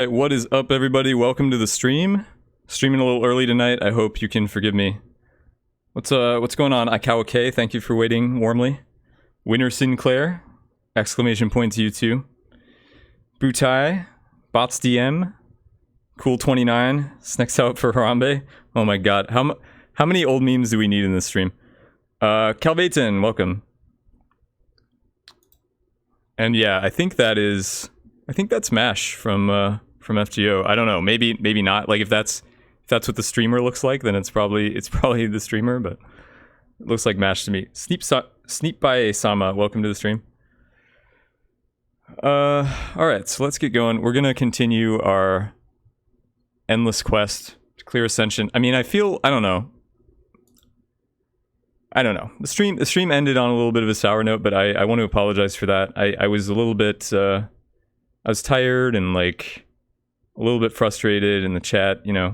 Alright, what is up, everybody? Welcome to the stream. Streaming a little early tonight. I hope you can forgive me. What's going on? Ikawake, thank you for waiting warmly. Winner Sinclair, exclamation point to you too. Butai, Bots DM, Cool29, Snacks out for Harambe. Oh my god, how many old memes do we need in this stream? Calvaton, welcome. And yeah, I think that's Mash from FGO. I don't know, maybe not. Like if that's what the streamer looks like, then it's probably the streamer, but it looks like Mash to me. Sneep by Sama, welcome to the stream. Alright, so let's get going. We're gonna continue our endless quest to clear Ascension. I mean, I don't know. The stream ended on a little bit of a sour note, but I want to apologize for that. I was a little bit I was tired and like a little bit frustrated in the chat, when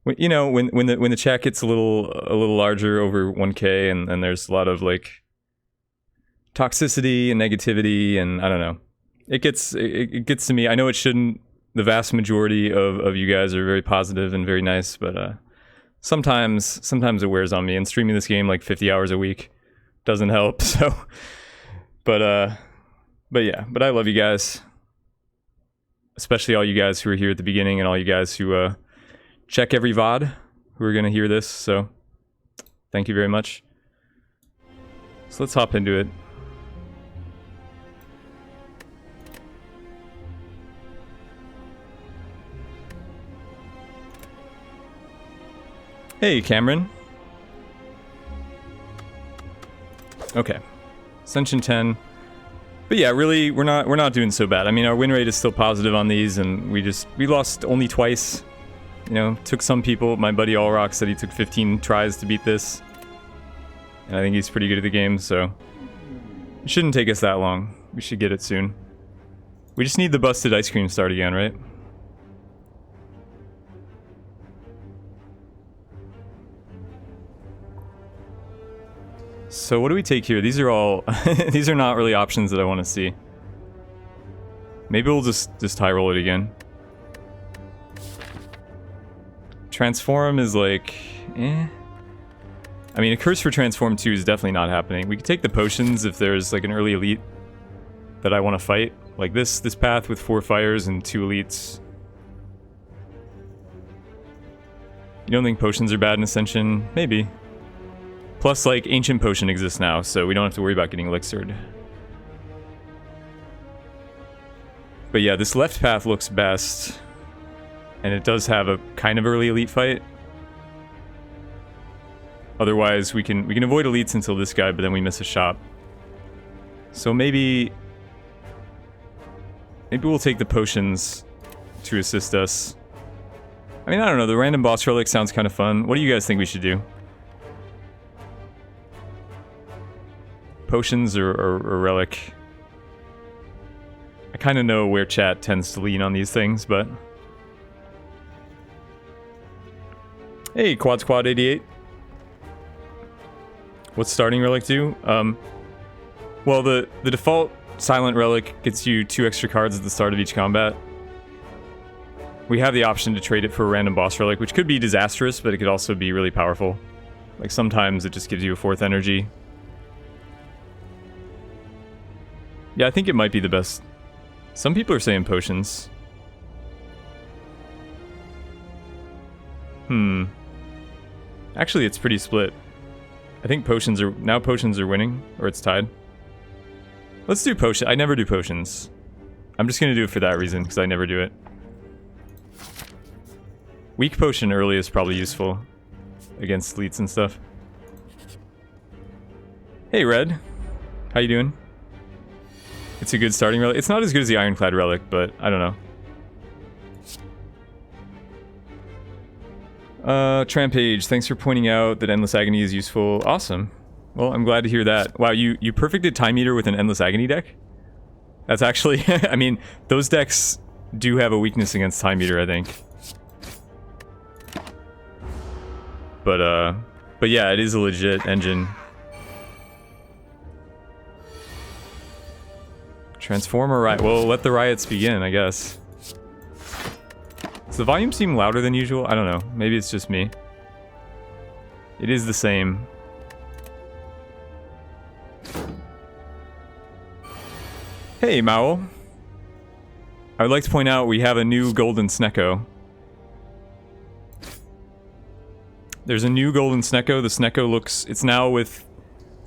the chat gets a little larger over 1K and there's a lot of like toxicity and negativity, and I don't know. It gets to me. I know it shouldn't. The vast majority of you guys are very positive and very nice, but sometimes it wears on me, and streaming this game like 50 hours a week doesn't help. So but I love you guys. Especially all you guys who are here at the beginning and all you guys who check every VOD who are going to hear this. So thank you very much. So let's hop into it. Hey, Cameron. Okay. Ascension 10. But yeah, really, we're not doing so bad. I mean, our win rate is still positive on these, and we lost only twice. Took some people. My buddy Allrock said he took 15 tries to beat this, and I think he's pretty good at the game, so it shouldn't take us that long. We should get it soon. We just need the busted ice cream start again, right? So what do we take here? These are all these are not really options that I want to see. Maybe we'll just high roll it again. Transform is like I mean, a curse for Transform 2 is definitely not happening. We could take the potions if there's like an early elite that I want to fight. Like this path with 4 fires and 2 elites. You don't think potions are bad in Ascension? Maybe. Plus, like, Ancient Potion exists now, so we don't have to worry about getting elixired. But yeah, this left path looks best. And it does have a kind of early elite fight. Otherwise, we can avoid elites until this guy, but then we miss a shop. So maybe we'll take the potions to assist us. I mean, I don't know, the random boss relic sounds kind of fun. What do you guys think we should do? Potions or relic? I kind of know where chat tends to lean on these things, but... Hey, Quad Squad 88. What's starting relic do? Well, the default silent relic gets you 2 extra cards at the start of each combat. We have the option to trade it for a random boss relic, which could be disastrous, but it could also be really powerful. Like sometimes it just gives you a 4th energy. Yeah, I think it might be the best. Some people are saying potions. Actually, it's pretty split. I think potions are winning, or it's tied. Let's do potion. I never do potions. I'm just gonna do it for that reason, because I never do it. Weak potion early is probably useful against elites and stuff. Hey, Red. How you doing? It's a good starting relic. It's not as good as the Ironclad relic, but I don't know. Trampage, thanks for pointing out that Endless Agony is useful. Awesome. Well, I'm glad to hear that. Wow, you perfected Time Eater with an Endless Agony deck? That's actually... I mean, those decks do have a weakness against Time Eater, I think. But yeah, it is a legit engine. Transformer riot. Well, let the riots begin, I guess. Does the volume seem louder than usual? I don't know. Maybe it's just me. It is the same. Hey, Maul. I would like to point out we have a new golden Snecko. There's a new golden Snecko. The Snecko looks... It's now with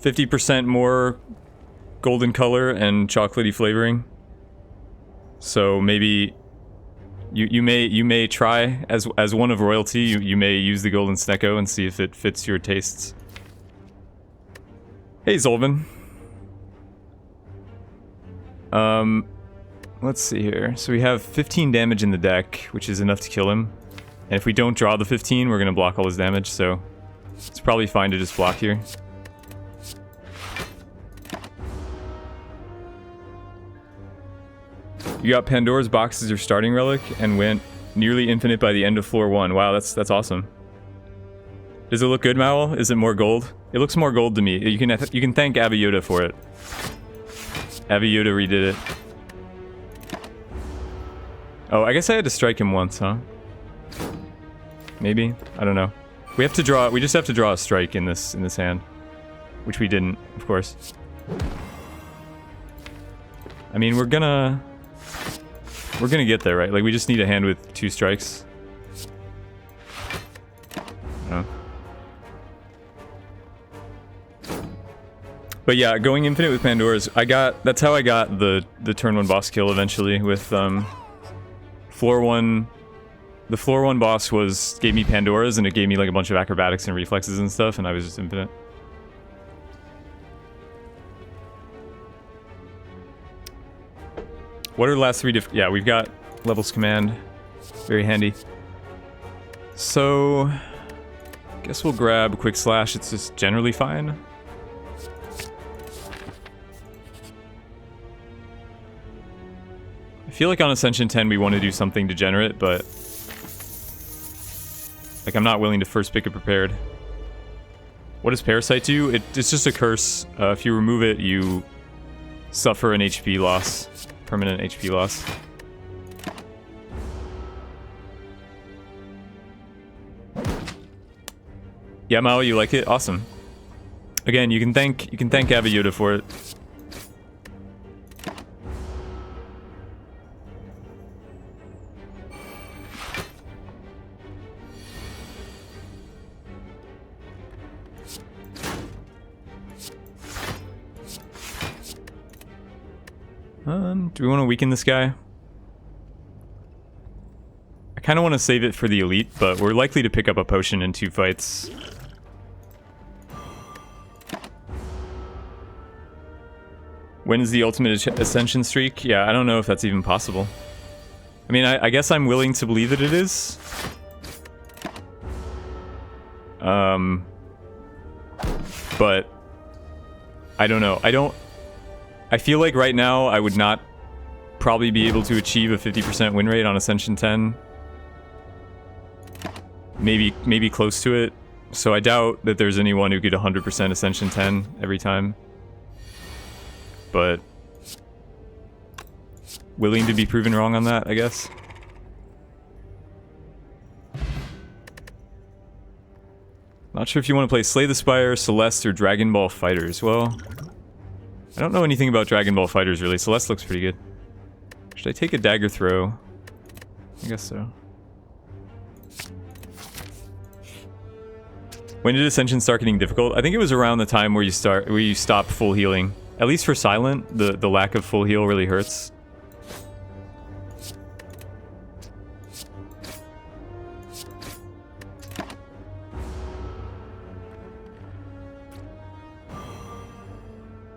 50% more golden color and chocolatey flavoring. So maybe... You may try, as one of royalty, you may use the golden Snecko and see if it fits your tastes. Hey, Zolvin. Let's see here. So we have 15 damage in the deck, which is enough to kill him. And if we don't draw the 15, we're gonna block all his damage, so it's probably fine to just block here. You got Pandora's Box as your starting relic and went nearly infinite by the end of floor 1. Wow, that's awesome. Does it look good, Maul? Is it more gold? It looks more gold to me. You can thank Aviyoda for it. Aviyoda redid it. Oh, I guess I had to strike him once, huh? Maybe? I don't know. We just have to draw a strike in this hand. Which we didn't, of course. I mean, we're gonna get there, right? Like, we just need a hand with 2 strikes. Oh. But yeah, going infinite with Pandora's, that's how I got the turn 1 boss kill eventually with floor 1. The floor 1 boss gave me Pandora's, and it gave me like a bunch of acrobatics and reflexes and stuff, and I was just infinite. What are the last 3 yeah, we've got Levels Command. Very handy. So, guess we'll grab Quick Slash. It's just generally fine. I feel like on Ascension 10 we want to do something degenerate, but like I'm not willing to first pick a prepared. What does Parasite do? It's just a curse. If you remove it, you suffer an HP loss. Permanent HP loss. Yeah, Mao, you like it? Awesome. Again, you can thank Aviyoda for it. Do we want to weaken this guy? I kind of want to save it for the elite, but we're likely to pick up a potion in 2 fights. When is the ultimate Ascension streak? Yeah, I don't know if that's even possible. I mean, I guess I'm willing to believe that it is. But I don't know. I feel like right now I would not probably be able to achieve a 50% win rate on Ascension 10. Maybe close to it. So I doubt that there's anyone who could 100% Ascension 10 every time. But willing to be proven wrong on that, I guess. Not sure if you want to play Slay the Spire, Celeste, or Dragon Ball Fighters. Well, I don't know anything about Dragon Ball Fighters, really. Celeste looks pretty good. Should I take a dagger throw? I guess so. When did Ascension start getting difficult? I think it was around the time where you stop full healing. At least for Silent, the lack of full heal really hurts.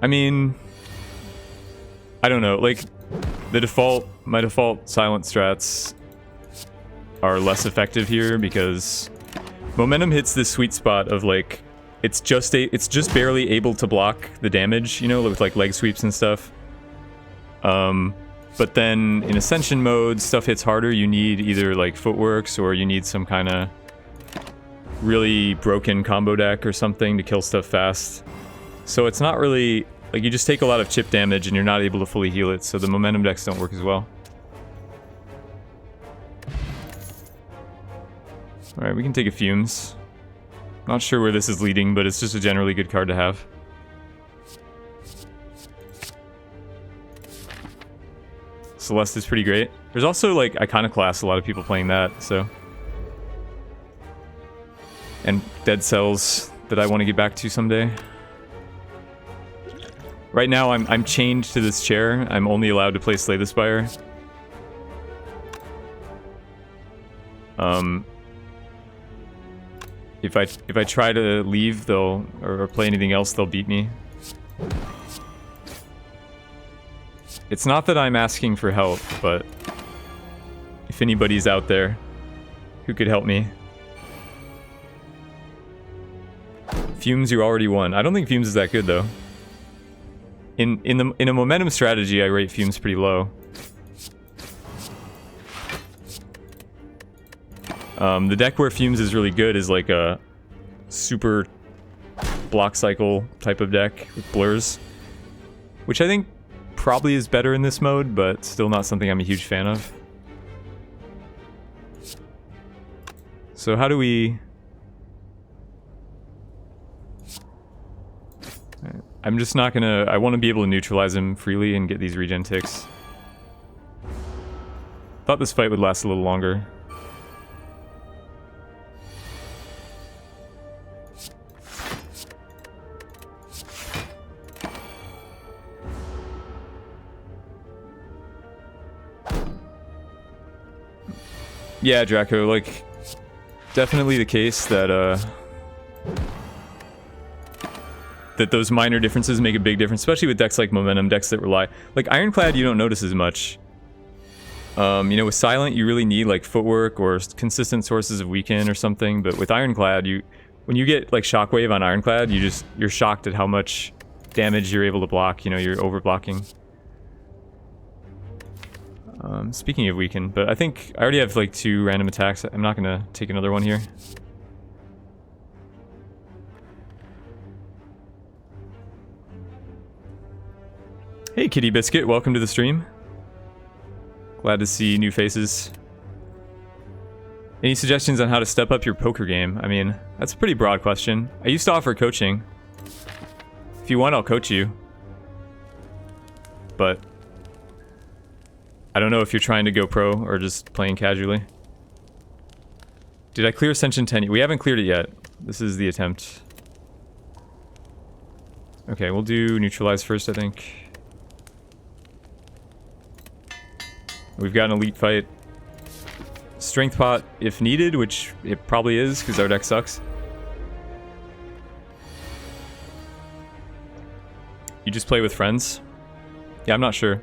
I mean, I don't know, like, my default Silent strats are less effective here because Momentum hits this sweet spot of like, it's just barely able to block the damage, you know, with like leg sweeps and stuff. But then in Ascension mode, stuff hits harder. You need either like footworks or you need some kind of really broken combo deck or something to kill stuff fast. So it's not really, like, you just take a lot of chip damage and you're not able to fully heal it, so the momentum decks don't work as well. Alright, we can take a Fumes. Not sure where this is leading, but it's just a generally good card to have. Celeste is pretty great. There's also, like, Iconoclast, a lot of people playing that, so... And Dead Cells that I want to get back to someday. Right now, I'm chained to this chair. I'm only allowed to play Slay the Spire. If I try to leave, they'll or play anything else, they'll beat me. It's not that I'm asking for help, but if anybody's out there who could help me. Fumes, you already won. I don't think Fumes is that good though. In a momentum strategy, I rate Fumes pretty low. The deck where Fumes is really good is like a super block cycle type of deck with blurs, which I think probably is better in this mode, but still not something I'm a huge fan of. So how do we... I'm just not gonna... I want to be able to neutralize him freely and get these regen ticks. Thought this fight would last a little longer. Yeah, Draco, like, definitely the case that, that those minor differences make a big difference, especially with decks like Momentum, decks that rely... Like, Ironclad, you don't notice as much. You know, with Silent, you really need, like, footwork or consistent sources of weaken or something, but with Ironclad, when you get, like, Shockwave on Ironclad, you're shocked at how much damage you're able to block, you know, you're over-blocking. Speaking of weaken, but I think I already have like 2 random attacks. I'm not gonna take another one here. Hey Kitty Biscuit, welcome to the stream. Glad to see new faces. Any suggestions on how to step up your poker game? I mean, that's a pretty broad question. I used to offer coaching. If you want, I'll coach you. But I don't know if you're trying to go pro or just playing casually. Did I clear Ascension 10? We haven't cleared it yet. This is the attempt. Okay, we'll do neutralize first, I think. We've got an elite fight. Strength pot if needed, which it probably is because our deck sucks. You just play with friends? Yeah, I'm not sure.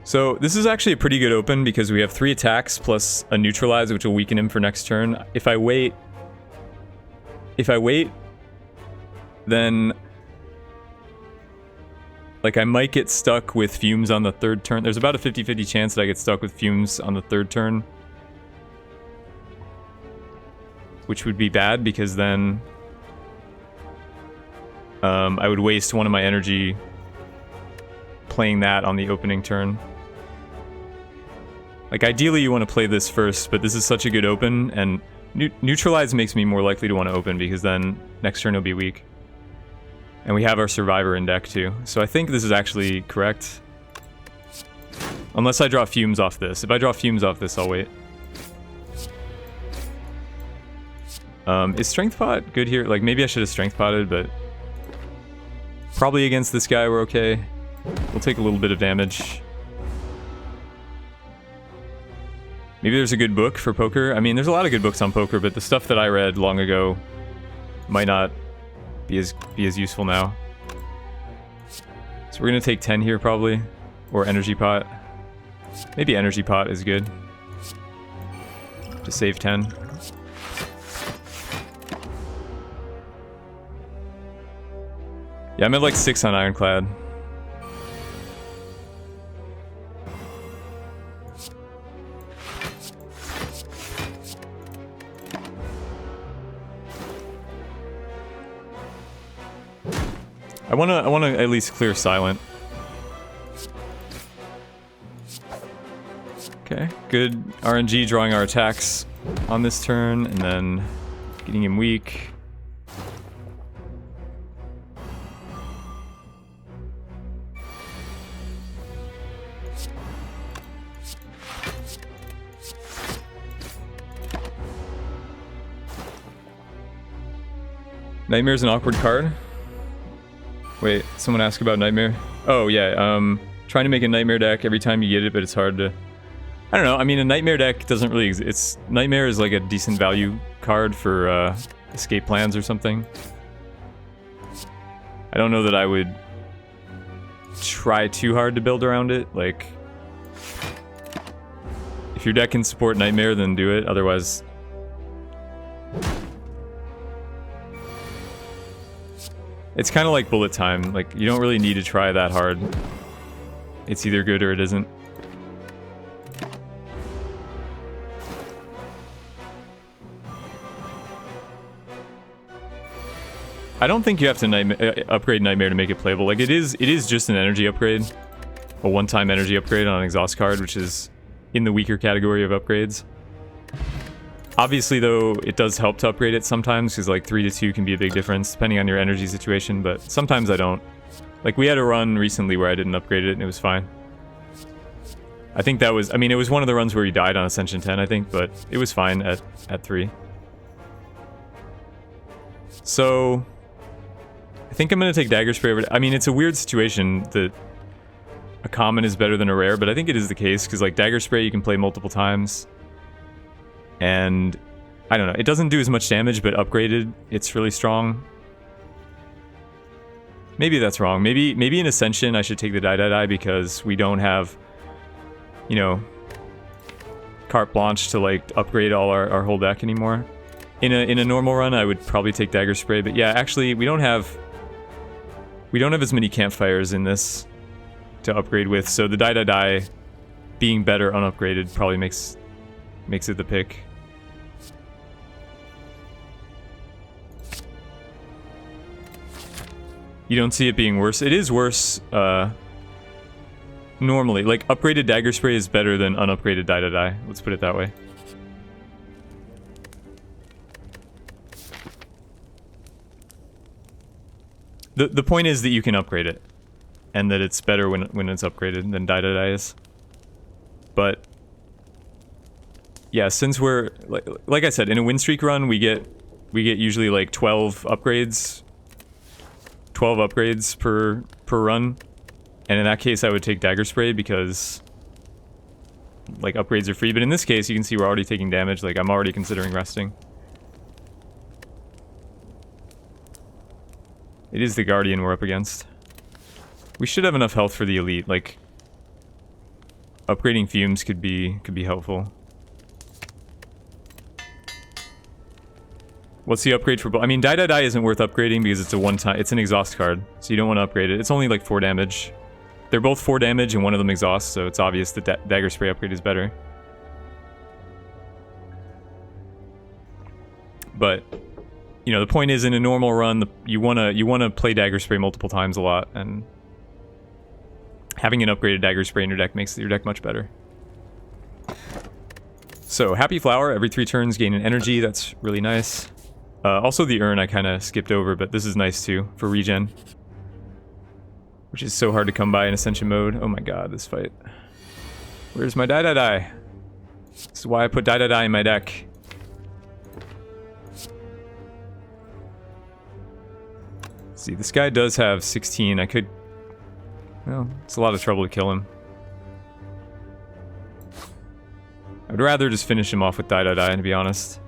So this is actually a pretty good open because we have 3 attacks plus a neutralize, which will weaken him for next turn. If I wait, then like I might get stuck with Fumes on the 3rd turn. There's about a 50-50 chance that I get stuck with Fumes on the 3rd turn, which would be bad because then I would waste one of my energy playing that on the opening turn. Like, ideally you want to play this first, but this is such a good open, and neutralize makes me more likely to want to open, because then next turn it'll be weak. And we have our Survivor in deck, too. So I think this is actually correct. Unless I draw Fumes off this. If I draw Fumes off this, I'll wait. Is Strength Pot good here? Like, maybe I should have Strength Potted, but... Probably against this guy we're okay. We'll take a little bit of damage. Maybe there's a good book for poker. I mean, there's a lot of good books on poker, but the stuff that I read long ago might not be as useful now. So we're gonna take 10 here probably, or Energy Pot. Maybe Energy Pot is good to save 10. Yeah, I'm at like 6 on Ironclad. I wanna at least clear Silent. Okay, good RNG drawing our attacks on this turn, and then getting him weak. Nightmare's an awkward card. Wait, someone asked about Nightmare? Oh yeah, trying to make a Nightmare deck every time you get it, but it's hard to... I don't know, I mean a Nightmare deck doesn't really exist. Nightmare is like a decent value card for escape plans or something. I don't know that I would try too hard to build around it. Like, if your deck can support Nightmare, then do it, otherwise... It's kind of like bullet time, like you don't really need to try that hard. It's either good or it isn't. I don't think you have to upgrade Nightmare to make it playable. Like it is just an energy upgrade. A one-time energy upgrade on an exhaust card, which is in the weaker category of upgrades. Obviously, though, it does help to upgrade it sometimes, because like 3 to 2 can be a big difference, depending on your energy situation, but sometimes I don't. Like, we had a run recently where I didn't upgrade it, and it was fine. I think that was... I mean, it was one of the runs where you died on Ascension 10, I think, but it was fine at 3. So... I think I'm going to take Dagger Spray over... I mean, it's a weird situation that a common is better than a rare, but I think it is the case, because like Dagger Spray you can play multiple times. And, I don't know, it doesn't do as much damage, but upgraded, it's really strong. Maybe that's wrong. Maybe in Ascension I should take the Die because we don't have, you know, carte blanche to like upgrade all our whole deck anymore. In a normal run I would probably take Dagger Spray, but yeah, actually we don't have as many campfires in this to upgrade with, so the Die being better unupgraded probably makes it the pick. You don't see it being worse. It is worse, normally. Like, upgraded Dagger Spray is better than unupgraded Die. Let's put it that way. The point is that you can upgrade it. And that it's better when it's upgraded than Die is. But... yeah, since we're... Like I said, in a win streak run, we get usually like 12 upgrades... 12 upgrades per run, and in that case I would take Dagger Spray because like upgrades are free, but in this case you can see we're already taking damage. Like I'm already considering resting. It is the Guardian we're up against. We should have enough health for the elite. Like upgrading Fumes could be helpful. What's the upgrade for... I mean, Die isn't worth upgrading because it's a one-time... It's an exhaust card, so you don't want to upgrade it. It's only like 4 damage. They're both 4 damage and one of them exhaust, so it's obvious that Dagger Spray upgrade is better. But, you know, the point is in a normal run, you wanna play Dagger Spray multiple times a lot, and having an upgraded Dagger Spray in your deck makes your deck much better. So, Happy Flower, every 3 turns gain an energy, that's really nice. Also the urn I kind of skipped over, but this is nice too, for regen. Which is so hard to come by in Ascension mode. Oh my god, this fight. Where's my Die? This is why I put Die in my deck. See, this guy does have 16. I could... well, it's a lot of trouble to kill him. I would rather just finish him off with Die, to be honest.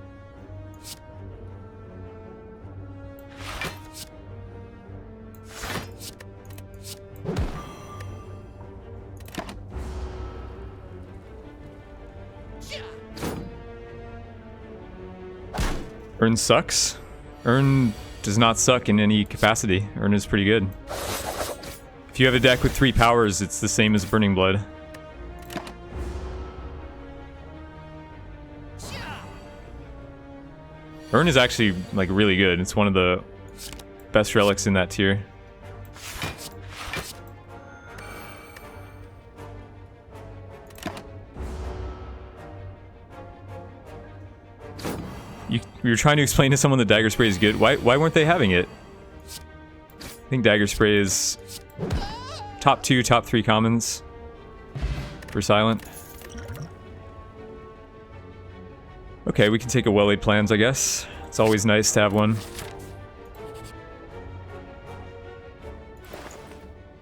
Urn sucks. Urn does not suck in any capacity. Urn is pretty good. If you have a deck with 3 powers, it's the same as Burning Blood. Urn is actually, like, really good. It's one of the best relics in that tier. You were trying to explain to someone that Dagger Spray is good. Why weren't they having it? I think Dagger Spray is top 2, top 3 commons for Silent. Okay, we can take a well-laid plans, I guess. It's always nice to have one.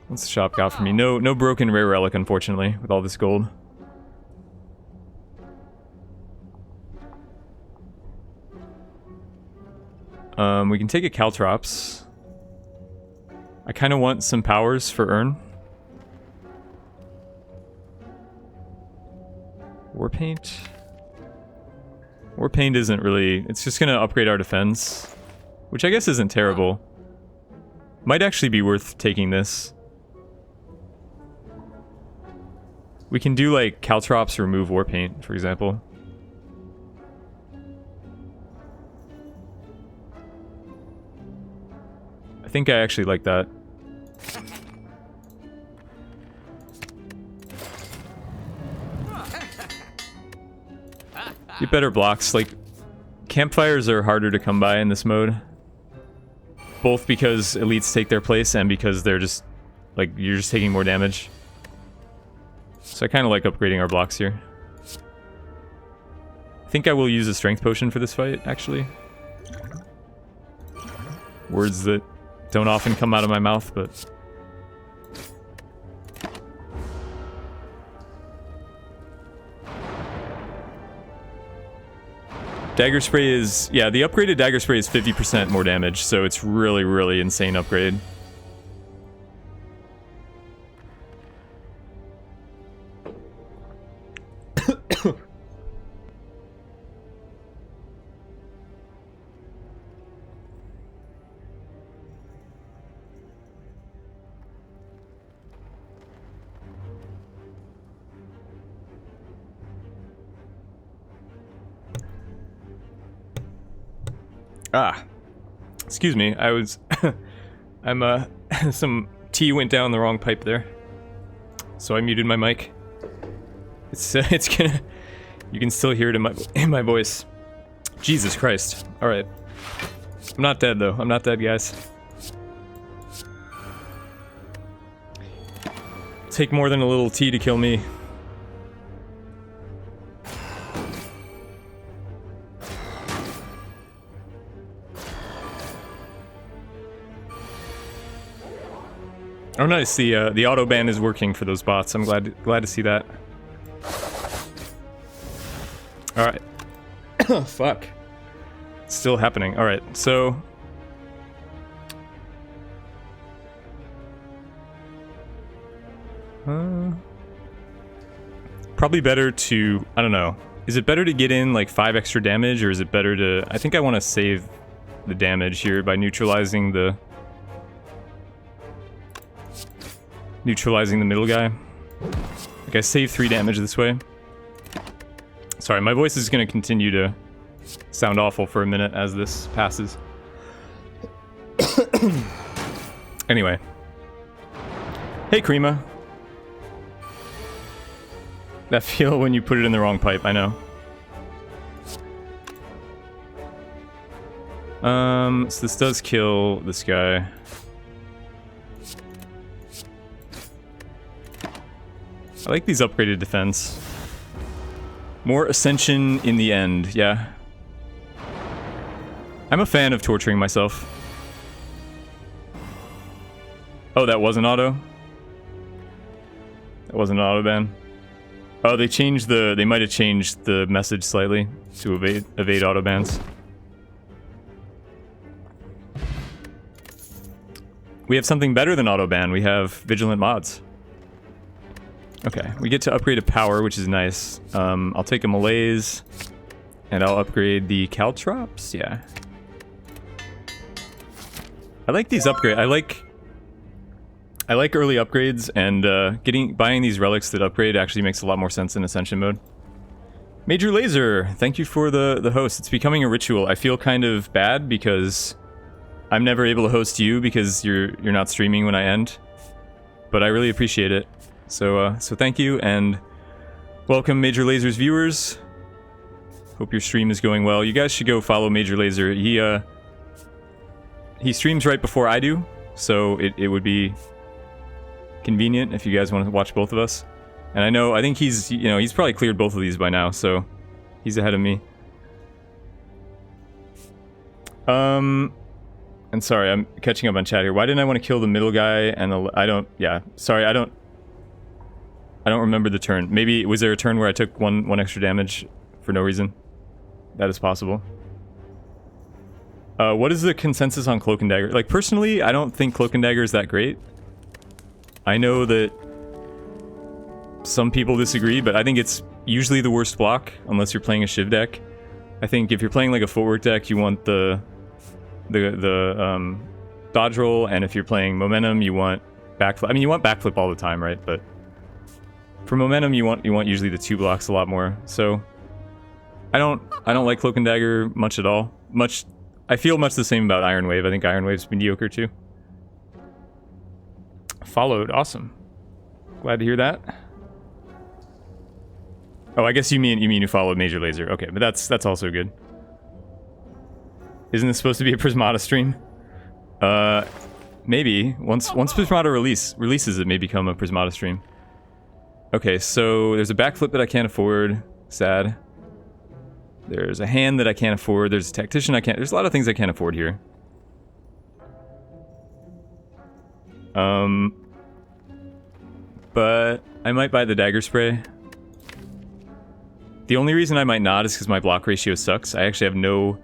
What's the shop got for me? No broken rare relic, unfortunately, with all this gold. We can take a Caltrops. I kind of want some powers for Urn. Warpaint? Warpaint isn't really... It's just going to upgrade our defense, which I guess isn't terrible. Might actually be worth taking this. We can do like Caltrops remove Warpaint, for example. I think I actually like that. Get better blocks. Like, campfires are harder to come by in this mode. Both because elites take their place and because they're just, like, you're just taking more damage. So I kind of like upgrading our blocks here. I think I will use a strength potion for this fight, actually. Words that don't often come out of my mouth, but... Dagger Spray is... Yeah, the upgraded Dagger Spray is 50% more damage, so it's really, really insane upgrade. Excuse me, I was... some tea went down the wrong pipe there. So I muted my mic. It's gonna... You can still hear it in my voice. Jesus Christ. Alright. I'm not dead, though. I'm not dead, guys. Take more than a little tea to kill me. Oh nice, the auto ban is working for those bots. I'm glad to see that. All right. Fuck. It's still happening. All right, so probably better to, I don't know. Is it better to get in like 5 extra damage, or is it better to? I think I want to save the damage here by neutralizing the middle guy. Like, I save 3 damage this way. Sorry, my voice is going to continue to sound awful for a minute as this passes. Anyway. Hey, Kreema. That feel when you put it in the wrong pipe, I know. So this does kill this guy. I like these upgraded defense. More Ascension in the end, yeah. I'm a fan of torturing myself. Oh, that wasn't auto? That wasn't an auto ban? Oh, they changed they might have changed the message slightly to evade auto bans. We have something better than auto ban. We have vigilant mods. Okay, we get to upgrade a power, which is nice. I'll take a Malaise, and I'll upgrade the Caltrops, yeah. I like these upgrades. I like early upgrades, and buying these relics that upgrade actually makes a lot more sense in Ascension mode. Major Laser, thank you for the host. It's becoming a ritual. I feel kind of bad because I'm never able to host you because you're not streaming when I end, but I really appreciate it. So thank you, and welcome Major Laser's viewers. Hope your stream is going well. You guys should go follow Major Laser. He streams right before I do, so it would be convenient if you guys want to watch both of us. And I think he's, you know, he's probably cleared both of these by now, so he's ahead of me. And sorry, I'm catching up on chat here. Why didn't I want to kill the middle guy and sorry, I don't remember the turn. Maybe, was there a turn where I took one extra damage for no reason? That is possible. What is the consensus on Cloak and Dagger? Like, personally, I don't think Cloak and Dagger is that great. I know that some people disagree, but I think it's usually the worst block, unless you're playing a Shiv deck. I think if you're playing like a footwork deck, you want the dodge roll, and if you're playing momentum, you want backflip. I mean, you want backflip all the time, right? But for momentum, you want usually the 2 blocks a lot more. So I don't like Cloak and Dagger much at all. I feel much the same about Iron Wave. I think Iron Wave's mediocre too. Followed, awesome. Glad to hear that. Oh, I guess you mean you followed Major Laser. Okay, but that's also good. Isn't this supposed to be a Prismata stream? Maybe. Once Prismata releases, it may become a Prismata stream. Okay, so there's a backflip that I can't afford. Sad. There's a hand that I can't afford. There's a tactician I can't... There's a lot of things I can't afford here. But I might buy the dagger spray. The only reason I might not is because my block ratio sucks. I actually have no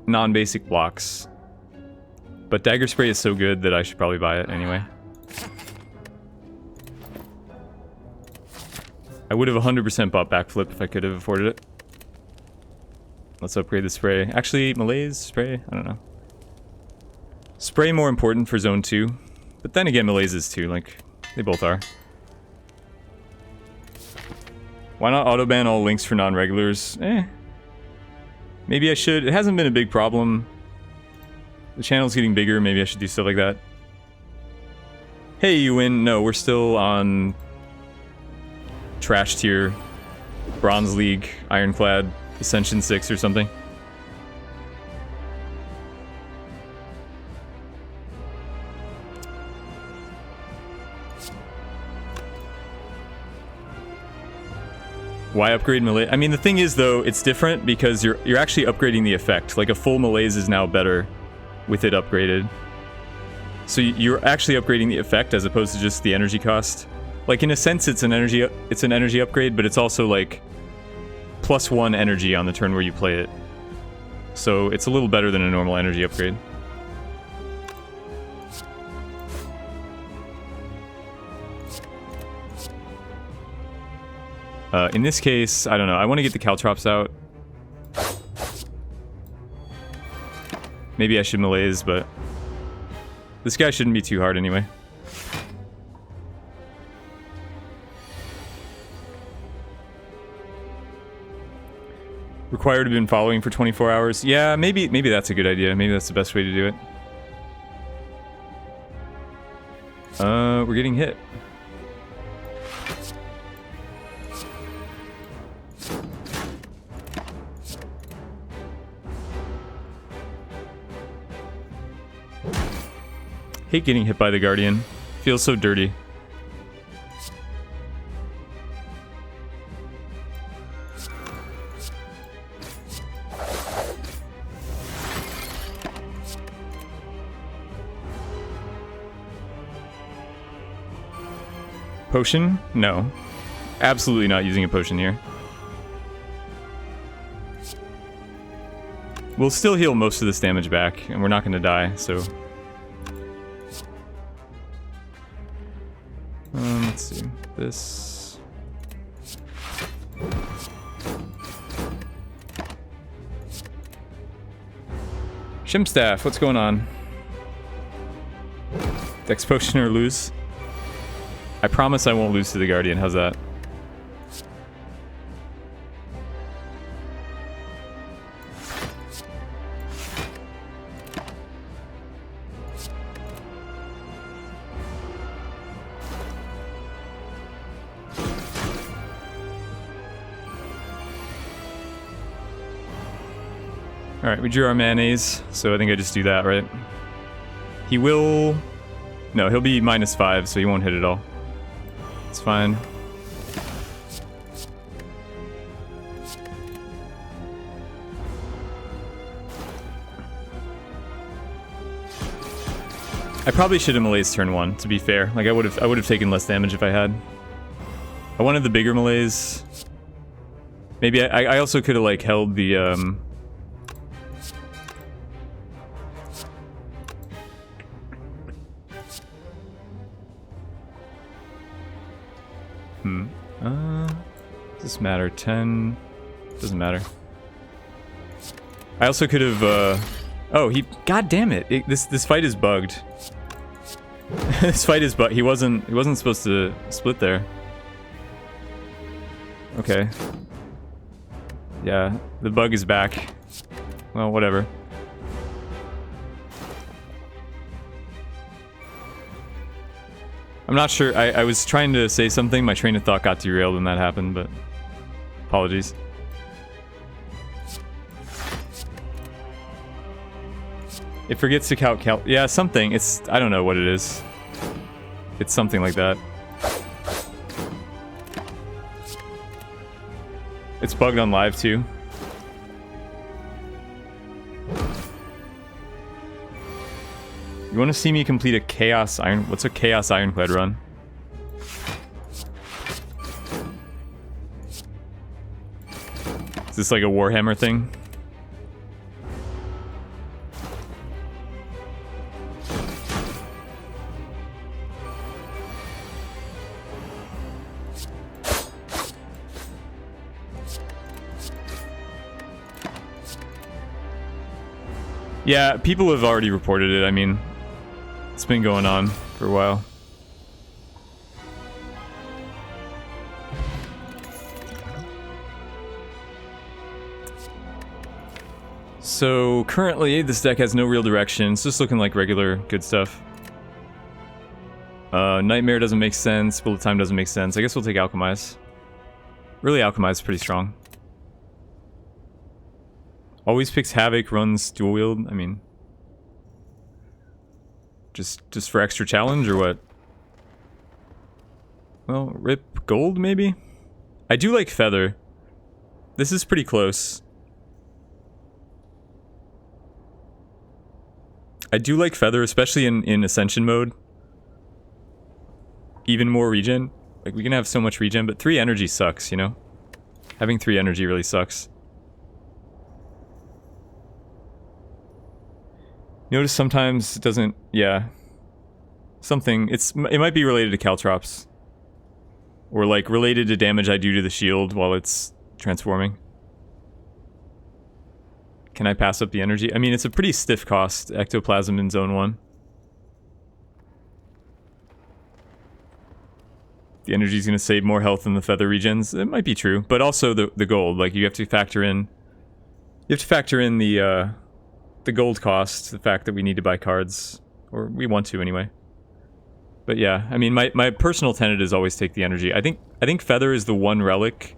non-basic blocks. But dagger spray is so good that I should probably buy it anyway. I would have 100% bought backflip if I could have afforded it. Let's upgrade the spray. Actually, Malaise, spray? I don't know. Spray more important for zone 2. But then again, Malaise is too. Like, they both are. Why not autoban all links for non-regulars? Maybe I should. It hasn't been a big problem. The channel's getting bigger. Maybe I should do stuff like that. Hey, you win. No, we're still on trash tier, Bronze League, Ironclad, Ascension 6 or something. Why upgrade Malaise? I mean, the thing is, though, it's different because you're actually upgrading the effect. Like, a full Malaise is now better with it upgraded. So you're actually upgrading the effect as opposed to just the energy cost. Like, in a sense, it's an energy upgrade, but it's also like +1 energy on the turn where you play it. So it's a little better than a normal energy upgrade. In this case, I don't know. I want to get the Caltrops out. Maybe I should Malaise, but this guy shouldn't be too hard anyway. Required to have been following for 24 hours. Yeah, maybe that's a good idea. Maybe that's the best way to do it. We're getting hit. Hate getting hit by the Guardian. Feels so dirty. Potion? No. Absolutely not using a potion here. We'll still heal most of this damage back, and we're not going to die, so... let's see. This... Shimstaff, what's going on? Dex potion or lose? I promise I won't lose to the Guardian, how's that? Alright, we drew our mayonnaise, so I think I just do that, right? He will... No, he'll be -5, so he won't hit at all. It's fine. I probably should have melee's turn 1, to be fair. Like, I would have taken less damage if I had. I wanted the bigger melees. Maybe I also could have, like, held the, does this matter? 10? Doesn't matter. I also could have, oh, he... God damn it! This fight is bugged. This fight is bugged. He wasn't supposed to split there. Okay. Yeah, the bug is back. Well, whatever. I'm not sure. I was trying to say something. My train of thought got derailed when that happened, but apologies. It forgets to count. Yeah, something. It's... I don't know what it is. It's something like that. It's bugged on live too. You want to see me complete a Chaos Iron... What's a Chaos Ironclad run? Is this like a Warhammer thing? Yeah, people have already reported it. I mean, it's been going on for a while. So currently, this deck has no real direction. It's just looking like regular good stuff. Nightmare doesn't make sense. Bullet Time doesn't make sense. I guess we'll take Alchemize. Really, Alchemize is pretty strong. Always picks Havoc, runs dual wield. I mean, just for extra challenge or what? Well, rip gold maybe. I do like Feather. This is pretty close. I do like Feather, especially in Ascension mode. Even more regen. Like, we can have so much regen, but 3 energy sucks, you know? Having 3 energy really sucks. Notice sometimes it doesn't... Yeah. Something... It might be related to Caltrops. Or, like, related to damage I do to the shield while it's transforming. Can I pass up the energy? I mean, it's a pretty stiff cost, Ectoplasm in Zone 1. The energy's gonna save more health than the Feather regens. It might be true, but also the gold. Like, you have to factor in... You have to factor in the gold cost, the fact that we need to buy cards. Or we want to, anyway. But yeah, I mean, my personal tenet is always take the energy. I think Feather is the one relic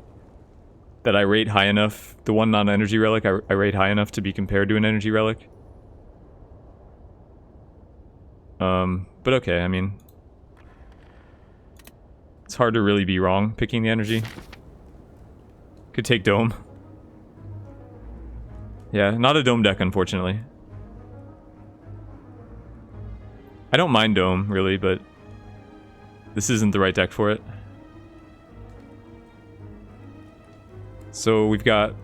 that I rate high enough, the one non-energy relic I rate high enough to be compared to an energy relic. But okay, I mean... It's hard to really be wrong picking the energy. Could take Dome. Yeah, not a Dome deck, unfortunately. I don't mind Dome, really, but... This isn't the right deck for it. So we've got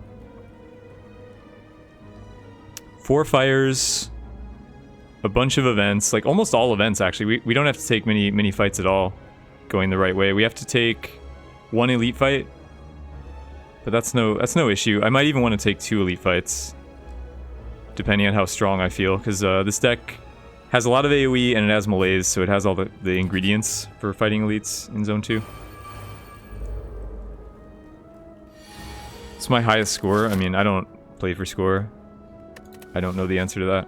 4 fires, a bunch of events, like almost all events actually. We don't have to take many fights at all going the right way. We have to take 1 elite fight, but that's no issue. I might even want to take 2 elite fights, depending on how strong I feel, because this deck has a lot of AoE and it has melees, so it has all the ingredients for fighting elites in Zone 2. It's my highest score. I mean, I don't play for score. I don't know the answer to that.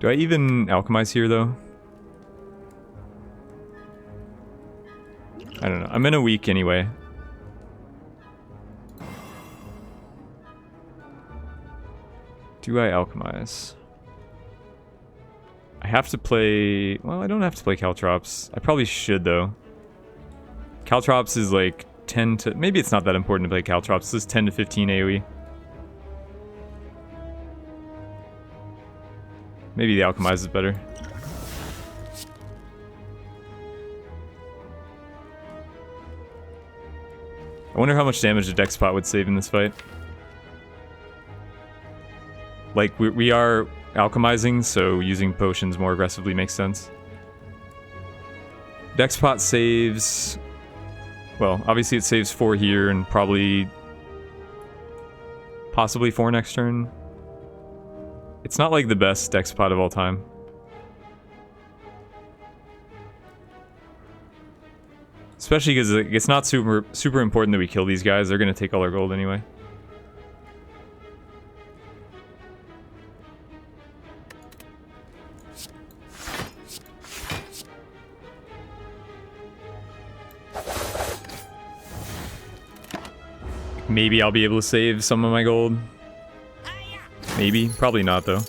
Do I even alchemize here, though? I don't know. I'm in a week anyway. Do I alchemize? I have to play... Well, I don't have to play Caltrops. I probably should, though. Caltrops is like 10 to... Maybe it's not that important to play Caltrops. This is 10 to 15 AoE. Maybe the alchemize is better. I wonder how much damage the dex pot would save in this fight. Like, we are alchemizing, so using potions more aggressively makes sense. Dex pot saves... Well, obviously it saves 4 here and probably... possibly 4 next turn. It's not like the best dex pot of all time. Especially because it's not super important that we kill these guys. They're going to take all our gold anyway. Maybe I'll be able to save some of my gold. Maybe. Probably not, though.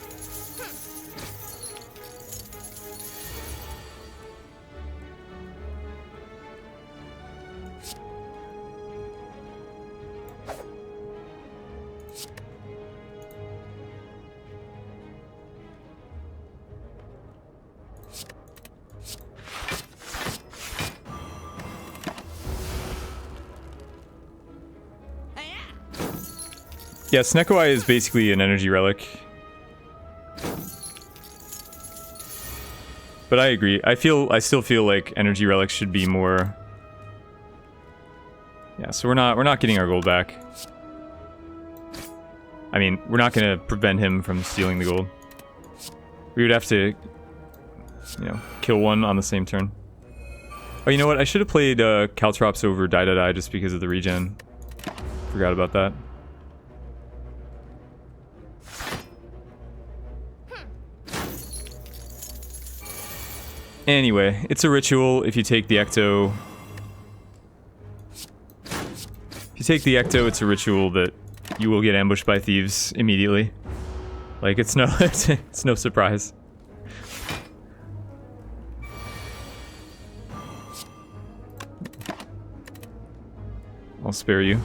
Yeah, Snekoi is basically an energy relic. But I agree. I still feel like energy relics should be more... Yeah, so we're not getting our gold back. I mean, we're not gonna prevent him from stealing the gold. We would have to, you know, kill one on the same turn. Oh, you know what? I should have played Caltrops over Die just because of the regen. Forgot about that. Anyway, it's a ritual if you take the Ecto. If you take the Ecto, it's a ritual that you will get ambushed by thieves immediately. Like, it's no, it's no surprise. I'll spare you.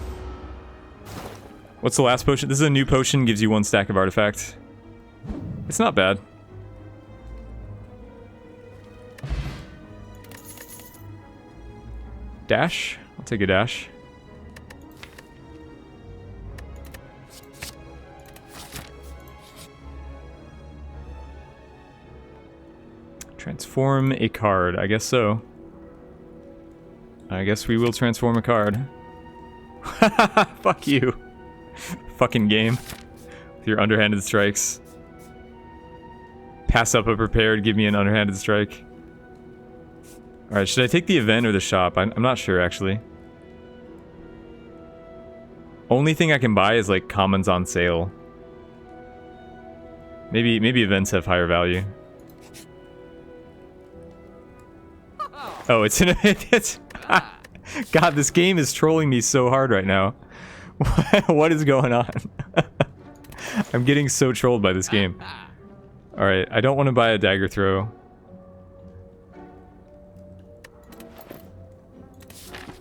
What's the last potion? This is a new potion, gives you 1 stack of artifact. It's not bad. Dash? I'll take a dash. Transform a card. I guess so. I guess we will transform a card. Fuck you. Fucking game. With your underhanded strikes. Pass up a prepared, give me an underhanded strike. Alright, should I take the event or the shop? I'm not sure, actually. Only thing I can buy is, like, commons on sale. Maybe events have higher value. Oh, it's in it's God, this game is trolling me so hard right now. What is going on? I'm getting so trolled by this game. Alright, I don't want to buy a dagger throw.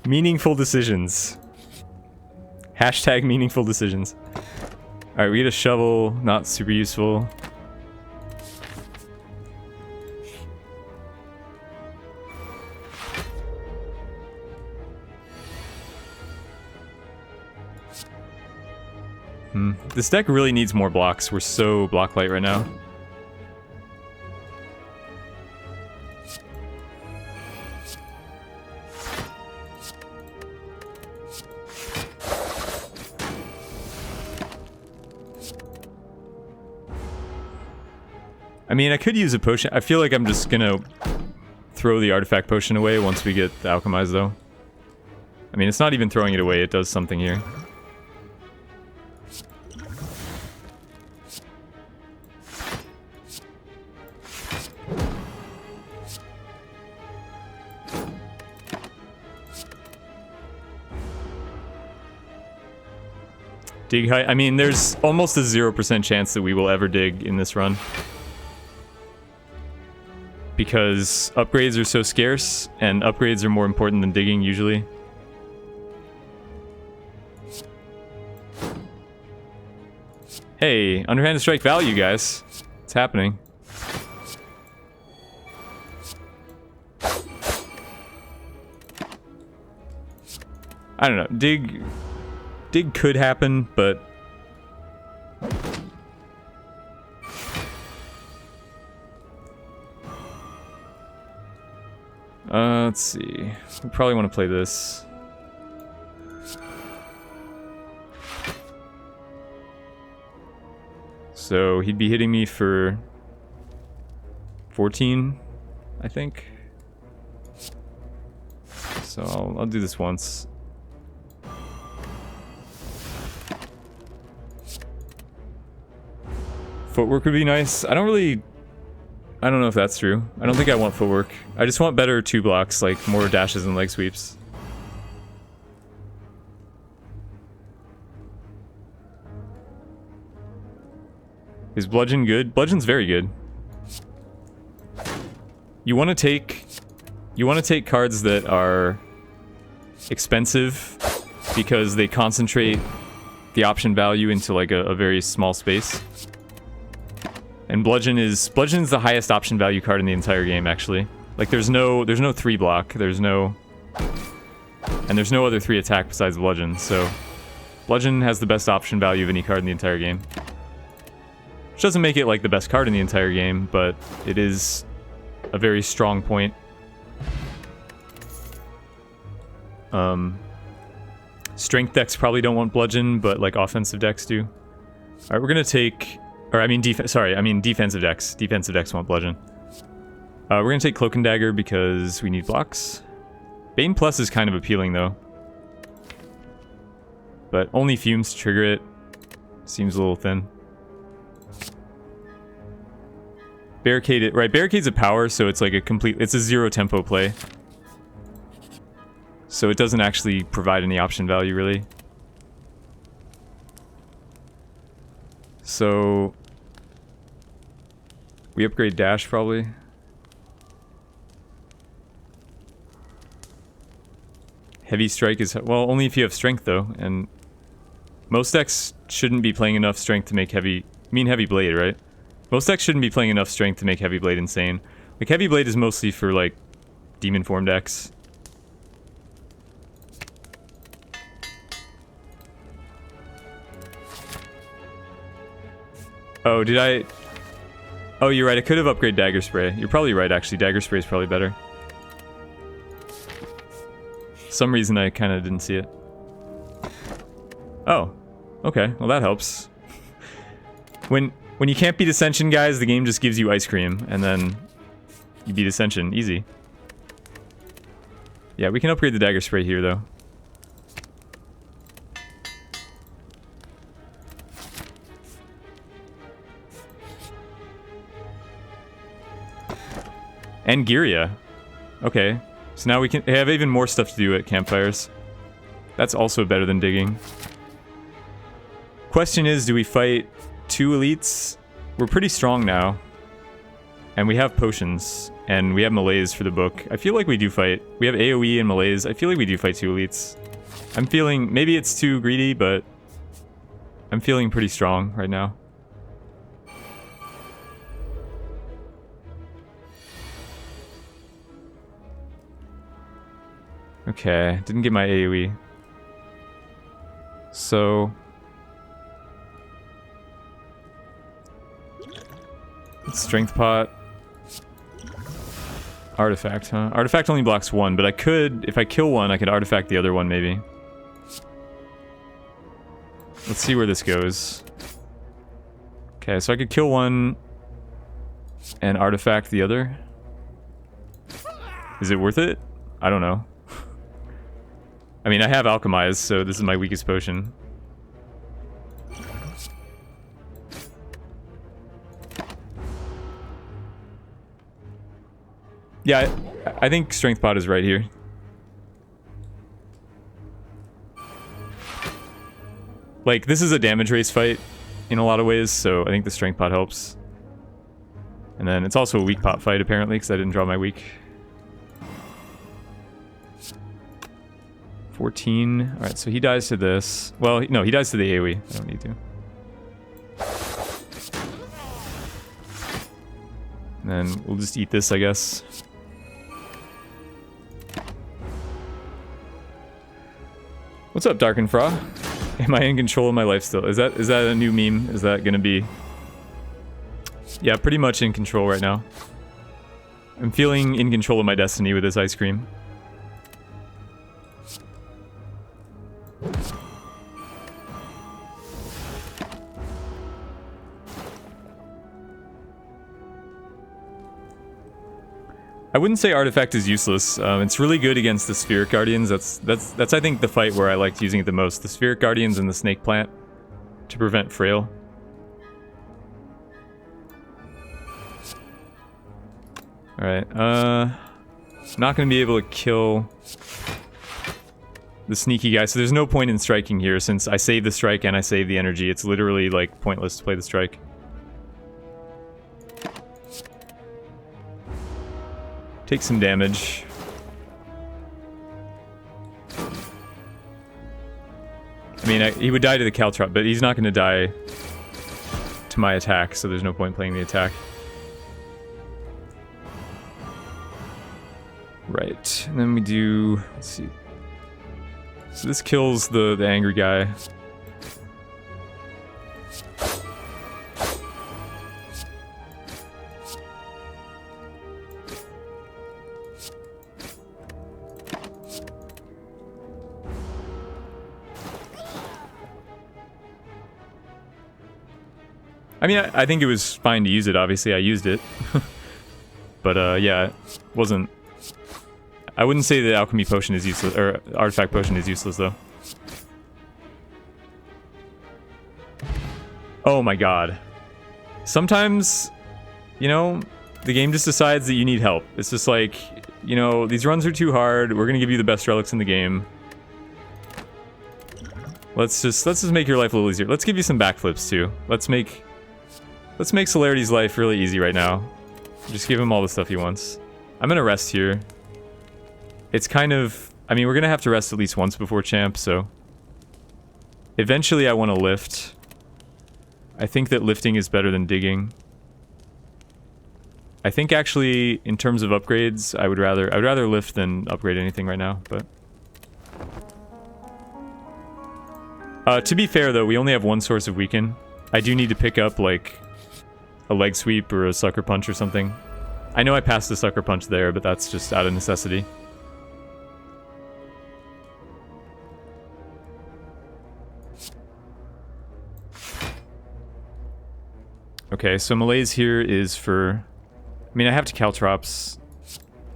Meaningful decisions. Hashtag meaningful decisions. Alright, we get a shovel. Not super useful. This deck really needs more blocks. We're so block light right now. I mean, I could use a potion. I feel like I'm just gonna throw the artifact potion away once we get the alchemize, though. I mean, it's not even throwing it away. It does something here. Dig height. I mean, there's almost a 0% chance that we will ever dig in this run. Because upgrades are so scarce, and upgrades are more important than digging usually. Hey, underhanded strike value, guys. It's happening. I don't know. Dig could happen, but let's see. We probably want to play this. So he'd be hitting me for 14, I think. So I'll do this once. Footwork would be nice. I don't know if that's true. I don't think I want footwork. I just want better 2 blocks, like more dashes and leg sweeps. Is bludgeon good? Bludgeon's very good. You want to take cards that are expensive because they concentrate the option value into like a very small space. And Bludgeon's the highest option value card in the entire game, actually. Like there's no 3 block, there's no other 3 attack besides Bludgeon, so Bludgeon has the best option value of any card in the entire game. Which doesn't make it like the best card in the entire game, but it is a very strong point. Strength decks probably don't want Bludgeon, but like offensive decks do. Alright, we're gonna take... defensive decks. Defensive decks want Bludgeon. We're gonna take Cloak and Dagger because we need blocks. Bane Plus is kind of appealing though. But only Fumes to trigger it. Seems a little thin. Barricade it. Right, Barricade's a power, so it's like it's a 0 tempo play. So it doesn't actually provide any option value, really. So... we upgrade Dash, probably. Heavy Strike is... well, only if you have Strength, though. And most decks shouldn't be playing enough Strength to make Heavy... I mean Heavy Blade, right? Most decks shouldn't be playing enough Strength to make Heavy Blade insane. Like, Heavy Blade is mostly for, like, Demon Form decks. Oh, did I... oh, you're right. I could have upgraded Dagger Spray. You're probably right, actually. Dagger Spray is probably better. For some reason, I kind of didn't see it. Oh. Okay. Well, that helps. When you can't beat Ascension, guys, the game just gives you Ice Cream, and then you beat Ascension. Easy. Yeah, we can upgrade the Dagger Spray here, though. And Giria. Okay. So now we can have even more stuff to do at campfires. That's also better than digging. Question is, do we fight 2 elites? We're pretty strong now. And we have potions. And we have melees for the book. I feel like we do fight. We have AoE and melees. I feel like we do fight 2 elites. I'm feeling... maybe it's too greedy, but... I'm feeling pretty strong right now. Okay, didn't get my AoE. So... Strength pot. Artifact, huh? Artifact only blocks 1, but I could... if I kill one, I could artifact the other one, maybe. Let's see where this goes. Okay, so I could kill one... and artifact the other. Is it worth it? I don't know. I mean, I have Alchemize, so this is my weakest potion. Yeah, I think Strength Pot is right here. Like, this is a damage race fight in a lot of ways, so I think the strength pot helps. And then it's also a weak pot fight, apparently, because I didn't draw my weak. 14. Alright, so he dies to this. Well, no, he dies to the AoE. I don't need to. And then we'll just eat this, I guess. What's up, Darkenfra? Am I in control of my life still? Is that a new meme? Is that gonna be... Yeah, pretty much in control right now. I'm feeling in control of my destiny with this ice cream. I wouldn't say Artifact is useless. It's really good against the Spheric Guardians. That's I think the fight where I liked using it the most. The Spheric Guardians and the Snake Plant to prevent Frail. Alright, not gonna be able to kill the sneaky guy, so there's no point in striking here since I save the strike and I save the energy. It's literally like pointless to play the strike. Take some damage. I mean, he would die to the Caltrop, but he's not going to die to my attack, so there's no point playing the attack. Right, and then we do... Let's see. So this kills the angry guy. I mean, I think it was fine to use it, obviously I used it. But yeah, it wasn't... I wouldn't say the Alchemy Potion is useless, or Artifact Potion is useless though. Oh my god. Sometimes, you know, the game just decides that you need help. It's just like, you know, these runs are too hard, we're gonna give you the best relics in the game. Let's just make your life a little easier. Let's give you some backflips too. Let's make Celerity's life really easy right now. Just give him all the stuff he wants. I'm gonna rest here. It's kind of... I mean, we're gonna have to rest at least once before champ, so... Eventually I want to lift. I think that lifting is better than digging. I think actually, in terms of upgrades, I would rather lift than upgrade anything right now, but... to be fair though, we only have one source of weaken. I do need to pick up, like... a leg sweep or a sucker punch or something. I know I passed the sucker punch there, but that's just out of necessity. Okay, so Malaise here is for... I mean, I have to Caltrops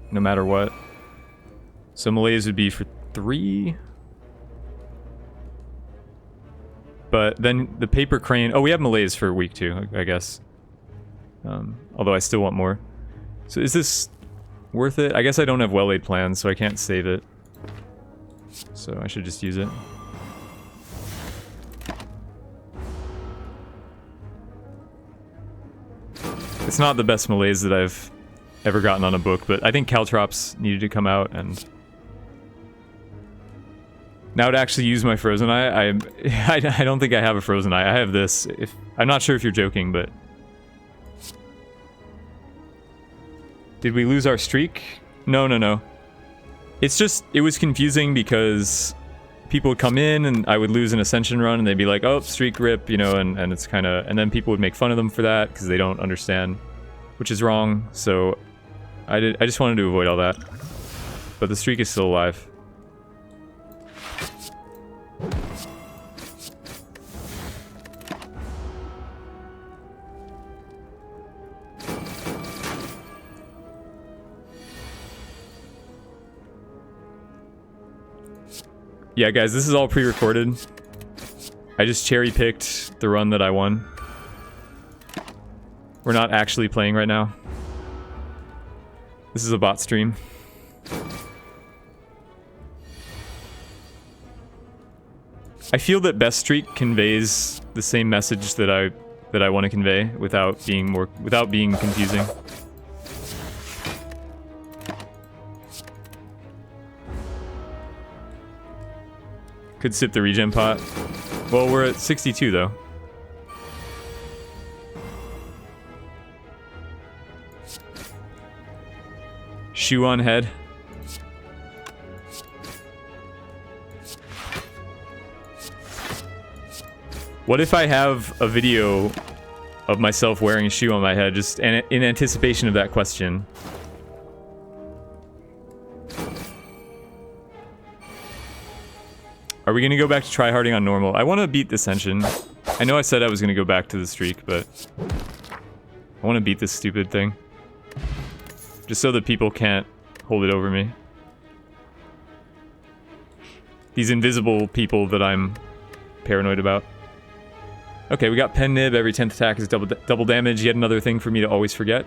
no matter what. So Malaise would be for 3. But then the Paper Crane... Oh, we have Malaise for week 2, I guess. Although I still want more. So is this worth it? I guess I don't have well-laid plans, so I can't save it. So I should just use it. It's not the best Malaise that I've ever gotten on a book, but I think Caltrops needed to come out, and... Now to actually use my Frozen Eye, I don't think I have a Frozen Eye. I have this. I'm not sure if you're joking, but... Did we lose our streak? No. It's just, it was confusing because people would come in and I would lose an Ascension run and they'd be like, oh, streak rip, you know, and it's kind of, and then people would make fun of them for that because they don't understand, which is wrong. So I just wanted to avoid all that. But the streak is still alive. Yeah, guys, this is all pre-recorded. I just cherry-picked the run that I won. We're not actually playing right now. This is a bot stream. I feel that best streak conveys the same message that I want to convey without being confusing. Could sip the regen pot. Well, we're at 62 though. Shoe on head. What if I have a video of myself wearing a shoe on my head, just in anticipation of that question? Are we gonna go back to tryharding on normal? I want to beat the Ascension. I know I said I was gonna go back to the streak, but I want to beat this stupid thing. Just so that people can't hold it over me. These invisible people that I'm paranoid about. Okay, we got Pen Nib. Every 10th attack is double damage. Yet another thing for me to always forget.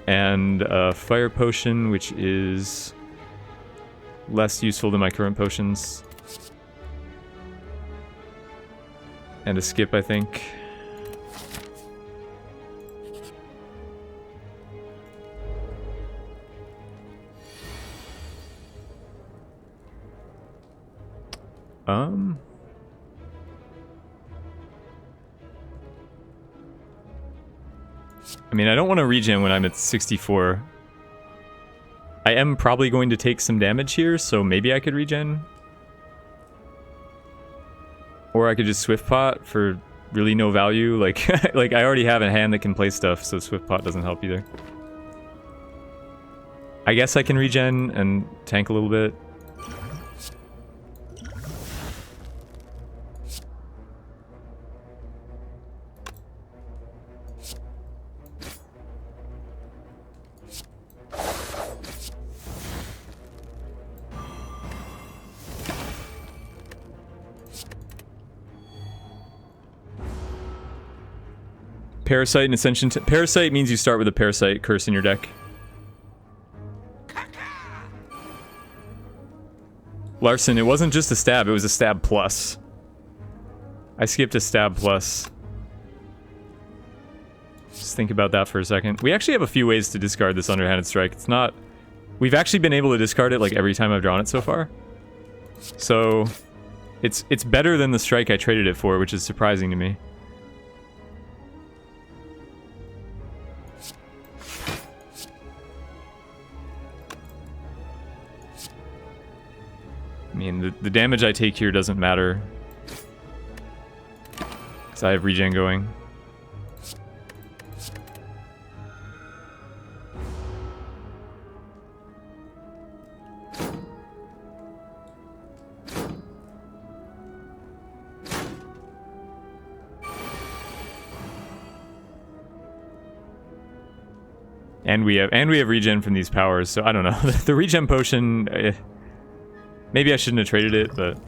And Fire Potion, which is less useful than my current potions. And a skip, I think. I mean, I don't want to regen when I'm at 64. I am probably going to take some damage here, so maybe I could regen. Or I could just Swift Pot for really no value. Like, like I already have a hand that can play stuff, so Swift Pot doesn't help either. I guess I can regen and tank a little bit. Parasite and Ascension. Parasite means you start with a Parasite curse in your deck. Larson, it wasn't just a stab, it was a stab plus. I skipped a stab plus. Just think about that for a second. We actually have a few ways to discard this Underhanded Strike. It's not... We've actually been able to discard it like every time I've drawn it so far. So... It's better than the strike I traded it for, which is surprising to me. I mean, the damage I take here doesn't matter. Because I have regen going. And we have regen from these powers, so I don't know. The regen potion... maybe I shouldn't have traded it, but...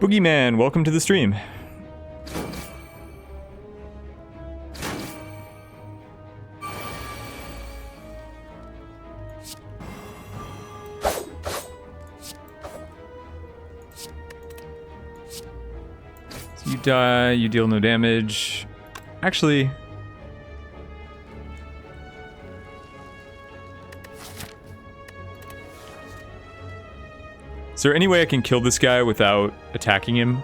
Boogeyman, welcome to the stream. You die, you deal no damage. Actually... Is there any way I can kill this guy without attacking him?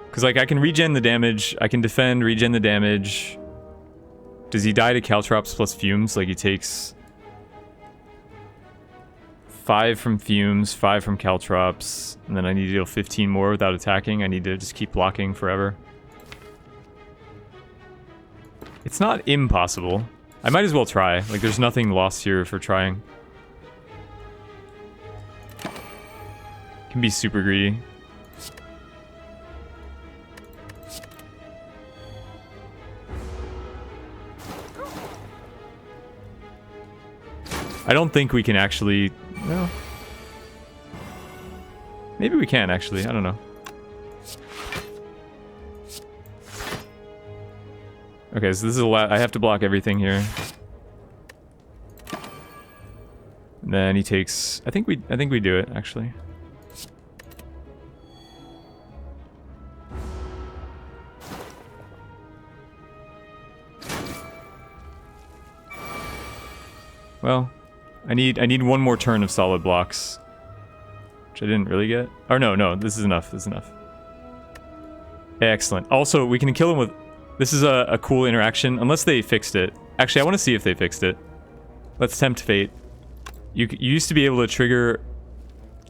Because, like, I can regen the damage, I can defend, regen the damage. Does he die to Caltrops plus Fumes? Like, he takes... 5 from Fumes, 5 from Caltrops, and then I need to deal 15 more without attacking. I need to just keep blocking forever. It's not impossible. I might as well try. Like, there's nothing lost here for trying. Can be super greedy. I don't think we can actually... No. Maybe we can, actually. I don't know. Okay, so this is a lot. I have to block everything here. And then he takes... I think we do it, actually. Well, I need one more turn of solid blocks. Which I didn't really get. Or no, this is enough. This is enough. Excellent. Also, we can kill him with... This is a cool interaction, unless they fixed it. Actually, I want to see if they fixed it. Let's tempt fate. You used to be able to trigger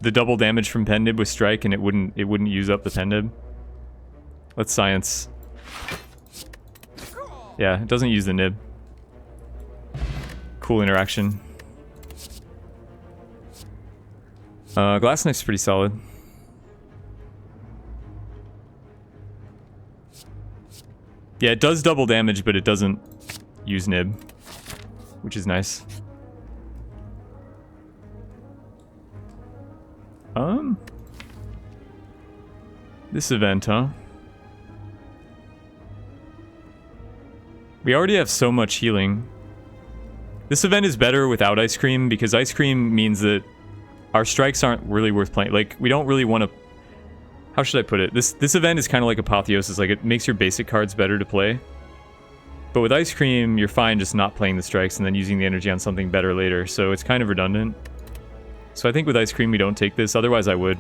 the double damage from Pen Nib with Strike, and it wouldn't use up the Pen Nib. Let's science. Yeah, it doesn't use the nib. Cool interaction. Glass Knife's pretty solid. Yeah, it does double damage, but it doesn't use nib, which is nice. This event, huh? We already have so much healing. This event is better without Ice Cream, because Ice Cream means that our strikes aren't really worth playing. Like, we don't really want to... How should I put it? This event is kind of like Apotheosis. Like, it makes your basic cards better to play. But with Ice Cream, you're fine just not playing the strikes and then using the energy on something better later. So it's kind of redundant. So I think with Ice Cream we don't take this. Otherwise I would.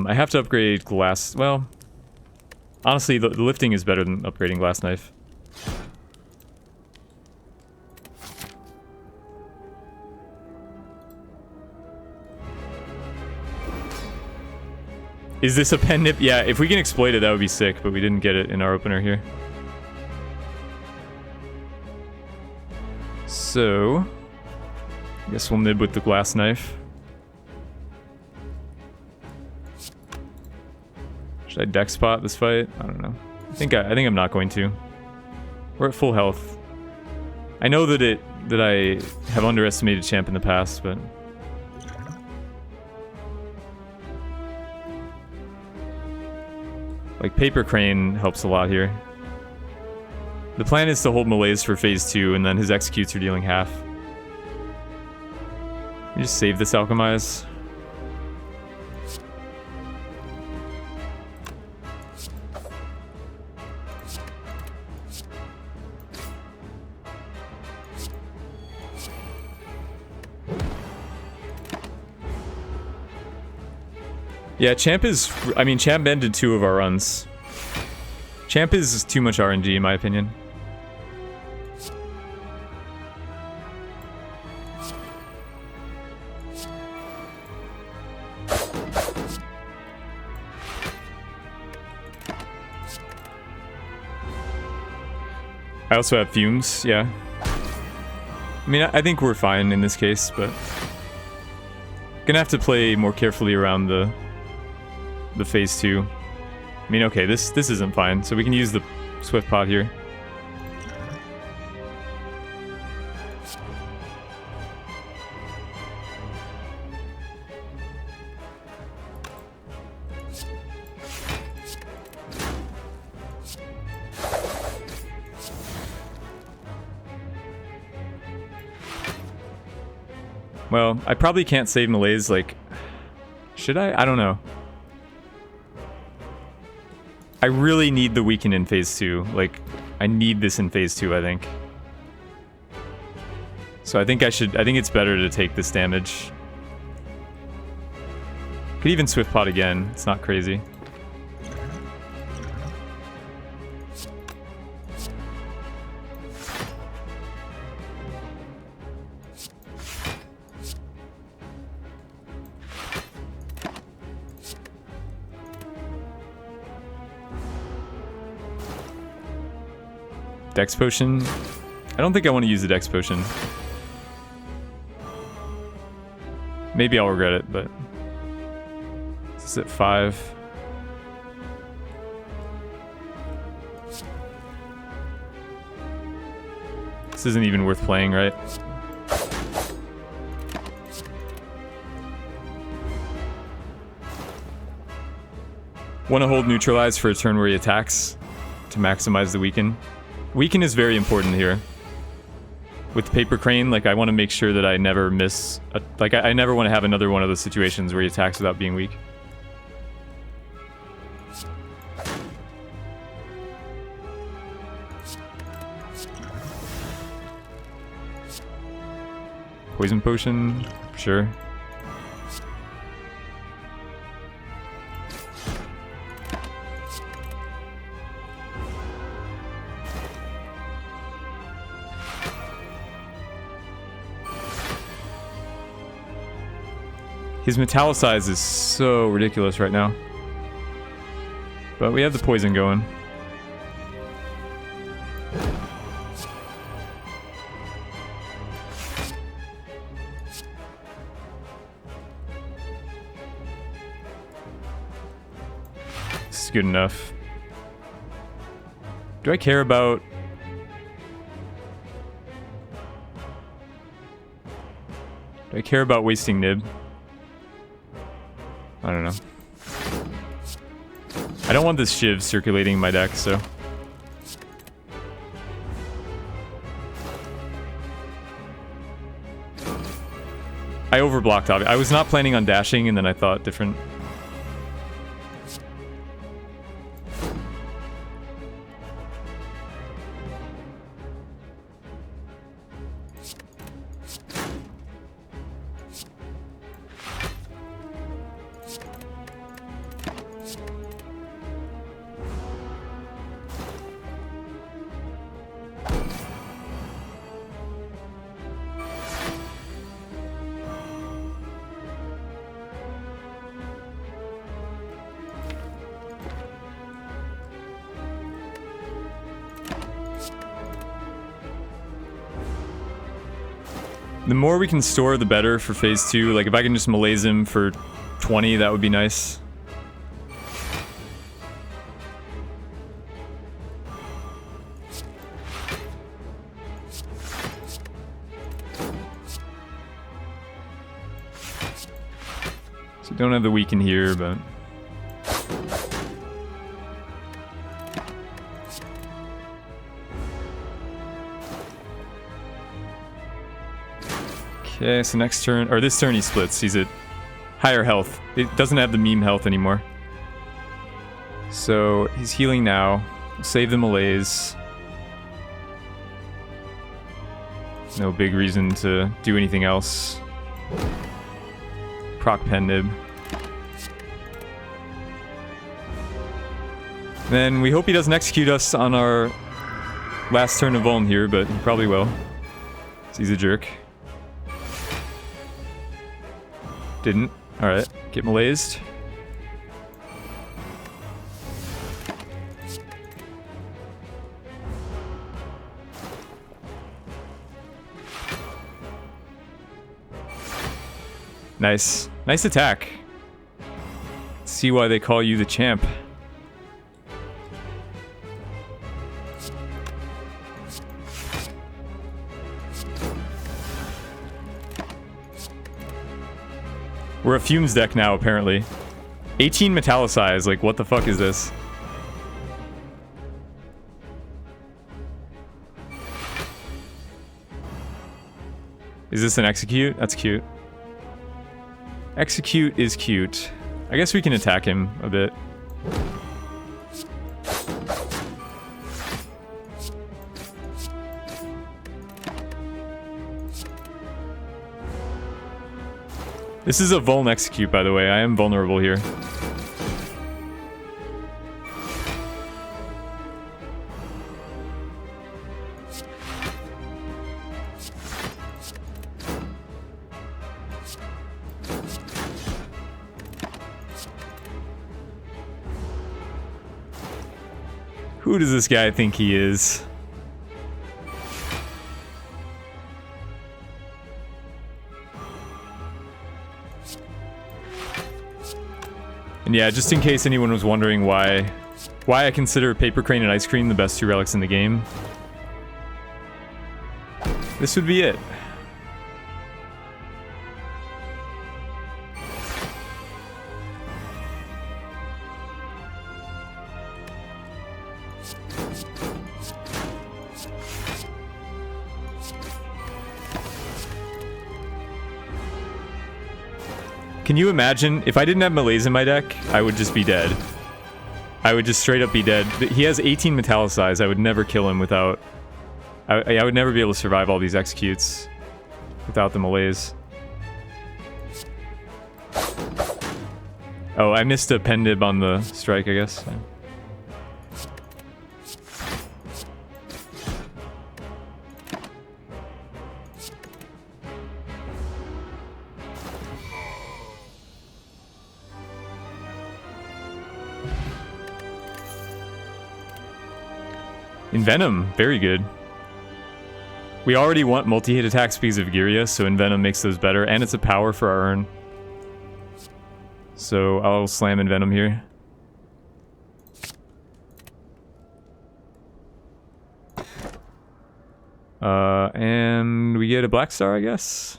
I have to upgrade Glass... Well... Honestly, the lifting is better than upgrading Glass Knife. Is this a Pen Nib? Yeah, if we can exploit it, that would be sick, but we didn't get it in our opener here. So... I guess we'll nib with the Glass Knife. Should I deck spot this fight? I don't know. I think I'm not going to. We're at full health. I know that I have underestimated Champ in the past, but... Like, Paper Crane helps a lot here. The plan is to hold Malaise for phase 2, and then his executes are dealing half. Let me just save this Alchemize. Yeah, Champ is... I mean, Champ ended 2 of our runs. Champ is too much RNG, in my opinion. I also have Fumes, yeah. I mean, I think we're fine in this case, but... Gonna have to play more carefully around the phase 2. I mean, okay, this isn't fine, so we can use the Swift Pot here. Well, I probably can't save Malaise, like... Should I? I don't know. I really need the Weaken in phase 2. Like, I need this in phase 2, I think. So I think it's better to take this damage. Could even Swift Pot again. It's not crazy. Dex Potion? I don't think I want to use the Dex Potion. Maybe I'll regret it, but... This is at 5. This isn't even worth playing, right? Want to hold neutralize for a turn where he attacks to maximize the weaken. Weaken is very important here. With Paper Crane, like I want to make sure that I never miss... I never want to have another one of those situations where he attacks without being weak. Poison Potion, sure. His Metallicize is so ridiculous right now. But we have the poison going. This is good enough. Do I care about... Do I care about wasting Nib? I don't know. I don't want this Shiv circulating in my deck, so... I overblocked, obviously. I was not planning on dashing, and then I thought different. The more we can store, the better for phase 2. Like, if I can just malaise him for 20, that would be nice. So don't have the weaken here, but... Okay, so next turn, or this turn he splits. He's at higher health. It doesn't have the meme health anymore. So he's healing now. We'll save the malaise. No big reason to do anything else. Proc pen nib. Then we hope he doesn't execute us on our last turn of Vuln here, but he probably will. So he's a jerk. Didn't. Alright, get malaised. Nice. Nice attack. See why they call you the champ. We're a Fumes deck now, apparently. 18 Metallicize, like, what the fuck is this? Is this an Execute? That's cute. Execute is cute. I guess we can attack him a bit. This is a Vuln Execute, by the way. I am vulnerable here. Who does this guy think he is? And yeah, just in case anyone was wondering why I consider Paper Crane and Ice Cream the best 2 relics in the game, this would be it. Can you imagine, if I didn't have melees in my deck, I would just be dead. I would just straight up be dead. He has 18 metallicize. I would never kill him without... I would never be able to survive all these executes without the melees. Oh, I missed a pendib on the strike, I guess. Envenom, very good. We already want multi-hit attacks because of Giria, so Envenom makes those better, and it's a power for our urn. So I'll slam Envenom here. And we get a Black Star, I guess.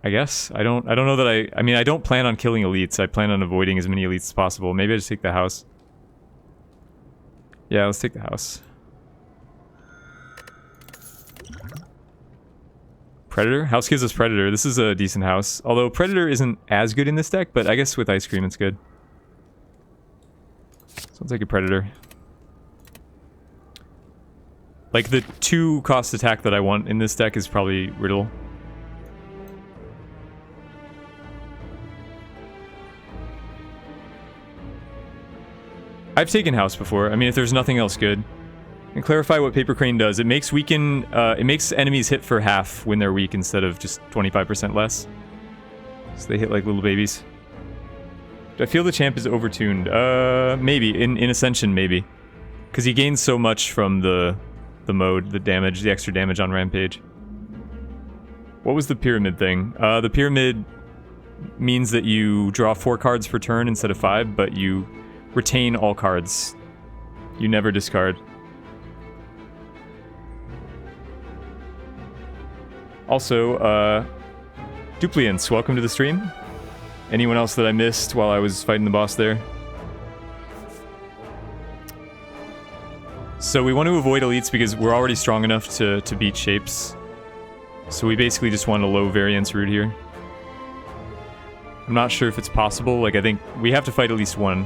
I don't know that I mean, I don't plan on killing elites. I plan on avoiding as many elites as possible. Maybe I just take the house. Yeah, let's take the house. Predator? House gives us Predator. This is a decent house. Although Predator isn't as good in this deck, but I guess with Ice Cream it's good. So let's take a Predator. Like, the 2-cost attack that I want in this deck is probably Riddle. I've taken house before. I mean, if there's nothing else good. And clarify what Paper Crane does. It makes it makes enemies hit for half when they're weak instead of just 25% less. So they hit like little babies. Do I feel the champ is overtuned? Maybe. In Ascension, maybe. Because he gains so much from the mode, the damage, the extra damage on Rampage. What was the pyramid thing? The pyramid means that you draw 4 cards per turn instead of 5, but you retain all cards. You never discard. Also, Dupliance, welcome to the stream. Anyone else that I missed while I was fighting the boss there? So we want to avoid elites because we're already strong enough to beat shapes. So we basically just want a low variance route here. I'm not sure if it's possible. Like, I think we have to fight at least one.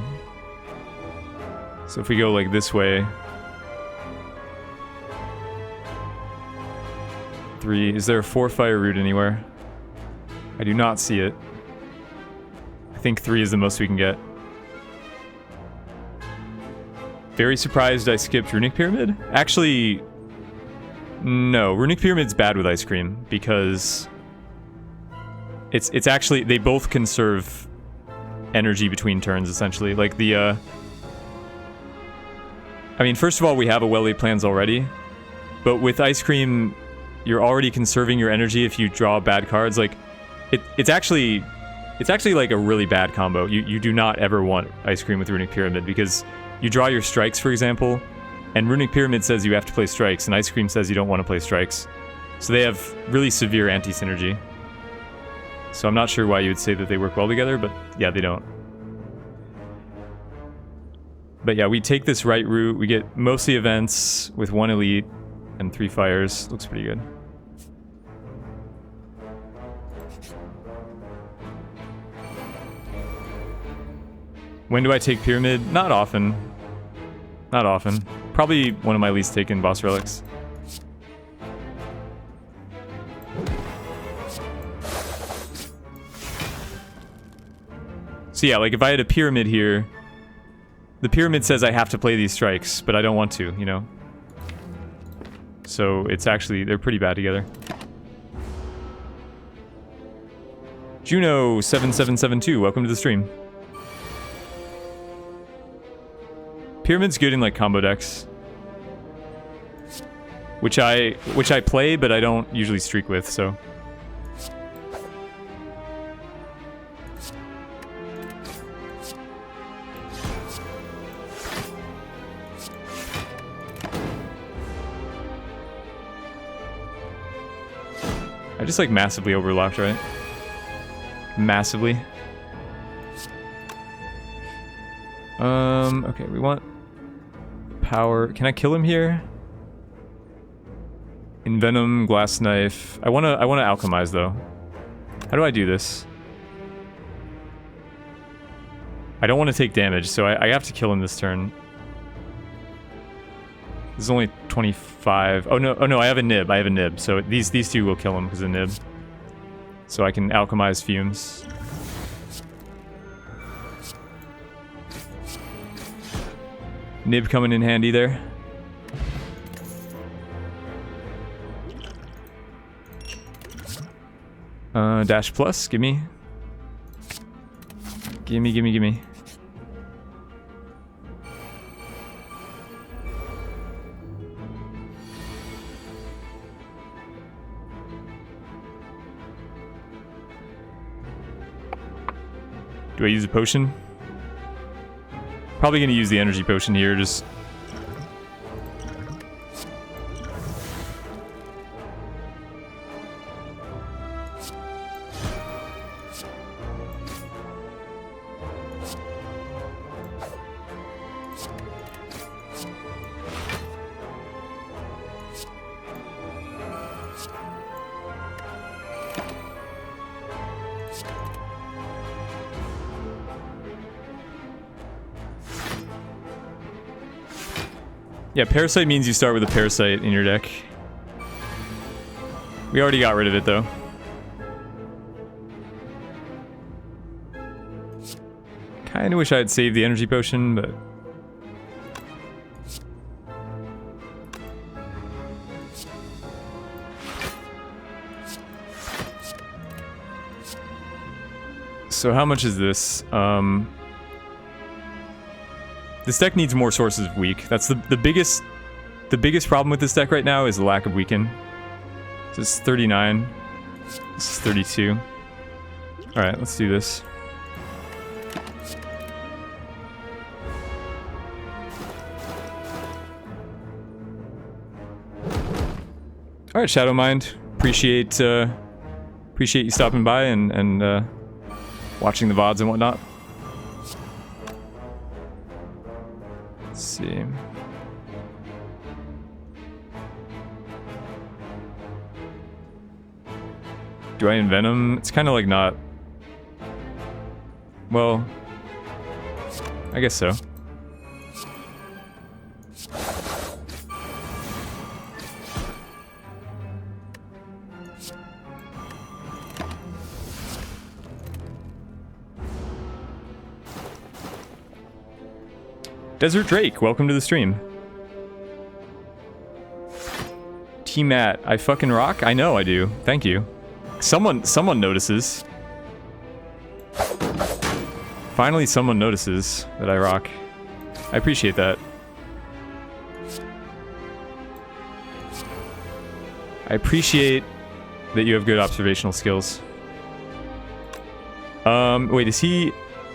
So if we go like this way... 3. Is there a 4-fire route anywhere? I do not see it. I think 3 is the most we can get. Very surprised I skipped Runic Pyramid. Actually, no. Runic Pyramid's bad with Ice Cream because it's actually, they both conserve energy between turns, essentially. Like the, I mean, first of all, we have a well-laid plans already, but with Ice Cream, you're already conserving your energy if you draw bad cards. Like, it's actually like a really bad combo. You do not ever want Ice Cream with Runic Pyramid because you draw your strikes, for example, and Runic Pyramid says you have to play strikes, and Ice Cream says you don't want to play strikes. So they have really severe anti-synergy. So I'm not sure why you would say that they work well together, but yeah, they don't. But yeah, we take this right route. We get mostly events with 1 elite and 3 fires. Looks pretty good. When do I take Pyramid? Not often. Not often. Probably one of my least taken boss relics. So yeah, like if I had a Pyramid here, the Pyramid says I have to play these strikes, but I don't want to, you know? So it's actually, they're pretty bad together. Juno7772, welcome to the stream. Pyramid's good in like combo decks, which I play, but I don't usually streak with. So I just like massively overlapped, right? Massively. Okay, we want power. Can I kill him here? Envenom, glass knife. I wanna alchemize though. How do I do this? I don't want to take damage, so I have to kill him this turn. This is only 25. Oh no, I have a nib. I have a nib. So these two will kill him because of nib. So I can alchemize fumes. Nib coming in handy there. Dash plus, gimme. Gimme. Do I use a potion? Probably gonna use the energy potion here, just... Yeah, Parasite means you start with a Parasite in your deck. We already got rid of it, though. Kinda wish I had saved the energy potion, but... So how much is this? This deck needs more sources of weak. That's the biggest problem with this deck right now is the lack of weaken. This is 39. This is 32. Alright, let's do this. Alright, Shadow Mind. Appreciate you stopping by and watching the VODs and whatnot. Let's see. Do I envenom? It's kind of like not... Well... I guess so. Desert Drake, welcome to the stream. T-Matt, I fucking rock? I know I do. Thank you. Someone notices. Finally someone notices that I rock. I appreciate that. I appreciate that you have good observational skills. Wait, is he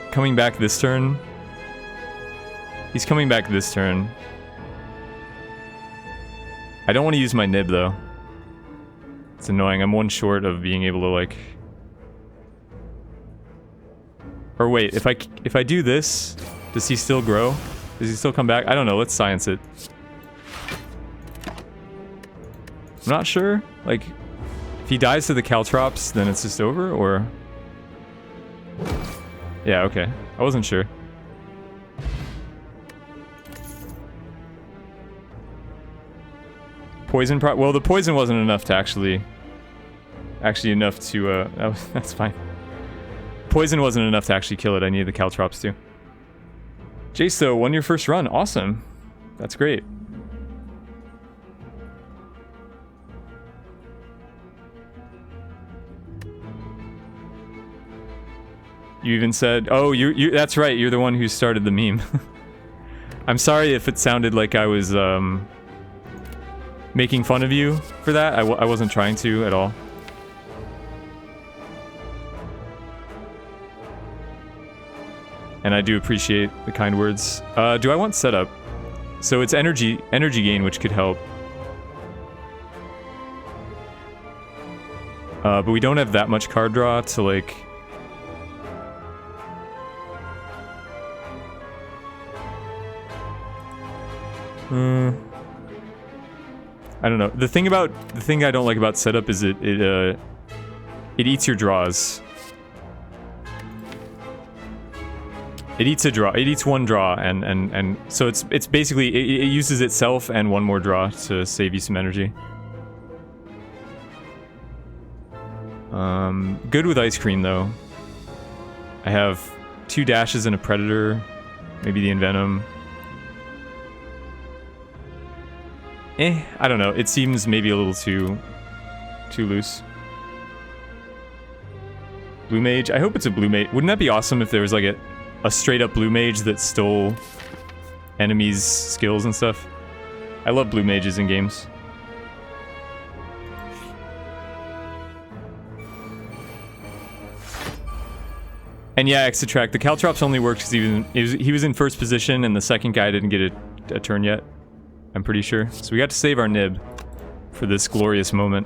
coming back this turn? He's coming back this turn. I don't want to use my nib, though. It's annoying. I'm one short of being able to, like... Or wait, if I do this, does he still grow? Does he still come back? I don't know. Let's science it. I'm not sure. Like, if he dies to the Caltrops, then it's just over, or... Yeah, okay. I wasn't sure. Poison well, the poison wasn't enough to actually enough to, that's fine. Poison wasn't enough to actually kill it. I needed the Caltrops too. Jace, though, won your first run. Awesome. That's great. You even said, oh, you that's right. You're the one who started the meme. I'm sorry if it sounded like I was, making fun of you for that. I wasn't trying to at all. And I do appreciate the kind words. Do I want setup? So it's energy gain, which could help. But we don't have that much card draw to, like... I don't know. The thing I don't like about setup is it eats your draws. It eats a draw. It eats one draw, and so it's basically it uses itself and one more draw to save you some energy. Good with ice cream though. I have 2 dashes and a predator, maybe the envenom. I don't know. It seems maybe a little too loose. Blue mage. I hope it's a blue mage. Wouldn't that be awesome if there was like a straight up blue mage that stole enemies' skills and stuff? I love blue mages in games. And yeah, Extratract. The Caltrops only worked because he was in first position and the second guy didn't get a turn yet. I'm pretty sure. So we got to save our nib for this glorious moment.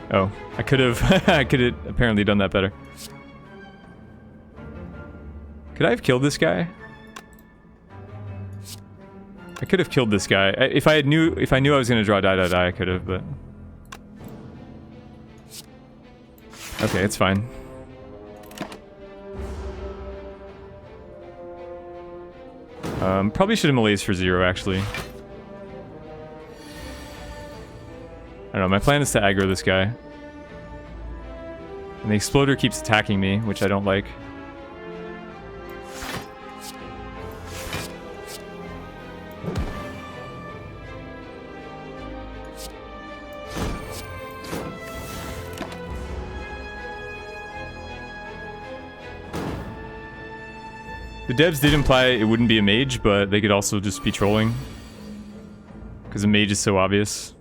Oh, I could have apparently done that better. Could I have killed this guy? I could have killed this guy. If I knew I was gonna draw die, I could have, but okay, it's fine. Probably should have melees for 0 actually. I don't know, my plan is to aggro this guy. And the exploder keeps attacking me, which I don't like. The devs did imply it wouldn't be a mage, but they could also just be trolling. Because a mage is so obvious.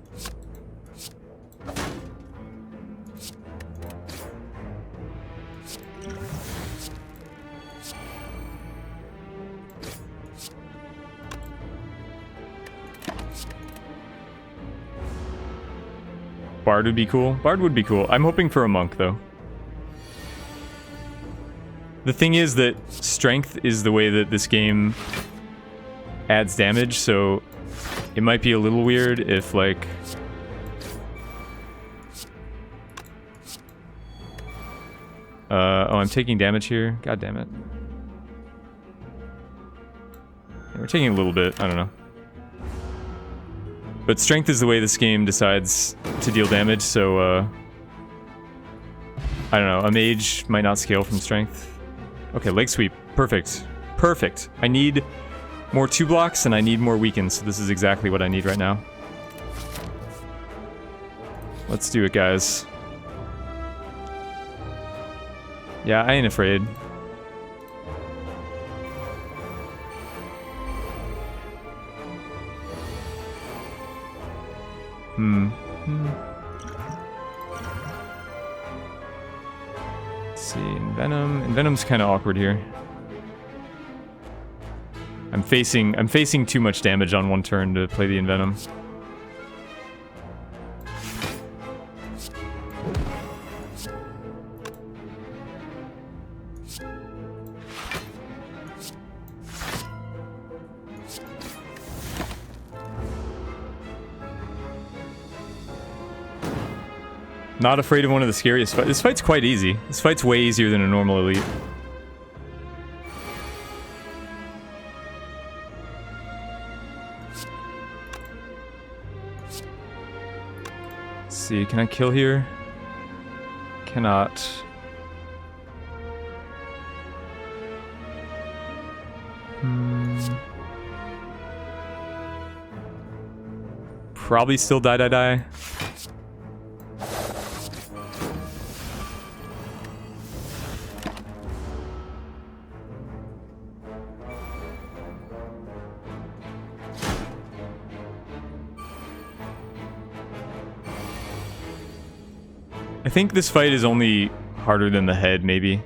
Bard would be cool. Bard would be cool. I'm hoping for a monk, though. The thing is that strength is the way that this game adds damage, so it might be a little weird if, like... oh, I'm taking damage here. God damn it. Yeah, we're taking a little bit. I don't know. But strength is the way this game decides to deal damage, so, I don't know. A mage might not scale from strength. Okay, leg sweep. Perfect. Perfect. I need more 2 blocks and I need more weakens, so this is exactly what I need right now. Let's do it, guys. Yeah, I ain't afraid. Let's see, Envenom. Envenom's kind of awkward here. I'm facing too much damage on one turn to play the Envenom. Not afraid of one of the scariest fights. This fight's quite easy. This fight's way easier than a normal elite. Let's see, can I kill here? Cannot. Probably still die. I think this fight is only harder than the head, maybe.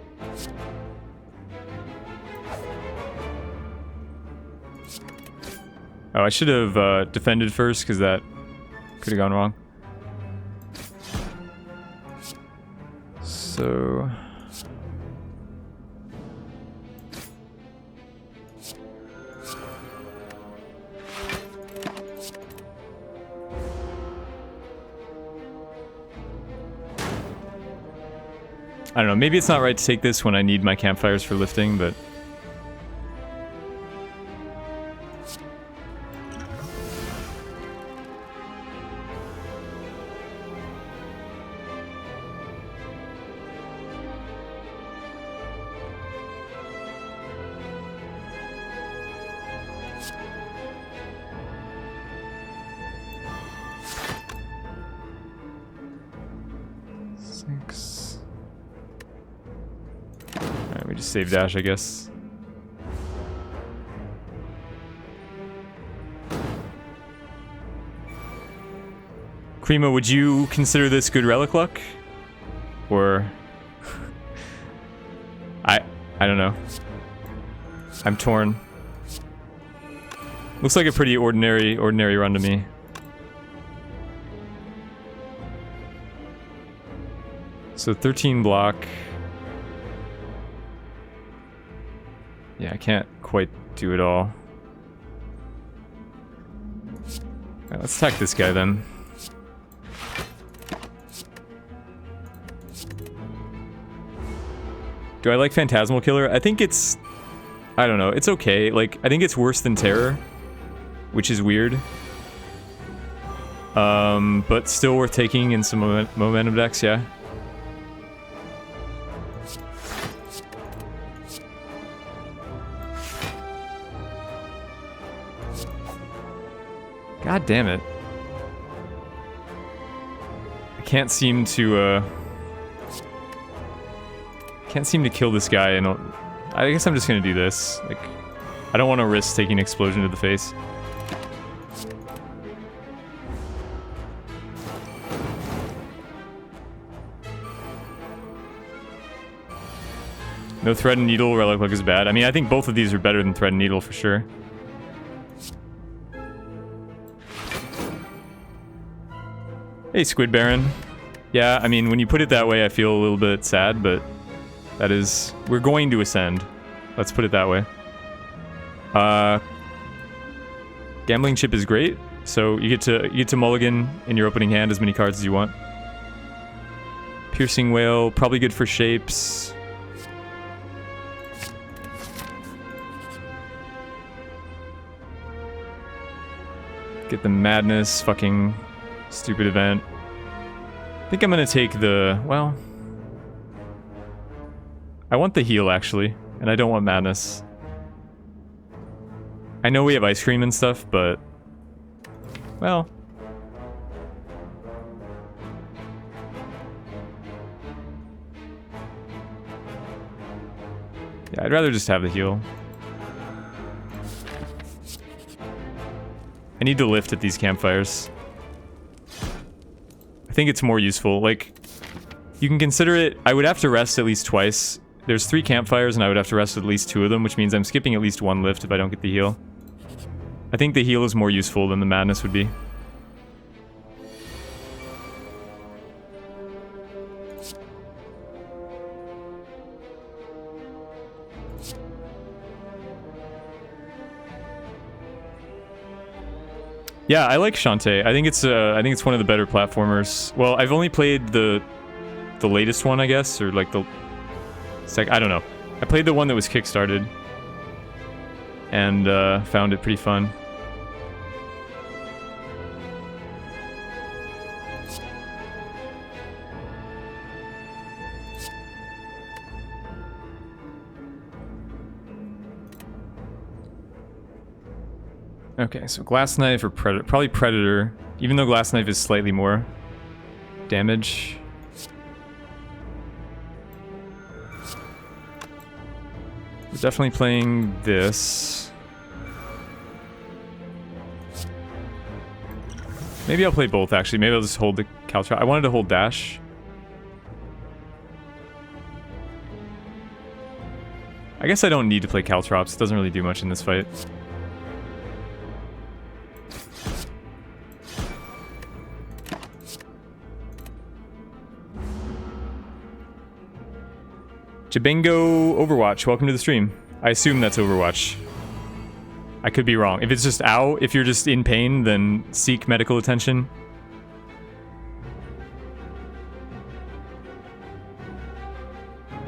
Oh, I should have defended first, because that could have gone wrong. So I don't know, maybe it's not right to take this when I need my campfires for lifting, but... We just save dash, I guess. Krima, would you consider this good relic luck? Or... I don't know. I'm torn. Looks like a pretty ordinary run to me. So 13 block. Yeah, I can't quite do it all. Alright, let's attack this guy then. Do I like Phantasmal Killer? I think it's... I don't know, it's okay. Like, I think it's worse than Terror, which is weird. But still worth taking in some momentum decks, yeah. God damn it. I can't seem to kill this guy, and I guess I'm just gonna do this. Like, I don't want to risk taking explosion to the face. No Thread and Needle, Relic Luck is bad. I mean, I think both of these are better than Thread and Needle for sure. Hey, Squid Baron. Yeah, I mean, when you put it that way, I feel a little bit sad, but that is... We're going to ascend. Let's put it that way. Gambling Chip is great, so you get to mulligan in your opening hand as many cards as you want. Piercing Whale, probably good for shapes. Get the Madness, fucking stupid event. I think I'm gonna take the... well... I want the heal, actually, and I don't want Madness. I know we have Ice Cream and stuff, but... well... yeah, I'd rather just have the heal. I need to lift at these campfires. I think it's more useful. Like, you can consider it... I would have to rest at least twice. There's 3 campfires and I would have to rest at least 2 of them, which means I'm skipping at least 1 lift if I don't get the heal. I think the heal is more useful than the Madness would be. Yeah, I like Shantae. I think it's one of the better platformers. Well, I've only played the latest one, I guess, or like the I don't know. I played the one that was kickstarted and found it pretty fun. Okay, so Glass Knife or Predator. Probably Predator, even though Glass Knife is slightly more damage. We're definitely playing this. Maybe I'll play both, actually. Maybe I'll just hold the Caltrop. I wanted to hold Dash. I guess I don't need to play Caltrops. It doesn't really do much in this fight. Jabengo Overwatch, welcome to the stream. I assume that's Overwatch. I could be wrong. If it's just ow, if you're just in pain, then seek medical attention.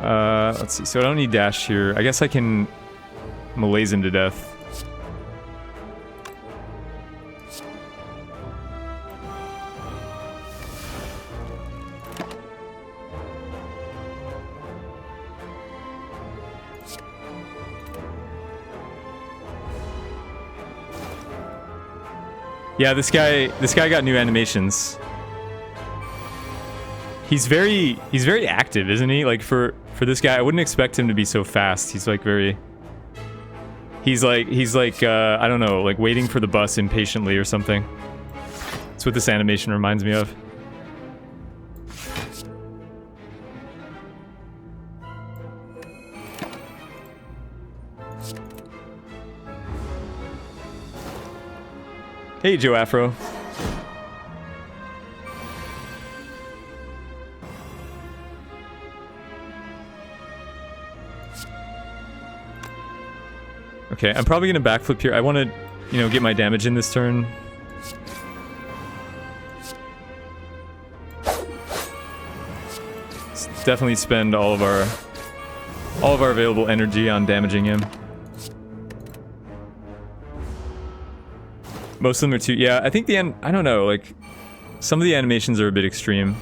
Let's see. So I don't need dash here. I guess I can malaise him to death. Yeah, this guy got new animations. He's very active, isn't he? Like for this guy, I wouldn't expect him to be so fast. He's like very he's like I don't know, like waiting for the bus impatiently or something. That's what this animation reminds me of. Hey, Joe Afro. Okay, I'm probably gonna backflip here. I want to, you know, get my damage in this turn. Let's definitely spend all of our available energy on damaging him. Most of them are too... Yeah, I think I don't know, like... Some of the animations are a bit extreme.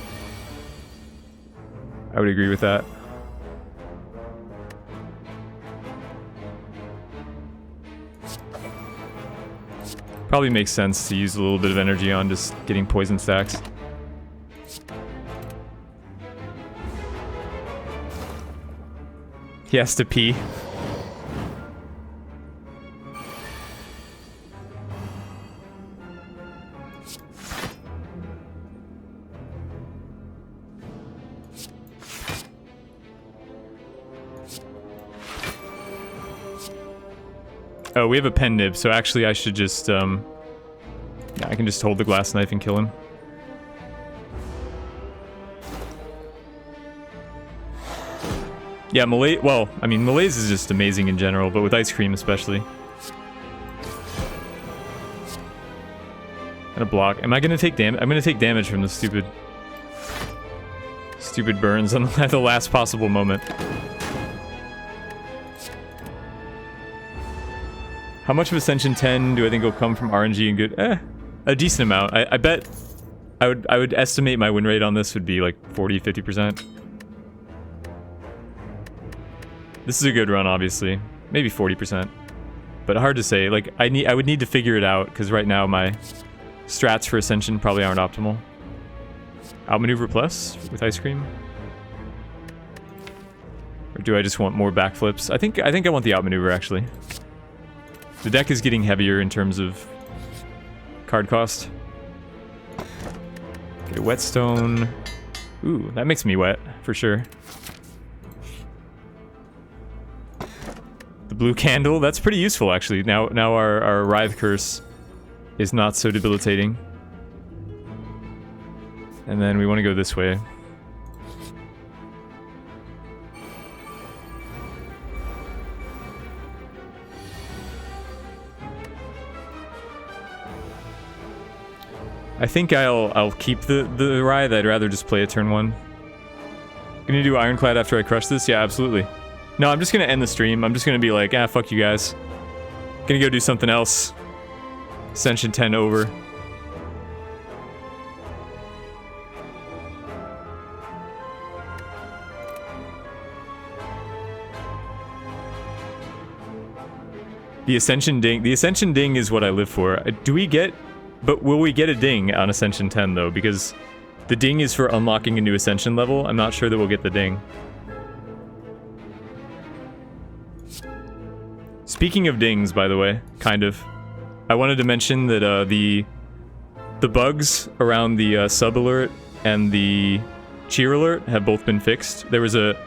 I would agree with that. Probably makes sense to use a little bit of energy on just getting poison stacks. He has to pee. Oh, we have a pen nib, so actually I should just, yeah, I can just hold the glass knife and kill him. Yeah, well, I mean, malaise is just amazing in general, but with ice cream especially. And a block. Am I gonna take damage? I'm gonna take damage from the stupid burns at the last possible moment. How much of Ascension 10 do I think will come from RNG and good? A decent amount. I bet I would estimate my win rate on this would be like 40-50%. This is a good run, obviously. Maybe 40%. But hard to say. Like I would need to figure it out because right now my strats for Ascension probably aren't optimal. Outmaneuver plus with ice cream? Or do I just want more backflips? I think I want the outmaneuver actually. The deck is getting heavier in terms of card cost. Get a whetstone. Ooh, that makes me wet, for sure. The blue candle, that's pretty useful actually. Now our Writhe Curse is not so debilitating. And then we want to go this way. I think I'll keep the Writhe. I'd rather just play a turn 1. Gonna do Ironclad after I crush this? Yeah, absolutely. No, I'm just gonna end the stream. I'm just gonna be like, fuck you guys. Gonna go do something else. Ascension 10 over. The Ascension ding. The Ascension ding is what I live for. Do we get... But will we get a ding on Ascension 10 though? Because the ding is for unlocking a new Ascension level. I'm not sure that we'll get the ding. Speaking of dings, by the way, kind of, I wanted to mention that the bugs around the sub alert and the cheer alert have both been fixed. There was the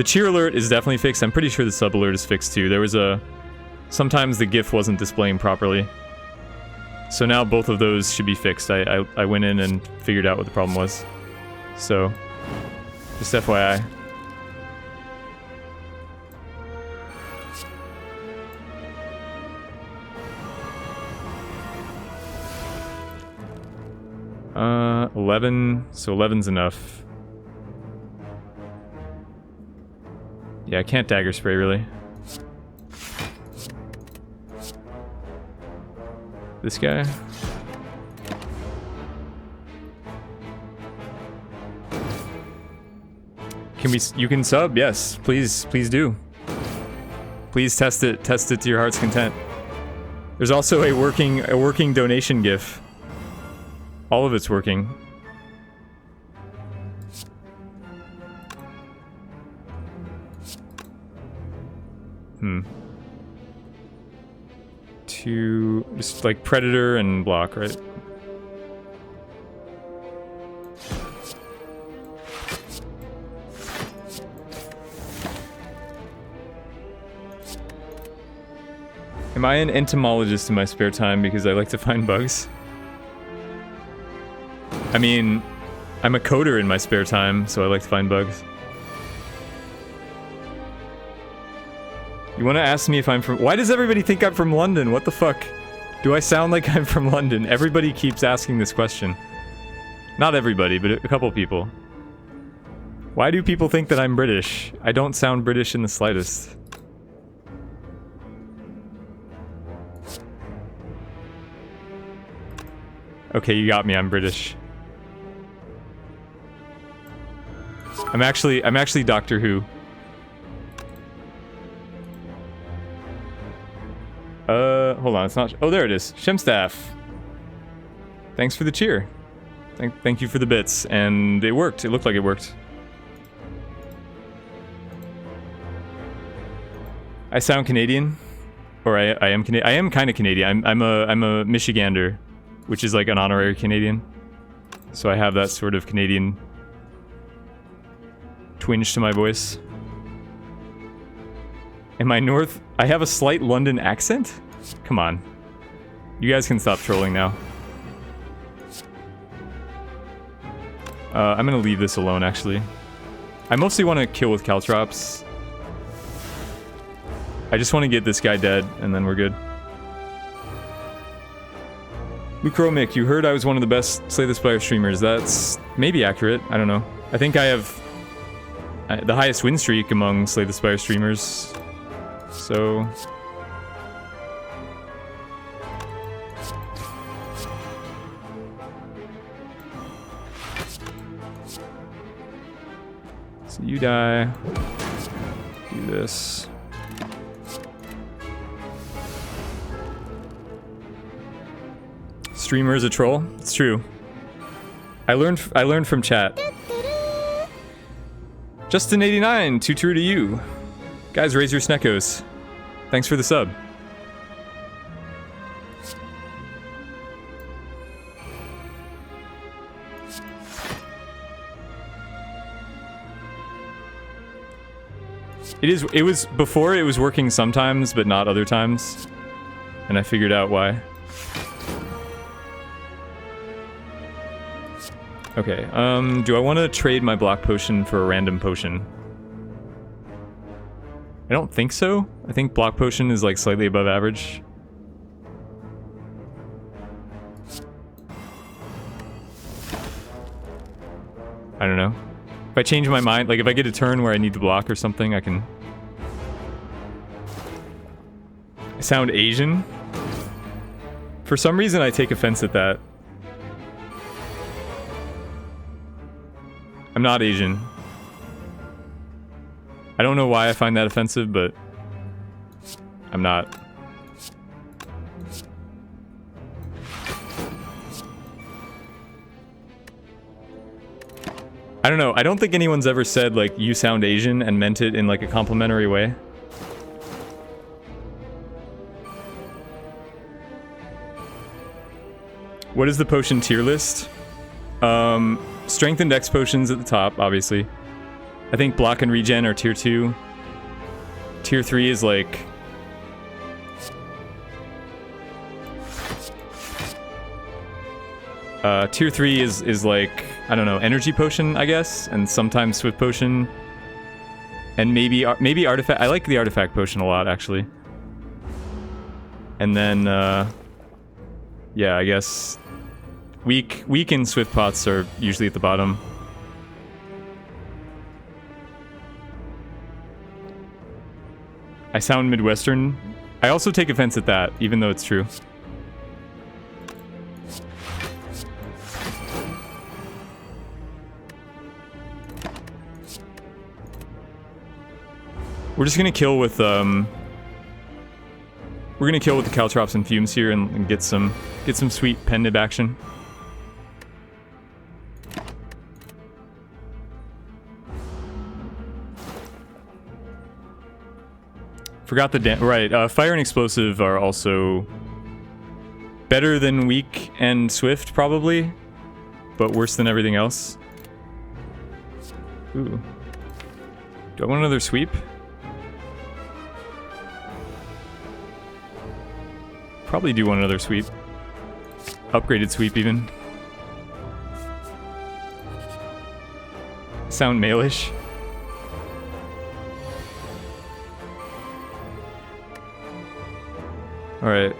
cheer alert is definitely fixed. I'm pretty sure the sub alert is fixed too. There was sometimes the GIF wasn't displaying properly. So now both of those should be fixed. I went in and figured out what the problem was. So, just FYI. 11. So 11's enough. Yeah, I can't dagger spray, really. This guy? Can we... You can sub? Yes. Please do. Please test it to your heart's content. There's also a working donation GIF. All of it's working. To just like predator and block, right? Am I an entomologist in my spare time because I like to find bugs? I mean, I'm a coder in my spare time, so I like to find bugs. You want to ask me if I'm from... Why does everybody think I'm from London? What the fuck? Do I sound like I'm from London? Everybody keeps asking this question. Not everybody, but a couple people. Why do people think that I'm British? I don't sound British in the slightest. Okay, you got me. I'm British. I'm actually Doctor Who. Hold on, it's not... Oh, there it is. Shemstaff. Thanks for the cheer. Thank you for the bits. And it worked. It looked like it worked. I sound Canadian. Or I am Canadian. I am kind of Canadian. I'm a Michigander, which is like an honorary Canadian. So I have that sort of Canadian twinge to my voice. Am I North? I have a slight London accent? Come on. You guys can stop trolling now. I'm gonna leave this alone, actually. I mostly want to kill with caltrops. I just want to get this guy dead, and then we're good. Lucromic, you heard I was one of the best Slay the Spire streamers. That's maybe accurate. I don't know. I think I have the highest win streak among Slay the Spire streamers. So... So you die. Do this. Streamer is a troll. It's true. I learned from chat. Justin89, too true to you. Guys, raise your sneckos. Thanks for the sub. It was before it was working sometimes, but not other times. And I figured out why. Okay, do I want to trade my block potion for a random potion? I don't think so. I think block potion is like slightly above average. I don't know. If I change my mind, like if I get a turn where I need to block or something, I can... I sound Asian? For some reason I take offense at that. I'm not Asian. I don't know why I find that offensive, but I'm not. I don't know. I don't think anyone's ever said, like, you sound Asian and meant it in, like, a complimentary way. What is the potion tier list? Strength and Dex potions at the top, obviously. I think block and regen are tier 2. Tier 3 is like... tier 3 is like, I don't know, energy potion, I guess, and sometimes swift potion. And maybe artifact. I like the artifact potion a lot, actually. And then, yeah, I guess Weak and swift pots are usually at the bottom. I sound Midwestern. I also take offense at that, even though it's true. We're just gonna kill with we're gonna kill with the caltrops and fumes here and get some sweet pen nib action. Forgot the right. Fire and explosive are also better than weak and swift, probably, but worse than everything else. Ooh. Do I want another sweep? Probably do want another sweep. Upgraded sweep, even. Sound male-ish. Alright.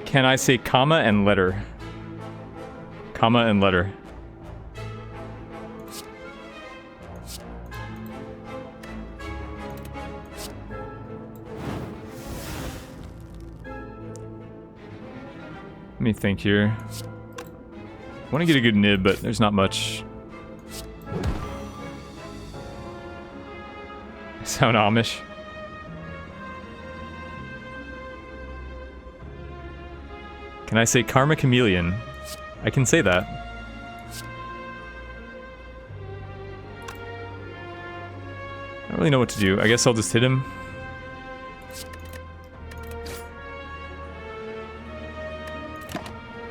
Can I say comma and letter? Comma and letter. Let me think here. I want to get a good nib, but there's not much. I sound Amish. Can I say Karma Chameleon? I can say that. I don't really know what to do. I guess I'll just hit him.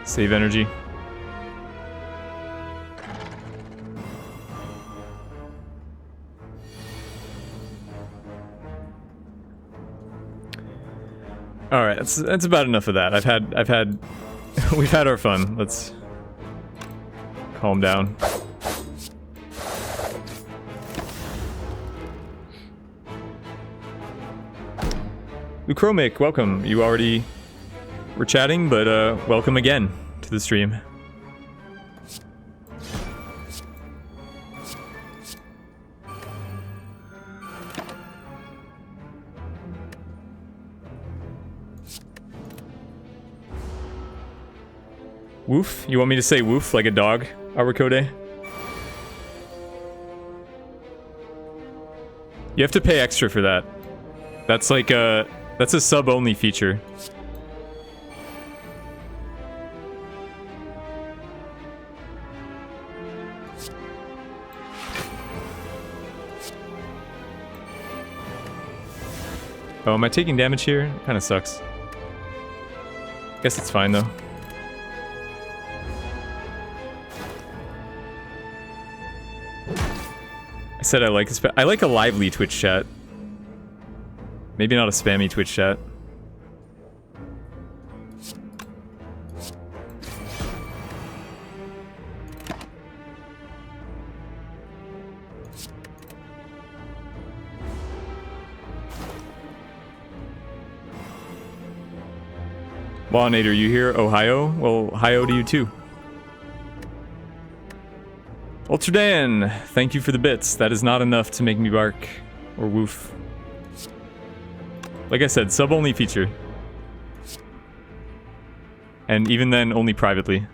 Save energy. All right, that's about enough of that. We've had our fun. Let's calm down. Uchromic, welcome. You already were chatting, but welcome again to the stream. Woof? You want me to say woof like a dog, Awakode? You have to pay extra for that. That's like that's a sub-only feature. Oh, am I taking damage here? Kinda sucks. Guess it's fine though. I said I like a lively Twitch chat. Maybe not a spammy Twitch chat. Lawnator, you here? Ohio? Well, hi-oh to you too. Ultradan, thank you for the bits. That is not enough to make me bark or woof. Like I said, sub-only feature. And even then, only privately.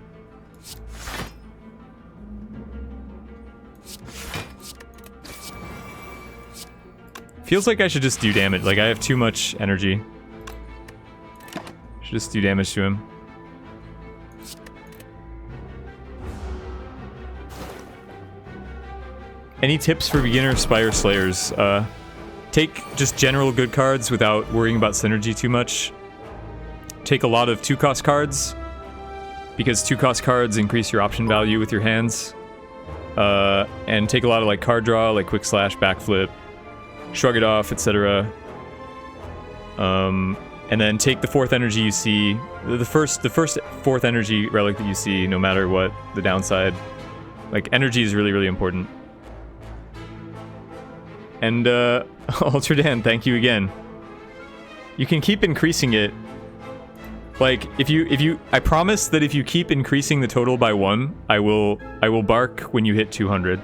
Feels like I should just do damage. Like I have too much energy. Should just do damage to him. Any tips for beginner Spire Slayers? Take just general good cards without worrying about synergy too much. Take a lot of 2-cost cards, because 2-cost cards increase your option value with your hands. And take a lot of like card draw, like Quick Slash, Backflip, Shrug It Off, etc. And then take the 4th energy you see, the first 4th energy relic that you see, no matter what the downside. Like energy is really, really important. And Ultradan, thank you again. You can keep increasing it. Like, if you I promise that if you keep increasing the total by 1, I will bark when you hit 200.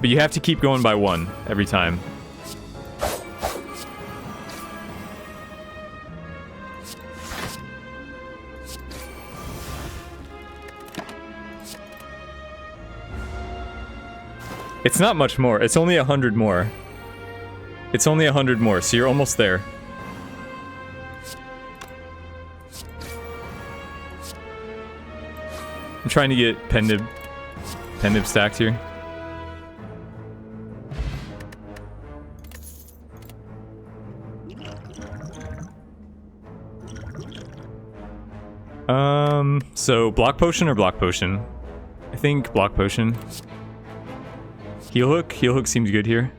But you have to keep going by 1 every time. It's not much more. It's only 100 more. It's only 100 more, so you're almost there. I'm trying to get Pendib stacked here. So block potion or block potion? I think block potion. Heal hook seems good here.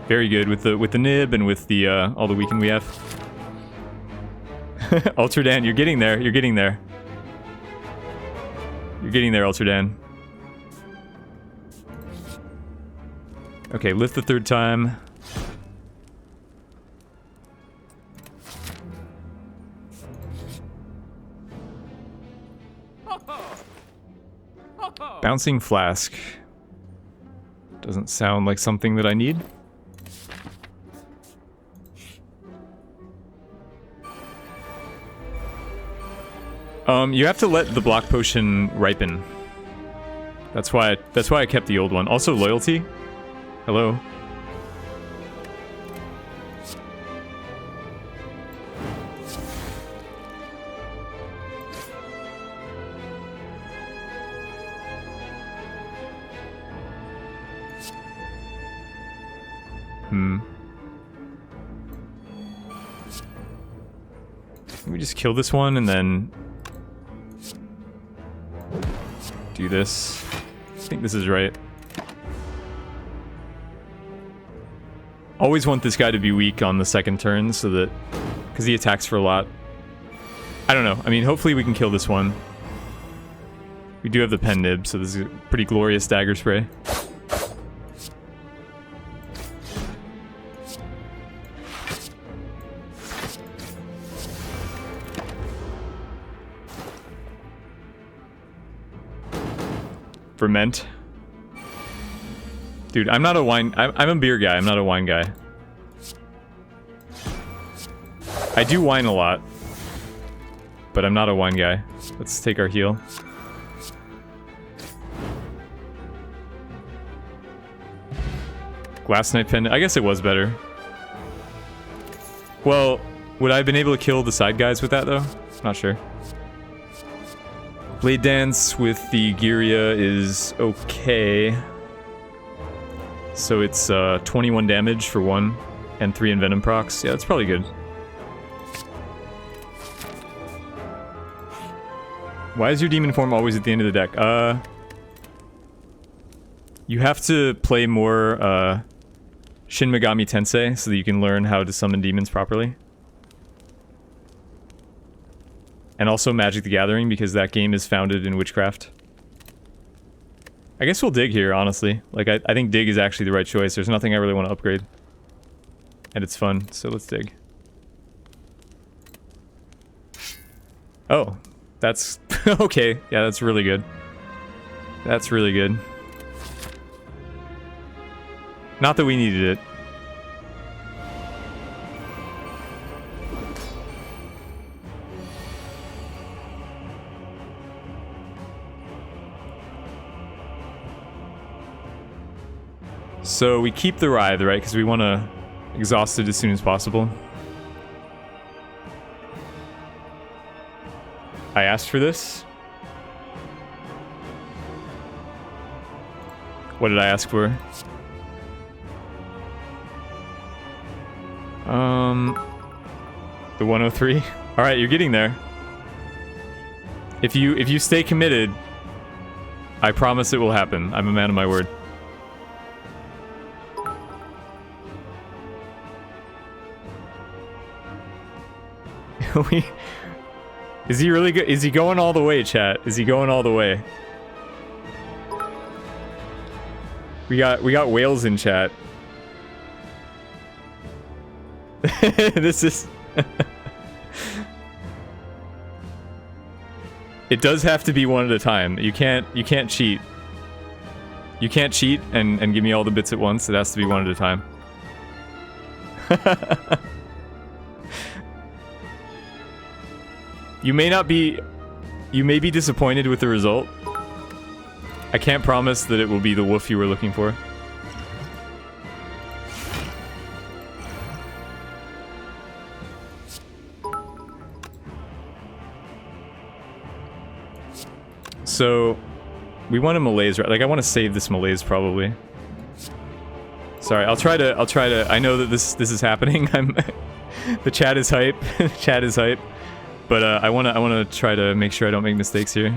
Very good with the nib and with the all the weaken we have. Ultradan, you're getting there. You're getting there. You're getting there, Ultradan. Okay, lift the 3rd time. Bouncing flask. Doesn't sound like something that I need. You have to let the block potion ripen. That's why I kept the old one. Also loyalty. Hello. Let me just kill this one and then do this. I think this is right. Always want this guy to be weak on the 2nd turn so that, because he attacks for a lot. I don't know. I mean, hopefully we can kill this one. We do have the pen nib, so this is a pretty glorious dagger spray. Ferment. Dude, I'm not a wine... I'm a beer guy, I'm not a wine guy. I do wine a lot. But I'm not a wine guy. Let's take our heal. Glass Knight Pendant. I guess it was better. Well, would I have been able to kill the side guys with that, though? Not sure. Blade Dance with the Giria is okay. So it's 21 damage for 1 and 3 Envenom procs. Yeah, that's probably good. Why is your demon form always at the end of the deck? You have to play more Shin Megami Tensei so that you can learn how to summon demons properly. And also Magic the Gathering, because that game is founded in witchcraft. I guess we'll dig here, honestly. Like, I think dig is actually the right choice. There's nothing I really want to upgrade. And it's fun, so let's dig. Oh, that's... okay, yeah, that's really good. That's really good. Not that we needed it. So we keep the Writhe, right? Because we want to exhaust it as soon as possible. I asked for this. What did I ask for? The 103. All right, you're getting there. If you stay committed, I promise it will happen. I'm a man of my word. Is he really good? Is he going all the way, chat? Is he going all the way? We got whales in chat. This is It does have to be one at a time. You can't cheat. You can't cheat and give me all the bits at once. It has to be one at a time. You may be disappointed with the result. I can't promise that it will be the wolf you were looking for. So, we want a malaise, right? Like, I want to save this malaise probably. Sorry, I'll try to. I know that this is happening. The chat is hype. The chat is hype. But I wanna try to make sure I don't make mistakes here.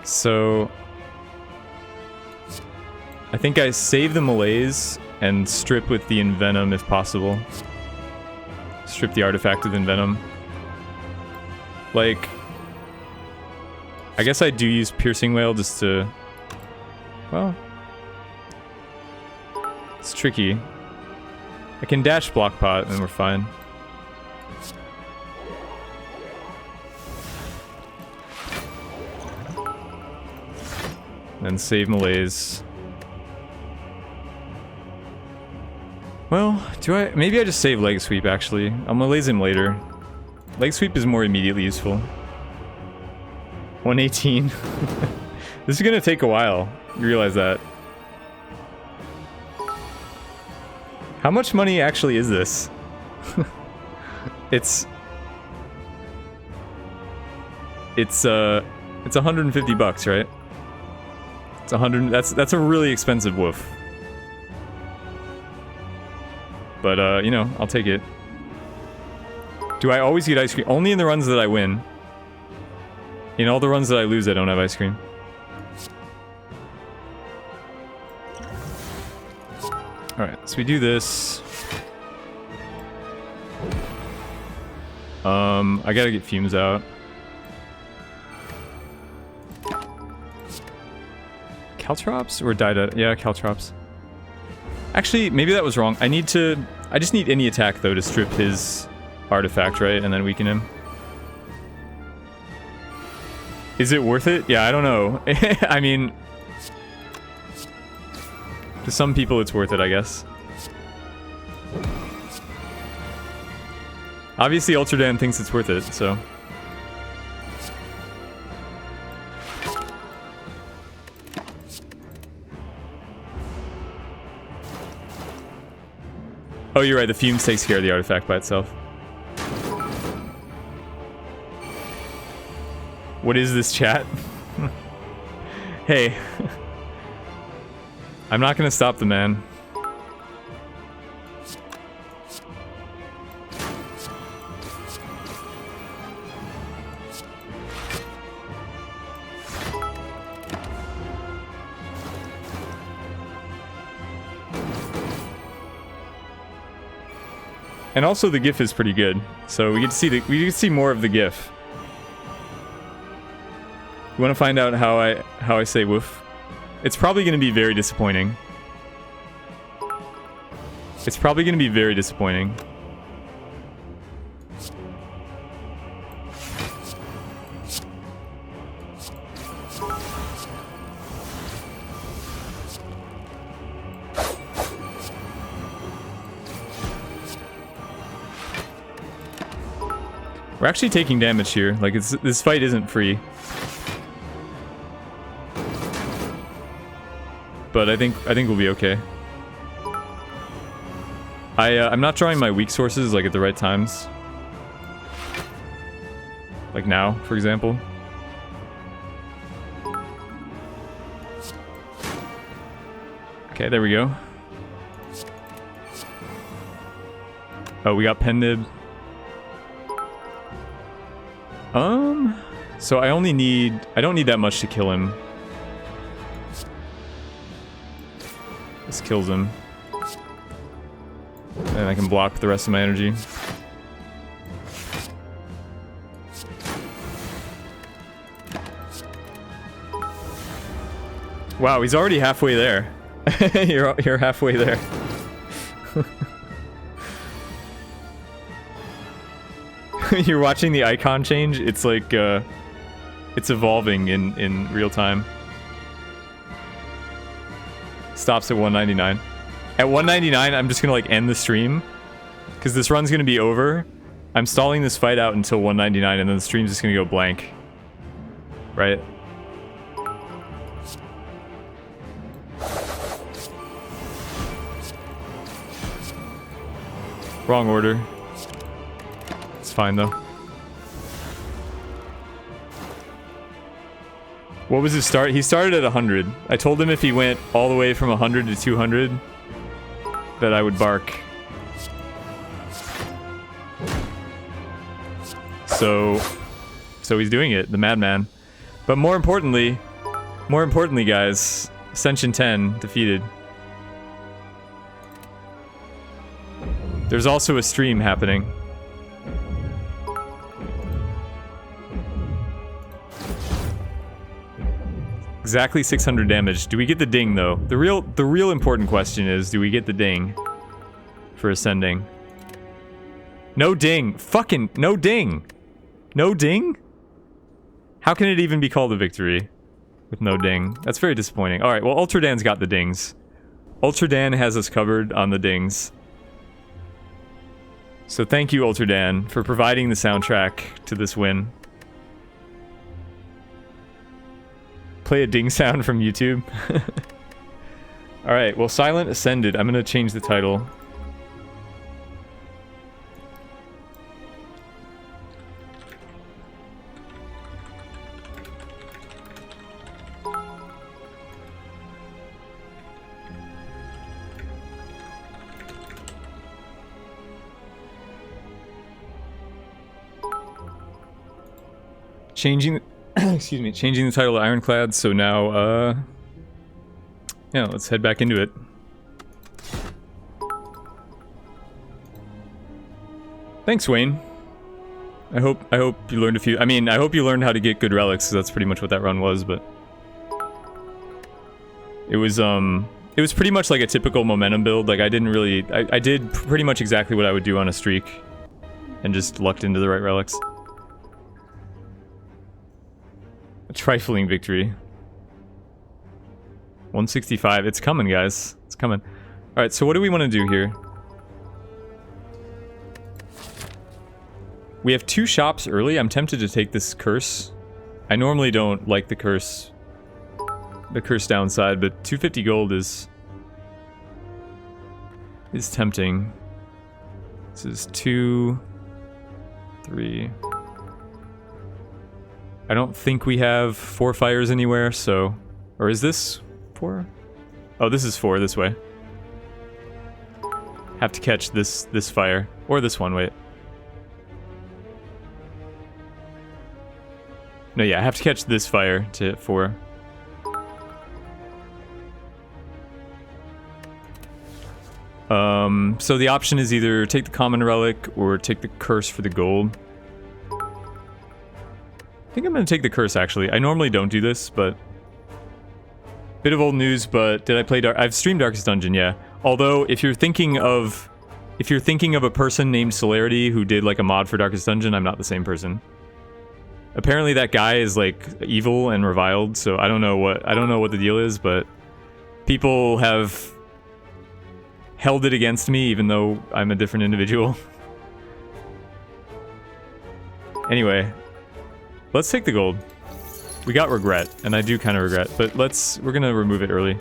So, I think I save the malaise and strip with the envenom if possible. Strip the artifact with envenom. Like, I guess I do use piercing wail just to, well, it's tricky. I can dash block pot and we're fine. Then save malaise. Well, maybe I just save leg sweep actually. I'll malaise him later. Leg sweep is more immediately useful. 118. This is gonna take a while. You realize that. How much money actually is this? It's 150 bucks, right? It's 100. That's a really expensive woof. But you know, I'll take it. Do I always get ice cream? Only in the runs that I win. In all the runs that I lose, I don't have ice cream. Alright, so we do this. I gotta get fumes out. Caltrops or Dida? Yeah, Caltrops. Actually, maybe that was wrong. I just need any attack though to strip his artifact, right? And then weaken him. Is it worth it? Yeah, I don't know. I mean, to some people it's worth it, I guess. Obviously, Ultradan thinks it's worth it, so. Oh, you're right, the fumes takes care of the artifact by itself. What is this, chat? Hey. I'm not gonna stop the man. And also the GIF is pretty good, so we get to see more of the GIF. You want to find out how I say woof? It's probably going to be very disappointing. It's probably going to be very disappointing. We're actually taking damage here. Like, this fight isn't free. But I think we'll be okay. I'm not drawing my weak sources like at the right times. Like now, for example. Okay, there we go. Oh, we got Pendib. So I don't need that much to kill him. This kills him. And I can block the rest of my energy. Wow, he's already halfway there. You're halfway there. You're watching the icon change. It's like it's evolving in real time. Stops at 199. At 199, I'm just gonna like end the stream because this run's gonna be over. I'm stalling this fight out until 199, and then the stream's just gonna go blank. Right? Wrong order. It's fine though. What was his start? He started at 100. I told him if he went all the way from 100 to 200 that I would bark. So he's doing it, the madman. But more importantly guys, Ascension 10 defeated. There's also a stream happening. Exactly 600 damage. Do we get the ding though? The real important question is, do we get the ding for ascending? No ding. Fucking no ding. No ding? How can it even be called a victory with no ding? That's very disappointing. All right, well, Ultradan's got the dings. Ultradan has us covered on the dings. So thank you, Ultradan, for providing the soundtrack to this win. Play a ding sound from YouTube. Alright, well, Silent Ascended. I'm gonna change the title. Changing excuse me, changing the title to Ironclad, so now, yeah, let's head back into it. Thanks, Wayne. I hope you learned a few, I mean, I hope you learned how to get good relics, 'cause that's pretty much what that run was, but... It was pretty much like a typical momentum build, like I didn't really, I did pretty much exactly what I would do on a streak, and just lucked into the right relics. A trifling victory. 165. It's coming, guys. It's coming. Alright, so what do we want to do here? We have 2 shops early. I'm tempted to take this curse. I normally don't like the curse downside, but 250 gold is tempting. This is 2, 3... I don't think we have 4 fires anywhere, so... Or is this 4? Oh, this is 4, this way. Have to catch this fire. Or this one, wait. No, yeah, I have to catch this fire to hit 4. So the option is either take the common relic or take the curse for the gold. I think I'm gonna take the curse, actually. I normally don't do this, but... Bit of old news, but did I play I've streamed Darkest Dungeon, yeah. Although, if you're thinking of a person named Celerity who did, like, a mod for Darkest Dungeon, I'm not the same person. Apparently that guy is, like, evil and reviled, so I don't know what the deal is, but... People have... held it against me, even though I'm a different individual. Anyway... Let's take the gold. We got regret, and I do kind of regret, but we're gonna remove it early.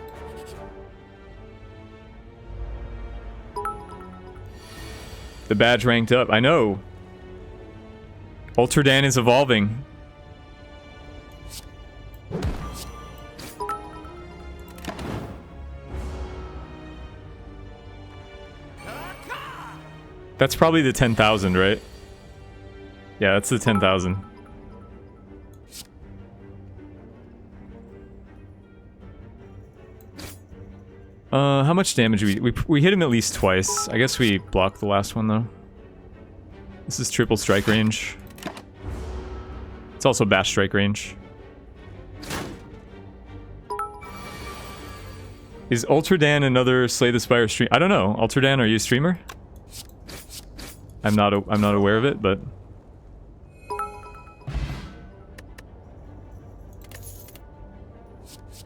The badge ranked up, I know. Ultradan is evolving. That's probably the 10,000, right? Yeah, that's the 10,000. How much damage we hit him at least twice. I guess we blocked the last one though. This is triple strike range. It's also bash strike range. Is Ultradan another Slay the Spire stream? I don't know. Ultradan, are you a streamer? I'm not aware of it, but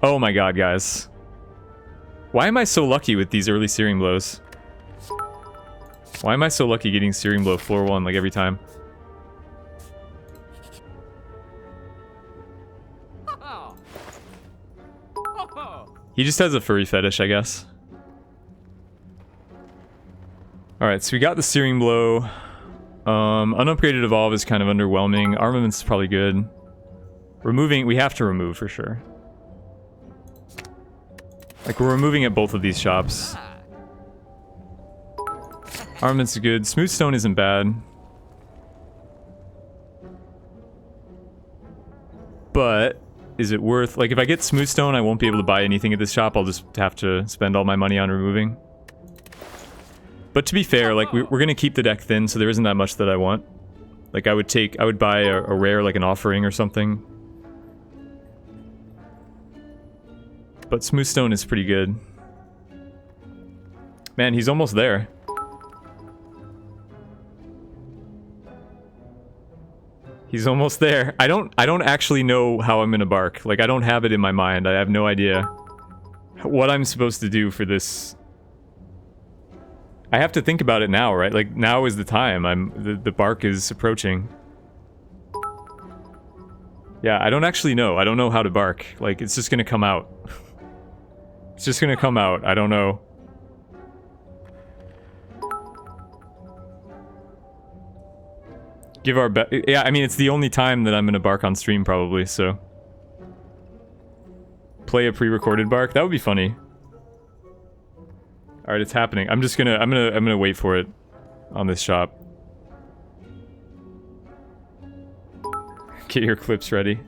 oh my god, guys. Why am I so lucky with these early Searing Blows? Why am I so lucky getting Searing Blow floor 1 like every time? He just has a furry fetish, I guess. Alright, so we got the Searing Blow. Unupgraded Evolve is kind of underwhelming. Armaments is probably good. Removing, we have to remove for sure. Like, we're removing at both of these shops. Armaments is good. Smooth Stone isn't bad. But is it worth... Like, if I get Smooth Stone, I won't be able to buy anything at this shop. I'll just have to spend all my money on removing. But to be fair, like, we're going to keep the deck thin, so there isn't that much that I want. Like, I would buy a rare, like an Offering or something. But Smooth Stone is pretty good. Man, he's almost there. He's almost there. I don't actually know how I'm gonna bark. Like, I don't have it in my mind. I have no idea what I'm supposed to do for this. I have to think about it now, right? Like, now is the time. The bark is approaching. Yeah, I don't actually know. I don't know how to bark. Like, it's just gonna come out. It's just gonna come out. I don't know. Give our best. Yeah, I mean, it's the only time that I'm gonna bark on stream, probably, so. Play a pre-recorded bark? That would be funny. Alright, it's happening. I'm gonna wait for it on this shop. Get your clips ready.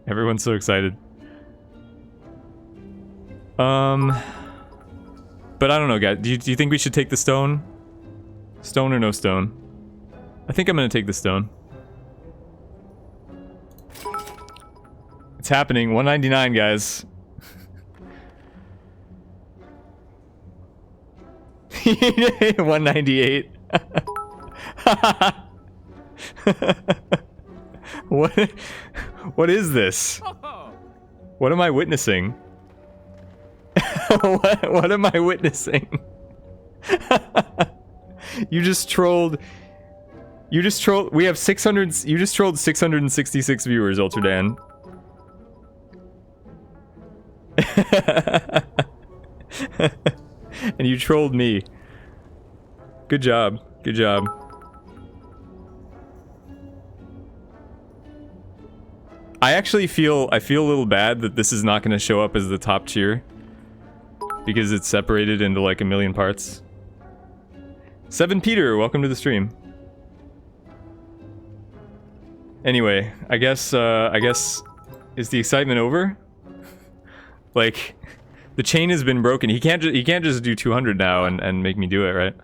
Everyone's so excited. But I don't know, guys. Do you think we should take the stone? Stone or no stone? I think I'm gonna take the stone. It's happening. 199, guys. 198. What is this? What am I witnessing? what am I witnessing? You just trolled. We have 600. You just trolled 666 viewers, Ultradan. And you trolled me. Good job. Good job. I actually feel a little bad that this is not going to show up as the top tier. Because it's separated into like a million parts. 7 Peter, welcome to the stream. Anyway, I guess is the excitement over? Like, the chain has been broken. He can't just do 200 now and make me do it, right?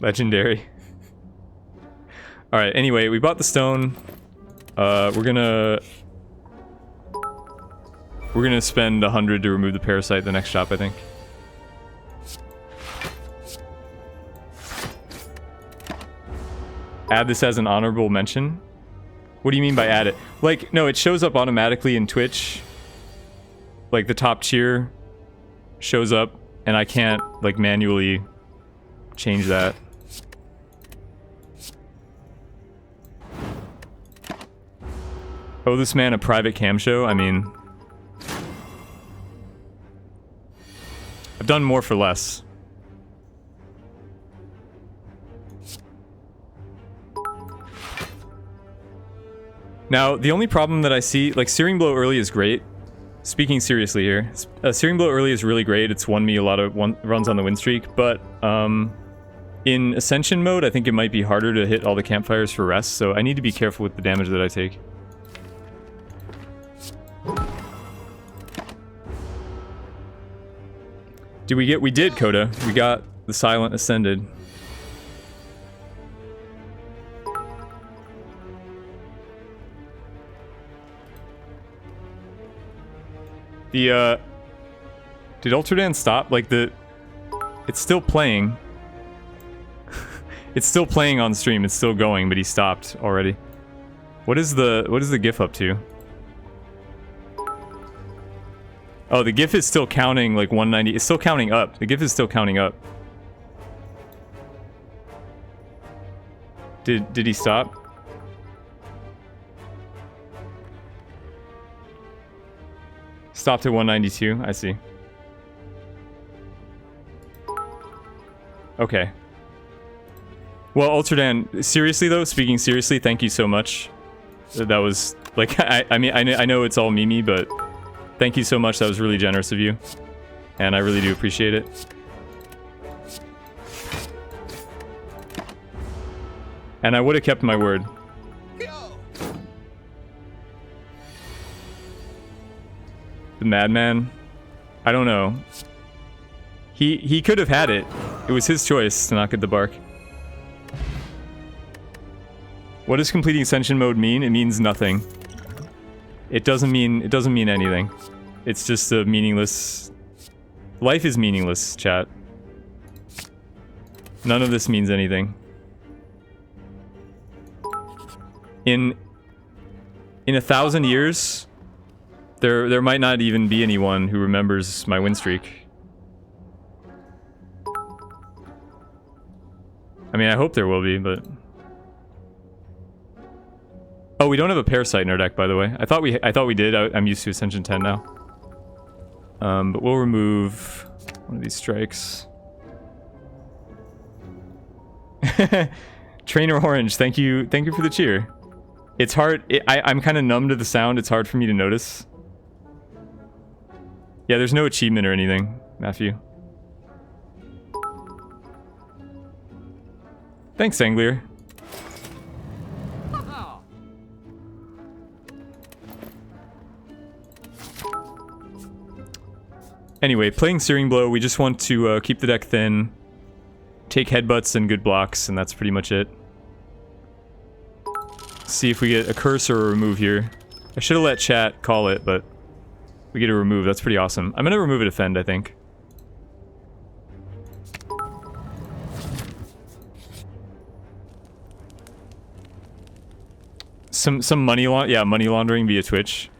Legendary. Alright, anyway, we bought the stone. We're gonna spend 100 to remove the parasite the next shop, I think. Add this as an honorable mention? What do you mean by add it? Like, no, it shows up automatically in Twitch. Like, the top tier shows up, and I can't, like, manually change that. Oh, this man a private cam show? I mean... I've done more for less. Now, the only problem that I see... Like, Searing Blow early is great. Speaking seriously here. Searing Blow early is really great. It's won me a lot of runs on the win streak. But, in Ascension mode, I think it might be harder to hit all the campfires for rest. So I need to be careful with the damage that I take. We did, Coda. We got the Silent Ascended. The, did Ultradan stop? Like, it's still playing. It's still playing on stream, it's still going, but he stopped already. What is the GIF up to? Oh, the GIF is still counting like 190. It's still counting up. The GIF is still counting up. Did he stop? Stopped at 192. I see. Okay. Well, Ultradan, seriously though, speaking seriously, thank you so much. That was like, I mean, I know it's all Mimi, but thank you so much. That was really generous of you, and I really do appreciate it. And I would have kept my word. The madman? I don't know. He could have had it. It was his choice to not get the bark. What does completing Ascension mode mean? It means nothing. It doesn't mean anything. It's just a meaningless... Life is meaningless, chat. None of this means anything. In 1,000 years, there might not even be anyone who remembers my win streak. I mean, I hope there will be, but... Oh, we don't have a parasite in our deck, by the way. I thought we did. I'm used to Ascension 10 now. But we'll remove one of these strikes. Trainer Orange, thank you for the cheer. It's hard. I'm kind of numb to the sound. It's hard for me to notice. Yeah, there's no achievement or anything, Matthew. Thanks, Anglier. Anyway, playing Searing Blow, we just want to keep the deck thin, take headbutts and good blocks, and that's pretty much it. See if we get a curse or a remove here. I should have let chat call it, but we get a remove. That's pretty awesome. I'm gonna remove a defend, I think. Some money laundering via Twitch.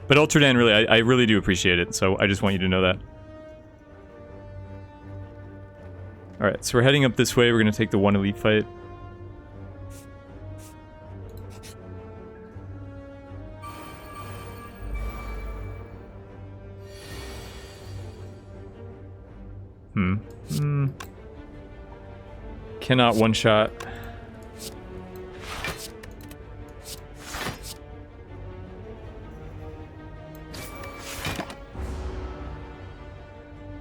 But Ultradan, really, I really do appreciate it, so I just want you to know that. Alright, so we're heading up this way. We're going to take the one elite fight. Cannot one-shot.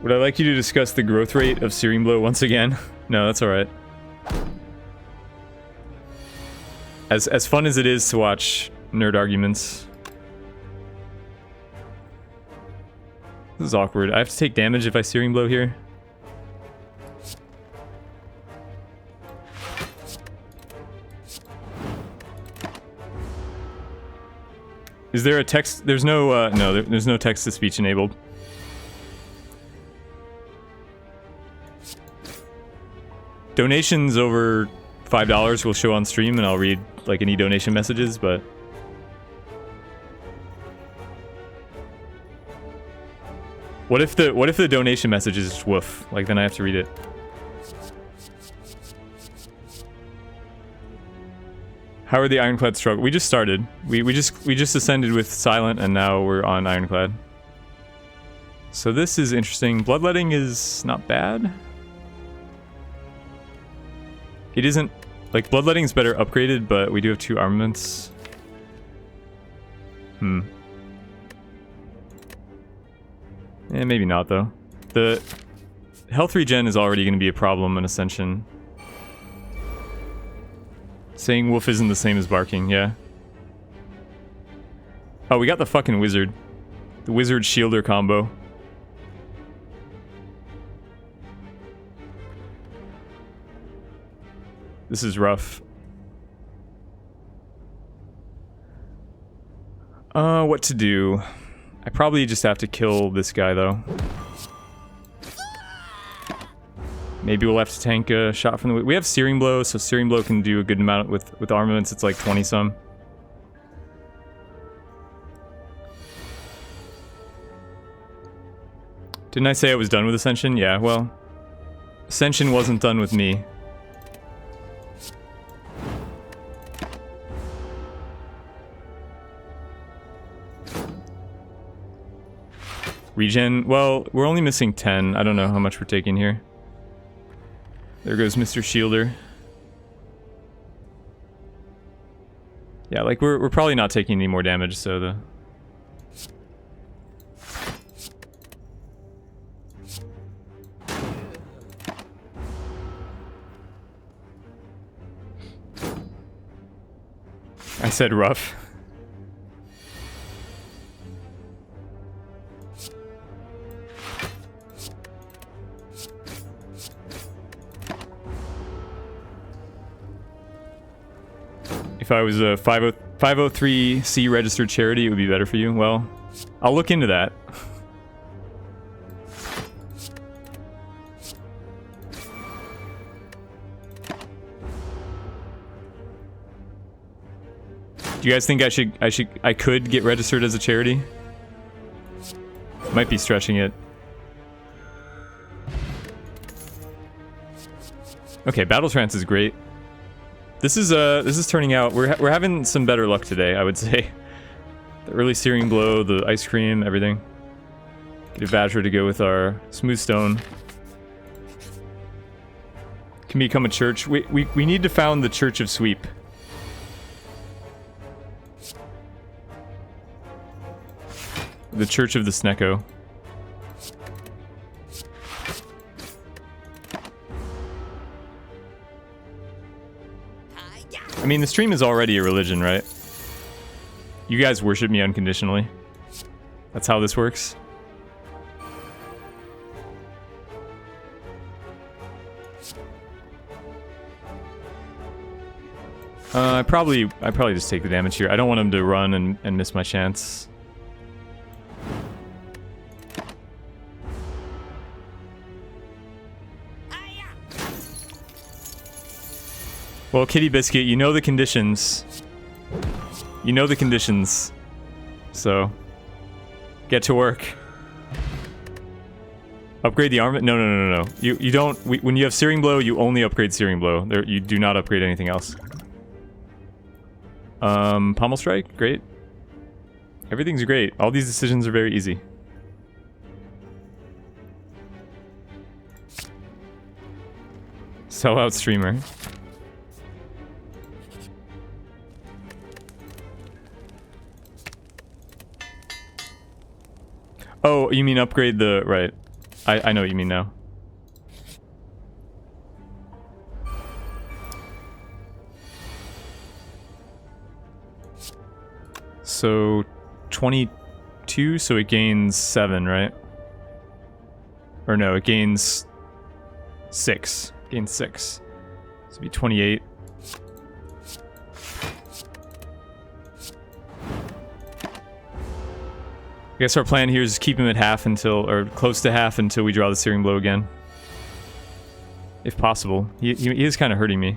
Would I like you to discuss the growth rate of Searing Blow once again? No, that's alright. As fun as it is to watch nerd arguments. This is awkward. I have to take damage if I Searing Blow here. Is there a text? There's no, no, there's no text-to-speech enabled. Donations over $5 will show on stream, and I'll read like any donation messages, but what if the donation message is just woof? Like, then I have to read it. How are the Ironclad struggle? We just started. We just ascended with Silent, and now we're on Ironclad. So this is interesting. Bloodletting is not bad. It isn't, like, Bloodletting is better upgraded, but we do have 2 armaments. Yeah, maybe not, though. The health regen is already going to be a problem in Ascension. Saying wolf isn't the same as barking, yeah. Oh, we got the fucking wizard. The wizard shielder combo. This is rough. What to do? I probably just have to kill this guy, though. Maybe we'll have to tank a shot from the... We have Searing Blow, so Searing Blow can do a good amount with armaments. It's like 20-some. Didn't I say I was done with Ascension? Yeah, well... Ascension wasn't done with me. Regen, well, we're only missing 10. I don't know how much we're taking here. There goes Mr. Shielder. Yeah, like, we're probably not taking any more damage, so the... I said rough. If I was a 503C registered charity, it would be better for you. Well, I'll look into that. Do you guys think I could get registered as a charity? Might be stretching it. Okay, Battle Trance is great. This is turning out. We're having some better luck today, I would say. The early Searing Blow, the Ice Cream, everything. Get a Badger to go with our Smooth Stone. Can become a church. We need to found the Church of Sweep. The Church of the Snecko. I mean, the stream is already a religion, right? You guys worship me unconditionally. That's how this works. I probably just take the damage here. I don't want him to run and miss my chance. Well, Kitty Biscuit, you know the conditions. You know the conditions. So, get to work. Upgrade the armament? No. You don't. When you have Searing Blow, you only upgrade Searing Blow. You do not upgrade anything else. Pommel Strike? Great. Everything's great. All these decisions are very easy. Sellout streamer. Oh, you mean upgrade the... Right. I know what you mean now. So, 22, so it gains 7, right? Or no, it gains 6. Gains 6. So it'd be 28. I guess our plan here is keep him at half until, or close to half until we draw the Searing Blow again. If possible. He is kind of hurting me.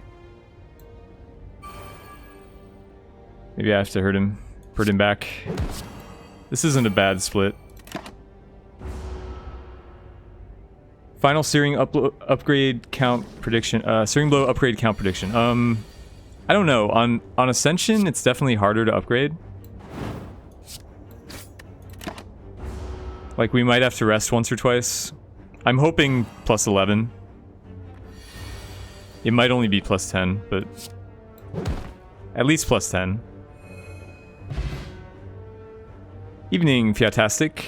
Maybe I have to hurt him back. This isn't a bad split. Final Searing upgrade count prediction. Searing Blow upgrade count prediction. I don't know. On Ascension, it's definitely harder to upgrade. Like, we might have to rest once or twice. I'm hoping plus 11. It might only be plus 10, but... at least plus 10. Evening, Fiatastic.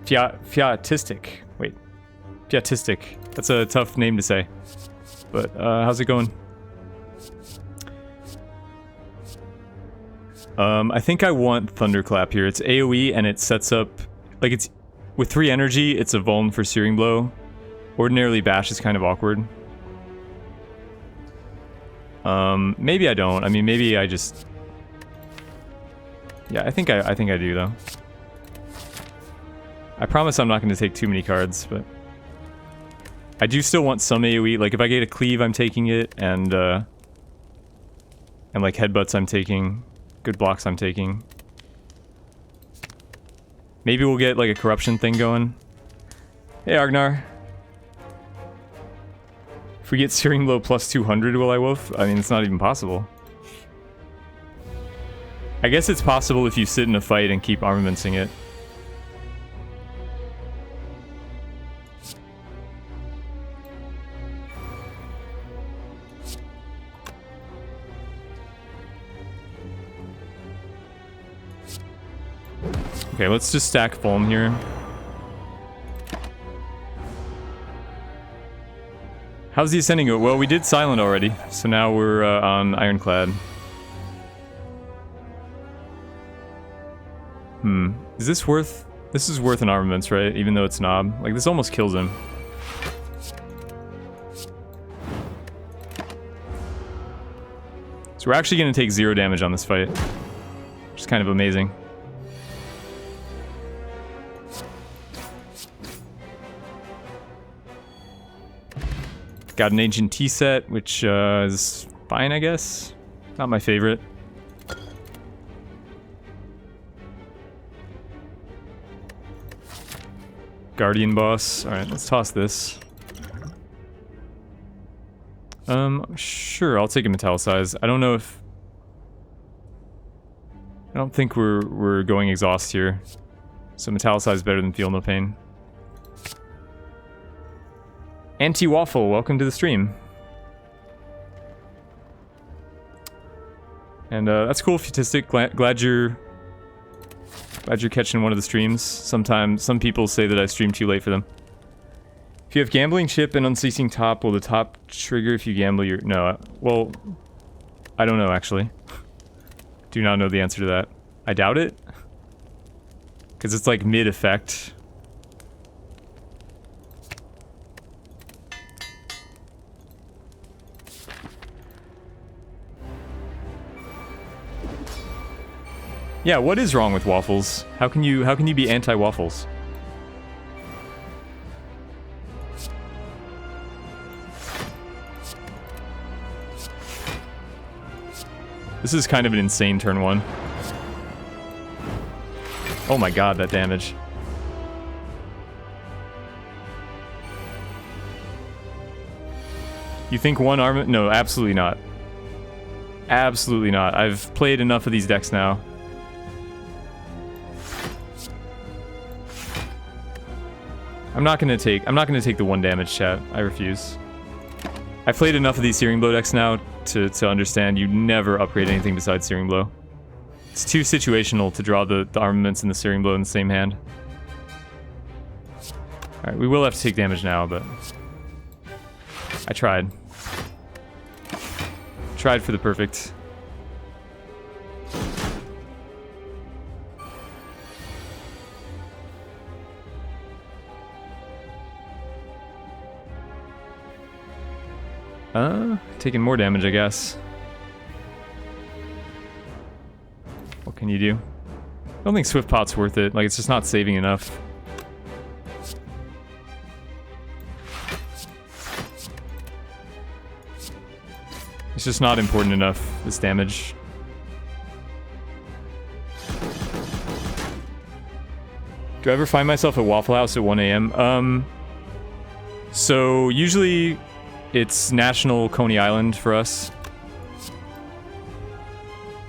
Fiatistic. Wait. Fiatistic. That's a tough name to say. But, how's it going? I think I want Thunderclap here. It's AoE and it sets up... Like, it's... With 3 energy, it's a vuln for Searing Blow. Ordinarily, Bash is kind of awkward. Maybe I don't. I mean, maybe I just... Yeah, I think I do, though. I promise I'm not going to take too many cards, but... I do still want some AoE. Like, if I get a cleave, I'm taking it, and like, headbutts I'm taking. Good blocks I'm taking. Maybe we'll get, like, a corruption thing going. Hey, Agnar. If we get Searing Blow plus 200, will I wolf? I mean, it's not even possible. I guess it's possible if you sit in a fight and keep armamentsing it. Okay, let's just stack Fulm here. How's the Ascending go? Well, we did Silent already, so now we're on Ironclad. Is this worth... This is worth an armaments, right? Even though it's Knob. Like, this almost kills him. So we're actually going to take 0 damage on this fight. Which is kind of amazing. Got an Ancient Tea set, which is fine, I guess. Not my favorite. Guardian boss. Alright, let's toss this. Sure, I'll take a Metallicize. I don't know if... I don't think we're going exhaust here. So Metallicize is better than Feel No Pain. Anti-Waffle, welcome to the stream. And that's cool, Futistic. Glad you're catching one of the streams. Sometimes some people say that I stream too late for them. If you have Gambling Chip and Unceasing Top, will the top trigger if you gamble your... No, well, I don't know actually. Do not know the answer to that. I doubt it. Because it's like mid-effect. Yeah, what is wrong with waffles? How can you be anti-waffles? This is kind of an insane turn 1. Oh my god, that damage. You think one arm? No, absolutely not. Absolutely not. I've played enough of these decks now. I'm not gonna take the 1 damage, chat. I refuse. I've played enough of these Searing Blow decks now to understand you never upgrade anything besides Searing Blow. It's too situational to draw the armaments and the Searing Blow in the same hand. Alright, we will have to take damage now, but... I tried. Tried for the perfect. Taking more damage, I guess. What can you do? I don't think Swift Pot's worth it. Like, it's just not saving enough. It's just not important enough, this damage. Do I ever find myself at Waffle House at 1 a.m.? So, usually... It's National Coney Island for us.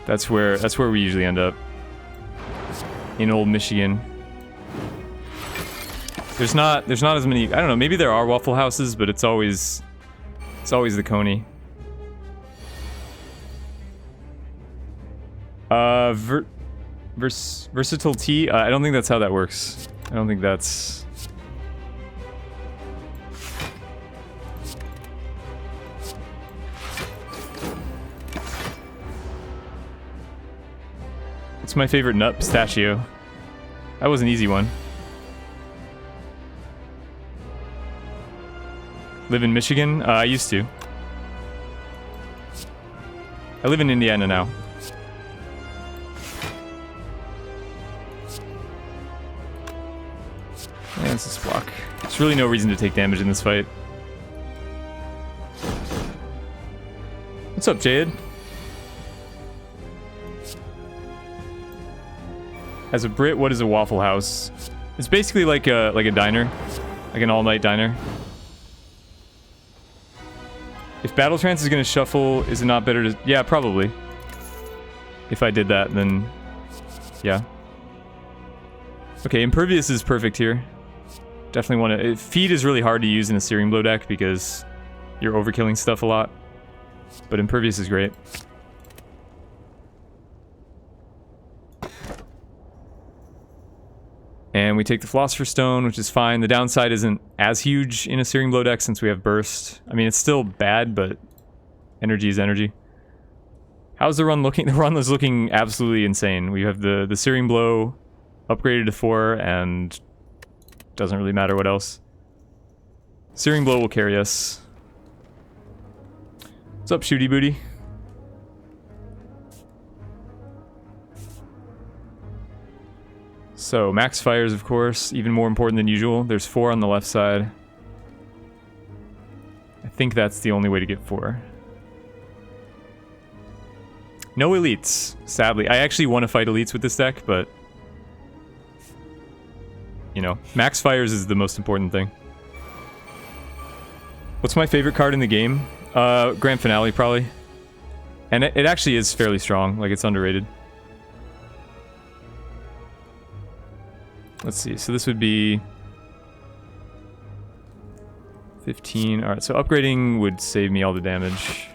That's where we usually end up. In old Michigan. There's not as many, I don't know, maybe there are Waffle Houses, but it's always the Coney. Versatile Tea? I don't think that's how that works. I don't think that's... What's my favorite nut? Pistachio. That was an easy one. Live in Michigan? I used to. I live in Indiana now. Yeah, this is block. There's really no reason to take damage in this fight. What's up, Jade? As a Brit, what is a Waffle House? It's basically like a diner, like an all-night diner. If Battle Trance is gonna shuffle, is it not better to... Yeah, probably. If I did that, then... Yeah. Okay, Impervious is perfect here. Definitely want to... Feed is really hard to use in a Searing Blow deck because you're overkilling stuff a lot. But Impervious is great. And we take the Philosopher's Stone, which is fine. The downside isn't as huge in a Searing Blow deck since we have Burst. I mean, it's still bad, but energy is energy. How's the run looking? The run is looking absolutely insane. We have the Searing Blow upgraded to 4, and doesn't really matter what else. Searing Blow will carry us. What's up, Shooty Booty? So, max fires, of course, even more important than usual. There's 4 on the left side. I think that's the only way to get 4. No elites, sadly. I actually want to fight elites with this deck, but... You know, max fires is the most important thing. What's my favorite card in the game? Grand Finale, probably. And it actually is fairly strong, like it's underrated. Let's see, so this would be 15. Alright, so upgrading would save me all the damage.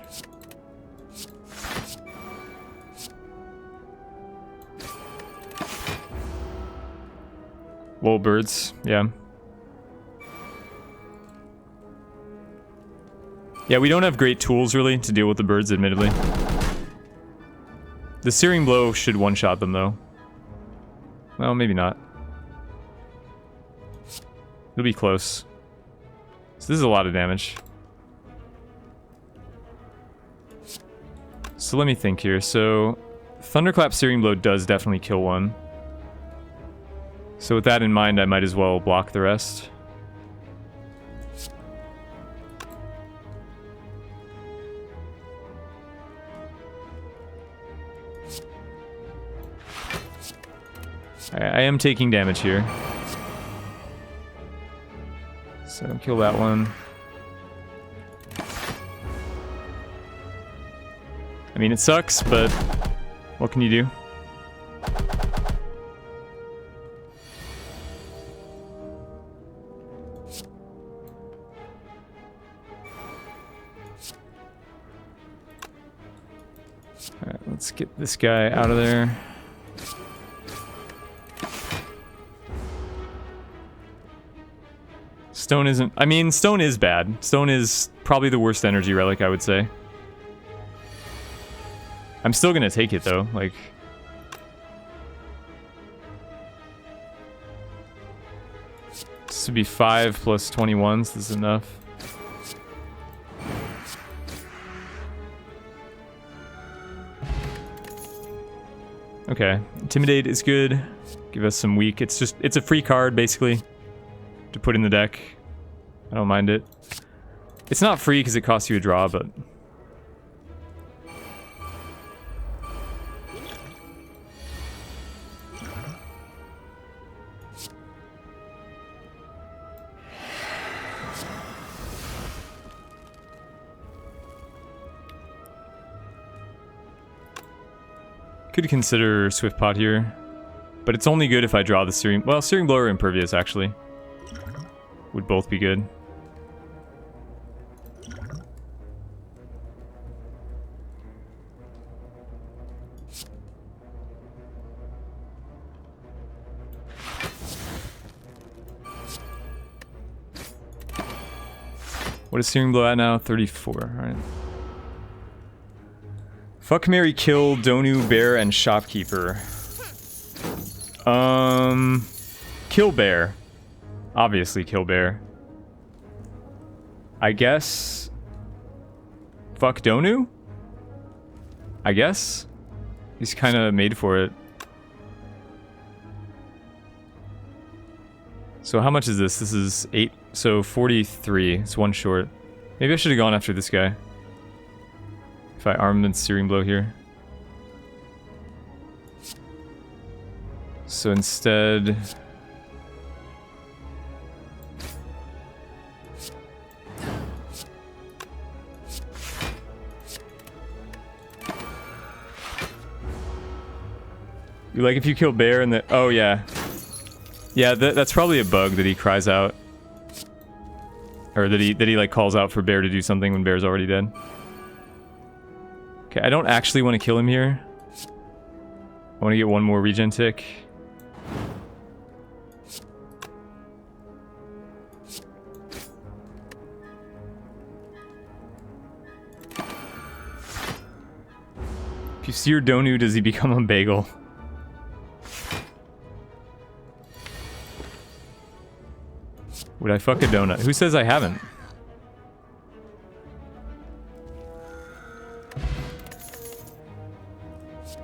Whoa, birds, yeah. Yeah, we don't have great tools, really, to deal with the birds, admittedly. The Searing Blow should one-shot them, though. Well, maybe not. It'll be close. So this is a lot of damage. So let me think here. So Thunderclap Searing Blow does definitely kill one. So with that in mind, I might as well block the rest. I am taking damage here. So kill that one. I mean, it sucks, but what can you do? Alright, let's get this guy out of there. Stone isn't... I mean, stone is bad. Stone is probably the worst energy relic, I would say. I'm still gonna take it, though. Like... This would be 5 plus 21, so this is enough. Okay. Intimidate is good. Give us some weak. It's just... It's a free card, basically, to put in the deck. I don't mind it. It's not free because it costs you a draw, but... Could consider Swift Pot here, but it's only good if I draw the Searing... Well, Searing Blow or Impervious, actually. Would both be good. What is Searing Blow at now? 34, alright. Fuck, marry, kill, Donu, Bear, and Shopkeeper. Kill Bear. Obviously kill Bear. I guess... Fuck Donu? I guess? He's kind of made for it. So how much is this? This is 8, so 43. It's 1 short. Maybe I should have gone after this guy. If I arm the Searing Blow here. So instead... You like if you kill bear and the... Oh, yeah. Yeah, that's probably a bug that he cries out. Or that he like calls out for bear to do something when bear's already dead. Okay, I don't actually want to kill him here. I want to get one more regen tick. If you sear Donu, does he become a bagel? Would I fuck a donut? Who says I haven't?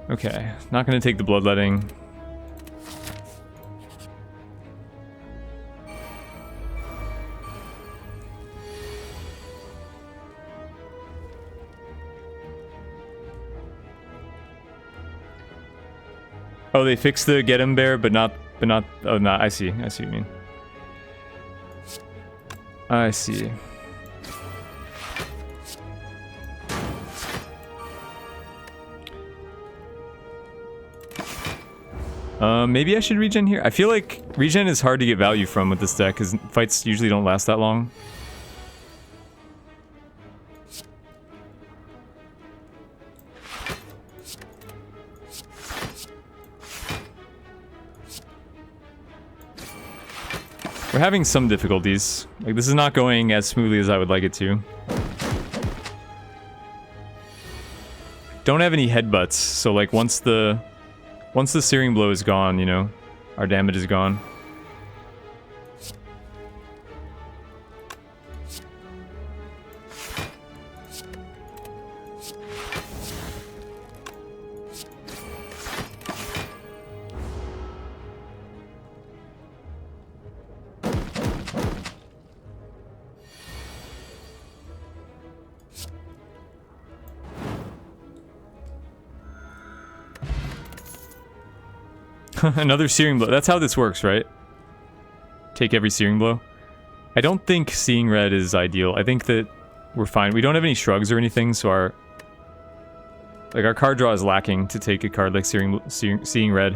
Okay, not gonna take the bloodletting. Oh, they fixed the get him bear, but not, oh, no, I see what you mean. I see. Maybe I should regen here. I feel like regen is hard to get value from with this deck, because fights usually don't last that long. We're having some difficulties. Like, this is not going as smoothly as I would like it to. Don't have any headbutts, so like once the Searing Blow is gone, you know, our damage is gone. Another Searing Blow. That's how this works, right? Take every Searing Blow. I don't think seeing red is ideal. I think that we're fine. We don't have any shrugs or anything, so our card draw is lacking to take a card like seeing red.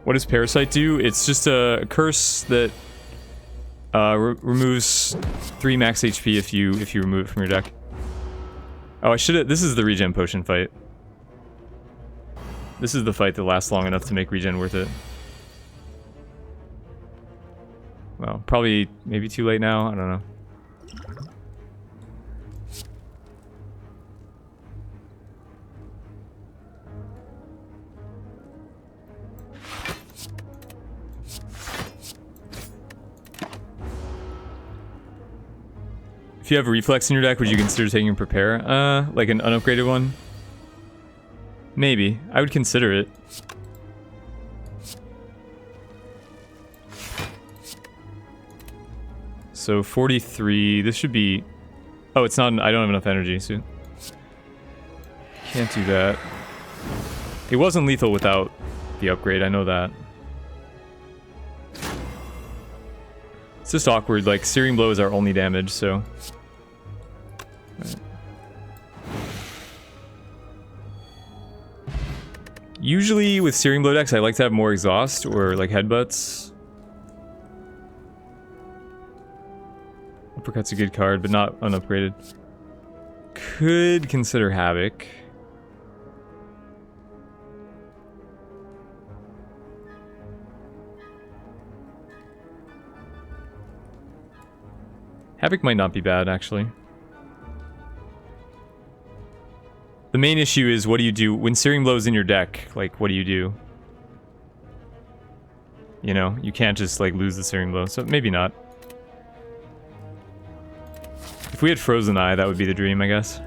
What does Parasite do? It's just a curse that removes 3 max HP if you remove it from your deck. Oh, I should have. This is the regen potion fight. This is the fight that lasts long enough to make regen worth it. Well, probably maybe too late now. I don't know. If you have a reflex in your deck, would you consider taking Prepare? Like an unupgraded one? Maybe. I would consider it. So 43, this should be... Oh, it's not... I don't have enough energy, so... Can't do that. It wasn't lethal without the upgrade, I know that. It's just awkward, like, Searing Blow is our only damage, so... Right. Usually with Searing Blow decks, I like to have more exhaust or like headbutts. Uppercut's a good card, but not unupgraded. Could consider Havoc. Havoc might not be bad, actually. The main issue is, what do you do when Searing Blow's in your deck? Like, what do you do? You know, you can't just, like, lose the Searing Blow, so maybe not. If we had Frozen Eye, that would be the dream, I guess.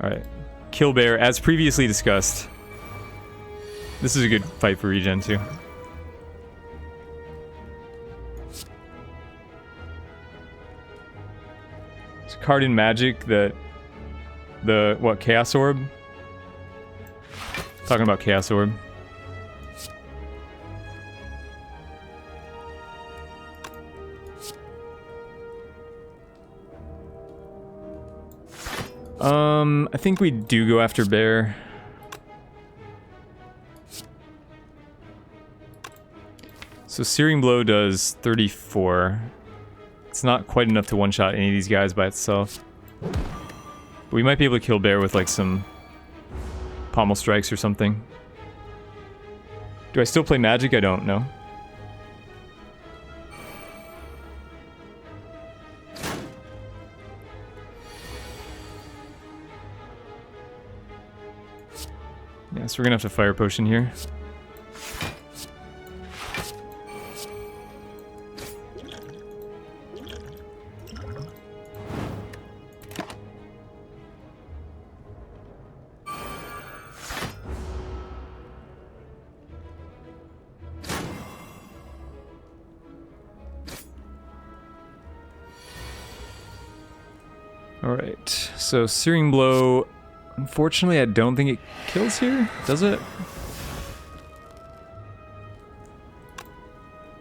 Alright. Kill Bear, as previously discussed. This is a good fight for regen, too. There's a card in Magic that... What, Chaos Orb? Talking about Chaos Orb. I think we do go after Bear. So Searing Blow does 34. It's not quite enough to one-shot any of these guys by itself. But we might be able to kill Bear with like some pommel strikes or something. Do I still play Magic? I don't know. Yeah, so we're gonna have to Fire Potion here. Alright, so Searing Blow, unfortunately I don't think it kills here, does it?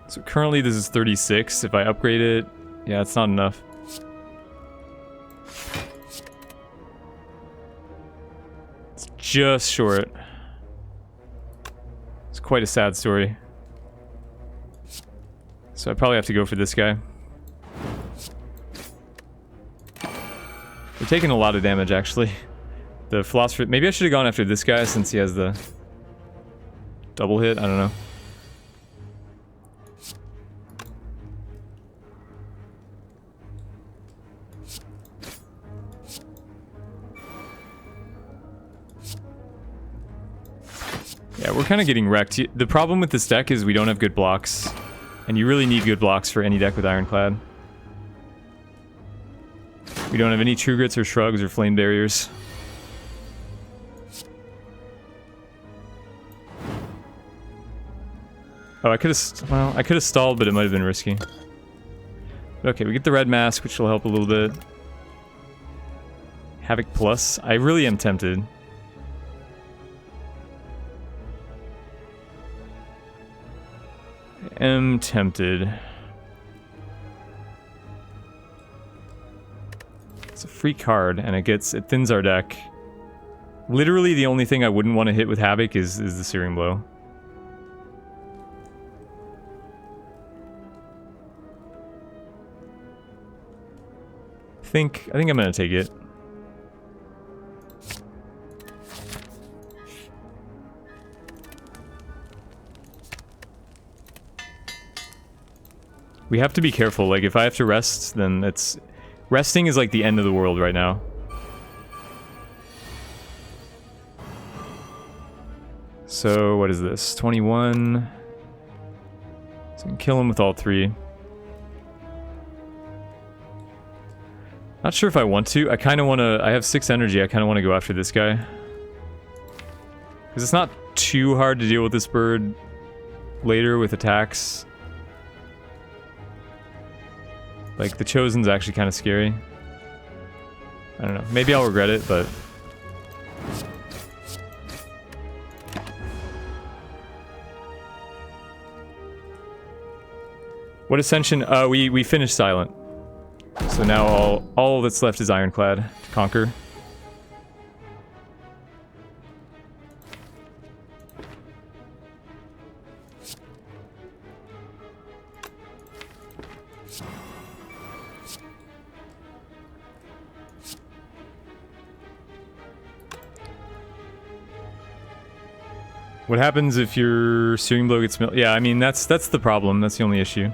So currently this is 36, if I upgrade it, yeah, it's not enough. It's just short. It's quite a sad story. So I probably have to go for this guy. We're taking a lot of damage, actually. The Philosopher... Maybe I should have gone after this guy since he has the double hit. I don't know. Yeah, we're kind of getting wrecked. The problem with this deck is we don't have good blocks. And you really need good blocks for any deck with Ironclad. We don't have any True Grits or Shrugs or Flame Barriers. Oh, I could have... Well, I could have stalled, but it might have been risky. Okay, we get the Red Mask, which will help a little bit. Havoc Plus. I really am tempted. It's a free card, and it thins our deck. Literally, the only thing I wouldn't want to hit with Havoc is the Searing Blow. I think I'm gonna take it. We have to be careful. Like, if I have to rest, then it's... Resting is like the end of the world right now. So, what is this? 21. So I can kill him with all three. Not sure if I want to. I kind of want to... I have 6 energy. I kind of want to go after this guy. Because it's not too hard to deal with this bird later with attacks. Like, the Chosen's actually kind of scary. I don't know. Maybe I'll regret it, but... What Ascension? We finished Silent. So now all that's left is Ironclad to conquer. What happens if your Searing Blow gets... Yeah, I mean, that's the problem. That's the only issue.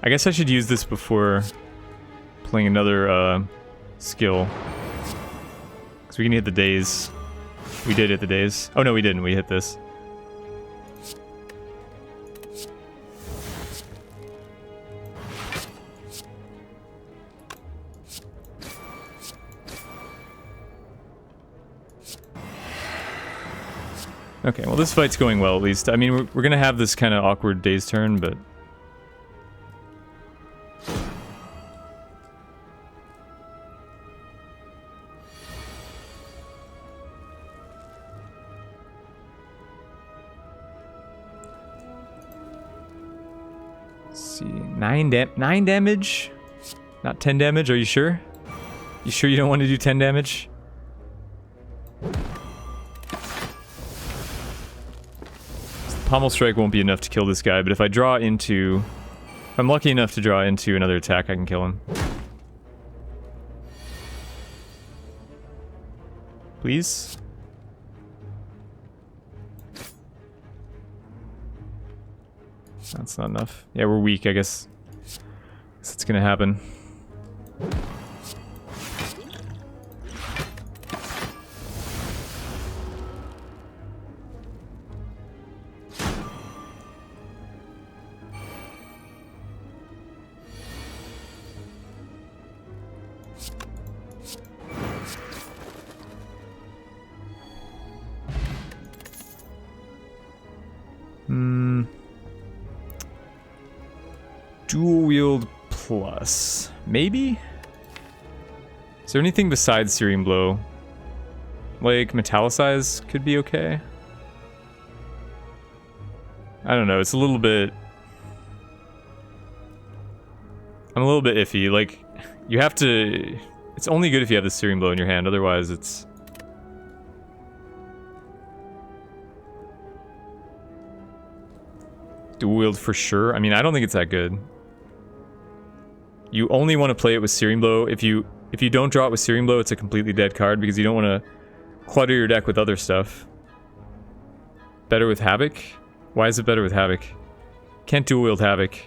I guess I should use this before playing another skill. Because we can hit the days. We did hit the days. Oh no, we didn't. We hit this. Okay, well this fight's going well at least. I mean, we're gonna have this kind of awkward day's turn, but... Let's see, 9 damage? Not 10 damage, are you sure? You sure you don't want to do 10 damage? Pommel Strike won't be enough to kill this guy, but if I draw into... If I'm lucky enough to draw into another attack, I can kill him. Please? That's not enough. Yeah, we're weak, I guess. It's gonna happen. Dual wield plus. Maybe? Is there anything besides Searing Blow? Like Metallicize could be okay. I don't know, it's a little bit... I'm a little bit iffy. Like, you have to... It's only good if you have the Searing Blow in your hand, otherwise it's... Dual wield for sure. I mean, I don't think it's that good. You only want to play it with Searing Blow. If you don't draw it with Searing Blow, it's a completely dead card because you don't want to clutter your deck with other stuff. Better with Havoc? Why is it better with Havoc? Can't dual wield Havoc.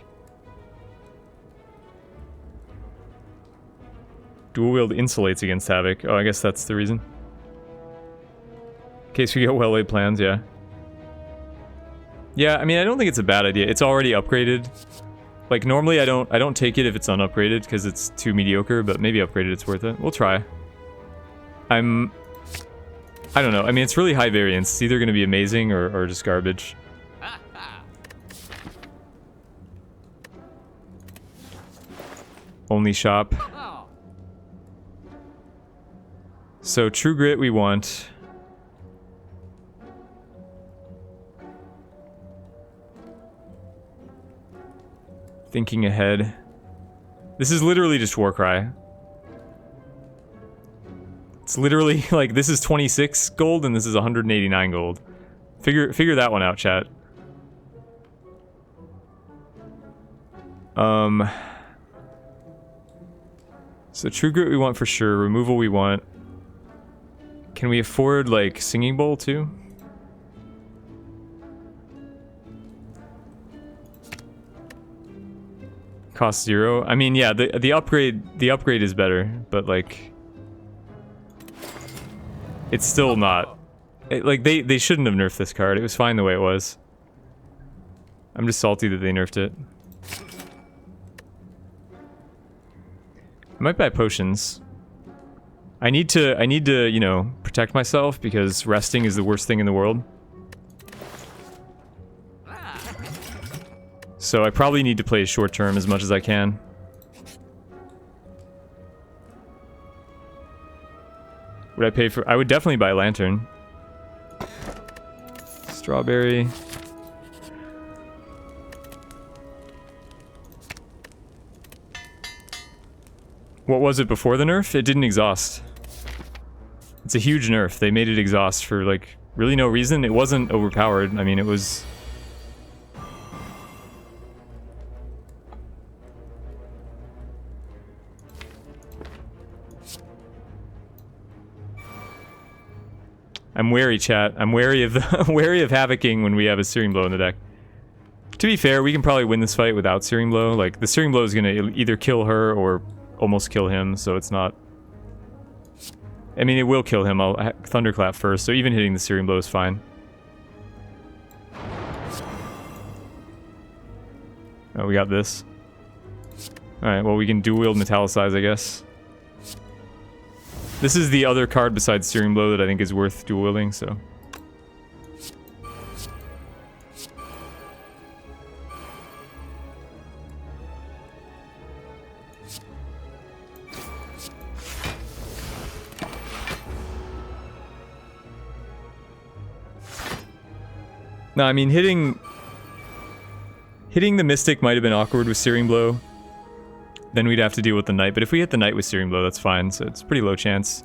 Dual wield insulates against Havoc. Oh, I guess that's the reason. In case we get well-laid plans, yeah. Yeah, I mean, I don't think it's a bad idea. It's already upgraded. Like, normally I don't take it if it's unupgraded, because it's too mediocre, but maybe upgraded it's worth it. We'll try. I don't know. I mean, it's really high variance. It's either going to be amazing or just garbage. Only shop. So, True Grit we want. Thinking ahead. This is literally just Warcry. It's literally like this is 26 gold and this is 189 gold. Figure that one out, chat. So True Grit we want for sure. Removal we want. Can we afford like Singing Bowl too? Cost 0. I mean, yeah, the upgrade is better, but like it's still not. Like they shouldn't have nerfed this card. It was fine the way it was. I'm just salty that they nerfed it. I might buy potions. I need to, you know, protect myself because resting is the worst thing in the world. So I probably need to play short term as much as I can. Would I pay for... I would definitely buy a Lantern. Strawberry. What was it before the nerf? It didn't exhaust. It's a huge nerf. They made it exhaust for, like, really no reason. It wasn't overpowered. I mean, it was... I'm wary, chat. I'm wary of the wary of Havocing when we have a Searing Blow in the deck. To be fair, we can probably win this fight without Searing Blow. Like, the Searing Blow is gonna either kill her or almost kill him, so it's not... I mean, it will kill him. I'll Thunderclap first, so even hitting the Searing Blow is fine. Oh, we got this. Alright, well, we can dual-wield Metallicize, I guess. This is the other card besides Searing Blow that I think is worth dual-wielding, so... No, I mean, hitting the Mystic might have been awkward with Searing Blow. Then we'd have to deal with the Knight. But if we hit the Knight with Searing Blow, that's fine. So it's pretty low chance.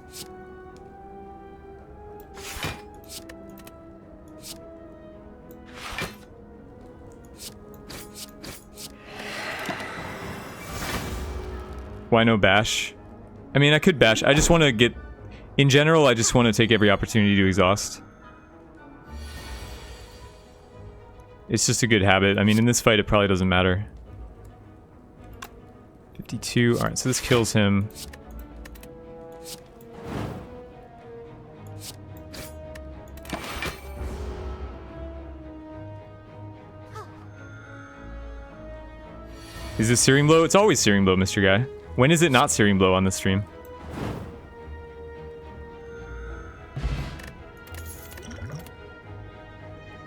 Why no bash? I mean, I could bash. I just want to get... In general, I just want to take every opportunity to exhaust. It's just a good habit. I mean, in this fight, it probably doesn't matter. 52. Alright, so this kills him. Is this Searing Blow? It's always Searing Blow, Mr. Guy. When is it not Searing Blow on this stream?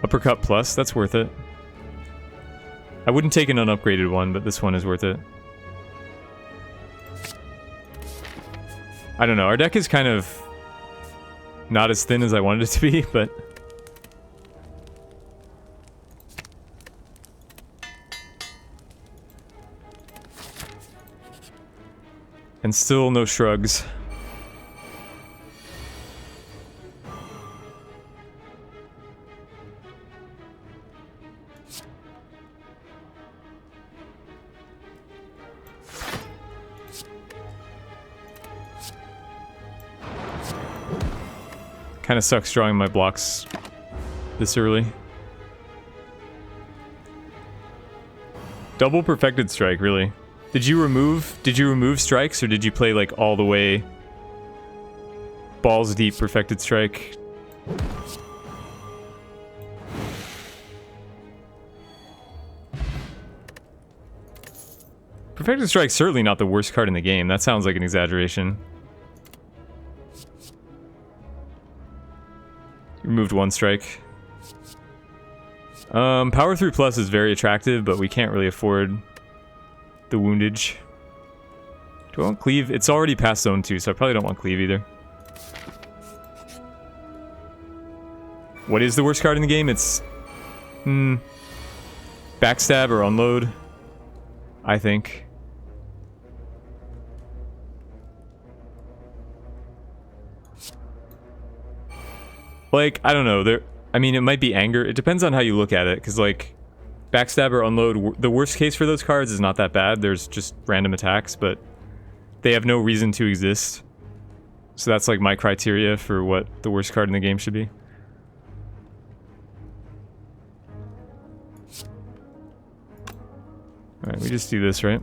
Uppercut plus, that's worth it. I wouldn't take an unupgraded one, but this one is worth it. I don't know, our deck is kind of not as thin as I wanted it to be, but... And still no shrugs. Kind of sucks drawing my blocks this early. Double Perfected Strike, really. Did you remove strikes, or did you play like all the way balls deep Perfected Strike? Perfected Strike's certainly not the worst card in the game. That sounds like an exaggeration. Removed one strike. Power Through Plus is very attractive, but we can't really afford the woundage. Do I want Cleave? It's already past zone 2, so I probably don't want Cleave either. What is the worst card in the game? It's... Backstab or Unload, I think. Like, I don't know. I mean, it might be Anger. It depends on how you look at it, because, like, Backstab or Unload, the worst case for those cards is not that bad. There's just random attacks, but they have no reason to exist. So that's, like, my criteria for what the worst card in the game should be. Alright, we just do this, right?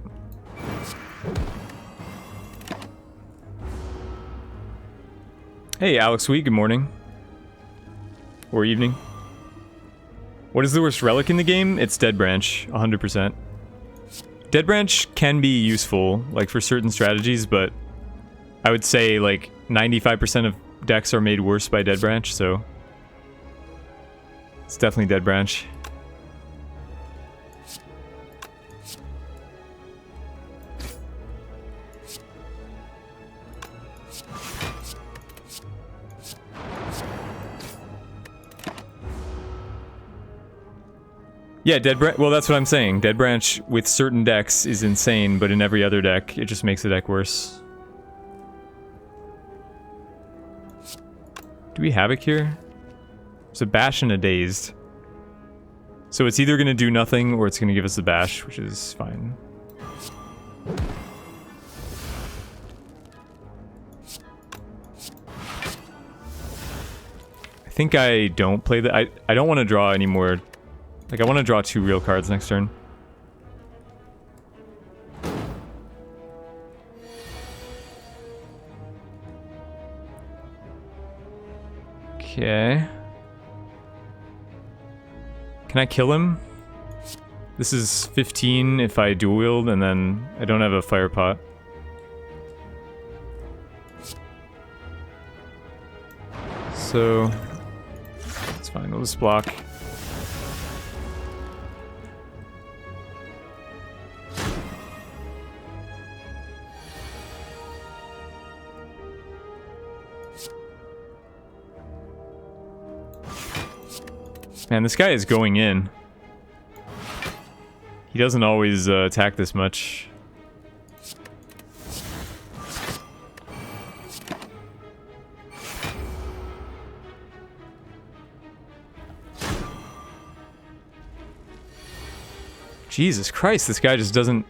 Hey, Alex Wee, good morning. Or evening. What is the worst relic in the game? It's Dead Branch, 100%. Dead Branch can be useful, like for certain strategies, but I would say like 95% of decks are made worse by Dead Branch, so it's definitely Dead Branch. Yeah, Dead Branch, well that's what I'm saying. Dead Branch with certain decks is insane, but in every other deck, it just makes the deck worse. Do we Havoc here? There's a Bash and a Dazed. So it's either going to do nothing, or it's going to give us the Bash, which is fine. I think I don't play the... I don't want to draw any more... Like, I want to draw 2 real cards next turn. Okay. Can I kill him? This is 15 if I dual wield, and then I don't have a fire pot. So... it's fine, we'll just block. Man, this guy is going in. He doesn't always attack this much. Jesus Christ, this guy just doesn't...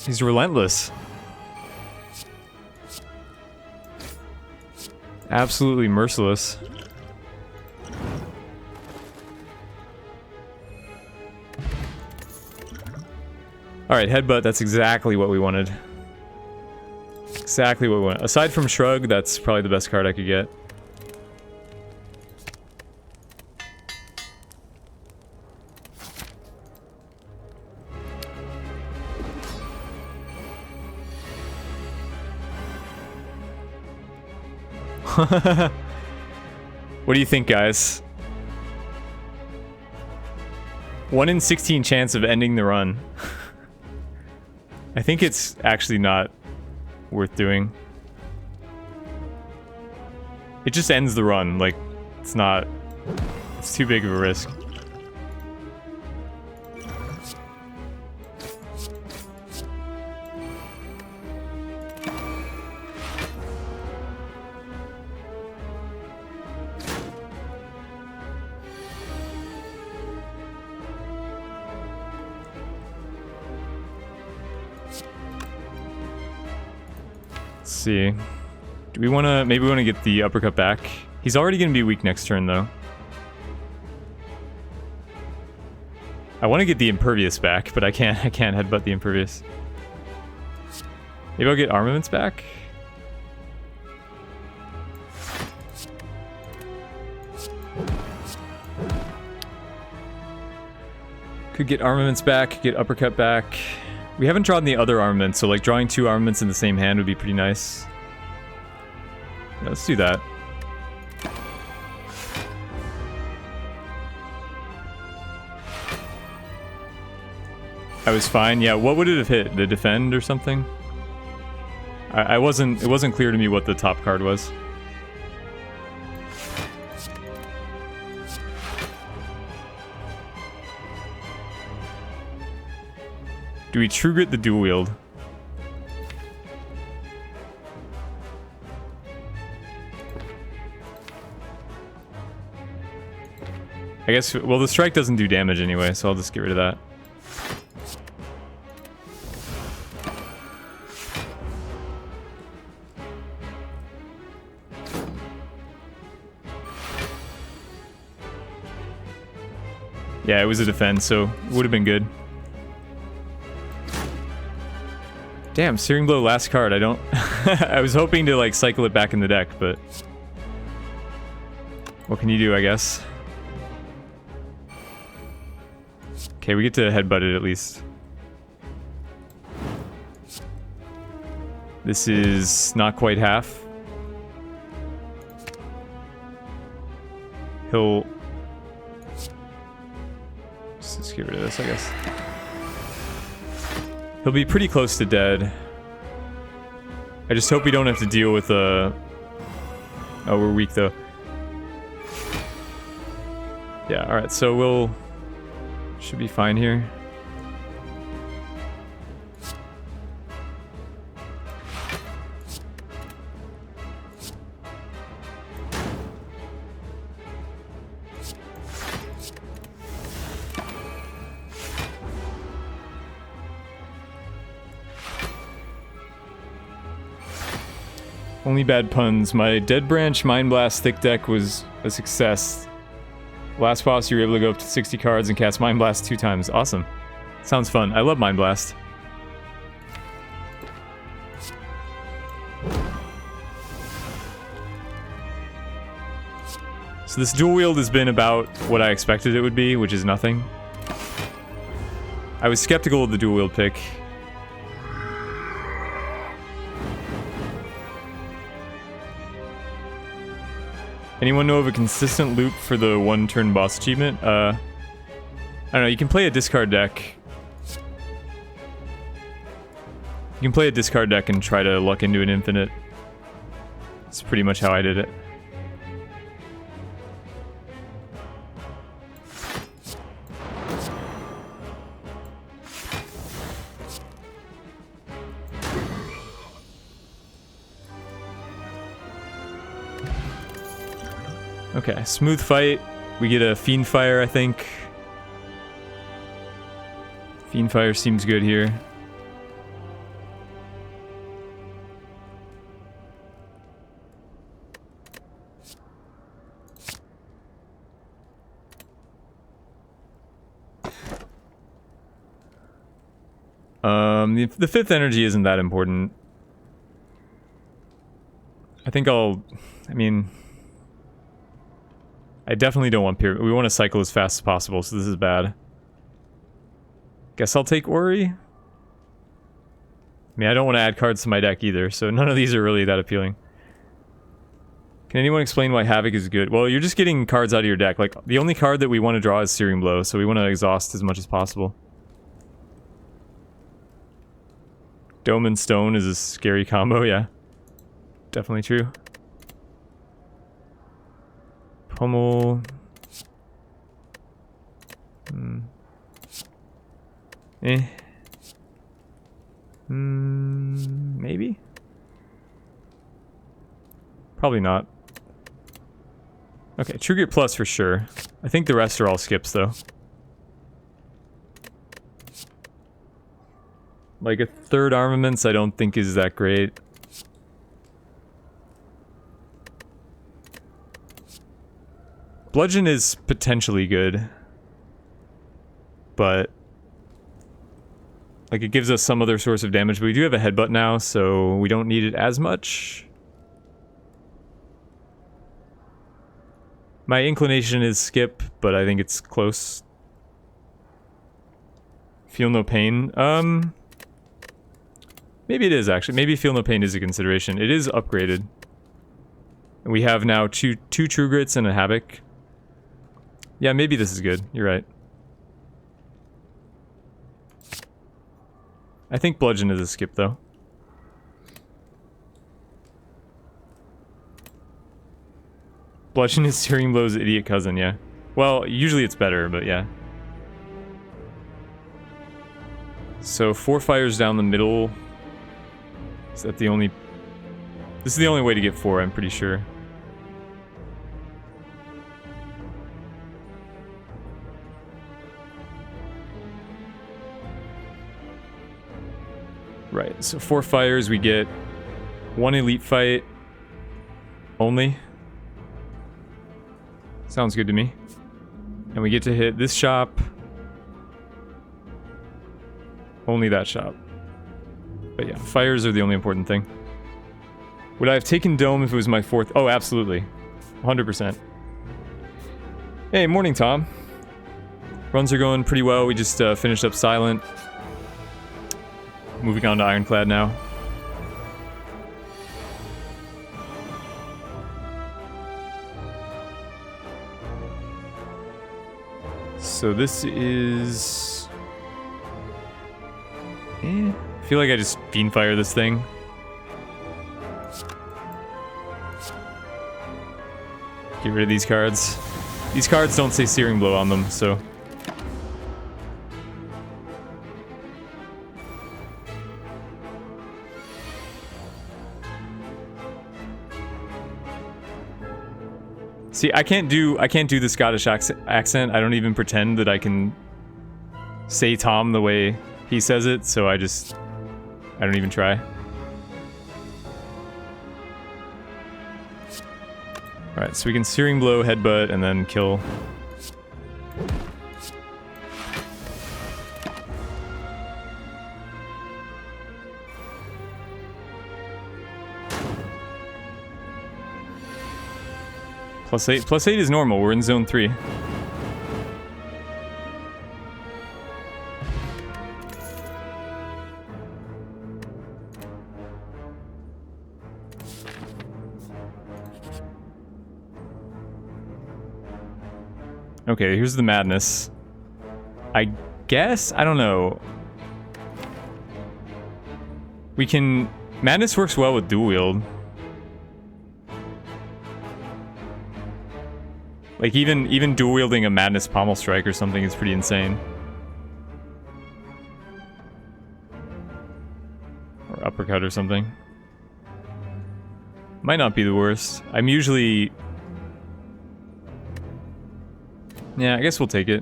He's relentless. Absolutely merciless. Alright, headbutt, that's exactly what we wanted. Exactly what we wanted. Aside from Shrug, that's probably the best card I could get. What do you think, guys? 1 in 16 chance of ending the run. I think it's actually not worth doing. It just ends the run, like, it's not... It's too big of a risk. See, do we want to, maybe we want to get the uppercut back. He's already going to be weak next turn though. I want to get the impervious back, but I can't headbutt the impervious. Maybe I'll get armaments back. Could get armaments back, get uppercut back. We haven't drawn the other armaments, so like drawing 2 armaments in the same hand would be pretty nice. Yeah, let's do that. I was fine. Yeah, what would it have hit? The defend or something? It wasn't clear to me what the top card was. Do we true grit the dual wield? I guess, well, the strike doesn't do damage anyway, so I'll just get rid of that. Yeah, it was a defense, so it would have been good. Damn, Searing Blow last card. I don't... I was hoping to, like, cycle it back in the deck, but... What can you do, I guess? Okay, we get to headbutt it at least. This is not quite half. He'll... Let's get rid of this, I guess. He'll be pretty close to dead. I just hope we don't have to deal with a... Oh, we're weak though. Yeah, alright, so we'll... Should be fine here. Only bad puns. My Dead Branch Mind Blast thick deck was a success. Last boss, you were able to go up to 60 cards and cast Mind Blast 2 times. Awesome. Sounds fun. I love Mind Blast. So this dual wield has been about what I expected it would be, which is nothing. I was skeptical of the dual wield pick. Anyone know of a consistent loop for the 1-turn boss achievement? I don't know, you can play a discard deck. You can play a discard deck and try to luck into an infinite. That's pretty much how I did it. Okay, smooth fight. We get a Fiend Fire, I think. Fiend Fire seems good here. The fifth energy isn't that important. I think I mean, I definitely don't want Pyramid. We want to cycle as fast as possible, so this is bad. Guess I'll take Ori. I mean, I don't want to add cards to my deck either, so none of these are really that appealing. Can anyone explain why Havoc is good? Well, you're just getting cards out of your deck. Like, the only card that we want to draw is Searing Blow, so we want to exhaust as much as possible. Dome and Stone is a scary combo, yeah. Definitely true. Pummel. Maybe? Probably not. Okay, True Grit Plus for sure. I think the rest are all skips, though. Like, a third Armaments I don't think is that great. Bludgeon is potentially good. But... like, it gives us some other source of damage, but we do have a Headbutt now, so we don't need it as much. My inclination is skip, but I think it's close. Feel No Pain. Maybe it is, actually. Maybe Feel No Pain is a consideration. It is upgraded. And we have now two True Grits and a Havoc. Yeah, maybe this is good. You're right. I think Bludgeon is a skip, though. Bludgeon is Searing Blow's idiot cousin, yeah. Well, usually it's better, but yeah. So, 4 fires down the middle. Is that the only... this is the only way to get 4, I'm pretty sure. Right, so 4 fires, we get 1 elite fight only. Sounds good to me. And we get to hit this shop. Only that shop. But yeah, fires are the only important thing. Would I have taken Dome if it was my 4th? Oh, absolutely. 100%. Hey, morning, Tom. Runs are going pretty well. We just finished up Silent. Moving on to Ironclad now. So this is... I feel like I just Fiend Fire this thing. Get rid of these cards. These cards don't say Searing Blow on them, so... See, I can't do the Scottish accent. I don't even pretend that I can say Tom the way he says it, so I don't even try. Alright, so we can Searing Blow, Headbutt, and then kill. +8. +8 is normal. We're in zone 3. Okay, here's the madness. I guess? I don't know. We can... Madness works well with dual wield. Like, even dual wielding a Madness Pommel Strike or something is pretty insane. Or Uppercut or something. Might not be the worst. I'm usually Yeah, I guess we'll take it.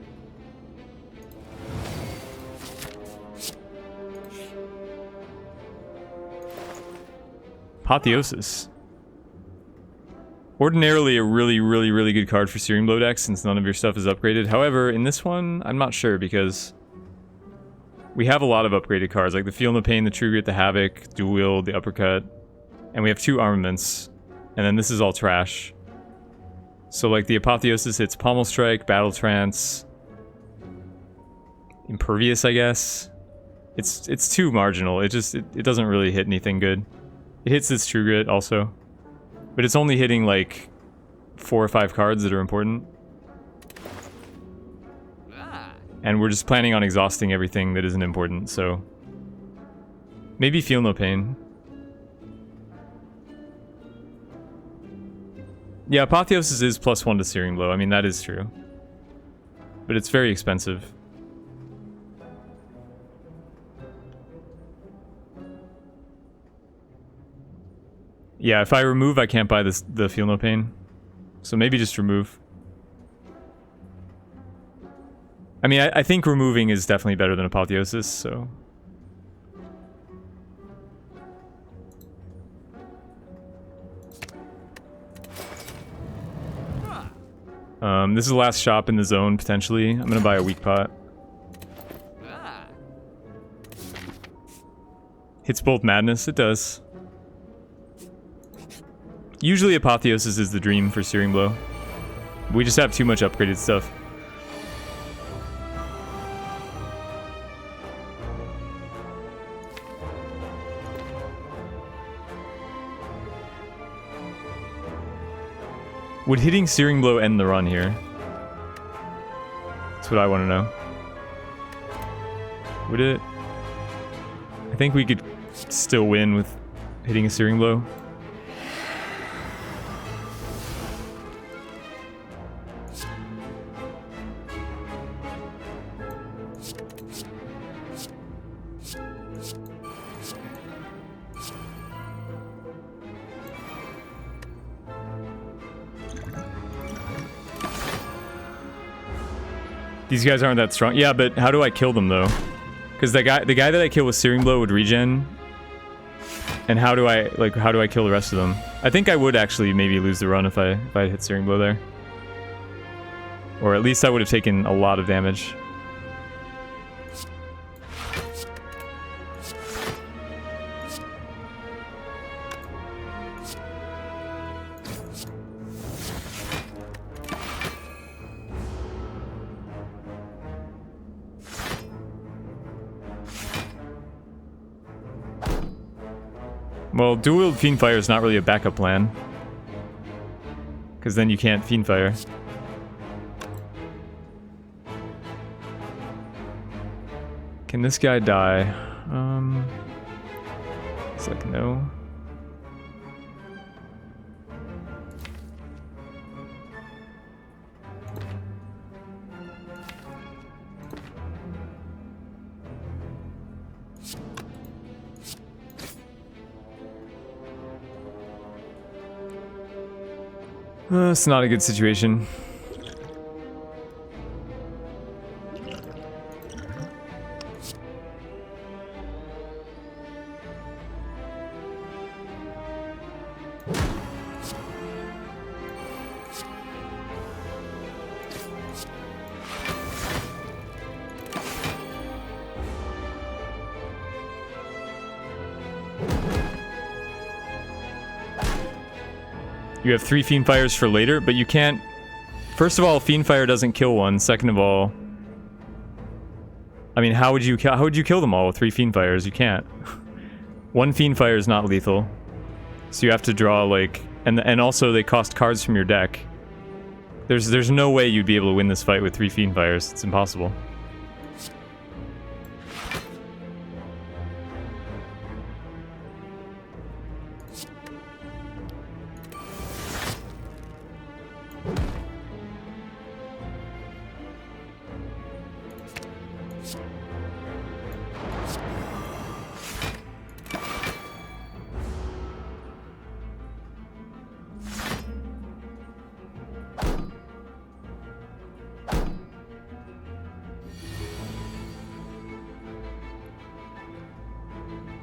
Apotheosis. Ordinarily a really good card for Searing Blow decks since none of your stuff is upgraded. However, in this one, I'm not sure because we have a lot of upgraded cards, like the Feel No Pain, the True Grit, the Havoc, Dual Wield, the Uppercut, and we have 2 armaments, and then this is all trash. So like the Apotheosis hits Pommel Strike, Battle Trance, Impervious, I guess. It's too marginal. It doesn't really hit anything good. It hits this True Grit also. But it's only hitting like 4 or 5 cards that are important. And we're just planning on exhausting everything that isn't important, so... maybe Feel No Pain. Yeah, Apotheosis is +1 to Searing Blow. I mean, that is true. But it's very expensive. Yeah, if I remove, I can't buy this, the Feel No Pain. So maybe just remove. I mean, I think removing is definitely better than Apotheosis, so... this is the last shop in the zone, potentially. I'm gonna buy a weak pot. Hits both Madness? It does. Usually Apotheosis is the dream for Searing Blow. We just have too much upgraded stuff. Would hitting Searing Blow end the run here? That's what I want to know. Would it? I think we could still win with hitting a Searing Blow. These guys aren't that strong. Yeah, but how do I kill them though? Because the guy that I kill with Searing Blow would regen. And how do I kill the rest of them? I think I would actually maybe lose the run if I hit Searing Blow there. Or at least I would have taken a lot of damage. Well, Dual Wield Fiendfire is not really a backup plan. Because then you can't Fiendfire. Can this guy die? It's like no. It's not a good situation. You have 3 Fiendfires for later, but you can't... First of all, Fiendfire doesn't kill one. Second of all... I mean, how would you kill them all with 3 Fiendfires? You can't. 1 Fiendfire is not lethal. So you have to draw, like... And also, they cost cards from your deck. There's no way you'd be able to win this fight with 3 Fiendfires. It's impossible.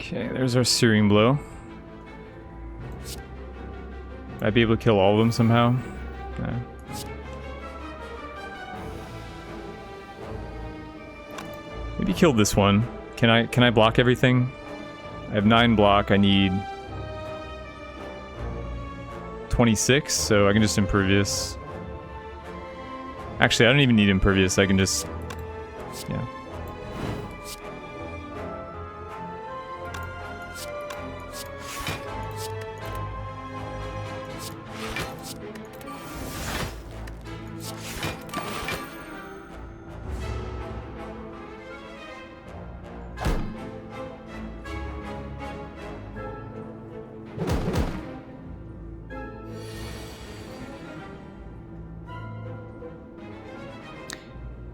Okay, there's our Searing Blow. I'd be able to kill all of them somehow. No. Maybe kill this one. Can I block everything? I have 9 block. I need 26, so I can just Impervious. Actually, I don't even need Impervious. I can just, yeah.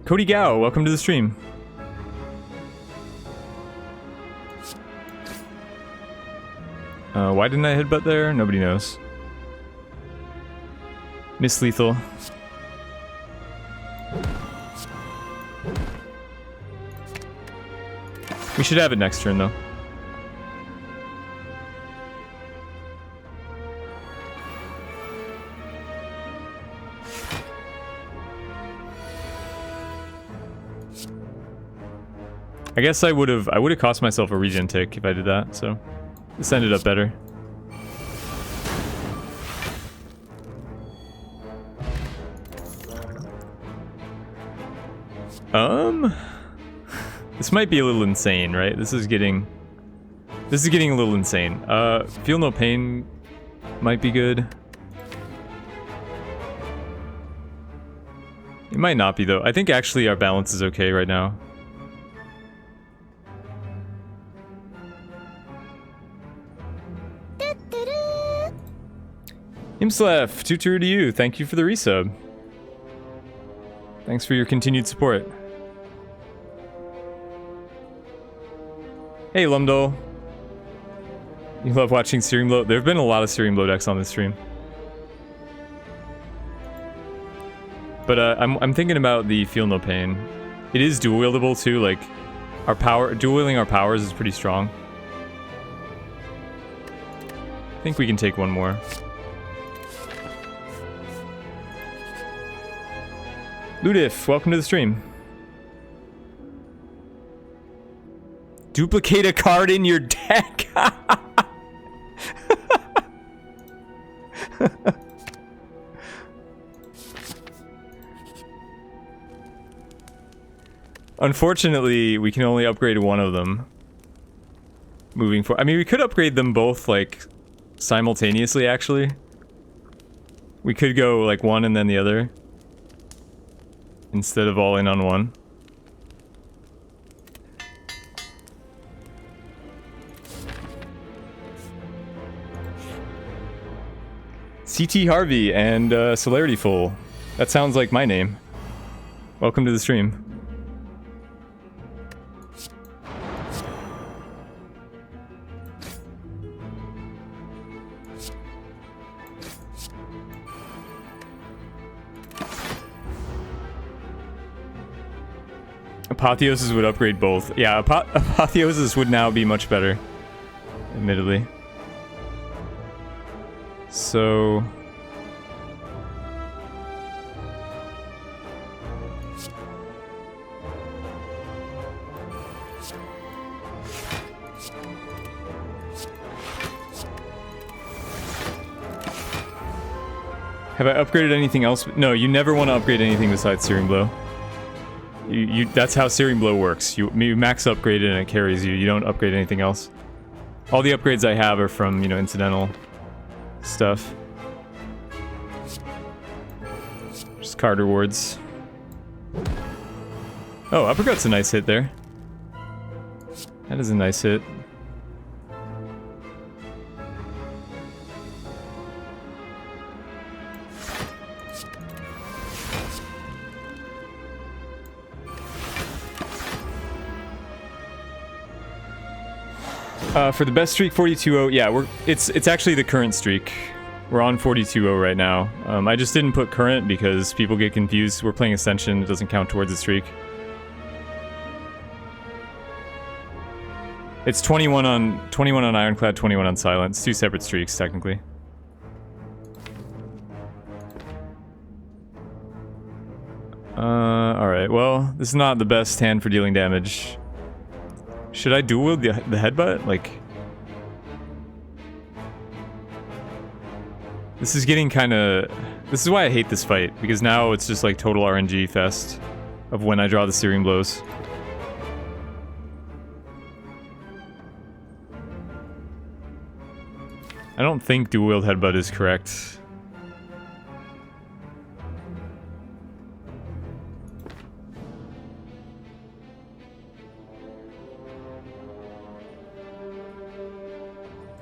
Cody Gao, welcome to the stream. Why didn't I headbutt there? Nobody knows. Miss Lethal. We should have it next turn though. I guess I would have cost myself a regen tick if I did that, so this ended up better. This might be a little insane, right? This is getting a little insane. Feel No Pain might be good. It might not be though. I think actually our balance is okay right now. Imslef, tutor to you. Thank you for the resub. Thanks for your continued support. Hey, Lumdol. You love watching Searing Blow? There have been a lot of Searing Blow decks on this stream. But I'm thinking about the Feel No Pain. It is dual wieldable too, like our power, dual wielding our powers is pretty strong. I think we can take one more. Ludif, welcome to the stream. Duplicate a card in your deck. Unfortunately, we can only upgrade one of them. Moving forward. I mean, we could upgrade them both, like, simultaneously, actually. We could go, like, one and then the other. Instead of all in on one. CT Harvey and Celerity Full. That sounds like my name. Welcome to the stream. Apotheosis would upgrade both. Yeah, Apotheosis would now be much better, admittedly. So... Have I upgraded anything else? No, you never want to upgrade anything besides Searing Blow. That's how Searing Blow works. You max upgrade it and it carries you. You don't upgrade anything else. All the upgrades I have are from, you know, incidental stuff. Just card rewards. Oh, Uppercut's a nice hit there. That is a nice hit. For the best streak, 42-0. Yeah, it's actually the current streak. We're on 42-0 right now. I just didn't put current because people get confused. We're playing Ascension. It doesn't count towards the streak. It's 21 on Ironclad, 21 on Silence. 2 separate streaks, technically. Alright, well, this is not the best hand for dealing damage. Should I dual wield the headbutt? Like... This is getting kinda... This is why I hate this fight, because now it's just like total RNG fest of when I draw the Searing Blows. I don't think dual wield headbutt is correct.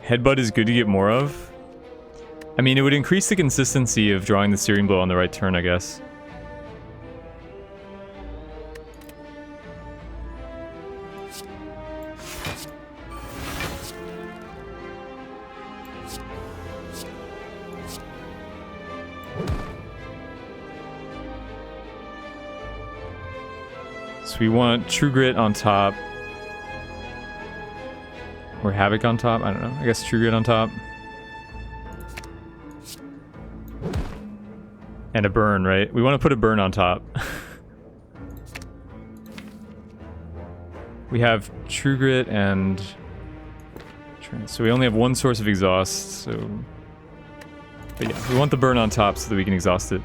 Headbutt is good to get more of. I mean, it would increase the consistency of drawing the Searing Blow on the right turn, I guess. So we want True Grit on top. Or Havoc on top? I don't know. I guess True Grit on top. And a burn, right? We want to put a burn on top. We have True Grit and... So we only have one source of exhaust, so... But yeah, we want the burn on top so that we can exhaust it.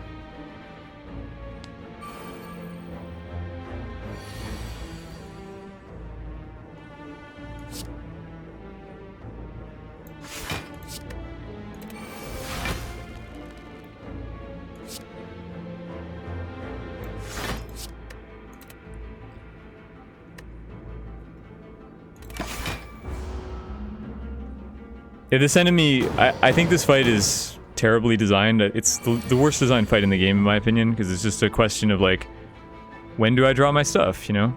Yeah, this enemy, I think this fight is terribly designed. It's the worst designed fight in the game, in my opinion, because it's just a question of, like, when do I draw my stuff, you know?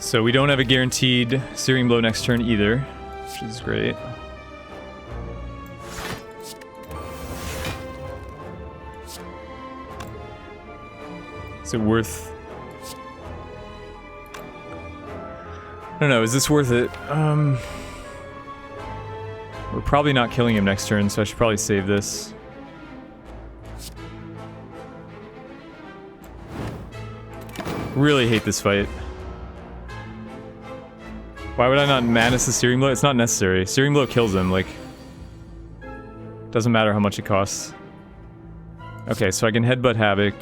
So we don't have a guaranteed Searing Blow next turn either, which is great. Is it worth... I don't know, is this worth it? We're probably not killing him next turn, so I should probably save this. Really hate this fight. Why would I not Manus the Searing Blow? It's not necessary. Searing Blow kills him, like... Doesn't matter how much it costs. Okay, so I can Headbutt Havoc.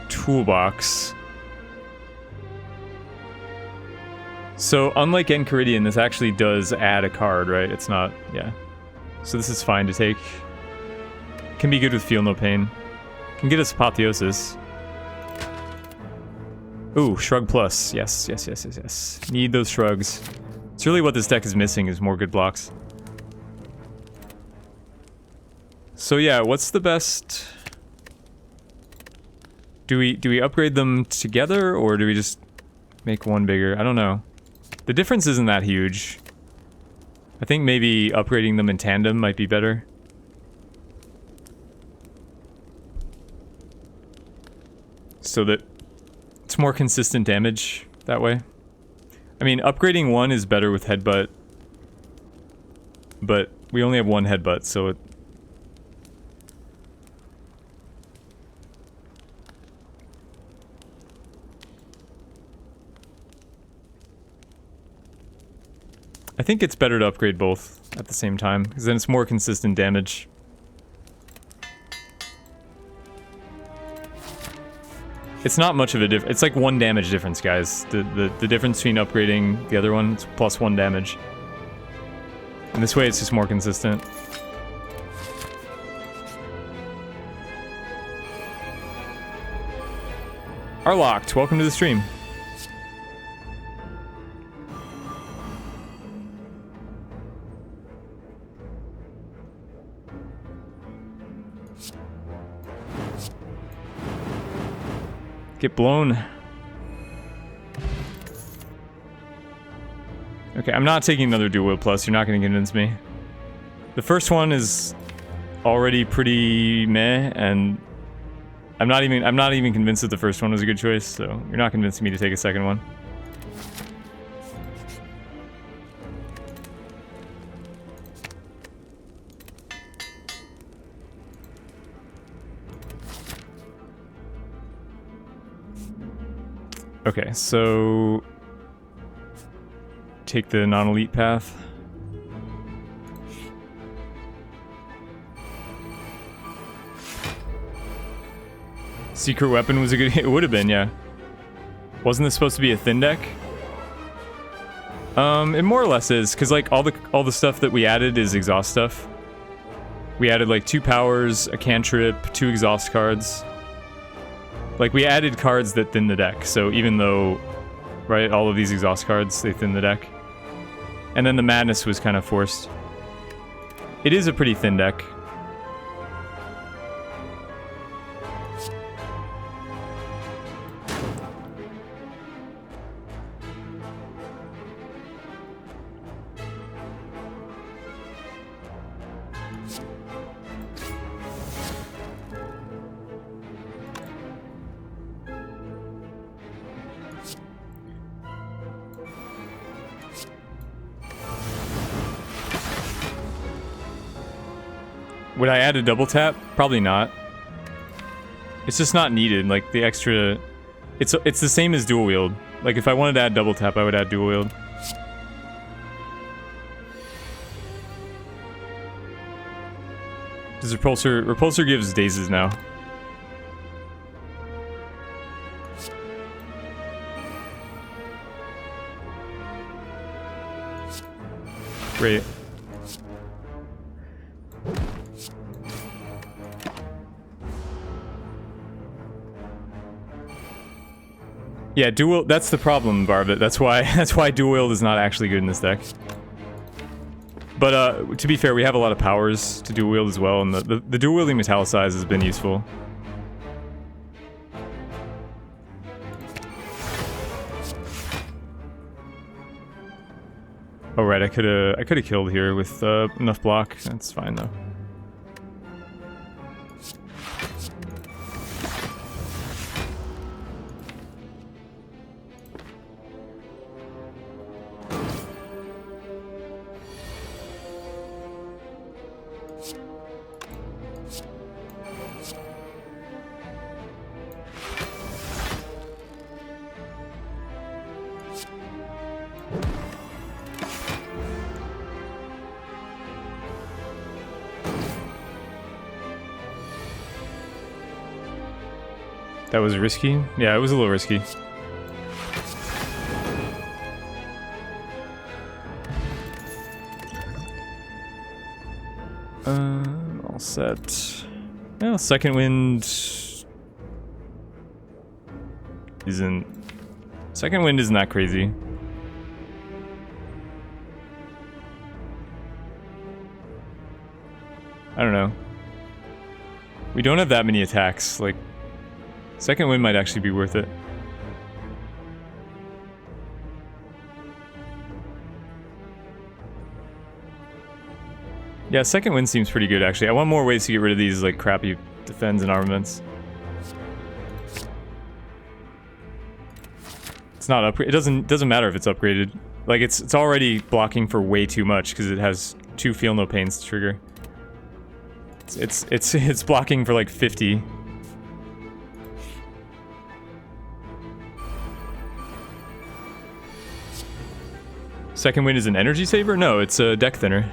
Toolbox. So, unlike Enchiridion, this actually does add a card, right? It's not... yeah. So this is fine to take. Can be good with Feel No Pain. Can get us Apotheosis. Ooh, Shrug Plus. Yes, yes, yes, yes, yes. Need those Shrugs. It's really what this deck is missing, is more good blocks. So yeah, what's the best... Do we upgrade them together, or do we just make one bigger? I don't know. The difference isn't that huge. I think maybe upgrading them in tandem might be better. So that it's more consistent damage that way. I mean, upgrading one is better with Headbutt, but we only have one Headbutt, so it... I think it's better to upgrade both at the same time, because then it's more consistent damage. It's not much of a difference. It's like 1 damage difference, guys. The difference between upgrading the other one is plus 1 damage. And this way it's just more consistent. Arlocked, welcome to the stream. Get blown. Okay, I'm not taking another dual wield plus. You're not going to convince me. The first one is already pretty meh, and I'm not even convinced that the first one was a good choice. So you're not convincing me to take a second one. Okay, so take the non-elite path. Secret weapon was a good. It would have been, yeah. Wasn't this supposed to be a thin deck? It more or less is, because like all the stuff that we added is exhaust stuff. We added like 2 powers, a cantrip, 2 exhaust cards. Like, we added cards that thin the deck, so even though, right, all of these exhaust cards, they thin the deck. And then the madness was kind of forced. It is a pretty thin deck. Would I add a double tap? Probably not. It's just not needed. Like the extra, it's the same as dual wield. Like if I wanted to add double tap, I would add dual wield. Does repulsor gives dazes now. Great. Yeah, dual. That's the problem, Barbet. That's why dual wield is not actually good in this deck. But to be fair, we have a lot of powers to dual wield as well, and the dual wielding metallicize has been useful. Oh right, I could have killed here with enough block. That's fine though. That was risky? Yeah, it was a little risky. All set. Well, second wind isn't... Second wind isn't that crazy. I don't know. We don't have that many attacks, like... Second wind might actually be worth it. Yeah, second wind seems pretty good actually. I want more ways to get rid of these like crappy defends and armaments. It's not up. It doesn't matter if it's upgraded. Like it's already blocking for way too much because it has 2 feel no pains to trigger. It's blocking for like 50. Second wind is an energy saver? No, it's a deck thinner.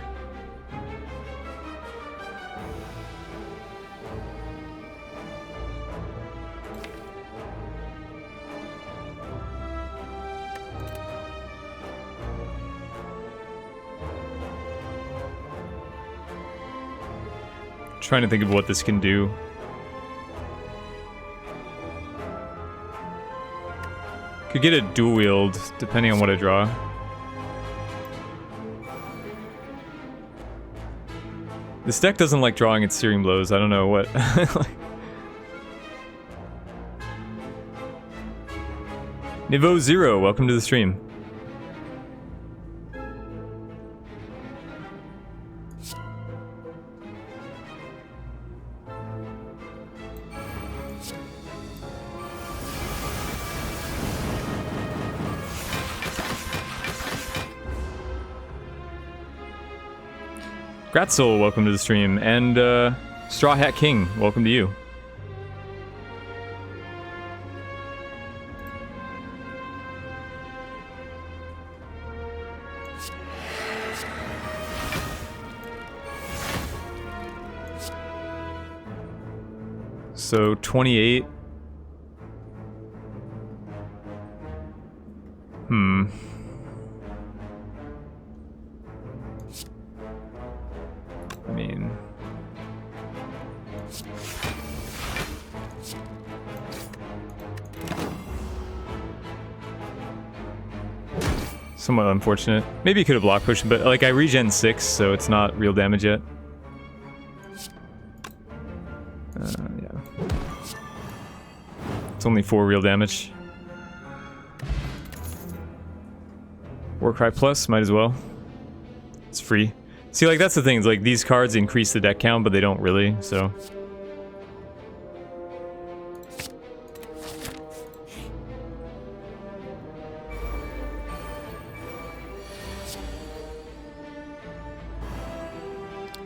Trying to think of what this can do. Could get a dual wield depending on what I draw. This deck doesn't like drawing its searing blows. I don't know what. Nivo Zero, welcome to the stream. Gratzel, welcome to the stream, and Straw Hat King, welcome to you. So 28. I mean, somewhat unfortunate. Maybe he could have block pushed, but like I regen 6, so it's not real damage yet. Yeah. It's only 4 real damage. Warcry Plus, might as well. It's free. See, like, that's the thing, is like, these cards increase the deck count, but they don't really, so.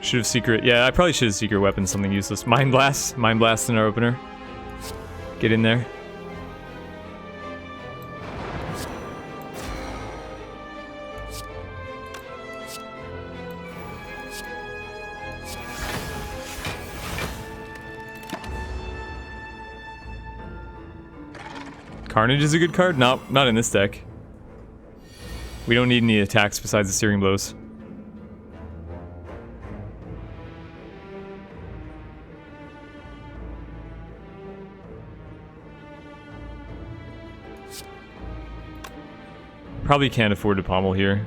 Should have secret, yeah, I probably should have secret weapon something useless. Mind Blast in our opener. Get in there. Carnage is a good card? Not in this deck. We don't need any attacks besides the Searing Blows. Probably can't afford to pommel here.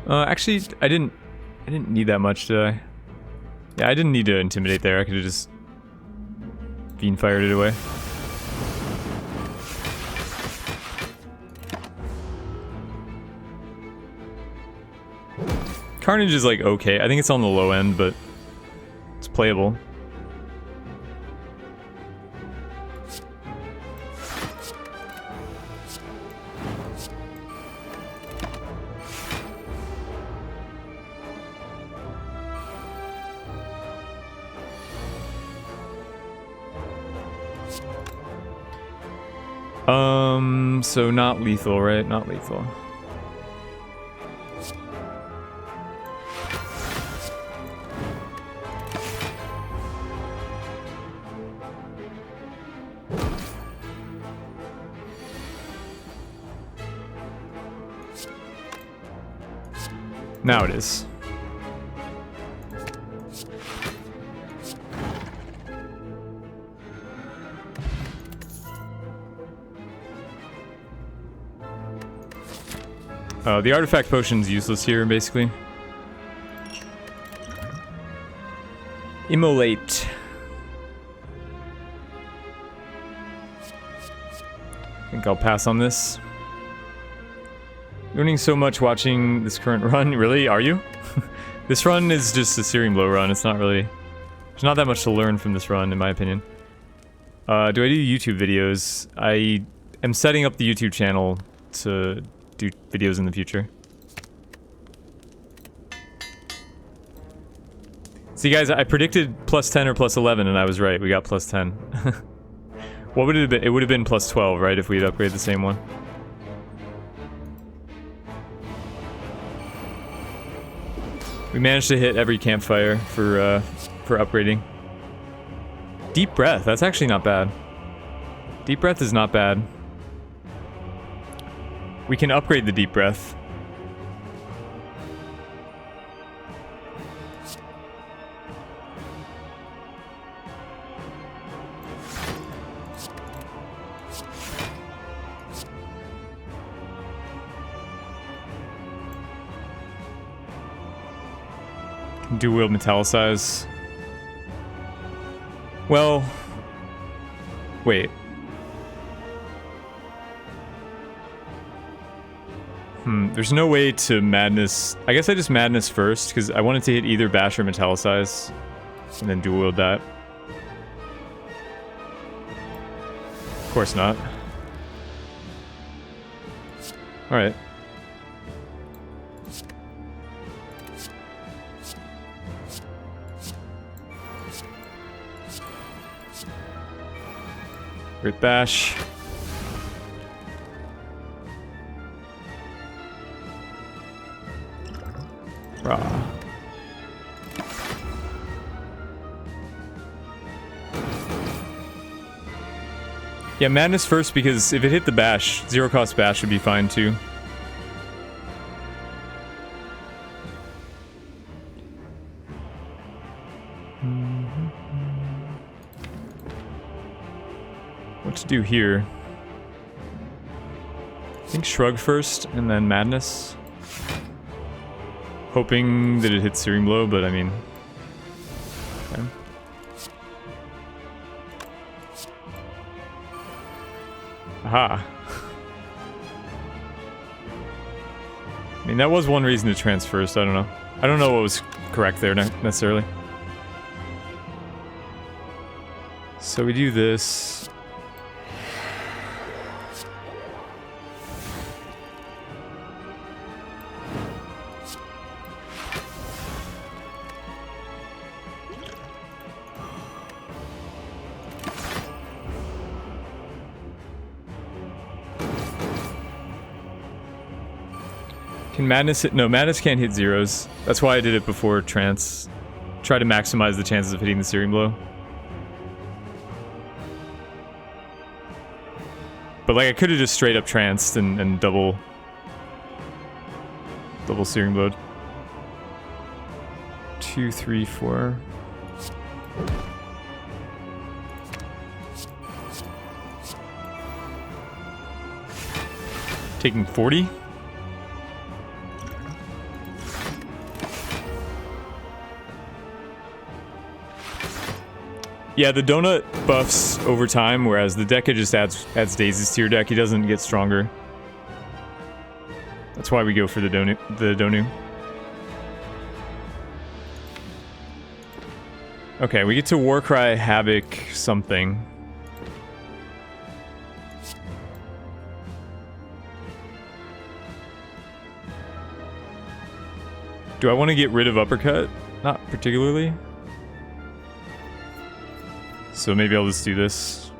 Actually, I didn't need that much, did I? Yeah, I didn't need to intimidate there. I could have just Fiend fired it away. Carnage is like okay. I think it's on the low end, but it's playable. So not lethal, right? Not lethal. Now it is. The artifact potion's useless here, basically. Immolate. I think I'll pass on this. Learning so much watching this current run. Really? Are you? This run is just a Searing Blow run. It's not really... There's not that much to learn from this run, in my opinion. Do I do YouTube videos? I am setting up the YouTube channel to do videos in the future. See guys, I predicted plus 10 or plus 11 and I was right. We got plus 10. What would it have been? It would have been plus 12, right, if we had upgraded the same one. We managed to hit every campfire for upgrading. Deep Breath, that's actually not bad. Deep Breath is not bad. We can upgrade the Deep Breath. Dual wield metallicize. Well, wait. There's no way to madness. I guess I just madness first because I wanted to hit either bash or metallicize, and then dual wield that. Of course not. All right. Great bash. Rah. Yeah, madness first because if it hit the bash, zero cost bash would be fine too. What to do here? I think shrug first and then madness. Hoping that it hits Searing Blow, but I mean... Okay. Aha. I mean, that was one reason to transfer, so I don't know. I don't know what was correct there necessarily. So we do this. Can madness hit? No, madness can't hit zeros. That's why I did it before trance. Try to maximize the chances of hitting the Searing Blow. But like I could have just straight up tranced and double Searing Blowed. 2, 3, 4. Taking 40. Yeah, the donut buffs over time, whereas the Deca just adds daisies to your deck. He doesn't get stronger. That's why we go for the Donu. Okay, we get to Warcry, Havoc, something. Do I want to get rid of Uppercut? Not particularly. So maybe I'll just do this.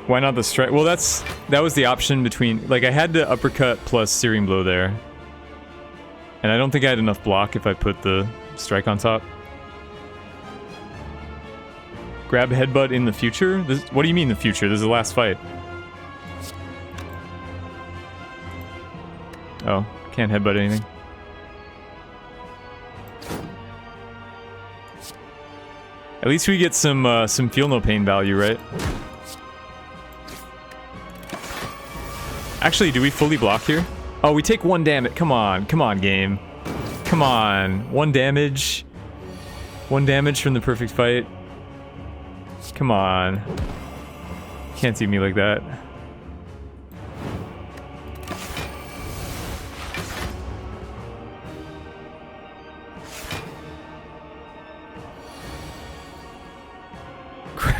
Why not the strike? Well, that was the option between... Like, I had the uppercut plus Searing Blow there. And I don't think I had enough block if I put the strike on top. Grab headbutt in the future? What do you mean the future? This is the last fight. Oh, can't headbutt anything. At least we get some feel no pain value, right? Actually, do we fully block here? Oh, we take 1 damage. Come on, game. Come on, 1 damage. 1 damage from the perfect fight. Come on. Can't see me like that.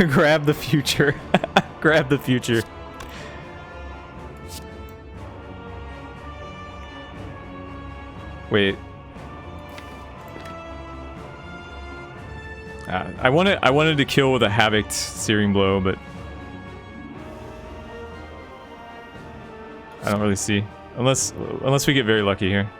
Grab the future. Grab the future. Wait. I wanted to kill with a Havoc Searing Blow, but I don't really see. Unless we get very lucky here.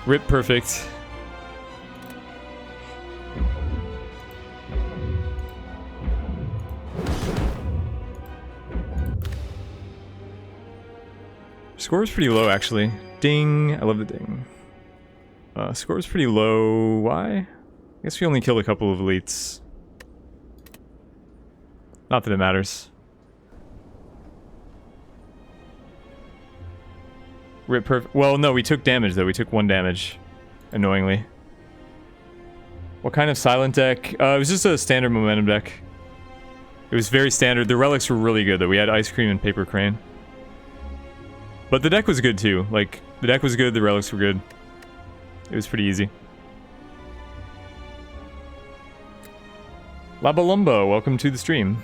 Rip perfect. Score is pretty low, actually. Ding. I love the ding. Score is pretty low. Why? I guess we only killed a couple of elites. Not that it matters. Rip perfect. Well, no, we took damage, though. We took 1 damage. Annoyingly. What kind of silent deck? It was just a standard momentum deck. It was very standard. The relics were really good, though. We had Ice Cream and Paper Crane. But the deck was good, too. Like, the deck was good, the relics were good. It was pretty easy. Labalumbo, welcome to the stream.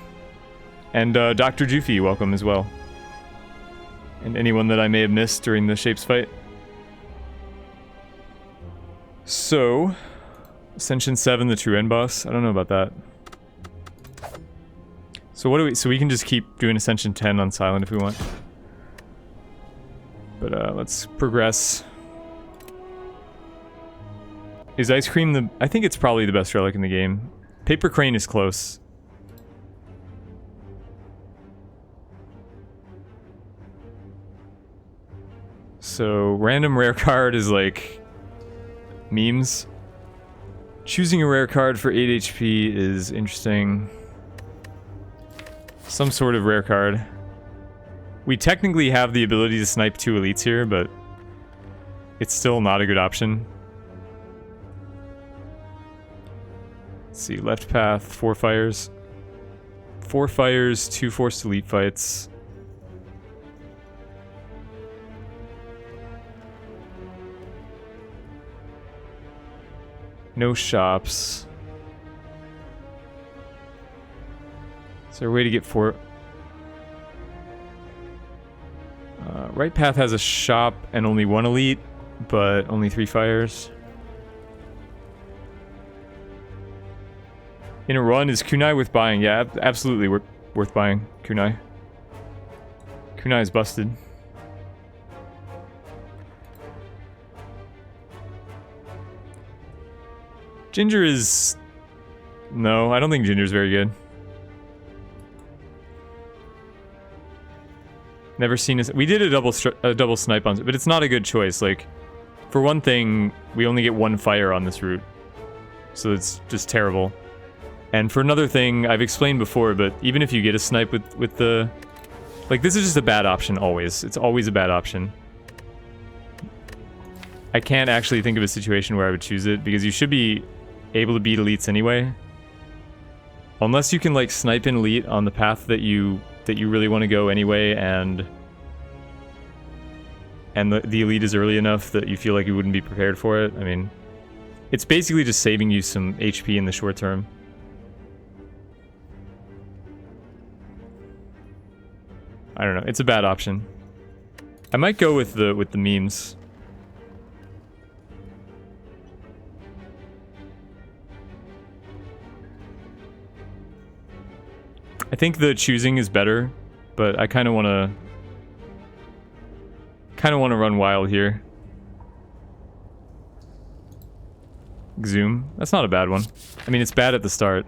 And Dr. Juffy, welcome as well. And anyone that I may have missed during the Shapes fight. So, Ascension 7, the true end boss. I don't know about that. So what do we... So we can just keep doing Ascension 10 on silent if we want. But let's progress. Is Ice Cream the... I think it's probably the best relic in the game. Paper Crane is close. So, random rare card is like... memes. Choosing a rare card for 8 HP is interesting. Some sort of rare card. We technically have the ability to snipe 2 elites here, but it's still not a good option. Let's see, left path, 4 fires. 4 fires, 2 forced elite fights. No shops. Is there a way to get 4? Right path has a shop and only 1 elite, but only 3 fires. In a run, is Kunai worth buying? Yeah, absolutely worth buying Kunai. Kunai is busted. Ginger is... No, I don't think Ginger's very good. Never seen a... We did a double snipe on it, but it's not a good choice. Like, for one thing, we only get 1 fire on this route. So it's just terrible. And for another thing, I've explained before, but even if you get a snipe with the... Like, this is just a bad option, always. It's always a bad option. I can't actually think of a situation where I would choose it, because you should be able to beat elites anyway. Unless you can, like, snipe an elite on the path that you really want to go anyway, and the elite is early enough that you feel like you wouldn't be prepared for it. I mean, it's basically just saving you some HP in the short term. I don't know. It's a bad option. I might go with the memes. I think the choosing is better, but I kind of want to run wild here. Zoom. That's not a bad one. I mean, it's bad at the start,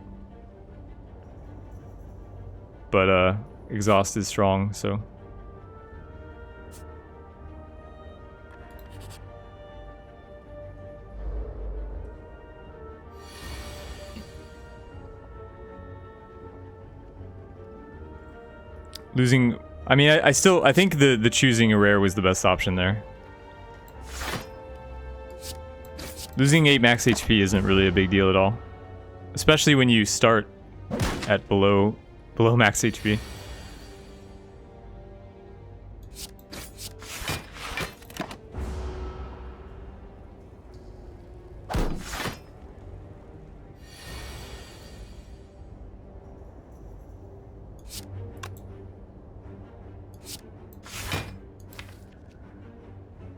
but exhaust is strong, so. Losing... I mean, I think the choosing a rare was the best option there. Losing 8 max HP isn't really a big deal at all. Especially when you start at below max HP.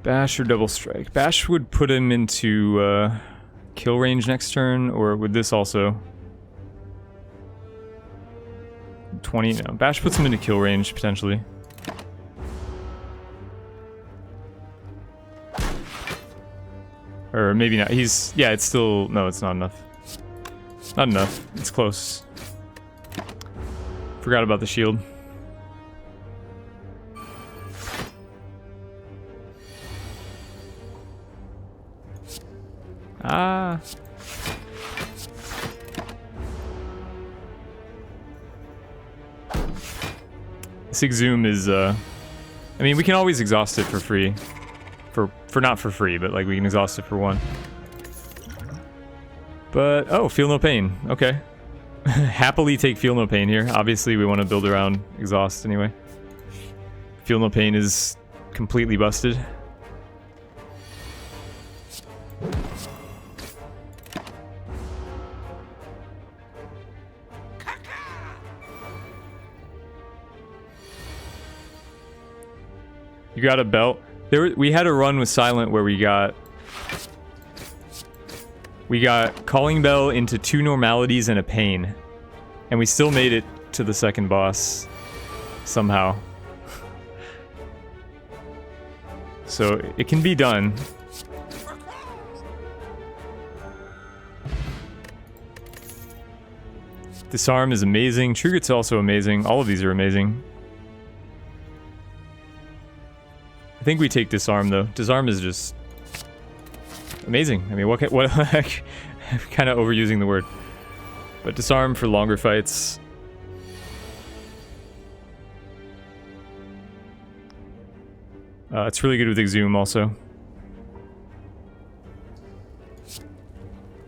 Bash or double strike? Bash would put him into kill range next turn, or would this also? 20? No. Bash puts him into kill range, potentially. Or maybe not. He's... Yeah, it's still... No, it's not enough. Not enough. It's close. Forgot about the shield. Ah. This exhume is, I mean, we can always exhaust it for free. For not for free, but like we can exhaust it for 1. But, oh, feel no pain. Okay. Happily take feel no pain here. Obviously, we want to build around exhaust anyway. Feel no pain is completely busted. You got a belt. We had a run with Silent where we got Calling Bell into 2 normalities and a pain. And we still made it to the second boss. Somehow. So it can be done. Disarm is amazing. Trigger's also amazing. All of these are amazing. I think we take Disarm though. Disarm is just amazing. I mean, what I'm kind of overusing the word. But Disarm for longer fights. It's really good with Exhume also.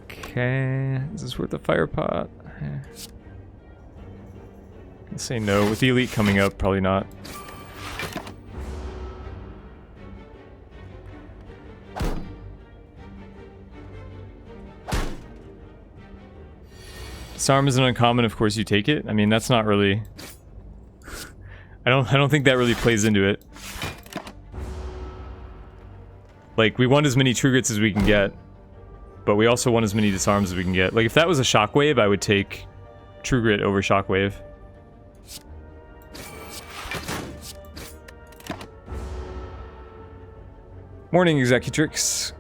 Okay, is this worth a fire pot? I'd say no. With the Elite coming up, probably not. Disarm is an uncommon, of course you take it. I mean, that's not really... I don't think that really plays into it. Like, we want as many True Grits as we can get, but we also want as many Disarms as we can get. Like, if that was a Shockwave, I would take True Grit over Shockwave. Morning, Executrix.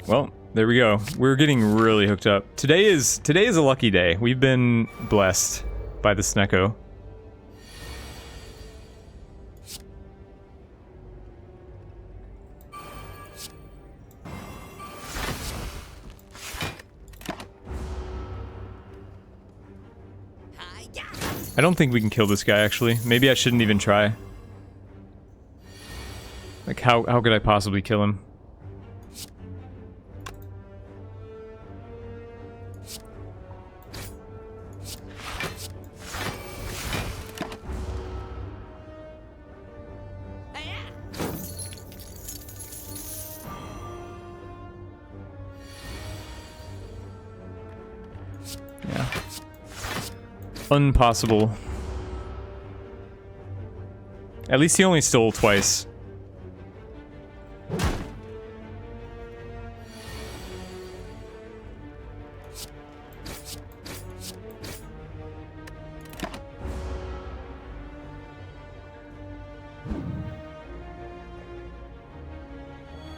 Well, there we go. We're getting really hooked up. Today is a lucky day. We've been blessed by the Snecko. I don't think we can kill this guy, actually. Maybe I shouldn't even try. Like, how could I possibly kill him? Impossible. At least he only stole twice.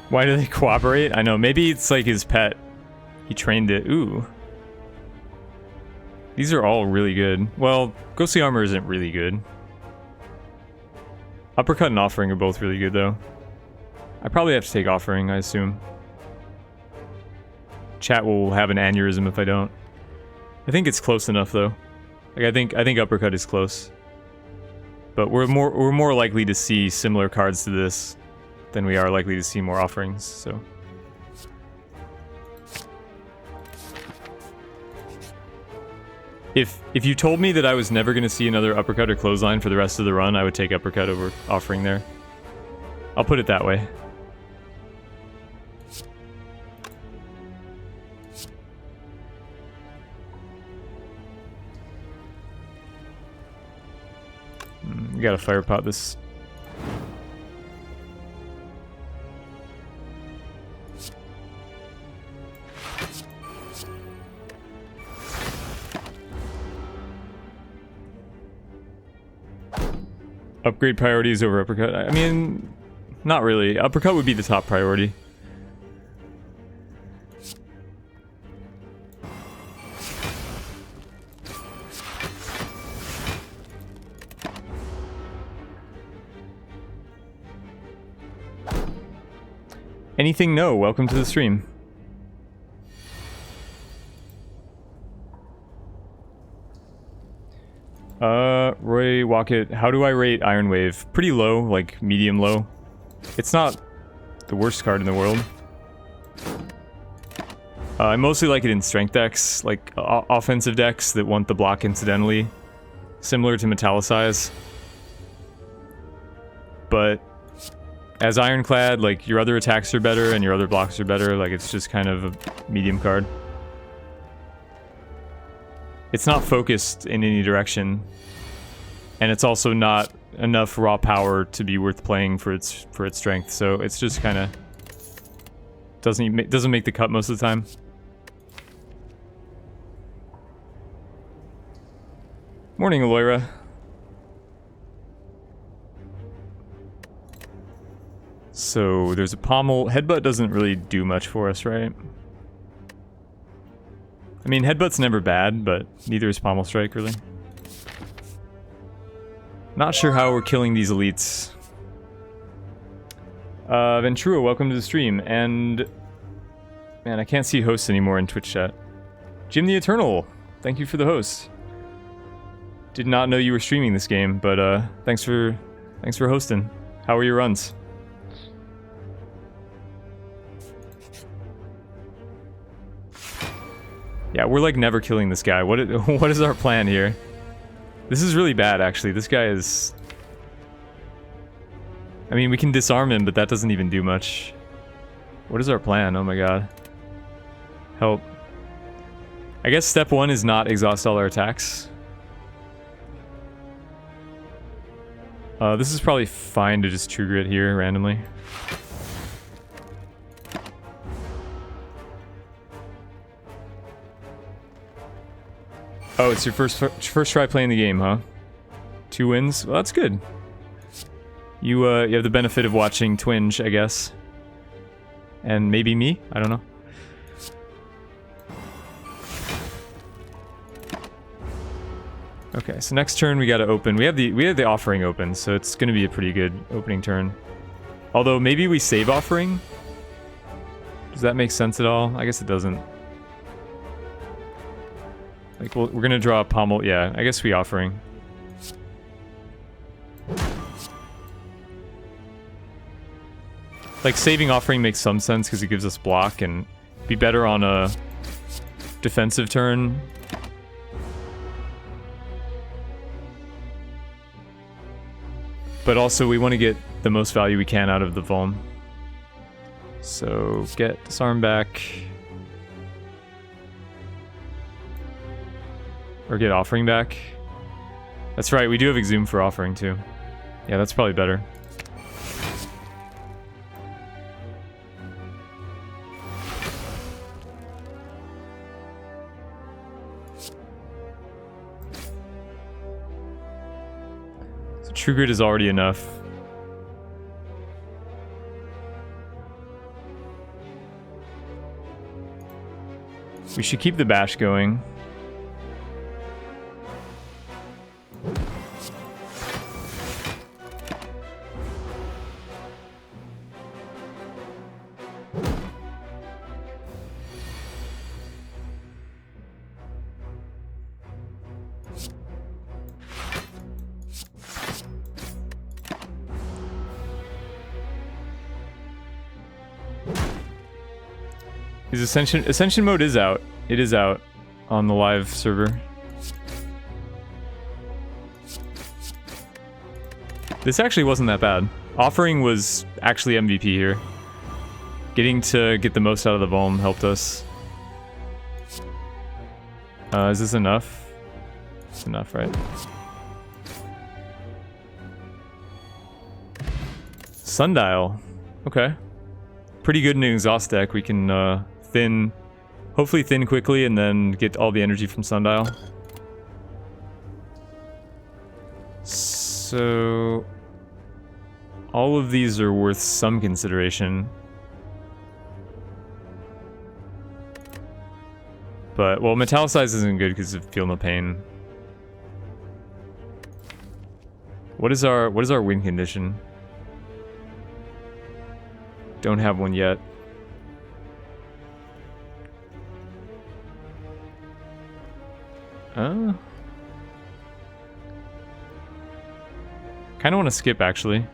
Why do they cooperate? I know, maybe it's like his pet. He trained it. Ooh. These are all really good. Well, Ghostly Armor isn't really good. Uppercut and Offering are both really good, though. I probably have to take Offering, I assume. Chat will have an aneurysm if I don't. I think it's close enough, though. Like, I think Uppercut is close. But we're more likely to see similar cards to this than we are likely to see more Offerings, so... If you told me that I was never going to see another Uppercut or Clothesline for the rest of the run, I would take Uppercut over Offering there. I'll put it that way. We gotta fire pot this. Upgrade priorities over uppercut. I mean, not really. Uppercut would be the top priority. Anything? No. Welcome to the stream. Roy Walkett, how do I rate Iron Wave? Pretty low, like medium low. It's not the worst card in the world. I mostly like it in strength decks, like offensive decks that want the block incidentally, similar to Metallicize. But as Ironclad, like your other attacks are better and your other blocks are better, like it's just kind of a medium card. It's not focused in any direction, and it's also not enough raw power to be worth playing for its strength. So it's just kind of doesn't make the cut most of the time. Morning, Aloyra. So there's a pommel. Headbutt doesn't really do much for us, right? I mean, Headbutt's never bad, but neither is Pommel Strike, really. Not sure how we're killing these elites. Ventura, welcome to the stream. And, man, I can't see hosts anymore in Twitch chat. Jim the Eternal, thank you for the host. Did not know you were streaming this game, but thanks for hosting. How are your runs? Yeah, we're like never killing this guy. What is our plan here? This is really bad, actually. This guy is... I mean, we can disarm him, but that doesn't even do much. What is our plan? Oh my god. Help. I guess step one is not exhaust all our attacks. This is probably fine to just trigger it here randomly. Oh, it's your first try playing the game, huh? 2 wins? Well, that's good. You have the benefit of watching Twinge, I guess. And maybe me? I don't know. Okay, so next turn we gotta open. We have the offering open, so it's gonna be a pretty good opening turn. Although maybe we save offering? Does that make sense at all? I guess it doesn't. Like, we're gonna draw a pommel. Yeah, I guess we offering. Like, saving offering makes some sense because it gives us block and be better on a defensive turn. But also, we want to get the most value we can out of the Vuln. So, get disarm back. Or get offering back. That's right, we do have Exhume for offering too. Yeah, that's probably better. So True Grit is already enough. We should keep the bash going. Is Ascension mode is out. It is out on the live server. This actually wasn't that bad. Offering was actually MVP here. Getting to get the most out of the Vuln helped us. Is this enough? It's enough, right? Sundial. Okay. Pretty good in an exhaust deck. We can hopefully thin quickly and then get all the energy from Sundial. So all of these are worth some consideration. But, well, metallicize isn't good because of feel no pain. What is our win condition? Don't have one yet. Kind of want to skip, actually.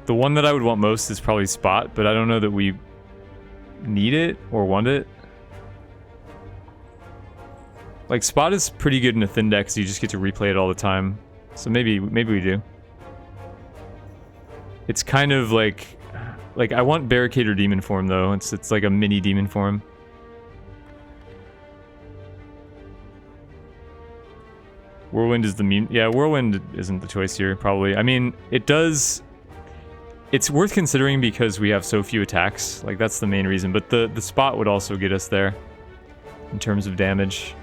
The one that I would want most is probably Spot, but I don't know that we need it or want it. Like, Spot is pretty good in a thin deck, so you just get to replay it all the time. So maybe we do. It's kind of like I want Barricade or Demon Form, though. It's like a mini Demon Form. Whirlwind is the mean. Yeah, Whirlwind isn't the choice here, probably. I mean, it does. It's worth considering because we have so few attacks. Like, that's the main reason. But the Spot would also get us there in terms of damage.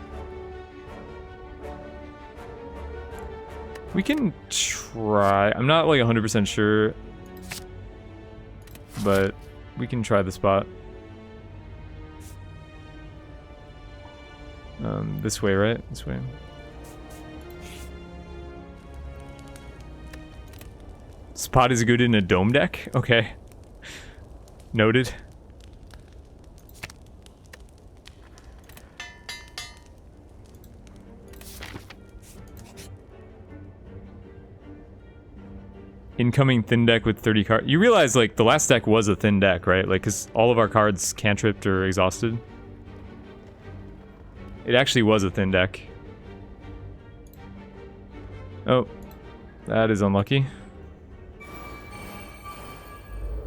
We can try. I'm not like 100% sure, but we can try the Spot. This way, right? This way. Spot is good in a dome deck? Okay. Noted. Incoming thin deck with 30 cards. You realize, like, the last deck was a thin deck, right? Like, because all of our cards cantripped or exhausted. It actually was a thin deck. Oh. That is unlucky.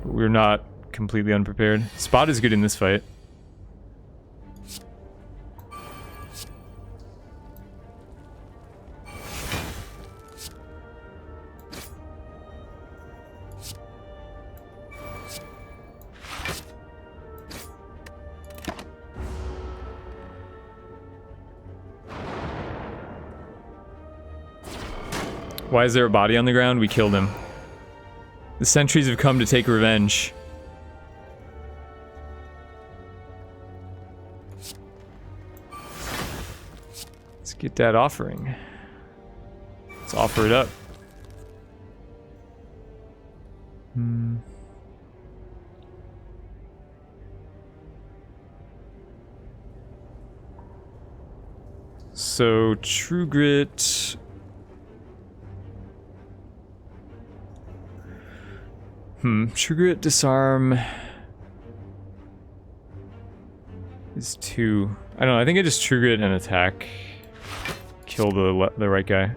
But we're not completely unprepared. Spot is good in this fight. Why is there a body on the ground? We killed him. The sentries have come to take revenge. Let's get that offering. Let's offer it up. So, True Grit. True Grit, Disarm is 2. I don't know, I think I just True Grit and attack. Kill the right guy.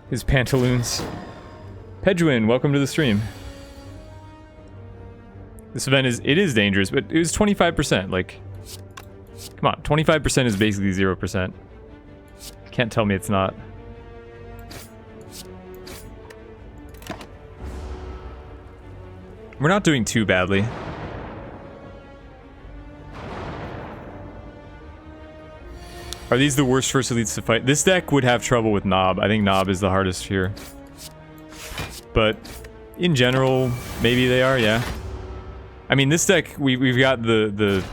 His pantaloons. Pedwin, welcome to the stream. This event is dangerous, but it was 25%, like... Come on, 25% is basically 0%. Can't tell me it's not. We're not doing too badly. Are these the worst first elites to fight? This deck would have trouble with Knob. I think Knob is the hardest here. But in general, maybe they are, yeah. I mean, this deck, we've got the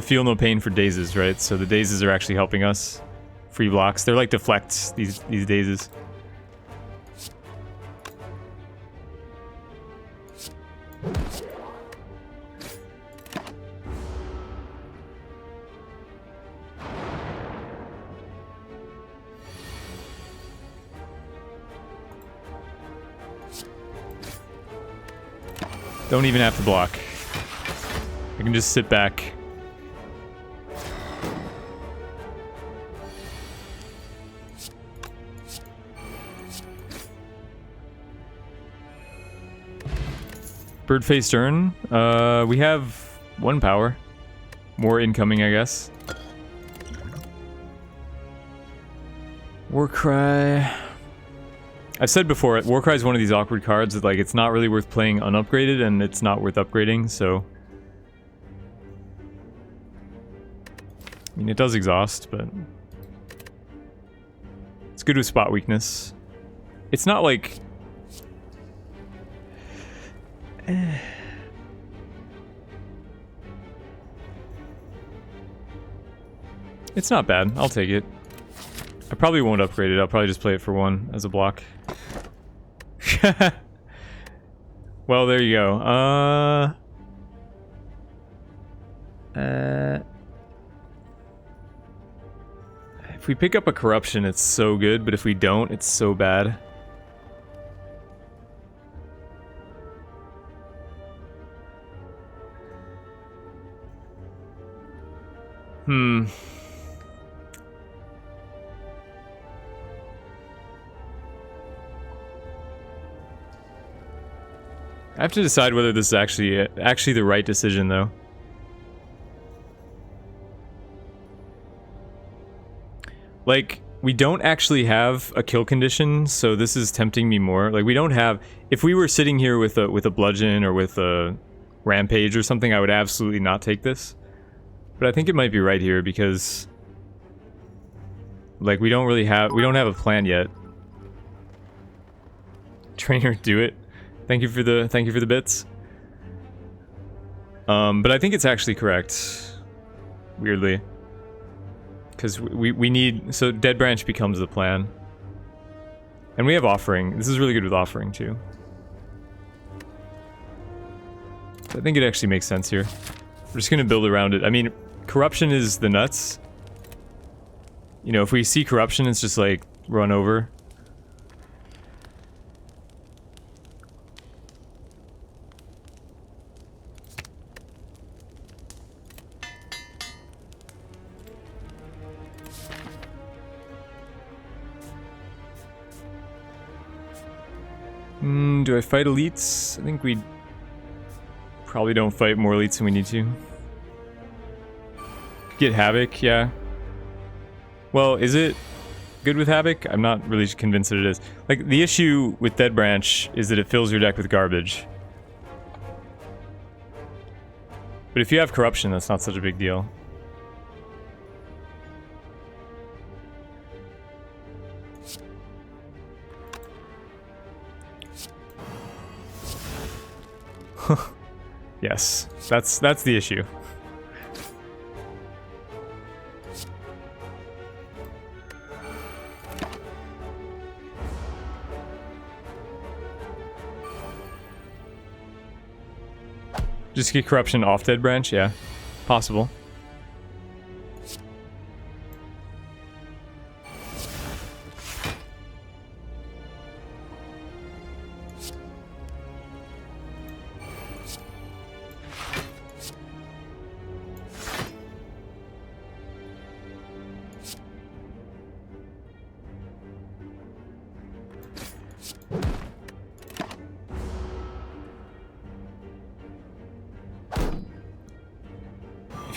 feel no pain for dazes, right? So the dazes are actually helping us. Free blocks. They're like deflects, these dazes. Don't even have to block. I can just sit back. Bird-faced urn. We have 1 power. More incoming, I guess. Warcry. I've said before, Warcry is one of these awkward cards that, like, it's not really worth playing unupgraded, and it's not worth upgrading, so... I mean, it does exhaust, but... It's good with spot weakness. It's not like... It's not bad. I'll take it. I probably won't upgrade it. I'll probably just play it for 1 as a block. Well, there you go. If we pick up a corruption, it's so good, but if we don't, it's so bad. I have to decide whether this is actually the right decision, though. Like, we don't actually have a kill condition, so this is tempting me more. Like, we don't have... If we were sitting here with a bludgeon or with a rampage or something, I would absolutely not take this. But I think it might be right here because... Like, we don't have a plan yet. Trainer, do it. Thank you for the bits. But I think it's actually correct. Weirdly. Because we need... So Dead Branch becomes the plan. And we have Offering. This is really good with Offering, too. So I think it actually makes sense here. We're just going to build around it. I mean, Corruption is the nuts. You know, if we see Corruption, it's just like, run over. Do I fight elites? I think we probably don't fight more elites than we need to. Get Havoc, yeah. Well, is it good with Havoc? I'm not really convinced that it is. Like, the issue with Dead Branch is that it fills your deck with garbage. But if you have Corruption, that's not such a big deal. Yes, that's the issue. Just get Corruption off Dead Branch, yeah. Possible.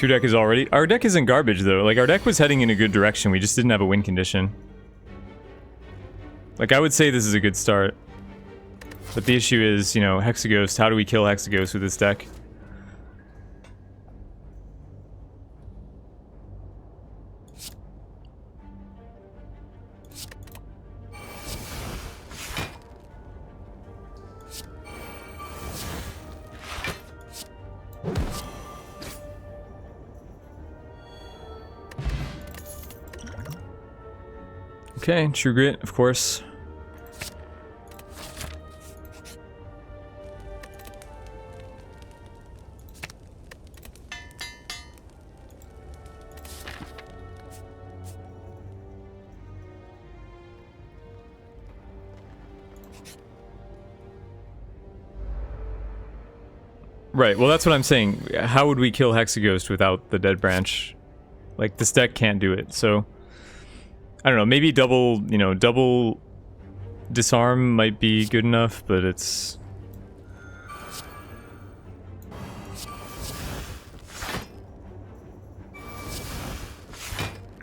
Your deck is already... Our deck isn't garbage, though. Like, our deck was heading in a good direction. We just didn't have a win condition. Like, I would say this is a good start. But the issue is, you know, Hexaghost. How do we kill Hexaghost with this deck? Okay, True Grit, of course. Right, well that's what I'm saying. How would we kill Hexaghost without the Dead Branch? Like, this deck can't do it, so... I don't know, maybe double, you know, double disarm might be good enough, but it's...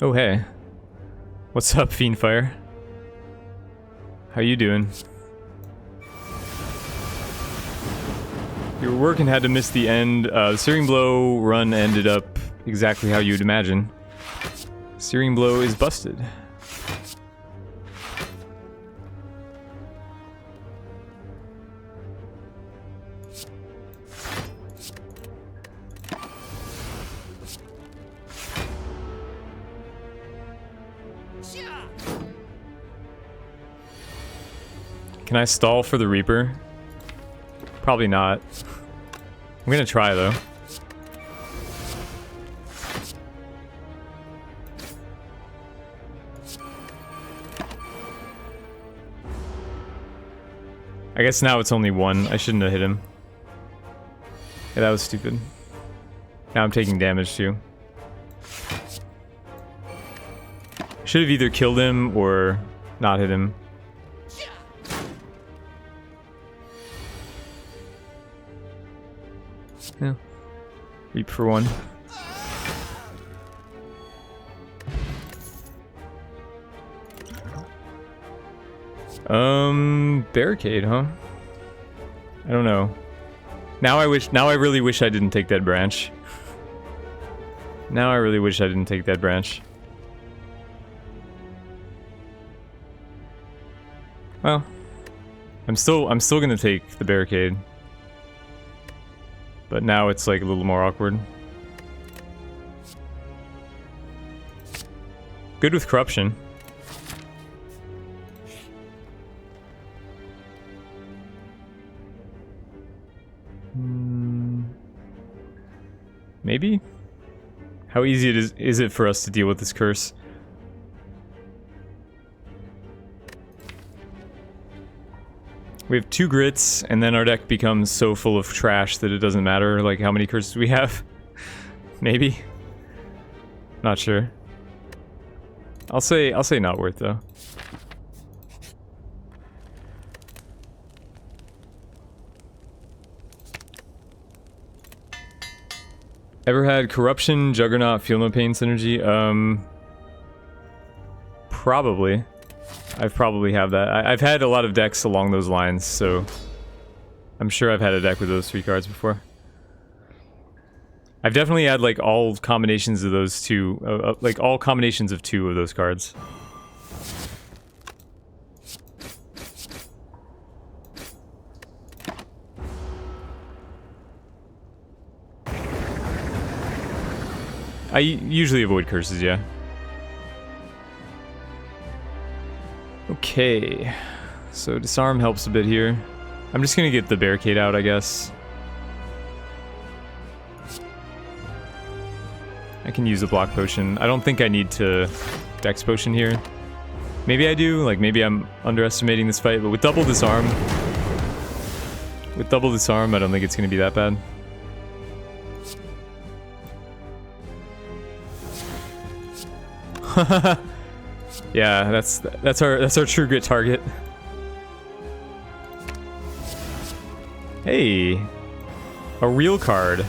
Oh, hey. What's up, Fiendfire? How you doing? You were working, had to miss the end. The Searing Blow run ended up exactly how you'd imagine. Searing Blow is busted. Can I stall for the Reaper? Probably not. I'm gonna try though. I guess now it's only one. I shouldn't have hit him. Yeah, that was stupid. Now I'm taking damage too. Should have either killed him or not hit him. Yeah. Reap for one. Barricade, huh? I don't know. Now I really wish I didn't take that branch. Now I really wish I didn't take that branch. Well, I'm still gonna take the barricade. But now it's like a little more awkward. Good with corruption. Maybe? How easy is it for us to deal with this curse? We have 2 grits, and then our deck becomes so full of trash that it doesn't matter, like, how many curses we have. Maybe? Not sure. I'll say not worth, though. Ever had Corruption, Juggernaut, Feel No Pain synergy? Probably. I've probably have that. I've had a lot of decks along those lines, so I'm sure I've had a deck with those 3 cards before. I've definitely had like all combinations of those 2, like all combinations of 2 of those cards. I usually avoid curses, yeah. Okay, so disarm helps a bit here. I'm just gonna get the barricade out, I guess. I can use a block potion. I don't think I need to dex potion here. Maybe I do, like maybe I'm underestimating this fight, but with double disarm, I don't think it's gonna be that bad. Yeah, that's our true grit target. Hey, a real card.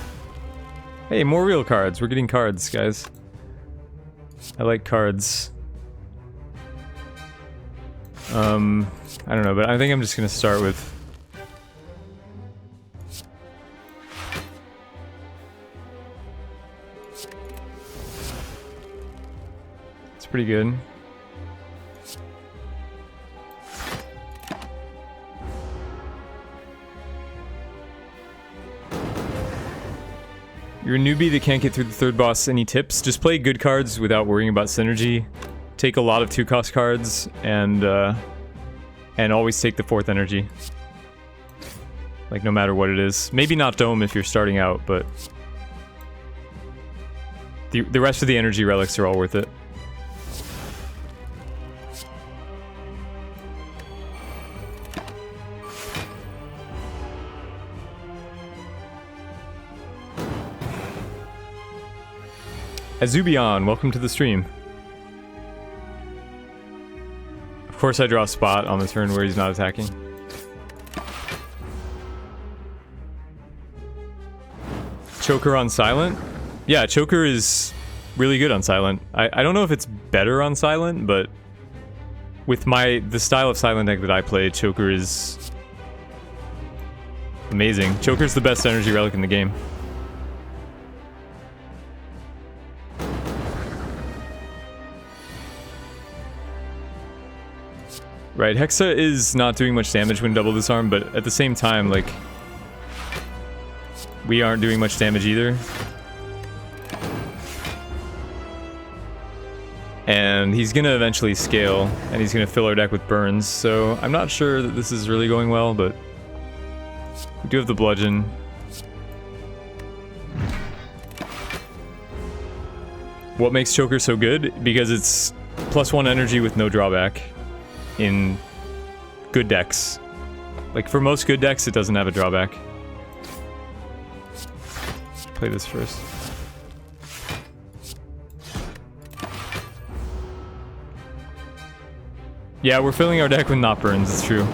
Hey, more real cards. We're getting cards, guys. I like cards. I don't know, but I think I'm just gonna start with. It's pretty good. You're a newbie that can't get through the 3rd boss. Any tips? Just play good cards without worrying about synergy. Take a lot of 2-cost cards and always take the 4th energy. Like no matter what it is. Maybe not Dome if you're starting out, but the rest of the energy relics are all worth it. Azubion, welcome to the stream. Of course I draw a spot on the turn where he's not attacking. Choker on Silent? Yeah, Choker is really good on Silent. I don't know if it's better on Silent, but with the style of silent deck that I play, Choker is amazing. Choker's the best energy relic in the game. Right, Hexa is not doing much damage when double disarm, but at the same time, like, we aren't doing much damage either. And he's gonna eventually scale, and he's gonna fill our deck with burns, so I'm not sure that this is really going well, but we do have the bludgeon. What makes Choker so good? Because it's +1 energy with no drawback in good decks. Like, for most good decks, it doesn't have a drawback. Play this first. Yeah, we're filling our deck with not burns, it's true.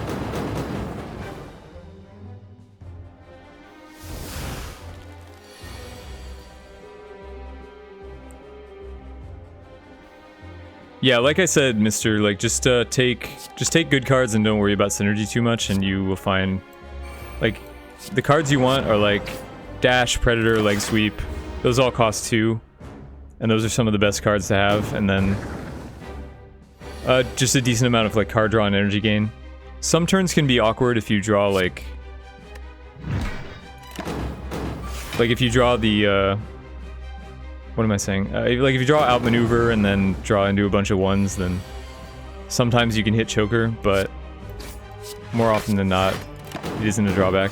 Yeah, like I said, Mister, like, just take good cards and don't worry about synergy too much, and you will find, like, the cards you want are like Dash, Predator, Leg Sweep. Those all cost 2, and those are some of the best cards to have. And then just a decent amount of like card draw and energy gain. Some turns can be awkward if you draw like if you draw the what am I saying? Like if you draw outmaneuver and then draw into a bunch of ones, then sometimes you can hit Choker, but more often than not, it isn't a drawback.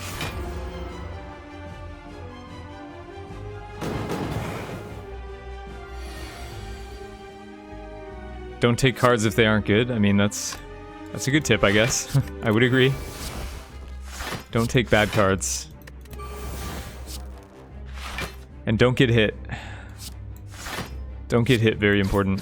Don't take cards if they aren't good. I mean, that's a good tip, I guess. I would agree. Don't take bad cards. And don't get hit. Don't get hit, very important.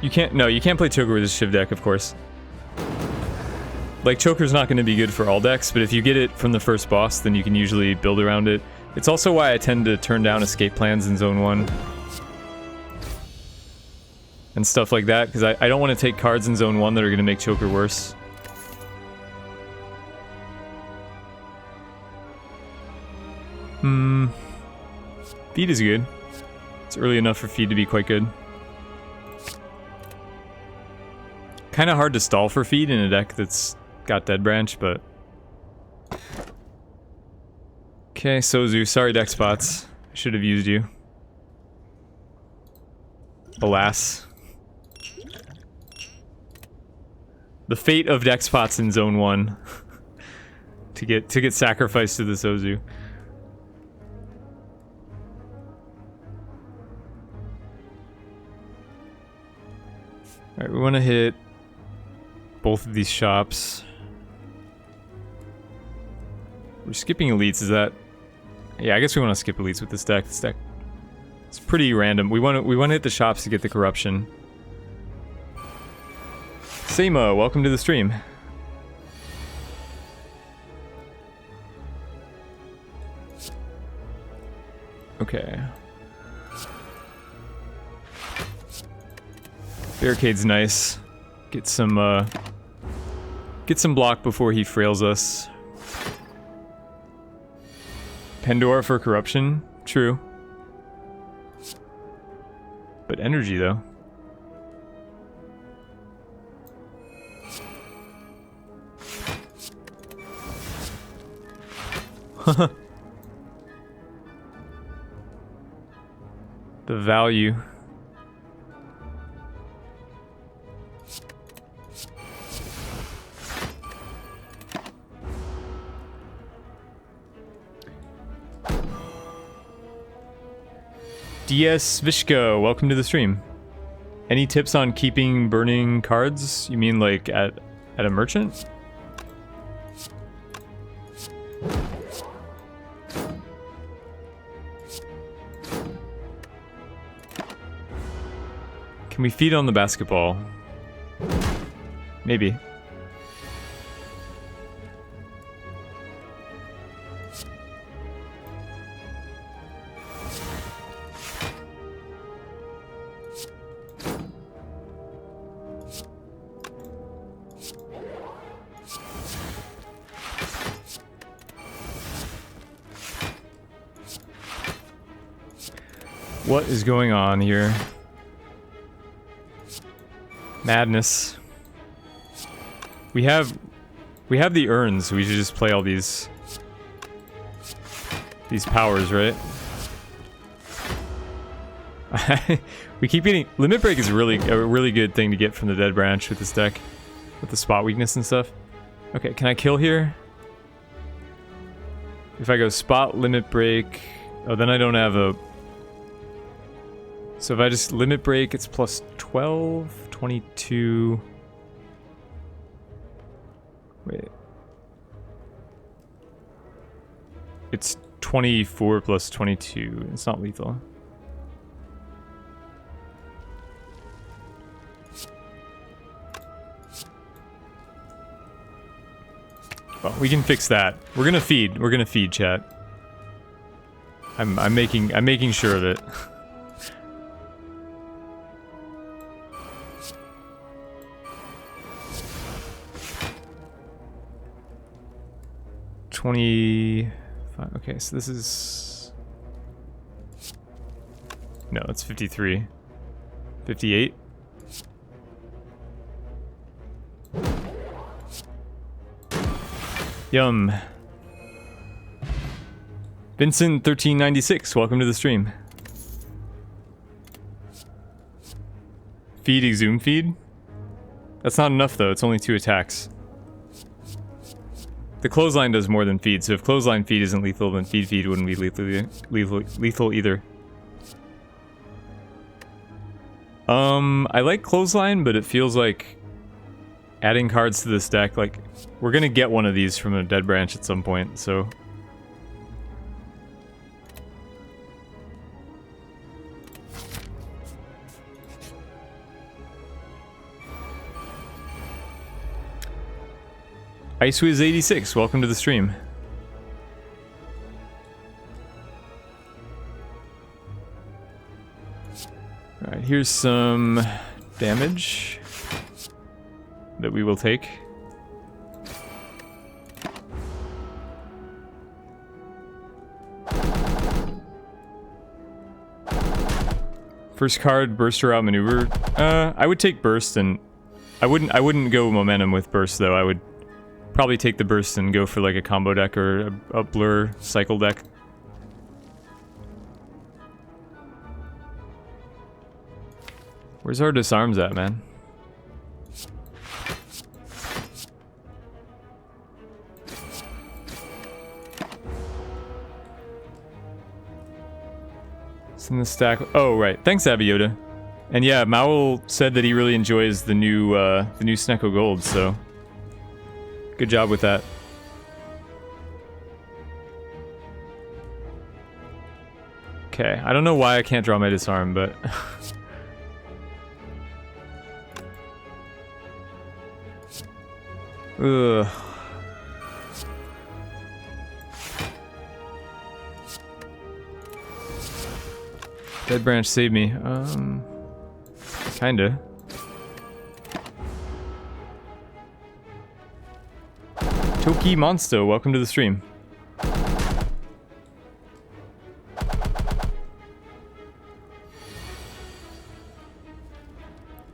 You can't play Choker with a Shiv deck, of course. Like, Choker's not going to be good for all decks, but if you get it from the first boss, then you can usually build around it. It's also why I tend to turn down escape plans in Zone 1. And stuff like that, because I don't want to take cards in Zone 1 that are going to make Choker worse. Feed is good. It's early enough for Feed to be quite good. Kind of hard to stall for Feed in a deck that's got Dead Branch, but... Okay, Sozu, sorry deck spots. I should have used you. Alas. The fate of deck spots in Zone 1. to get sacrificed to the Sozu. Alright, we want to hit both of these shops. We're skipping elites, is that... Yeah, I guess we want to skip elites with this deck. This deck, it's pretty random. We want to hit the shops to get the corruption. Seima, welcome to the stream. Okay. Barricade's nice. Get some block before he frails us. Pandora for corruption, true. But energy though. The value. DS Vishka, welcome to the stream. Any tips on keeping burning cards? You mean like at a merchant? Can we feed on the basketball? Maybe. What is going on here? Madness. We have the urns, so we should just play all these powers, right? We keep getting limit break is a really good thing to get from the dead branch with this deck, with the spot weakness and stuff. Okay, can I kill here? If I go spot limit break, oh, then I don't have a. So if I just limit break, it's plus 12, 22. Wait. It's 24 plus 22. It's not lethal. Well, we can fix that. We're gonna feed. We're gonna feed, chat. I'm making sure of it. Okay, so this is... No, it's 53. 58? Yum. Vincent1396, welcome to the stream. Feed exhume feed? That's not enough though, it's only 2 attacks. The clothesline does more than feed, so if clothesline feed isn't lethal, then feed wouldn't be lethal either. I like clothesline, but it feels like adding cards to this deck, like, we're gonna get one of these from a dead branch at some point, so... Icewiz86, welcome to the stream. Alright, here's some damage that we will take. First card, Burster Outmaneuver. I would take Burst, and I wouldn't go Momentum with Burst though. I would probably take the Burst and go for like a combo deck or a Blur cycle deck. Where's our disarms at, man? It's in the stack. Oh, right. Thanks, Abiyoda. And yeah, Maul said that he really enjoys the new Snecko Gold, so good job with that. Okay, I don't know why I can't draw my disarm, but ugh. Dead branch saved me. Kinda. Toki Monsto, welcome to the stream.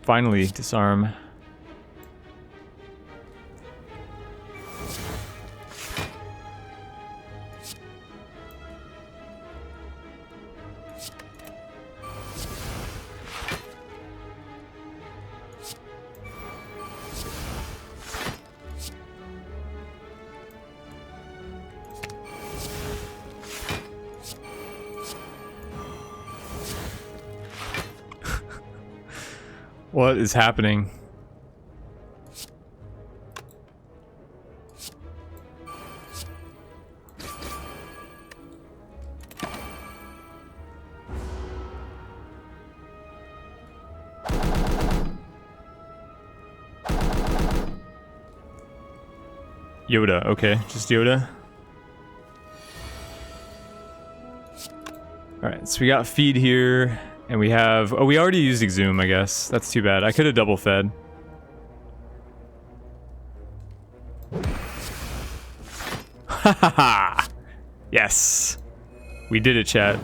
Finally, disarm. What is happening? Yoda, okay, just Yoda. Alright, so we got feed here, and we have... Oh, we already used Exhume, I guess. That's too bad. I could have double fed. Ha ha ha! Yes! We did it, chat.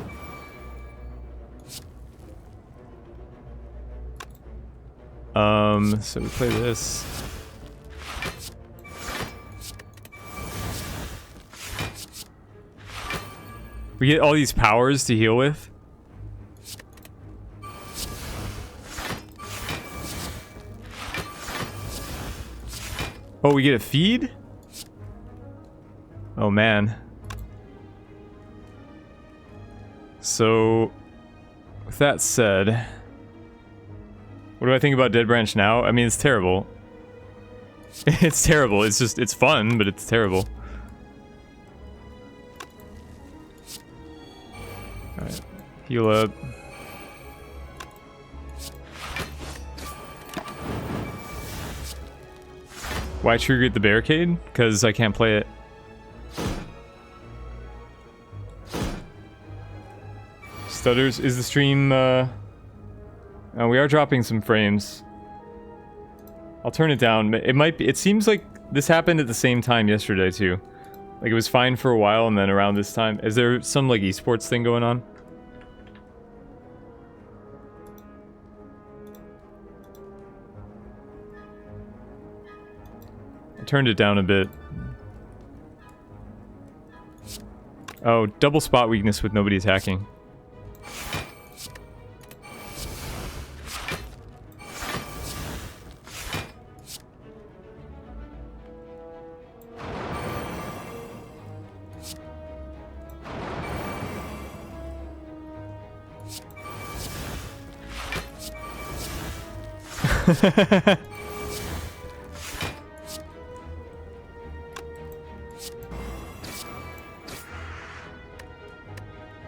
So we play this. We get all these powers to heal with. Oh, we get a feed? Oh man. So, with that said, what do I think about Dead Branch now? I mean, it's terrible. It's terrible. It's just, it's fun, but it's terrible. Alright, heal up. Why trigger the barricade? Because I can't play it. Stutters, is the stream, we are dropping some frames. I'll turn it down. It might be, it seems like this happened at the same time yesterday too. Like it was fine for a while and then around this time. Is there some like esports thing going on? I turned it down a bit. Oh, double spot weakness with nobody attacking.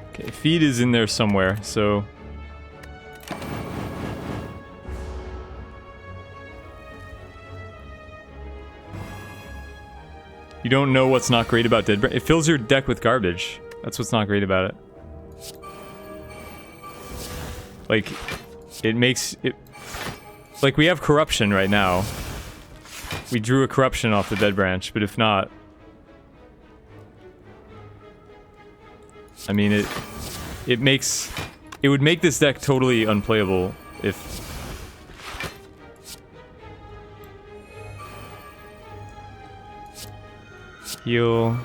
Okay, feed is in there somewhere, so... You don't know what's not great about Dead Branch. It fills your deck with garbage. That's what's not great about it. Like, it makes it... Like, we have Corruption right now. We drew a Corruption off the Dead Branch, but if not... I mean, it makes... It would make this deck totally unplayable if... Heal...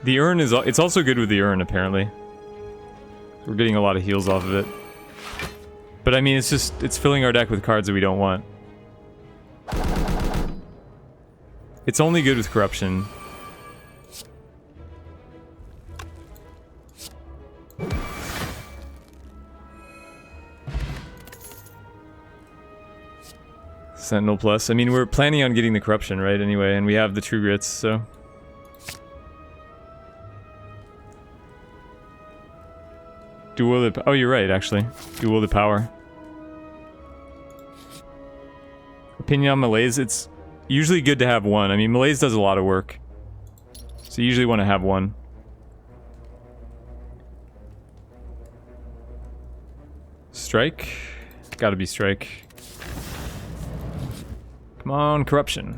The urn is... It's also good with the urn, apparently. We're getting a lot of heals off of it. But I mean, it's just... It's filling our deck with cards that we don't want. It's only good with Corruption. Sentinel Plus. I mean, we're planning on getting the Corruption, right, anyway, and we have the True Grits, so... Dual the... Oh, you're right, actually. Dual the power. Opinion on Malaise, it's usually good to have one. I mean, Malaise does a lot of work. So you usually want to have one. Strike? Gotta be Strike. Come on, Corruption.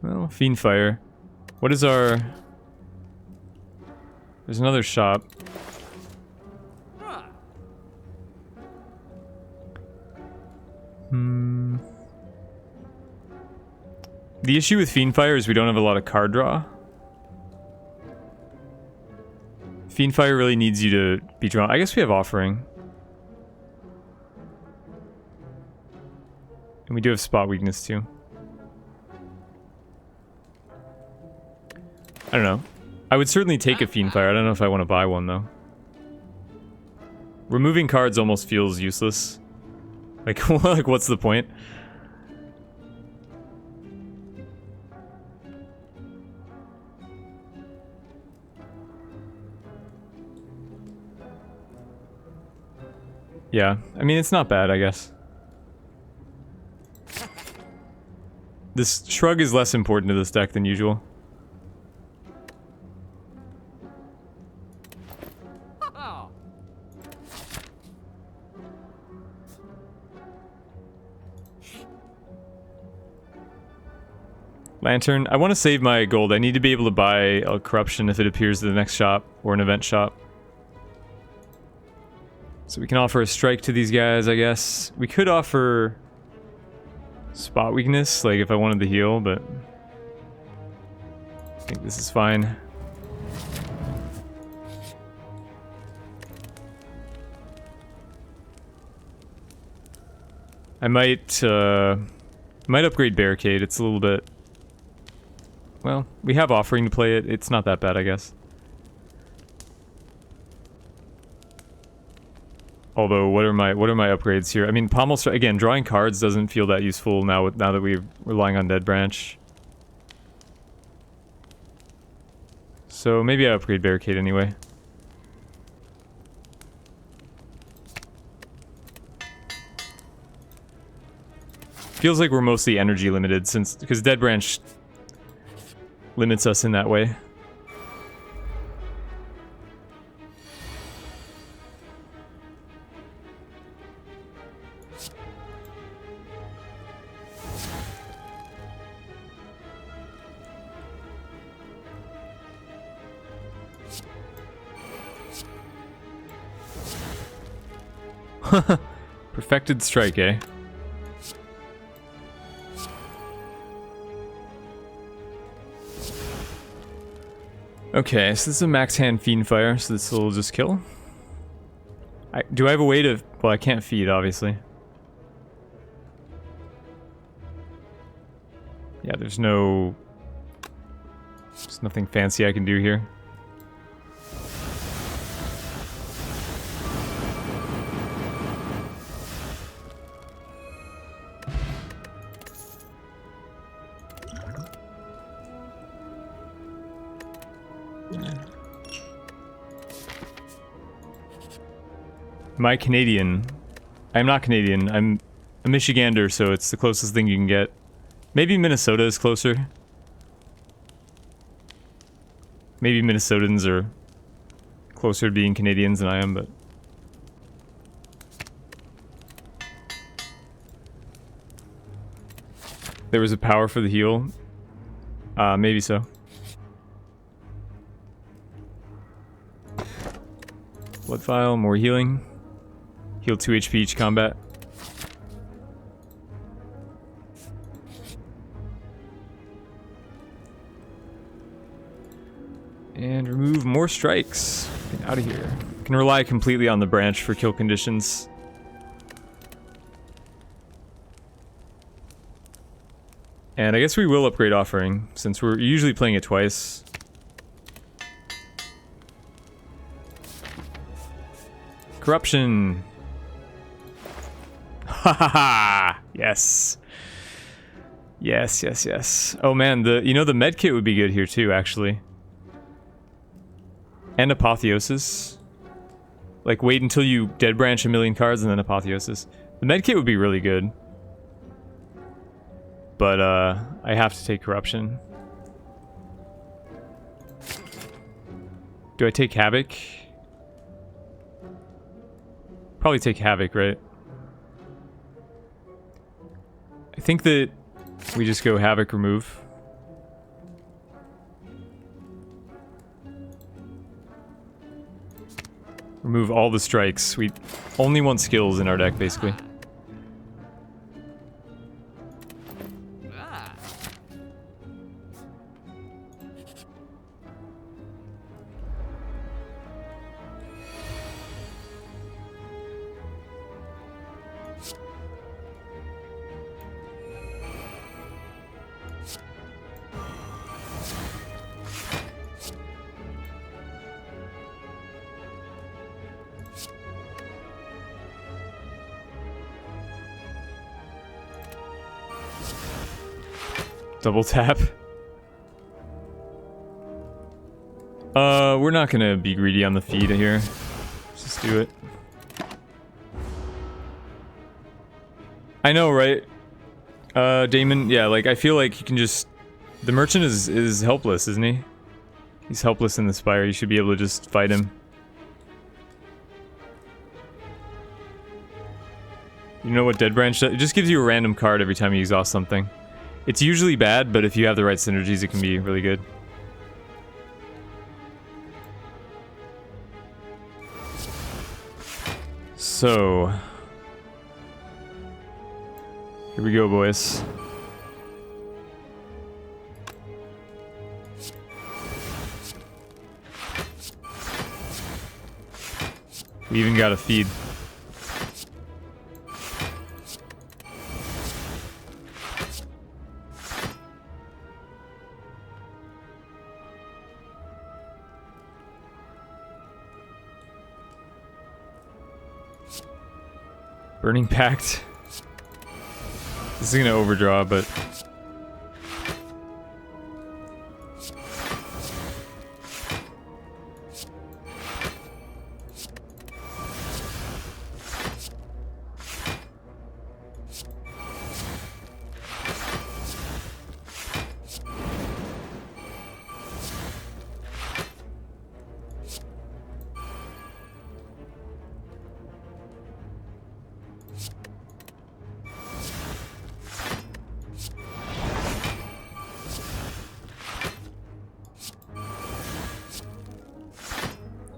Well, Fiendfire. What is our... There's another shop. The issue with Fiendfire is we don't have a lot of card draw. Fiendfire really needs you to be drawn. I guess we have Offering. And we do have Spot Weakness too. I don't know. I would certainly take a Fiendfire. I don't know if I want to buy one though. Removing cards almost feels useless. Like, like what's the point? Yeah, I mean, it's not bad, I guess. This shrug is less important to this deck than usual. Lantern. I want to save my gold. I need to be able to buy a corruption if it appears in the next shop or an event shop. So we can offer a strike to these guys, I guess. We could offer spot weakness, like if I wanted to heal, but I think this is fine. I might upgrade Barricade. It's a little bit... Well, we have Offering to play it. It's not that bad, I guess. Although, what are my upgrades here? I mean, Pommel Strike, again, drawing cards doesn't feel that useful now that we're relying on Dead Branch. So maybe I upgrade Barricade anyway. Feels like we're mostly energy limited because Dead Branch limits us in that way. Perfected Strike, eh? Okay, so this is a max hand Fiendfire, so this will just kill. Do I have a way to... Well, I can't feed, obviously. Yeah, there's no... There's nothing fancy I can do here. Am I Canadian? I'm not Canadian. I'm a Michigander, so it's the closest thing you can get. Maybe Minnesota is closer. Maybe Minnesotans are closer to being Canadians than I am, but... There was a power for the heal? Maybe so. Blood Vial, more healing. Heal 2 HP each combat. And remove more strikes. Get out of here. Can rely completely on the branch for kill conditions. And I guess we will upgrade Offering, since we're usually playing it twice. Corruption! Ha ha ha! Yes. Yes, yes, yes. Oh man, the medkit would be good here too, actually. And Apotheosis. Like, wait until you Dead Branch a million cards and then Apotheosis. The medkit would be really good. But, I have to take Corruption. Do I take Havoc? Probably take Havoc, right? I think that we just go Havoc, remove. Remove all the strikes. We only want skills in our deck, basically. Double tap. We're not gonna be greedy on the feed here. Let's just do it. I know, right? Damon, yeah, like, I feel like you can just... The merchant is helpless, isn't he? He's helpless in the Spire. You should be able to just fight him. You know what Dead Branch does? It just gives you a random card every time you exhaust something. It's usually bad, but if you have the right synergies, it can be really good. So... Here we go, boys. We even got a feed. Burning Pact. This is gonna overdraw, but...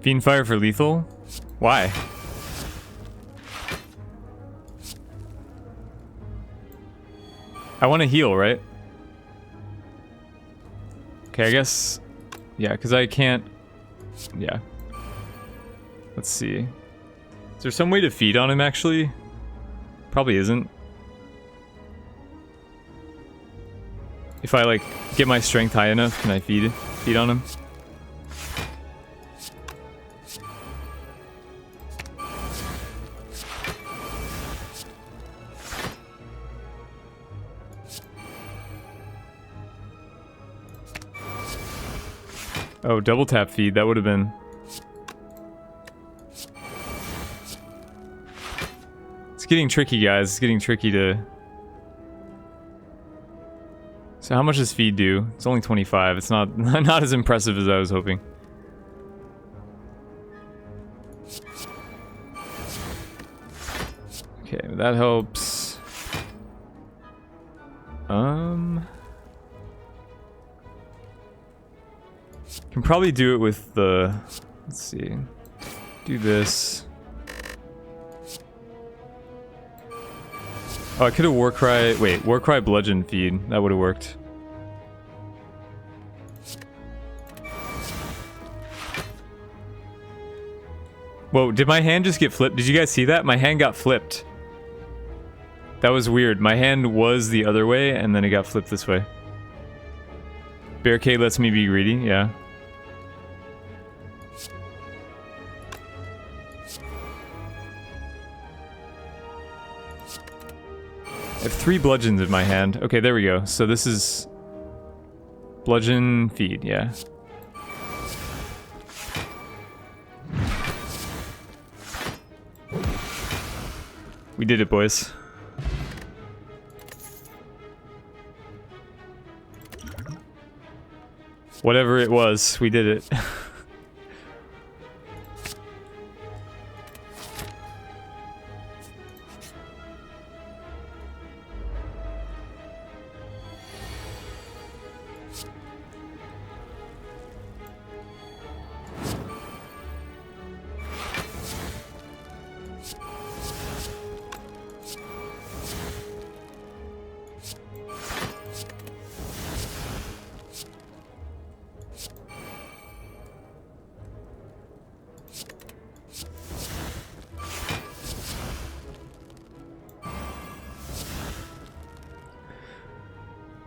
Fiendfire for lethal? Why? I want to heal, right? Okay, I guess... Yeah, because I can't... Yeah. Let's see. Is there some way to feed on him, actually? Probably isn't. If I, like, get my strength high enough, can I feed on him? Oh, double tap feed, that would have been... It's getting tricky, guys. It's getting tricky to... So how much does feed do? It's only 25. It's not not as impressive as I was hoping. Okay, that helps. Can probably do it with the... Let's see. Do this. Oh, I could have Warcry... Wait, Warcry Bludgeon feed. That would have worked. Whoa, did my hand just get flipped? Did you guys see that? My hand got flipped. That was weird. My hand was the other way, and then it got flipped this way. Barricade lets me be greedy, yeah. I have 3 bludgeons in my hand. Okay, there we go. So this is... Bludgeon feed, yeah. We did it, boys. Whatever it was, we did it.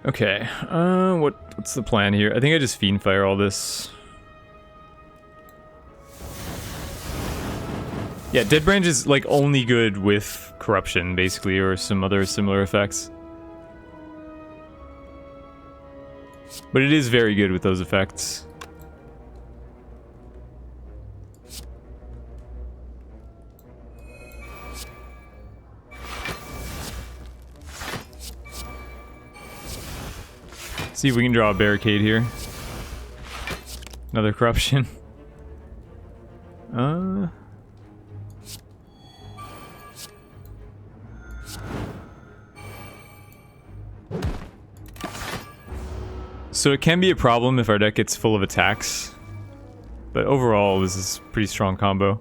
Okay, what's the plan here? I think I just Fiendfire all this. Yeah, Dead Branch is like only good with Corruption, basically, or some other similar effects. But it is very good with those effects. See if we can draw a barricade here. Another corruption. So it can be a problem if our deck gets full of attacks. But overall, this is a pretty strong combo.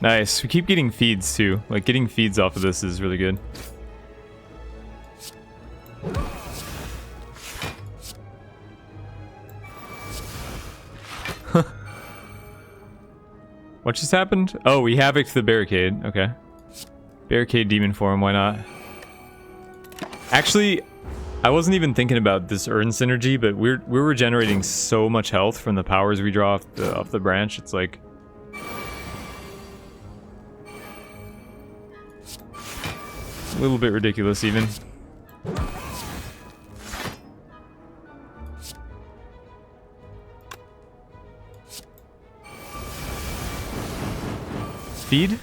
Nice. We keep getting feeds too. Like getting feeds off of this is really good. What just happened? Oh, we havocked the barricade. Okay. Barricade demon form, why not? Actually, I wasn't even thinking about this urn synergy, but we're regenerating so much health from the powers we draw off the branch. It's like a little bit ridiculous even. Feed?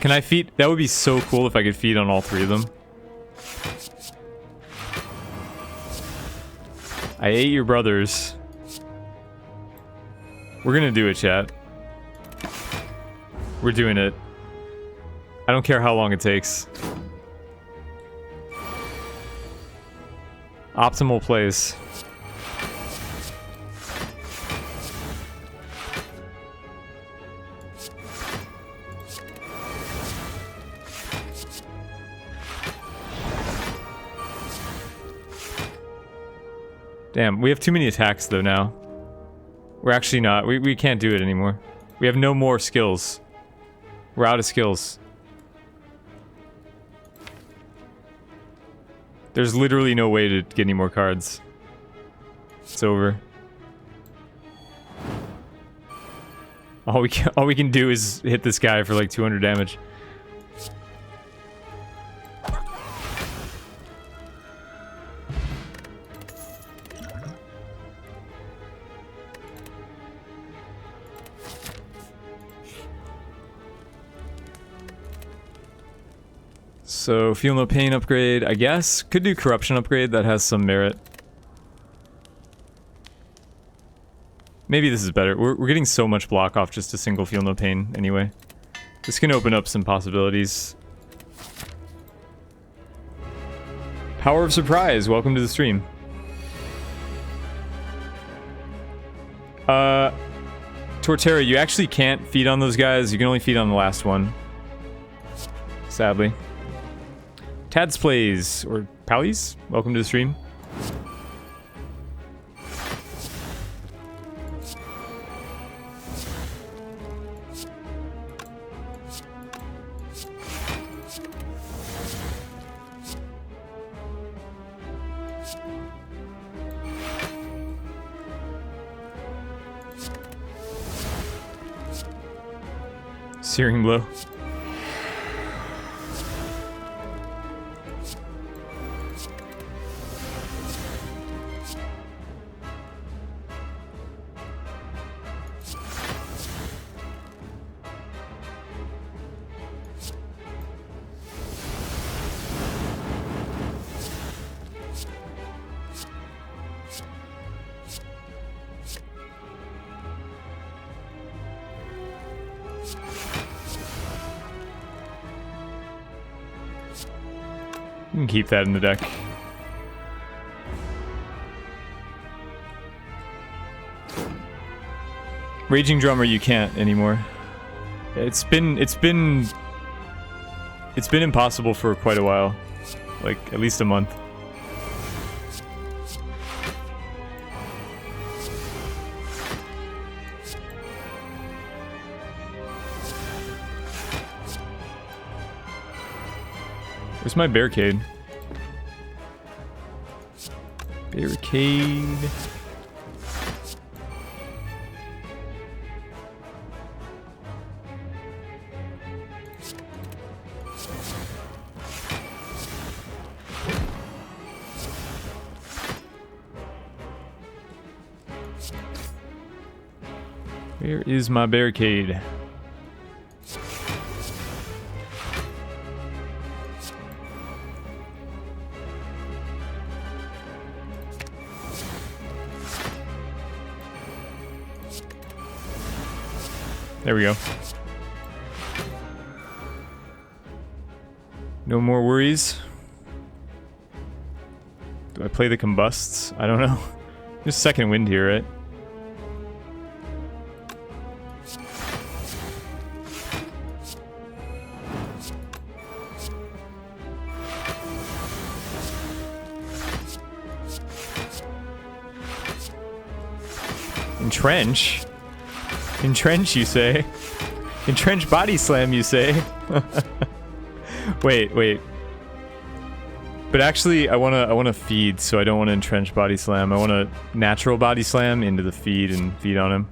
Can I feed? That would be so cool if I could feed on all three of them. I ate your brothers. We're gonna do it, chat. We're doing it. I don't care how long it takes. Optimal plays. Damn, we have too many attacks though now. We're actually not. We can't do it anymore. We have no more skills. We're out of skills. There's literally no way to get any more cards. It's over. All we can do is hit this guy for like 200 damage. So, Feel No Pain upgrade, I guess. Could do Corruption upgrade, that has some merit. Maybe this is better. We're getting so much block off just a single Feel No Pain anyway. This can open up some possibilities. Power of Surprise, welcome to the stream. Torterra, you actually can't feed on those guys. You can only feed on the last one. Sadly. Tads Plays, or Pallies, welcome to the stream. Searing Blow. You can keep that in the deck. Raging Drummer you can't anymore. It's been impossible for quite a while. Like at least a month. Where's my barricade? Barricade. Where is my barricade? There we go. No more worries. Do I play the combusts? I don't know. There's second wind here, right? Entrench? Entrench, you say? Entrench body slam, you say? Wait. But actually, I wanna feed, so I don't want to entrench body slam. I want to natural body slam into the feed and feed on him.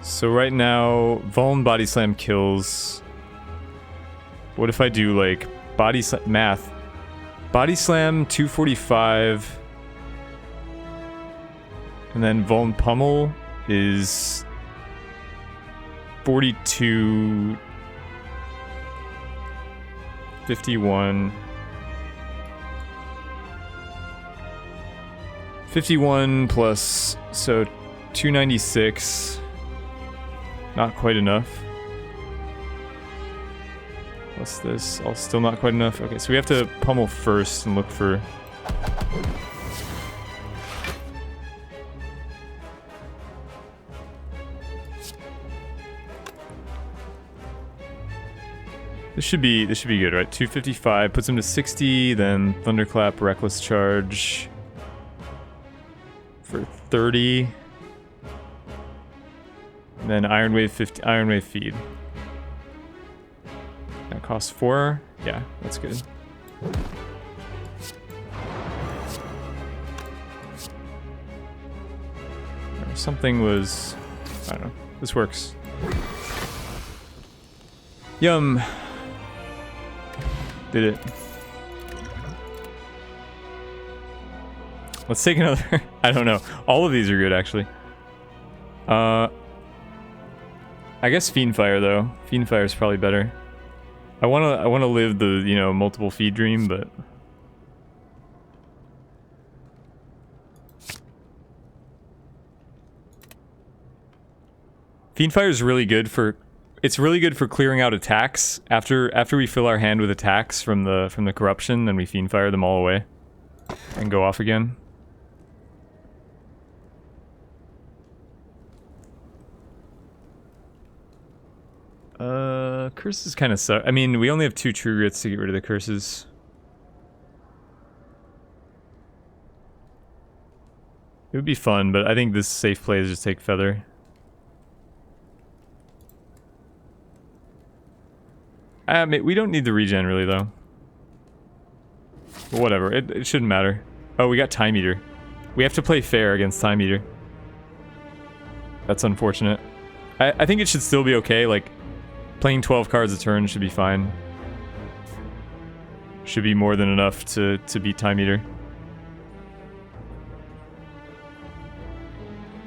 So right now, Vuln body slam kills. What if I do like body slam math? Body slam 245, and then Vuln pummel is 42, 51, 51 plus, so 296, not quite enough. Plus this, all still not quite enough. Okay, so we have to pummel first and look for... This should be good, right? 255 puts him to 60, then Thunderclap, Reckless Charge for 30. And then Iron Wave 50, Iron Wave Feed. That costs 4. Yeah, that's good. Something was... I don't know. This works. Yum. Did it. Let's take another... I don't know. All of these are good, actually. I guess Fiendfire, though. Fiendfire is probably better. I wanna live the, you know, multiple feed dream, but... Fiendfire is really good for... It's really good for clearing out attacks. After we fill our hand with attacks from the corruption, then we Fiendfire them all away. And go off again. Curses kind of suck. I mean, we only have 2 True Grits to get rid of the curses. It would be fun, but I think this safe play is just take Feather. We don't need the regen, really, though. But whatever, it shouldn't matter. Oh, we got Time Eater. We have to play fair against Time Eater. That's unfortunate. I think it should still be okay, like... Playing 12 cards a turn should be fine. Should be more than enough to beat Time Eater.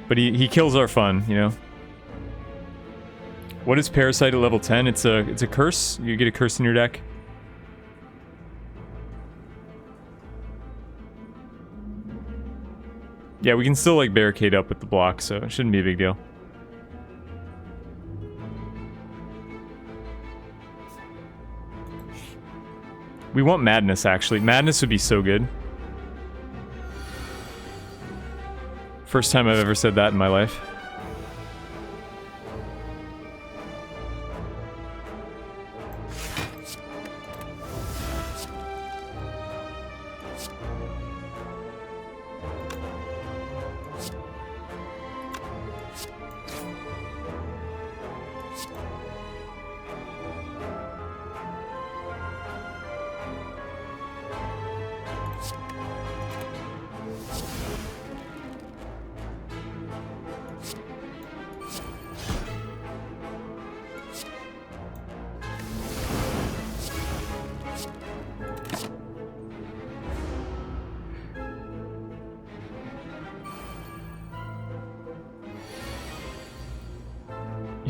But he kills our fun, you know? What is Parasite at level 10? It's a curse. You get a curse in your deck. Yeah, we can still like barricade up with the block, so it shouldn't be a big deal. We want Madness, actually. Madness would be so good. First time I've ever said that in my life.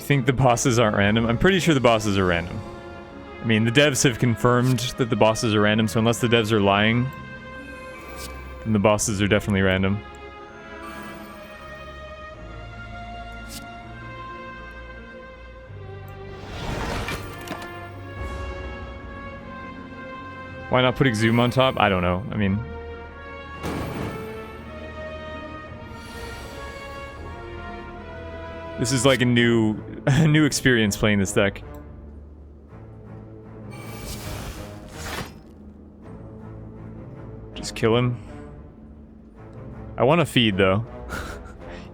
think the bosses aren't random? I'm pretty sure the bosses are random. I mean, the devs have confirmed that the bosses are random, so unless the devs are lying, then the bosses are definitely random. Why not put Exhume on top? I don't know. I mean... This is like a new experience playing this deck. Just kill him. I want to feed though.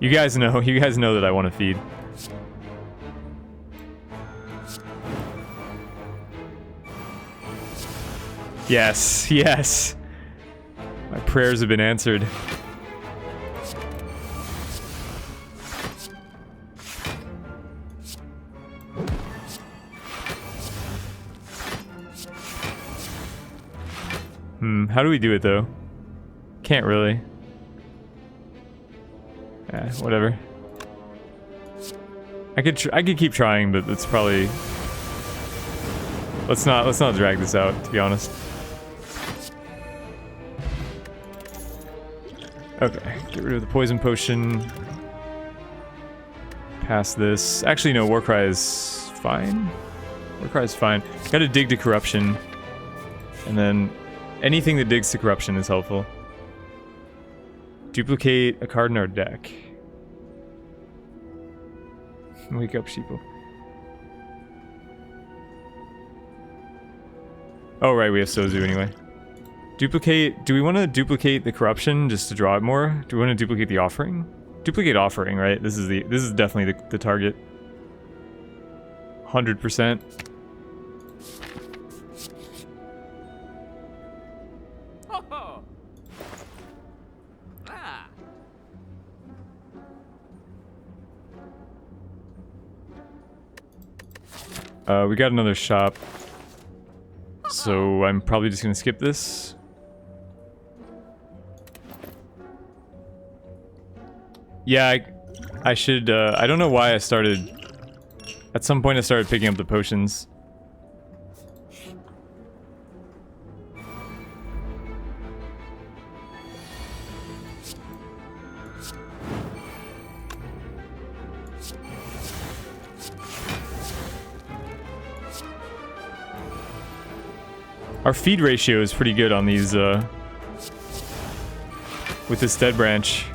You guys know that I want to feed. Yes, yes. My prayers have been answered. How do we do it though? Can't really. Yeah, whatever. I could keep trying, but it's probably... Let's not drag this out, to be honest. Okay, get rid of the poison potion. Pass this. Actually, no, Warcry is fine. Warcry is fine. Gotta dig to corruption. And then anything that digs to corruption is helpful. Duplicate a card in our deck. Wake up, sheeple. Oh, right, we have Sozu anyway. Duplicate... Do we want to duplicate the corruption just to draw it more? Do we want to duplicate the offering? Duplicate offering, right? This is definitely the target. 100%. We got another shop. So I'm probably just gonna skip this. Yeah, I should, I don't know why I started... At some point I started picking up the potions. Our feed ratio is pretty good on these, with this dead branch.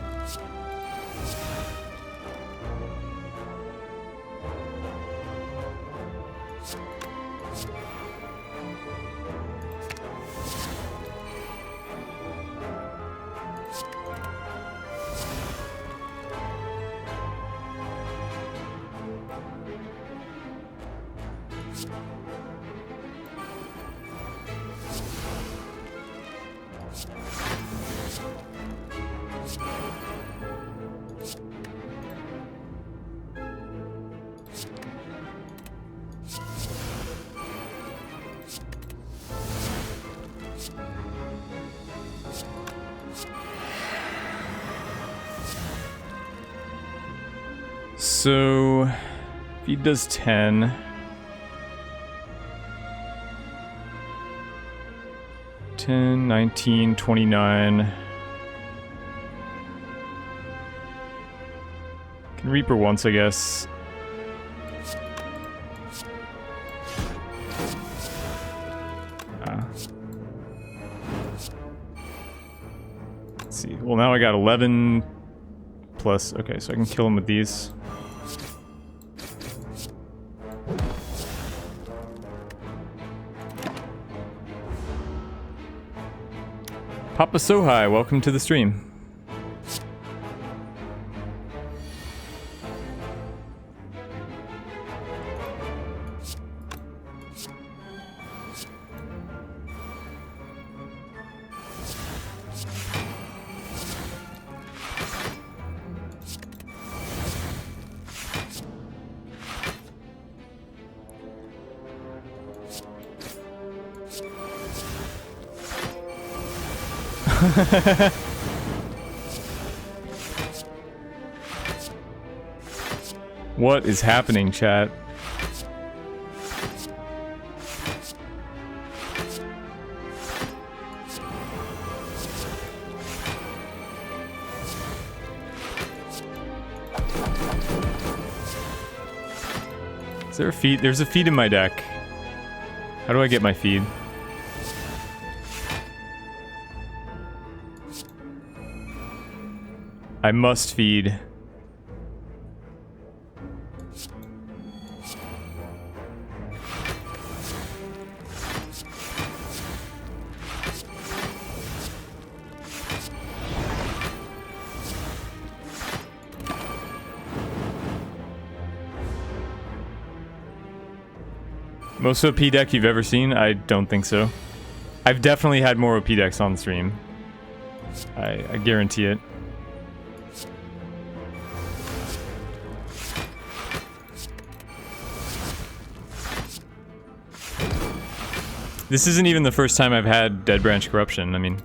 So, feed does 10. Ten, 19, 29. Can Reaper once, I guess. Let's see. Well, now I got 11 plus. Okay, so I can kill him with these. Papa Sohai, welcome to the stream. What is happening, chat? Is there a feed? There's a feed in my deck. How do I get my feed? I must feed. Most OP deck you've ever seen? I don't think so. I've definitely had more OP decks on stream. I guarantee it. This isn't even the first time I've had Dead Branch Corruption, I mean...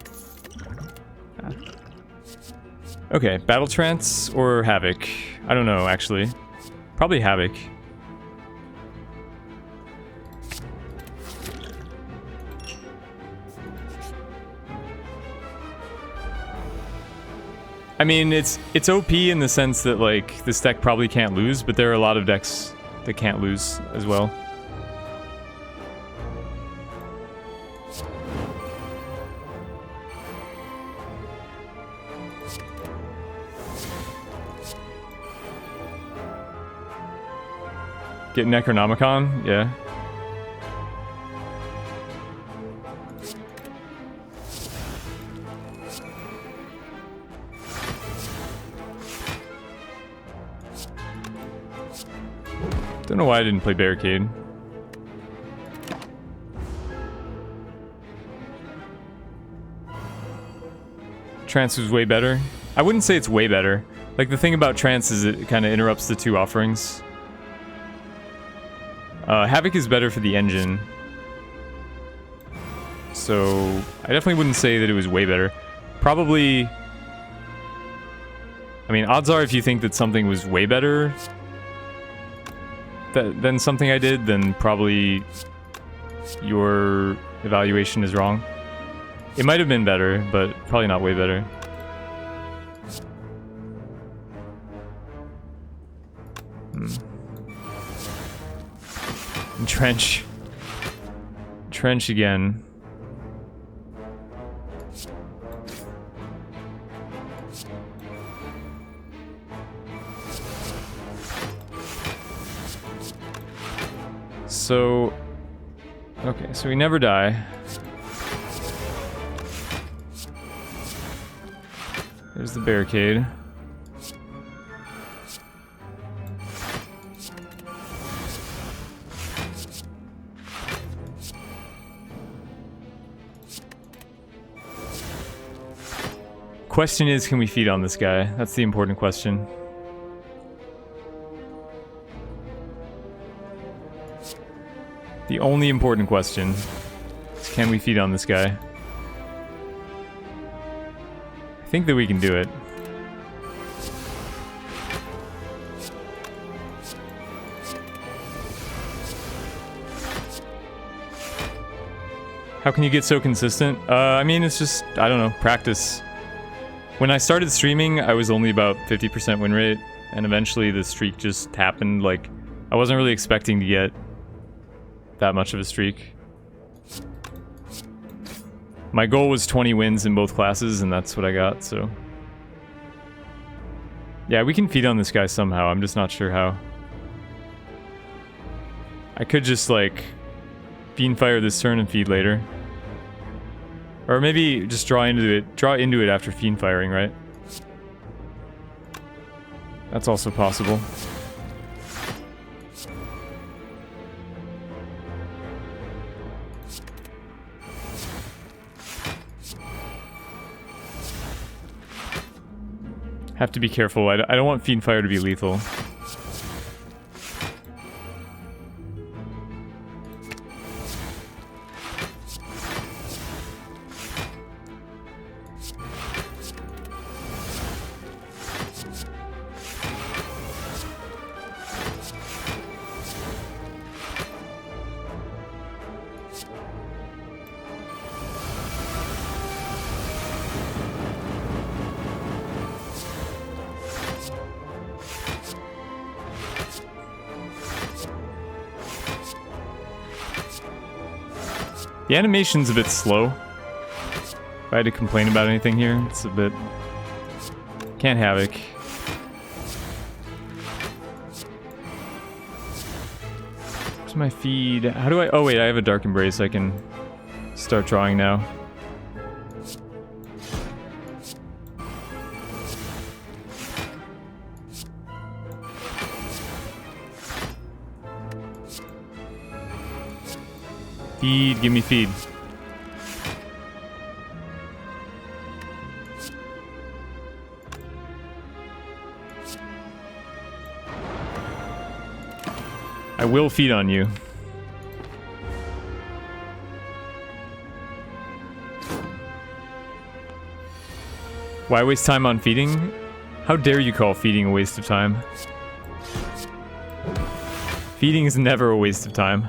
Okay, Battle Trance or Havoc? I don't know, actually. Probably Havoc. I mean, it's OP in the sense that, like, this deck probably can't lose, but there are a lot of decks that can't lose as well. Get Necronomicon? Yeah. Don't know why I didn't play Barricade. Trance was way better. I wouldn't say it's way better. Like, the thing about Trance is it kind of interrupts the two offerings. Havoc is better for the engine. So, I definitely wouldn't say that it was way better. Probably... I mean, odds are if you think that something was way better than something I did, then probably your evaluation is wrong. It might have been better, but probably not way better. Trench. Trench again. So... Okay, so we never die. There's the barricade. Question is, can we feed on this guy? That's the important question. The only important question is, can we feed on this guy? I think that we can do it. How can you get so consistent? I mean, it's just, I don't know, practice. When I started streaming, I was only about 50% win rate, and eventually the streak just happened. Like, I wasn't really expecting to get that much of a streak. My goal was 20 wins in both classes, and that's what I got, so... Yeah, we can feed on this guy somehow, I'm just not sure how. I could just, like, Fiendfire this turn and feed later. Or maybe just draw into it after Fiendfiring, right? That's also possible. Have to be careful. I don't want Fiendfire to be lethal. The animation's a bit slow. If I had to complain about anything here, it's a bit... Can't Havoc. Where's my feed? How do I... Oh wait, I have a Dark Embrace. I can start drawing now. Feed, give me feed. I will feed on you. Why waste time on feeding? How dare you call feeding a waste of time? Feeding is never a waste of time.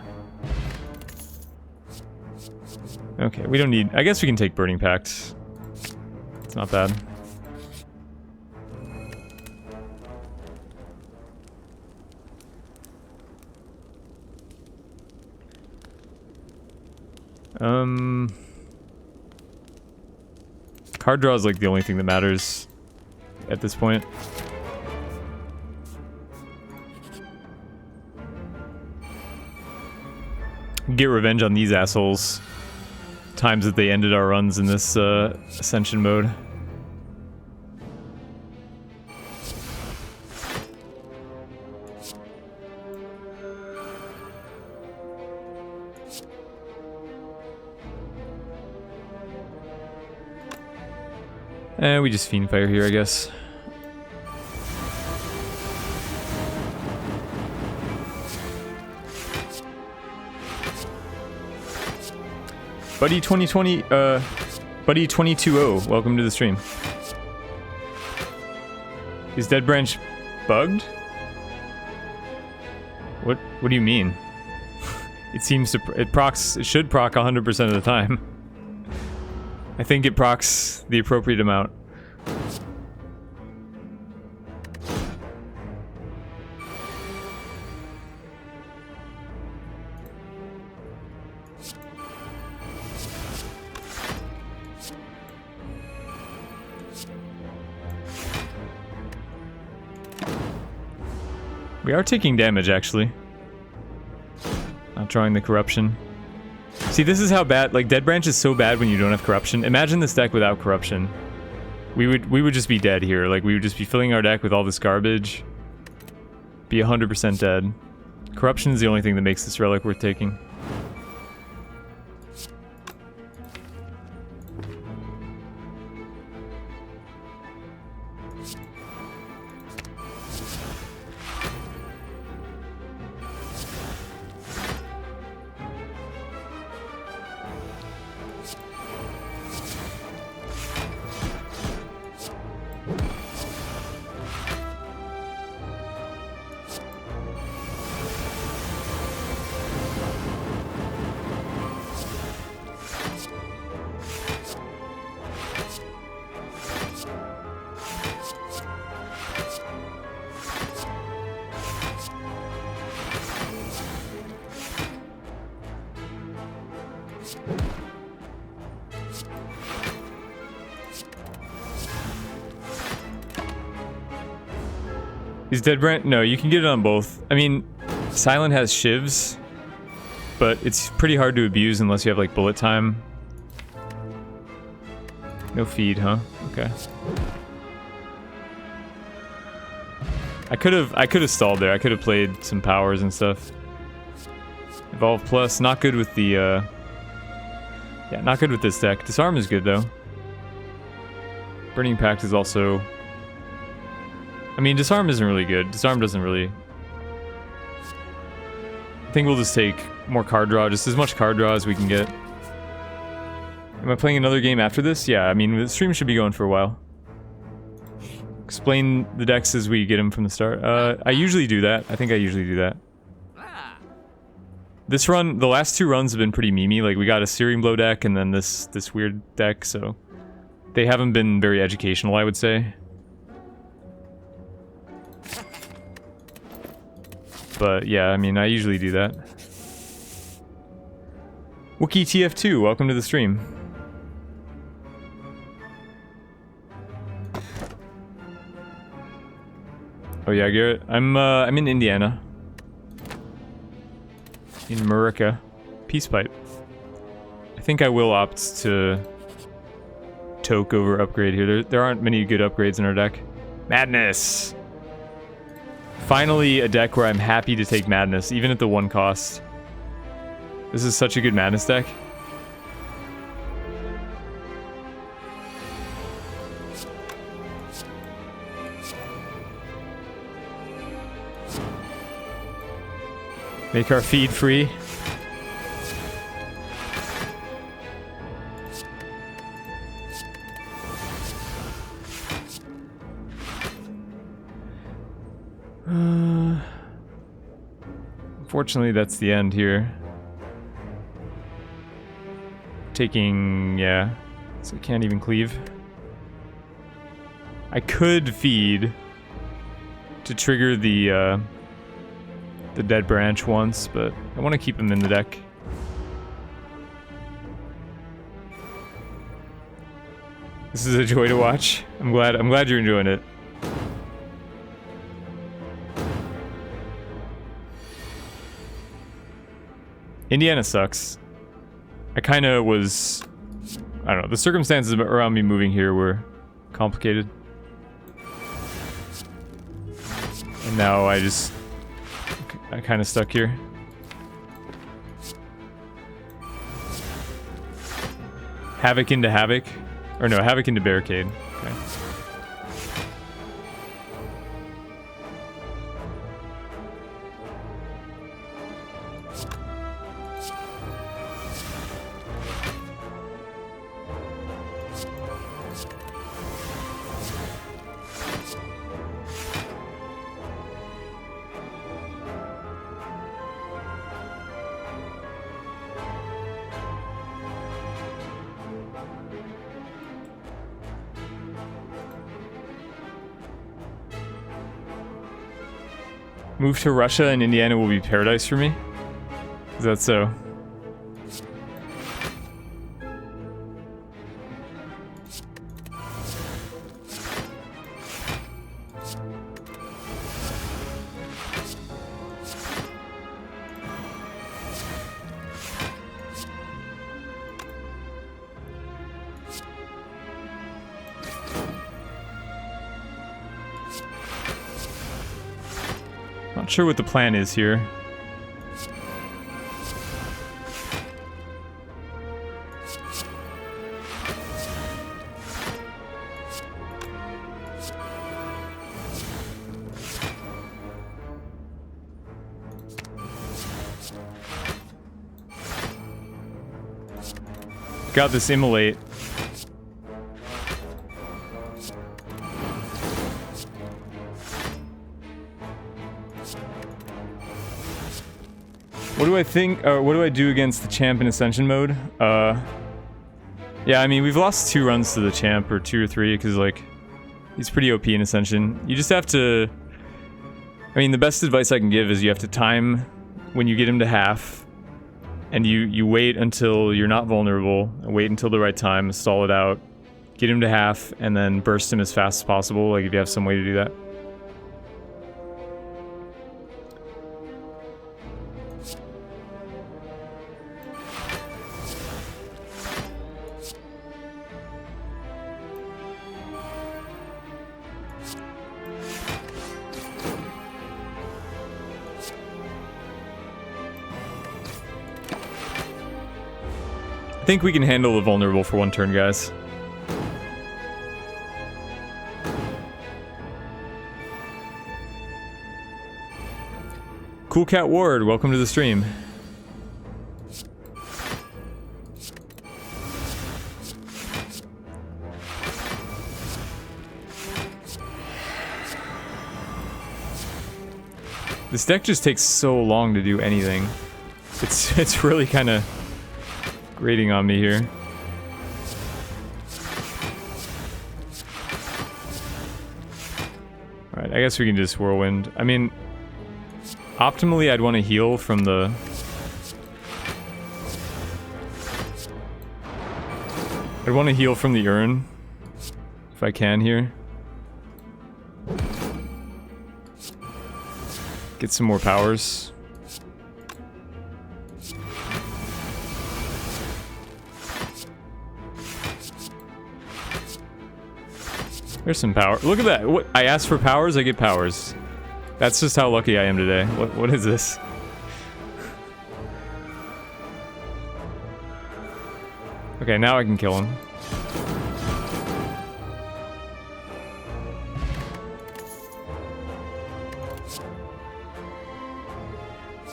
Okay, we don't need... I guess we can take Burning Pact. It's not bad. Card draw is like the only thing that matters at this point. Get revenge on these assholes. Times that they ended our runs in this Ascension mode. We just Fiend Fire here, I guess. Buddy 2020, Buddy 2020, welcome to the stream. Is Dead Branch bugged? What do you mean? It seems to, it should proc 100% of the time. I think it procs the appropriate amount. We are taking damage, actually. Not drawing the corruption. See, this is how bad, like, Dead Branch is so bad when you don't have corruption. Imagine this deck without corruption. We would just be dead here. Like, we would just be filling our deck with all this garbage. Be 100% dead. Corruption is the only thing that makes this relic worth taking. Is Dead Branch? No, you can get it on both. I mean, Silent has shivs, but it's pretty hard to abuse unless you have like bullet time. No feed, huh? Okay. I could have stalled there. I could have played some powers and stuff. Evolve Plus, not good with the yeah, not good with this deck. Disarm is good though. Burning Pact is also, I mean, Disarm isn't really good. Disarm doesn't really... I think we'll just take more card draw, just as much card draw as we can get. Am I playing another game after this? Yeah, I mean, the stream should be going for a while. Explain the decks as we get them from the start. I usually do that. I think I usually do that. This run, the last two runs have been pretty memey. Like, we got a Searing Blow deck and then this weird deck, so... They haven't been very educational, I would say. But yeah, I mean, I usually do that. Wookie TF2, welcome to the stream. Oh yeah, Garrett. I'm in Indiana. In America. Peace pipe. I think I will opt to toke over upgrade here. There aren't many good upgrades in our deck. Madness! Finally a deck where I'm happy to take Madness, even at the 1 cost. This is such a good Madness deck. Make our feed free. Unfortunately, that's the end here. Taking, yeah, so I can't even cleave. I could feed to trigger the dead branch once, but I want to keep him in the deck. This is a joy to watch. I'm glad you're enjoying it. Indiana sucks. I kind of was... I don't know, the circumstances around me moving here were complicated. And now I kind of stuck here. Havoc into Havoc. Or no, Havoc into Barricade. Okay. Move to Russia and Indiana will be paradise for me? Is that so? Not sure what the plan is here. Got this immolate. What do I think, or what do I do against the champ in Ascension mode? Yeah, I mean, we've lost 2 runs to the champ, or 2 or 3, because, like, he's pretty OP in Ascension. You just have to... I mean, the best advice I can give is you have to time when you get him to half, and you wait until you're not vulnerable, and wait until the right time, stall it out, get him to half, and then burst him as fast as possible, like, if you have some way to do that. I think we can handle the vulnerable for 1 turn, guys. Cool Cat Ward, welcome to the stream. This deck just takes so long to do anything. It's really kind of grating on me here. Alright, I guess we can just whirlwind. I mean, optimally I'd want to heal from the I want to heal from the urn, if I can here. Get some more powers. There's some power. Look at that. What? I asked for powers, I get powers. That's just how lucky I am today. What is this? Okay, now I can kill him.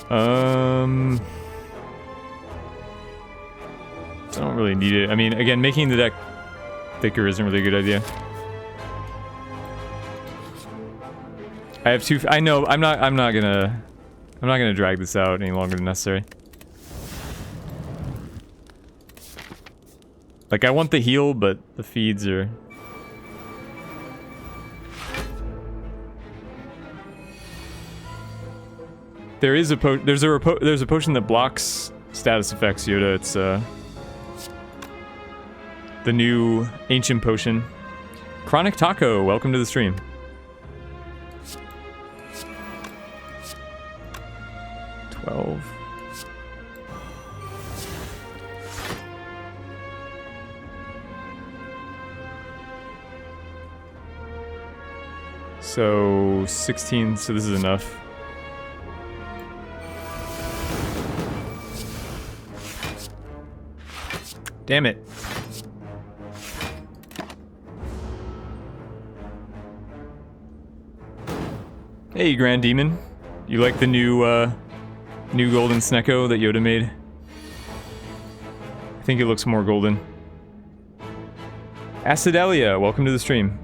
I don't really need it. I mean, again, making the deck thicker isn't really a good idea. I have two. I know. I'm not gonna drag this out any longer than necessary. Like, I want the heal, but the feeds are. There is a there's a potion that blocks status effects, Yoda. It's the new ancient potion. Chronic Taco, welcome to the stream. So 16, so this is enough. Damn it. Hey, Grand Demon. You like the new golden Snecko that Yoda made? I think it looks more golden. Acidelia, welcome to the stream.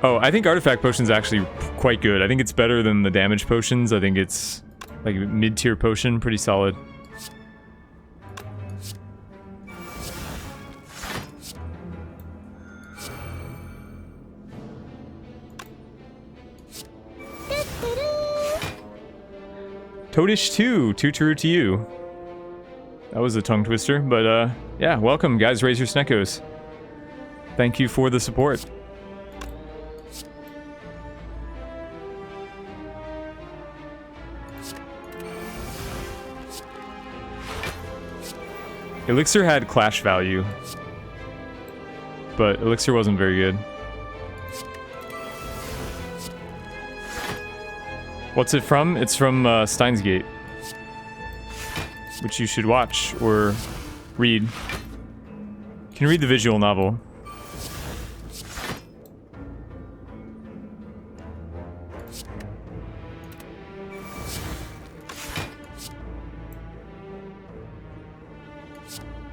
Oh, I think Artifact Potion's actually quite good. I think it's better than the damage potions. I think it's like a mid-tier potion, pretty solid. Toadish 2, Tuturu to you. That was a tongue twister, but yeah, welcome guys, raise your Sneckos. Thank you for the support. Elixir had clash value, but Elixir wasn't very good. What's it from? It's from Steins Gate, which you should watch or read. You can read the visual novel.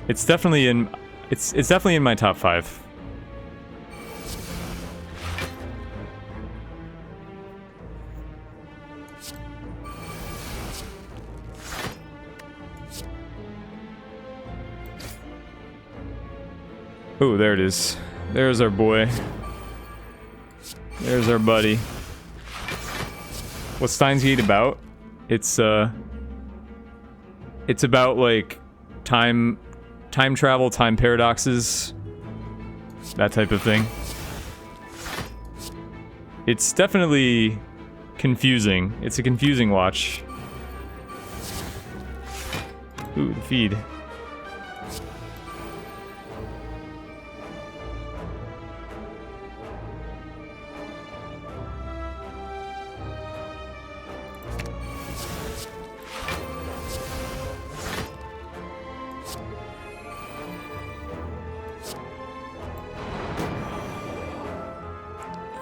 It's definitely in. It's definitely in my top 5. Oh, there it is. There's our boy. There's our buddy. What's Steins Gate about? It's about like time travel, time paradoxes, that type of thing. It's definitely confusing. It's a confusing watch. Ooh, the feed.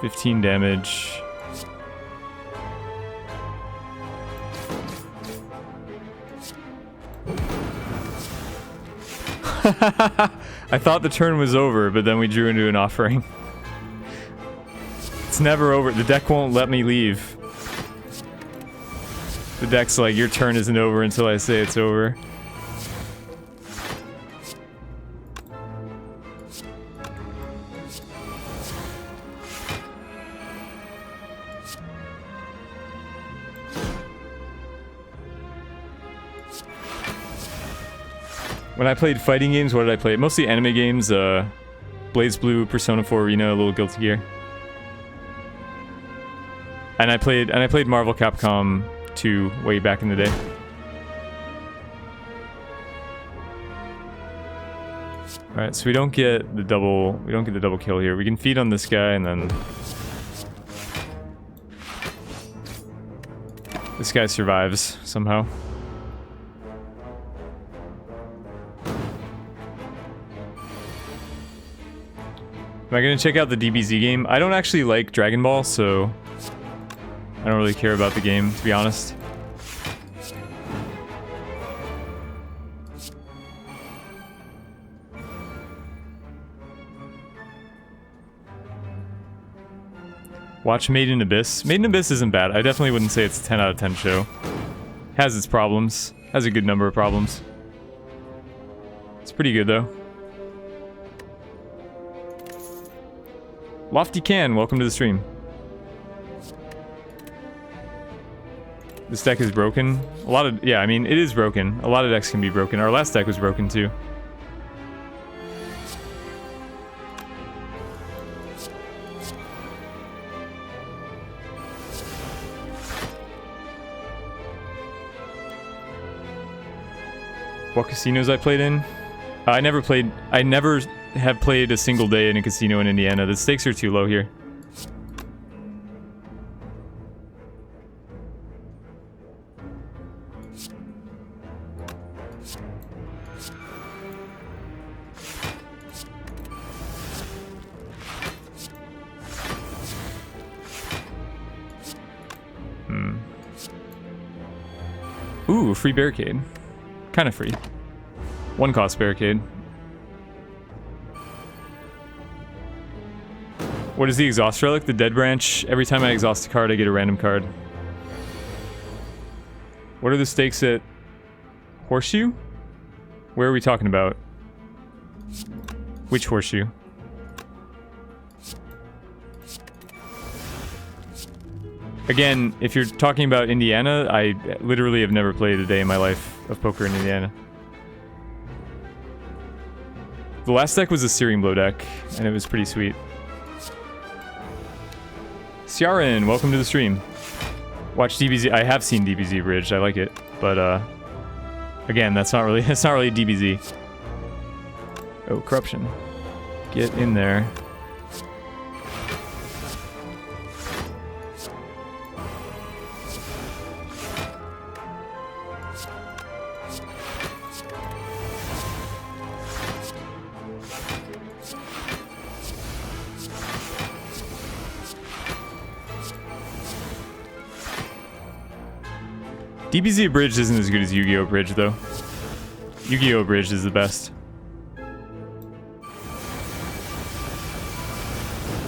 $15 damage. I thought the turn was over, but then we drew into an offering. It's never over. The deck won't let me leave. The deck's like, your turn isn't over until I say it's over. When I played fighting games, what did I play? Mostly anime games. Blaze Blue, Persona 4 Arena, a little Guilty Gear. And I played Marvel Capcom 2 way back in the day. Alright, so we don't get the double kill here. We can feed on this guy and then this guy survives somehow. Am I gonna check out the DBZ game? I don't actually like Dragon Ball, so I don't really care about the game, to be honest. Watch Made in Abyss. Made in Abyss isn't bad. I definitely wouldn't say it's a 10 out of 10 show. Has its problems. Has a good number of problems. It's pretty good, though. Lofty Can, welcome to the stream. This deck is broken. Yeah, I mean, it is broken. A lot of decks can be broken. Our last deck was broken, too. What casinos I played in? I never have played a single day in a casino in Indiana. The stakes are too low here. Ooh, free barricade. Kind of free. 1 cost barricade. What is the exhaust relic? The dead branch. Every time I exhaust a card, I get a random card. What are the stakes at Horseshoe? Where are we talking about? Which Horseshoe? Again, if you're talking about Indiana, I literally have never played a day in my life of poker in Indiana. The last deck was a Searing Blow deck, and it was pretty sweet. Ciaran, welcome to the stream. Watch DBZ. I have seen DBZ Bridge. I like it, but again, that's not really DBZ. Oh, corruption. Get in there. DBZ Bridge isn't as good as Yu-Gi-Oh! Bridge, though. Yu-Gi-Oh! Bridge is the best.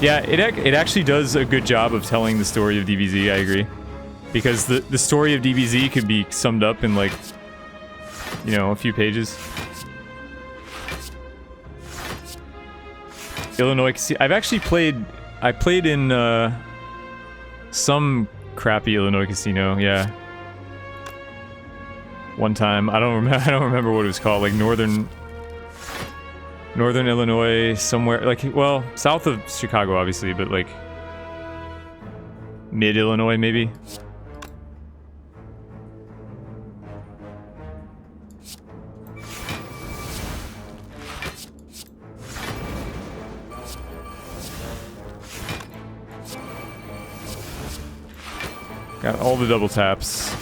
Yeah, it actually does a good job of telling the story of DBZ, I agree. Because the story of DBZ could be summed up in, like, you know, a few pages. Illinois Casino. I've actually played... I played in, some crappy Illinois Casino, yeah. One time, I don't remember what it was called, like Northern Illinois, somewhere, like, well, south of Chicago, obviously, but like mid-Illinois, maybe. Got all the double taps.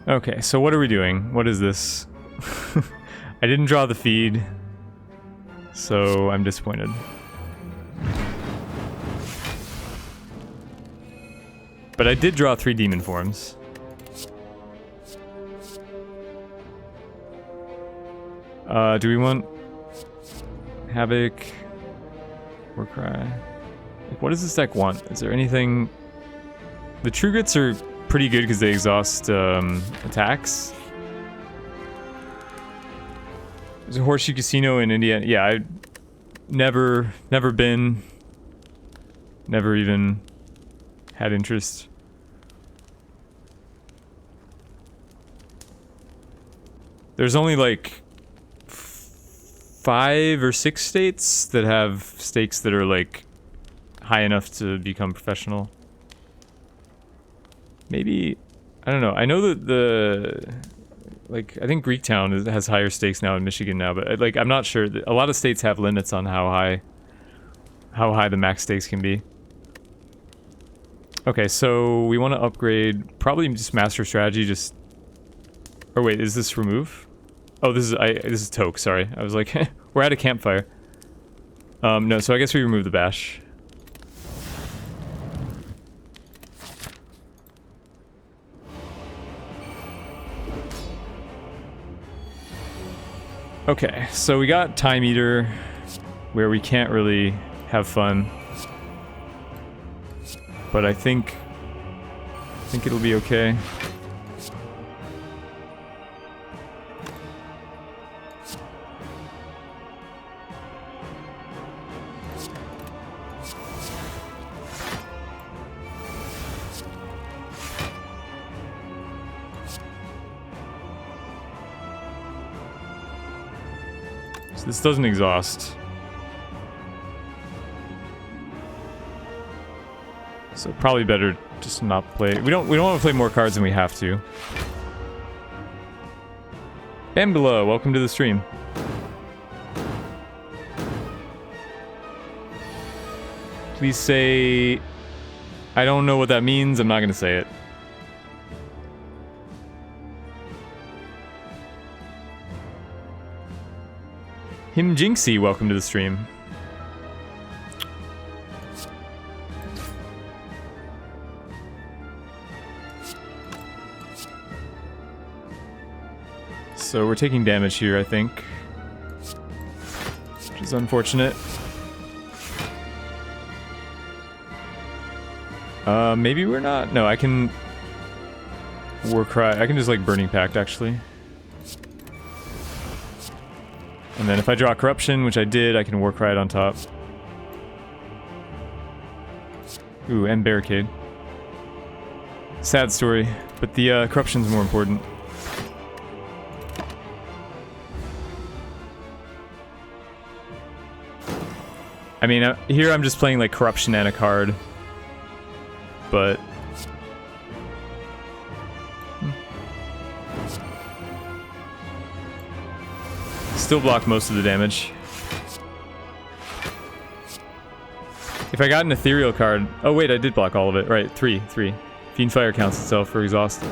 Okay, so what are we doing? What is this? I didn't draw the feed, so I'm disappointed. But I did draw 3 demon forms. Do we want Havoc, Warcry? Like, what does this deck want? Is there anything? The True Grits are pretty good because they exhaust attacks. There's a Horseshoe Casino in Indiana. Yeah, I've never been. Never even had interest. There's only like 5 or 6 states that have stakes that are like high enough to become professional. Maybe, I don't know. I know that like, I think Greektown has higher stakes now in Michigan now, but like, I'm not sure. A lot of states have limits on how high the max stakes can be. Okay, so we want to upgrade, probably just Master Strategy, just... Or wait, is this remove? Oh, this is Toke, sorry. I was like, we're at a campfire. No, so I guess we remove the bash. Okay, so we got Time Eater, where we can't really have fun. But I think it'll be okay. So this doesn't exhaust. So probably better just not play. We don't want to play more cards than we have to. Bambula, welcome to the stream. Please say... I don't know what that means, I'm not gonna say it. Him Jinxie, welcome to the stream. So we're taking damage here, I think. Which is unfortunate. Maybe we're not? No, I can... Warcry. I can just like Burning Pact, actually. And then if I draw Corruption, which I did, I can Warcry it on top. Ooh, and Barricade. Sad story, but the Corruption's more important. I mean, here I'm just playing like Corruption and a card, but... Still block most of the damage. If I got an Ethereal card... Oh wait, I did block all of it. Right, 3. Fiendfire counts itself for exhaust.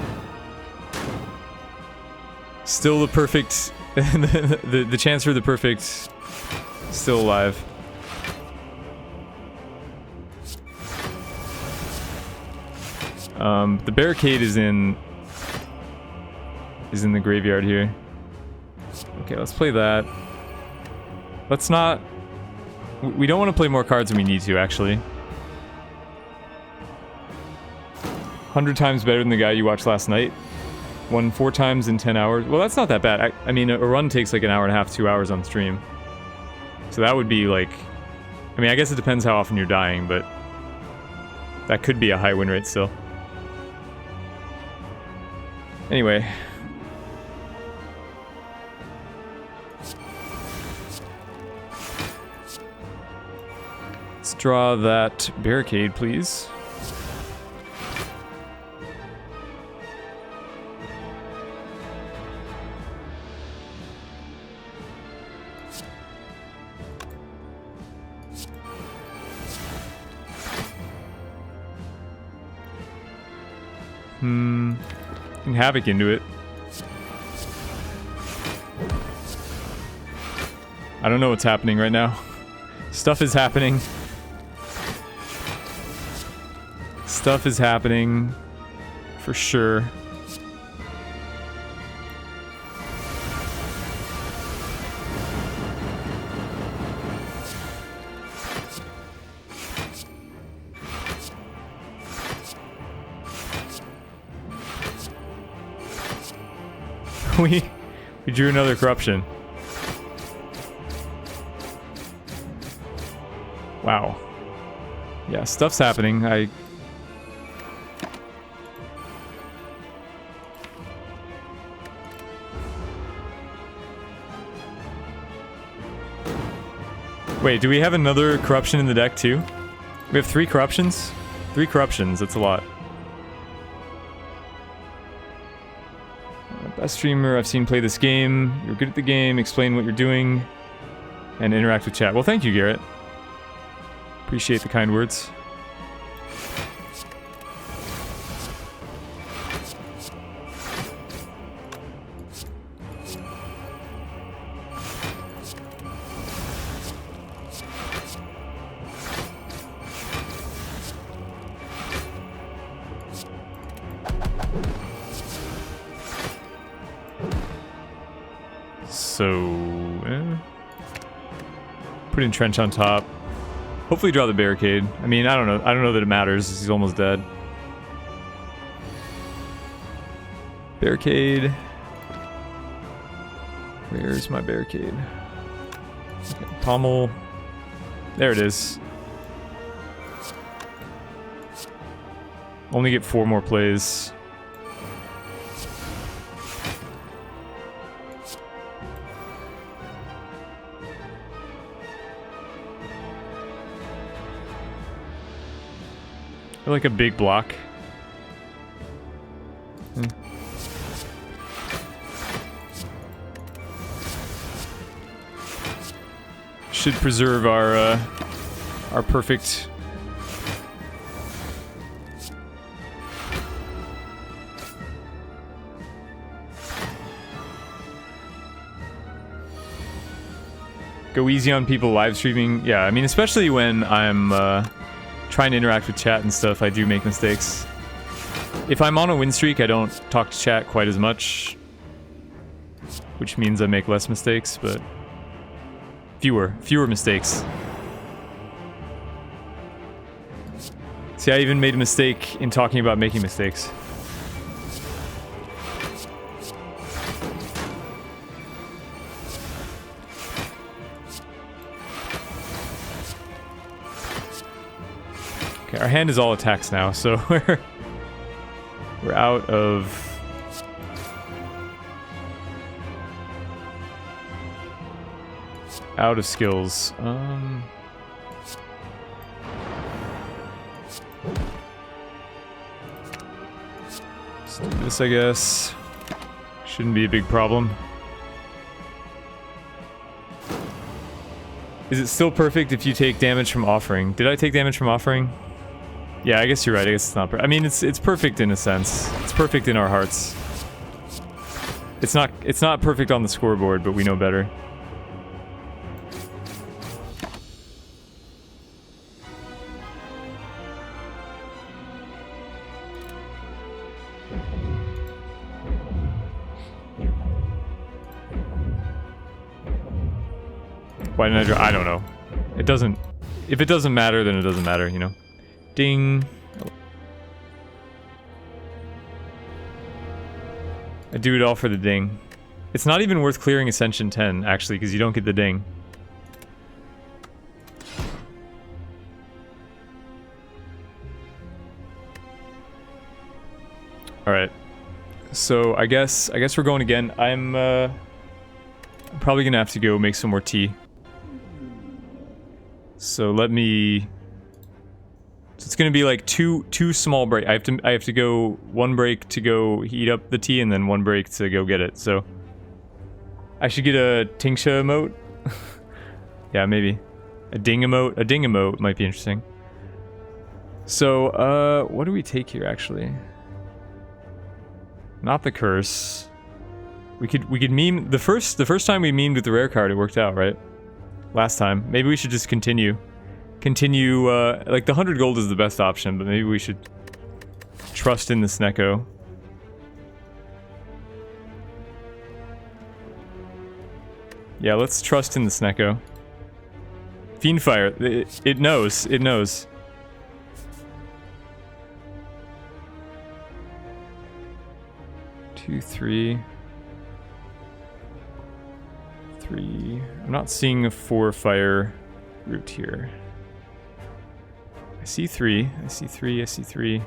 Still the perfect... the chance for the perfect... Still alive. The Barricade is in the graveyard here. Okay, let's play that. Let's not... We don't want to play more cards than we need to, actually. 100 times better than the guy you watched last night. Won 4 times in 10 hours. Well, that's not that bad. I mean, a run takes like an hour and a half, 2 hours on stream. So that would be like... I mean, I guess it depends how often you're dying, but... That could be a high win rate still. Anyway... Let's draw that Barricade, please. Can Havoc into it. I don't know what's happening right now. Stuff is happening. Stuff is happening. For sure. We drew another Corruption. Wow. Yeah, stuff's happening. Wait, do we have another corruption in the deck too? We have 3 corruptions? 3 corruptions, that's a lot. Best streamer I've seen play this game. You're good at the game, explain what you're doing, and interact with chat. Well, thank you, Garrett. Appreciate the kind words. Put Entrench on top. Hopefully draw the barricade. I mean, I don't know. I don't know that it matters. He's almost dead. Barricade. Where's my barricade? Okay, pommel. There it is. Only get 4 more plays. Like a big block. Should preserve our perfect. Go easy on people live streaming. Yeah, I mean, especially when I'm trying to interact with chat and stuff, I do make mistakes. If I'm on a win streak, I don't talk to chat quite as much, which means I make less mistakes, but fewer mistakes. See, I even made a mistake in talking about making mistakes. Our hand is all attacks now, so we're out of skills. Let's do this, I guess. Shouldn't be a big problem. Is it still perfect if you take damage from offering? Did I take damage from offering? Yeah, I guess you're right. I guess it's not I mean, it's perfect in a sense. It's perfect in our hearts. It's not perfect on the scoreboard, but we know better. Why didn't I draw? I don't know. It doesn't. If it doesn't matter, then it doesn't matter, you know? Ding. I do it all for the ding. It's not even worth clearing Ascension 10, actually, because you don't get the ding. Alright. So, I guess we're going again. I'm probably gonna have to go make some more tea. So let me... So it's gonna be like two small break. I have to go 1 break to go heat up the tea, and then 1 break to go get it. So I should get a Tingsha emote. Yeah, maybe a ding emote. A ding emote might be interesting. So what do we take here actually? Not the curse. We could meme the first time we memed with the rare card. It worked out, right? Last time. Maybe we should just continue. Like the 100 gold is the best option, but maybe we should trust in the Snecko. Yeah, let's trust in the Snecko. Fiendfire, it knows, it knows. Two, three. I'm not seeing a 4 fire route here. I see three. I see three. I see three.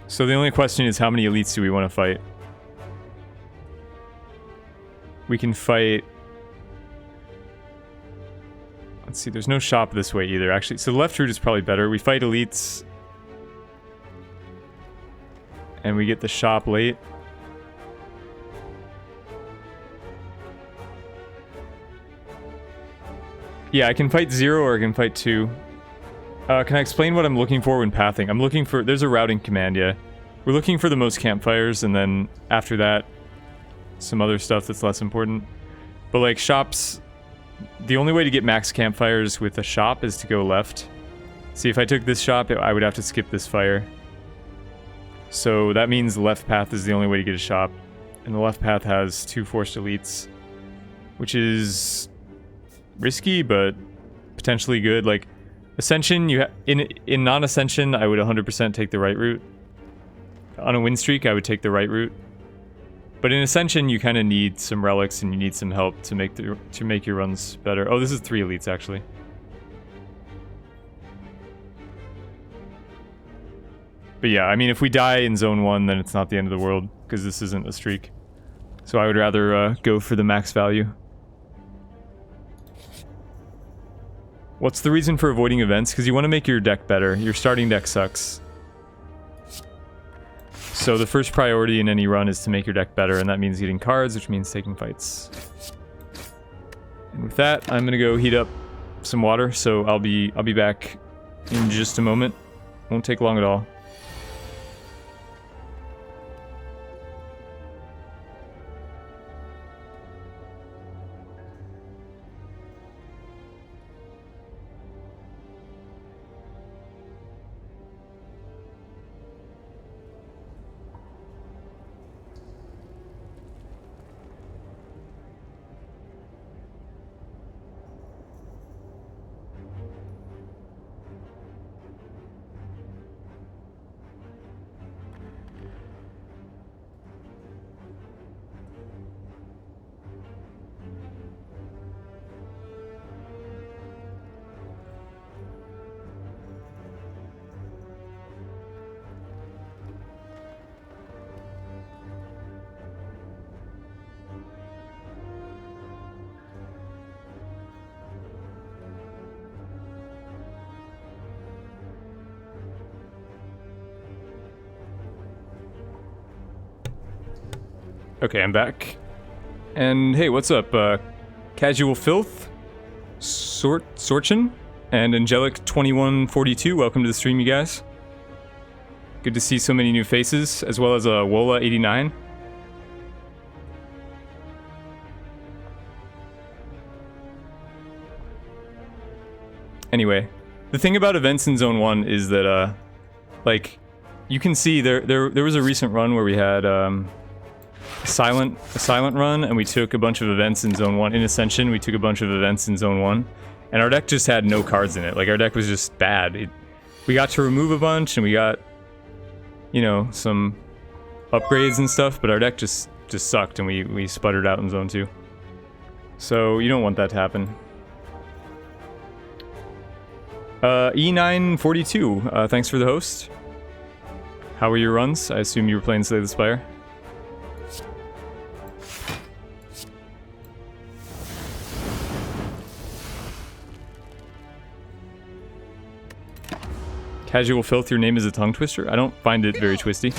So the only question is, how many elites do we want to fight? We can fight... Let's see, there's no shop this way either, actually. So the left route is probably better. We fight elites. And we get the shop late. Yeah, I can fight 0 or I can fight 2. Can I explain what I'm looking for when pathing? I'm looking for... There's a routing command, yeah. We're looking for the most campfires, and then after that, some other stuff that's less important. But like shops... The only way to get max campfires with a shop is to go left. See, if I took this shop, I would have to skip this fire. So that means the left path is the only way to get a shop. And the left path has 2 forced elites, which is risky, but potentially good. Like, Ascension, in non-Ascension, I would 100% take the right route. On a win streak, I would take the right route. But in Ascension, you kind of need some relics and you need some help to make your runs better. Oh, this is 3 elites, actually. But yeah, I mean, if we die in Zone 1, then it's not the end of the world, because this isn't a streak. So I would rather go for the max value. What's the reason for avoiding events? Because you want to make your deck better. Your starting deck sucks. So the first priority in any run is to make your deck better, and that means getting cards, which means taking fights. And with that, I'm gonna go heat up some water, so I'll be back in just a moment. Won't take long at all. Okay, I'm back. And hey, what's up? Casual Filth, Sorchin, and Angelic2142, welcome to the stream, you guys. Good to see so many new faces, as well as Wola89. Anyway, the thing about events in Zone 1 is that, like, you can see there was a recent run where we had, a silent run, and we took a bunch of events in Zone 1. In Ascension, we took a bunch of events in Zone 1, and our deck just had no cards in it. Like, our deck was just bad. We got to remove a bunch, and we got, you know, some upgrades and stuff, but our deck just sucked, and we sputtered out in Zone 2. So, you don't want that to happen. E942, thanks for the host. How were your runs? I assume you were playing Slay the Spire. Casual Filth, your name is a tongue twister? I don't find it very twisty.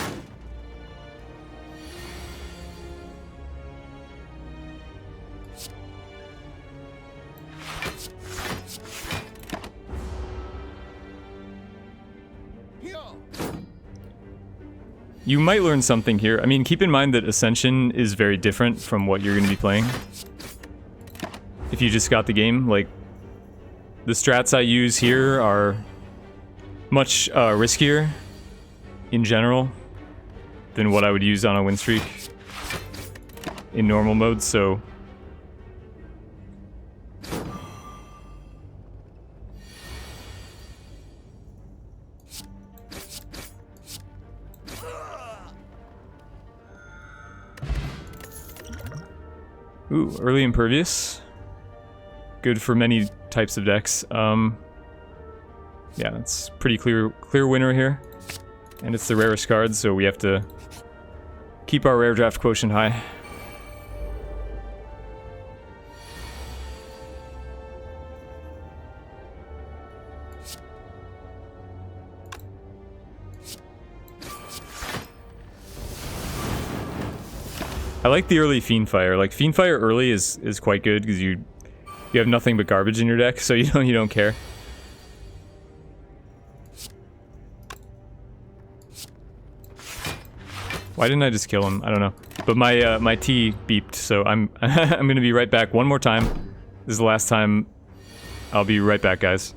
You might learn something here. I mean, keep in mind that Ascension is very different from what you're going to be playing. If you just got the game, like, the strats I use here are much riskier in general than what I would use on a win streak in normal mode, so ooh, early Impervious. good for many types of decks. Yeah, it's pretty clear winner here. And it's the rarest card, so we have to keep our rare draft quotient high. I like the early Fiendfire. Like Fiendfire early is quite good because you have nothing but garbage in your deck, so you don't care. Why didn't I just kill him? I don't know. But my T beeped, so I'm I'm gonna be right back one more time. This is the last time. I'll be right back, guys.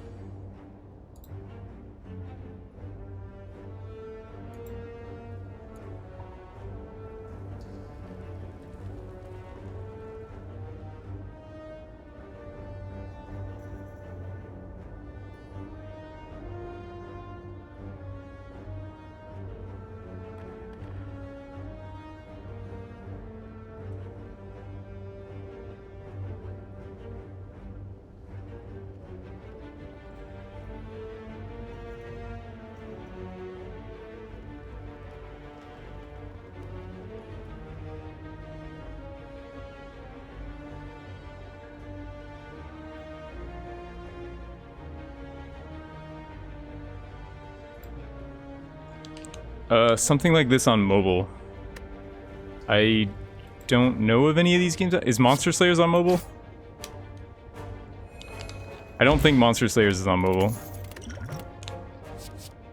Something like this on mobile. I don't know of any of these games. Is Monster Slayers on mobile? I don't think Monster Slayers is on mobile.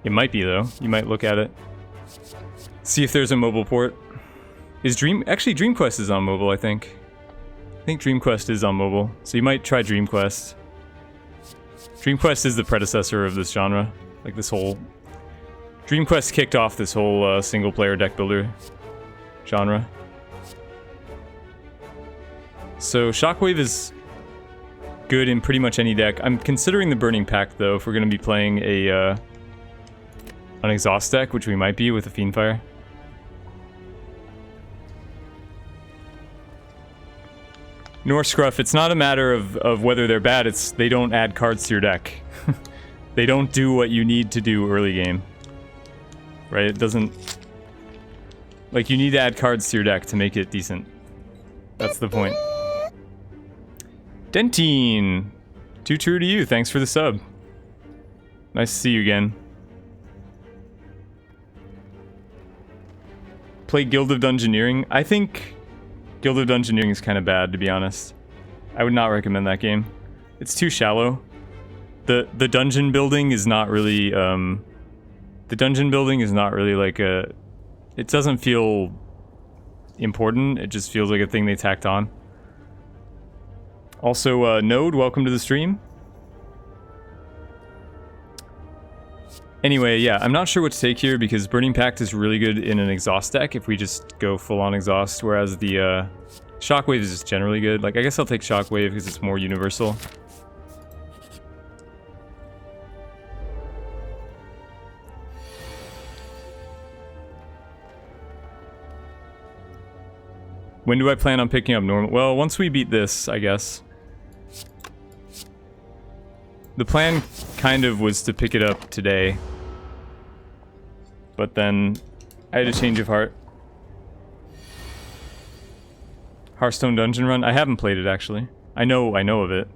It might be though. You might look at it. See if there's a mobile port. Actually Dream Quest is on mobile, I think. I think Dream Quest is on mobile. So you might try Dream Quest. Dream Quest is the predecessor of this genre. Like this whole... Dream Quest kicked off this whole single-player deck builder genre. So Shockwave is good in pretty much any deck. I'm considering the Burning Pact though, if we're going to be playing an exhaust deck, which we might be with a Fiendfire. Nor Scruff, it's not a matter of whether they're bad, it's they don't add cards to your deck. They don't do what you need to do early game. Right, it doesn't... Like, you need to add cards to your deck to make it decent. That's the point. Dentine! Too true to you, thanks for the sub. Nice to see you again. Play Guild of Dungeoneering? I think Guild of Dungeoneering is kind of bad, to be honest. I would not recommend that game. It's too shallow. The dungeon building is not really... The dungeon building is not really like a... It doesn't feel important, it just feels like a thing they tacked on. Also, Node, welcome to the stream. Anyway, yeah, I'm not sure what to take here because Burning Pact is really good in an exhaust deck if we just go full-on exhaust, whereas the Shockwave is just generally good. Like, I guess I'll take Shockwave because it's more universal. When do I plan on picking up normal? Well, once we beat this, I guess. The plan kind of was to pick it up today. But then I had a change of heart. Hearthstone Dungeon Run? I haven't played it actually. I know of it.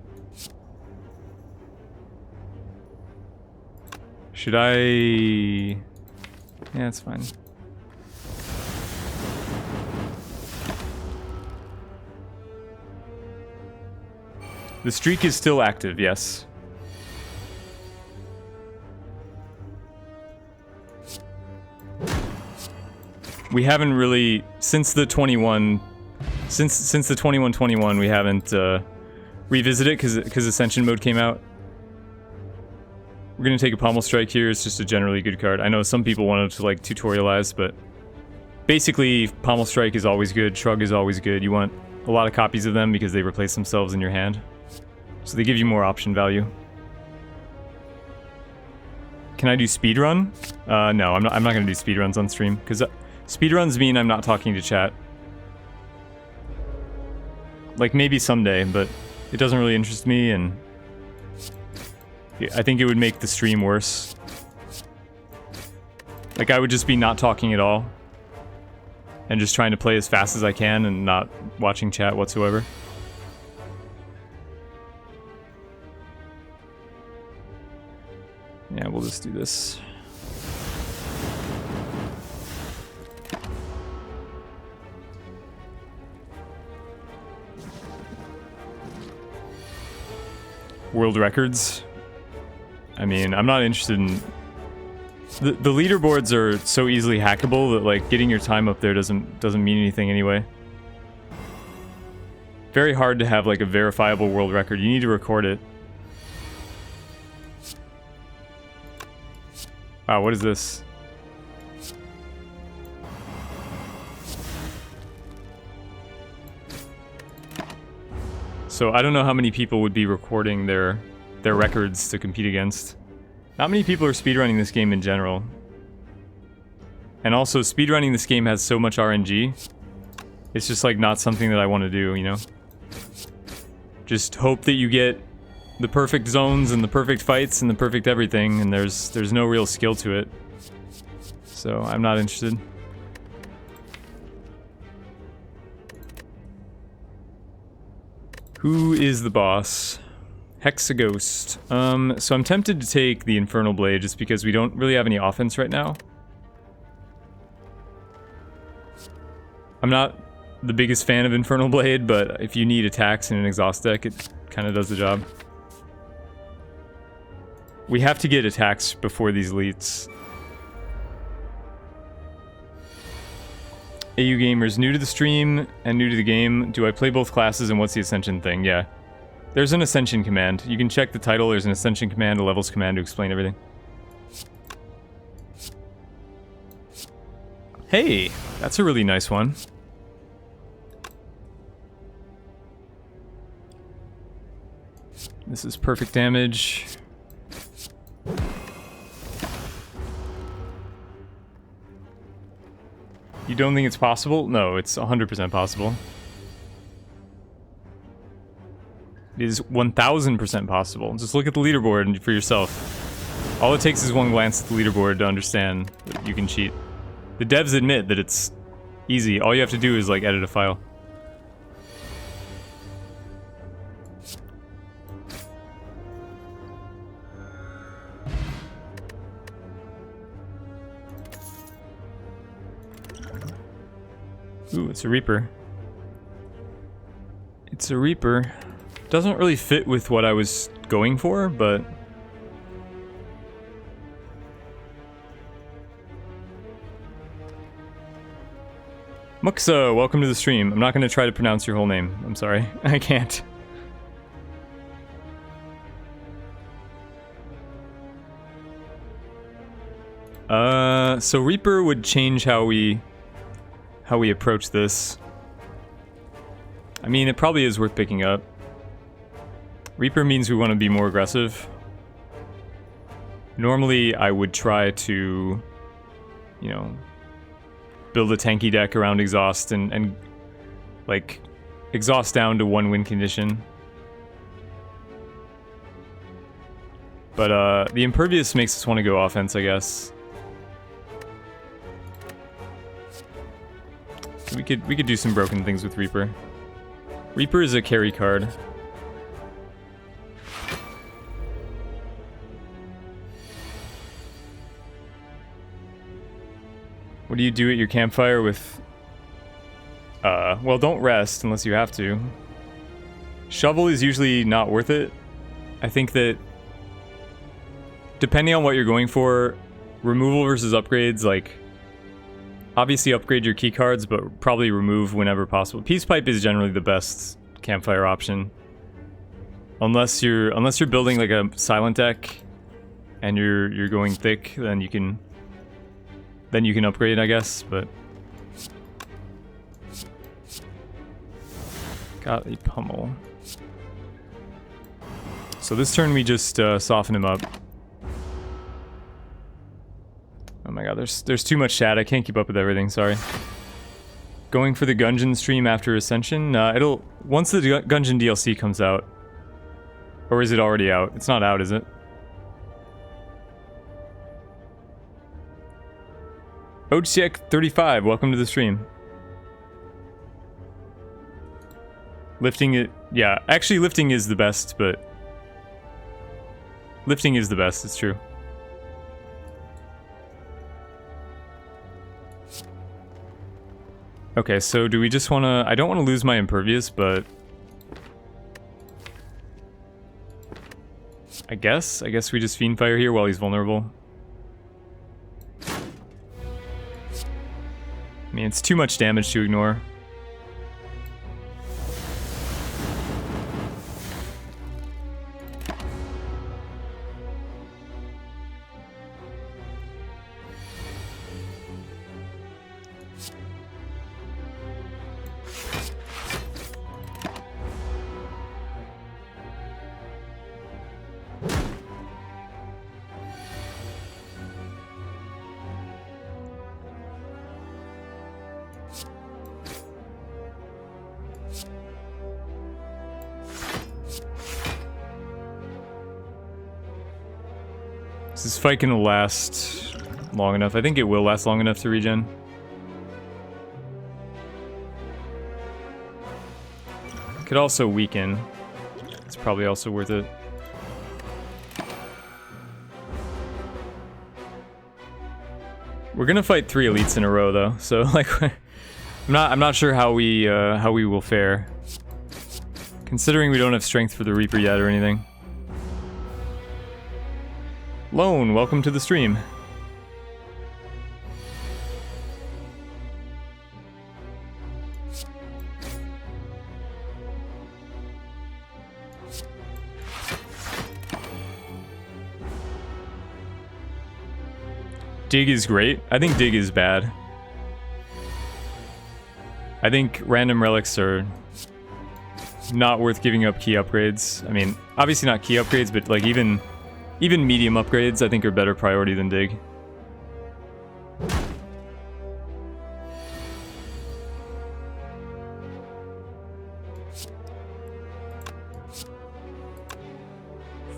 Should I... Yeah, it's fine. The streak is still active, yes. We haven't really, since the 21, since the 21-21, we haven't revisited because Ascension mode came out. We're gonna take a Pommel Strike here. It's just a generally good card. I know some people wanted to like tutorialize, but basically Pommel Strike is always good. Shrug is always good. You want a lot of copies of them because they replace themselves in your hand. So they give you more option value. Can I do speedrun? No, I'm not gonna do speedruns on stream, because speedruns mean I'm not talking to chat. Like, maybe someday, but it doesn't really interest me, and I think it would make the stream worse. Like, I would just be not talking at all and just trying to play as fast as I can and not watching chat whatsoever. Yeah, we'll just do this. World records. I mean, I'm not interested in... The leaderboards are so easily hackable that, like, getting your time up there doesn't mean anything anyway. Very hard to have, like, a verifiable world record. You need to record it. Wow, what is this? So I don't know how many people would be recording their records to compete against. Not many people are speedrunning this game in general. And also, speedrunning this game has so much RNG. It's just like not something that I want to do, you know? Just hope that you get the perfect zones and the perfect fights and the perfect everything, and there's no real skill to it. So I'm not interested. Who is the boss? Hexaghost. So I'm tempted to take the Infernal Blade just because we don't really have any offense right now. I'm not the biggest fan of Infernal Blade, but if you need attacks in an exhaust deck, it kind of does the job. We have to get attacks before these elites. AU gamers, new to the stream and new to the game. Do I play both classes, and what's the Ascension thing? Yeah. There's an Ascension command. You can check the title. There's an Ascension command, a levels command to explain everything. Hey, that's a really nice one. This is perfect damage. You don't think it's possible? No, it's 100% possible. It is 1000% possible. Just look at the leaderboard for yourself. All it takes is one glance at the leaderboard to understand that you can cheat. The devs admit that it's easy. All you have to do is, like, edit a file. Ooh, it's a Reaper. It's a Reaper. Doesn't really fit with what I was going for, but... Muxa, welcome to the stream. I'm not going to try to pronounce your whole name. I'm sorry. I can't. So Reaper would change how we approach this. I mean, it probably is worth picking up. Reaper means we want to be more aggressive. Normally, I would try to, you know, build a tanky deck around exhaust and like, exhaust down to 1 win condition. But, the Impervious makes us want to go offense, I guess. We could do some broken things with Reaper. Reaper is a carry card. What do you do at your campfire with... well, don't rest unless you have to. Shovel is usually not worth it. I think that depending on what you're going for, removal versus upgrades, like... Obviously upgrade your key cards, but probably remove whenever possible. Peace Pipe is generally the best campfire option. Unless you're building like a silent deck and you're going thick, then you can upgrade, I guess, but got a pummel. So this turn we just soften him up. Oh my god, there's too much chat. I can't keep up with everything, sorry. Going for the Gungeon stream after Ascension? It'll... Once the Gungeon DLC comes out, Or is it already out? It's not out, is it? Ochiek35, welcome to the stream. Lifting it, yeah. Actually, lifting is the best, but... Lifting is the best, it's true. Okay, so do we just want to... I don't want to lose my impervious, but... I guess we just Fiend Fire here while he's vulnerable. I mean, it's too much damage to ignore. Is this fight gonna last long enough? I think it will last long enough to regen. Could also weaken. It's probably also worth it. We're gonna fight 3 elites in a row though, so like I'm not sure how we will fare. Considering we don't have strength for the Reaper yet or anything. Lone, welcome to the stream. Dig is great. I think dig is bad. I think random relics are not worth giving up key upgrades. I mean, obviously not key upgrades, but like even medium upgrades, I think, are better priority than dig.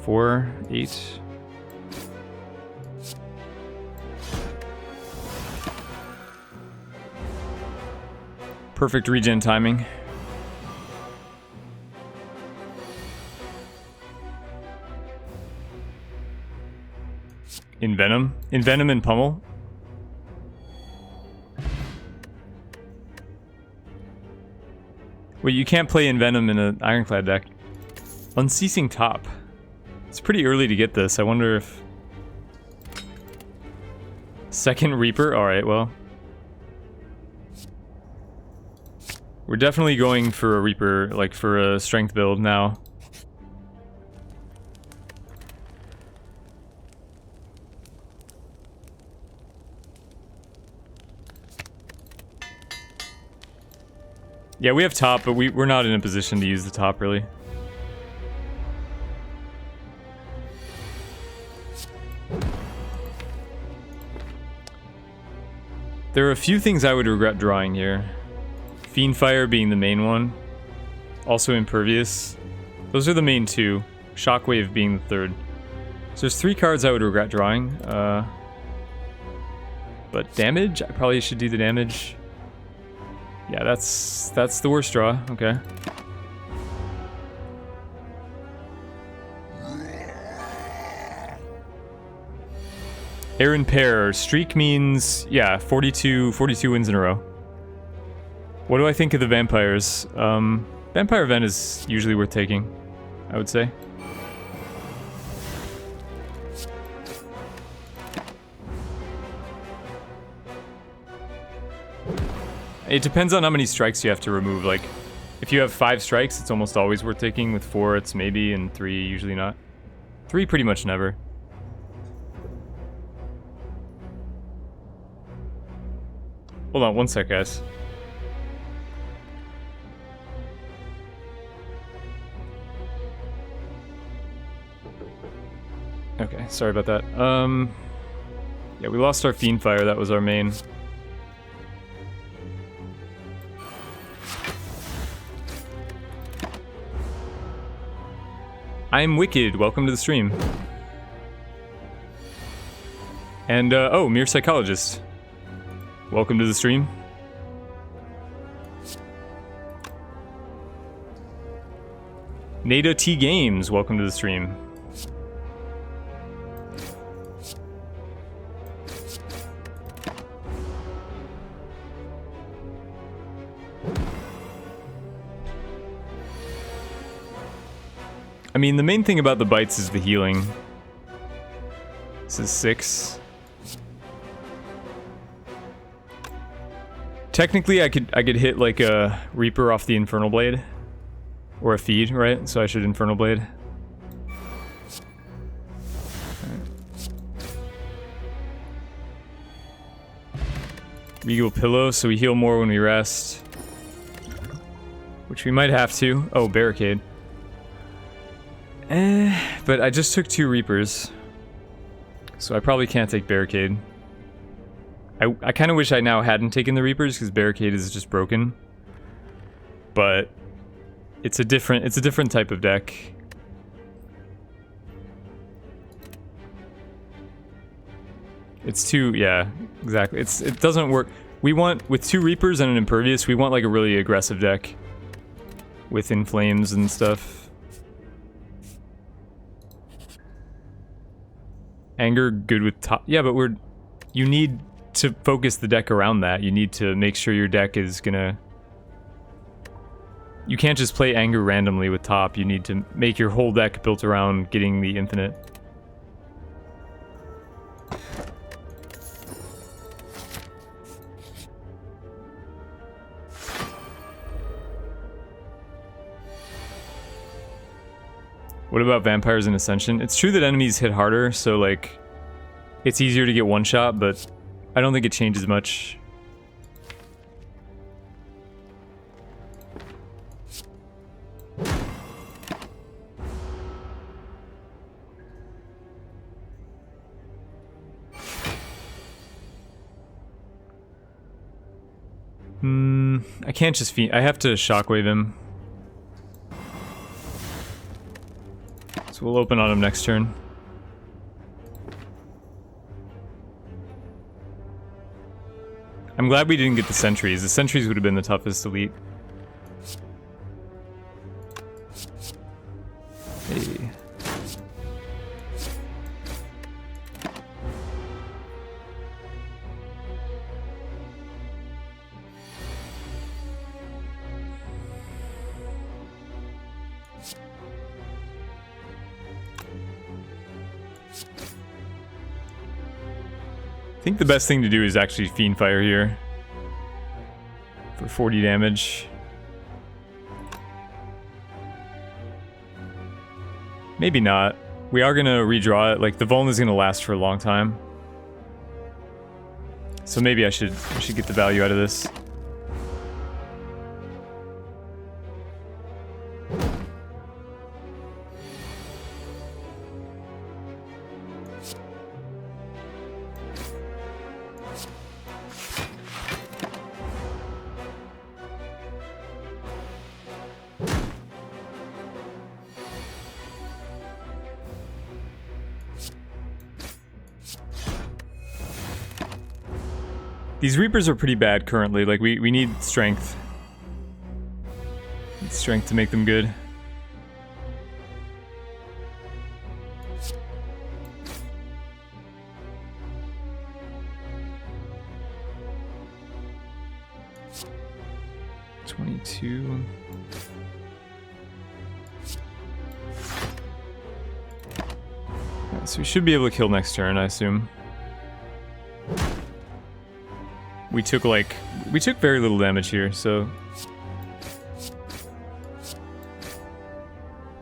Four, 8. Perfect regen timing. Envenom? Envenom and Pummel? Wait, you can't play Envenom in an Ironclad deck. Unceasing Top. It's pretty early to get this. I wonder if... Second Reaper? Alright, well. We're definitely going for a Reaper, like for a strength build now. Yeah, we have top, but we're not in a position to use the top, really. There are a few things I would regret drawing here. Fiend Fire being the main one. Also Impervious. Those are the main 2. Shockwave being the 3rd. So there's 3 cards I would regret drawing. But damage? I probably should do the damage. Yeah, that's the worst draw. Okay. Aaron Pair. Streak means, yeah, 42 wins in a row. What do I think of the vampires? Vampire Event is usually worth taking, I would say. It depends on how many strikes you have to remove. Like, if you have 5 strikes, it's almost always worth taking. With 4, it's maybe, and 3, usually not. 3, pretty much never. Hold on, one sec, guys. Okay, sorry about that. Yeah, we lost our Fiend Fire. That was our main. I'm Wicked. Welcome to the stream. And, oh, Mere Psychologist. Welcome to the stream. Nada T Games. Welcome to the stream. I mean, the main thing about the bites is the healing. This is 6. Technically, I could hit like a Reaper off the Infernal Blade. Or a feed, right? So I should Infernal Blade. Regal Pillow, so we heal more when we rest. Which we might have to. Oh, Barricade. But I just took 2 Reapers. So I probably can't take Barricade. I kind of wish I now hadn't taken the Reapers, because Barricade is just broken. But it's a different type of deck. It's too, yeah, exactly. It doesn't work. We want, with 2 Reapers and an Impervious, we want like a really aggressive deck. With Inflames and stuff. Anger, good with top. Yeah, but you need to focus the deck around that. You need to make sure your deck is gonna... You can't just play Anger randomly with top. You need to make your whole deck built around getting the infinite. What about Vampires in Ascension? It's true that enemies hit harder, so like, it's easier to get one shot, but I don't think it changes much. I can't just I have to Shockwave him. So we'll open on him next turn. I'm glad we didn't get the sentries. The sentries would have been the toughest elite. Hey. I think the best thing to do is actually Fiend Fire here. For 40 damage. Maybe not. We are gonna redraw it. Like, the Vuln is gonna last for a long time. So maybe I should get the value out of this. These Reapers are pretty bad currently, like we need strength. Need strength to make them good. $22. Right, so we should be able to kill next turn, I assume. We took very little damage here, so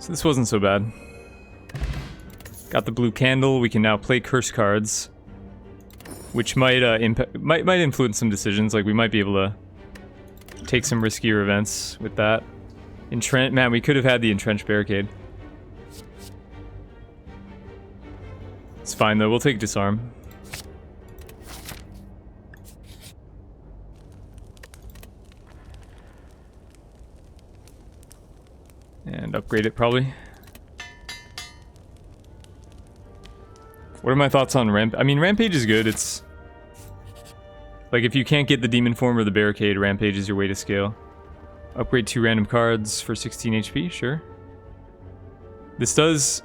this wasn't so bad. Got the blue candle. We can now play curse cards, which might influence some decisions. Like, we might be able to take some riskier events with that. Man, we could have had the entrenched barricade. It's fine though. We'll take disarm. And upgrade it, probably. What are my thoughts on Ramp? I mean, Rampage is good. It's like if you can't get the Demon Form or the Barricade, Rampage is your way to scale. Upgrade 2 random cards for 16 HP, sure. This does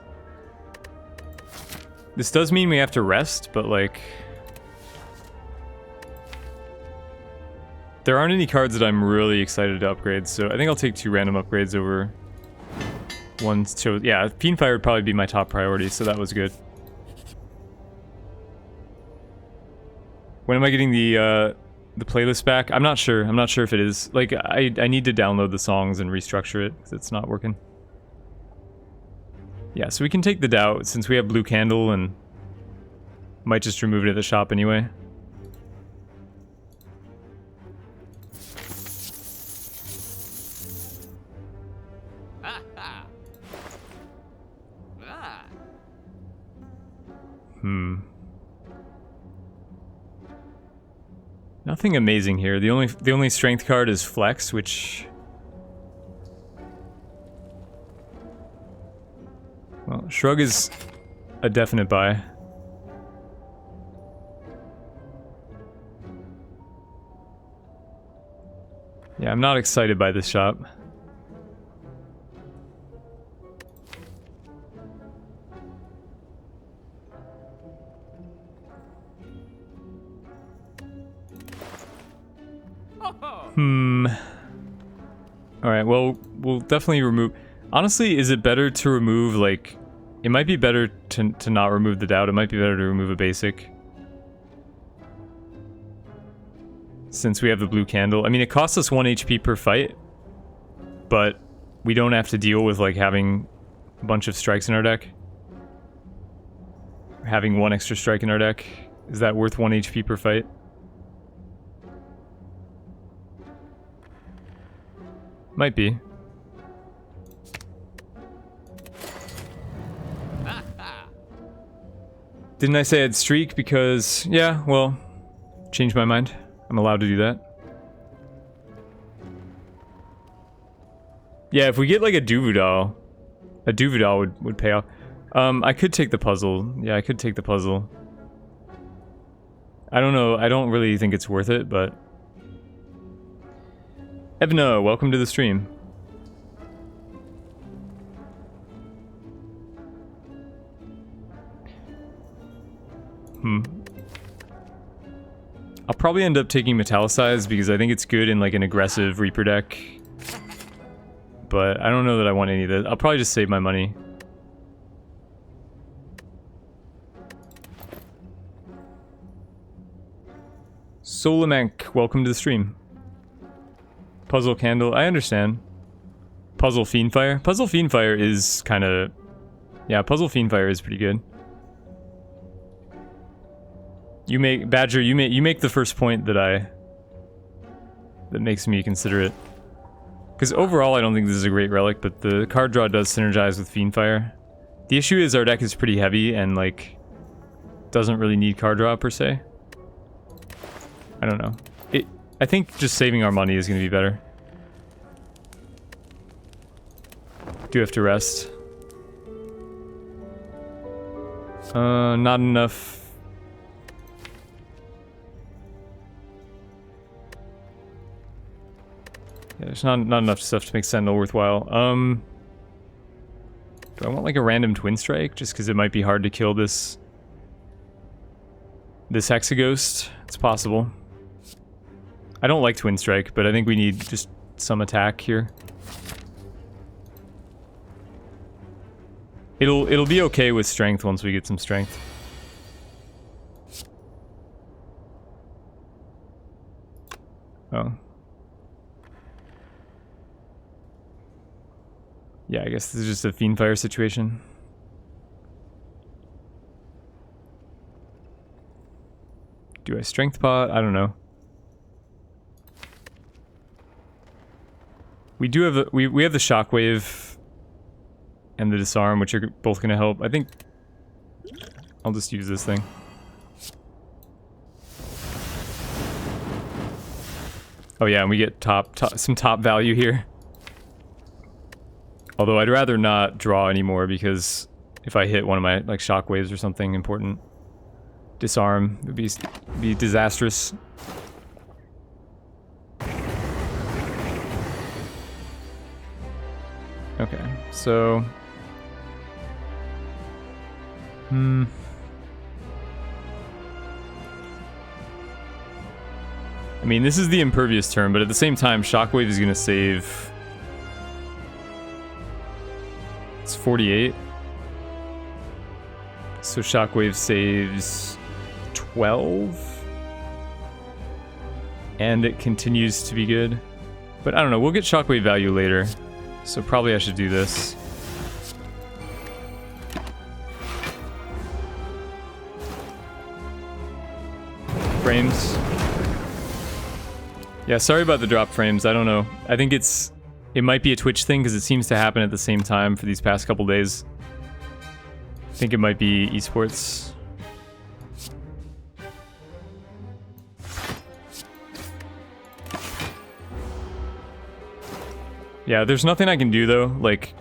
mean we have to rest, but like there aren't any cards that I'm really excited to upgrade, so I think I'll take 2 random upgrades over one. So yeah, Fiendfire would probably be my top priority, so that was good. When am I getting the playlist back? I'm not sure. I'm not sure if it is. Like, I need to download the songs and restructure it, because it's not working. Yeah, so we can take the Doubt, since we have Blue Candle, and might just remove it at the shop anyway. Nothing amazing here. The only strength card is Flex, which, well, Shrug is a definite buy. Yeah, I'm not excited by this shop. Alright, well, we'll definitely remove... Honestly, is it better to remove, like... It might be better to not remove the Doubt. It might be better to remove a basic. Since we have the Blue Candle. I mean, it costs us 1 HP per fight. But we don't have to deal with, like, having a bunch of strikes in our deck. Having 1 extra strike in our deck. Is that worth 1 HP per fight? Might be. Didn't I say I'd streak because... Yeah, well, changed my mind. I'm allowed to do that. Yeah, if we get like a Duvidal would pay off. I could take the puzzle. Yeah, I could take the puzzle. I don't know. I don't really think it's worth it, but... Evna, welcome to the stream. I'll probably end up taking Metallicize because I think it's good in like an aggressive Reaper deck. But I don't know that I want any of this. I'll probably just save my money. Solamank, welcome to the stream. Puzzle Candle, I understand. Puzzle Fiendfire. Puzzle Fiendfire is kind of... Yeah, Puzzle Fiendfire is pretty good. You make... Badger, you make the first point that makes me consider it. Because overall, I don't think this is a great relic, but the card draw does synergize with Fiendfire. The issue is our deck is pretty heavy and, like, doesn't really need card draw, per se. I don't know. I think just saving our money is going to be better. Do have to rest. Not enough. Yeah, there's not enough stuff to make Sentinel worthwhile. Do I want like a random Twin Strike? Just because it might be hard to kill this Hexaghost? It's possible. I don't like Twin Strike, but I think we need just some attack here. It'll be okay with strength once we get some strength. Oh. Yeah, I guess this is just a Fiendfire situation. Do I strength pot? I don't know. We do have we have the Shockwave and the Disarm, which are both going to help. I think I'll just use this thing. Oh yeah, and we get some top value here. Although I'd rather not draw anymore because if I hit one of my like shockwaves or something important. Disarm would be disastrous. Okay, so I mean, this is the impervious turn, but at the same time, Shockwave is going to save... It's 48. So Shockwave saves 12. And it continues to be good. But I don't know, we'll get Shockwave value later. So probably I should do this. Frames. Yeah, sorry about the drop frames. I don't know. I think it might be a Twitch thing because it seems to happen at the same time for these past couple days. I think it might be esports. Yeah, there's nothing I can do though. Like,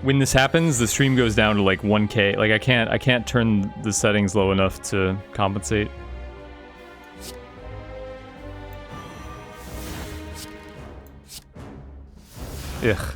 when this happens, the stream goes down to like 1K. Like, I can't turn the settings low enough to compensate. Ugh.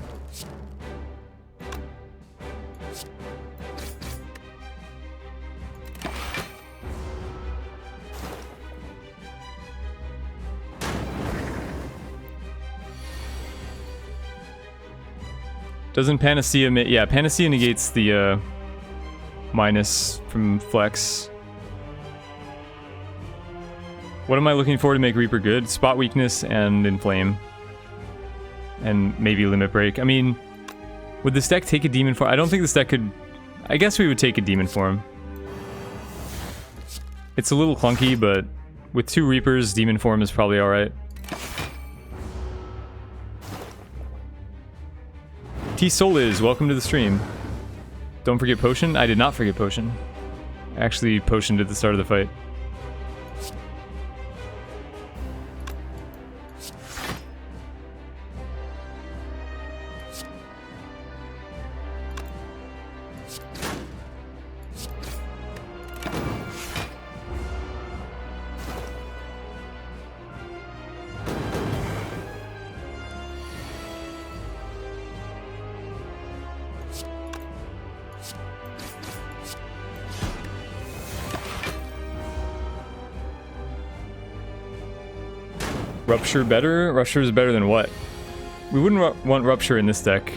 Doesn't Panacea... Yeah, Panacea negates the minus from Flex. What am I looking for to make Reaper good? Spot weakness and Inflame. And maybe Limit Break. I mean, would this deck take a Demon Form? I don't think this deck could... I guess we would take a Demon Form. It's a little clunky, but with 2 Reapers, Demon Form is probably alright. T-Soliz, welcome to the stream. Don't forget Potion? I did not forget Potion. I actually potioned at the start of the fight. Rupture better? Rupture is better than what? We wouldn't want Rupture in this deck.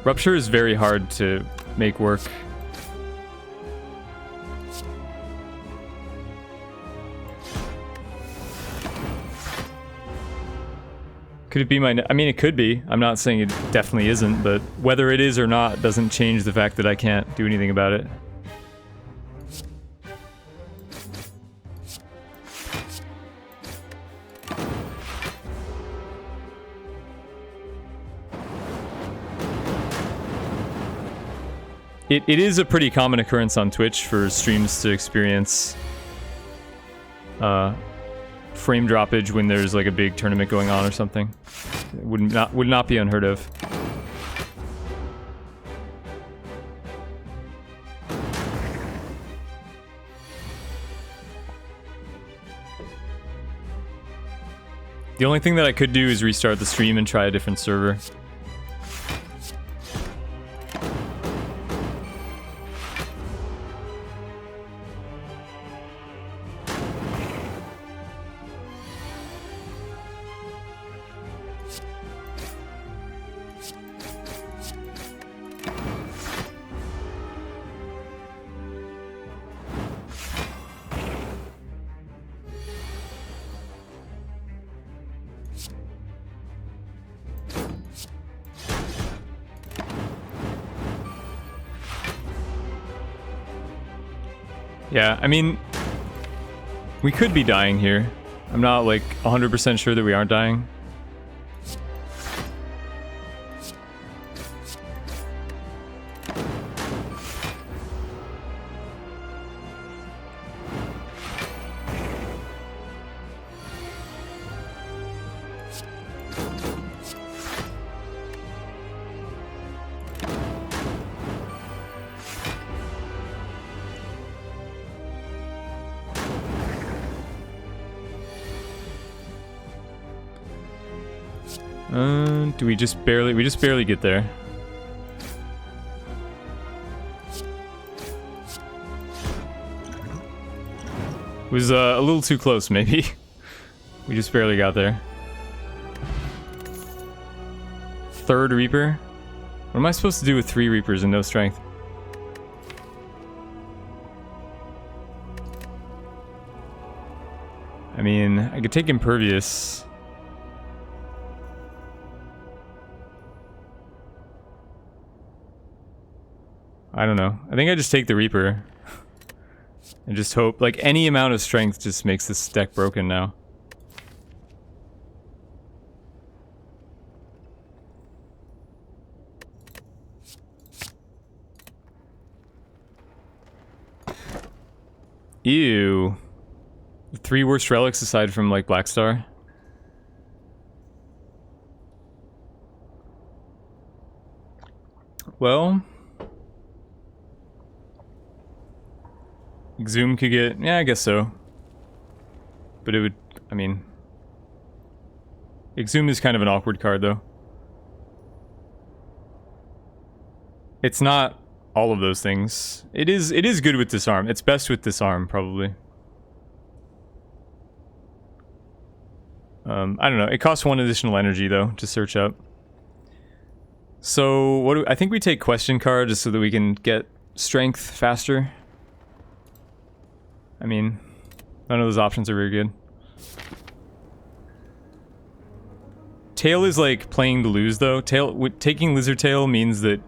Rupture is very hard to make work. Could it be my... I mean, it could be. I'm not saying it definitely isn't, but whether it is or not doesn't change the fact that I can't do anything about it. It is a pretty common occurrence on Twitch for streams to experience frame droppage when there's like a big tournament going on or something. It would not be unheard of. The only thing that I could do is restart the stream and try a different server. Yeah, I mean, we could be dying here. I'm not like 100% sure that we aren't dying. Do we just barely get there. It was a little too close, maybe. We just barely got there. Third Reaper? What am I supposed to do with 3 Reapers and no strength? I mean, I could take Impervious. I don't know. I think I just take the Reaper. And just hope, like, any amount of strength just makes this deck broken now. Ew. The 3 worst relics aside from, like, Black Star. Well... Exhume could get... yeah, I guess so. But it would... I mean... Exhume is kind of an awkward card, though. It's not all of those things. It is good with Disarm. It's best with Disarm, probably. I don't know. It costs 1 additional energy, though, to search up. So, what do... I think we take Question Card just so that we can get strength faster. I mean, none of those options are very good. Tail is like playing to lose, though. Taking Lizard Tail means that...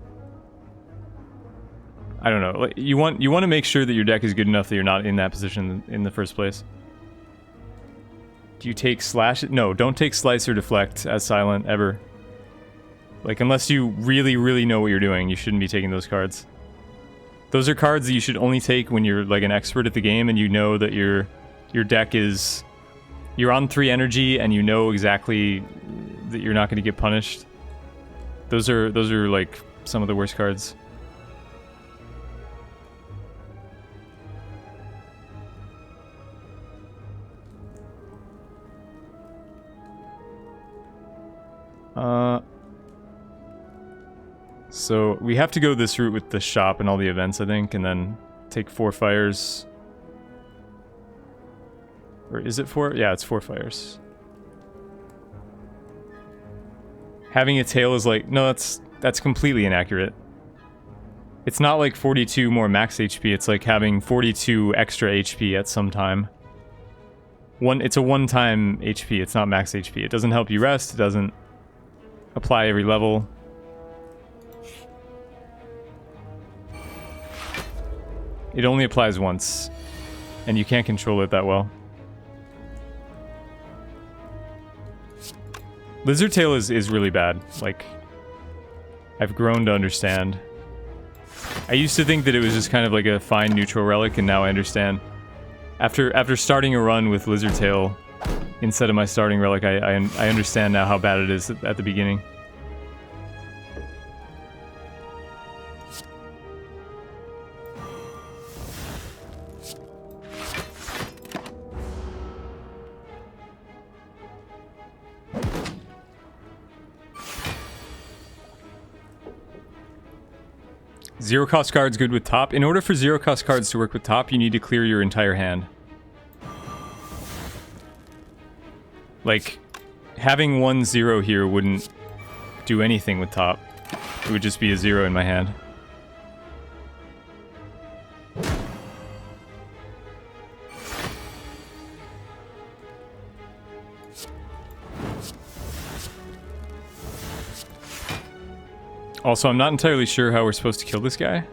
I don't know. Like, you want to make sure that your deck is good enough that you're not in that position in the first place. Do you take Slash? No, don't take Slice or Deflect as silent, ever. Like, unless you really, really know what you're doing, you shouldn't be taking those cards. Those are cards that you should only take when you're like an expert at the game and you know that your deck is... You're on 3 energy and you know exactly that you're not going to get punished. Those are like some of the worst cards. So we have to go this route with the shop and all the events, I think, and then take 4 fires. Or is it 4? Yeah, it's 4 fires. Having a tail is like... No, that's completely inaccurate. It's not like 42 more max HP, it's like having 42 extra HP at some time. It's a one-time HP, it's not max HP. It doesn't help you rest, it doesn't apply every level. It only applies once, and you can't control it that well. Lizard Tail is really bad. Like, I've grown to understand. I used to think that it was just kind of like a fine neutral relic, and now I understand. After starting a run with Lizard Tail instead of my starting relic, I understand now how bad it is at the beginning. Zero cost cards good with top. In order for zero cost cards to work with top, you need to clear your entire hand. Like, having 1-0 here wouldn't do anything with top. It would just be a 0 in my hand. Also, I'm not entirely sure how we're supposed to kill this guy.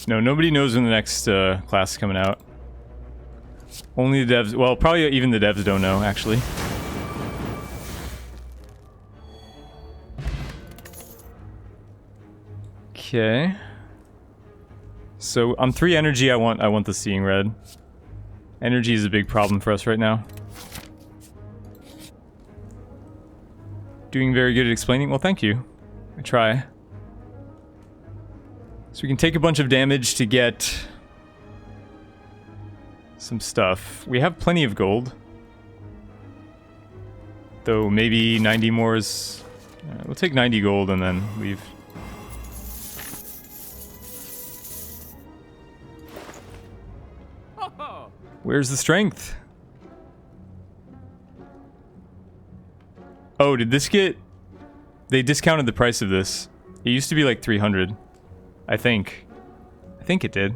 No, nobody knows when the next class is coming out. Only the devs. Well, probably even the devs don't know, actually. Okay. So on 3 energy, I want the Seeing Red. Energy is a big problem for us right now. Doing very good at explaining. Well, thank you. I try. So we can take a bunch of damage to get some stuff. We have plenty of gold. Though maybe 90 more is... we'll take 90 gold and then leave. Where's the strength? Oh, did this get... They discounted the price of this. It used to be like 300. I think. I think it did.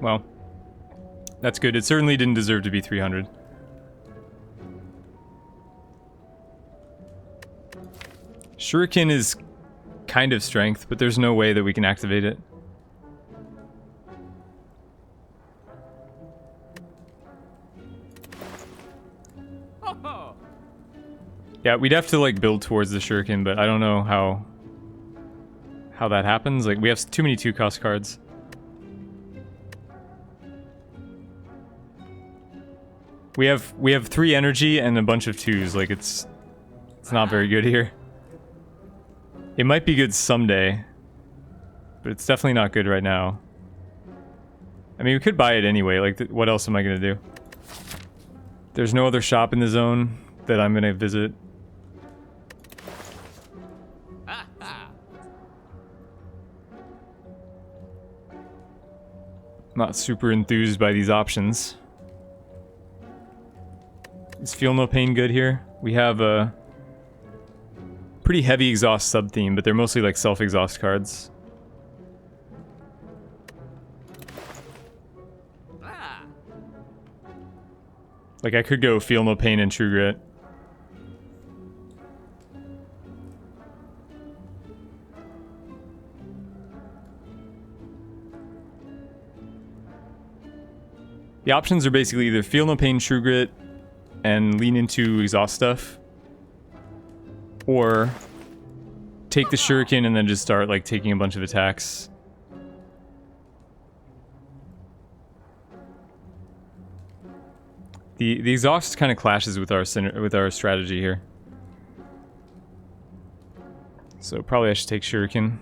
Well, that's good. It certainly didn't deserve to be 300. Shuriken is kind of strength, but there's no way that we can activate it. Yeah, we'd have to like build towards the Shuriken, but I don't know how that happens. Like, we have too many 2-cost cards. We have 3 energy and a bunch of 2s. Like, it's not very good here. It might be good someday, but it's definitely not good right now. I mean, we could buy it anyway. Like, what else am I gonna do? There's no other shop in the zone that I'm gonna visit. Not super enthused by these options. Is Feel No Pain good here? We have a pretty heavy exhaust sub-theme, but they're mostly like self-exhaust cards. Like, I could go Feel No Pain and True Grit. The options are basically either Feel No Pain, True Grit, and lean into exhaust stuff, or take the Shuriken and then just start like taking a bunch of attacks. The exhaust kind of clashes with our strategy here. So probably I should take Shuriken.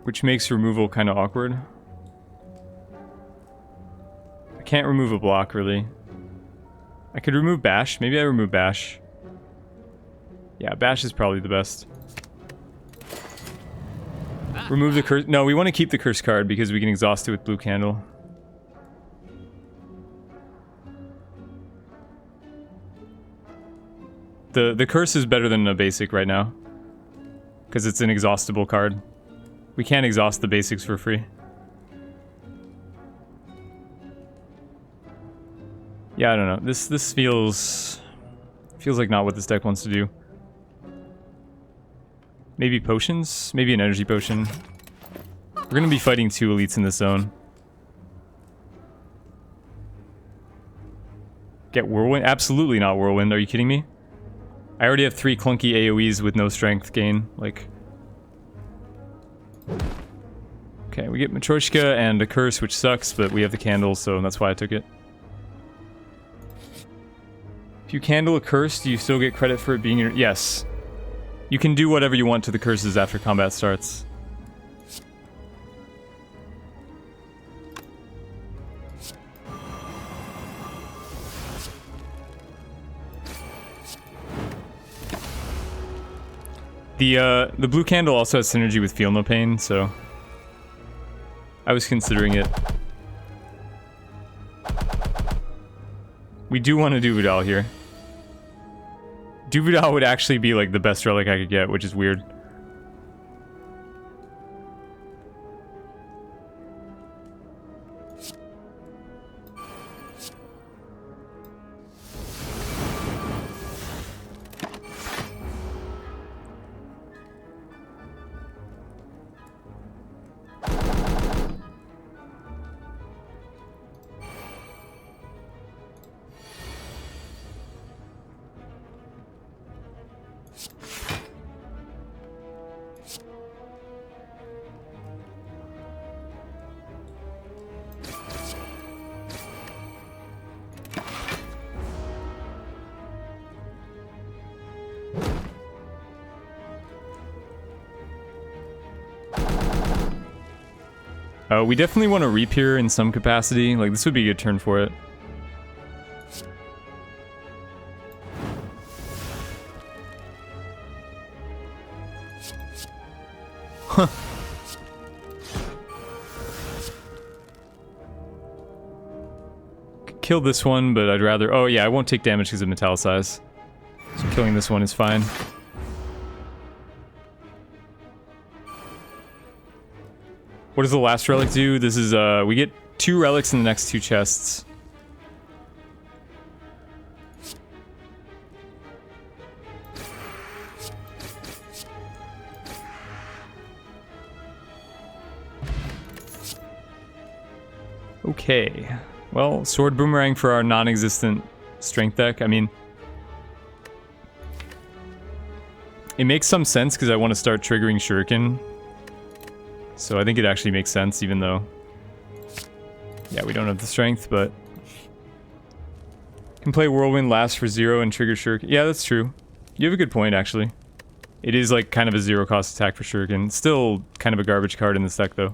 Which makes removal kind of awkward. I can't remove a block, really. I could remove Bash. Maybe I remove Bash. Yeah, Bash is probably the best. Remove the curse. No, we want to keep the curse card because we can exhaust it with Blue Candle. The curse is better than a basic right now, because it's an exhaustible card. We can't exhaust the basics for free. Yeah, I don't know. This feels like not what this deck wants to do. Maybe potions? Maybe an energy potion. We're gonna be fighting 2 elites in this zone. Get Whirlwind? Absolutely not Whirlwind. Are you kidding me? I already have 3 clunky AoEs with no strength gain. Like... Okay, we get Matryoshka and a curse, which sucks, but we have the candle, so that's why I took it. If you candle a curse, do you still get credit for it being your... Yes. You can do whatever you want to the curses after combat starts. The blue candle also has synergy with Feel No Pain, so I was considering it. We do want to do Vidal here. Duvidal would actually be like the best relic I could get, which is weird. We definitely want to reap here in some capacity. Like, this would be a good turn for it. Huh. Could kill this one, but I'd rather... Oh, yeah, I won't take damage because of Metallicize. So killing this one is fine. What does the last relic do? This is, we get 2 relics in the next 2 chests. Okay. Well, Sword Boomerang for our non-existent strength deck. I mean, it makes some sense because I want to start triggering Shuriken. So I think it actually makes sense, even though... Yeah, we don't have the strength, but... Can play Whirlwind last for 0 and trigger Shuriken. Yeah, that's true. You have a good point, actually. It is like kind of a 0-cost attack for Shuriken. Still kind of a garbage card in this deck, though.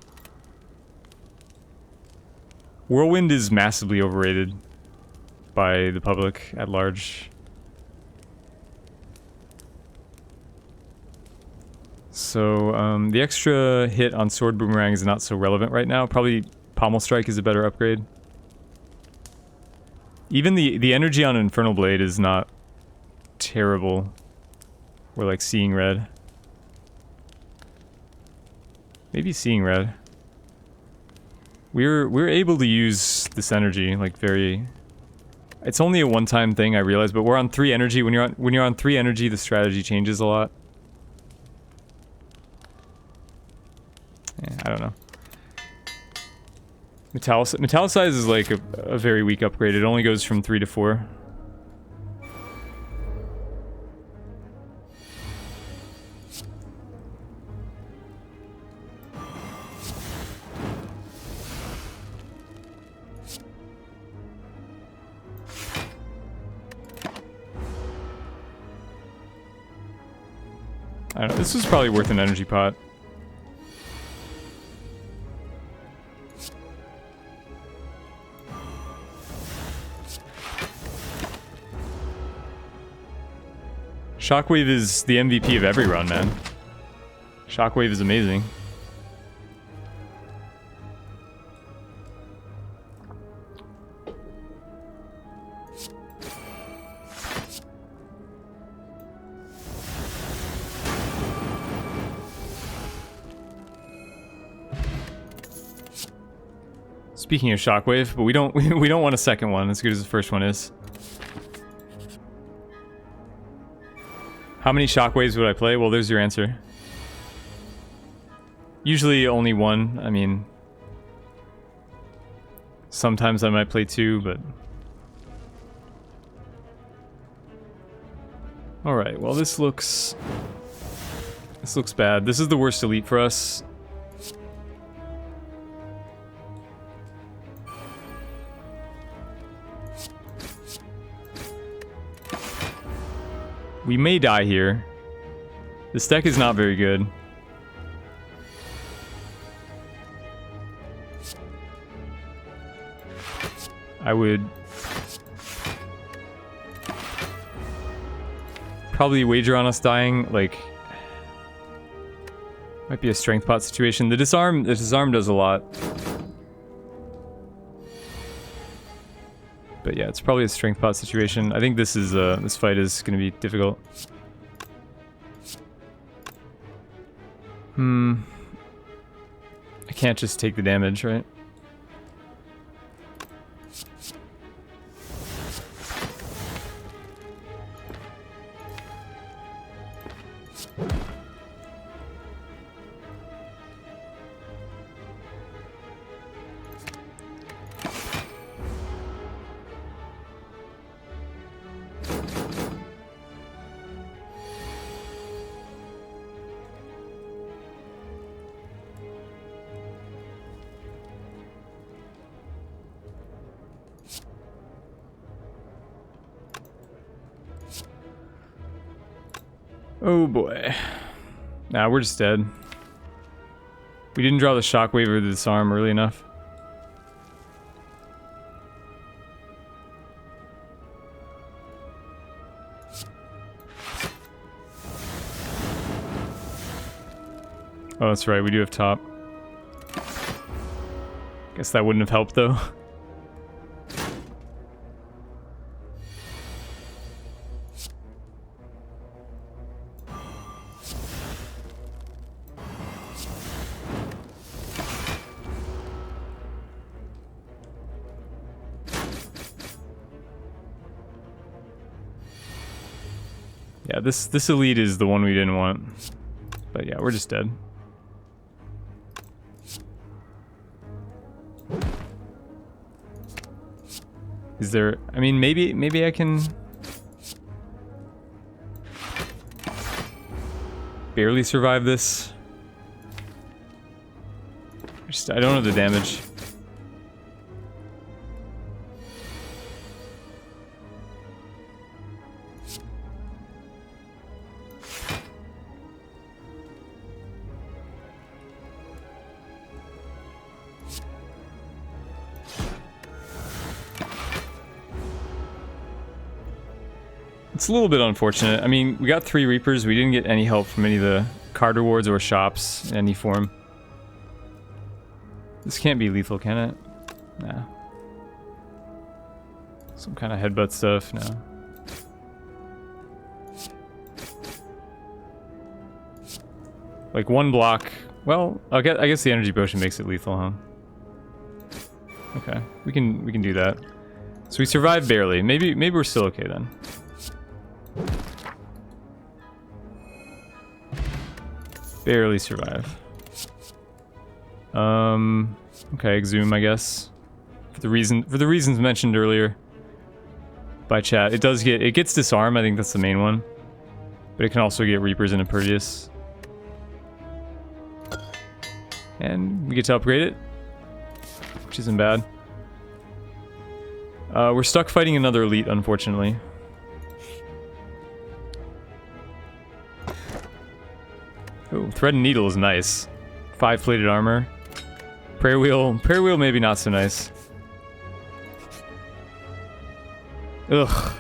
Whirlwind is massively overrated by the public at large. So, the extra hit on Sword Boomerang is not so relevant right now. Probably Pommel Strike is a better upgrade. Even the energy on Infernal Blade is not terrible. Or like Seeing Red. Maybe Seeing Red. We're able to use this energy like very... It's only a one-time thing, I realize, but we're on 3 energy. When you're on 3 energy, the strategy changes a lot. Yeah, I don't know. Metallicize is like a very weak upgrade. It only goes from 3 to 4. I don't know, this was probably worth an energy pot. Shockwave is the MVP of every run, man. Shockwave is amazing. Speaking of Shockwave, but we don't want a second one as good as the first one is. How many Shockwaves would I play? Well, there's your answer. Usually only one. I mean, sometimes I might play 2, but... Alright, well this looks bad. This is the worst elite for us. We may die here. This deck is not very good. I would probably wager on us dying. Like, might be a strength pot situation. The disarm does a lot. But yeah, it's probably a strength pot situation. I think this is this fight is going to be difficult. I can't just take the damage, right? Oh boy. Nah, we're just dead. We didn't draw the shockwave or the disarm early enough. Oh, that's right, we do have top. Guess that wouldn't have helped, though. Yeah, this elite is the one we didn't want. But yeah, we're just dead. Is there... I mean, maybe I can... barely survive this. I don't have the damage. It's a little bit unfortunate. I mean, we got 3 Reapers. We didn't get any help from any of the card rewards or shops in any form. This can't be lethal, can it? Nah. Some kind of headbutt stuff? No. Like 1 block. Well, I guess the energy potion makes it lethal, huh? Okay, we can do that. So we survived barely. Maybe we're still okay then. Barely survive. Okay, exhume, I guess. For the reasons mentioned earlier by chat. It gets disarm, I think that's the main one. But it can also get Reapers and Impervious. And we get to upgrade it, which isn't bad. We're stuck fighting another elite, unfortunately. Oh, Thread and Needle is nice. 5 plated armor. Prayer Wheel maybe not so nice. Ugh.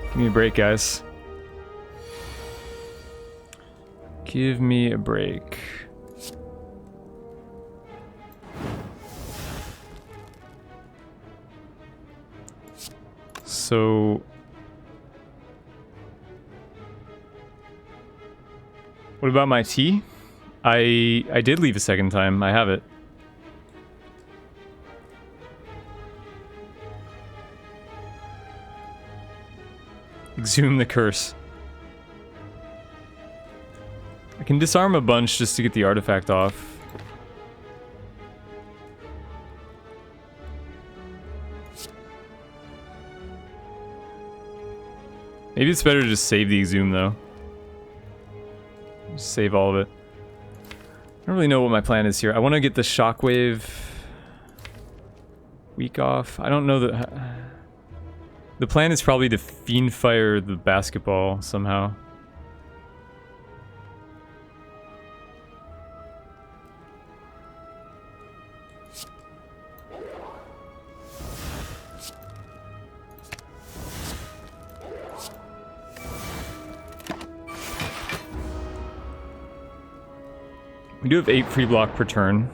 Give me a break, guys. Give me a break. So... what about my tea? I did leave a second time. I have it. Exhume the curse. I can disarm a bunch just to get the artifact off. Maybe it's better to just save the exhume though. Just save all of it. I don't really know what my plan is here. I want to get the shockwave weak off. I don't know that... the plan is probably to fiend fire the basketball somehow. We do have 8 free block per turn.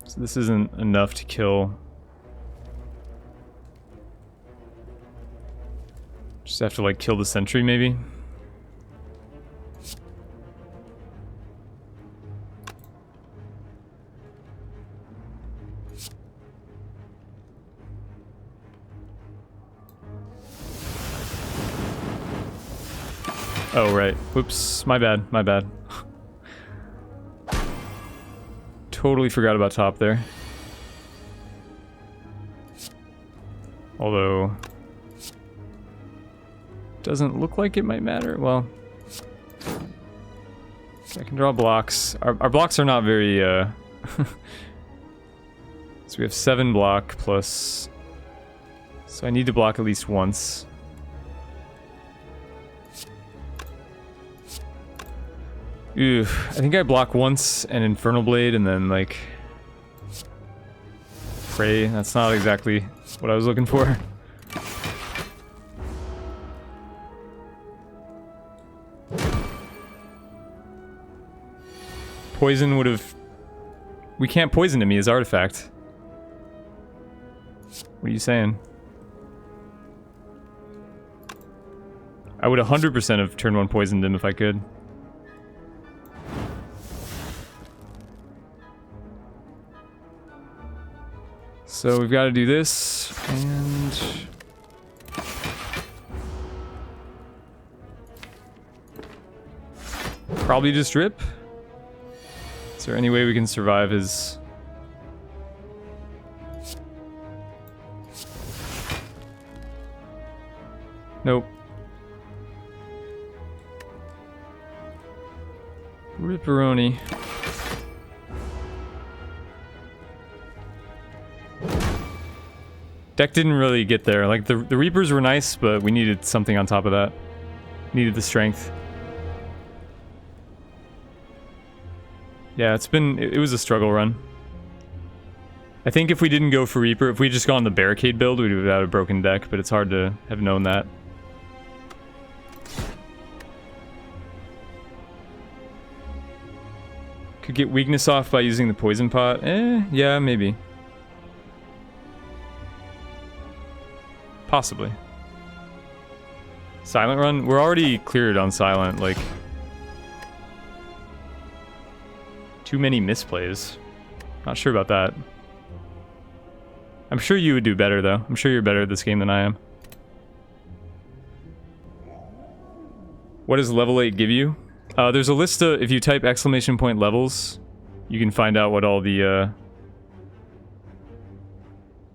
So this isn't enough to kill. Just have to like kill the sentry maybe. Oh, right. Whoops. My bad. My bad. Totally forgot about top there. Although... doesn't look like it might matter. Well... I can draw blocks. Our blocks are not very... So we have 7 block plus... so I need to block at least once. I think I block once an Infernal Blade and then like Pray. That's not exactly what I was looking for. Poison would have... We can't poison him, he has artifact. What are you saying? I would 100% have turn 1 poisoned him if I could. So we've got to do this, and... probably just rip. Is there any way we can survive his... Nope. Ripperoni. Deck didn't really get there. Like, the Reapers were nice, but we needed something on top of that. Needed the strength. Yeah, it was a struggle run. I think if we didn't go for Reaper, if we just gone the Barricade build, we would have had a broken deck, but it's hard to have known that. Could get weakness off by using the Poison Pot. Yeah, maybe. Possibly. Silent run? We're already cleared on Silent, like... Too many misplays. Not sure about that. I'm sure you would do better, though. I'm sure you're better at this game than I am. What does level 8 give you? There's a list of... If you type !levels, you can find out what all the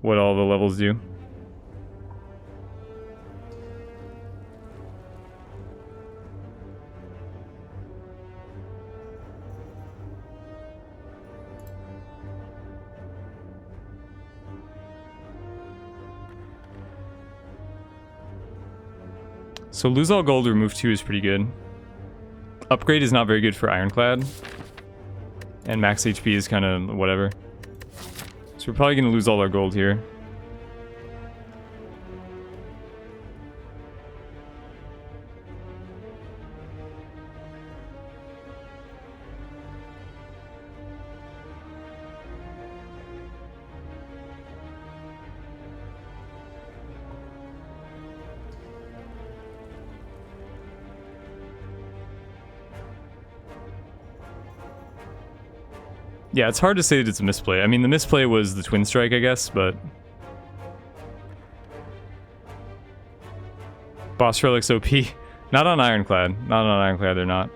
levels do. So lose all gold, remove 2 is pretty good. Upgrade is not very good for Ironclad. And max HP is kind of whatever. So we're probably going to lose all our gold here. Yeah, it's hard to say that it's a misplay. I mean, the misplay was the Twin Strike, I guess, but... Boss Relics OP. Not on Ironclad. Not on Ironclad, they're not.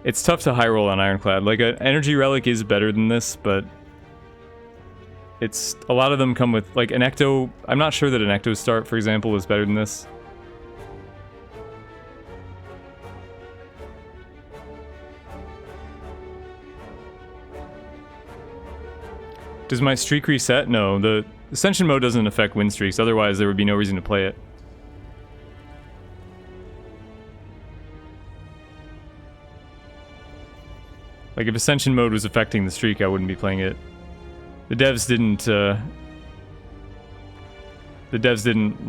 It's tough to high roll on Ironclad. Like, an Energy Relic is better than this, but... It's... A lot of them come with... Like, an Ecto... I'm not sure that an Ecto Start, for example, is better than this. Does my streak reset? No, the Ascension mode doesn't affect win streaks, otherwise there would be no reason to play it. Like, if Ascension mode was affecting the streak, I wouldn't be playing it. The devs didn't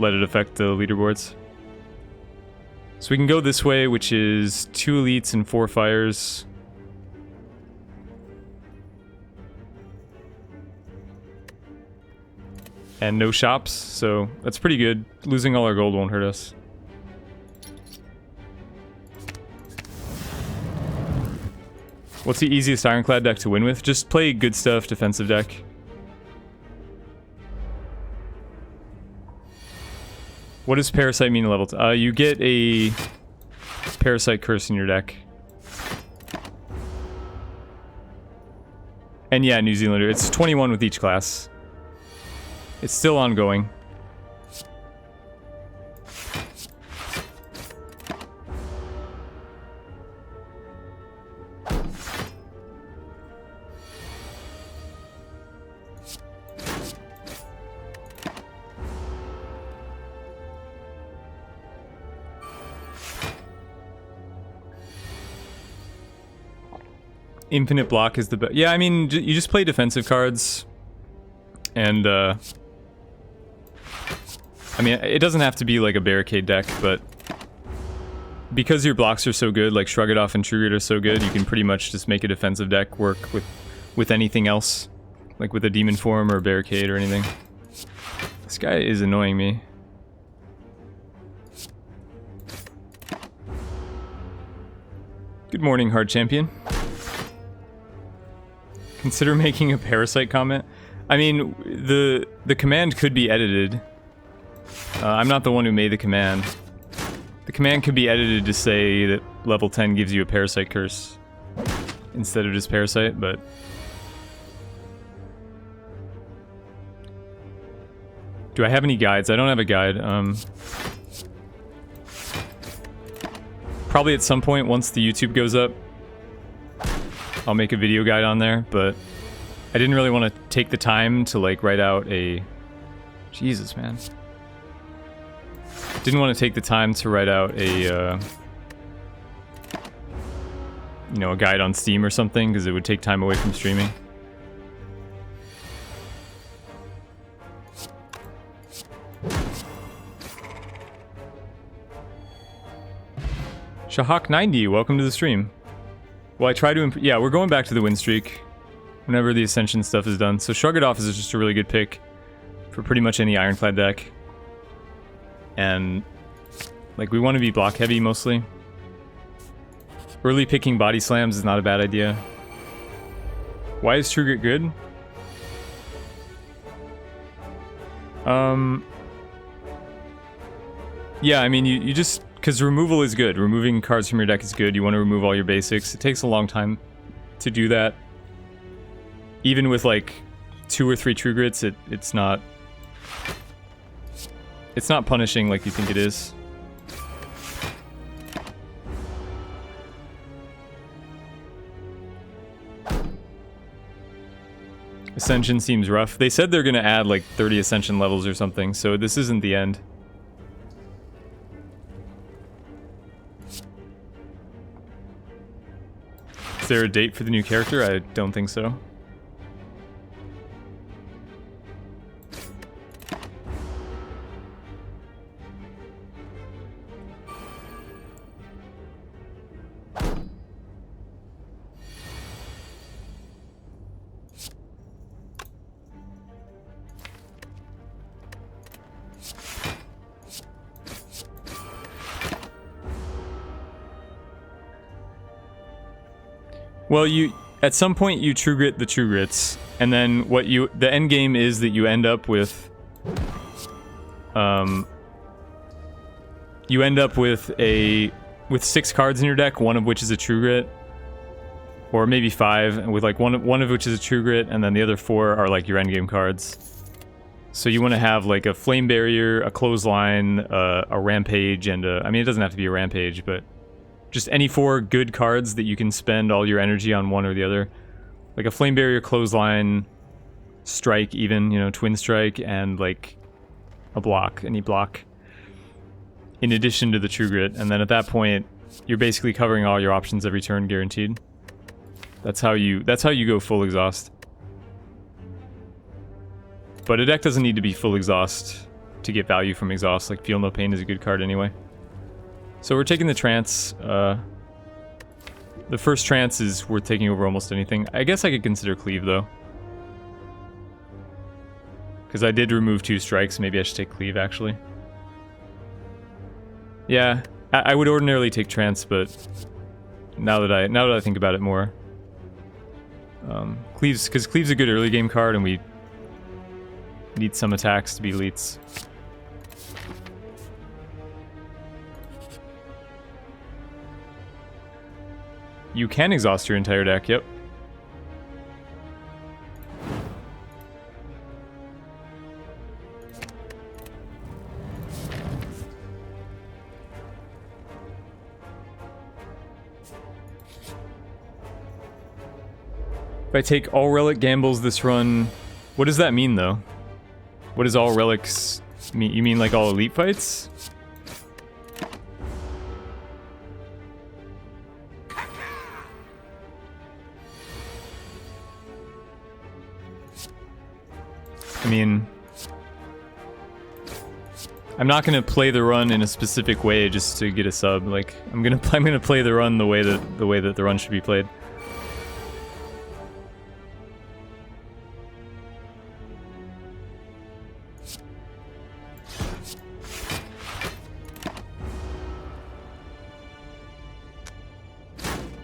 let it affect the leaderboards. So we can go this way, which is 2 elites and 4 fires. And no shops, so that's pretty good. Losing all our gold won't hurt us. What's the easiest Ironclad deck to win with? Just play good stuff, defensive deck. What does Parasite mean to level 2? You get a Parasite Curse in your deck. And yeah, New Zealander. It's 21 with each class. It's still ongoing. Infinite block is the best. Yeah, I mean, you just play defensive cards. And, I mean, it doesn't have to be like a barricade deck, but because your blocks are so good, like Shrug It Off and True Grit are so good, you can pretty much just make a defensive deck work with anything else. Like with a Demon Form or a barricade or anything. This guy is annoying me. Good morning, Hard Champion. Consider making a Parasite comment. I mean, the command could be edited. I'm not the one who made the command. The command could be edited to say that level 10 gives you a Parasite curse instead of just Parasite, but... Do I have any guides? I don't have a guide. Probably at some point, once the YouTube goes up, I'll make a video guide on there, but I didn't really want to take the time to, like, write out a... Jesus, man. Didn't want to take the time to write out a, you know, a guide on Steam or something, because it would take time away from streaming. Shahak90, welcome to the stream. Well, I try to yeah, we're going back to the win streak whenever the Ascension stuff is done. So Shrug It Off is just a really good pick for pretty much any Ironclad deck. And, like, we want to be block heavy mostly. Early picking Body Slams is not a bad idea. Why is True Grit good? Yeah, I mean, you just... Because removal is good. Removing cards from your deck is good. You want to remove all your basics. It takes a long time to do that. Even with, like, 2 or 3 True Grits, it's not... It's not punishing like you think it is. Ascension seems rough. They said they're gonna add like 30 Ascension levels or something, so this isn't the end. Is there a date for the new character? I don't think so. Well, at some point you True Grit the True Grits, and then the end game is that you end up with, with 6 cards in your deck, one of which is a True Grit, or maybe 5, with like one of which is a True Grit, and then the other 4 are like your end game cards. So you want to have like a Flame Barrier, a Clothesline, a Rampage, and I mean, it doesn't have to be a Rampage, but just any 4 good cards that you can spend all your energy on one or the other. Like a Flame Barrier, Clothesline, Strike even, you know, Twin Strike, and like a block, any block. In addition to the True Grit, and then at that point, you're basically covering all your options every turn, guaranteed. That's how you go full exhaust. But a deck doesn't need to be full exhaust to get value from exhaust, like Feel No Pain is a good card anyway. So we're taking the trance. The first trance is worth taking over almost anything. I guess I could consider Cleave, though. Because I did remove 2 strikes. Maybe I should take Cleave, actually. Yeah, I would ordinarily take trance, but now that I think about it more, Cleave's a good early game card, and we need some attacks to be elites. You can exhaust your entire deck, yep. If I take all relic gambles this run, what does that mean though? What does all relics mean? You mean like all elite fights? I mean, I'm not gonna play the run in a specific way just to get a sub. Like, I'm gonna play the run the way that the run should be played.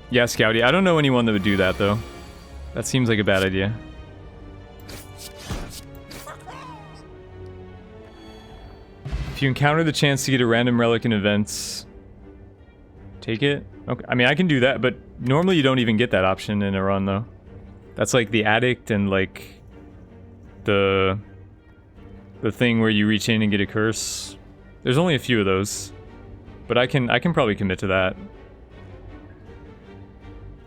Yeah, Scouty. I don't know anyone that would do that, though. That seems like a bad idea. If you encounter the chance to get a random relic in events, take it. Okay. I mean, I can do that, but normally you don't even get that option in a run, though. That's like the addict and like the thing where you reach in and get a curse. There's only a few of those, but I can probably commit to that.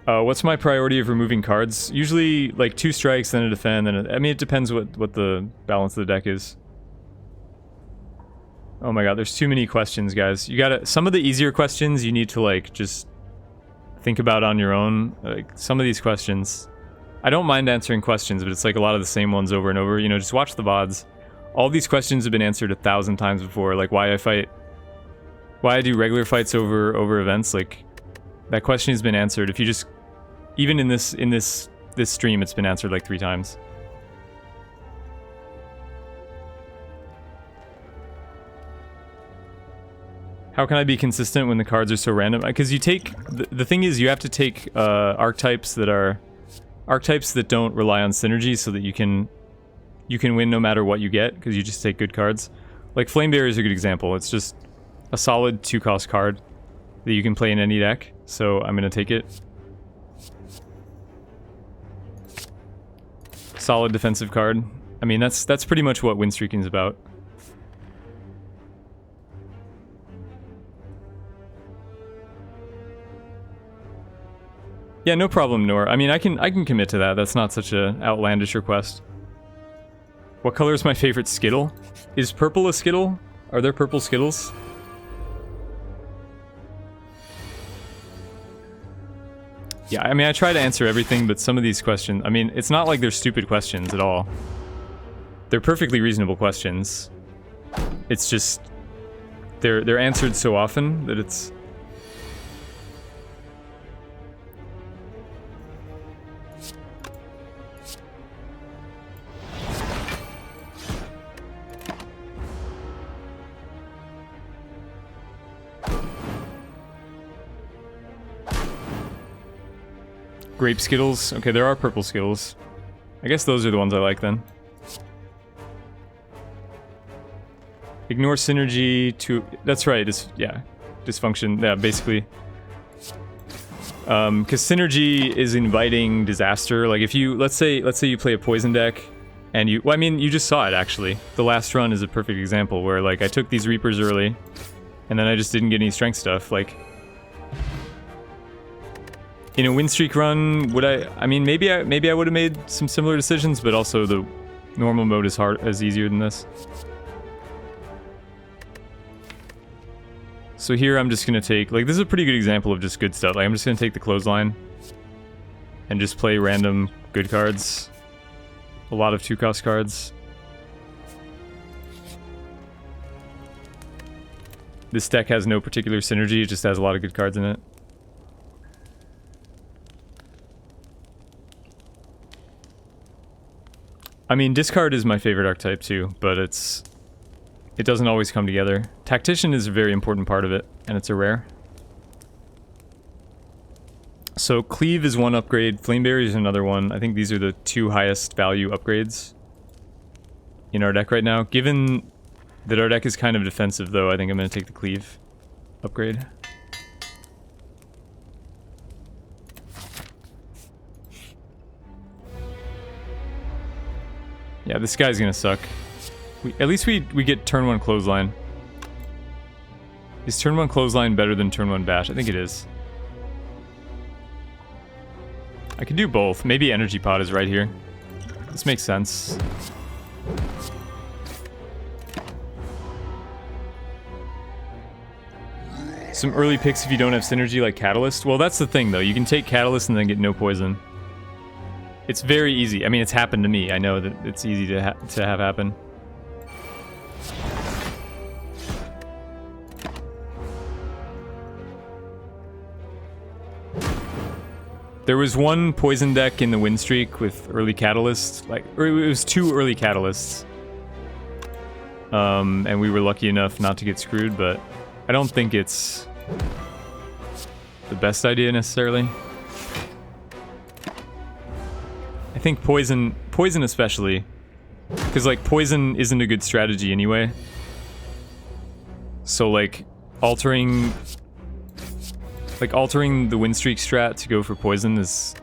What's my priority of removing cards? Usually, like, 2 strikes, then a defend, then I mean, it depends what the balance of the deck is. Oh my god, there's too many questions, guys. You gotta... Some of the easier questions you need to, like, just think about on your own. Like, some of these questions... I don't mind answering questions, but it's like a lot of the same ones over and over. You know, just watch the VODs. All these questions have been answered 1,000 times before. Like, why I fight... Why I do regular fights over events, like... That question has been answered. If you just... Even in this stream, it's been answered like 3 times. How can I be consistent when the cards are so random? Because you take... The thing is, you have to take archetypes that are... Archetypes that don't rely on synergy so that you can win no matter what you get, because you just take good cards. Like, Flame Barrier is a good example. It's just a solid 2-cost card that you can play in any deck, so I'm going to take it. Solid defensive card. I mean, that's pretty much what win streaking is about. Yeah, no problem, Nor. I mean, I can commit to that. That's not such an outlandish request. What color is my favorite Skittle? Is purple a Skittle? Are there purple Skittles? Yeah, I mean, I try to answer everything, but some of these questions... I mean, it's not like they're stupid questions at all. They're perfectly reasonable questions. It's just... They're answered so often that it's... Grape Skittles. Okay, there are purple Skittles. I guess those are the ones I like then. Ignore synergy to... That's right, yeah. Dysfunction, yeah, basically. Because synergy is inviting disaster. Like if you... Let's say you play a poison deck, and you... Well, I mean, you just saw it, actually. The last run is a perfect example, where like I took these Reapers early, and then I just didn't get any strength stuff. Like... In a win streak run, would I mean, maybe I would have made some similar decisions, but also the normal mode is easier than this. So here I'm just gonna take, like, this is a pretty good example of just good stuff. Like, I'm just gonna take the clothesline and just play random good cards. A lot of 2-cost cards. This deck has no particular synergy, it just has a lot of good cards in it. I mean, discard is my favorite archetype too, but it doesn't always come together. Tactician is a very important part of it, and it's a rare. So Cleave is one upgrade, Flame Barrier is another one. I think these are the 2 highest value upgrades in our deck right now. Given that our deck is kind of defensive though, I think I'm going to take the Cleave upgrade. Yeah, this guy's gonna suck. At least we get turn 1 clothesline. Is turn 1 clothesline better than turn 1 bash? I think it is. I can do both. Maybe energy pot is right here. This makes sense. Some early picks if you don't have synergy like Catalyst. Well, that's the thing though. You can take Catalyst and then get no poison. It's very easy. I mean, it's happened to me. I know that it's easy to have happen. There was one poison deck in the win streak with early catalysts, or it was 2 early catalysts. And we were lucky enough not to get screwed, but I don't think it's the best idea necessarily. I think poison especially, because like poison isn't a good strategy anyway. So like altering the win streak strat to go for poison it's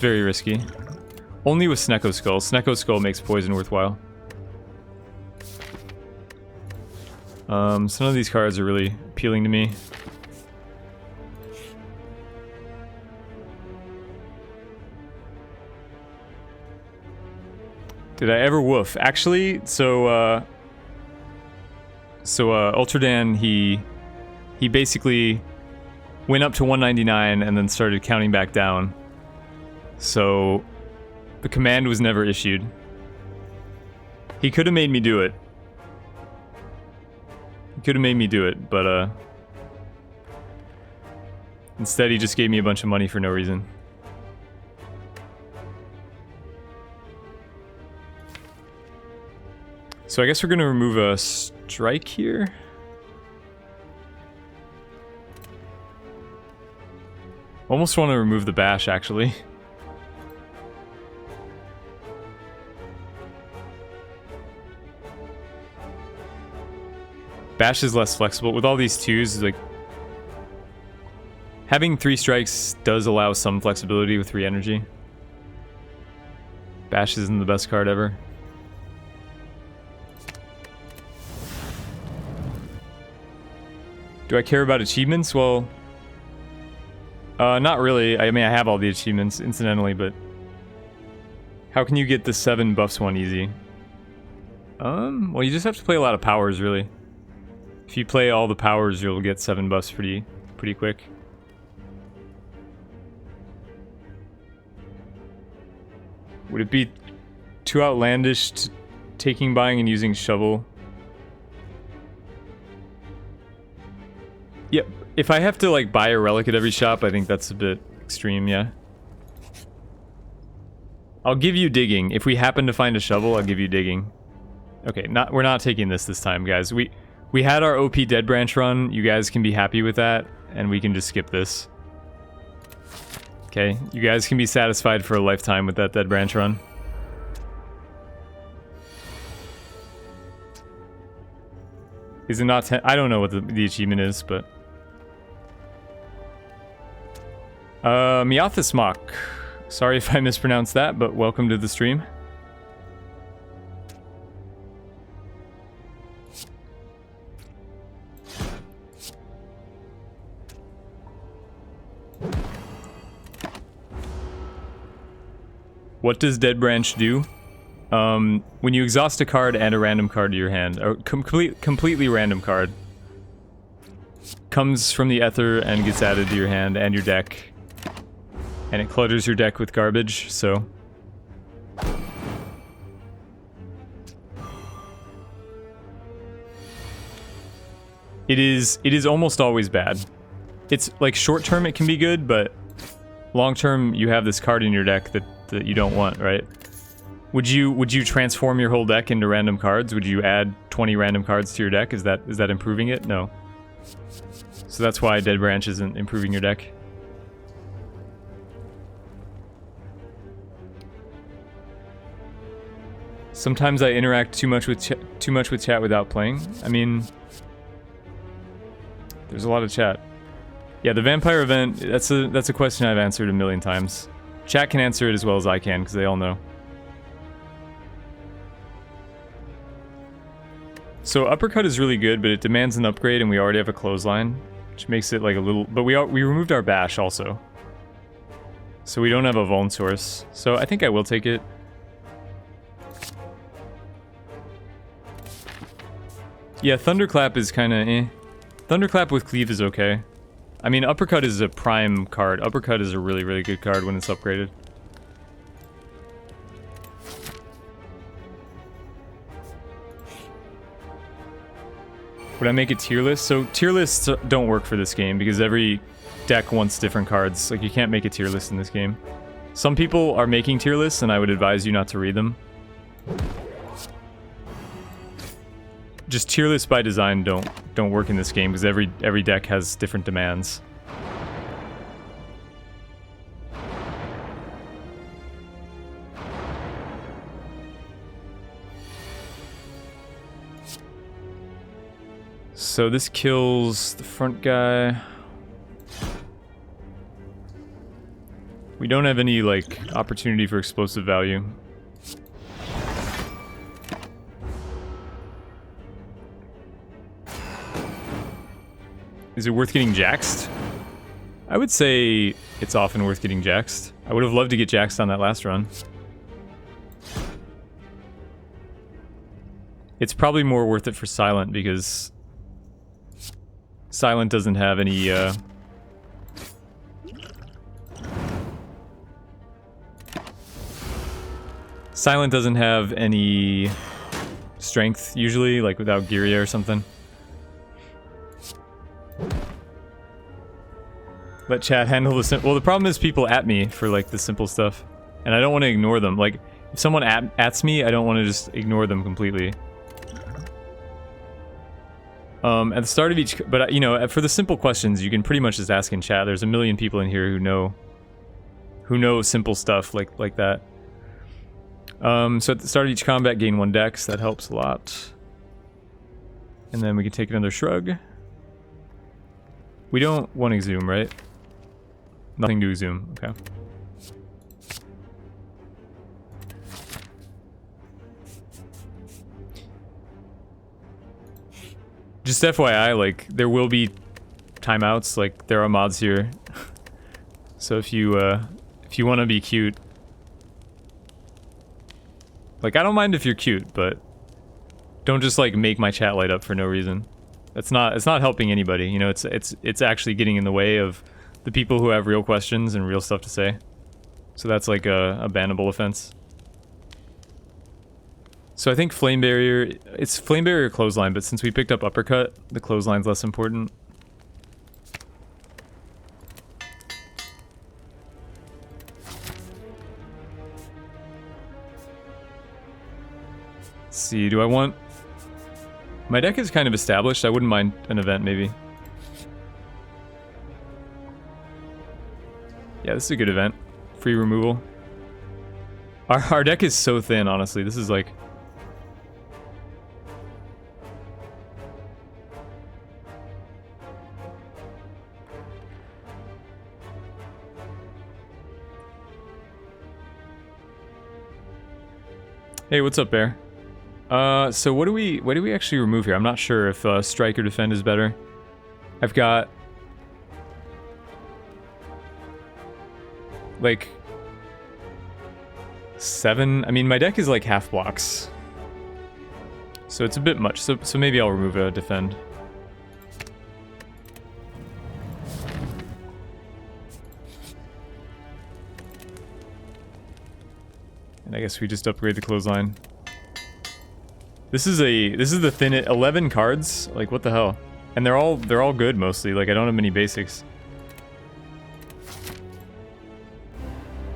very risky. Only with Snecko Skull. Snecko Skull makes poison worthwhile. Some of these cards are really appealing to me. Did I ever woof? Actually, so Ultradan, he basically went up to 199 and then started counting back down. So the command was never issued. He could have made me do it. But instead he just gave me a bunch of money for no reason. So I guess we're gonna remove a strike here. Almost want to remove the bash, actually. Bash is less flexible. With all these 2s, like having 3 strikes does allow some flexibility with 3 energy. Bash isn't the best card ever. Do I care about achievements? Well, not really. I mean, I have all the achievements, incidentally, but how can you get the 7 buffs one easy? Well, you just have to play a lot of powers, really. If you play all the powers, you'll get 7 buffs pretty quick. Would it be too outlandish to taking, buying, and using shovel? Yep. If I have to like buy a relic at every shop, I think that's a bit extreme, yeah. I'll give you digging. If we happen to find a shovel, I'll give you digging. Okay, we're not taking this time, guys. We had our OP Dead Branch run. You guys can be happy with that, and we can just skip this. Okay, you guys can be satisfied for a lifetime with that Dead Branch run. Is it not 10? I don't know what the achievement is, but... Meothis Mock. Sorry if I mispronounced that, but welcome to the stream. What does Dead Branch do? When you exhaust a card, add a random card to your hand. A completely random card. Comes from the ether and gets added to your hand and your deck. And it clutters your deck with garbage, so... It is almost always bad. It's like short term it can be good, but long term you have this card in your deck that you don't want, right? Would you transform your whole deck into random cards? Would you add 20 random cards to your deck? Is that improving it? No. So that's why Dead Branch isn't improving your deck. Sometimes I interact too much with chat without playing. I mean, there's a lot of chat. Yeah, the vampire event, that's a question I've answered a million times. Chat can answer it as well as I can, because they all know. So Uppercut is really good, but it demands an upgrade, and we already have a clothesline, which makes it like a little... But we removed our bash also. So we don't have a vuln source. So I think I will take it. Yeah, Thunderclap is kind of eh. Thunderclap with Cleave is okay. I mean, Uppercut is a prime card. Uppercut is a really, really good card when it's upgraded. Would I make a tier list? So tier lists don't work for this game because every deck wants different cards. Like, you can't make a tier list in this game. Some people are making tier lists, and I would advise you not to read them. Just tier lists by design don't work in this game because every deck has different demands. So this kills the front guy. We don't have any, like, opportunity for explosive value. Is it worth getting jaxed? I would say it's often worth getting jaxed. I would have loved to get jaxed on that last run. It's probably more worth it for Silent because Silent doesn't have any, Silent doesn't have any strength, usually, like without Giria or something. Let chat handle the well, the problem is people at me for, like, the simple stuff. And I don't want to ignore them. Like, if someone ats me, I don't want to just ignore them completely. At the start of each... But, you know, for the simple questions, you can pretty much just ask in chat. There's a million people in here who know simple stuff like that. So at the start of each combat, gain 1 dex. That helps a lot. And then we can take another shrug. We don't want to exhume, right? Nothing to exhume. Okay. Just FYI, like, there will be timeouts. Like, there are mods here. So if you want to be cute, like, I don't mind if you're cute, but don't just, like, make my chat light up for no reason. It's not helping anybody. You know, it's actually getting in the way of the people who have real questions and real stuff to say. So that's like a bannable offense. So I think Flame Barrier, it's Flame Barrier Clothesline, but since we picked up Uppercut, the Clothesline's less important. Let's see, do I want... My deck is kind of established. I wouldn't mind an event, maybe. Yeah, this is a good event. Free removal. Our deck is so thin, honestly. This is like... Hey, what's up, Bear? So what do we actually remove here? I'm not sure if Strike or Defend is better. I've got... like... 7? I mean, my deck is like half blocks. So it's a bit much, so maybe I'll remove a Defend. And I guess we just upgrade the Clothesline. This is the thin 11 cards. Like, what the hell? And they're all good mostly. Like, I don't have many basics.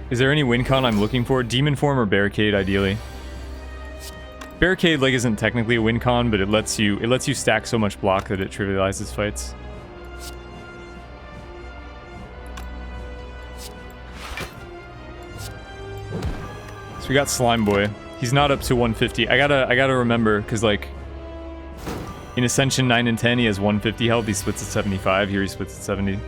Is there any win con I'm looking for? Demon Form or Barricade, ideally. Barricade, like, isn't technically a win con, but it lets you stack so much block that it trivializes fights. So we got Slime Boy. He's not up to 150. I gotta remember, because, like, in Ascension 9 and 10, he has 150 health. He splits at 75. Here he splits at 70.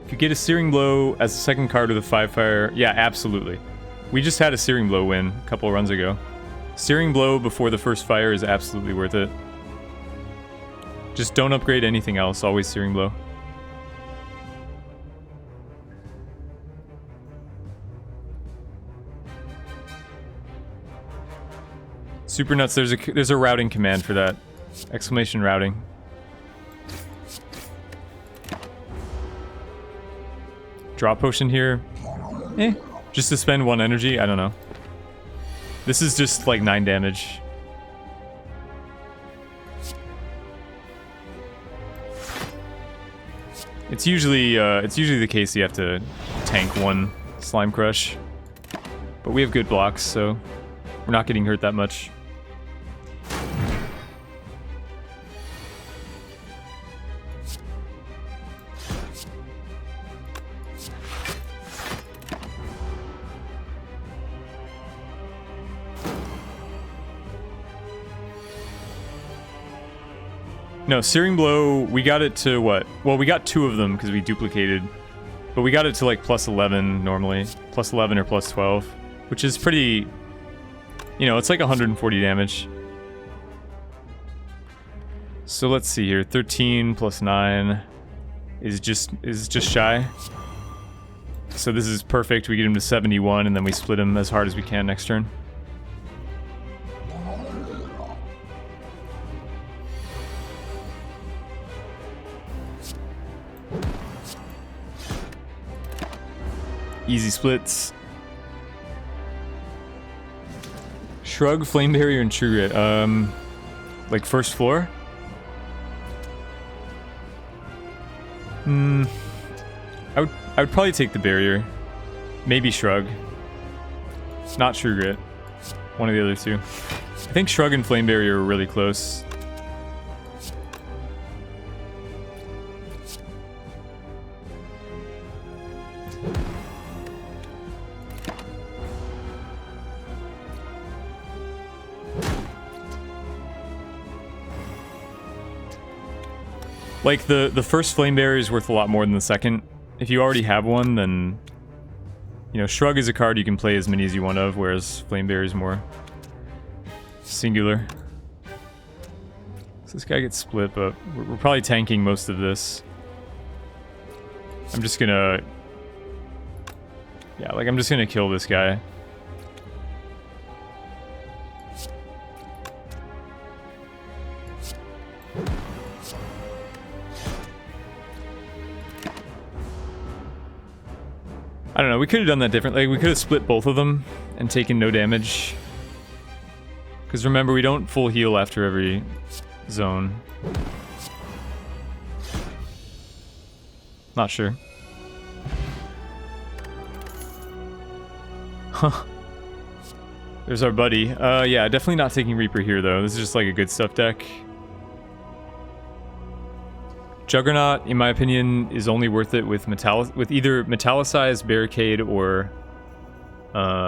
If you get a Searing Blow as a second card with a 5-fire, yeah, absolutely. We just had a Searing Blow win a couple of runs ago. Searing Blow before the first fire is absolutely worth it. Just don't upgrade anything else. Always Searing Blow. Super Nuts, there's a routing command for that. Exclamation routing. Drop potion here. Just to spend 1 energy? I don't know. This is just like 9 damage. It's usually the case you have to tank 1 Slime Crush. But we have good blocks, so we're not getting hurt that much. No, Searing Blow, we got it to what? Well, we got 2 of them because we duplicated. But we got it to like plus 11 normally. Plus 11 or plus 12. Which is pretty... You know, it's like 140 damage. So let's see here. 13 plus 9 is just shy. So this is perfect. We get him to 71 and then we split him as hard as we can next turn. Easy splits. Shrug, Flame Barrier, and True Grit. Like first floor? I would probably take the barrier. Maybe Shrug. Not True Grit. One of the other 2. I think Shrug and Flame Barrier are really close. Like, the first Flame Barrier is worth a lot more than the second. If you already have one, then... You know, Shrug is a card you can play as many as you want of, whereas Flame Barrier is more... singular. So this guy gets split, but we're probably tanking most of this. I'm just gonna... Yeah, like, I'm just gonna kill this guy. I don't know, we could have done that differently. We could have split both of them and taken no damage. Because remember, we don't full heal after every zone. Not sure. Huh. There's our buddy. Yeah, definitely not taking Reaper here, though. This is just like a good stuff deck. Juggernaut, in my opinion, is only worth it with either Metallicized Barricade or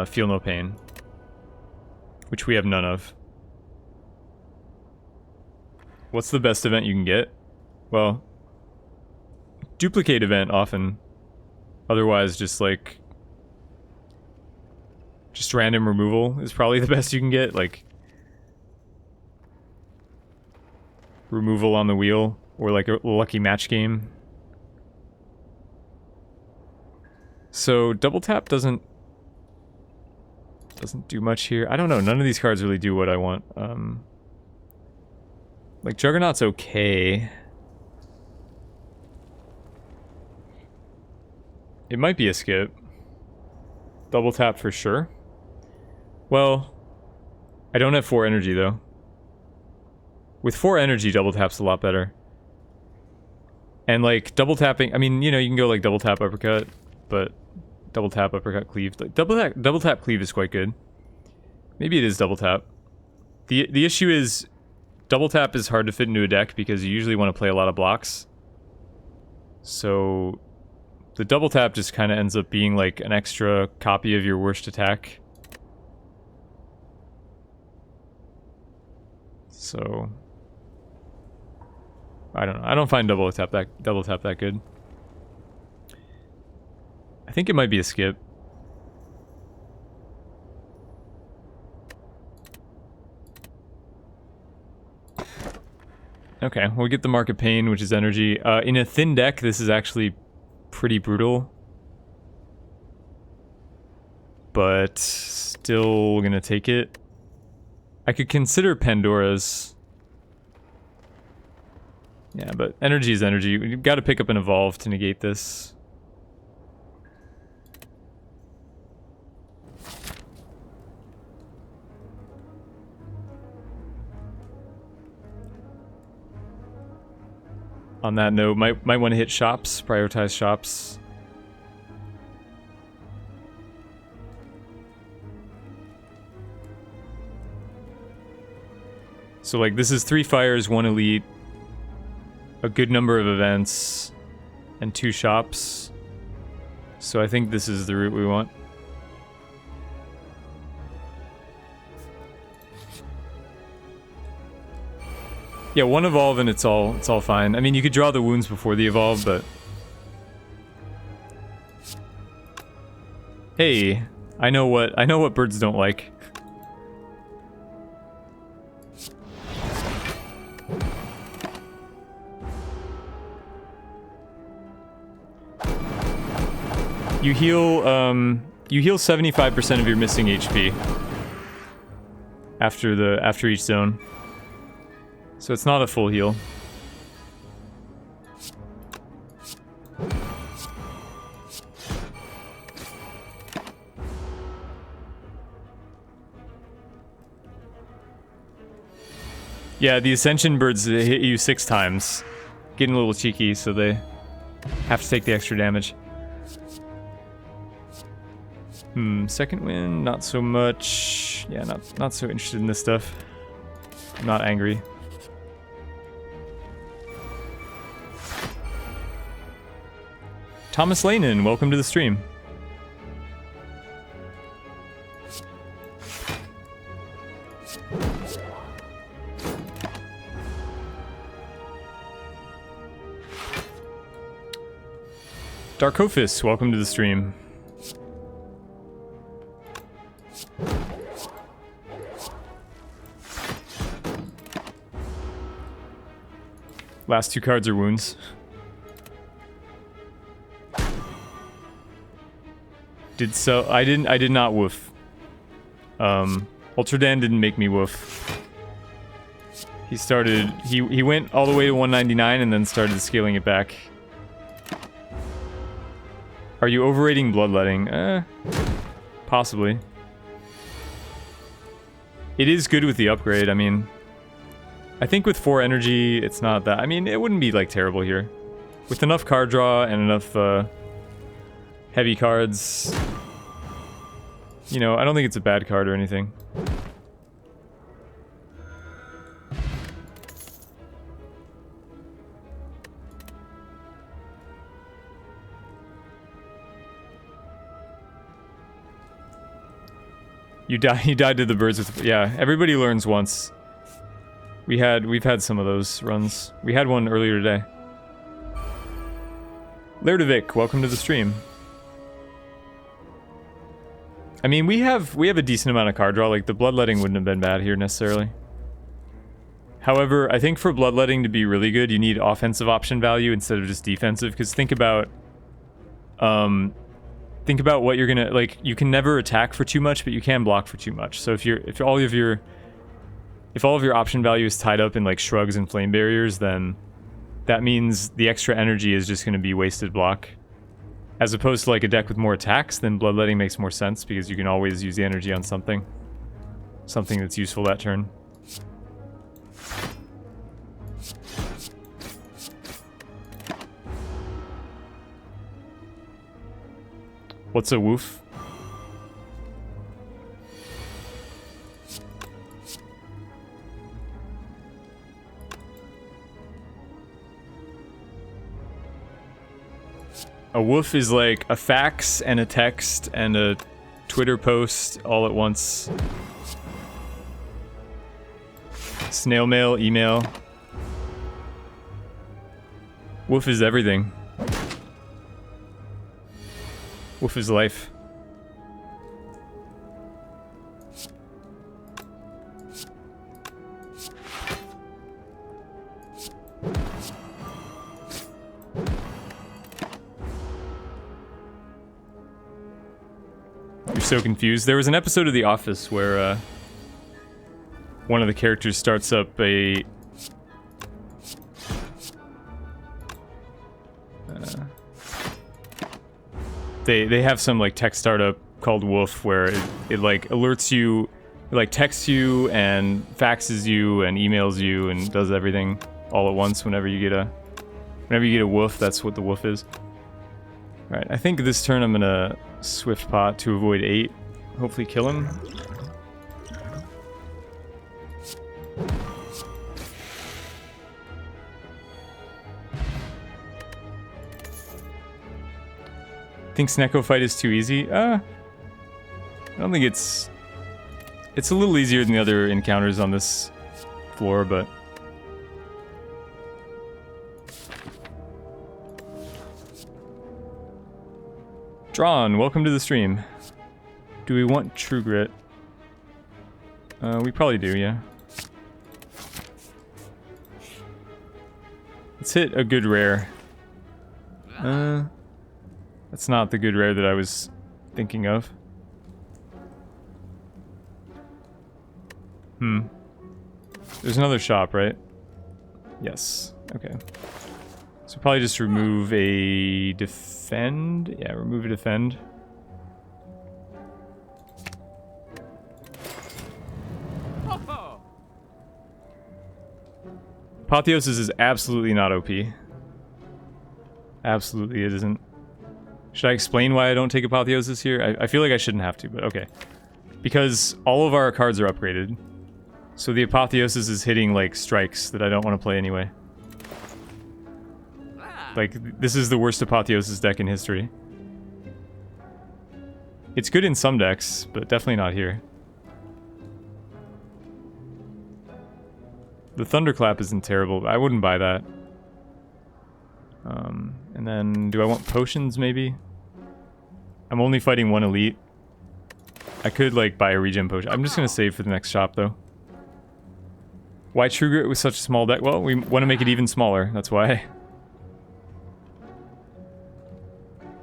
Feel No Pain, which we have none of. What's the best event you can get? Well, Duplicate event often. Otherwise, just like... Just random removal is probably the best you can get, like... Removal on the wheel. Or like a lucky match game. So double tap doesn't do much here. I don't know. None of these cards really do what I want. Like Juggernaut's okay. It might be a skip. Double tap for sure. Well, I don't have 4 energy though. With 4 energy, double tap's a lot better. And like double tapping, I mean, you know, you can go like double tap uppercut, but double tap uppercut cleave, like double tap cleave is quite good. Maybe it is double tap. The issue is double tap is hard to fit into a deck because you usually want to play a lot of blocks. So the double tap just kind of ends up being like an extra copy of your worst attack. So I don't know. I don't find double tap that good. I think it might be a skip. Okay, we'll get the Mark of Pain, which is energy. In a thin deck, this is actually pretty brutal. But still gonna take it. I could consider Pandora's. Yeah, but energy is energy. You've got to pick up an evolve to negate this. On that note, might want to hit shops, prioritize shops. So like this is 3 fires, 1 elite, a good number of events, and 2 shops. So I think this is the route we want. Yeah, 1 evolve and it's all fine. I mean, you could draw the wounds before the evolve, but hey, I know what birds don't like. You heal 75% of your missing HP after each zone. So it's not a full heal. Yeah, the Ascension birds hit you 6 times. Getting a little cheeky, so they have to take the extra damage. Second wind, not so much. Yeah, not so interested in this stuff. I'm not angry. Thomas Lanin, welcome to the stream. Darkophis, welcome to the stream. Last 2 cards are wounds. I did not woof. Ultradan didn't make me woof. He went all the way to 199 and then started scaling it back. Are you overrating bloodletting? Possibly. It is good with the upgrade, I mean. I think with 4 energy, it's not that. I mean, it wouldn't be like terrible here. With enough card draw and enough heavy cards, you know, I don't think it's a bad card or anything. You died to the birds with, yeah, everybody learns once. We've had some of those runs. We had one earlier today. Lerdovic, welcome to the stream. I mean, we have a decent amount of card draw. Like, the bloodletting wouldn't have been bad here necessarily. However, I think for bloodletting to be really good, you need offensive option value instead of just defensive. Because think about what you're gonna, like, you can never attack for too much, but you can block for too much. So if all of your option value is tied up in like shrugs and flame barriers, then that means the extra energy is just going to be wasted block. As opposed to like a deck with more attacks, then bloodletting makes more sense because you can always use the energy on something that's useful that turn. What's a woof? A woof is like a fax and a text and a Twitter post all at once. Snail mail, email. Woof is everything. Woof is life. You're so confused. There was an episode of The Office where one of the characters starts up a they have some like tech startup called Woof where it like alerts you, it like texts you and faxes you and emails you and does everything all at once whenever you get a Woof. That's what the Woof is. All right, I think this turn I'm gonna Swift Pot to avoid 8. Hopefully kill him. Think Snecko fight is too easy? I don't think it's a little easier than the other encounters on this floor, but Drawn, welcome to the stream. Do we want True Grit? We probably do, yeah. Let's hit a good rare. That's not the good rare that I was thinking of. There's another shop, right? Yes. Okay. So probably just remove a defend. Yeah, remove a defend. Apotheosis is absolutely not OP. Absolutely it isn't. Should I explain why I don't take Apotheosis here? I feel like I shouldn't have to, but okay. Because all of our cards are upgraded. So the Apotheosis is hitting, like, strikes that I don't want to play anyway. Like, this is the worst Apotheosis deck in history. It's good in some decks, but definitely not here. The Thunderclap isn't terrible. I wouldn't buy that. And then, do I want potions, maybe? I'm only fighting one elite. I could, like, buy a regen potion. I'm just gonna save for the next shop, though. Why True Grit with such a small deck? Well, we want to make it even smaller, that's why.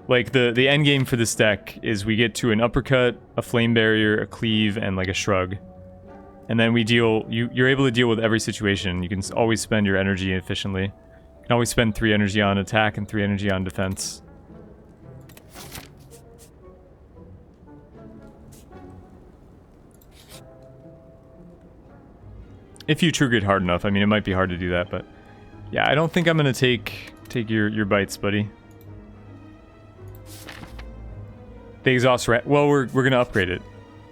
Like, the end game for this deck is we get to an uppercut, a flame barrier, a cleave, and like a shrug. And then we deal, you're able to deal with every situation. You can always spend your energy efficiently. You can always spend 3 energy on attack and 3 energy on defense. If you trigger it hard enough. I mean, it might be hard to do that, but yeah, I don't think I'm gonna take your bites, buddy. The exhaust rat. Well, we're gonna upgrade it.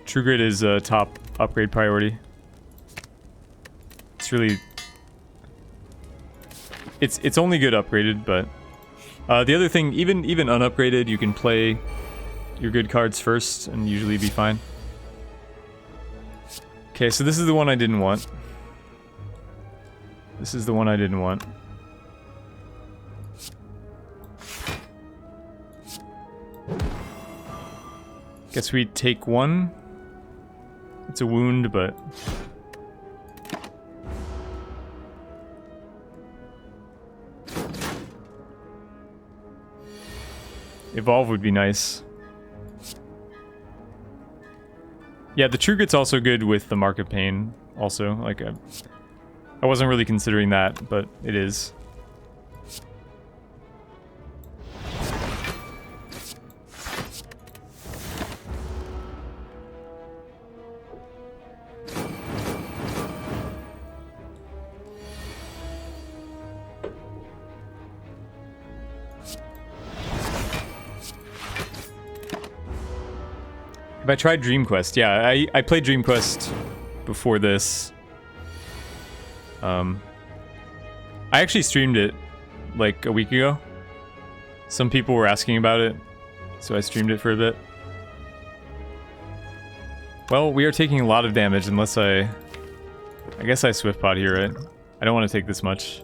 True Grit is a top upgrade priority. It's really, it's only good upgraded, but the other thing, even unupgraded, you can play your good cards first and usually be fine. Okay, so this is the one I didn't want. This is the one I didn't want. Guess we take one. It's a wound, but... Evolve would be nice. Yeah, the True Grit's also good with the Mark of Pain, also. Like, I wasn't really considering that, but it is. Have I tried Dream Quest? Yeah, I played Dream Quest before this. I actually streamed it like a week ago. Some people were asking about it, so I streamed it for a bit. Well, we are taking a lot of damage unless I guess I Swift Pot here, right? I don't want to take this much.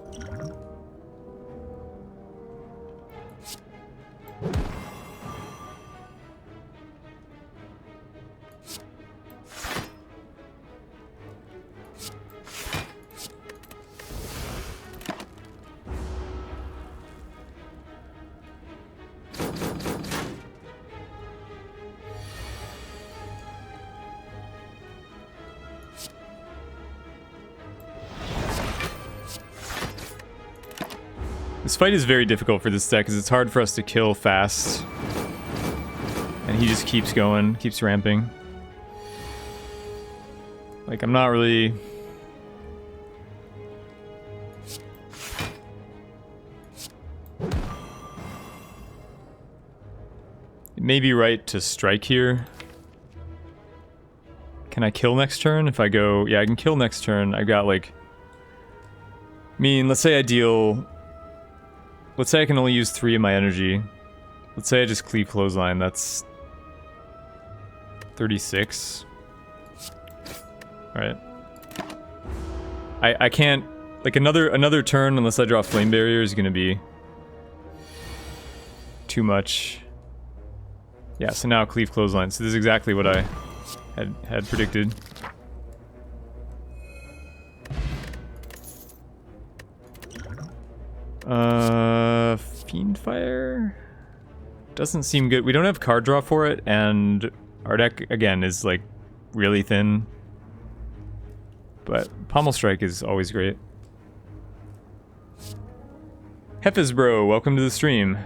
This fight is very difficult for this deck because it's hard for us to kill fast. And he just keeps going, keeps ramping. Like, I'm not really... It may be right to strike here. Can I kill next turn? If I go... Yeah, I can kill next turn. I've got, like... I mean, let's say I deal... Let's say I can only use 3 of my energy. Let's say I just cleave clothesline. That's... 36. Alright. I can't... Like, another turn, unless I draw Flame Barrier, is gonna be... too much. Yeah, so now cleave clothesline. So this is exactly what I had predicted. Fiendfire? Doesn't seem good. We don't have card draw for it, and our deck, again, is, like, really thin. But Pommel Strike is always great. Hefes bro, welcome to the stream.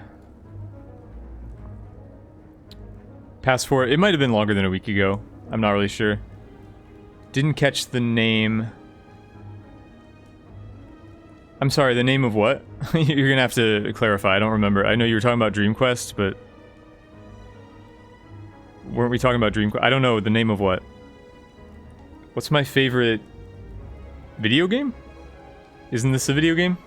Pass for it. It might have been longer than a week ago. I'm not really sure. Didn't catch the name. I'm sorry, the name of what? You're gonna have to clarify. I don't remember. I know you were talking about Dream Quest, but weren't we talking about Dream Quest? I don't know the name of what. What's my favorite video game? Isn't this a video game?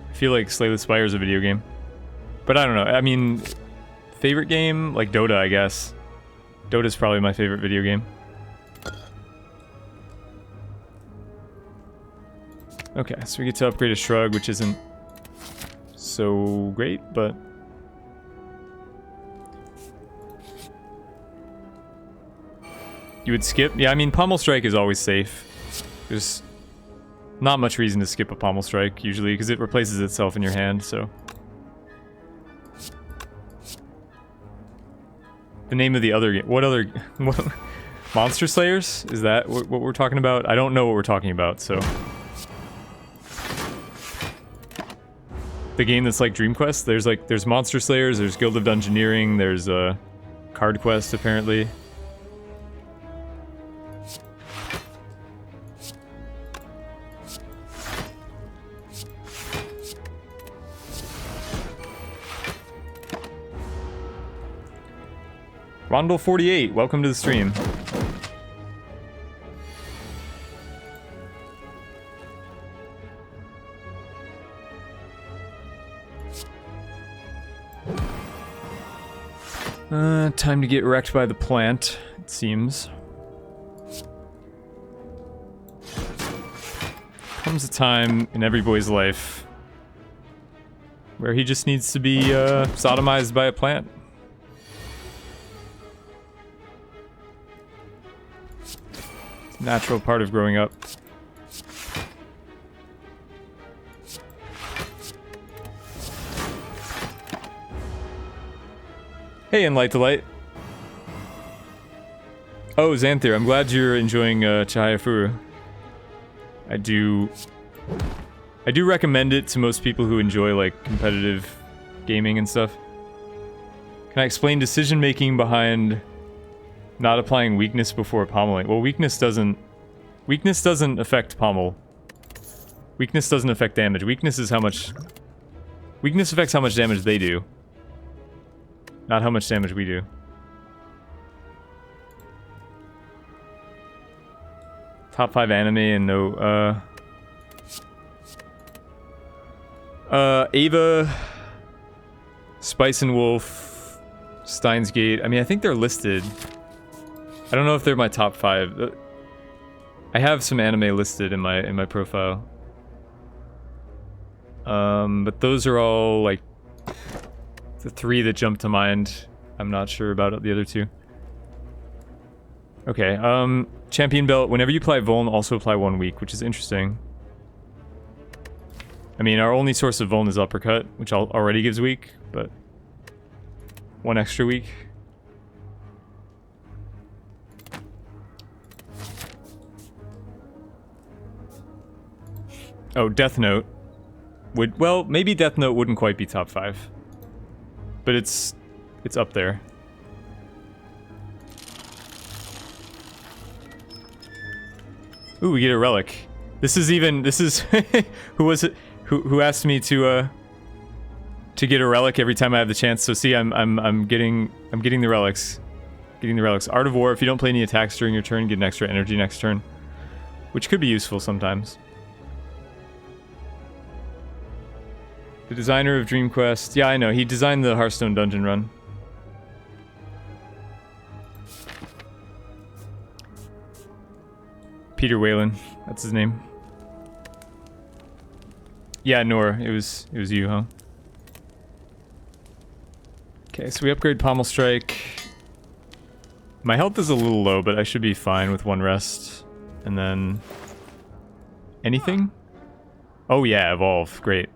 I feel like Slay the Spire is a video game. But I don't know, I mean, favorite game? Like Dota, I guess. Dota's probably my favorite video game. Okay, so we get to upgrade a Shrug, which isn't so great, but... You would skip? Yeah, I mean, Pommel Strike is always safe. There's not much reason to skip a Pommel Strike, usually, because it replaces itself in your hand, so... The name of the other game. What other... What, Monster Slayers? Is that what we're talking about? I don't know what we're talking about, so... The game that's like Dream Quest? There's Monster Slayers, there's Guild of Dungeoneering, there's Card Quest, apparently. Rondel48, welcome to the stream. Time to get wrecked by the plant, it seems. Comes a time in every boy's life where he just needs to be sodomized by a plant. Natural part of growing up. Hey, in Light to Light. Oh, Xanthir, I'm glad you're enjoying Chihaya Furu. I do recommend it to most people who enjoy, like, competitive gaming and stuff. Can I explain decision making behind not applying weakness before pommeling? Well, weakness doesn't affect pommel. Weakness doesn't affect damage. Weakness affects how much damage they do, not how much damage we do. Top 5 anime and no, Ava, Spice and Wolf, Steins Gate. I mean, I think they're listed. I don't know if they're my top 5. I have some anime listed in my profile. But those are all, like, the 3 that jump to mind. I'm not sure about the other 2. Okay, Champion Belt. Whenever you apply Vuln, also apply 1 weak, which is interesting. I mean, our only source of Vuln is Uppercut, which already gives weak, but 1 extra weak. Oh, Death Note would, well, maybe Death Note wouldn't quite be top 5, but it's up there. Ooh, we get a relic. This is who was it who asked me to get a relic every time I have the chance. So see, I'm getting the relics. Getting the relics. Art of War, if you don't play any attacks during your turn, get an extra energy next turn, which could be useful sometimes. The designer of Dream Quest. Yeah, I know. He designed the Hearthstone dungeon run. Peter Whalen. That's his name. Yeah, Nor. It was you, huh? Okay, so we upgrade Pommel Strike. My health is a little low, but I should be fine with 1 rest. And then... anything? Oh yeah, Evolve. Great.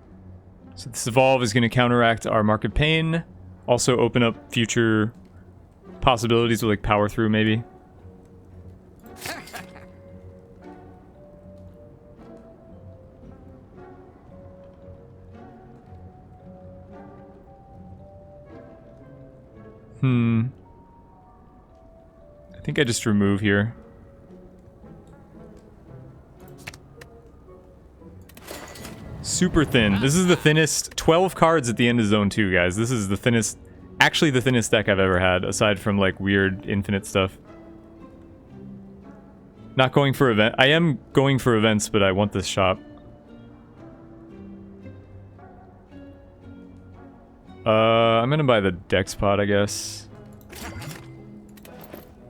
So this Evolve is going to counteract our Mark of Pain. Also open up future possibilities with like Power Through, maybe. I think I just remove here. Super thin. This is the thinnest. 12 cards at the end of Zone 2, guys. This is the thinnest, actually the thinnest deck I've ever had, aside from like weird infinite stuff. Not going for event. I am going for events, but I want this shop. I'm gonna buy the Dex Pod, I guess.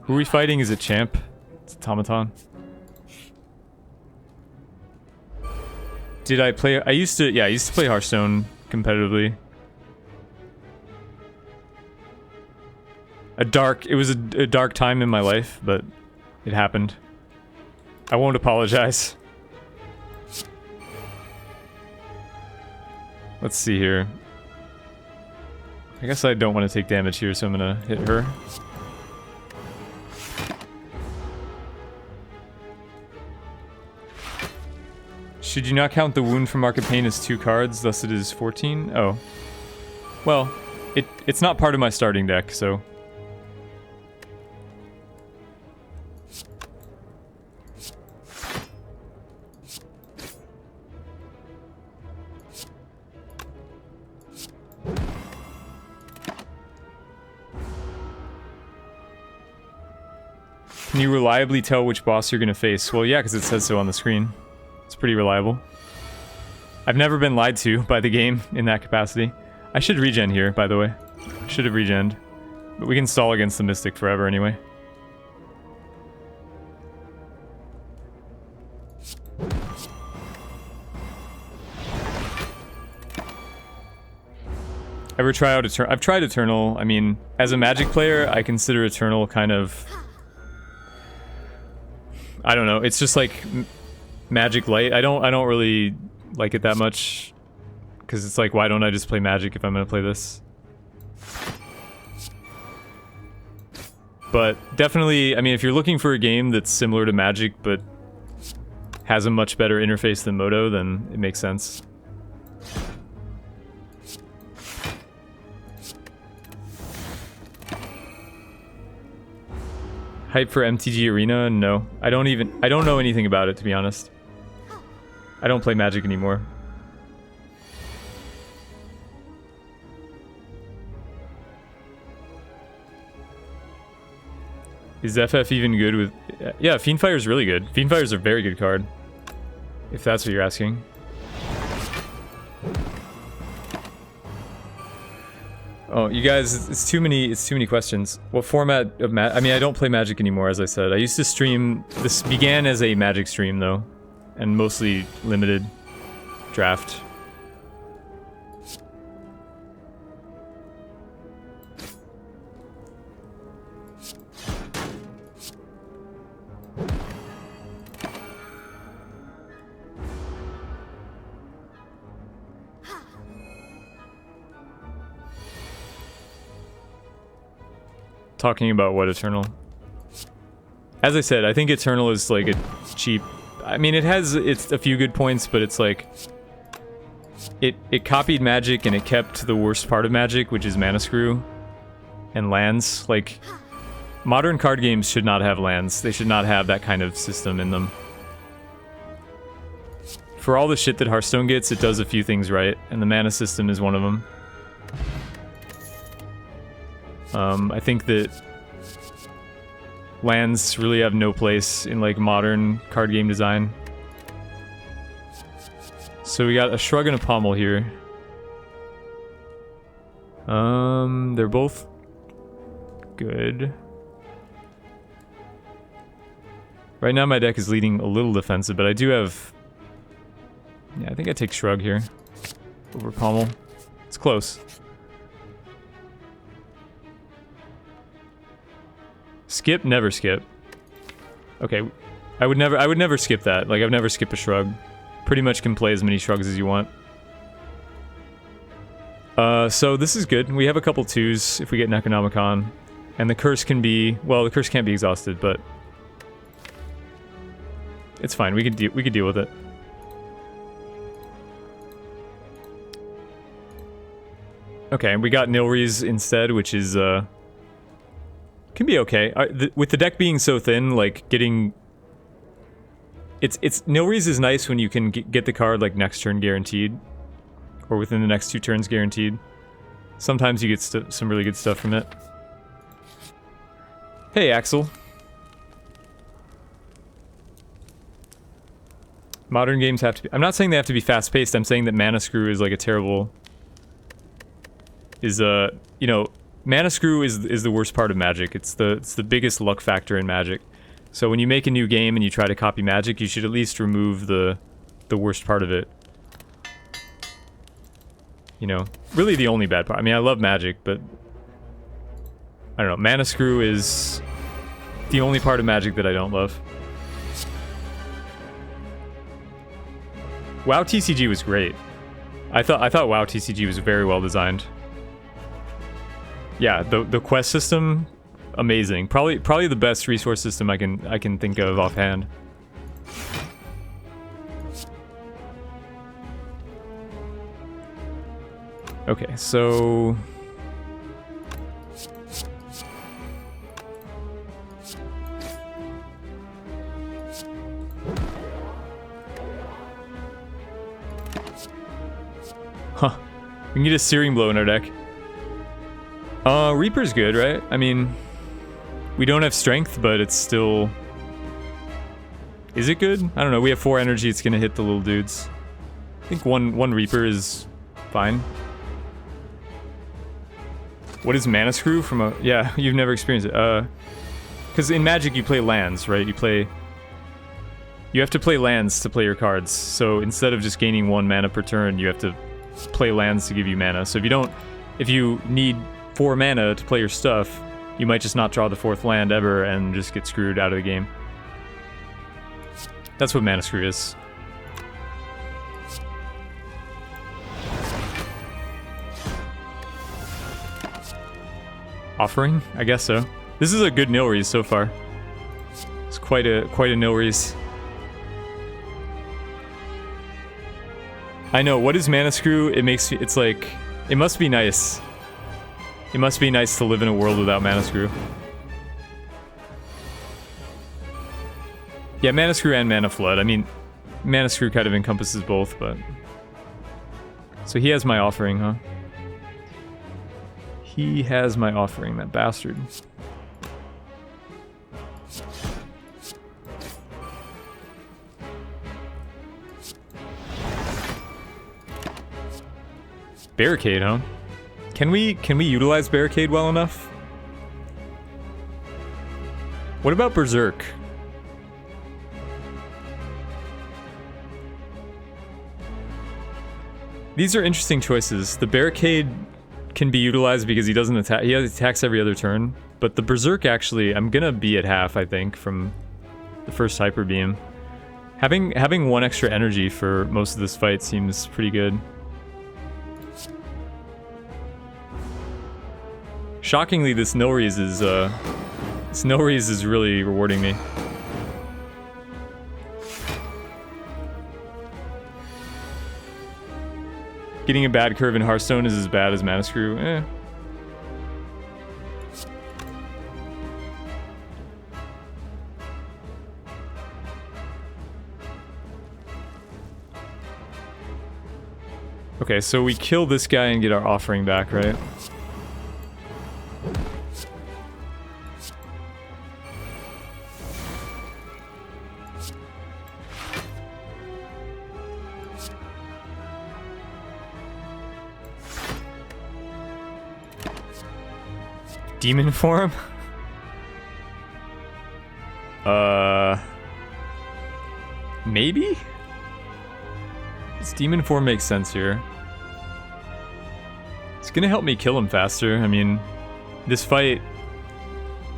Who are we fighting? Is it Champ? It's Automaton. Did I play? I used to play Hearthstone competitively. It was a dark time in my life, but it happened. I won't apologize. Let's see here. I guess I don't want to take damage here, so I'm gonna hit her. Should you not count the wound from Mark of Pain as 2 cards, thus it is 14? Oh. Well, it's not part of my starting deck, so... Can you reliably tell which boss you're gonna face? Well, yeah, because it says so on the screen. It's pretty reliable. I've never been lied to by the game in that capacity. I should regen here, by the way. Should have regened. But we can stall against the Mystic forever anyway. Ever try out Eternal? I've tried Eternal. I mean, as a Magic player, I consider Eternal kind of... I don't know. It's just like Magic Light. I don't really like it that much because it's like, why don't I just play Magic if I'm gonna play this? But definitely, I mean, if you're looking for a game that's similar to Magic but has a much better interface than Moto, then it makes sense. Hype for MTG Arena? No. I don't know anything about it, to be honest. I don't play Magic anymore. Is FF even good with... Yeah, Fiendfire is really good. Fiendfire is a very good card. If that's what you're asking. Oh, you guys, it's too many questions. What format of I mean, I don't play Magic anymore, as I said. I used to stream... This began as a Magic stream, though. And mostly limited draft. Talking about what Eternal? As I said, I think Eternal is like a cheap... I mean, it's a few good points, but it's like it copied Magic and it kept the worst part of Magic, which is mana screw and lands. Like, modern card games should not have lands. They should not have that kind of system in them. For all the shit that Hearthstone gets, it does a few things right, and the mana system is one of them. I think that lands really have no place in like modern card game design. So we got a Shrug and a Pommel here. They're both good. Right now my deck is leading a little defensive, but I do have... Yeah, I think I take Shrug here over Pommel. It's close. Skip, never skip. Okay, I would never skip that. Like, I would never skip a Shrug. Pretty much can play as many Shrugs as you want. So this is good. We have a couple 2s if we get an Necronomicon. And the curse can be... Well, the curse can't be exhausted, but... It's fine, we could deal with it. Okay, we got Nilrees instead, which is, can be okay. With the deck being so thin, like, getting... Nilrees is nice when you can get the card, like, next turn guaranteed. Or within the next 2 turns guaranteed. Sometimes you get some really good stuff from it. Hey, Axel. Modern games have to be... I'm not saying they have to be fast-paced, I'm saying that Mana Screw is, like, a terrible... you know, Mana Screw is the worst part of Magic. It's the biggest luck factor in Magic. So when you make a new game and you try to copy Magic, you should at least remove the worst part of it. You know, really the only bad part. I mean, I love Magic, but I don't know. Mana Screw is the only part of Magic that I don't love. WoW TCG was great. I thought WoW TCG was very well designed. Yeah, the quest system, amazing. Probably the best resource system I can think of offhand. Okay, so huh. We can get a Searing Blow in our deck. Reaper's good, right? I mean, we don't have strength, but it's still... Is it good? I don't know. We have 4 energy. It's gonna hit the little dudes. I think one Reaper is fine. What is Mana Screw from a... Yeah, you've never experienced it. Because in Magic you play lands, right? You have to play lands to play your cards. So instead of just gaining 1 mana per turn, you have to play lands to give you mana. So if you need 4 mana to play your stuff, you might just not draw the 4th land ever and just get screwed out of the game. That's what Mana Screw is. Offering? I guess so. This is a good Nilrees so far. It's quite a Nilrees. I know, what is Mana Screw? It's like, it must be nice. It must be nice to live in a world without Mana Screw. Yeah, Mana Screw and Mana Flood. I mean, Mana Screw kind of encompasses both, but... So he has my offering, huh? He has my offering, that bastard. Barricade, huh? Can we utilize Barricade well enough? What about Berserk? These are interesting choices. The Barricade can be utilized because he doesn't attack. He attacks every other turn. But the Berserk, actually, I'm gonna be at half, I think, from the first Hyper Beam. Having 1 extra energy for most of this fight seems pretty good. Shockingly, this Nilrees is really rewarding me. Getting a bad curve in Hearthstone is as bad as Mana Screw. Eh. Okay, so we kill this guy and get our offering back, right? Demon form? Maybe? This demon form makes sense here. It's gonna help me kill him faster. I mean, this fight,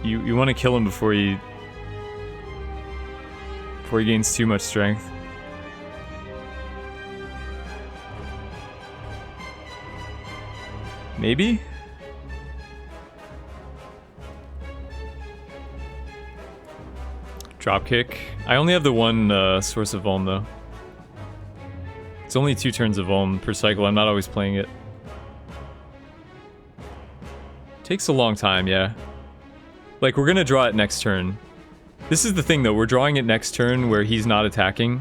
you want to kill him before he gains too much strength. Maybe? Dropkick. I only have the one source of Vuln though. It's only 2 turns of Vuln per cycle. I'm not always playing it. Takes a long time, yeah. Like, we're gonna draw it next turn. This is the thing though, we're drawing it next turn where he's not attacking.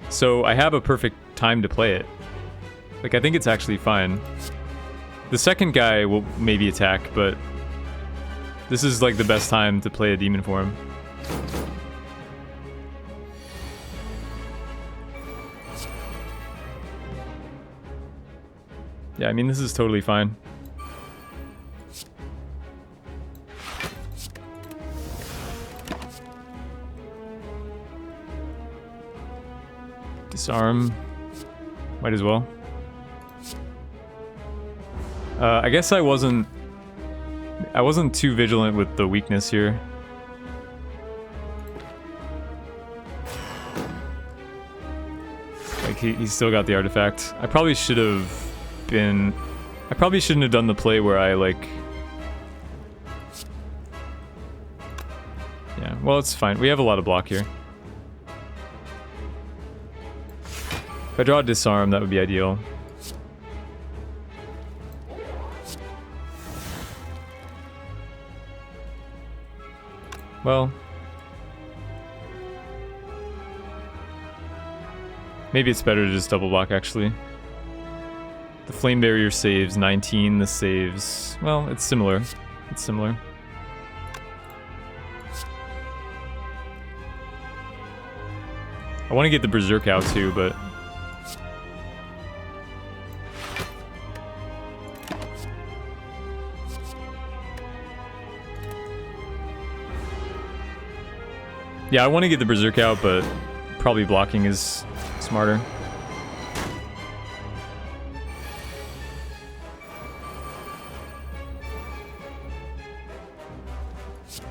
So I have a perfect time to play it. Like, I think it's actually fine. The second guy will maybe attack, but this is like the best time to play a demon form. Yeah, I mean, this is totally fine. Disarm. Might as well. I guess I wasn't too vigilant with the weakness here. Like, he's still got the artifact. I probably shouldn't have done the play where I, like... Yeah, well, it's fine. We have a lot of block here. If I draw a disarm, that would be ideal. Well... maybe it's better to just double block, actually. The flame barrier saves 19, this saves... well, it's similar. It's similar. I want to get the Berserk out too, but... yeah, I want to get the Berserk out, but probably blocking is smarter.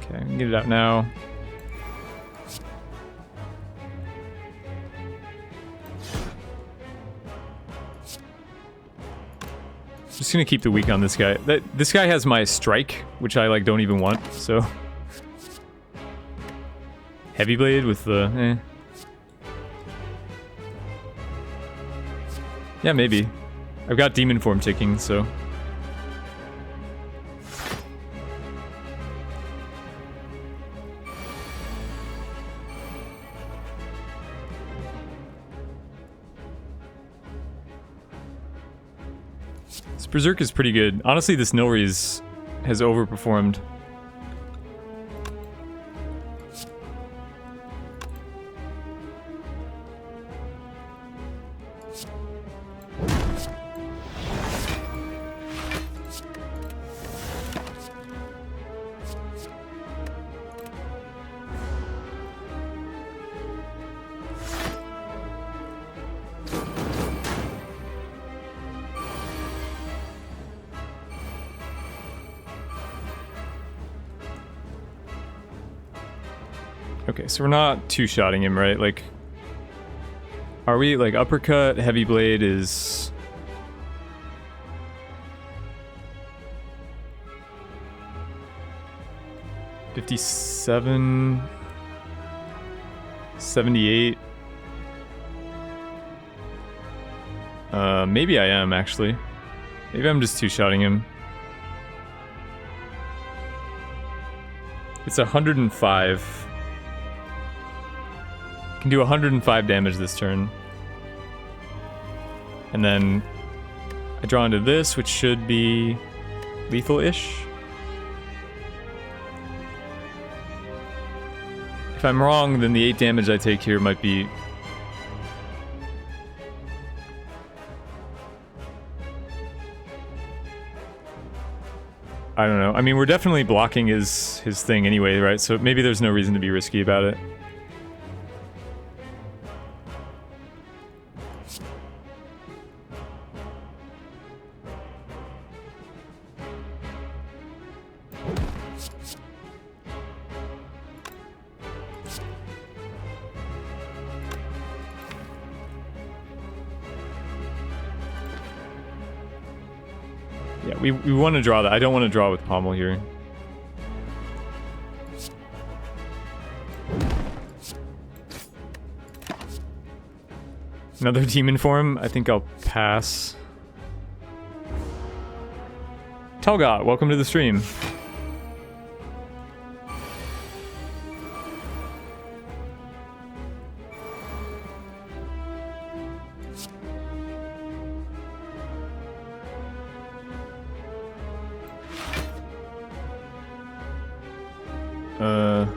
Okay, we can get it out now. Just gonna keep the weak on this guy. This guy has my strike, which I like don't even want, so... Heavy blade with the... eh. Yeah, maybe. I've got demon form ticking, so... this Berserk is pretty good. Honestly, this Nilri has overperformed. Okay, so we're not two-shotting him, right? Like, are we, like, uppercut, heavy blade is... $57... $78... Maybe I am, actually. Maybe I'm just two-shotting him. It's 105. Can do 105 damage this turn. And then I draw into this, which should be lethal-ish. If I'm wrong, then the 8 damage I take here might be... I don't know. I mean, we're definitely blocking his thing anyway, right? So maybe there's no reason to be risky about it. Yeah, we want to draw that. I don't want to draw with Pommel here. Another demon form? I think I'll pass. Telgot, welcome to the stream.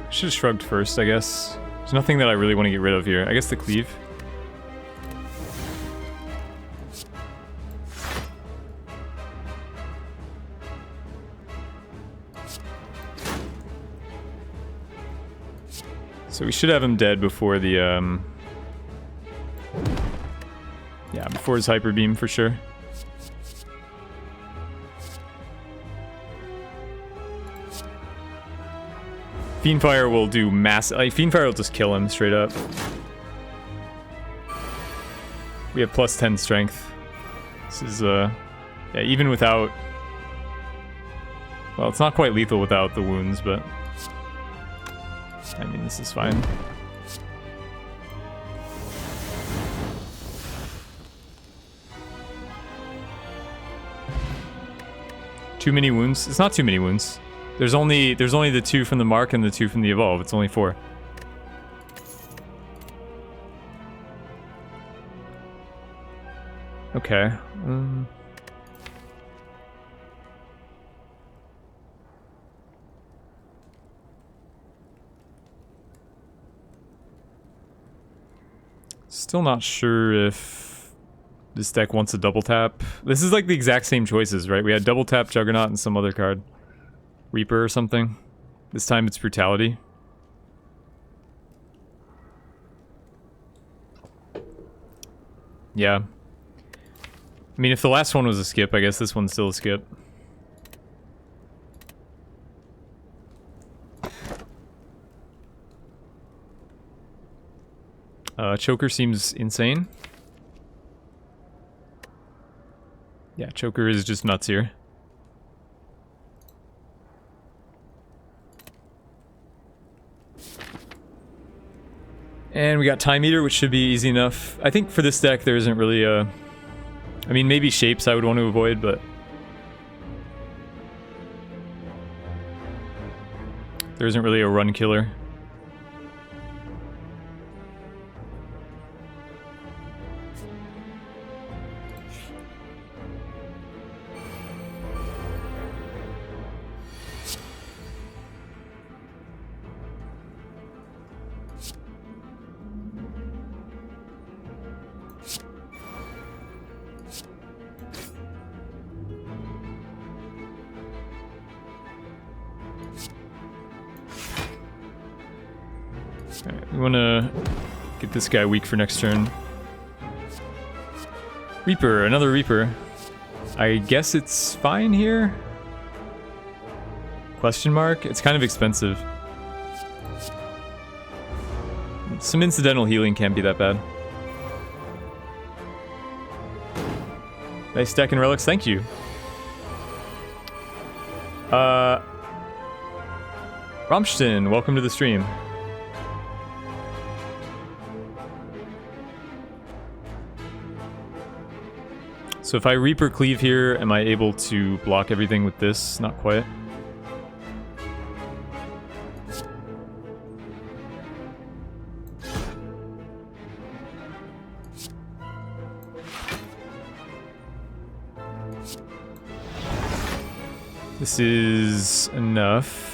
Should have shrugged first, I guess. There's nothing that I really want to get rid of here. I guess the cleave. So we should have him dead before the, yeah, before his Hyper Beam for sure. Fiendfire will do massive... Like, Fiendfire will just kill him straight up. We have plus 10 strength. This is, yeah, even without... Well, it's not quite lethal without the wounds, but... I mean, this is fine. Too many wounds? It's not too many wounds. There's only the 2 from the mark and the 2 from the evolve. It's only 4. Okay. Still not sure if this deck wants a double tap. This is like the exact same choices, right? We had double tap Juggernaut and some other card. Reaper or something. This time it's Brutality. Yeah. I mean, if the last one was a skip, I guess this one's still a skip. Choker seems insane. Yeah, Choker is just nuts here. And we got Time Eater, which should be easy enough. I think for this deck, there isn't really a... I mean, maybe Shapes I would want to avoid, but... there isn't really a run killer. We want to get this guy weak for next turn. Reaper, another Reaper. I guess it's fine here? Question mark? It's kind of expensive. Some incidental healing can't be that bad. Nice deck and relics, thank you. Romston, welcome to the stream. So if I Reaper Cleave here, am I able to block everything with this? Not quite. This is enough.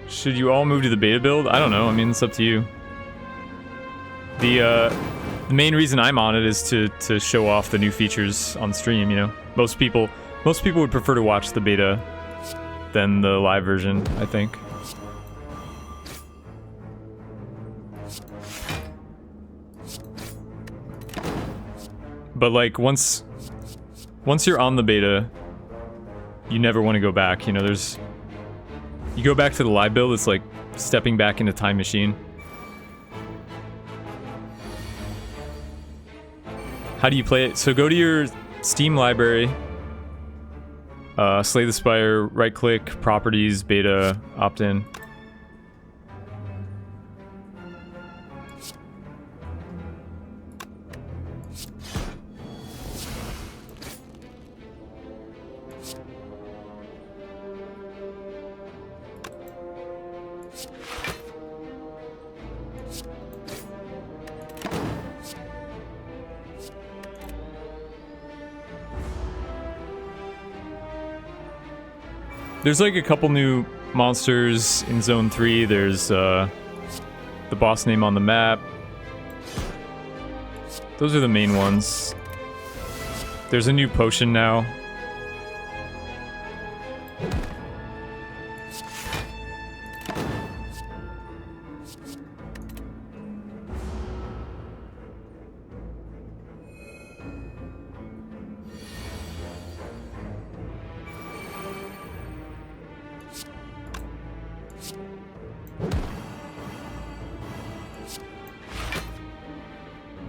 Should you all move to the beta build? I don't know. I mean, it's up to you. The main reason I'm on it is to show off the new features on stream. You know, most people would prefer to watch the beta than the live version, I think. But like once you're on the beta, you never want to go back. You know, you go back to the live build, it's like stepping back in a time machine. How do you play it? So go to your Steam library, Slay the Spire, right click, properties, beta, opt in. There's like a couple new monsters in Zone 3. There's the boss name on the map. Those are the main ones. There's a new potion now.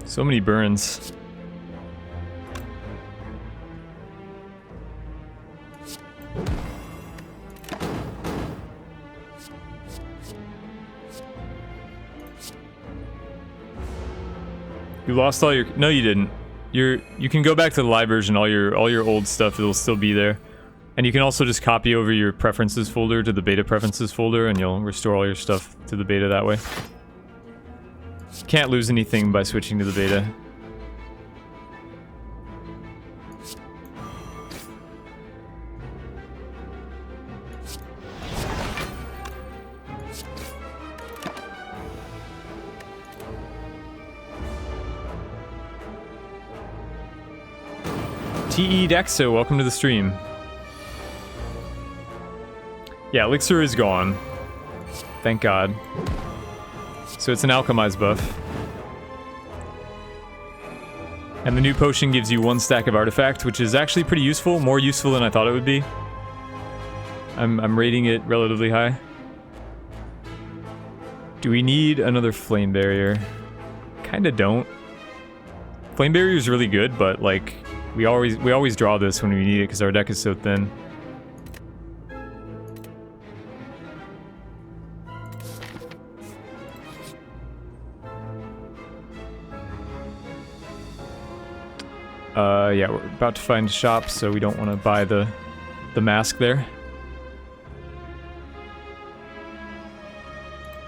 So many burns. You lost all your... No, you didn't. You can go back to the live version. All your old stuff, it'll still be there. And you can also just copy over your preferences folder to the beta preferences folder, and you'll restore all your stuff to the beta that way. Can't lose anything by switching to the beta. TE Dexo, welcome to the stream. Yeah, Elixir is gone. Thank God. So it's an alchemized buff. And the new potion gives you 1 stack of artifact, which is actually pretty useful, more useful than I thought it would be. I'm rating it relatively high. Do we need another flame barrier? Kinda don't. Flame barrier is really good, but like we always draw this when we need it because our deck is so thin. Yeah, we're about to find a shop, so we don't want to buy the mask there.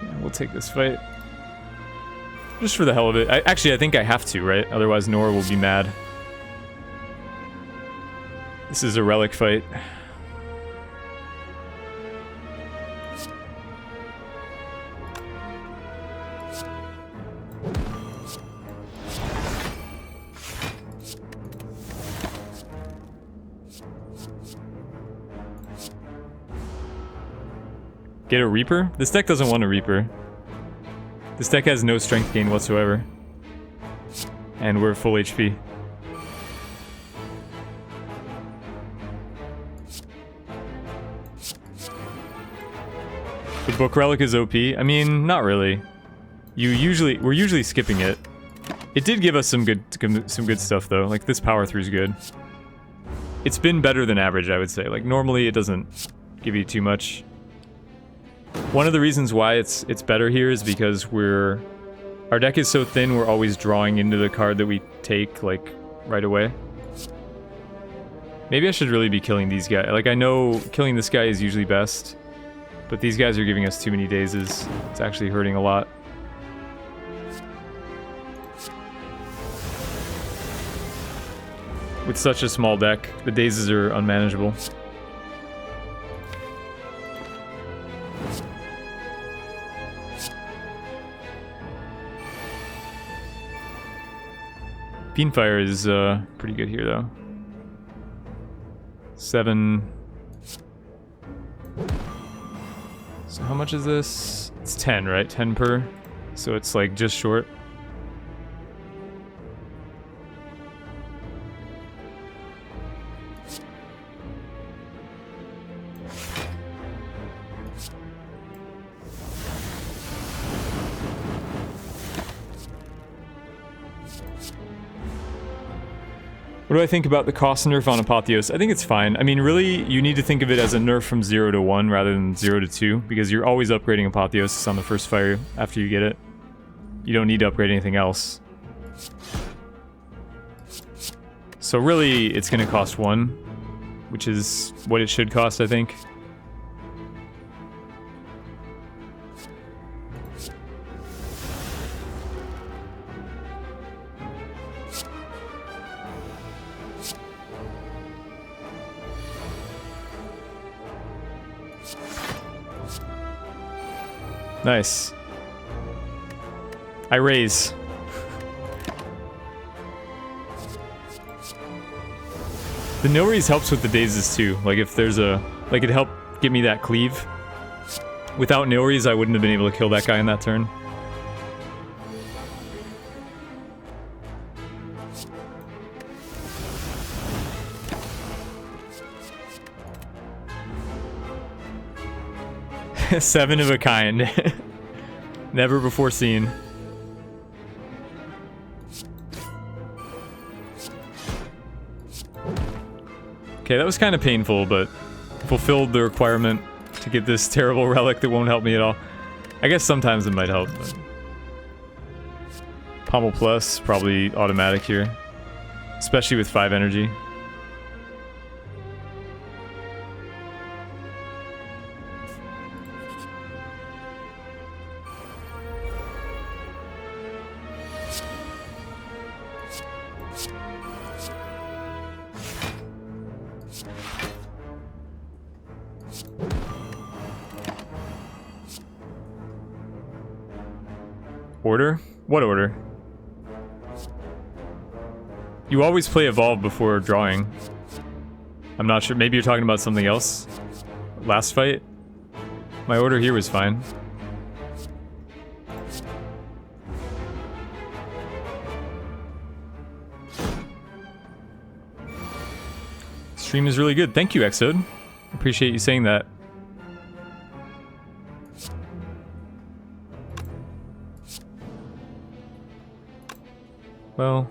Yeah, we'll take this fight. Just for the hell of it. Actually, I think I have to, right? Otherwise Nora will be mad. This is a relic fight. Get a Reaper? This deck doesn't want a Reaper. This deck has no strength gain whatsoever. And we're full HP. The book relic is OP? I mean, not really. We're usually skipping it. It did give us some good stuff though. Like this power through is good. It's been better than average, I would say. Like normally it doesn't give you too much. One of the reasons why it's better here is because our deck is so thin, we're always drawing into the card that we take, like, right away. Maybe I should really be killing these guys. Like, I know killing this guy is usually best, but these guys are giving us too many dazes. It's actually hurting a lot. With such a small deck, the dazes are unmanageable. Fiendfire is pretty good here, though. 7. So how much is this? It's 10, right? 10 per. So it's like just short. What do I think about the cost nerf on Apotheos? I think it's fine. I mean, really, you need to think of it as a nerf from 0 to 1 rather than 0 to 2, because you're always upgrading Apotheosis on the first fire after you get it. You don't need to upgrade anything else. So really, it's going to cost 1, which is what it should cost, I think. Nice. I raise. The no raise helps with the dazes too. Like if there's a... Like it helped get me that cleave. Without no raise, I wouldn't have been able to kill that guy in that turn. Seven of a kind. Never before seen. Okay, that was kind of painful, but fulfilled the requirement to get this terrible relic that won't help me at all. I guess sometimes it might help, but... Pommel Plus, probably automatic here. Especially with 5 energy. Order? What order? You always play Evolve before drawing. I'm not sure. Maybe you're talking about something else? Last fight? My order here was fine. Stream is really good. Thank you, Exode. Appreciate you saying that. Well...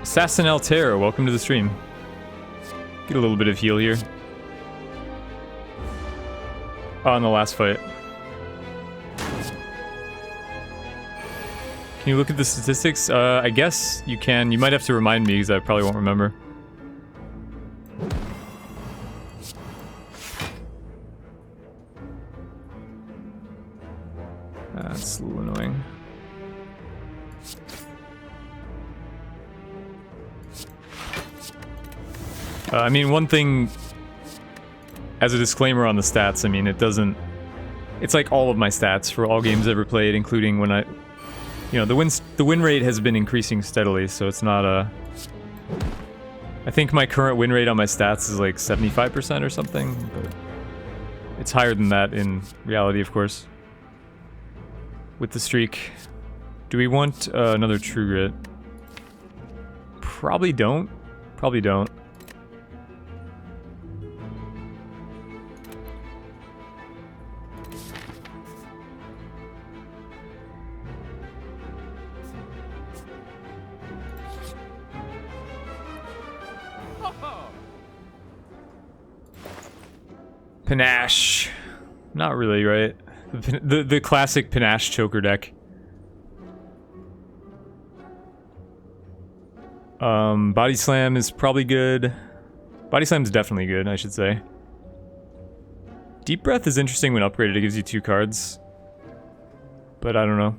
Assassin Altera, welcome to the stream. Get a little bit of heal here. Oh, in the last fight. Can you look at the statistics? I guess you can. You might have to remind me because I probably won't remember. That's a little annoying. I mean, one thing, as a disclaimer on the stats, I mean, it doesn't... It's like all of my stats for all games ever played, including when I... You know, the win rate has been increasing steadily, so it's not a... I think my current win rate on my stats is like 75% or something, but... It's higher than that in reality, of course. With the streak. Do we want another True Grit? Probably don't. Probably don't. Panache. Not really, right? The classic Panache choker deck. Body Slam is probably good. Body Slam is definitely good, I should say. Deep Breath is interesting when upgraded. It gives you 2 cards. But I don't know.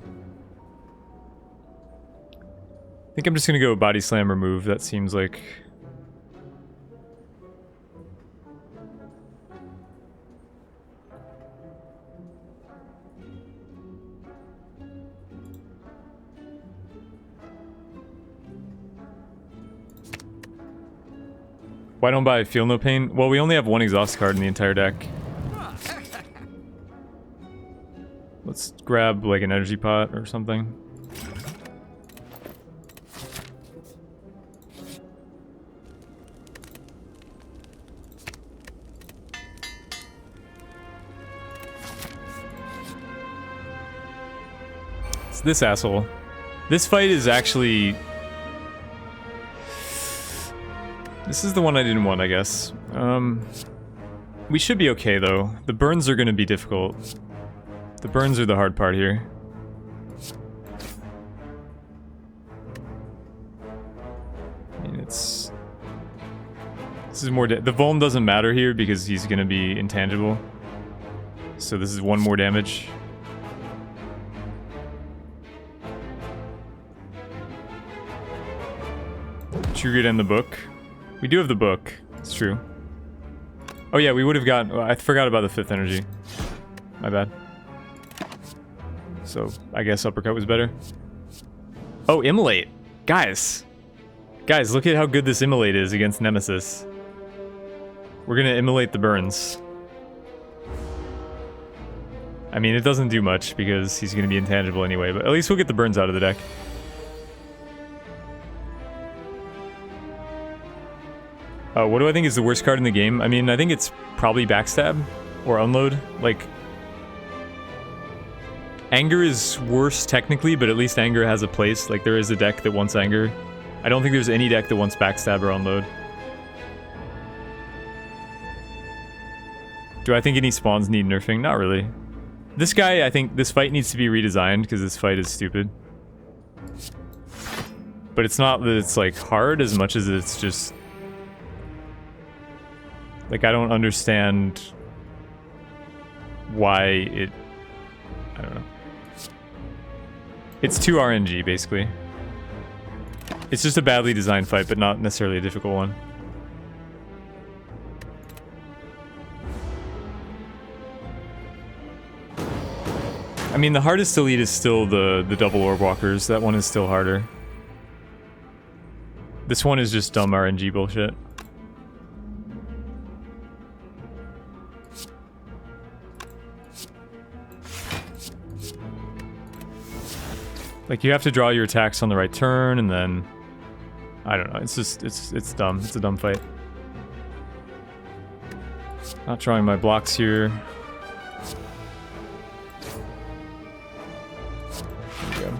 I think I'm just gonna go Body Slam remove. That seems like... Why don't buy Feel No Pain? Well, we only have 1 exhaust card in the entire deck. Let's grab like an energy pot or something. It's this asshole. This fight is actually... This is the one I didn't want, I guess. We should be okay, though. The burns are gonna be difficult. The burns are the hard part here. I mean, it's... This is more... The Vuln doesn't matter here because he's gonna be intangible. So this is 1 more damage. Triggered in the book. We do have the book. It's true. Oh yeah, we would have got... I forgot about the 5th energy. My bad. So, I guess Uppercut was better. Oh, Immolate! Guys! Guys, look at how good this Immolate is against Nemesis. We're gonna Immolate the burns. I mean, it doesn't do much because he's gonna be intangible anyway, but at least we'll get the burns out of the deck. What do I think is the worst card in the game? I mean, I think it's probably Backstab or Unload. Like, Anger is worse technically, but at least Anger has a place. Like, there is a deck that wants Anger. I don't think there's any deck that wants Backstab or Unload. Do I think any spawns need nerfing? Not really. This guy, I think this fight needs to be redesigned because this fight is stupid. But it's not that it's, like, hard as much as it's just... Like, I don't understand why it... I don't know. It's 2 RNG, basically. It's just a badly designed fight, but not necessarily a difficult one. I mean, the hardest to lead is still the double orb walkers. That one is still harder. This one is just dumb RNG bullshit. Like, you have to draw your attacks on the right turn, and then... I don't know, it's just, it's dumb. It's a dumb fight. Not drawing my blocks here. There we go.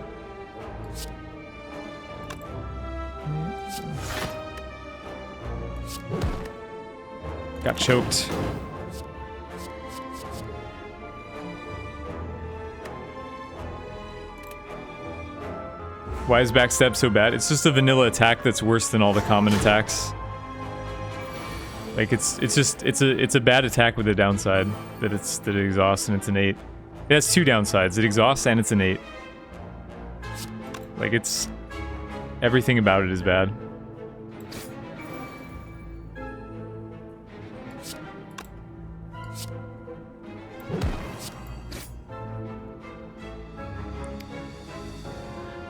Got choked. Why is Backstab so bad? It's just a vanilla attack that's worse than all the common attacks. Like, it's a bad attack with a downside that it exhausts and it's an 8. It has 2 downsides. It exhausts and it's an 8. Like, it's... Everything about it is bad.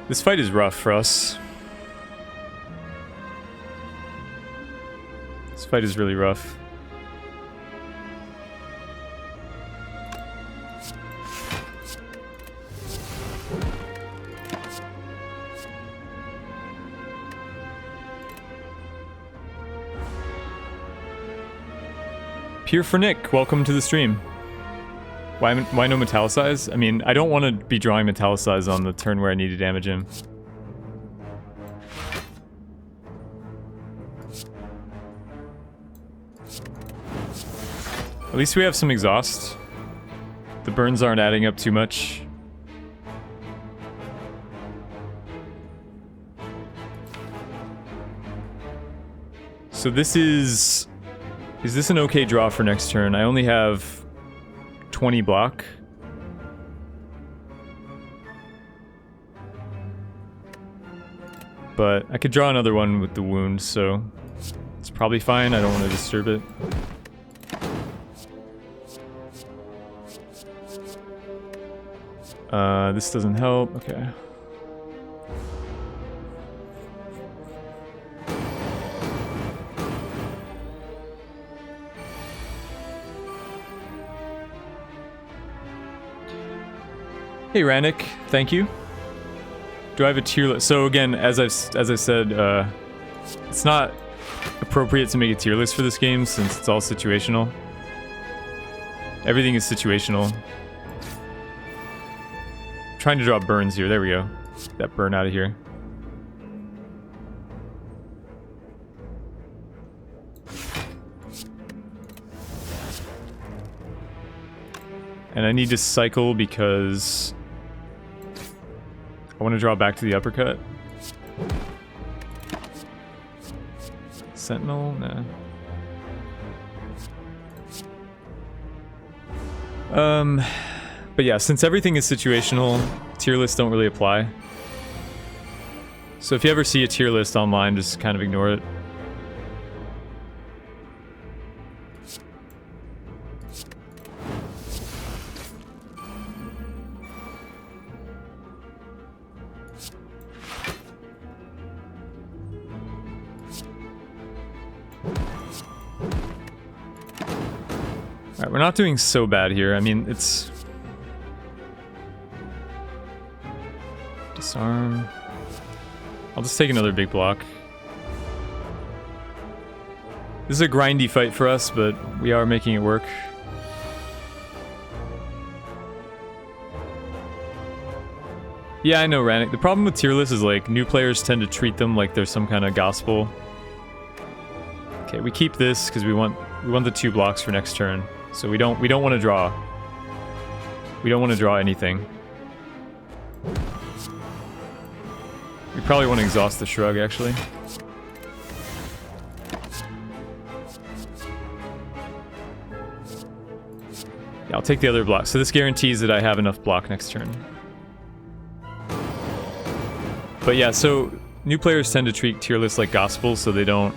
This fight is rough for us. This fight is really rough. Here for Nick, welcome to the stream. Why no Metallicize? I mean, I don't want to be drawing Metallicize on the turn where I need to damage him. At least we have some exhaust. The burns aren't adding up too much. So this is this an okay draw for next turn? I only have 20 block. But I could draw another one with the wound, so it's probably fine. I don't want to disturb it. This doesn't help. Okay. Hey Rannick, thank you. Do I have a tier list? So again, as I said, it's not appropriate to make a tier list for this game since it's all situational. Everything is situational. I'm trying to draw burns here. There we go. Get that burn out of here. And I need to cycle because I want to draw back to the uppercut. Sentinel? Nah. But yeah, since everything is situational, tier lists don't really apply. So if you ever see a tier list online, just kind of ignore it. Alright, we're not doing so bad here. I mean, it's... Disarm. I'll just take another big block. This is a grindy fight for us, but we are making it work. Yeah, I know, Rannick. The problem with tier lists is, like, new players tend to treat them like they're some kind of gospel. Okay, we keep this because we want the 2 blocks for next turn. So we don't want to draw. We don't want to draw anything. We probably want to exhaust the shrug, actually. Yeah, I'll take the other block. So this guarantees that I have enough block next turn. But yeah, so new players tend to treat tier lists like gospel, so they don't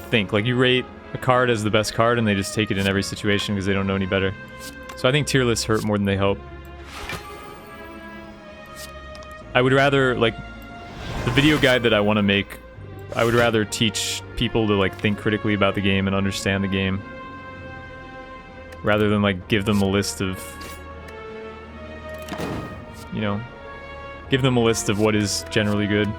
think. Like, you rate a card as the best card and they just take it in every situation because they don't know any better. So I think tier lists hurt more than they help. I would rather, like, the video guide that I want to make, I would rather teach people to, like, think critically about the game and understand the game, rather than, like, give them a list of, you know, give them a list of what is generally good.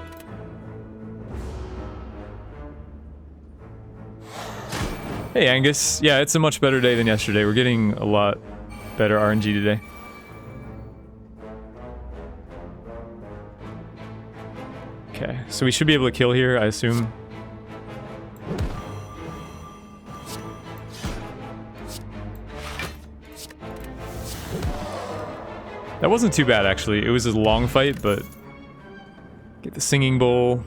Hey Angus, yeah, it's a much better day than yesterday. We're getting a lot better RNG today. Okay, so we should be able to kill here, I assume. That wasn't too bad, actually. It was a long fight, but... Get the Singing Bowl.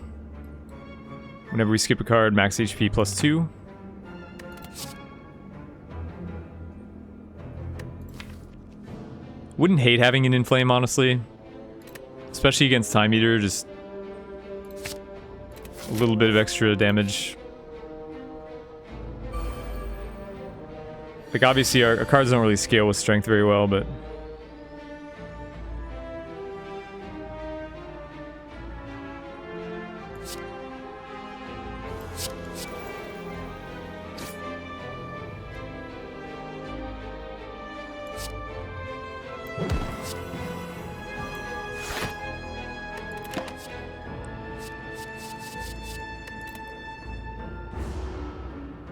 Whenever we skip a card, max HP plus 2. Wouldn't hate having an Inflame, honestly. Especially against Time Eater, just... a little bit of extra damage. Like, obviously our cards don't really scale with strength very well, but...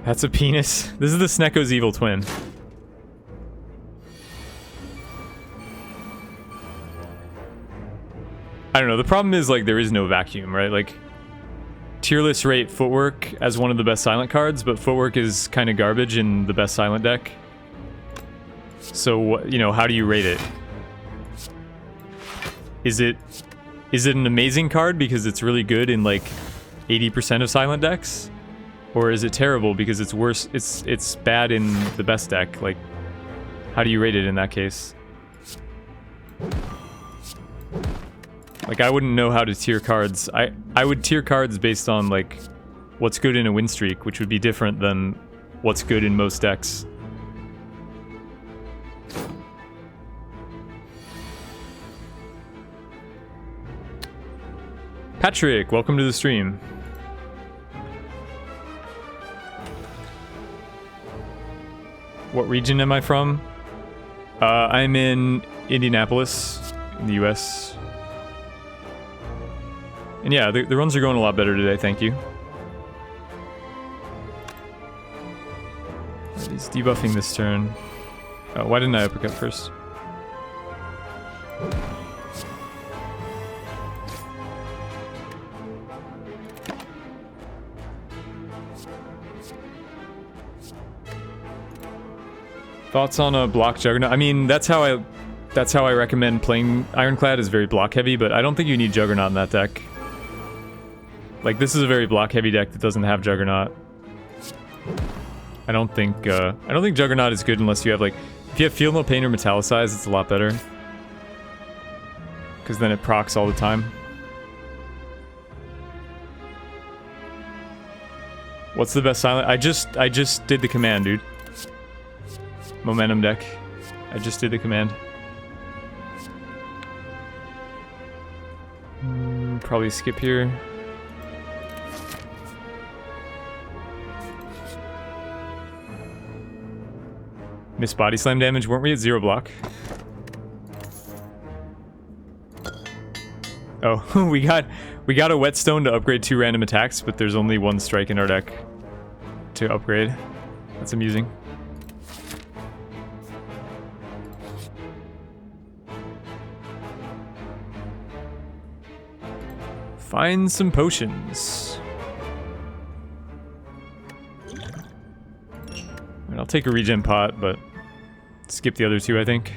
That's a penis. This is the Snecko's evil twin. I don't know, the problem is, like, there is no vacuum, right? Like, tier list rate Footwork as one of the best silent cards, but Footwork is kind of garbage in the best silent deck. So, you know, how do you rate it? Is it an amazing card because it's really good in, like, 80% of silent decks? Or is it terrible because it's worse, it's bad in the best deck? Like, how do you rate it in that case? Like, I wouldn't know how to tier cards. I would tier cards based on, like, what's good in a win streak, which would be different than what's good in most decks. Patrick, welcome to the stream. What region am I from? I'm in Indianapolis, in the US. And yeah, the runs are going a lot better today, thank you. He's debuffing this turn. Oh, why didn't I uppercut first? Thoughts on a block Juggernaut? I mean, that's how I recommend playing Ironclad, is very block heavy, but I don't think you need Juggernaut in that deck. Like, this is a very block heavy deck that doesn't have Juggernaut. I don't think Juggernaut is good unless you have, like, if you have Feel No Pain or Metallicize, it's a lot better. Because then it procs all the time. What's the best silent? I just did the command, dude. Momentum deck. I just did the command. Probably skip here. Missed body slam damage. Weren't we at 0 block? Oh, we got a whetstone to upgrade 2 random attacks, but there's only 1 strike in our deck to upgrade. That's amusing. Find some potions. I mean, I'll take a regen pot, but skip the other 2, I think.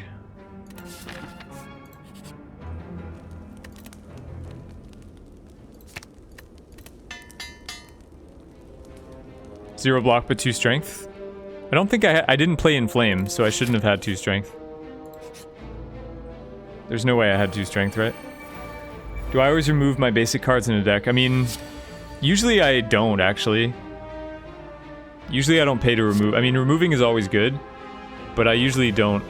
Zero block, but 2 strength. I don't think I didn't play in flame, so I shouldn't have had 2 strength. There's no way I had 2 strength, right? Do I always remove my basic cards in a deck? I mean, usually I don't, actually. Usually I don't pay to remove. I mean, removing is always good, but I usually don't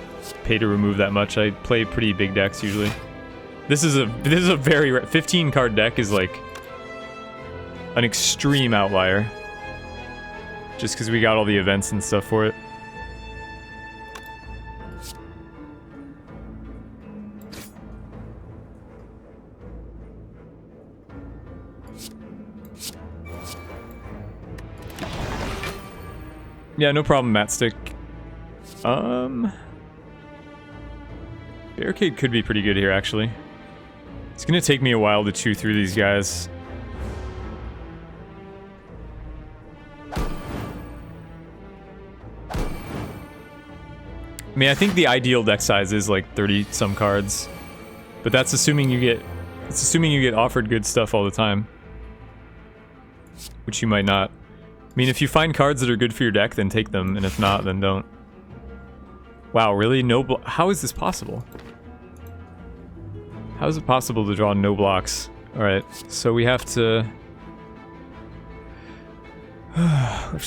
pay to remove that much. I play pretty big decks usually. This is a very 15 card deck is like an extreme outlier. Just because we got all the events and stuff for it. Yeah, no problem, Matstick. Barricade could be pretty good here, actually. It's gonna take me a while to chew through these guys. I mean, I think the ideal deck size is like 30 some cards, but that's assuming you get offered good stuff all the time, which you might not. I mean, if you find cards that are good for your deck, then take them, and if not, then don't. Wow, really? No how is this possible? How is it possible to draw no blocks? Alright, so we have to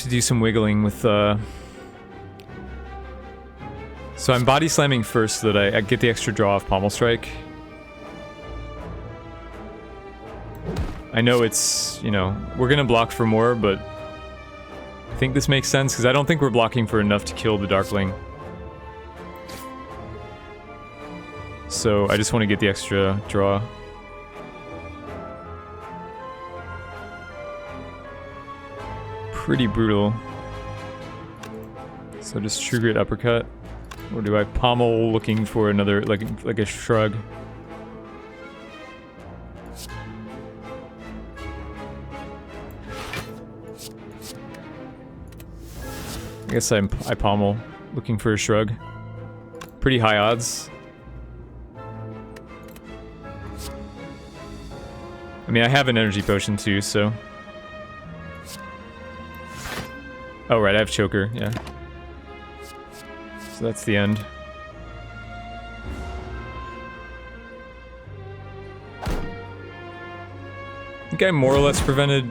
do some wiggling with so I'm body slamming first so that I get the extra draw off Pommel Strike. I know it's, you know, we're gonna block for more, but I think this makes sense because I don't think we're blocking for enough to kill the Darkling. So I just want to get the extra draw. Pretty brutal. So just true grit uppercut, or do I pommel looking for another like a shrug? I guess I pommel looking for a shrug. Pretty high odds. I mean, I have an energy potion too, so. Oh right, I have choker, yeah. So that's the end. I think I more or less prevented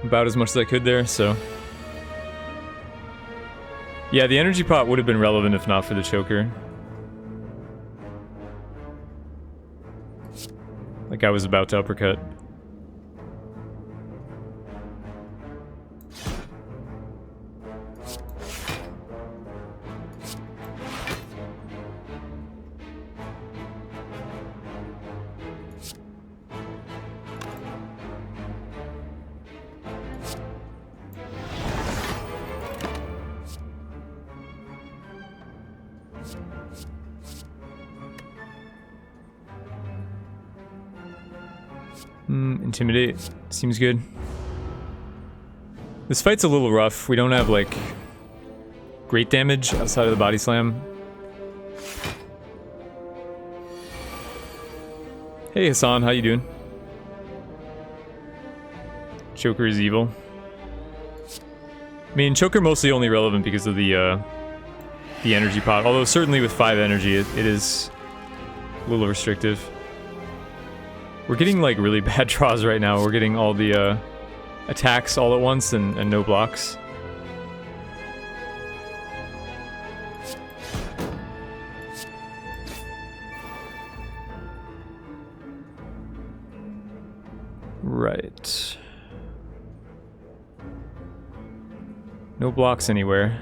about as much as I could there, so. Yeah, the energy pot would have been relevant if not for the choker. Like I was about to uppercut. Intimidate seems good. This fight's a little rough. We don't have like great damage outside of the body slam. Hey Hassan, how you doing? Choker is evil. I mean, choker mostly only relevant because of the energy pot. Although certainly with 5 energy, it is a little restrictive. We're getting like really bad draws right now. We're getting all the attacks all at once and no blocks. Right. No blocks anywhere.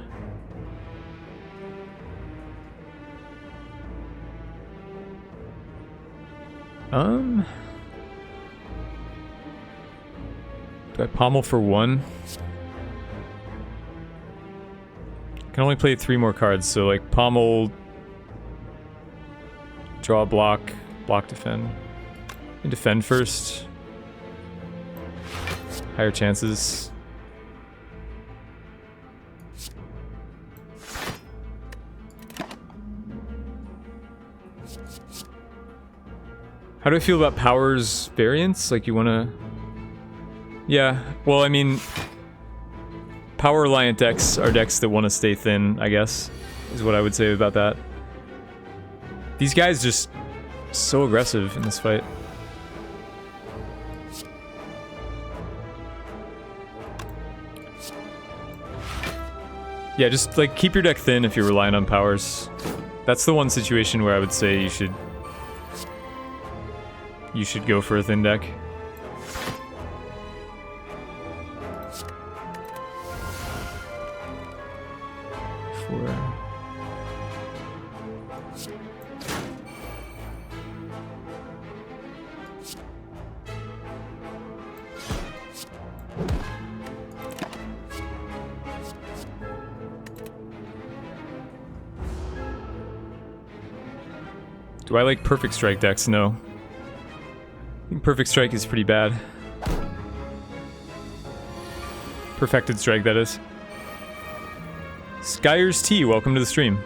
Do I pommel for 1? Can only play 3 more cards, so like pommel, draw, block, defend. And defend first. Higher chances. How do I feel about powers variants? Like you wanna... Yeah, well I mean... Power Reliant decks are decks that want to stay thin, I guess. Is what I would say about that. These guys just... so aggressive in this fight. Yeah, just like keep your deck thin if you're relying on powers. That's the one situation where I would say you should go for a thin deck. Do I like Perfect Strike decks? No. I think Perfect Strike is pretty bad. Perfected Strike, that is. Skyers T, welcome to the stream.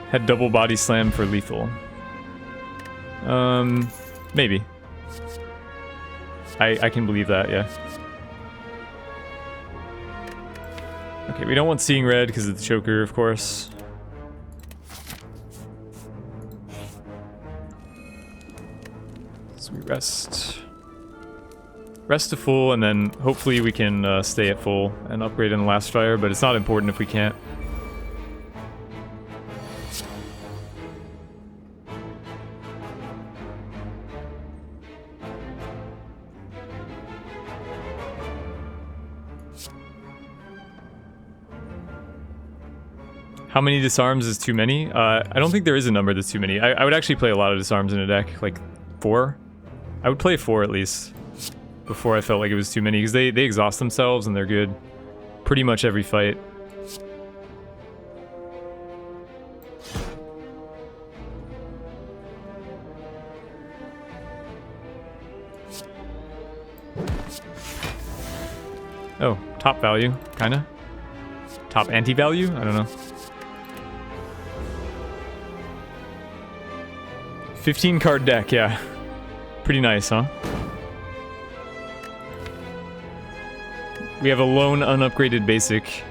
Had double body slam for lethal. Maybe. I can believe that, yeah. Okay, we don't want Seeing Red because of the choker, of course. So we rest. Rest to full, and then hopefully we can stay at full and upgrade in the last fire, but it's not important if we can't. How many disarms is too many? I don't think there is a number that's too many. I would actually play a lot of disarms in a deck, like 4. I would play 4 at least before I felt like it was too many, because they exhaust themselves and they're good pretty much every fight. Oh, top value, kinda. Top anti-value? I don't know. 15 card deck, yeah. Pretty nice, huh? We have a lone unupgraded basic.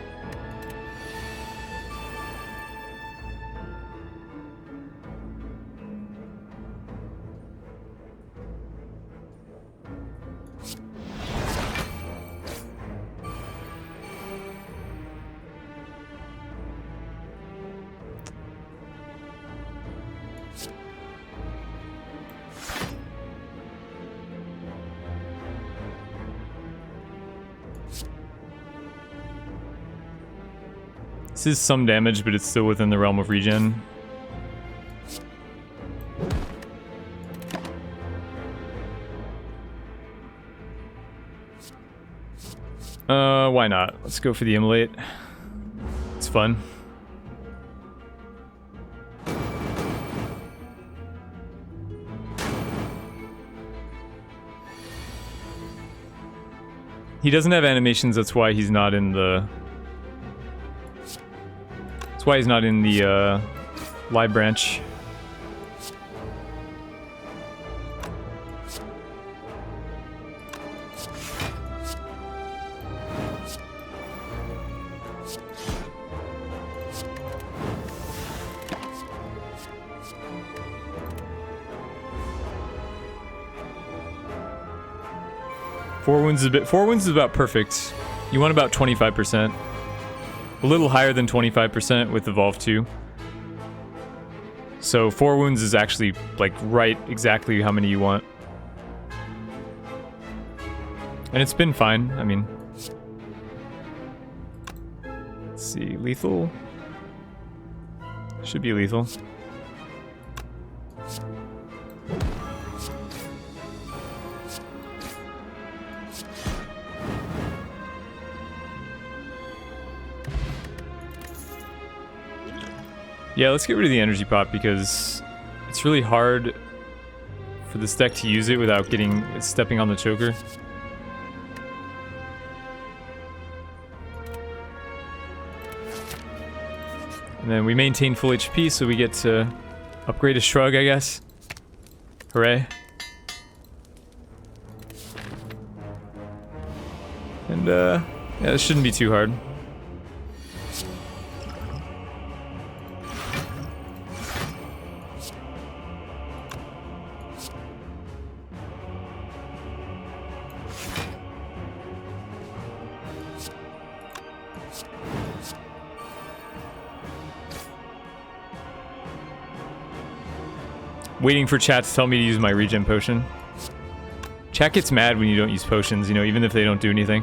This is some damage, but it's still within the realm of regen. Why not? Let's go for the immolate. It's fun. He doesn't have animations, that's why he's not in the... That's why he's not in the live branch. Four wounds is about perfect. You want about 25%. A little higher than 25% with Evolve 2. So 4 wounds is actually like right exactly how many you want. And it's been fine, I mean. Let's see, lethal? Should be lethal. Yeah, let's get rid of the energy pot because it's really hard for this deck to use it without stepping on the choker. And then we maintain full HP, so we get to upgrade a shrug, I guess. Hooray. And yeah, this shouldn't be too hard. Waiting for chat to tell me to use my regen potion. Chat gets mad when you don't use potions, you know, even if they don't do anything.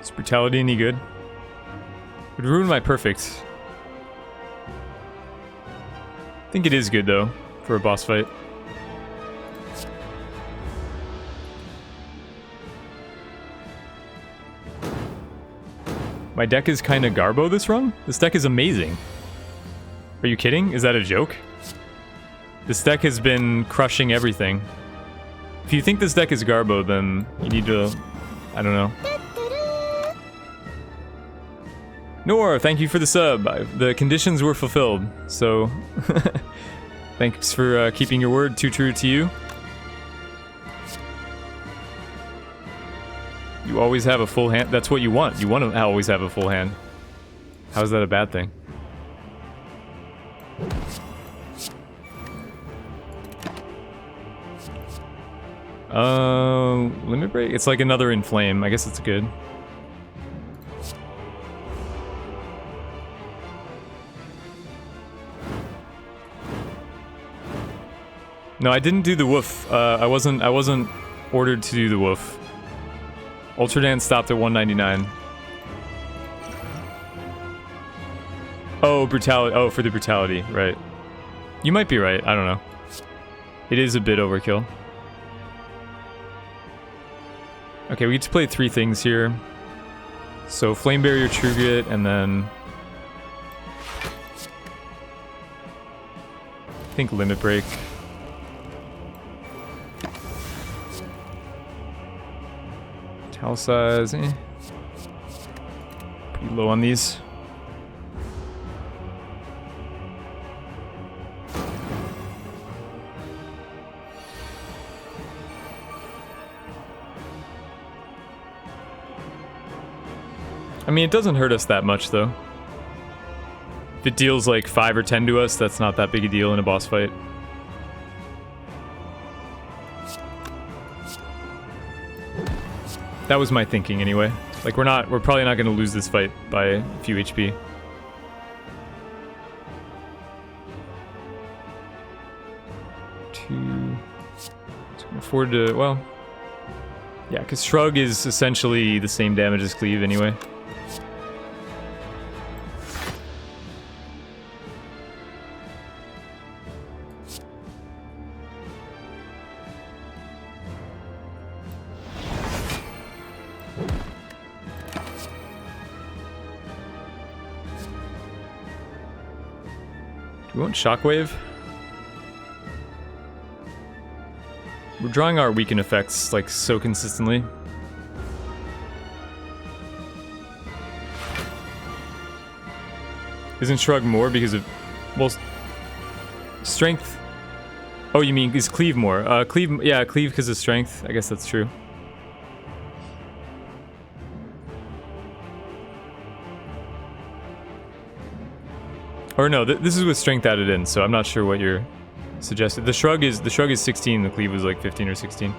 Is brutality any good? Would ruin my perfect. I think it is good though, for a boss fight. My deck is kinda garbo this run? This deck is amazing. Are you kidding? Is that a joke? This deck has been crushing everything. If you think this deck is garbo, then you need to... I don't know. Nor, thank you for the sub. The conditions were fulfilled, so... Thanks for keeping your word, too true to you. You always have a full hand. That's what you want. You want to always have a full hand. How is that a bad thing? Limit break? It's like another inflame. I guess it's good. No, I didn't do the woof. I wasn't ordered to do the woof. Ultradan stopped at 199. Oh, brutality. Oh, for the brutality, right. You might be right. I don't know. It is a bit overkill. Okay, we get to play 3 things here. So, Flame Barrier, True Grit, and then... I think Limit Break. Towel size, eh. Pretty low on these. I mean, it doesn't hurt us that much, though. If it deals like 5 or 10 to us, that's not that big a deal in a boss fight. That was my thinking, anyway. Like, we're probably not going to lose this fight by a few HP. Can afford to, well... Yeah, because Shrug is essentially the same damage as Cleave, anyway. Do we want Shockwave? We're drawing our weaken effects, like, so consistently. Isn't Shrug more because of... Well... Strength... Oh, you mean, is Cleave more? Cleave... Yeah, Cleave because of strength. I guess that's true. Or no, this is with strength added in, so I'm not sure what you're suggesting. The shrug is 16, the cleave was like 15 or 16.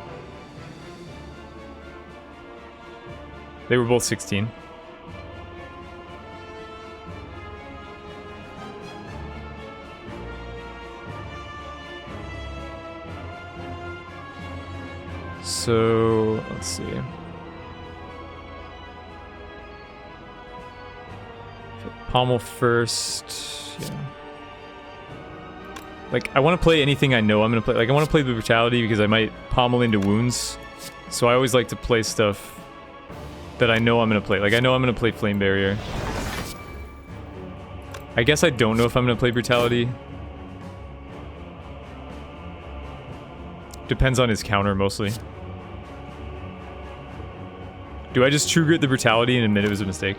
They were both 16. So, let's see. Pommel first, yeah. Like, I want to play anything I know I'm going to play. Like, I want to play the Brutality because I might pommel into wounds. So I always like to play stuff that I know I'm going to play. Like, I know I'm going to play Flame Barrier. I guess I don't know if I'm going to play Brutality. Depends on his counter, mostly. Do I just True Grit the Brutality and admit it was a mistake?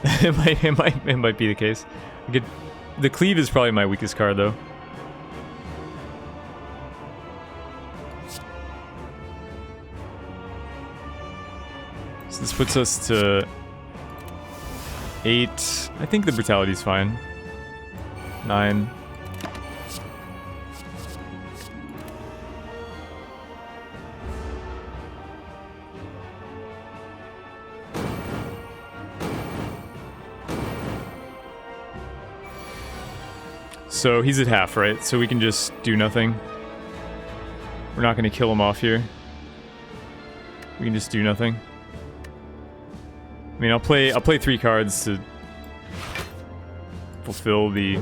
it might be the case. The Cleave is probably my weakest card, though. So this puts us to 8. I think the Brutality's fine. 9. So he's at half, right? So we can just do nothing. We're not going to kill him off here. We can just do nothing. I mean, I'll play 3 cards to fulfill the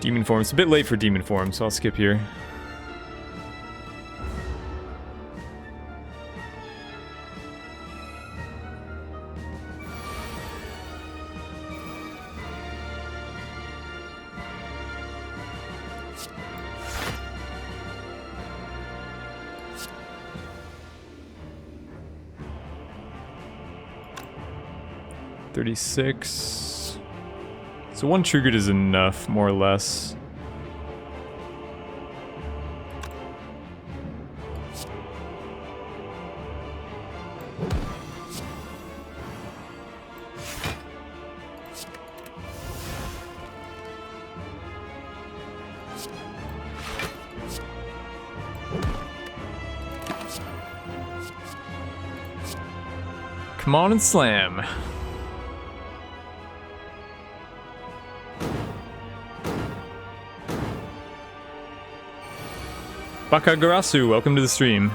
demon form. It's a bit late for demon form, so I'll skip here. $36. So 1 True Grit is enough, more or less. Come on and slam. Bakagarasu, welcome to the stream.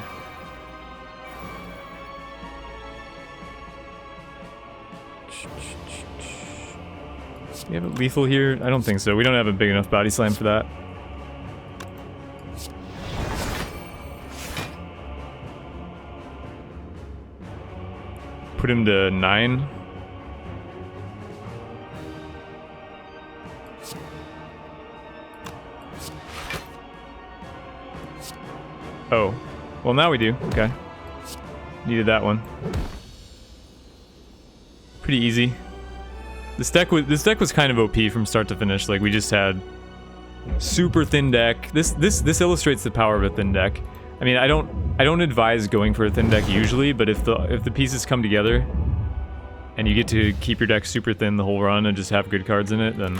Do we have a lethal here? I don't think so. We don't have a big enough body slam for that. Put him to 9. Oh. Well, now we do. Okay. Needed that one. Pretty easy. This deck was kind of OP from start to finish. Like, we just had super thin deck. This illustrates the power of a thin deck. I mean, I don't advise going for a thin deck usually, but if the pieces come together and you get to keep your deck super thin the whole run and just have good cards in it, then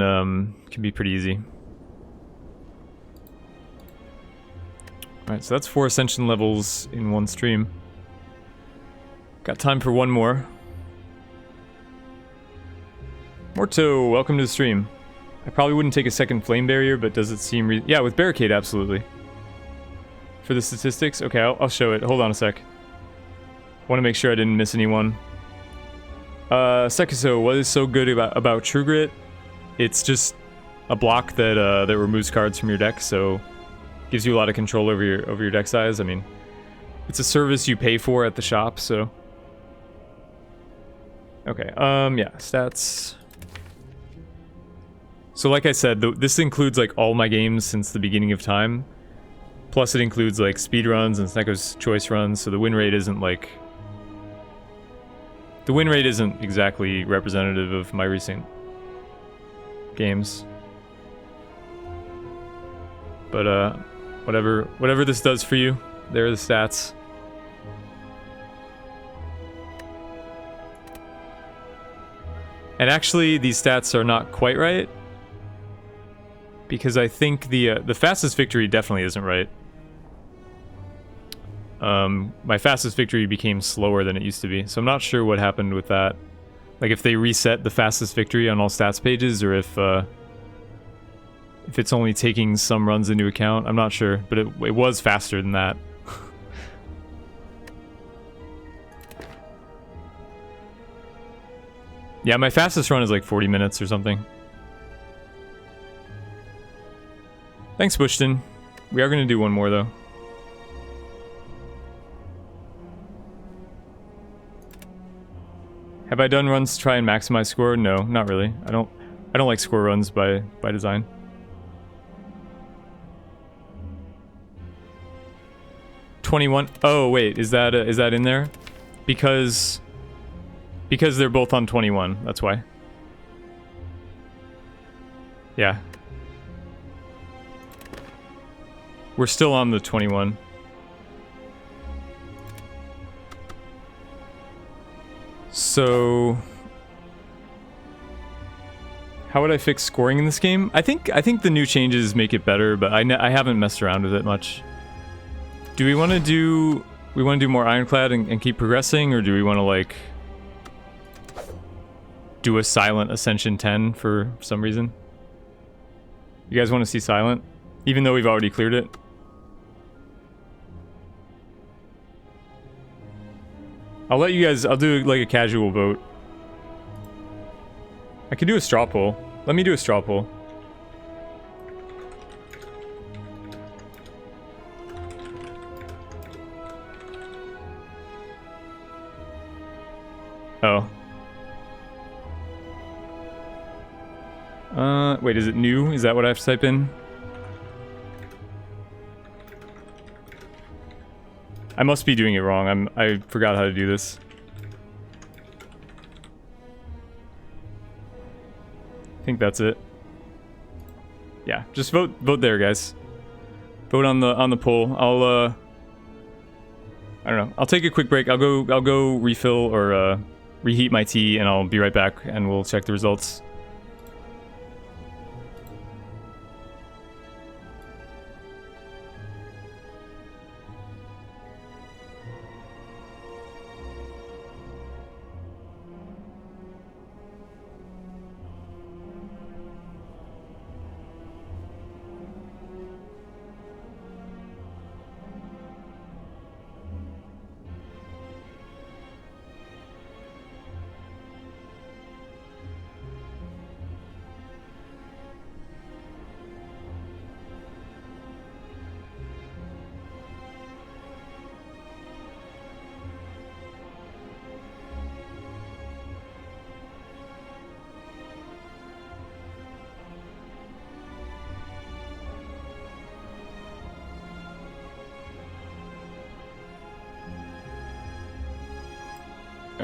it can be pretty easy. Alright, so that's 4 Ascension levels in one stream. Got time for one more. Morto, welcome to the stream. I probably wouldn't take a second Flame Barrier, but does it seem yeah, with Barricade, absolutely. For the statistics? Okay, I'll show it. Hold on a sec. Want to make sure I didn't miss anyone. Sekiso, what is so good about True Grit? It's just a block that removes cards from your deck, so gives you a lot of control over your deck size. I mean, it's a service you pay for at the shop, so. Okay, yeah, stats. So like I said, this includes like all my games since the beginning of time. Plus it includes like speed runs and Sneko's choice runs, so the win rate isn't like... The win rate isn't exactly representative of my recent games. But whatever this does for you, there are the stats. And actually, these stats are not quite right, because I think the fastest victory definitely isn't right. My fastest victory became slower than it used to be, so I'm not sure what happened with that. Like if they reset the fastest victory on all stats pages, or if it's only taking some runs into account. I'm not sure, but it was faster than that. Yeah, my fastest run is like 40 minutes or something. Thanks, Bushton. We are going to do one more, though. Have I done runs to try and maximize score? No, not really. I don't like score runs by design. $21. Oh wait, is that in there? Because they're both on 21. That's why. Yeah. We're still on the 21. So how would I fix scoring in this game? I think the new changes make it better, but I haven't messed around with it much. Do we want to do more Ironclad and keep progressing, or do we want to like do a silent Ascension 10 for some reason? You guys want to see silent, even though we've already cleared it? I'll let you guys, I'll do like a casual vote. I could do a straw poll. Let me do a straw poll. Oh. Wait, is it new? Is that what I have to type in? I must be doing it wrong. I forgot how to do this. I think that's it. Yeah, just vote there, guys. Vote on the poll. I don't know. I'll take a quick break. I'll go refill or reheat my tea, and I'll be right back, and we'll check the results.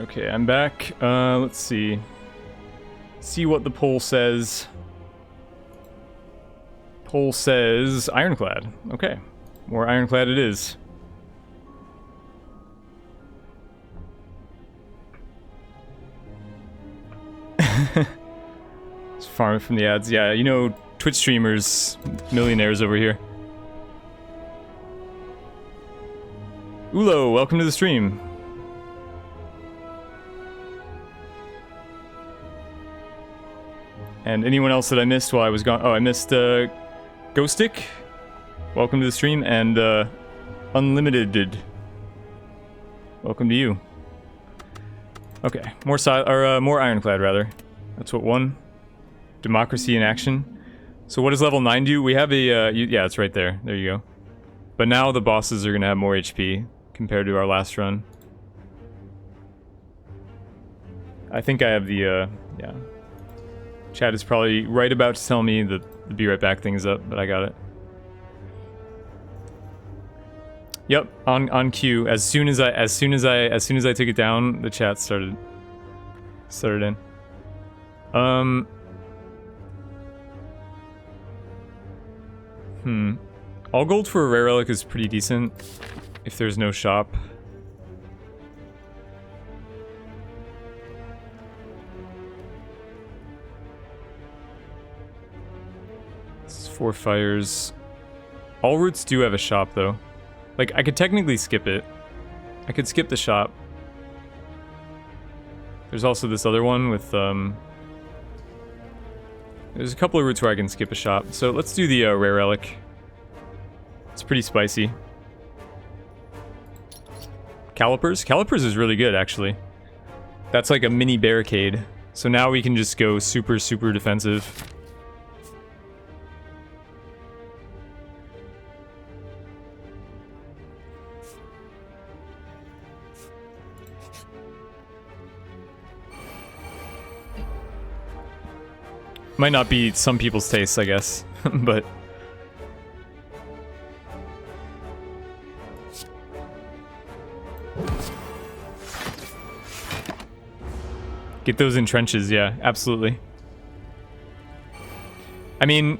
Okay, I'm back. Let's see. See what the poll says. Poll says ironclad. Okay, more ironclad it is. It's farming from the ads. Yeah, you know, Twitch streamers, millionaires over here. Ulo, welcome to the stream. And anyone else that I missed while I was gone? Oh, I missed Ghostick. Welcome to the stream, and Unlimited. Welcome to you. Okay, more ironclad rather. That's what won. Democracy in action. So what does level 9 do? We have a yeah, it's right there. There you go. But now the bosses are gonna have more HP compared to our last run. I think I have the yeah. Chat is probably right about to tell me that the be right back thing is up, but I got it. Yep, on cue. As soon as I took it down, the chat started in. All gold for a rare relic is pretty decent if there's no shop. It's 4 fires. All routes do have a shop though. Like, I could technically skip it. I could skip the shop. There's also this other one with, there's a couple of routes where I can skip a shop. So let's do the rare relic. It's pretty spicy. Calipers? Calipers is really good, actually. That's like a mini barricade. So now we can just go super, super defensive. Might not be some people's tastes, I guess, but... Get those in trenches, yeah, absolutely. I mean,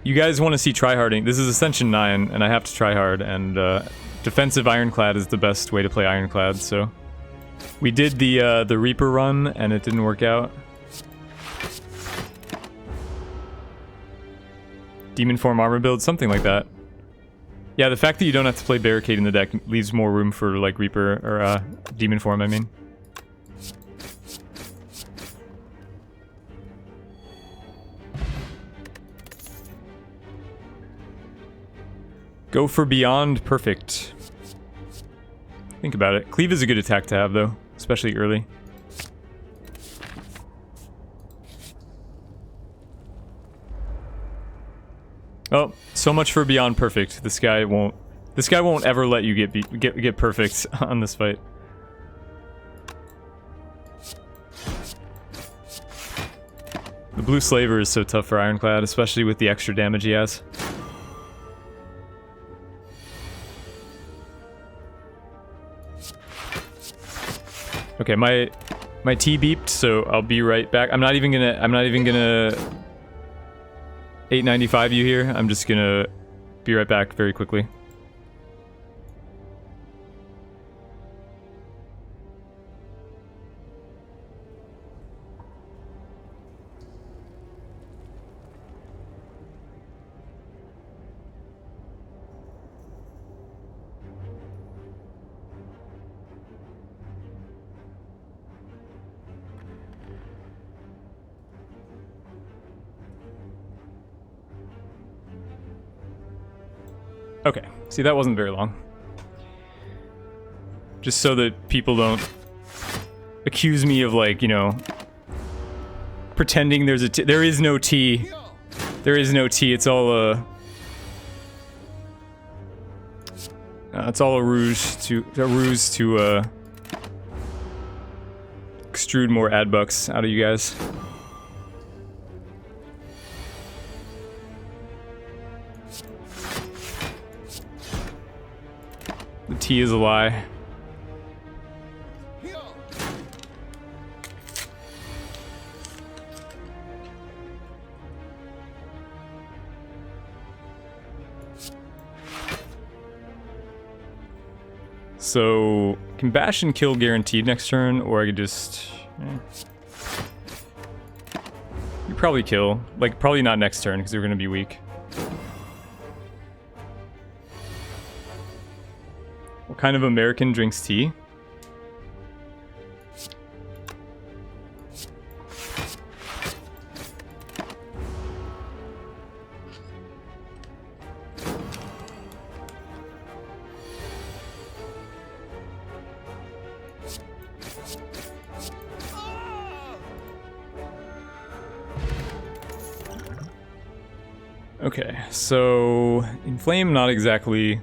you guys want to see tryharding. This is Ascension 9, and I have to try hard, and defensive Ironclad is the best way to play Ironclad, so... We did the Reaper run, and it didn't work out. Demon form armor build, something like that. Yeah, the fact that you don't have to play Barricade in the deck leaves more room for, like, Reaper, or, Demon form, I mean. Go for beyond perfect. Think about it. Cleave is a good attack to have, though, especially early. Oh, so much for beyond perfect. This guy won't ever let you get perfect on this fight. The blue slaver is so tough for Ironclad, especially with the extra damage he has. Okay, my T beeped, so I'll be right back. I'm not even gonna 895 you here. I'm just gonna be right back very quickly. Okay, see, that wasn't very long. Just so that people don't accuse me of, like, you know, pretending there's a T. There is no T. There is no T. It's all a... it's all a ruse to extrude more ad bucks out of you guys. The T is a lie. So, can bash and kill guaranteed next turn, or I could just... You probably kill. Like, probably not next turn, because they're going to be weak. What kind of American drinks tea? Okay, so Inflame, not exactly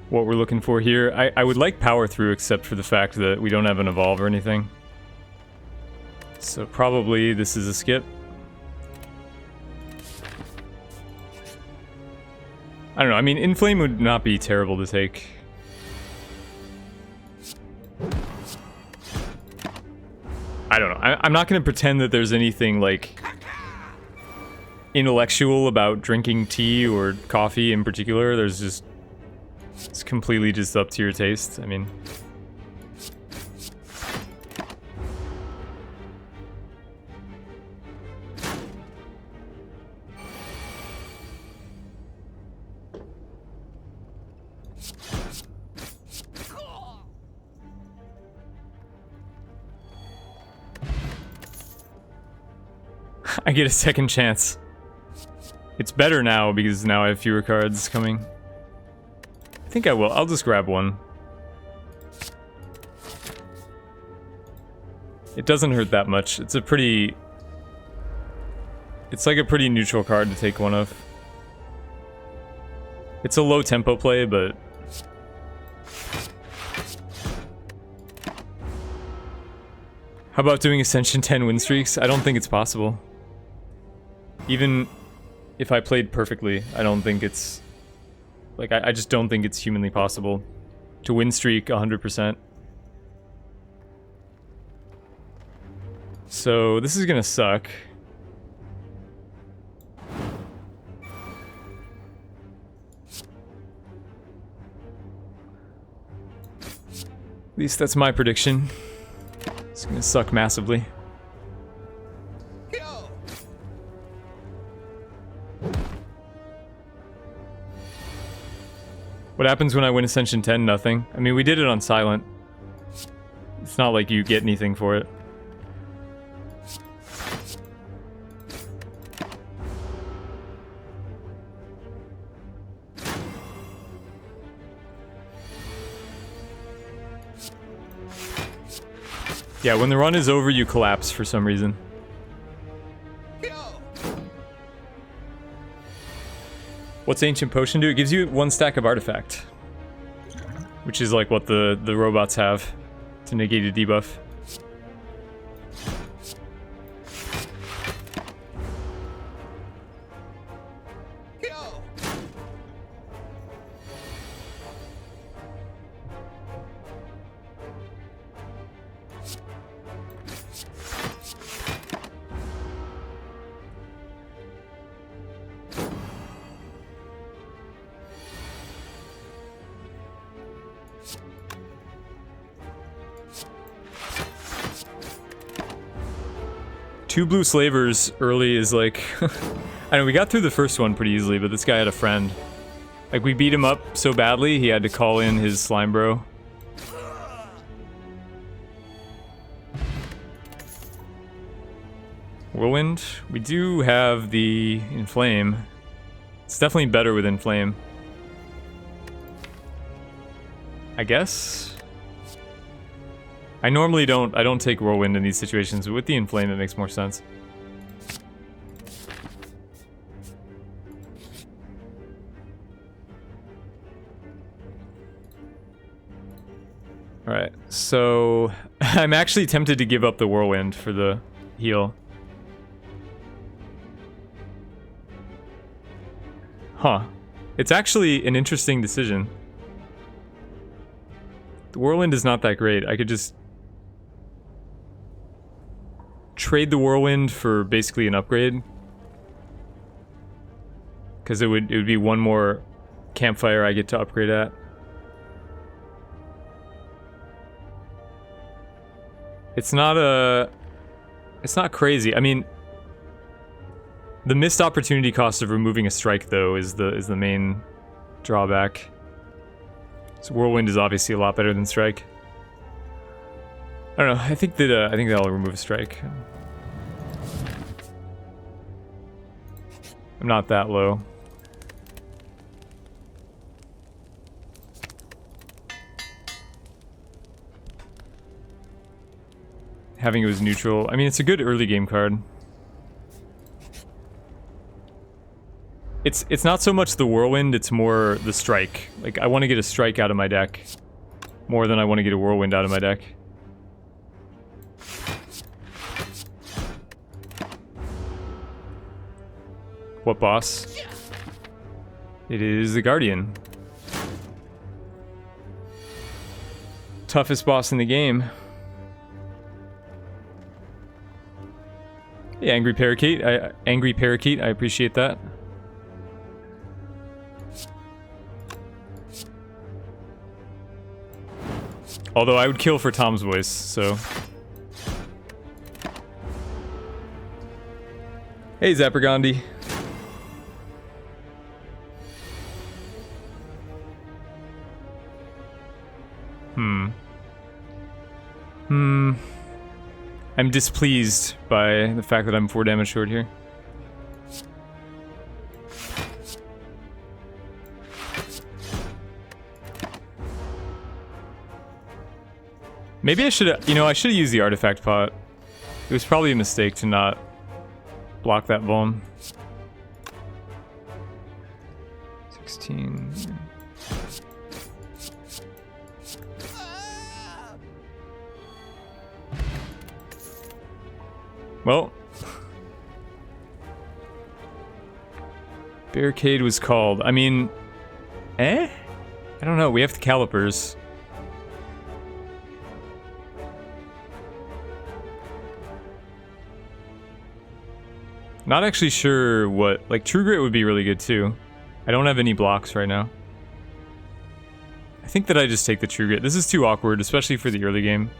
what we're looking for here. I would like Power Through, except for the fact that we don't have an Evolve or anything. So probably this is a skip. I don't know, I mean, Inflame would not be terrible to take. I don't know, I'm not going to pretend that there's anything, like, intellectual about drinking tea or coffee in particular. There's just... It's completely just up to your taste, I mean... I get a second chance. It's better now because now I have fewer cards coming. I think I will. I'll just grab one. It doesn't hurt that much. It's a pretty... It's like a pretty neutral card to take one of. It's a low tempo play, but... How about doing Ascension 10 win streaks? I don't think it's possible. Even if I played perfectly, I don't think it's... Like, I just don't think it's humanly possible to win streak 100%. So, this is gonna suck. At least that's my prediction. It's gonna suck massively. What happens when I win Ascension 10? Nothing. I mean, we did it on silent. It's not like you get anything for it. Yeah, when the run is over, you collapse for some reason. What's Ancient Potion do? It gives you 1 stack of Artifact. Which is like what the robots have to negate a debuff. Two blue slavers early is like... I know, we got through the first one pretty easily, but this guy had a friend. Like, we beat him up so badly, he had to call in his slime bro. Whirlwind? We do have the Inflame. It's definitely better with Inflame. I guess? I normally don't take Whirlwind in these situations, but with the Inflame it makes more sense. Alright, so I'm actually tempted to give up the Whirlwind for the heal. Huh. It's actually an interesting decision. The Whirlwind is not that great. I could just trade the Whirlwind for basically an upgrade. Because it would be one more campfire I get to upgrade at. It's not crazy. I mean, the missed opportunity cost of removing a strike though is the main drawback. So Whirlwind is obviously a lot better than strike. I don't know. I think that I'll remove a strike. I'm not that low. Having it was neutral. I mean, it's a good early game card. It's not so much the Whirlwind, it's more the strike. Like, I want to get a strike out of my deck more than I want to get a Whirlwind out of my deck. What boss? It is the Guardian. Toughest boss in the game. Hey, Angry Parakeet. I appreciate that. Although I would kill for Tom's voice, so. Hey, Zapper Gandhi. I'm displeased by the fact that I'm 4 damage short here. Maybe I should have, I should have used the artifact pot. It was probably a mistake to not block that vuln. 16. Well, Barricade was called. I mean, I don't know. We have the calipers. Not actually sure what. Like, True Grit would be really good too. I don't have any blocks right now. I think that I just take the True Grit. This is too awkward, especially for the early game.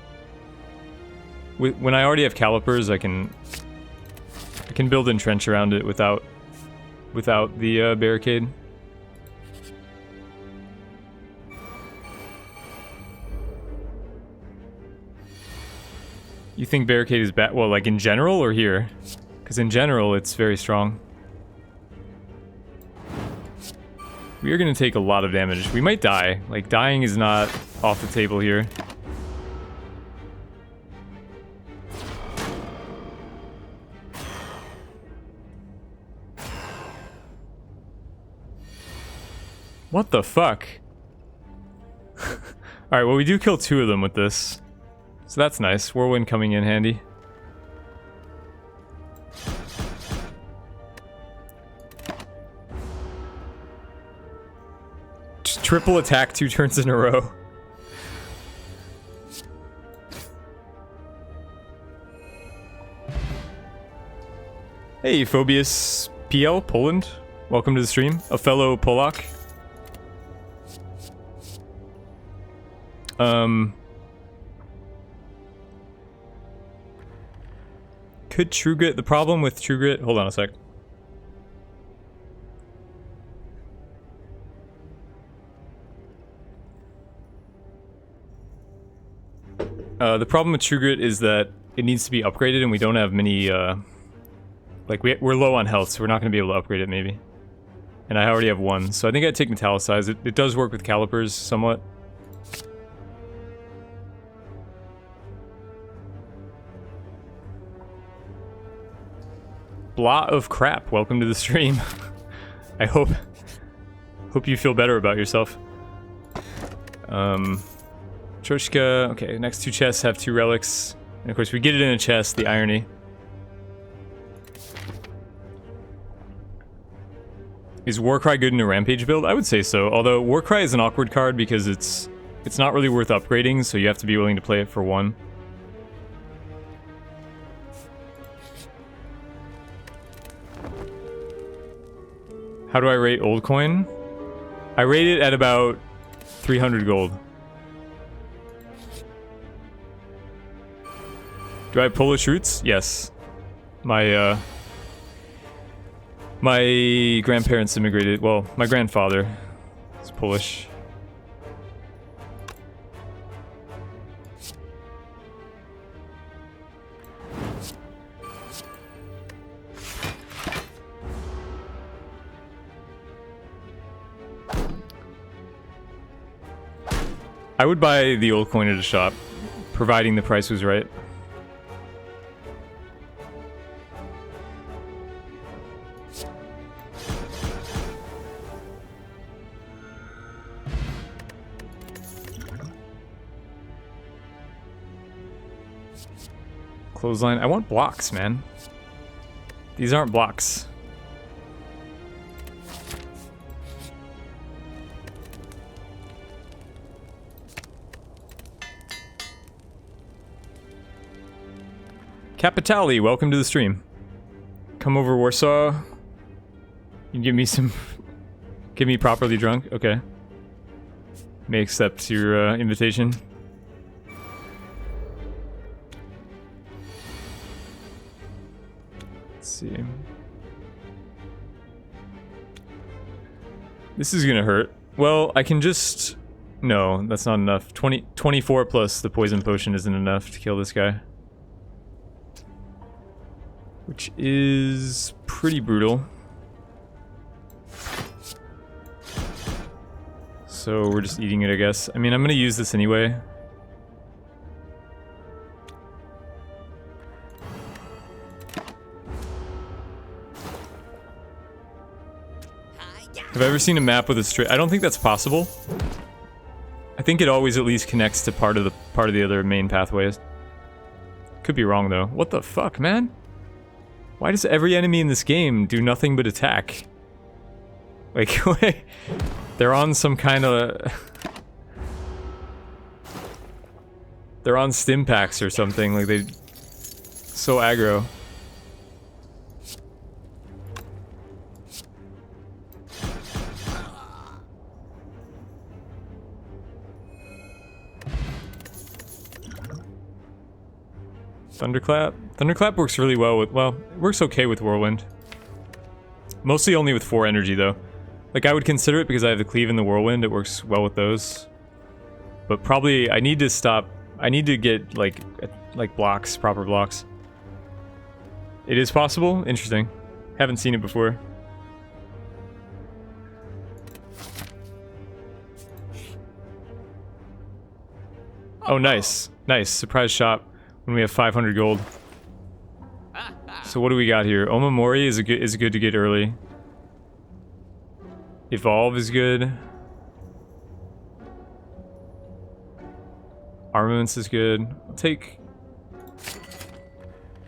When I already have calipers, I can build entrench around it without the barricade. You think barricade is bad? Well, like in general or here? Because in general, it's very strong. We are going to take a lot of damage. We might die. Like, dying is not off the table here. What the fuck? Alright, well we do kill 2 of them with this. So that's nice. Whirlwind coming in handy. Just triple attack 2 turns in a row. Hey, Phobius PL, Poland. Welcome to the stream. A fellow Polak. Could True Grit, the problem with True Grit, hold on a sec. The problem with True Grit is that it needs to be upgraded and we don't have many, like we're low on health, so we're not going to be able to upgrade it maybe. And I already have 1, so I think I'd take Metallicize. It does work with calipers somewhat. Blot of crap, welcome to the stream. I hope you feel better about yourself. Choshka, okay, next 2 chests have 2 relics. And of course we get it in a chest, the irony. Is Warcry good in a Rampage build? I would say so, although Warcry is an awkward card because it's not really worth upgrading, so you have to be willing to play it for 1. How do I rate Old Coin? I rate it at about 300 gold. Do I have Polish roots? Yes. My my grandparents immigrated. Well, my grandfather is Polish. I would buy the old coin at a shop, providing the price was right. Clothesline. I want blocks, man. These aren't blocks. Capitali, welcome to the stream. Come over, Warsaw. You can give me some... Get me properly drunk? Okay. May accept your invitation. Let's see. This is gonna hurt. Well, I can just... No, that's not enough. 24 plus the poison potion isn't enough to kill this guy. Which is pretty brutal. So we're just eating it, I guess. I mean, I'm gonna use this anyway. Have I ever seen a map with a straight? I don't think that's possible. I think it always at least connects to part of the other main pathways. Could be wrong though. What the fuck, man? Why does every enemy in this game do nothing but attack? Like, wait, they're on some kind of... They're on stim packs or something, like they... So aggro. Thunderclap? Thunderclap works really well with, well, it works okay with Whirlwind. Mostly only with 4 energy though. Like I would consider it because I have the Cleave and the Whirlwind, it works well with those. But probably, I need to stop, I need to get like blocks, proper blocks. It is possible? Interesting. Haven't seen it before. Oh nice, nice, surprise shop. When we have 500 gold. So what do we got here? Omamori is good to get early. Evolve is good. Armaments is good. I'll take...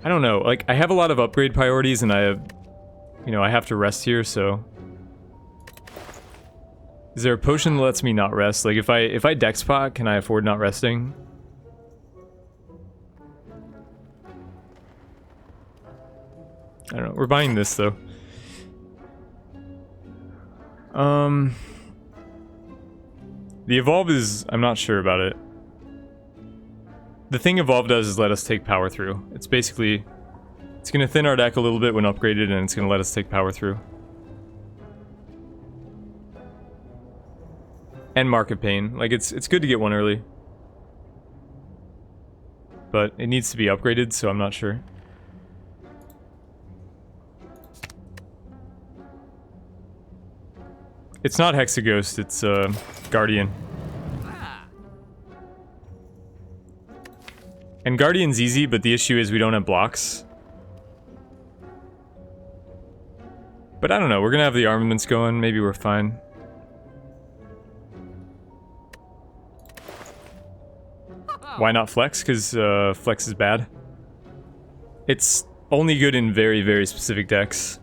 I don't know, like, I have a lot of upgrade priorities and I have... You know, I have to rest here, so... Is there a potion that lets me not rest? Like, if I dex pot, can I afford not resting? I don't know. We're buying this though. The evolve is... I'm not sure about it. The thing evolve does is let us take power through. It's basically... It's gonna thin our deck a little bit when upgraded and it's gonna let us take power through. And Market Pain. Like it's good to get one early. But it needs to be upgraded, so I'm not sure. It's not Hexaghost, it's Guardian. And Guardian's easy, but the issue is we don't have blocks. But I don't know, we're gonna have the armaments going, maybe we're fine. Why not Flex? Because Flex is bad. It's only good in very, very specific decks.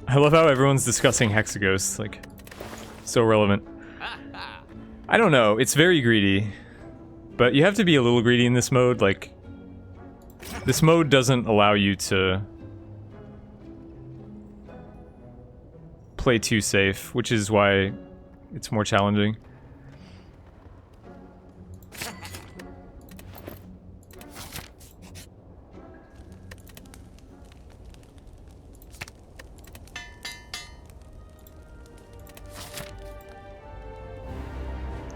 I love how everyone's discussing Hexaghost, like, so relevant. I don't know, it's very greedy. But you have to be a little greedy in this mode, like... This mode doesn't allow you to... play too safe, which is why it's more challenging.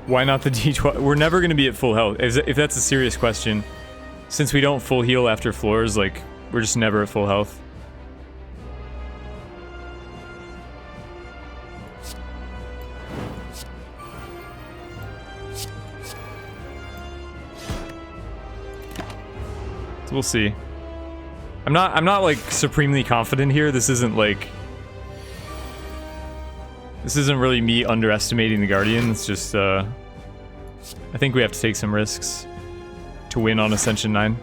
Why not the D12? We're never going to be at full health. If that's a serious question, since we don't full heal after floors, like, we're just never at full health. So we'll see. I'm not like supremely confident here. This isn't like, this isn't really me underestimating the Guardian. It's just I think we have to take some risks to win on Ascension 9.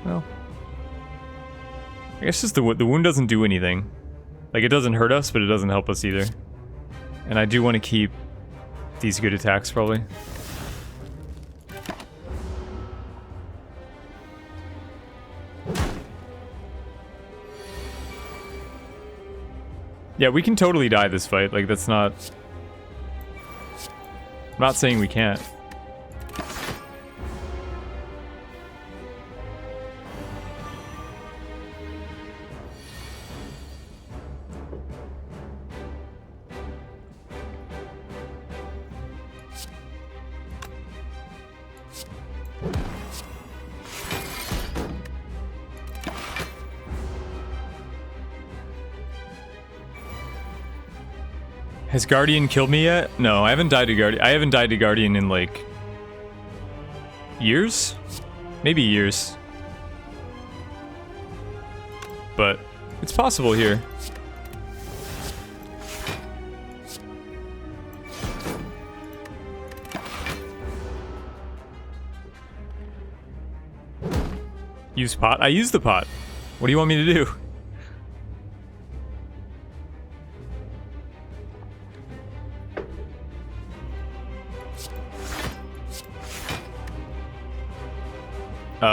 Well, I guess just the wound doesn't do anything. Like, it doesn't hurt us, but it doesn't help us either. And I do want to keep these good attacks, probably. Yeah, we can totally die this fight. Like, that's not... I'm not saying we can't. Has Guardian killed me yet? No, I haven't died to Guardian. I haven't died to Guardian in like years? Maybe years. But it's possible here. Use pot? I used the pot. What do you want me to do?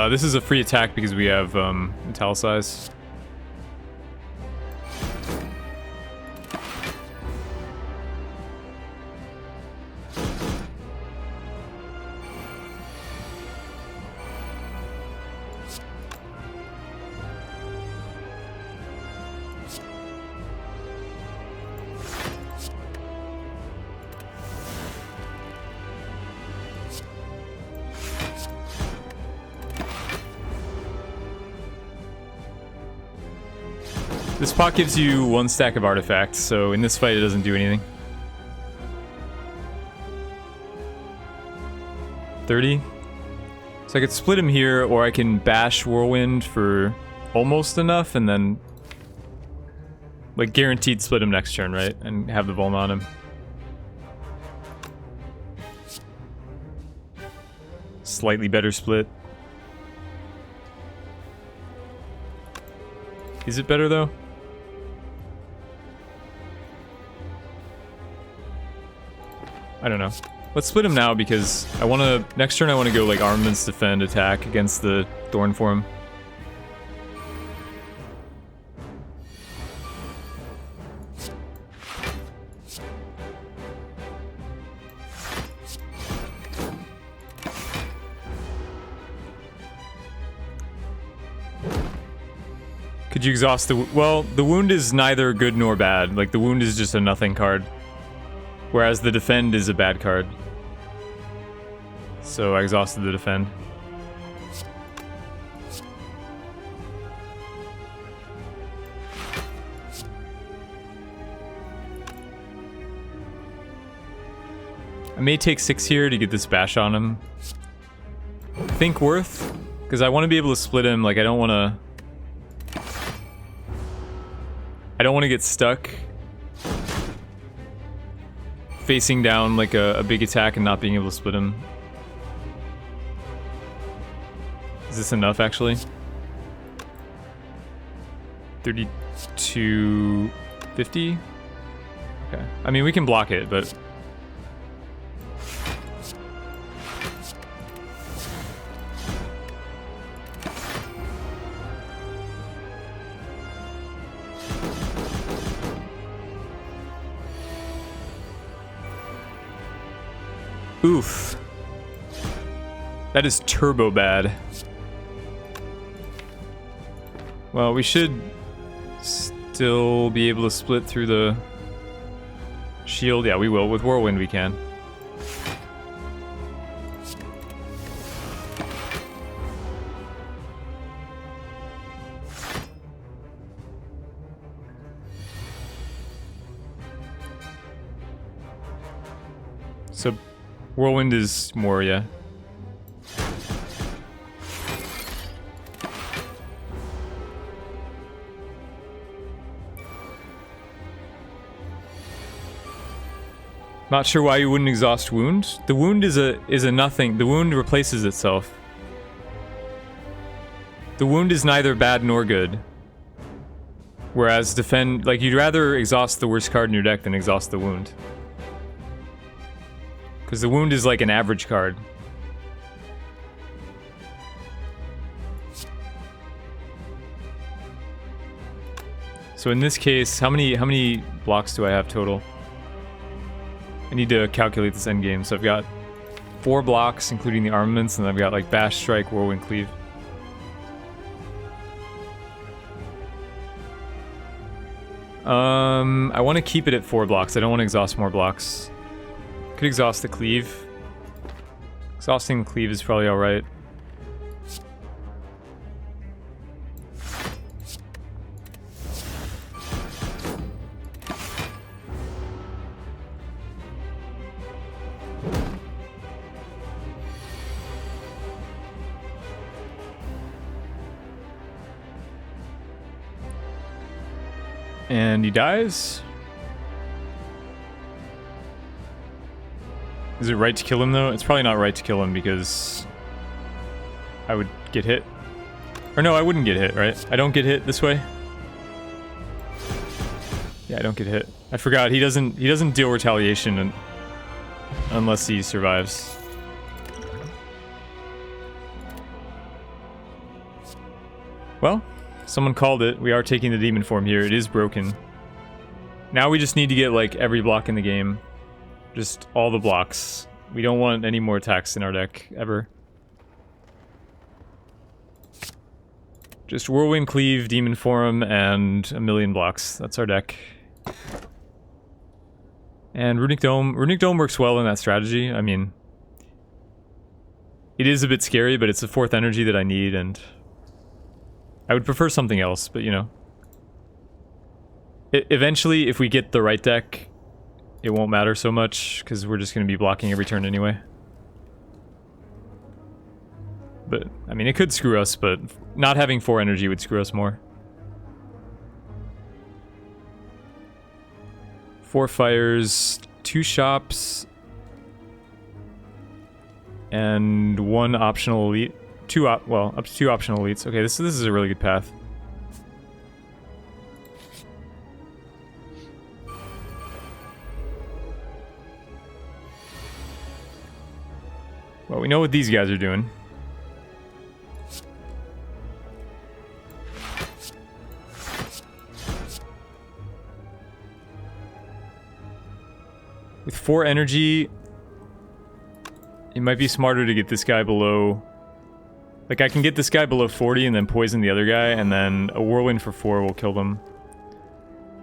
This is a free attack because we have Italicize. This pot gives you 1 stack of artifacts, so in this fight it doesn't do anything. 30. So I could split him here, or I can bash Whirlwind for almost enough, and then like guaranteed split him next turn, right? And have the Vuln on him. Slightly better split. Is it better though? I don't know. Let's split him now because I want to... Next turn I want to go like Armaments, Defend, Attack against the Thorn Form. Could you exhaust the... Well, the Wound is neither good nor bad. Like, the Wound is just a nothing card. Whereas the Defend is a bad card. So I exhausted the Defend. I may take 6 here to get this bash on him. Think worth, because I want to be able to split him. Like, I don't want to get stuck facing down like a big attack and not being able to split him. Is this enough, actually? 3250? Okay. I mean, we can block it, but... Oof. That is turbo bad. Well, we should still be able to split through the shield. Yeah, we will. With Whirlwind, we can. So, Whirlwind is more, yeah. Not sure why you wouldn't exhaust wound. The wound is a nothing. The wound replaces itself. The wound is neither bad nor good. Whereas defend, like, you'd rather exhaust the worst card in your deck than exhaust the wound. Because the wound is like an average card. So in this case, how many blocks do I have total? I need to calculate this endgame. So I've got 4 blocks, including the armaments, and I've got like Bash, Strike, Whirlwind, Cleave. I want to keep it at 4 blocks. I don't want to exhaust more blocks. Could exhaust the Cleave. Exhausting the Cleave is probably alright. And he dies. Is it right to kill him though? It's probably not right to kill him because I would get hit. Or no, I wouldn't get hit, right? I don't get hit this way. Yeah, I don't get hit. I forgot he doesn't deal retaliation unless he survives. Well, someone called it. We are taking the demon form here. It is broken. Now we just need to get like every block in the game. Just all the blocks. We don't want any more attacks in our deck, ever. Just Whirlwind, Cleave, Demon Form, and a million blocks. That's our deck. And Runic Dome. Runic Dome works well in that strategy. I mean, it is a bit scary, but it's the 4th energy that I need, and I would prefer something else, but you know. Eventually, if we get the right deck, it won't matter so much, because we're just going to be blocking every turn anyway. But, I mean, it could screw us, but not having 4 energy would screw us more. 4 fires, 2 shops, and 1 optional elite. Well, up to 2 optional elites. Okay, this is a really good path. Well, we know what these guys are doing. With 4 energy, it might be smarter to get this guy below... Like, I can get this guy below 40 and then poison the other guy, and then a Whirlwind for 4 will kill them.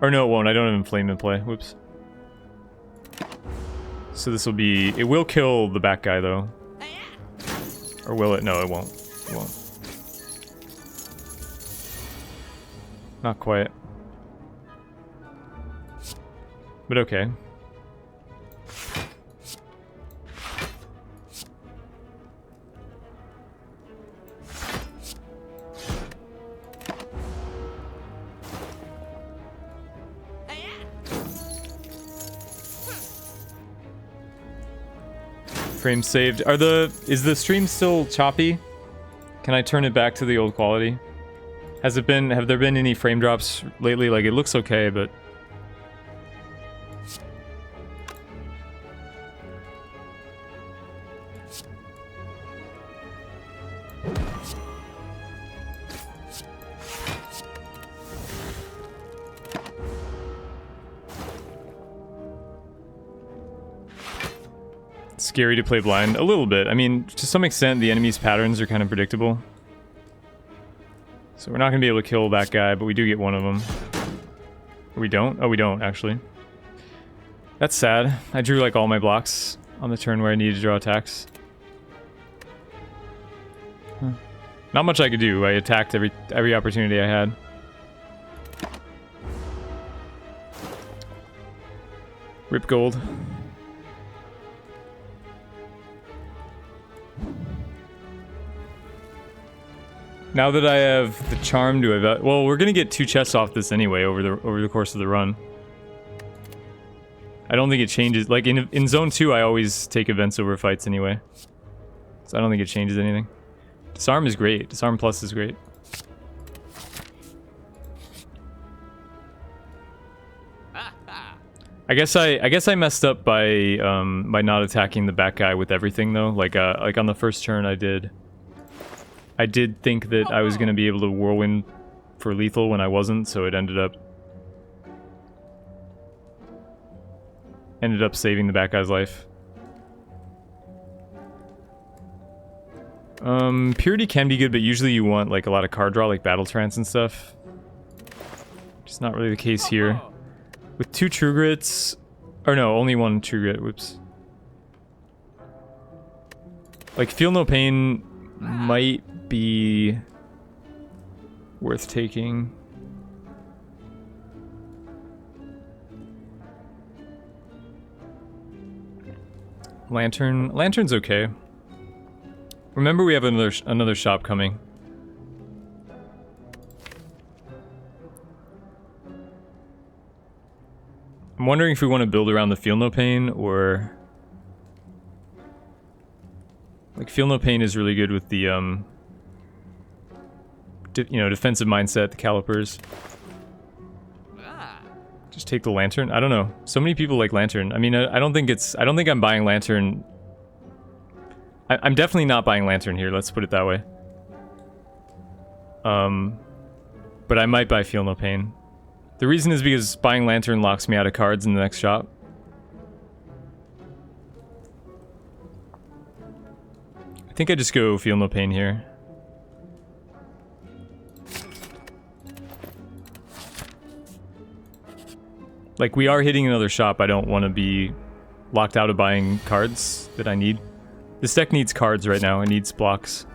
Or no, it won't. I don't have Inflame in play. Whoops. So this will be... It will kill the back guy, though. Or will it? No, it won't. It won't. Not quite. But okay. Frame saved. Is the stream still choppy? Can I turn it back to the old quality? Have there been any frame drops lately? Like, it looks okay, but... scary to play blind. A little bit. I mean, to some extent, the enemy's patterns are kind of predictable. So we're not going to be able to kill that guy, but we do get one of them. We don't? Oh, we don't, actually. That's sad. I drew, like, all my blocks on the turn where I needed to draw attacks. Huh. Not much I could do. I attacked every opportunity I had. Rip gold. Now that I have the charm to well, we're gonna get 2 chests off this anyway over the course of the run. I don't think it changes. Like in zone 2, I always take events over fights anyway, so I don't think it changes anything. Disarm is great. Disarm plus is great. I guess I messed up by not attacking the back guy with everything though. Like on the first turn I did think that I was gonna be able to whirlwind for lethal when I wasn't, so it ended up saving the back guy's life. Purity can be good, but usually you want like a lot of card draw, like battle trance and stuff. Which is not really the case here. With 2 True Grits, or no, only 1 True Grit, whoops. Like, Feel No Pain might be worth taking. Lantern's okay. Remember, we have another shop coming. I'm wondering if we want to build around the Feel No Pain, or... Like, Feel No Pain is really good with the, you know, defensive mindset, the calipers. Just take the Lantern? I don't know. So many people like Lantern. I mean, I don't think I'm buying Lantern. I'm definitely not buying Lantern here, let's put it that way. But I might buy Feel No Pain. The reason is because buying Lantern locks me out of cards in the next shop. I think I just go Feel No Pain here. Like, we are hitting another shop. I don't want to be locked out of buying cards that I need. This deck needs cards right now. It needs blocks.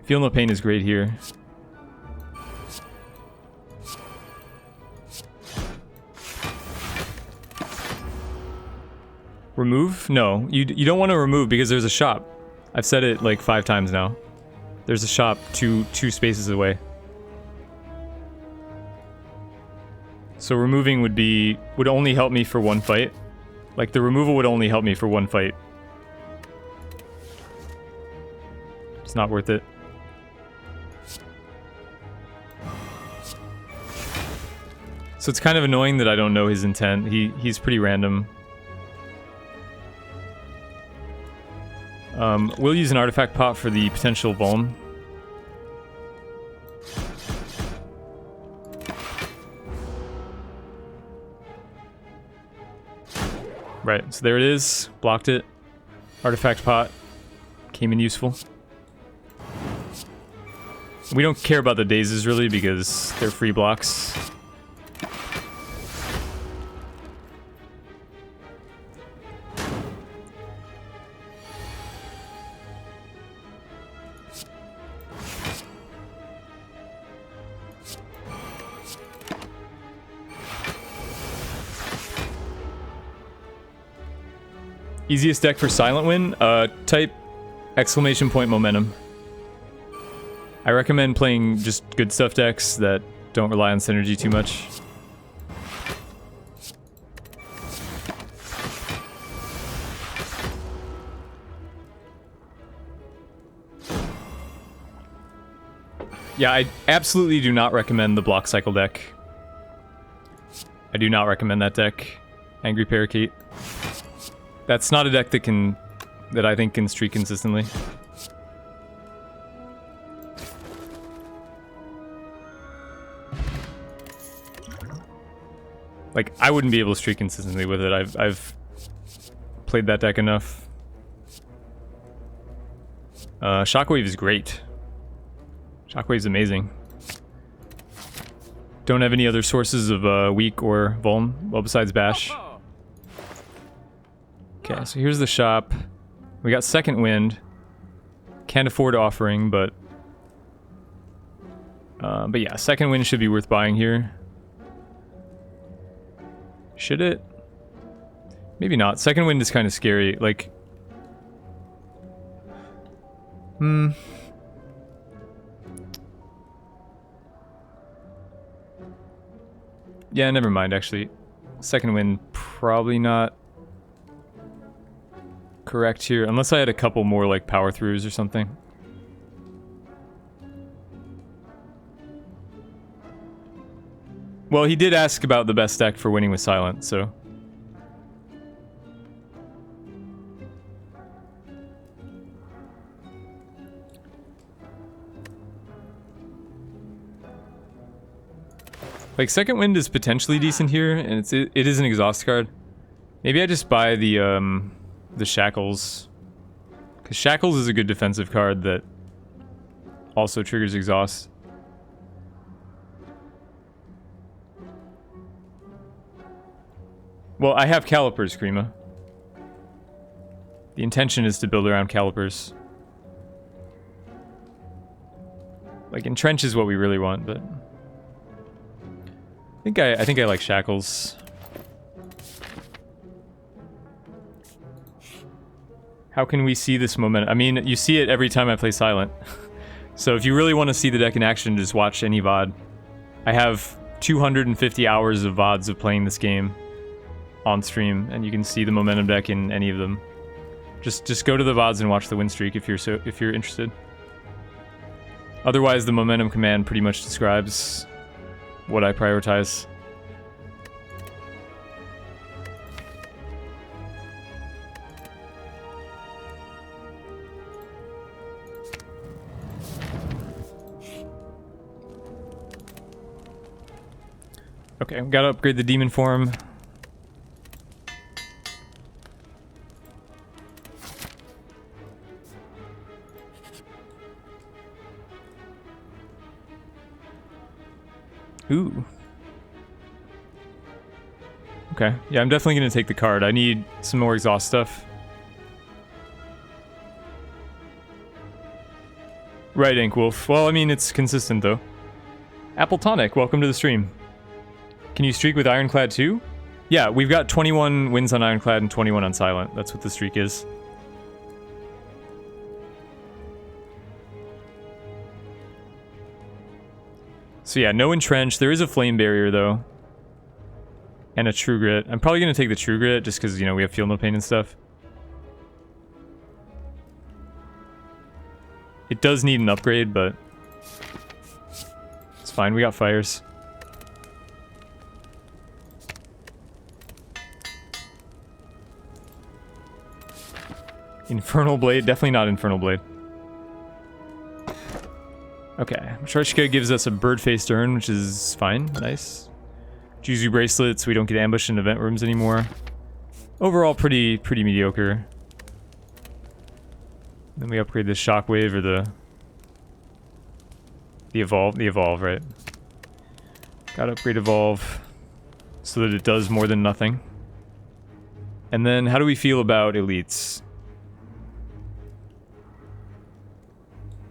Feel No Pain is great here. Remove? No, you don't want to remove because there's a shop. I've said it like 5 times now. There's a shop two spaces away. So removing would only help me for 1 fight. Like, the removal would only help me for 1 fight. It's not worth it. So it's kind of annoying that I don't know his intent. He's pretty random. We'll use an artifact pot for the potential vuln. Right, so there it is. Blocked it. Artifact pot came in useful. We don't care about the dazes really because they're free blocks. Easiest deck for Silent Win? Type exclamation point momentum. I recommend playing just good stuff decks that don't rely on synergy too much. Yeah, I absolutely do not recommend the block cycle deck. I do not recommend that deck. Angry Parakeet. That's not a deck that I think can streak consistently. Like, I wouldn't be able to streak consistently with it. played that deck enough. Shockwave is great. Shockwave's amazing. Don't have any other sources of weak or vuln, well, besides Bash. Okay, so here's the shop. We got Second Wind. Can't afford Offering, but yeah, Second Wind should be worth buying here. Should it? Maybe not. Second Wind is kind of scary. Like, yeah, never mind, actually. Second Wind, probably not correct here. Unless I had a couple more, like, power throughs or something. Well, he did ask about the best deck for winning with Silent, so... Like, Second Wind is potentially decent here, and it is an exhaust card. Maybe I just buy the Shackles. Because Shackles is a good defensive card that also triggers exhaust. Well, I have Calipers, Krima. The intention is to build around Calipers. Like, Entrench is what we really want, but... I think I like Shackles. How can we see this momentum? I mean, you see it every time I play Silent. So if you really want to see the deck in action, just watch any VOD. I have 250 hours of VODs of playing this game on stream, and you can see the momentum deck in any of them. Just go to the VODs and watch the win streak if you're interested. Otherwise, the momentum command pretty much describes what I prioritize. Okay, gotta upgrade the demon form. Ooh. Okay, yeah, I'm definitely gonna take the card. I need some more exhaust stuff. Right, Inkwolf. Well, I mean, it's consistent, though. Apple Tonic, welcome to the stream. Can you streak with Ironclad, too? Yeah, we've got 21 wins on Ironclad and 21 on Silent. That's what the streak is. So yeah, no Entrench. There is a Flame Barrier, though. And a True Grit. I'm probably going to take the True Grit, just because, you know, we have Feel No Pain and stuff. It does need an upgrade, but... it's fine, we got Fires. Infernal Blade? Definitely not Infernal Blade. Okay, Sharshka gives us a bird-faced urn, which is fine. Nice. Juzu bracelets, we don't get ambushed in event rooms anymore. Overall, pretty mediocre. Then we upgrade the Shockwave or the Evolve. The Evolve, right? Gotta upgrade Evolve so that it does more than nothing. And then, how do we feel about elites?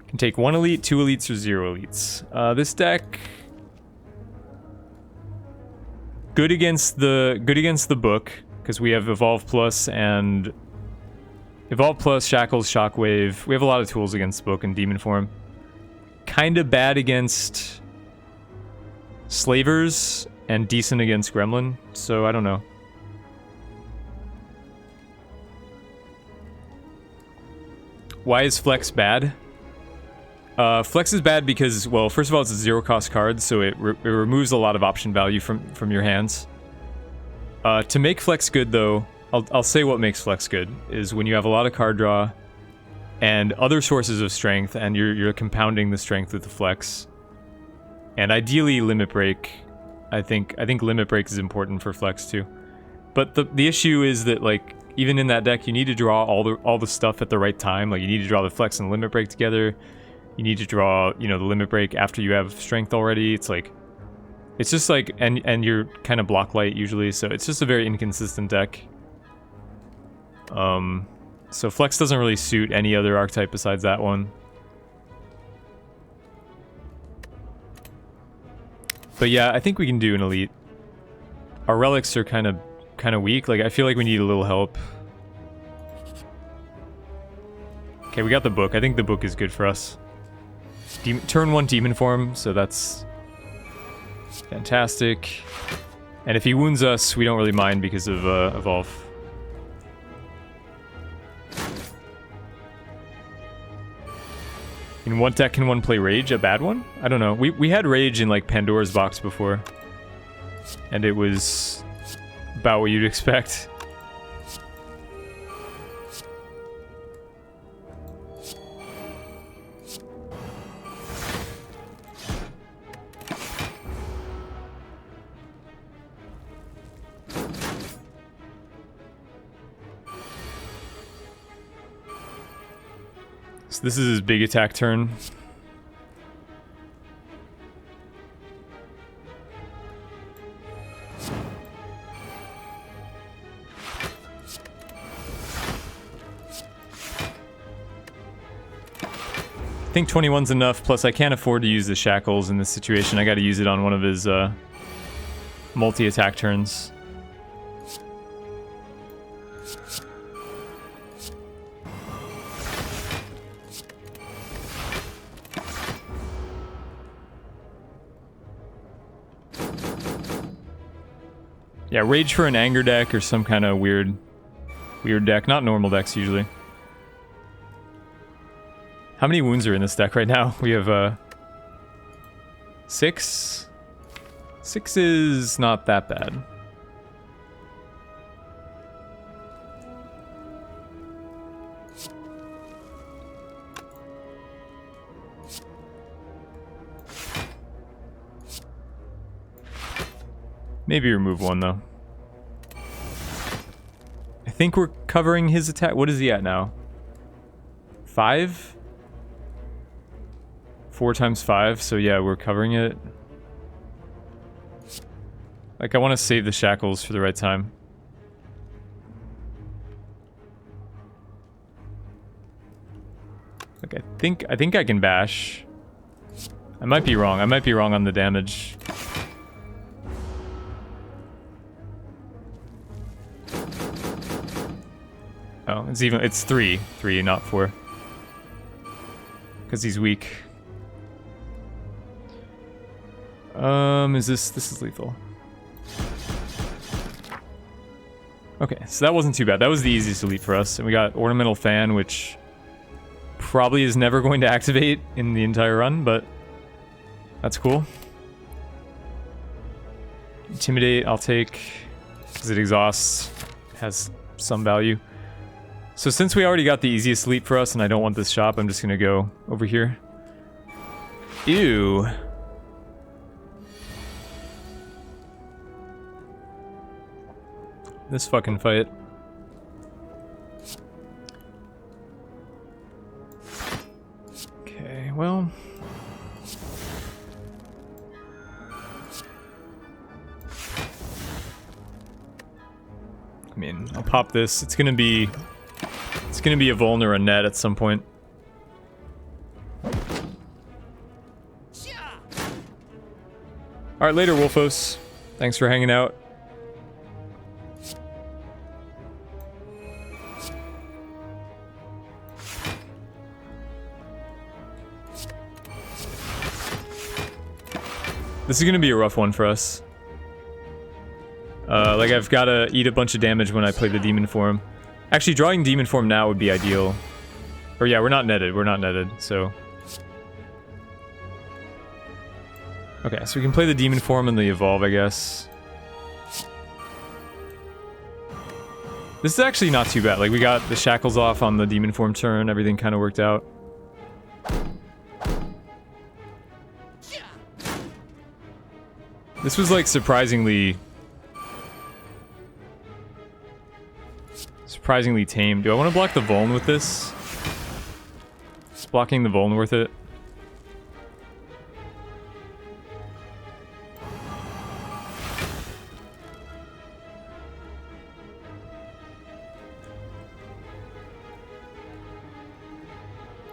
Can take 1 elite, 2 elites, or 0 elites. This deck good against the book because we have Evolve Plus and Evolve Plus, Shackles, Shockwave. We have a lot of tools against book and demon form. Kind of bad against Slavers and decent against Gremlin. So I don't know. Why is Flex bad? Flex is bad because, well, first of all, it's a zero-cost card, so it removes a lot of option value from your hands. To make Flex good, though, I'll say what makes Flex good is when you have a lot of card draw and other sources of strength, and you're compounding the strength with the Flex. And ideally, Limit Break. I think Limit Break is important for Flex too. But the issue is that, like, even in that deck, you need to draw all the stuff at the right time. Like, you need to draw the Flex and the Limit Break together. You need to draw, you know, the Limit Break after you have Strength already. It's like, it's just like, and you're kind of block light usually, so it's just a very inconsistent deck. So Flex doesn't really suit any other archetype besides that one. But yeah, I think we can do an elite. Our relics are kind of weak. Like, I feel like we need a little help. Okay, we got the book. I think the book is good for us. Turn 1 demon form, so that's fantastic. And if he wounds us, we don't really mind because of evolve. In what deck can one play Rage? A bad one? I don't know. We had Rage in like Pandora's Box before. And it was about what you'd expect. So this is his big attack turn. I think 21's enough, plus I can't afford to use the shackles in this situation. I gotta use it on one of his multi-attack turns. Yeah, Rage for an anger deck or some kind of weird deck. Not normal decks usually. How many wounds are in this deck right now? We have 6. 6 is not that bad. Maybe remove 1 though. I think we're covering his attack. What is he at now? 5? 4 times 5, so yeah, we're covering it. Like, I want to save the shackles for the right time. Like, I think I can bash. I might be wrong. I might be wrong on the damage. Oh, it's 3, not 4. Because he's weak. This is lethal. Okay, so that wasn't too bad. That was the easiest elite for us. And we got Ornamental Fan, which probably is never going to activate in the entire run, but that's cool. Intimidate, I'll take, because it exhausts, has some value. So since we already got the easiest elite for us and I don't want this shop, I'm just gonna go over here. Ew. This fucking fight. Okay, well. I mean, I'll pop this. It's gonna be a vuln or a net at some point. Alright, later, Wolfos. Thanks for hanging out. This is gonna be a rough one for us. Like, I've gotta eat a bunch of damage when I play the demon form. Actually, drawing demon form now would be ideal. Or yeah, we're not netted, so... Okay, so we can play the demon form and the evolve, I guess. This is actually not too bad. Like, we got the shackles off on the demon form turn, everything kind of worked out. This was like surprisingly surprisingly tame. Do I want to block the Vuln with this? Is blocking the Vuln worth it?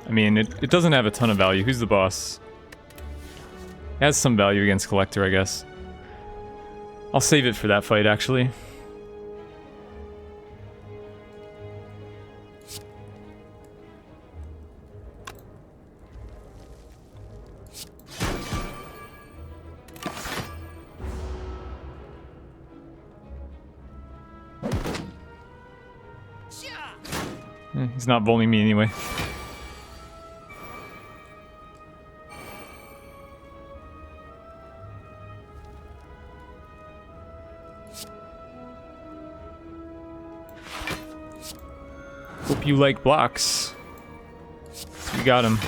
I mean, it doesn't have a ton of value. Who's the boss? It has some value against Collector, I guess. I'll save it for that fight, actually. He's not bowling me anyway. Hope you like blocks. You got him.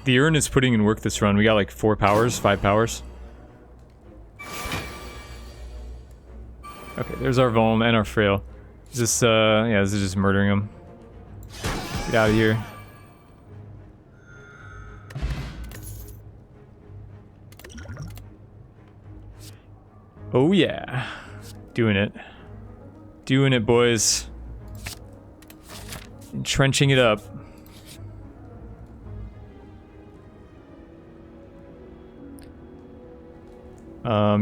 The urn is putting in work this run. We got like 4 powers, 5 powers. Okay, there's our Vuln and our Frail. Is this, yeah, this is just murdering him. Get out of here. Oh yeah. Doing it. Doing it, boys. Entrenching it up.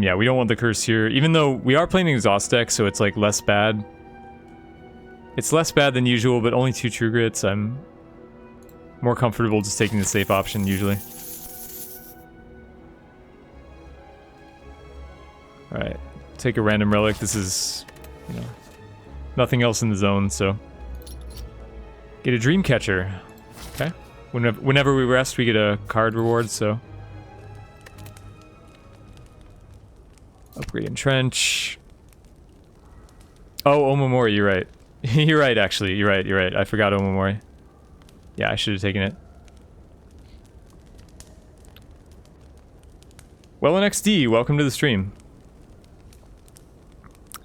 Yeah, we don't want the curse here. Even though we are playing an exhaust deck, so it's like less bad. It's less bad than usual, but only 2 True Grits. I'm more comfortable just taking the safe option usually. Alright, take a random relic. This is, you know, nothing else in the zone, so. Get a Dreamcatcher. Okay. Whenever we rest, we get a card reward, so. Upgrade Entrench. Oh, Omamori, you're right. You're right, actually. You're right. I forgot Omamori. Yeah, I should have taken it. Well, NXD, welcome to the stream.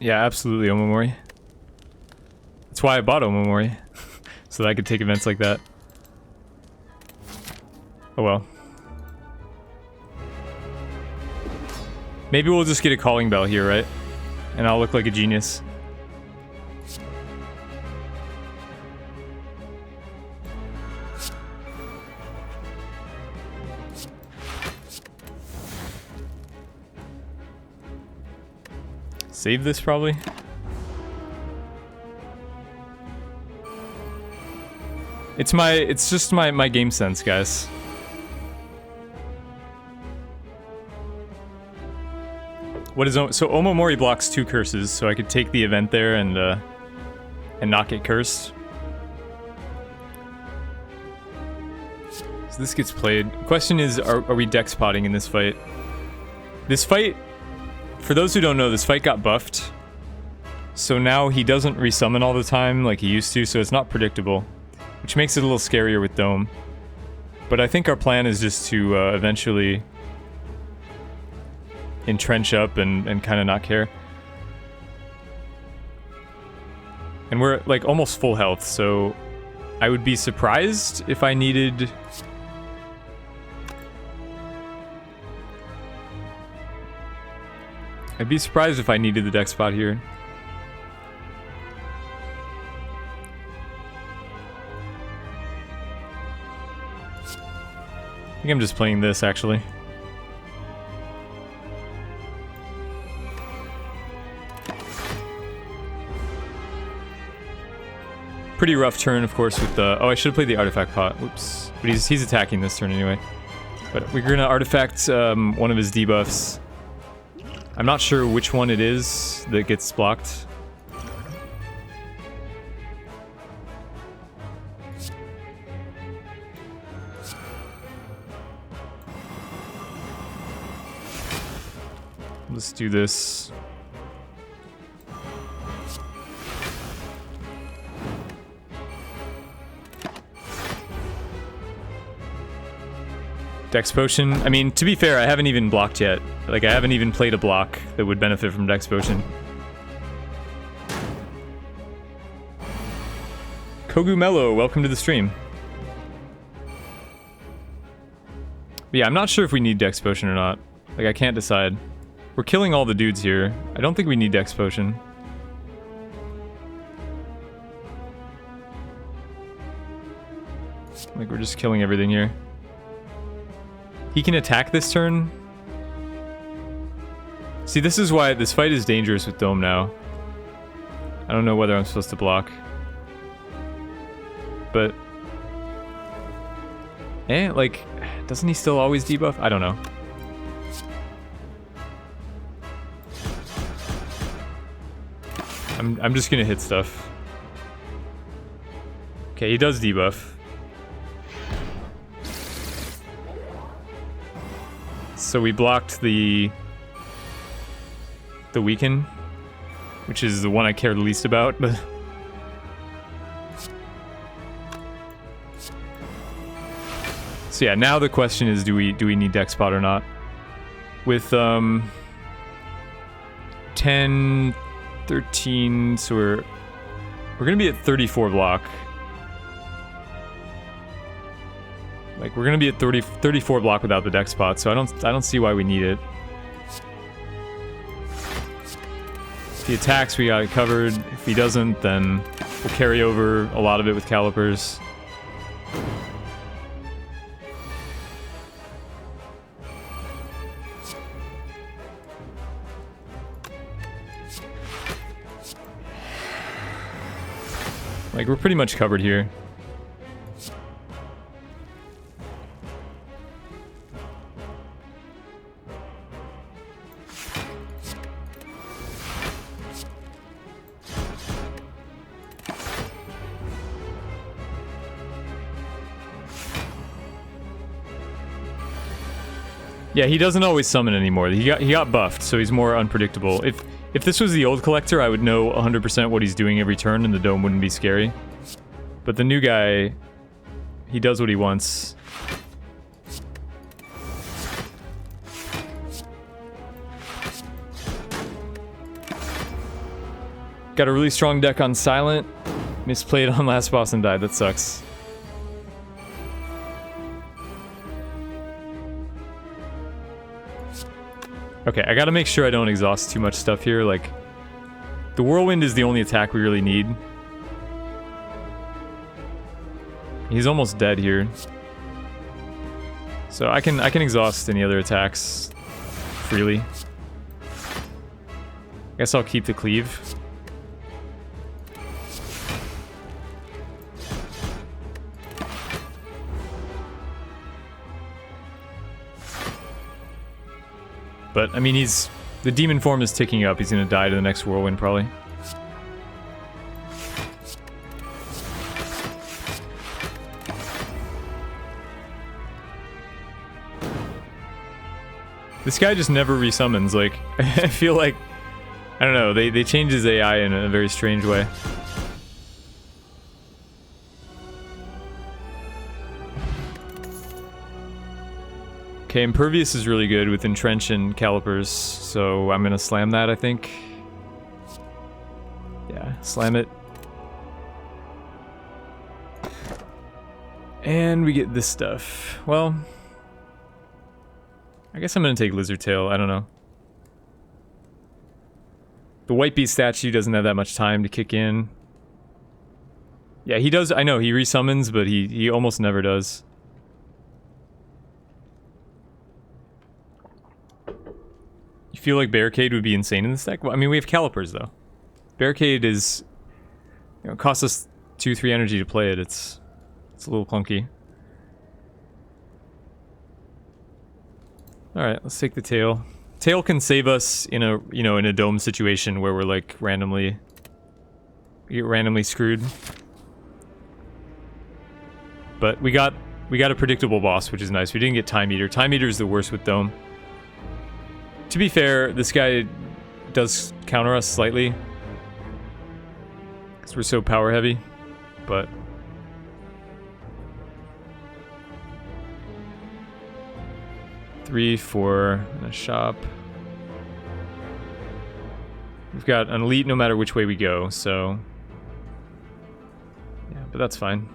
Yeah, absolutely, Omamori. That's why I bought Omamori. So that I could take events like that. Oh well. Maybe we'll just get a Calling Bell here, right? And I'll look like a genius. Save this, probably. It's just my game sense, guys. What is so Omamori blocks 2 curses, so I could take the event there and not get cursed. So this gets played. Question is, are we deck spotting in this fight? This fight, for those who don't know, this fight got buffed. So now he doesn't resummon all the time like he used to, so it's not predictable. Which makes it a little scarier with Dome. But I think our plan is just to eventually entrench up and kind of not care. And we're like almost full health, so I would be surprised if I needed... I'd be surprised if I needed the deck spot here. I think I'm just playing this, actually. Pretty rough turn, of course, with the... Oh, I should have played the artifact pot. Oops. But he's attacking this turn anyway. But we're gonna artifact one of his debuffs. I'm not sure which one it is that gets blocked. Let's do this. Dex Potion. I mean, to be fair, I haven't even blocked yet. Like, I haven't even played a block that would benefit from Dex Potion. Kogumelo, welcome to the stream. But yeah, I'm not sure if we need Dex Potion or not. Like, I can't decide. We're killing all the dudes here. I don't think we need Dex Potion. Like, we're just killing everything here. He can attack this turn. See, this is why this fight is dangerous with Dome now. I don't know whether I'm supposed to block. But... like, doesn't he still always debuff? I don't know. I'm just gonna hit stuff. Okay, he does debuff. So we blocked the weaken, which is the one I care the least about, but so yeah, now the question is, do we need Dex Pot or not? With 10, 13, so we're gonna be at 34 block. Like, we're gonna be at 34 block without the Dex Pot, so I don't see why we need it. If he attacks, we got it covered. If he doesn't, then we'll carry over a lot of it with Calipers. Like, we're pretty much covered here. Yeah, he doesn't always summon anymore. He got buffed, so he's more unpredictable. If this was the old collector, I would know 100% what he's doing every turn and the dome wouldn't be scary. But the new guy, he does what he wants. Got a really strong deck on Silent. Misplayed on last boss and died. That sucks. Okay, I gotta make sure I don't exhaust too much stuff here. Like, the Whirlwind is the only attack we really need. He's almost dead here. So I can exhaust any other attacks freely. I guess I'll keep the cleave. But, I mean, the demon form is ticking up. He's gonna die to the next Whirlwind, probably. This guy just never resummons. Like, I feel like, I don't know, they changed his AI in a very strange way. Okay, Impervious is really good with Entrench and Calipers, so I'm gonna slam that, I think. Yeah, slam it. And we get this stuff. Well, I guess I'm gonna take Lizard Tail, I don't know. The White Beast statue doesn't have that much time to kick in. Yeah, he does, I know, he resummons, but he almost never does. You feel like Barricade would be insane in this deck? Well, I mean, we have Calipers, though. Barricade is... You know, costs us 2-3 energy to play it. It's a little clunky. Alright, let's take the Tail. Tail can save us in a, you know, in a dome situation where we're, like, randomly... We get randomly screwed. But we got a predictable boss, which is nice. We didn't get Time Eater. Time Eater is the worst with dome. To be fair, this guy does counter us slightly. Because we're so power heavy. But... 3, 4, and a shop. We've got an elite no matter which way we go, so... Yeah, but that's fine.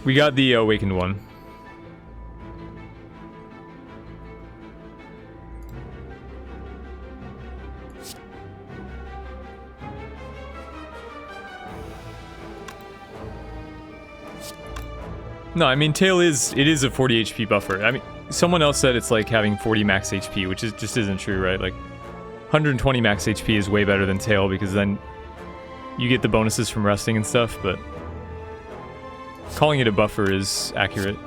We got the awakened one. No, I mean, Tail is a 40 HP buffer. I mean, someone else said it's like having 40 max HP, which just isn't true, right? Like, 120 max HP is way better than Tail, because then you get the bonuses from resting and stuff, but calling it a buffer is accurate.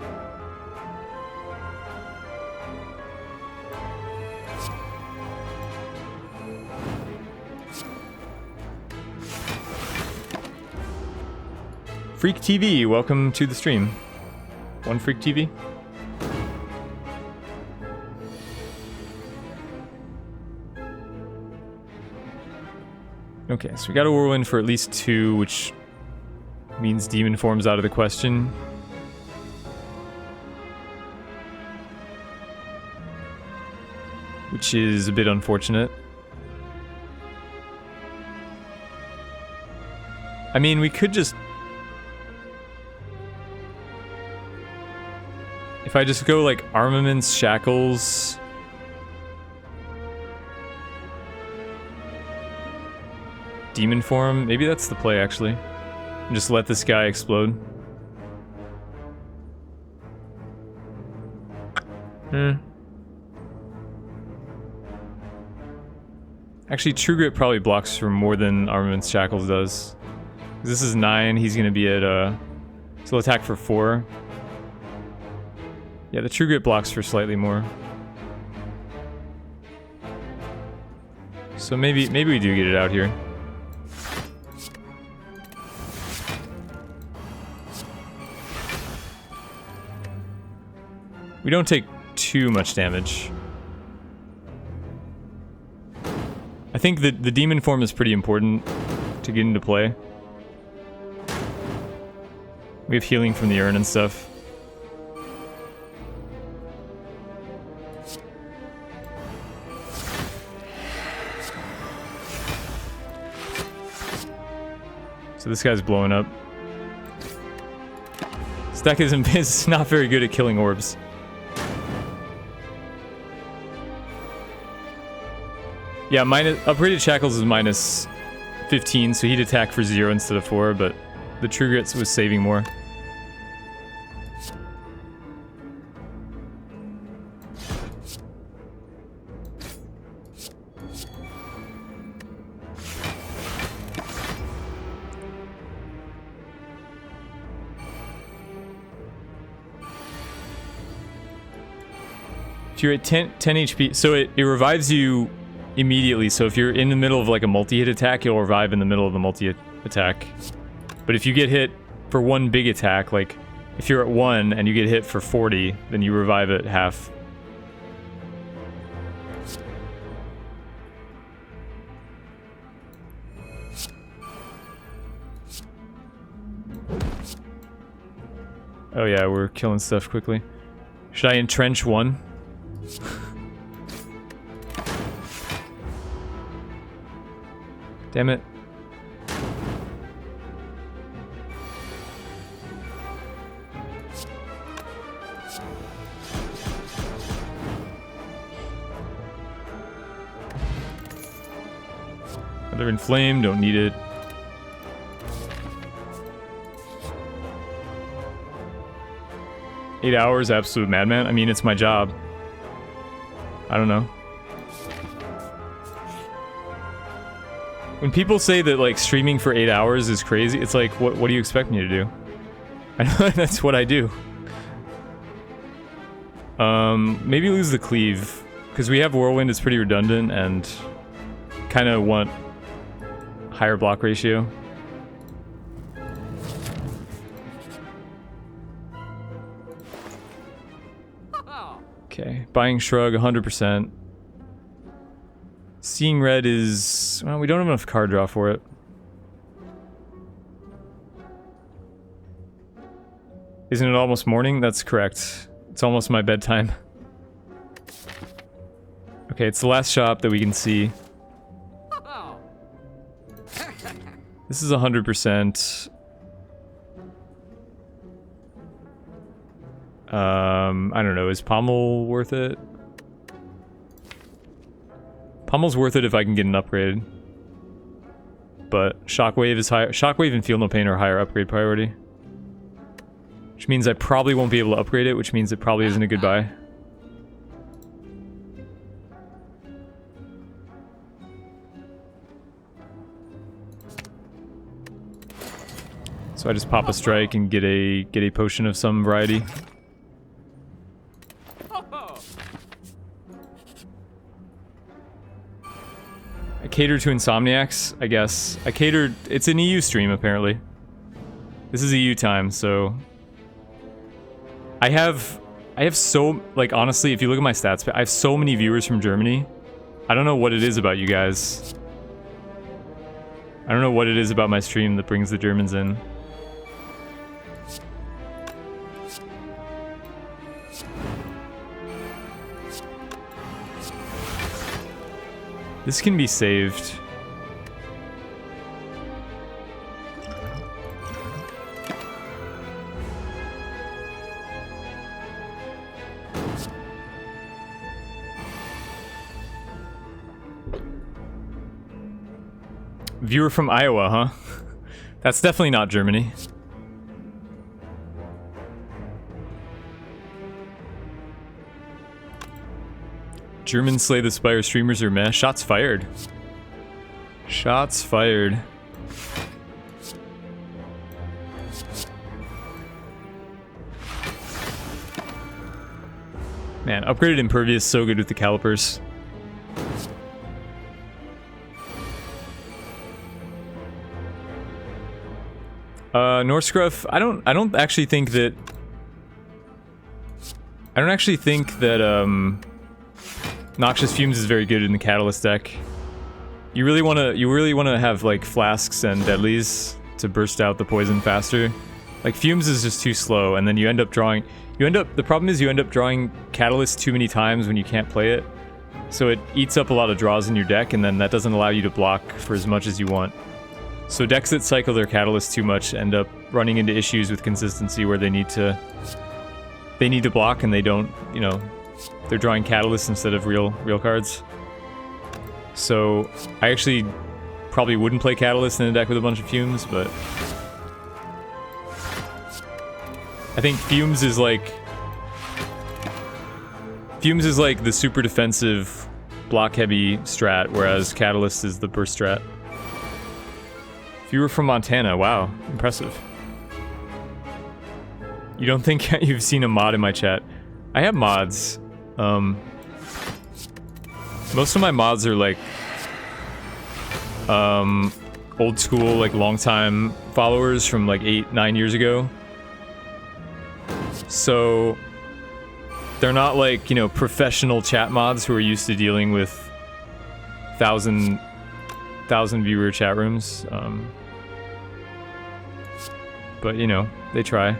Freak TV, welcome to the stream. One Freak TV. Okay, so we got a Whirlwind for at least 2, which means Demon Form's out of the question. Which is a bit unfortunate. I mean, we could just... If I just go like Armaments, Shackles... Demon Form, maybe that's the play actually. And just let this guy explode. Actually, True Grit probably blocks for more than Armaments Shackles does. This is 9, he's gonna be at so he'll attack for 4. Yeah, the True Grit blocks for slightly more. So maybe we do get it out here. We don't take too much damage. I think the Demon Form is pretty important to get into play. We have healing from the urn and stuff. So this guy's blowing up. This deck is not very good at killing orbs. Yeah, upgraded Shackles is minus 15, so he'd attack for 0 instead of 4, but the True Grits was saving more. If you're at 10 HP, so it revives you immediately, so if you're in the middle of like a multi-hit attack, you'll revive in the middle of the multi-attack. But if you get hit for one big attack, like if you're at 1 and you get hit for 40, then you revive at half. Oh yeah, we're killing stuff quickly. Should I entrench 1? Damn it. They're inflamed, don't need it. Eight hours, absolute madman. I mean, it's my job. I don't know. When people say that like streaming for 8 hours is crazy, it's like, what do you expect me to do? I know that's what I do. Maybe lose the cleave, because we have Whirlwind, it's pretty redundant, and kind of want higher block ratio. Okay, buying Shrug 100%. Seeing Red is... well, we don't have enough card draw for it. Isn't it almost morning? That's correct. It's almost my bedtime. Okay, it's the last shop that we can see. This is 100%. I don't know, is Pommel worth it? Pommel's worth it if I can get an upgrade. But Shockwave is higher. Shockwave and Feel No Pain are higher upgrade priority. Which means I probably won't be able to upgrade it, which means it probably isn't a good buy. So I just pop a strike and get a potion of some variety. I cater to insomniacs, I guess. It's an EU stream apparently. This is EU time, so I have so, like, honestly, if you look at my stats, I have so many viewers from Germany. I don't know what it is about you guys. I don't know what it is about my stream that brings the Germans in. This can be saved. Viewer from Iowa, huh? That's definitely not Germany. German Slay the Spire streamers are meh. Shots fired. Shots fired. Man, upgraded Impervious so good with the calipers. Norscruff, I don't actually think that Noxious Fumes is very good in the Catalyst deck. You really wanna have like flasks and deadlies to burst out the poison faster. Like Fumes is just too slow, and then you end up drawing. The problem is you end up drawing Catalyst too many times when you can't play it, so it eats up a lot of draws in your deck, and then that doesn't allow you to block for as much as you want. So decks that cycle their Catalyst too much end up running into issues with consistency where they need to block and they don't, you know, they're drawing Catalyst instead of real cards. So I actually probably wouldn't play Catalyst in a deck with a bunch of Fumes, but I think Fumes is like the super defensive block heavy strat, whereas Catalyst is the burst strat. Viewer from Montana, wow, impressive. You don't think you've seen a mod in my chat? I have mods. Most of my mods are like old school, like long time followers from like 8-9 years ago. So they're not like, you know, professional chat mods who are used to dealing with thousand viewer chat rooms. But you know, they try.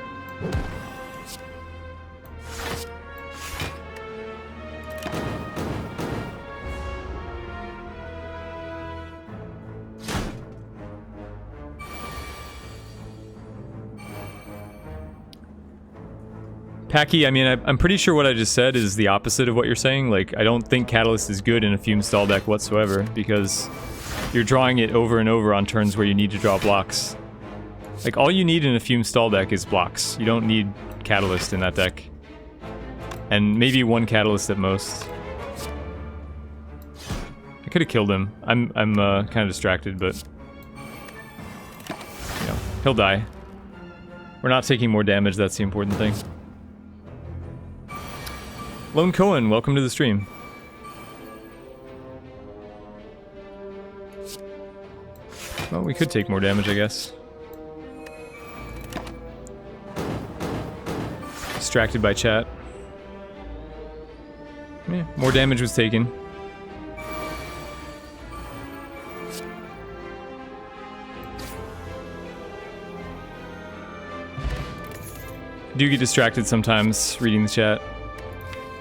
Packy, I mean, I'm pretty sure what I just said is the opposite of what you're saying. Like, I don't think Catalyst is good in a Fume stall deck whatsoever, because you're drawing it over and over on turns where you need to draw blocks. Like, all you need in a Fume stall deck is blocks. You don't need Catalyst in that deck. And maybe one Catalyst at most. I could have killed him. I'm kind of distracted, but you know, he'll die. We're not taking more damage, that's the important thing. Lone Cohen, welcome to the stream. Well, we could take more damage, I guess. Distracted by chat. Yeah, more damage was taken. Do get distracted sometimes reading the chat,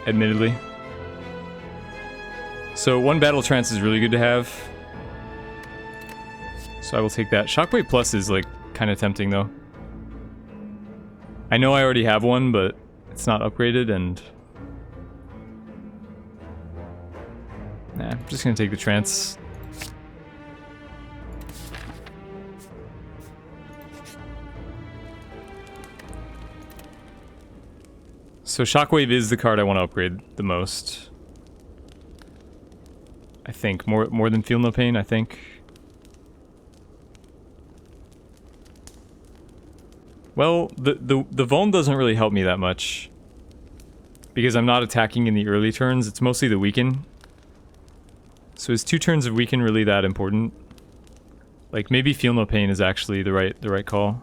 admittedly. So 1 battle trance is really good to have. So I will take that. Shockwave Plus is like kind of tempting though. I know I already have one, but it's not upgraded and... Nah, I'm just gonna take the trance. So Shockwave is the card I want to upgrade the most. I think more than Feel No Pain, I think. Well, the Vuln doesn't really help me that much. Because I'm not attacking in the early turns, it's mostly the Weaken. So is 2 turns of Weaken really that important? Like maybe Feel No Pain is actually the right call.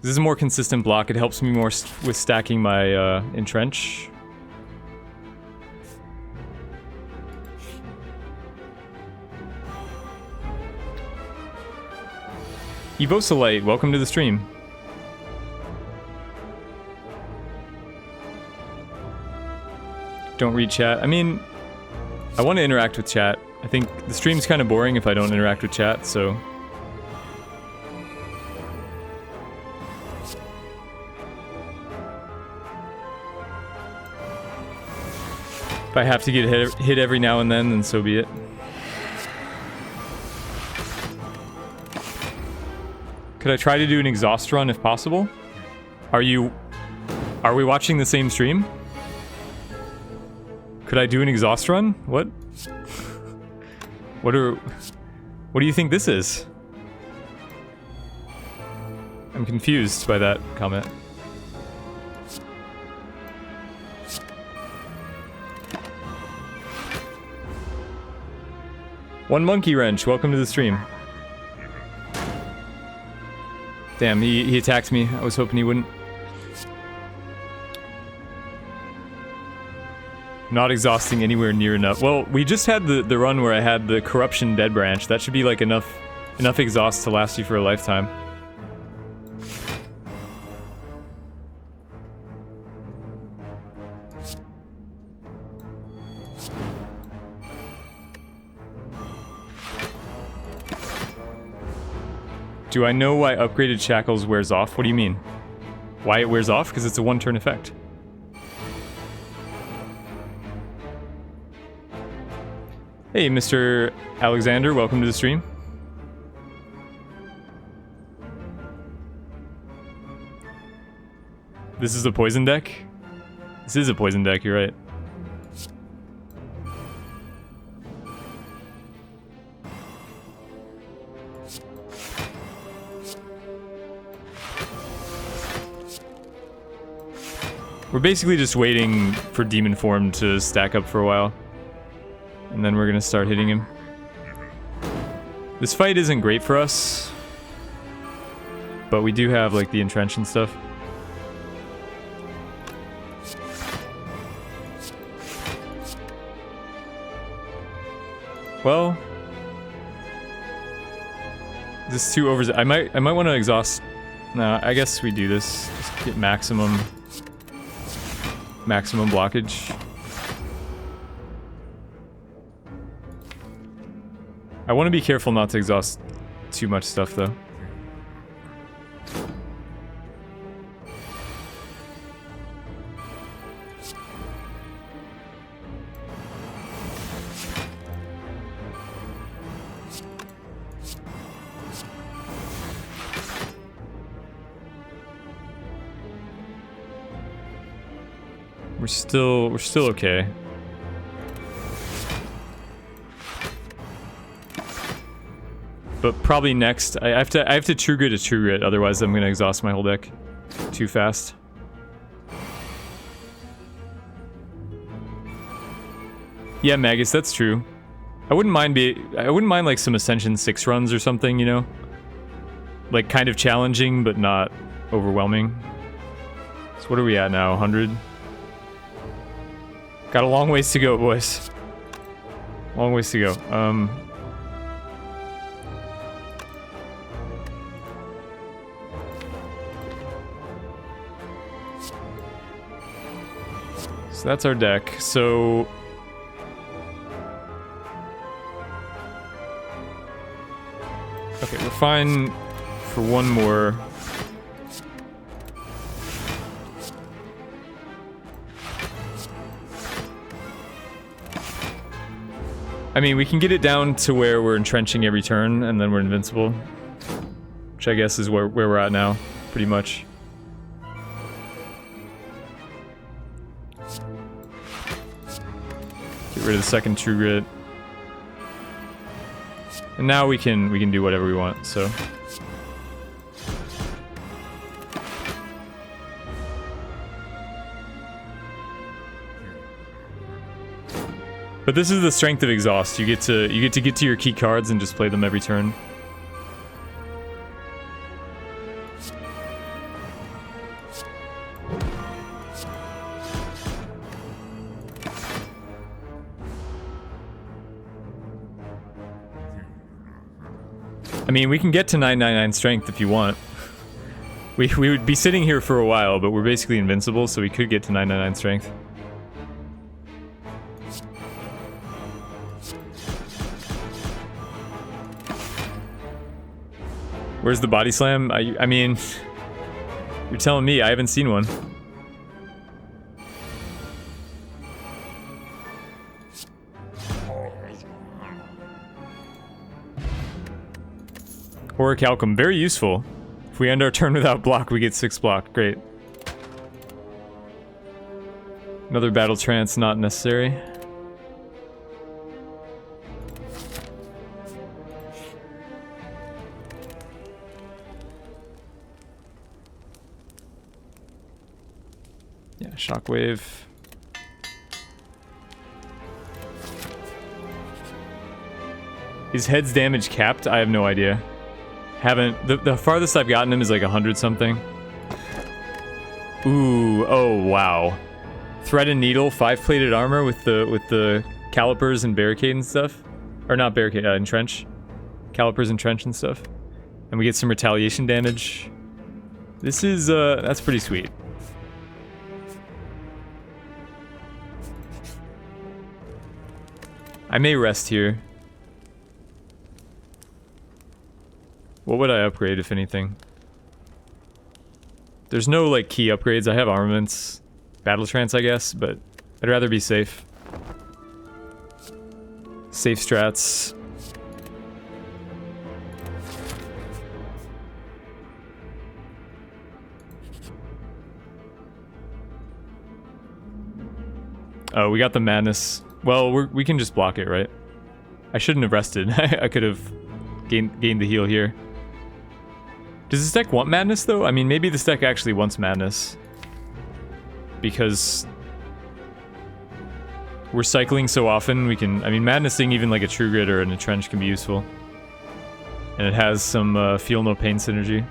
This is a more consistent block, it helps me more with stacking my Entrench. Evosolite, welcome to the stream. Don't read chat. I mean, I want to interact with chat. I think the stream's kind of boring if I don't interact with chat, so... If I have to get hit every now and then so be it. Could I try to do an exhaust run if possible? Are we watching the same stream? Could I do an exhaust run? What? What do you think this is? I'm confused by that comment. One Monkey Wrench, welcome to the stream. Damn, he attacked me. I was hoping he wouldn't. Not exhausting anywhere near enough. Well, we just had the run where I had the Corruption Dead Branch. That should be like enough exhaust to last you for a lifetime. Do I know why Upgraded Shackles wears off? What do you mean? Why it wears off? Because it's a 1-turn effect. Hey, Mr. Alexander, welcome to the stream. This is a poison deck? This is a poison deck, you're right. We're basically just waiting for Demon Form to stack up for a while. And then we're gonna start hitting him. This fight isn't great for us. But we do have like the Entrench and stuff. Well, this is too over. I might want to exhaust. No, I guess we do this. Just get maximum blockage. I want to be careful not to exhaust too much stuff though. We're still okay. But probably next, I have to True Grit a True Grit, otherwise I'm gonna exhaust my whole deck too fast. Yeah, Magus, that's true. I wouldn't mind like some Ascension 6 runs or something, you know? Like kind of challenging, but not overwhelming. So what are we at now? 100? Got a long ways to go, boys. Long ways to go. So that's our deck. So okay, we're fine for one more. I mean, we can get it down to where we're entrenching every turn, and then we're invincible. Which I guess is where we're at now, pretty much. Get rid of the second True Grit. And now we can do whatever we want, so. But this is the strength of Exhaust. You get to get to your key cards and just play them every turn. I mean, we can get to 999 strength if you want. We would be sitting here for a while, but we're basically invincible, so we could get to 999 strength. Where's the body slam? I mean, you're telling me, I haven't seen one. Orichalcum, very useful. If we end our turn without block, we get 6 block. Great. Another battle trance, not necessary. Yeah, shockwave. Is Head's damage capped? I have no idea. Haven't. The farthest I've gotten him is like 100 something. Ooh, oh wow. Thread and Needle, 5-plated armor with the calipers and barricade and stuff. Or not barricade, entrench. Calipers and trench and stuff. And we get some retaliation damage. This is, that's pretty sweet. I may rest here. What would I upgrade, if anything? There's no, like, key upgrades. I have armaments. Battle trance, I guess, but I'd rather be safe. Safe strats. Oh, we got the madness. Well, we can just block it, right? I shouldn't have rested. I could have gained the heal here. Does this deck want madness, though? I mean, maybe this deck actually wants madness. Because we're cycling so often, we can... I mean, madnessing even like a True Grit or an Entrench can be useful. And it has some Feel No Pain synergy.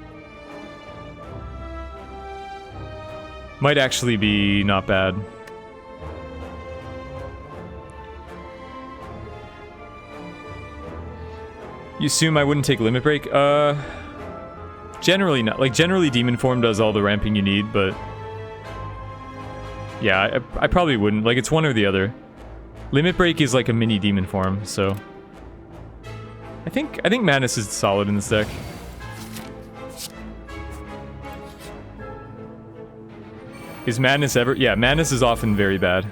Might actually be not bad. You assume I wouldn't take Limit Break? Generally not. Like, generally Demon Form does all the ramping you need, but... yeah, I probably wouldn't. Like, it's one or the other. Limit Break is like a mini Demon Form, so... I think Madness is solid in this deck. Is Madness ever... yeah, Madness is often very bad.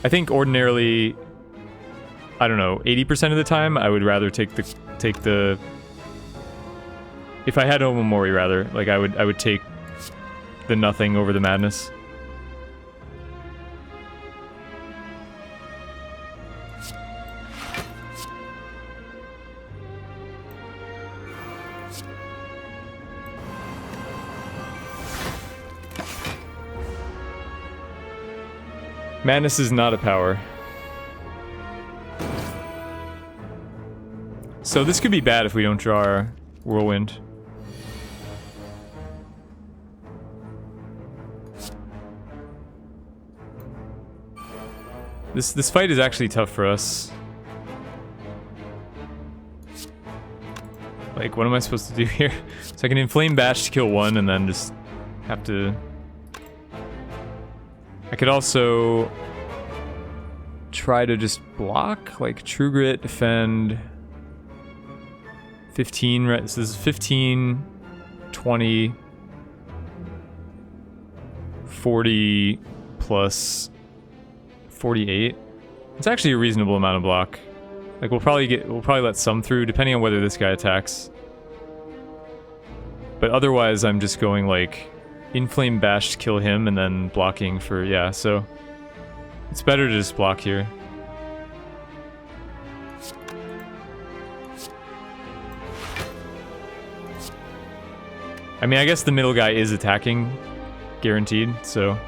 I think ordinarily... I don't know, 80% of the time, I would rather take the... If I had Omamori, rather, like, I would take the nothing over the madness. Madness is not a power. So this could be bad if we don't draw our Whirlwind. This fight is actually tough for us. Like, what am I supposed to do here? So I can Inflame Bash to kill one and then just have to... I I could also try to just block, like True Grit, defend 15, right? So this is 15, 20, 40 plus 48. It's actually a reasonable amount of block. Like we'll probably let some through depending on whether this guy attacks. But otherwise I'm just going like Inflame Bash to kill him and then blocking for, yeah, so it's better to just block here. I mean, I guess the middle guy is attacking, guaranteed, so.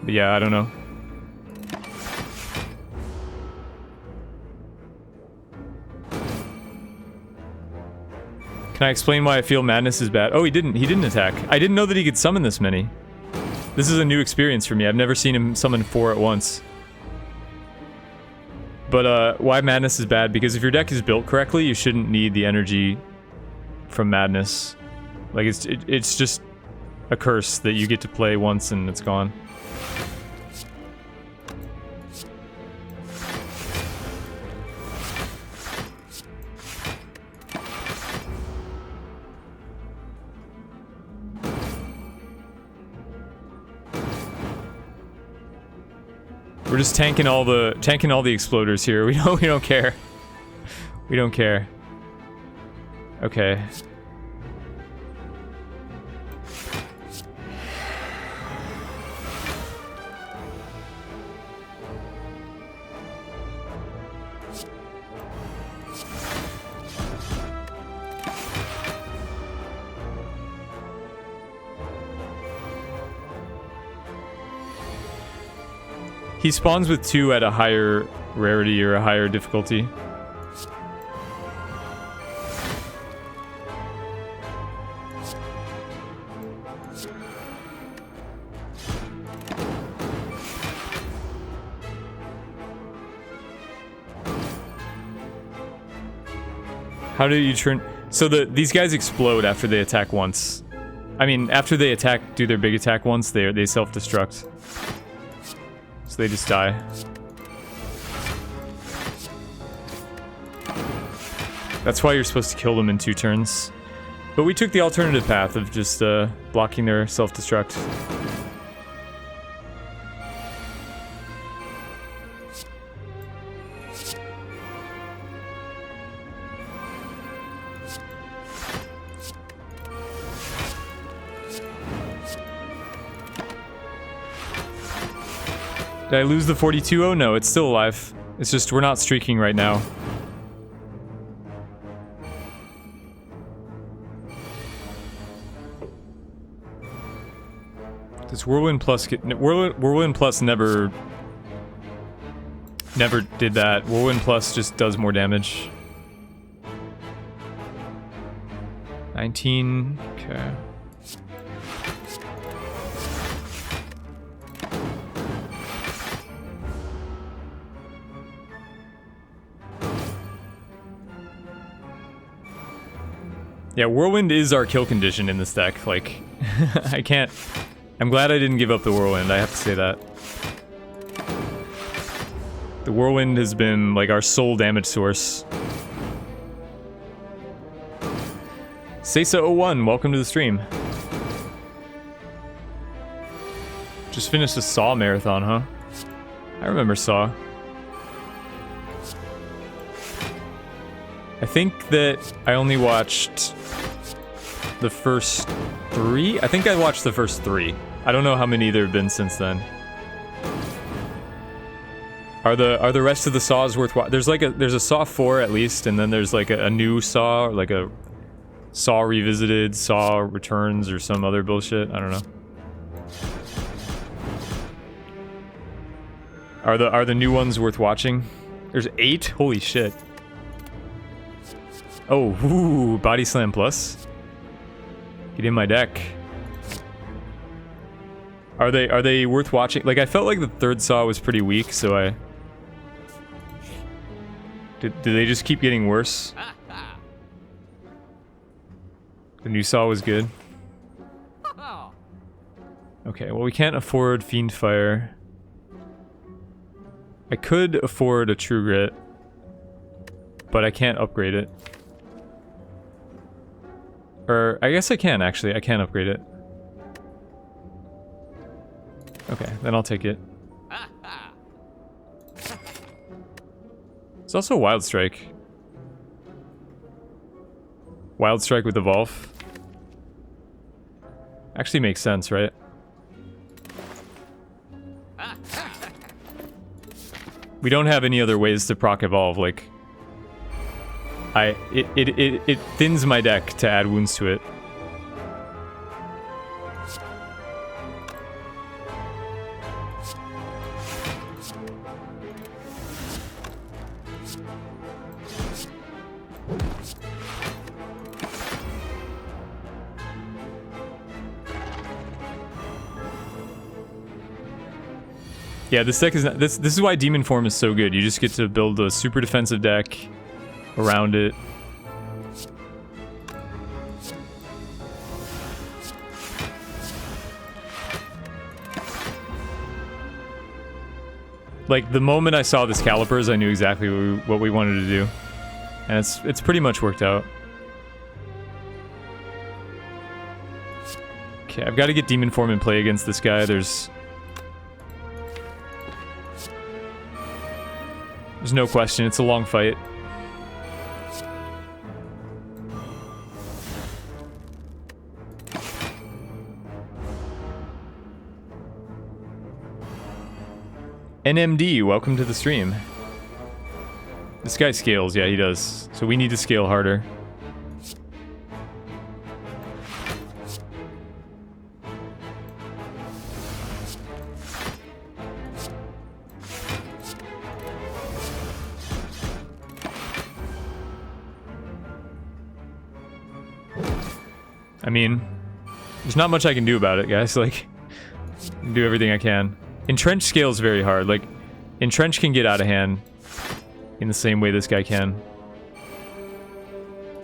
But yeah, I don't know. Can I explain why I feel Madness is bad? Oh, he didn't attack. I didn't know that he could summon this many. This is a new experience for me. I've never seen him summon 4 at once. But why Madness is bad? Because if your deck is built correctly, you shouldn't need the energy from Madness. Like it's just a curse that you get to play once and it's gone. We're just tanking all the exploders here. We don't care. We don't care. Okay. He spawns with 2 at a higher rarity or a higher difficulty. How do you turn... So these guys explode after they attack once. I mean, after they do their big attack once, they self-destruct. So they just die. That's why you're supposed to kill them in 2 turns. But we took the alternative path of just blocking their self-destruct. Did I lose the 42? Oh no, it's still alive. It's just we're not streaking right now. Does Whirlwind Plus get... Whirlwind Plus never did that. Whirlwind Plus just does more damage. 19... Okay. Yeah, Whirlwind is our kill condition in this deck. Like, I can't... I'm glad I didn't give up the Whirlwind, I have to say that. The Whirlwind has been, like, our sole damage source. Sesa01, welcome to the stream. Just finished a Saw marathon, huh? I remember Saw. I think that I only watched the first 3? I think I watched the first 3. I don't know how many there have been since then. Are the rest of the Saws worth watching? There's a Saw 4 at least, and then there's like a new Saw, like a Saw Revisited, Saw Returns, or some other bullshit. I don't know. Are the new ones worth watching? There's 8? Holy shit. Oh, ooh, Body Slam Plus. Get in my deck. Are they worth watching? Like, I felt like the third Saw was pretty weak, so Did they just keep getting worse? The new saw was good. Okay, well we can't afford Fiend Fire. I could afford a True Grit, but I can't upgrade it. Or, I guess I can actually, I can upgrade it. Okay, then I'll take it. It's also Wild Strike. Wild Strike with Evolve. Actually makes sense, right? We don't have any other ways to proc Evolve, like... It thins my deck to add wounds to it. Yeah, this deck is not, this is why Demon Form is so good. You just get to build a super defensive deck around it. Like, the moment I saw this Calipers, I knew exactly what we wanted to do. And it's pretty much worked out. Okay, I've got to get Demon Form in play against this guy. There's no question, it's a long fight. NMD, welcome to the stream. This guy scales, yeah he does. So we need to scale harder. I mean, there's not much I can do about it, guys. Like, I can do everything I can. Entrench scales very hard. Like, Entrench can get out of hand in the same way this guy can.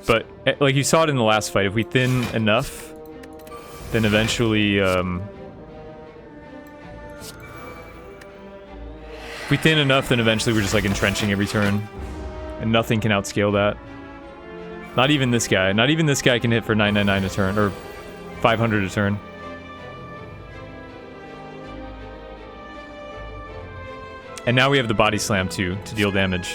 But, like you saw it in the last fight, if we thin enough, then eventually, if we thin enough, then eventually we're just like entrenching every turn. And nothing can outscale that. Not even this guy. Not even this guy can hit for 999 a turn, or 500 a turn. And now we have the Body Slam too, to deal damage.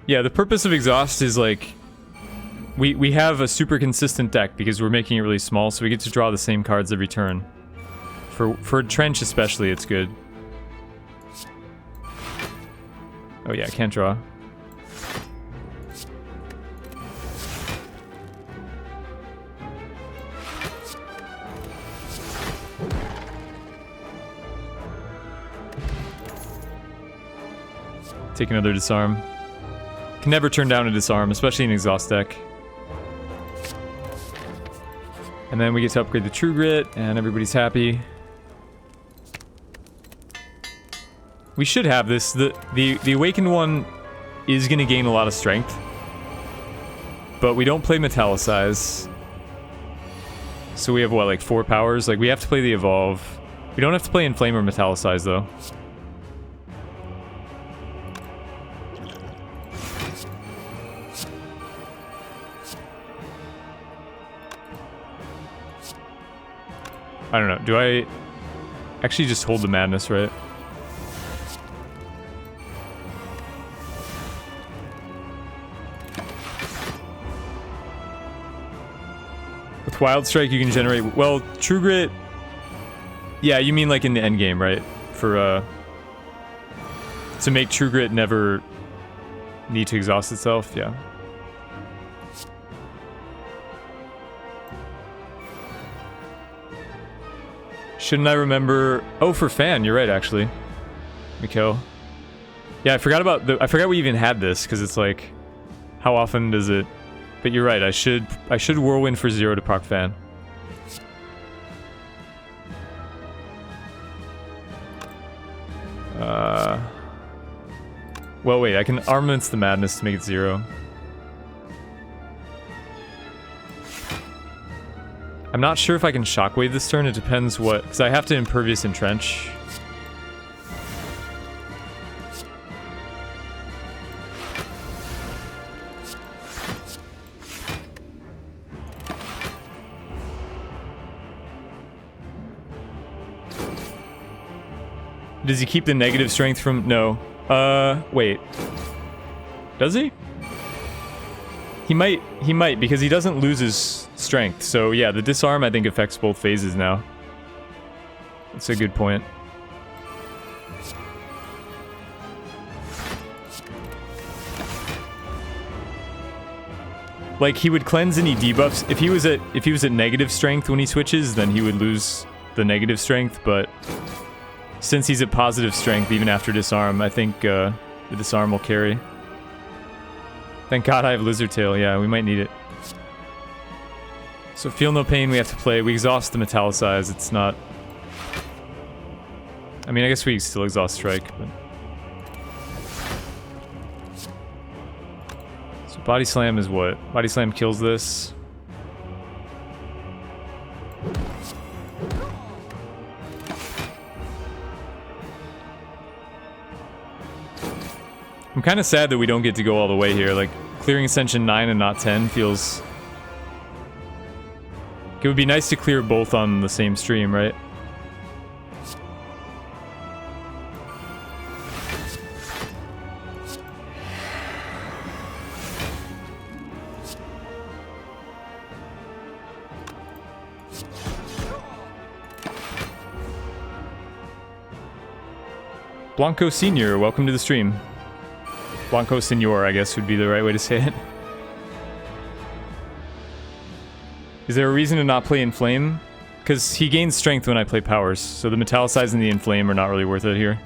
Yeah, the purpose of Exhaust is like, we have a super consistent deck because we're making it really small, so we get to draw the same cards every turn. For Trench especially, it's good. Oh yeah, I can't draw. Take another Disarm. Can never turn down a Disarm, especially in Exhaust deck. And then we get to upgrade the True Grit, and everybody's happy. We should have this. The Awakened one is going to gain a lot of strength. But we don't play Metallicize. So we have, what, like 4 powers? Like, we have to play the Evolve. We don't have to play Inflame or Metallicize, though. I don't know, do I actually just hold the Madness, right? Wild Strike you can generate... Well, True Grit... Yeah, you mean like in the end game, right? For, to make True Grit never need to exhaust itself, yeah. Shouldn't I remember... Oh, for Fan, you're right, actually. Mikkel. Yeah, I forgot we even had this, because it's like... How often does it... But you're right, I should Whirlwind for 0 to proc Fan. Well, wait, I can Armaments the Madness to make it 0. I'm not sure if I can Shockwave this turn, it depends what... Because I have to Impervious Entrench. Does he keep the negative strength from... No. Wait. Does he? He might, because he doesn't lose his strength. So yeah, the disarm I think affects both phases now. That's a good point. Like, he would cleanse any debuffs. If he was at negative strength when he switches, then he would lose the negative strength, but... Since he's at positive strength, even after disarm, I think the disarm will carry. Thank God I have Lizard Tail. Yeah, we might need it. So Feel No Pain we have to play. We exhaust the Metallicize. It's not... I mean, I guess we still exhaust Strike, but... So Body Slam is what? Body Slam kills this. I'm kind of sad that we don't get to go all the way here. Like, clearing Ascension 9 and not 10 feels... It would be nice to clear both on the same stream, right? Blanco Senior, welcome to the stream. Blanco Senor, I guess, would be the right way to say it. Is there a reason to not play Inflame? Because he gains strength when I play Powers, so the Metallicize and the Inflame are not really worth it here.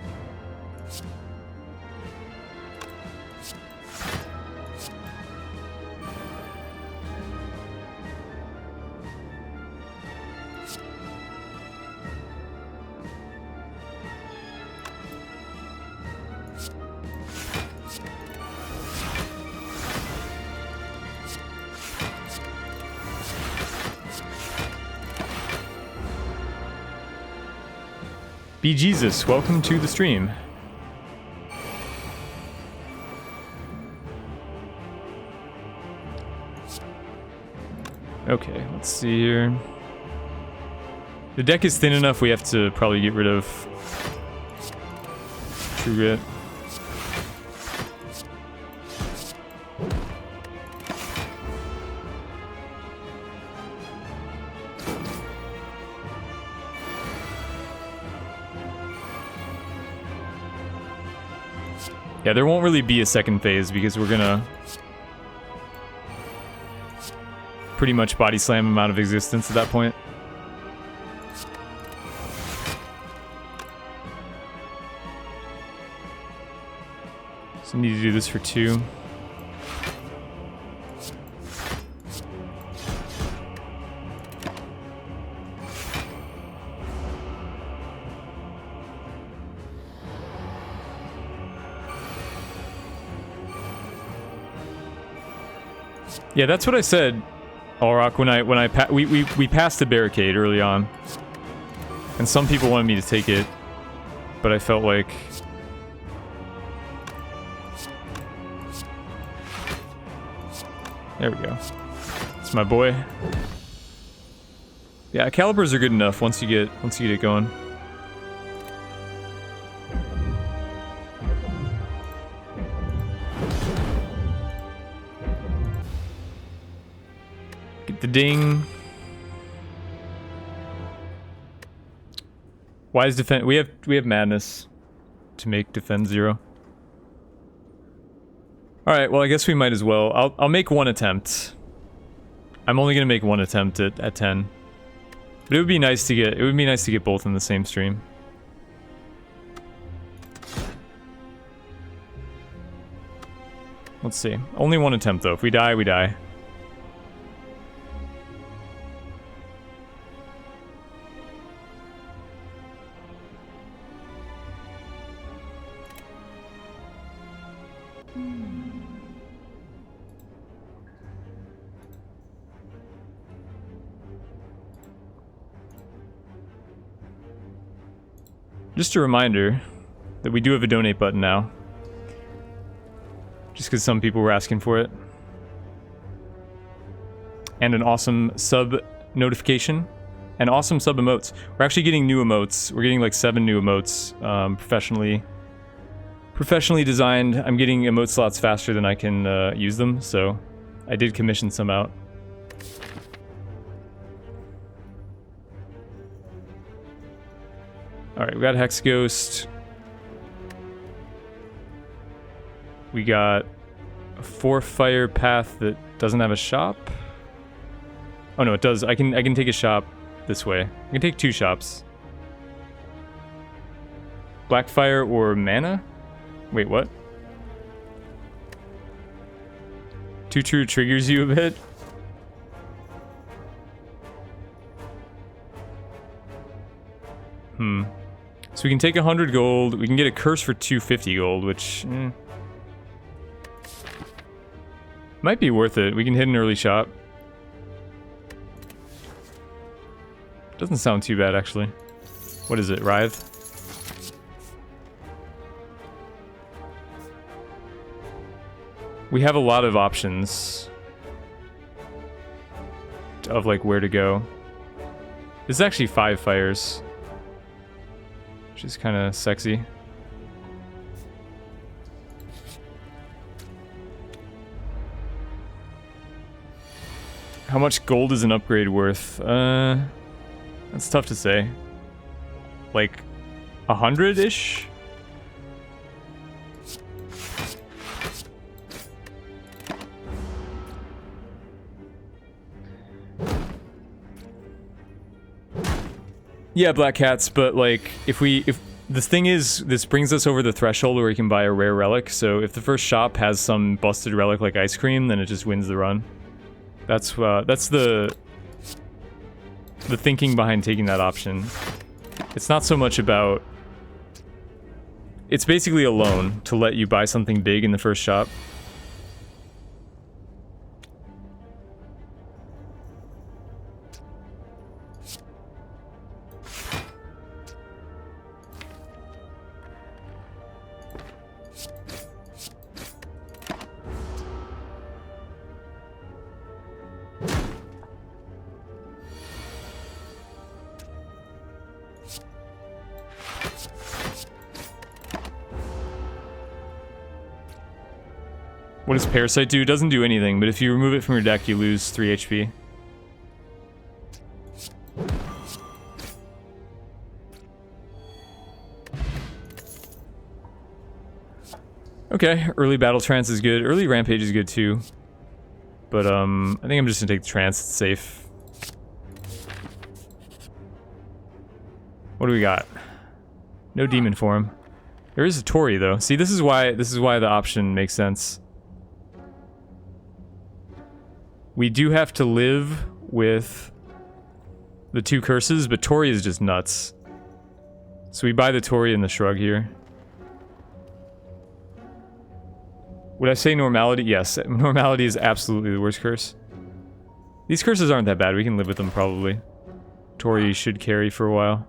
Be Jesus, welcome to the stream. Okay, let's see here. The deck is thin enough, we have to probably get rid of True Grit. Yeah, there won't really be a second phase because we're gonna pretty much body slam him out of existence at that point. So I need to do this for 2. Yeah, that's what I said, Allrock, we passed the barricade early on. And some people wanted me to take it, but I felt like... There we go. It's my boy. Yeah, calibers are good enough once you get it going. Get the ding. Why is defend? We have madness to make defend 0. All right. Well, I guess we might as well. I'll make one attempt. I'm only gonna make one attempt at 10. But it would be nice to get both in the same stream. Let's see. Only one attempt though. If we die, we die. Just a reminder that we do have a donate button now. Just because some people were asking for it. And an awesome sub notification. And awesome sub emotes. We're actually getting new emotes. We're getting like 7 new emotes. Professionally designed. I'm getting emote slots faster than I can use them. So I did commission some out. Alright, we got Hex Ghost. We got a 4-fire path that doesn't have a shop. Oh no, it does. I can take a shop this way. I can take 2 shops. Blackfire or mana? Wait, what? 2 true triggers you a bit? So we can take 100 gold. We can get a curse for 250 gold, which might be worth it. We can hit an early shop. Doesn't sound too bad, actually. What is it, Writhe? We have a lot of options of like where to go. This is actually 5 fires. Which is kind of sexy. How much gold is an upgrade worth? That's tough to say. Like 100-ish? Yeah, black cats, but like if the thing is, this brings us over the threshold where we can buy a rare relic, so if the first shop has some busted relic like ice cream, then it just wins the run. That's the thinking behind taking that option. It's not so much about... It's basically a loan to let you buy something big in the first shop. What does Parasite do? It doesn't do anything, but if you remove it from your deck, you lose 3 HP. Okay, early Battle Trance is good. Early Rampage is good too. But I think I'm just gonna take the Trance, it's safe. What do we got? No Demon Form. There is a Tori though. See, this is why the option makes sense. We do have to live with the 2 curses, but Tori is just nuts. So we buy the Tori and the Shrug here. Would I say Normality? Yes, Normality is absolutely the worst curse. These curses aren't that bad, we can live with them probably. Tori should carry for a while.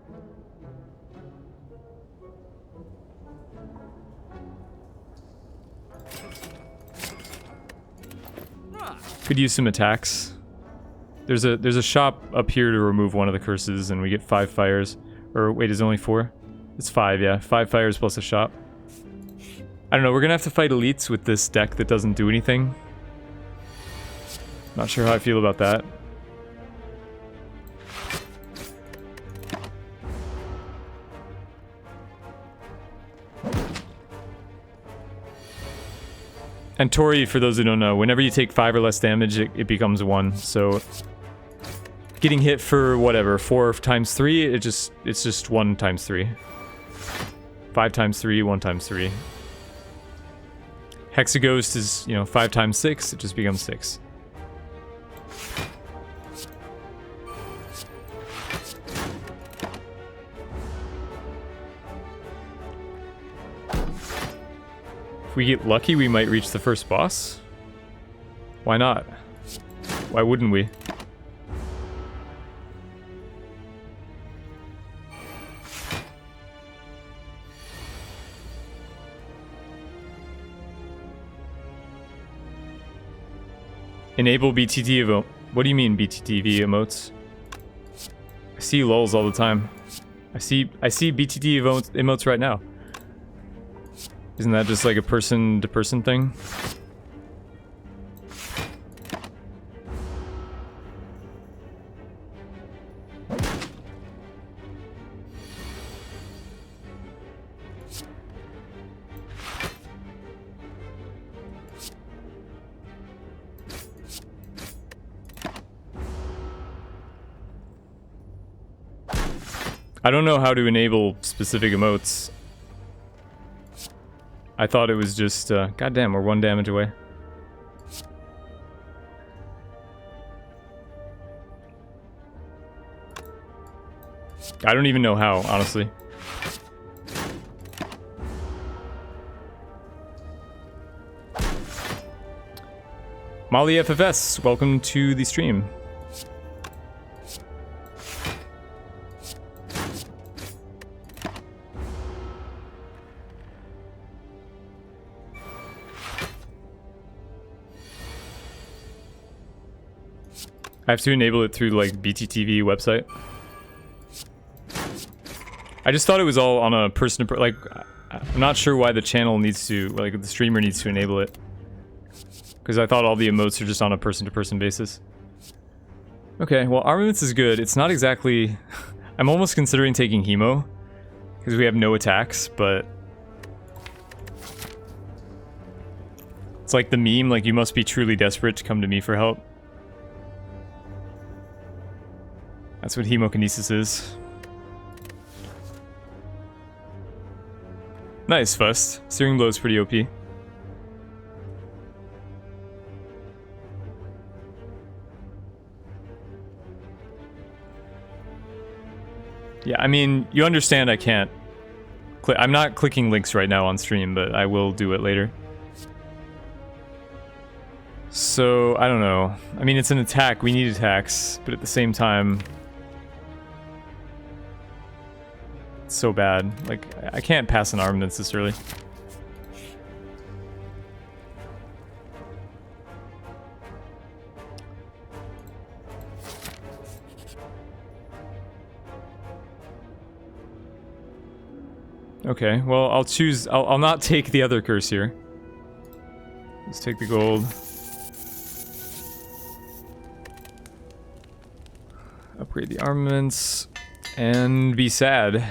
Could use some attacks. There's a shop up here to remove one of the curses, and we get 5 fires. Or wait, is it only 4? It's 5, yeah. 5 fires plus a shop. I don't know, we're gonna have to fight elites with this deck that doesn't do anything. Not sure how I feel about that. And Tori, for those who don't know, whenever you take 5 or less damage, it becomes 1. So getting hit for whatever, 4 times 3, it's just 1 times 3. 5 times 3, 1 times 3. Hexaghost is, you know, 5 times 6, it just becomes 6. If we get lucky, we might reach the first boss. Why not? Why wouldn't we? Enable BTT emote. What do you mean BTTV emotes? I see lulls all the time. I see BTT emotes right now. Isn't that just like a person-to-person thing? I don't know how to enable specific emotes. I thought it was just, goddamn, we're 1 damage away. I don't even know how, honestly. Molly FFS, welcome to the stream. I have to enable it through, like, BTTV website. I just thought it was all on a person-to-person, like, I'm not sure why the channel needs to, like, the streamer needs to enable it. Because I thought all the emotes are just on a person-to-person basis. Okay, well, armaments is good. It's not exactly... I'm almost considering taking Hemo. Because we have no attacks, but... It's like the meme, like, you must be truly desperate to come to me for help. That's what hemokinesis is. Nice, Fust. Steering blow is pretty OP. Yeah, I mean, you understand I can't... I'm not clicking links right now on stream, but I will do it later. So, I don't know. I mean, it's an attack. We need attacks, but at the same time... It's so bad. Like, I can't pass an armaments this early. Okay, well, I'll choose... I'll not take the other curse here. Let's take the gold. Upgrade the armaments. And be sad.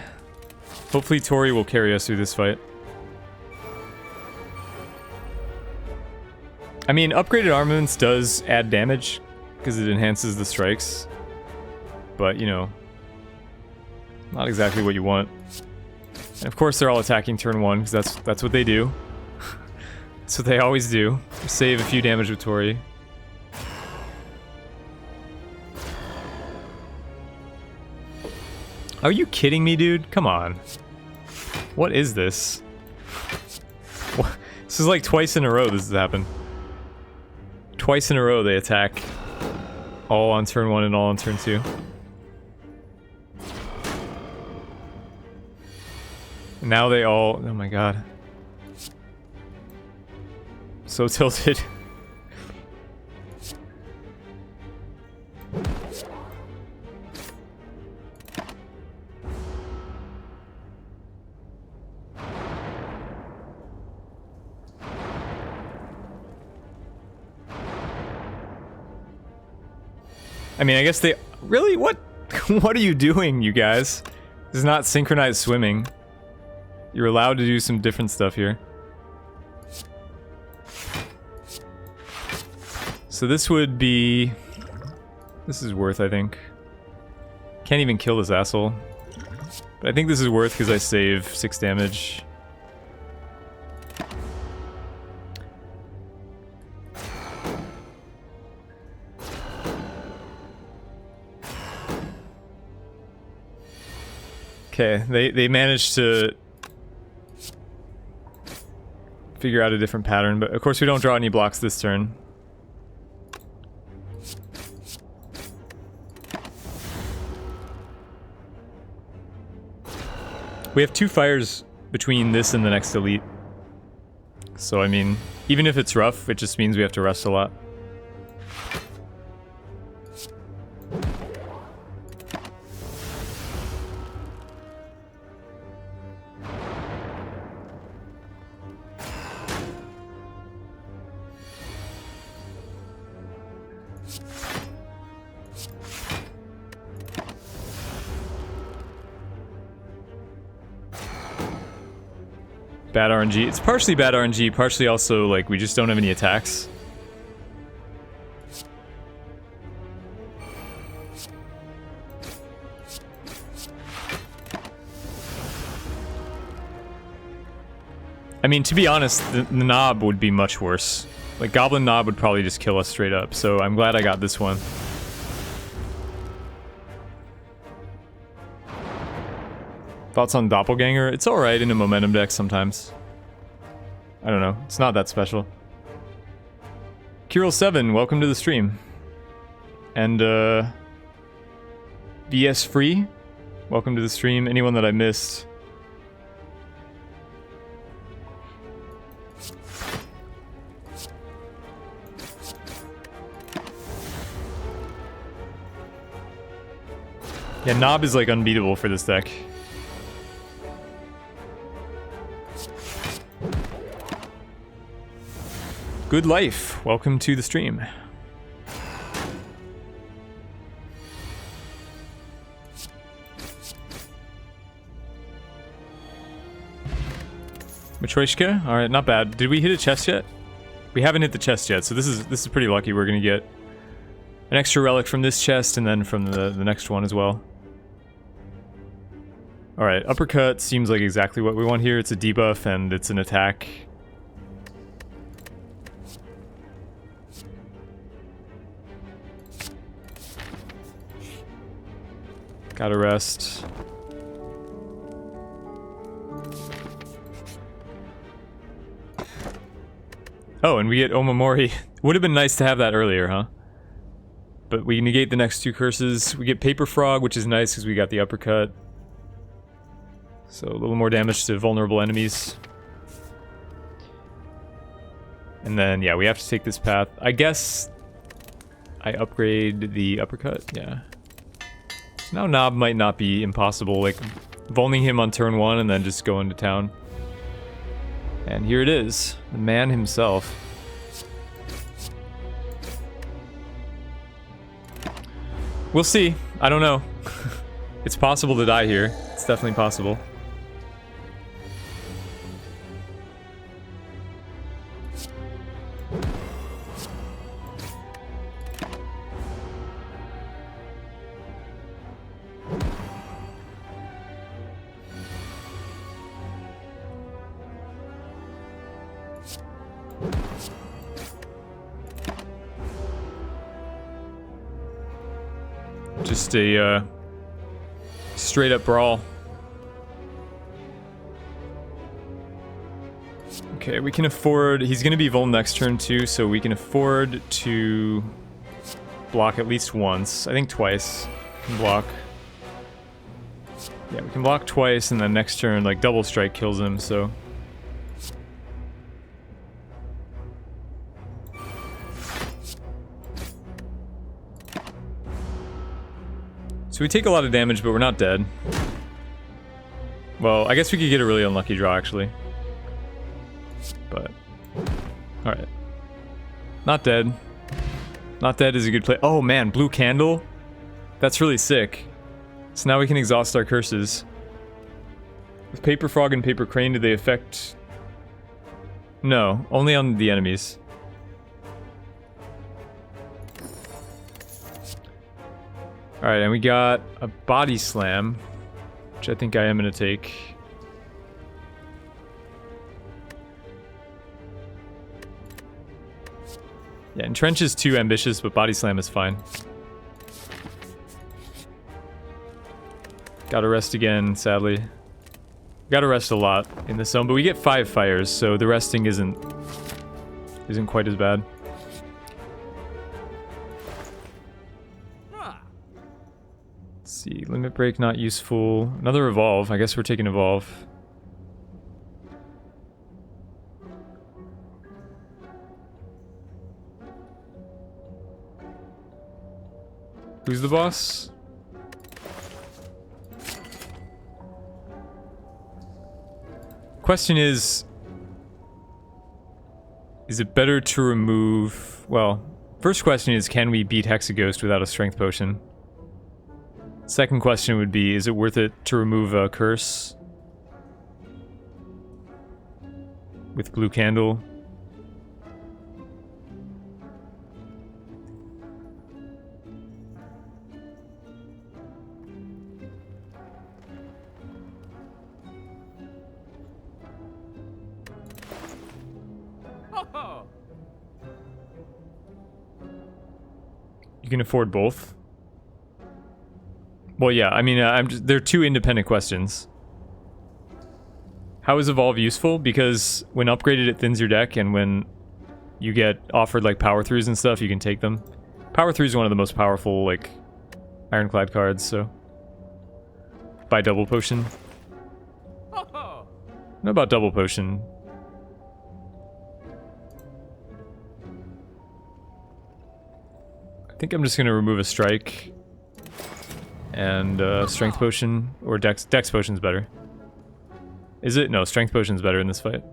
Hopefully Tori will carry us through this fight. I mean, upgraded armaments does add damage, because it enhances the strikes. But, you know, not exactly what you want. And of course they're all attacking turn 1, because that's what they do. That's what they always do. Save a few damage with Tori. Are you kidding me, dude? Come on. What is this? What? This is like twice in a row this has happened. Twice in a row they attack. All on turn 1 and all on turn 2. Now they all... Oh my god. So tilted. I mean, I guess they... Really? What? What are you doing, you guys? This is not synchronized swimming. You're allowed to do some different stuff here. So this would be... This is worth, I think. Can't even kill this asshole. But I think this is worth because I save 6 damage. Okay, they managed to figure out a different pattern, but of course we don't draw any blocks this turn. We have 2 fires between this and the next elite. So I mean, even if it's rough, it just means we have to rest a lot. Bad RNG. It's partially bad RNG, partially also, like, we just don't have any attacks. I mean, to be honest, the knob would be much worse. Like, Goblin Knob would probably just kill us straight up, so I'm glad I got this one. Thoughts on Doppelganger? It's alright in a momentum deck sometimes. I don't know. It's not that special. Kirill7, welcome to the stream. And, BS Free, welcome to the stream. Anyone that I missed. Yeah, Knob is like unbeatable for this deck. Good Life, welcome to the stream. Matryoshka? Alright, not bad. Did we hit a chest yet? We haven't hit the chest yet, so this is pretty lucky. We're gonna get an extra relic from this chest and then from the next one as well. Alright, Uppercut seems like exactly what we want here. It's a debuff and it's an attack. Gotta rest. Oh, and we get Omamori. Would have been nice to have that earlier, huh? But we negate the next 2 curses. We get Paper Frog, which is nice because we got the uppercut. So a little more damage to vulnerable enemies. And then, yeah, we have to take this path. I guess I upgrade the uppercut, yeah. So now Knob might not be impossible, like vulning him on turn 1 and then just go into town. And here it is, the man himself. We'll see, I don't know. It's possible to die here, it's definitely possible. Just a straight up brawl. Okay, we can afford... He's going to be Vul next turn too, so we can afford to block at least once. I think twice. We can block. Yeah, we can block twice, and then next turn, like, double strike kills him, so... So we take a lot of damage, but we're not dead. Well, I guess we could get a really unlucky draw, actually. But... Alright. Not dead. Not dead is a good play. Oh man, blue candle? That's really sick. So now we can exhaust our curses. With Paper Frog and Paper Crane, do they affect... No, only on the enemies. Alright, and we got a body slam, which I think I am going to take. Yeah, Entrench is too ambitious, but body slam is fine. Gotta rest again, sadly. Gotta rest a lot in this zone, but we get 5 fires, so the resting isn't quite as bad. Let's see, limit break not useful. Another evolve. I guess we're taking evolve. Who's the boss? Question is it better to remove... Well, first question is, can we beat Hexaghost without a strength potion? Second question would be, is it worth it to remove a curse with blue candle? You can afford both? Well, yeah, I mean, they're two independent questions. How is Evolve useful? Because when upgraded, it thins your deck, and when you get offered, like, Power Throughs and stuff, you can take them. Power Through is one of the most powerful, like, Ironclad cards, so... Buy Double Potion. What about Double Potion? I think I'm just gonna remove a strike and strength potion, or dex potion's better. Is it? No, strength potion's better in this fight.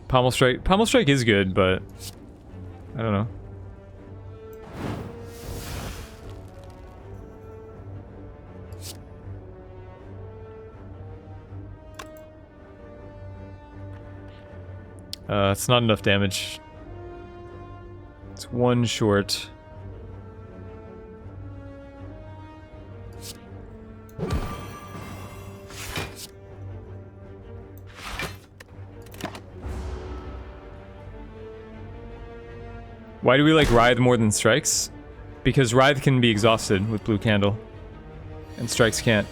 Pommel strike is good, but I don't know. It's not enough damage. It's one short. Why do we like Writhe more than Strikes? Because Writhe can be exhausted with blue candle, and Strikes can't.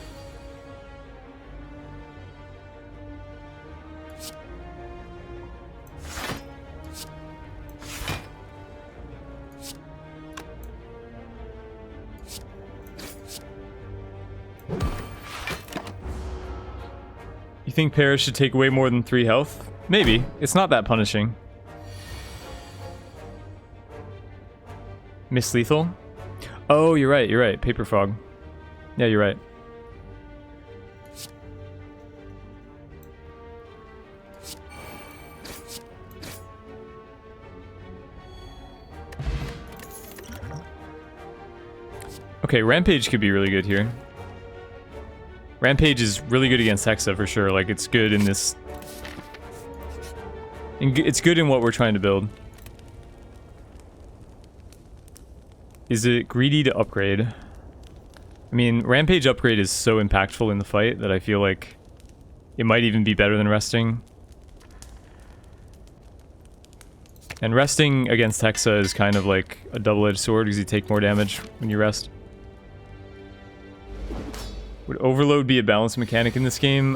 You think Paris should take away more than 3 health? Maybe. It's not that punishing. Miss Lethal? Oh, you're right, you're right. Paper Fog. Yeah, you're right. Okay, Rampage could be really good here. Rampage is really good against Hexa for sure. Like, it's good in this... It's good in what we're trying to build. Is it greedy to upgrade? I mean, Rampage upgrade is so impactful in the fight that I feel like it might even be better than resting. And resting against Hexa is kind of like a double-edged sword because you take more damage when you rest. Would overload be a balance mechanic in this game?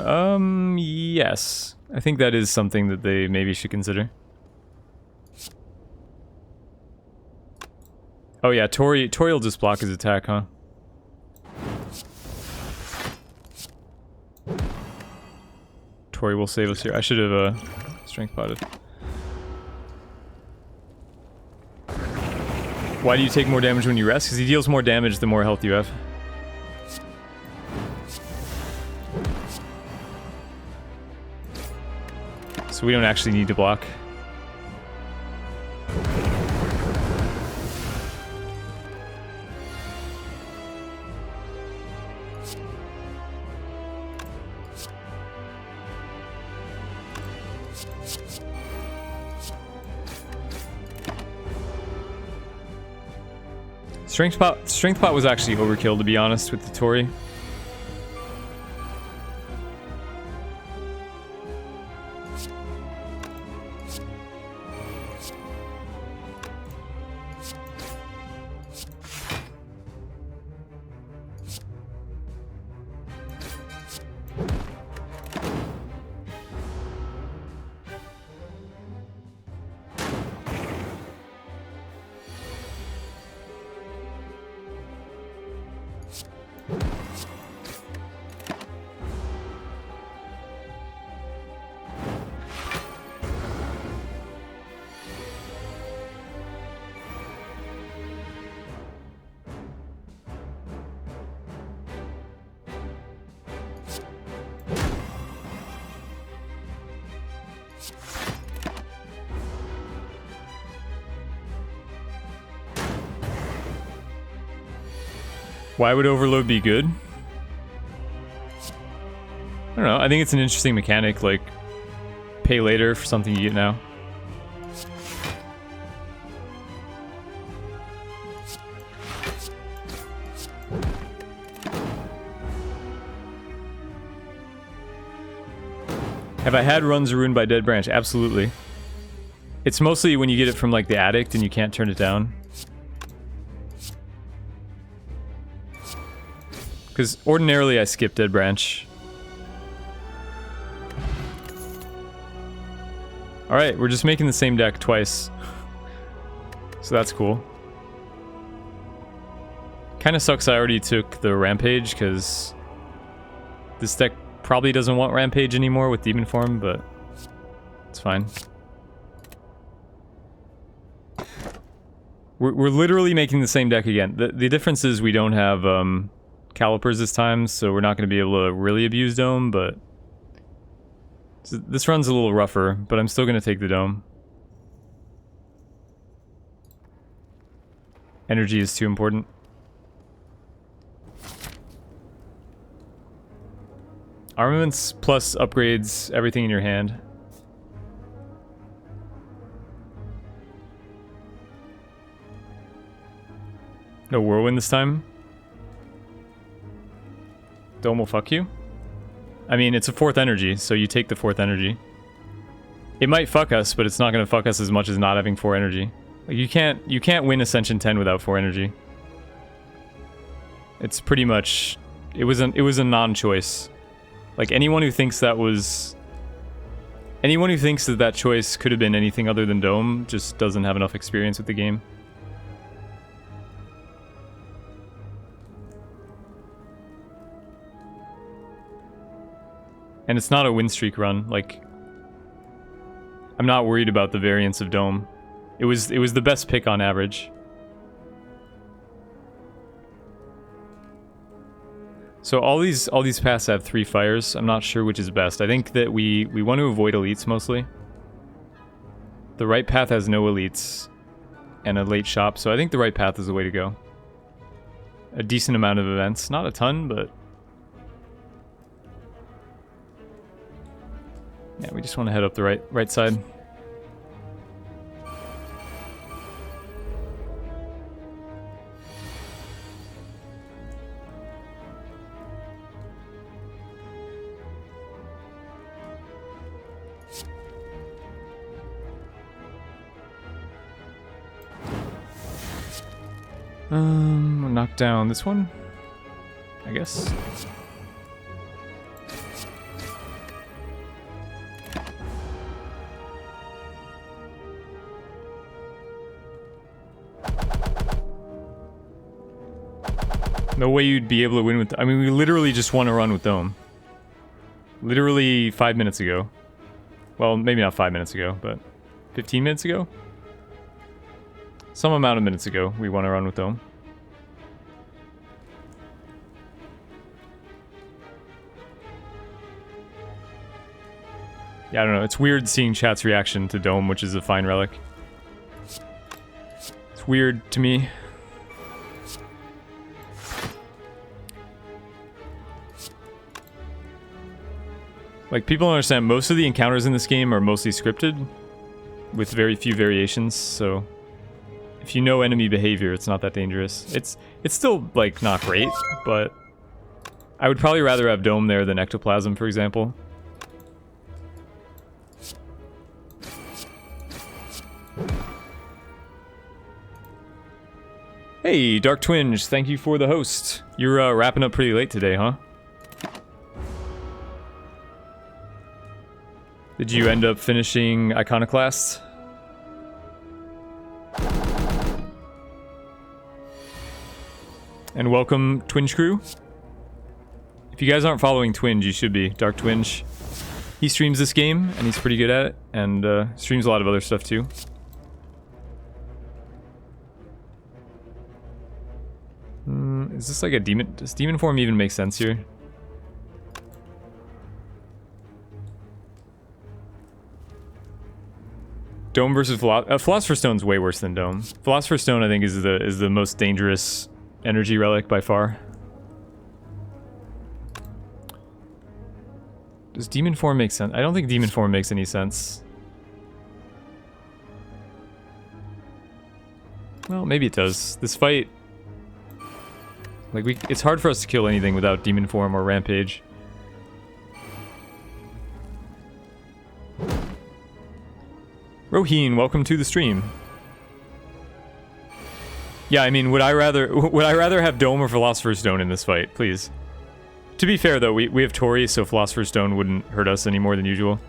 Yes. I think that is something that they maybe should consider. Oh yeah, Tori will just block his attack, huh? Tori will save us here. I should have strength potted. Why do you take more damage when you rest? Because he deals more damage the more health you have. So we don't actually need to block. Strength pot was actually overkill, to be honest, with the Tori. Why would overload be good? I don't know. I think it's an interesting mechanic, like pay later for something you get now. Have I had runs ruined by Dead Branch? Absolutely. It's mostly when you get it from like the addict and you can't turn it down. Because ordinarily I skip Dead Branch. Alright, we're just making the same deck twice. So that's cool. Kinda sucks I already took the Rampage, because this deck probably doesn't want Rampage anymore with Demon Form, but it's fine. We're literally making the same deck again. The difference is we don't have calipers this time, so we're not going to be able to really abuse Dome, but this run's a little rougher, but I'm still going to take the Dome. Energy is too important. Armaments plus upgrades everything in your hand. No Whirlwind this time? Dome will fuck you? I mean, it's a 4th energy, so you take the 4th energy. It might fuck us, but it's not going to fuck us as much as not having 4 energy. Like, you can't win Ascension 10 without 4 energy. It's pretty much... It was a non-choice. Like, anyone who thinks that was... Anyone who thinks that that choice could have been anything other than Dome just doesn't have enough experience with the game. And it's not a win streak run. Like, I'm not worried about the variance of Dome. It was the best pick on average. So all these paths have 3 fires. I'm not sure which is best. I think that we want to avoid elites mostly. The right path has no elites and a late shop, so I think the right path is the way to go. A decent amount of events, not a ton, but yeah, we just want to head up the right side. We'll knock down this one, I guess. No way you'd be able to win with... I mean, we literally just won a run with Dome. Literally 5 minutes ago. Well, maybe not 5 minutes ago, but 15 minutes ago? Some amount of minutes ago, we won a run with Dome. Yeah, I don't know. It's weird seeing chat's reaction to Dome, which is a fine relic. It's weird to me. Like, people don't understand, most of the encounters in this game are mostly scripted, with very few variations, so if you know enemy behavior, it's not that dangerous. It's still, like, not great, but I would probably rather have Dome there than Ectoplasm, for example. Hey, Dark Twinge, thank you for the host. You're wrapping up pretty late today, huh? Did you end up finishing Iconoclast? And welcome, Twinge Crew. If you guys aren't following Twinge, you should be. Dark Twinge. He streams this game, and he's pretty good at it, and streams a lot of other stuff too. Is this like a demon? Does demon form even make sense here? Dome versus Philosopher's Stone's way worse than Dome. Philosopher's Stone, I think, is the most dangerous energy relic by far. Does demon form make sense? I don't think demon form makes any sense. Well, maybe it does. This fight, like, it's hard for us to kill anything without demon form or rampage. Roheen, welcome to the stream. Yeah, I mean, would I rather have Dome or Philosopher's Stone in this fight, please? To be fair though, we have Tori, so Philosopher's Stone wouldn't hurt us any more than usual.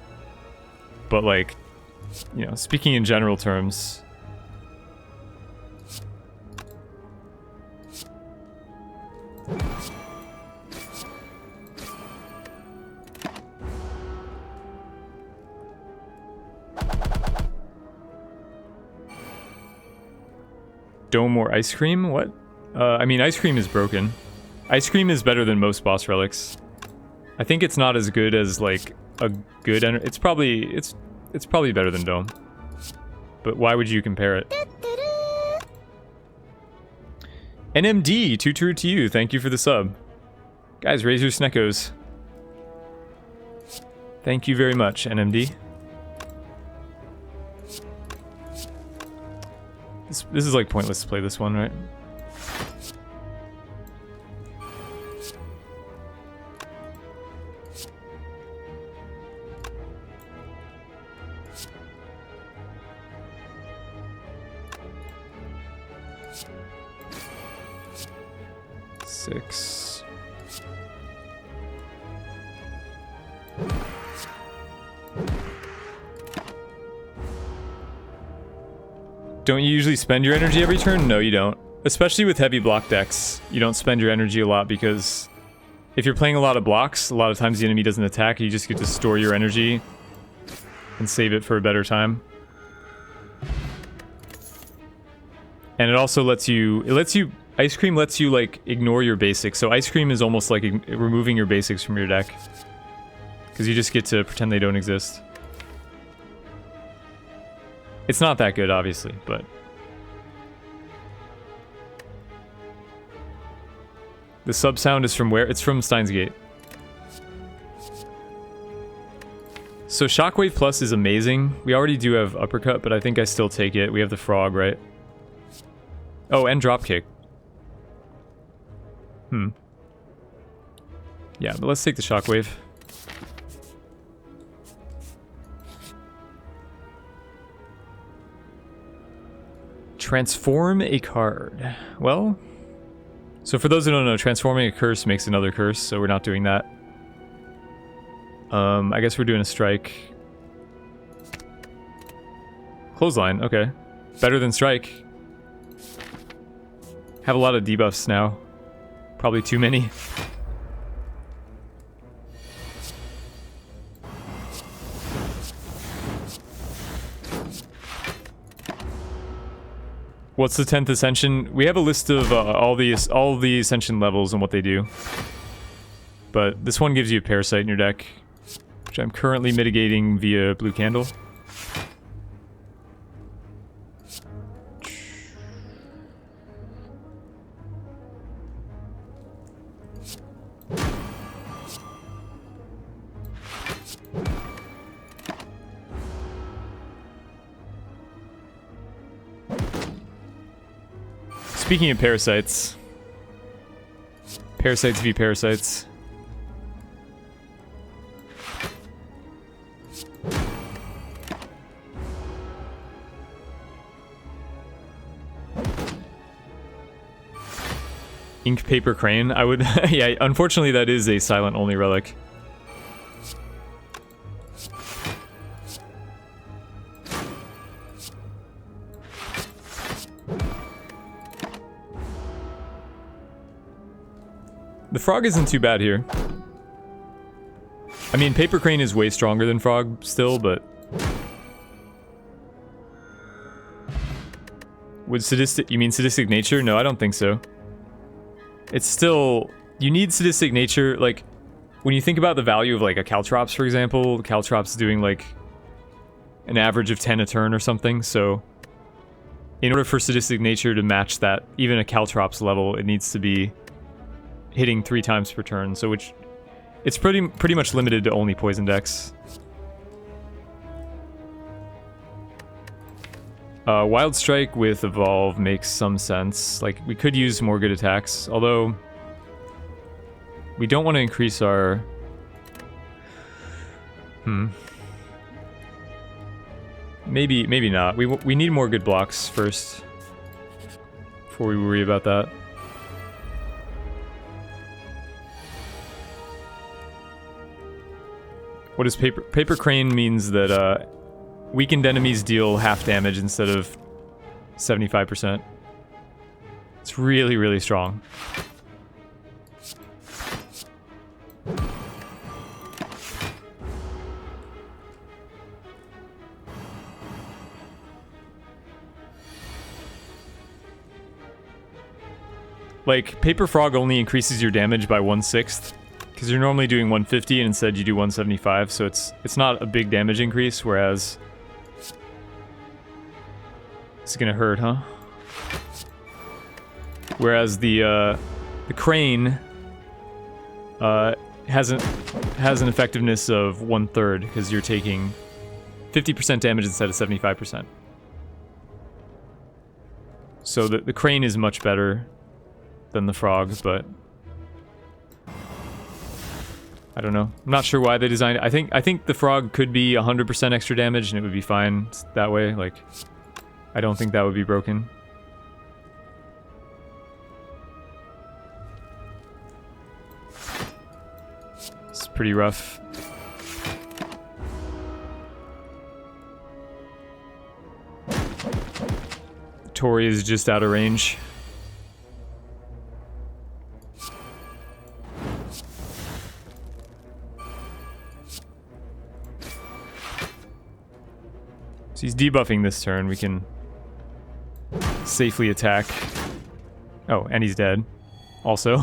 But like, you know, speaking in general terms. Dome or Ice Cream? What? I mean, Ice Cream is broken. Ice Cream is better than most boss relics. I think it's not as good as, like, a good... It's probably better than Dome. But why would you compare it? NMD, too true to you. Thank you for the sub. Guys, raise your sneckos. Thank you very much, NMD. This is like pointless to play this one, right? Six. Don't you usually spend your energy every turn? No, you don't. Especially with heavy block decks, you don't spend your energy a lot because if you're playing a lot of blocks, a lot of times the enemy doesn't attack, you just get to store your energy and save it for a better time. And it also lets you, Ice Cream lets you, like, ignore your basics. So Ice Cream is almost like removing your basics from your deck. Because you just get to pretend they don't exist. It's not that good, obviously, but... The sub sound is from where? It's from Steins Gate. So Shockwave Plus is amazing. We already do have Uppercut, but I think I still take it. We have the Frog, right? Oh, and Dropkick. Yeah, but let's take the Shockwave. Transform a card. Well, so for those who don't know, transforming a curse makes another curse, so we're not doing that. I guess we're doing a strike. Clothesline, okay. Better than strike. Have a lot of debuffs now. Probably too many. What's the 10th Ascension? We have a list of all the Ascension levels and what they do. But this one gives you a Parasite in your deck, which I'm currently mitigating via Blue Candle. speaking of parasites. Parasites v parasites. Ink paper crane. I would yeah, unfortunately that is a silent only relic. The frog isn't too bad here. I mean, paper crane is way stronger than frog still, but would sadistic, you mean sadistic nature? No, I don't think so. It's still, you need sadistic nature, like, when you think about the value of, like, a Caltrops, for example, Caltrops doing, like, an average of 10 a turn or something, so in order for sadistic nature to match that, even a Caltrops level, it needs to be hitting 3 times per turn, so which, it's pretty much limited to only poison decks. Wild Strike with Evolve makes some sense. Like, we could use more good attacks, although we don't want to increase our... Maybe not. We need more good blocks first before we worry about that. What is paper? Paper crane means that weakened enemies deal half damage instead of 75%. It's really, really strong. Like, Paper Frog only increases your damage by 1/6. Because you're normally doing 150 and instead you do 175, so it's not a big damage increase, whereas... It's gonna hurt, huh? Whereas the crane has an effectiveness of 1/3 because you're taking 50% damage instead of 75%. So the crane is much better than the frog, but I don't know. I'm not sure why they designed it. I think the frog could be 100% extra damage and it would be fine that way. Like, I don't think that would be broken. It's pretty rough. Tori is just out of range. So he's debuffing this turn. We can safely attack. Oh, and he's dead. Also.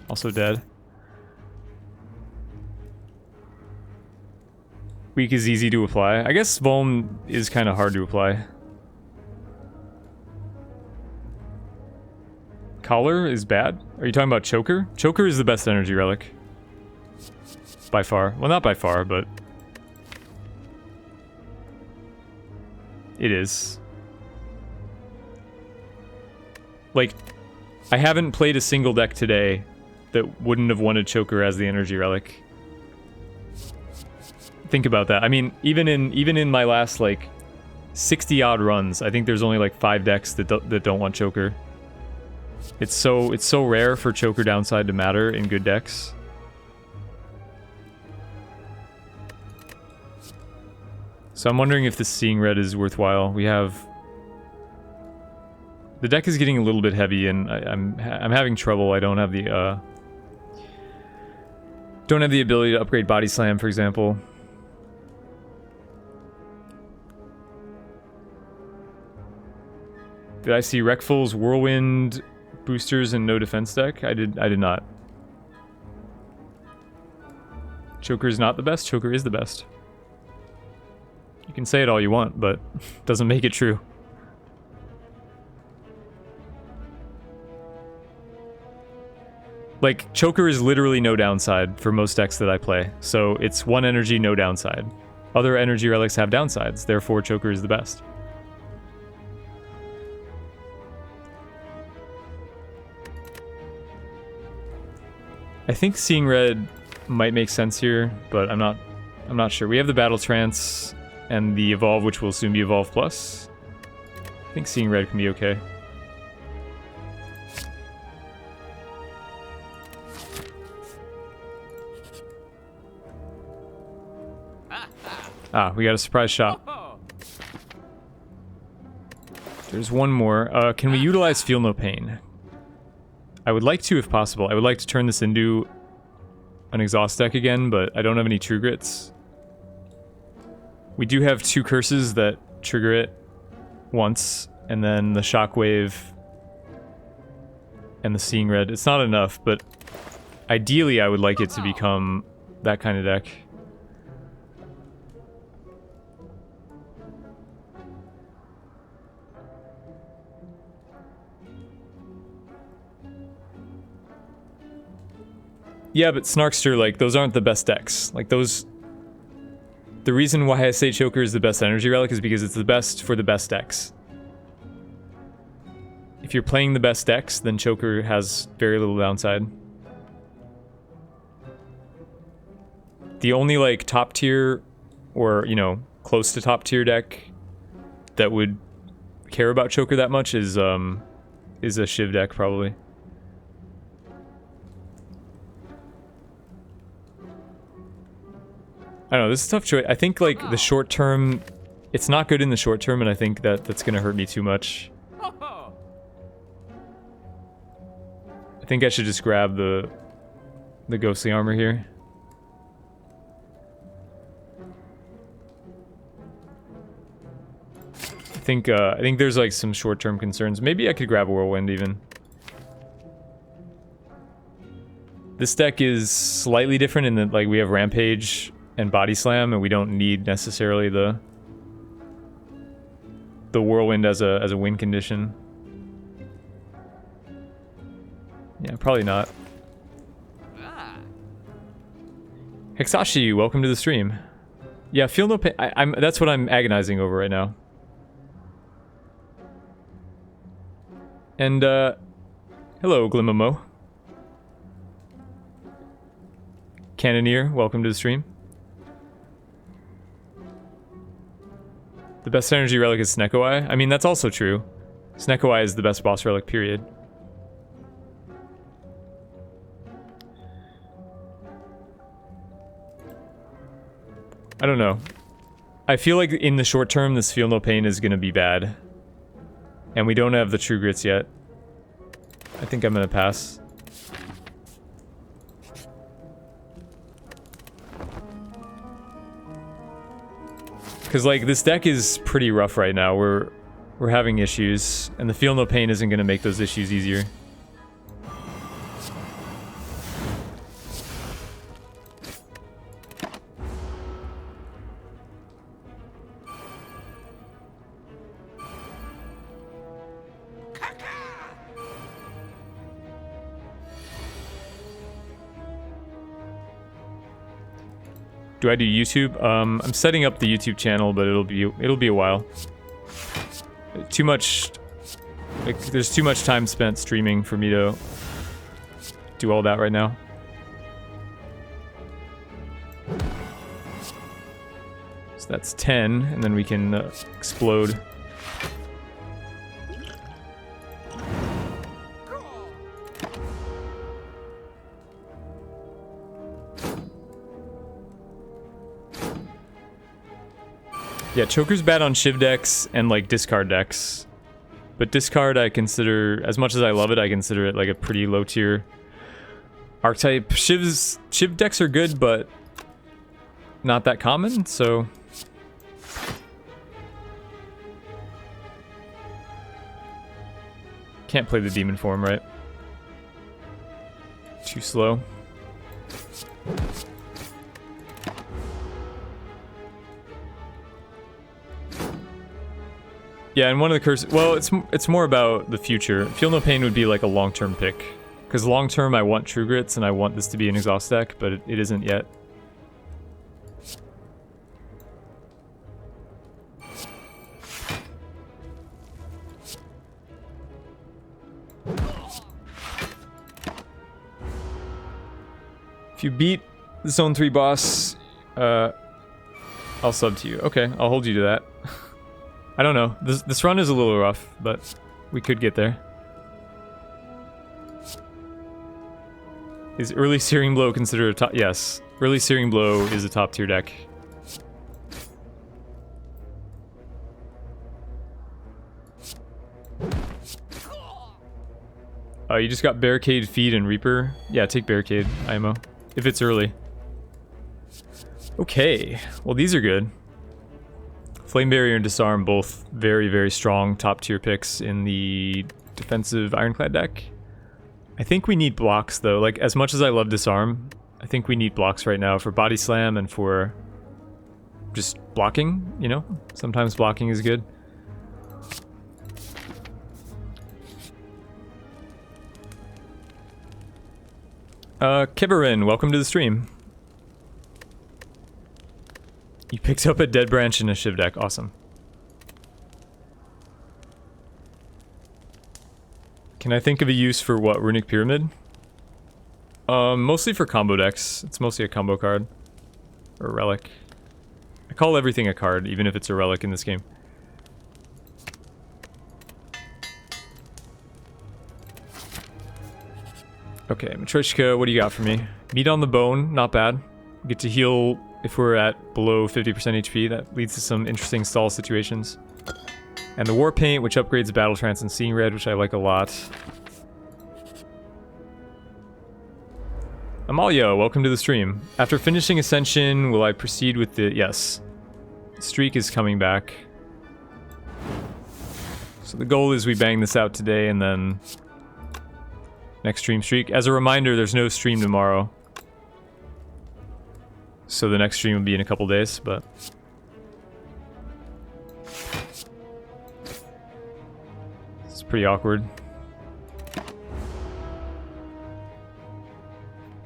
Also dead. Weak is easy to apply. I guess Vuln is kind of hard to apply. Collar is bad? Are you talking about Choker? Choker is the best energy relic. By far. Well, not by far, but... it is. Like, I haven't played a single deck today that wouldn't have wanted Choker as the energy relic. Think about that. I mean, even in my last, like, 60-odd runs, I think there's only, like, 5 decks that don't want Choker. It's so rare for Choker downside to matter in good decks. So I'm wondering if this Seeing Red is worthwhile. We have... the deck is getting a little bit heavy and I'm having trouble. I don't have the ability to upgrade Body Slam, for example. Did I see Rekful's Whirlwind boosters and no defense deck? I did not. Choker is not the best. Choker is the best. You can say it all you want, but it doesn't make it true. Like, Choker is literally no downside for most decks that I play. So it's 1 energy, no downside. Other energy relics have downsides, therefore Choker is the best. I think seeing red might make sense here, but I'm not sure. We have the battle trance and the evolve, which will soon be evolve plus. I think seeing red can be okay. Ah, we got a surprise shot. There's one more. Can we utilize Feel No Pain? I would like to if possible. I would like to turn this into an exhaust deck again, but I don't have any True Grits. We do have 2 curses that trigger it once, and then the Shockwave and the Seeing Red. It's not enough, but ideally I would like it to become that kind of deck. Yeah, but Snarkster, like, those aren't the best decks. Like, those... The reason why I say Choker is the best energy relic is because it's the best for the best decks. If you're playing the best decks, then Choker has very little downside. The only, like, top tier, or, you know, close to top tier deck that would care about Choker that much is a Shiv deck, probably. I don't know, this is a tough choice. I think, like, the short term... It's not good in the short term, and I think that that's gonna hurt me too much. I think I should just grab the ghostly armor here. I think there's, like, some short-term concerns. Maybe I could grab a Whirlwind, even. This deck is slightly different in that, like, we have Rampage and Body Slam, and we don't need necessarily the Whirlwind as a win condition. Yeah, probably not. Hexashi, welcome to the stream. Yeah, Feel No Pain. That's what I'm agonizing over right now. And hello, Glimamo. Cannoneer, welcome to the stream. The best energy relic is Snecko-Eye. I mean, that's also true. Snecko-Eye is the best boss relic, period. I don't know. I feel like in the short term, this Feel No Pain is going to be bad. And we don't have the True Grits yet. I think I'm going to pass. Because, like, this deck is pretty rough right now. We're having issues, and the Feel No Pain isn't going to make those issues easier. Do I do YouTube? I'm setting up the YouTube channel, but it'll be a while. Too much, like, there's too much time spent streaming for me to do all that right now. So that's 10, and then we can explode. Yeah, Choker's bad on Shiv decks and, like, discard decks. But discard I consider, as much as I love it, I consider it, like, a pretty low tier archetype. Shiv decks are good, but not that common, so... Can't play the demon form, right? Too slow. Yeah, and one of the curses... Well, it's more about the future. Feel No Pain would be like a long-term pick. Because long-term I want True Grits and I want this to be an exhaust deck, but it isn't yet. If you beat the Zone 3 boss, I'll sub to you. Okay, I'll hold you to that. I don't know. This run is a little rough, but we could get there. Is early Searing Blow considered a top? Yes. Early Searing Blow is a top tier deck. You just got Barricade, Feed, and Reaper. Yeah, take Barricade, IMO. If it's early. Okay. Well, these are good. Flame Barrier and Disarm, both very, very strong top tier picks in the defensive Ironclad deck. I think we need blocks, though. Like, as much as I love Disarm, I think we need blocks right now for Body Slam and for just blocking, you know? Sometimes blocking is good. Kiberin, welcome to the stream. You picked up a Dead Branch in a Shiv deck. Awesome. Can I think of a use for what? Runic Pyramid? Mostly for combo decks. It's mostly a combo card. Or a relic. I call everything a card, even if it's a relic in this game. Okay, Matryoshka, what do you got for me? Meat on the Bone, not bad. Get to heal if we're at below 50% HP. That leads to some interesting stall situations. And the War Paint, which upgrades Battle Trance and Seeing Red, which I like a lot. Amalia, welcome to the stream. After finishing Ascension, will I proceed with the... Yes. Streak is coming back. So the goal is we bang this out today and then... Next stream streak. As a reminder, there's no stream tomorrow. So the next stream will be in a couple days, but... It's pretty awkward.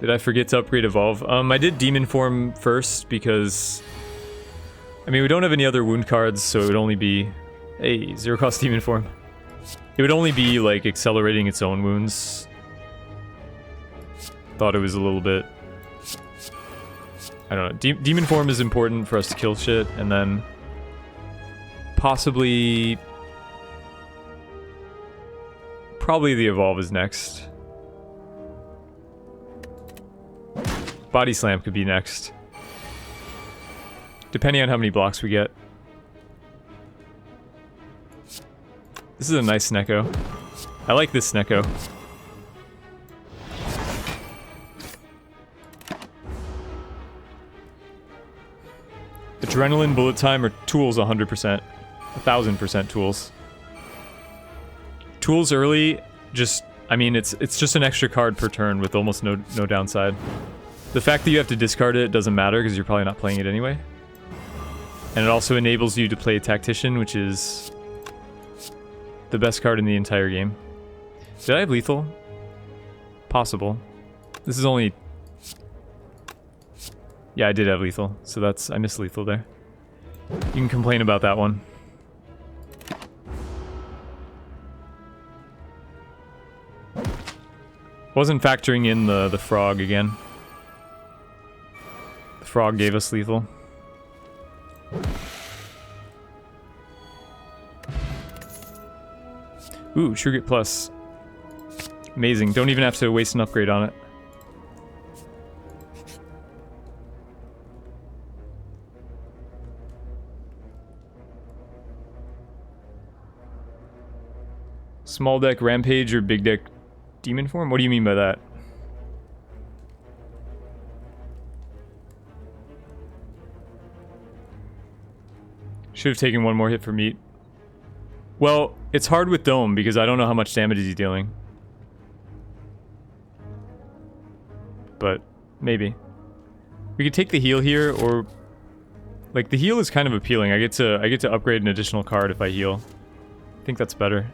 Did I forget to upgrade Evolve? I did Demon Form first because... I mean, we don't have any other wound cards, so it would only be... Hey, zero cost Demon Form. It would only be, like, accelerating its own wounds. Thought it was a little bit... I don't know. Demon Form is important for us to kill shit, and then... Possibly... Probably the Evolve is next. Body Slam could be next. Depending on how many blocks we get. This is a nice Snecko. I like this Snecko. Adrenaline, Bullet Time, or Tools 100%. 1000% Tools. Tools early, just... I mean, it's just an extra card per turn with almost no downside. The fact that you have to discard it doesn't matter because you're probably not playing it anyway. And it also enables you to play Tactician, which is the best card in the entire game. Did I have Lethal? Possible. This is only... Yeah, I did have Lethal, so that's... I missed Lethal there. You can complain about that one. Wasn't factoring in the frog again. The frog gave us Lethal. Ooh, Sugar Plus. Amazing. Don't even have to waste an upgrade on it. Small deck Rampage or big deck Demon Form? What do you mean by that? Should have taken one more hit for meat. Well, it's hard with Dome because I don't know how much damage he's dealing. But maybe. We could take the heal here, or like the heal is kind of appealing. I get to upgrade an additional card if I heal. I think that's better.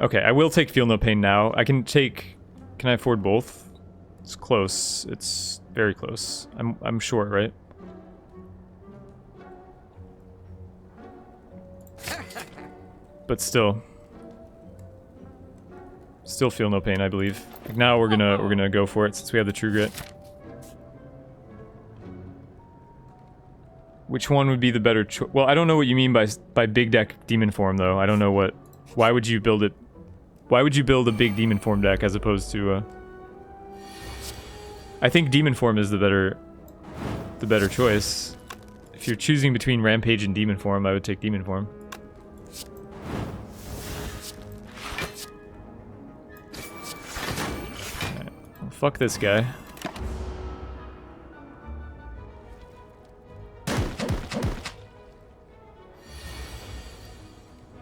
Okay, I will take Feel No Pain now. I can take... Can I afford both? It's close. It's very close. I'm short, right? but still feel no pain, I believe. Like now we're gonna go for it since we have the True Grit. Which one would be the better choice? Well, I don't know what you mean by big deck demon form though. I don't know what. Why would you build it? Why would you build a big demon form deck as opposed to? I think demon form is the better choice. If you're choosing between Rampage and demon form, I would take demon form. Right. Well, fuck this guy.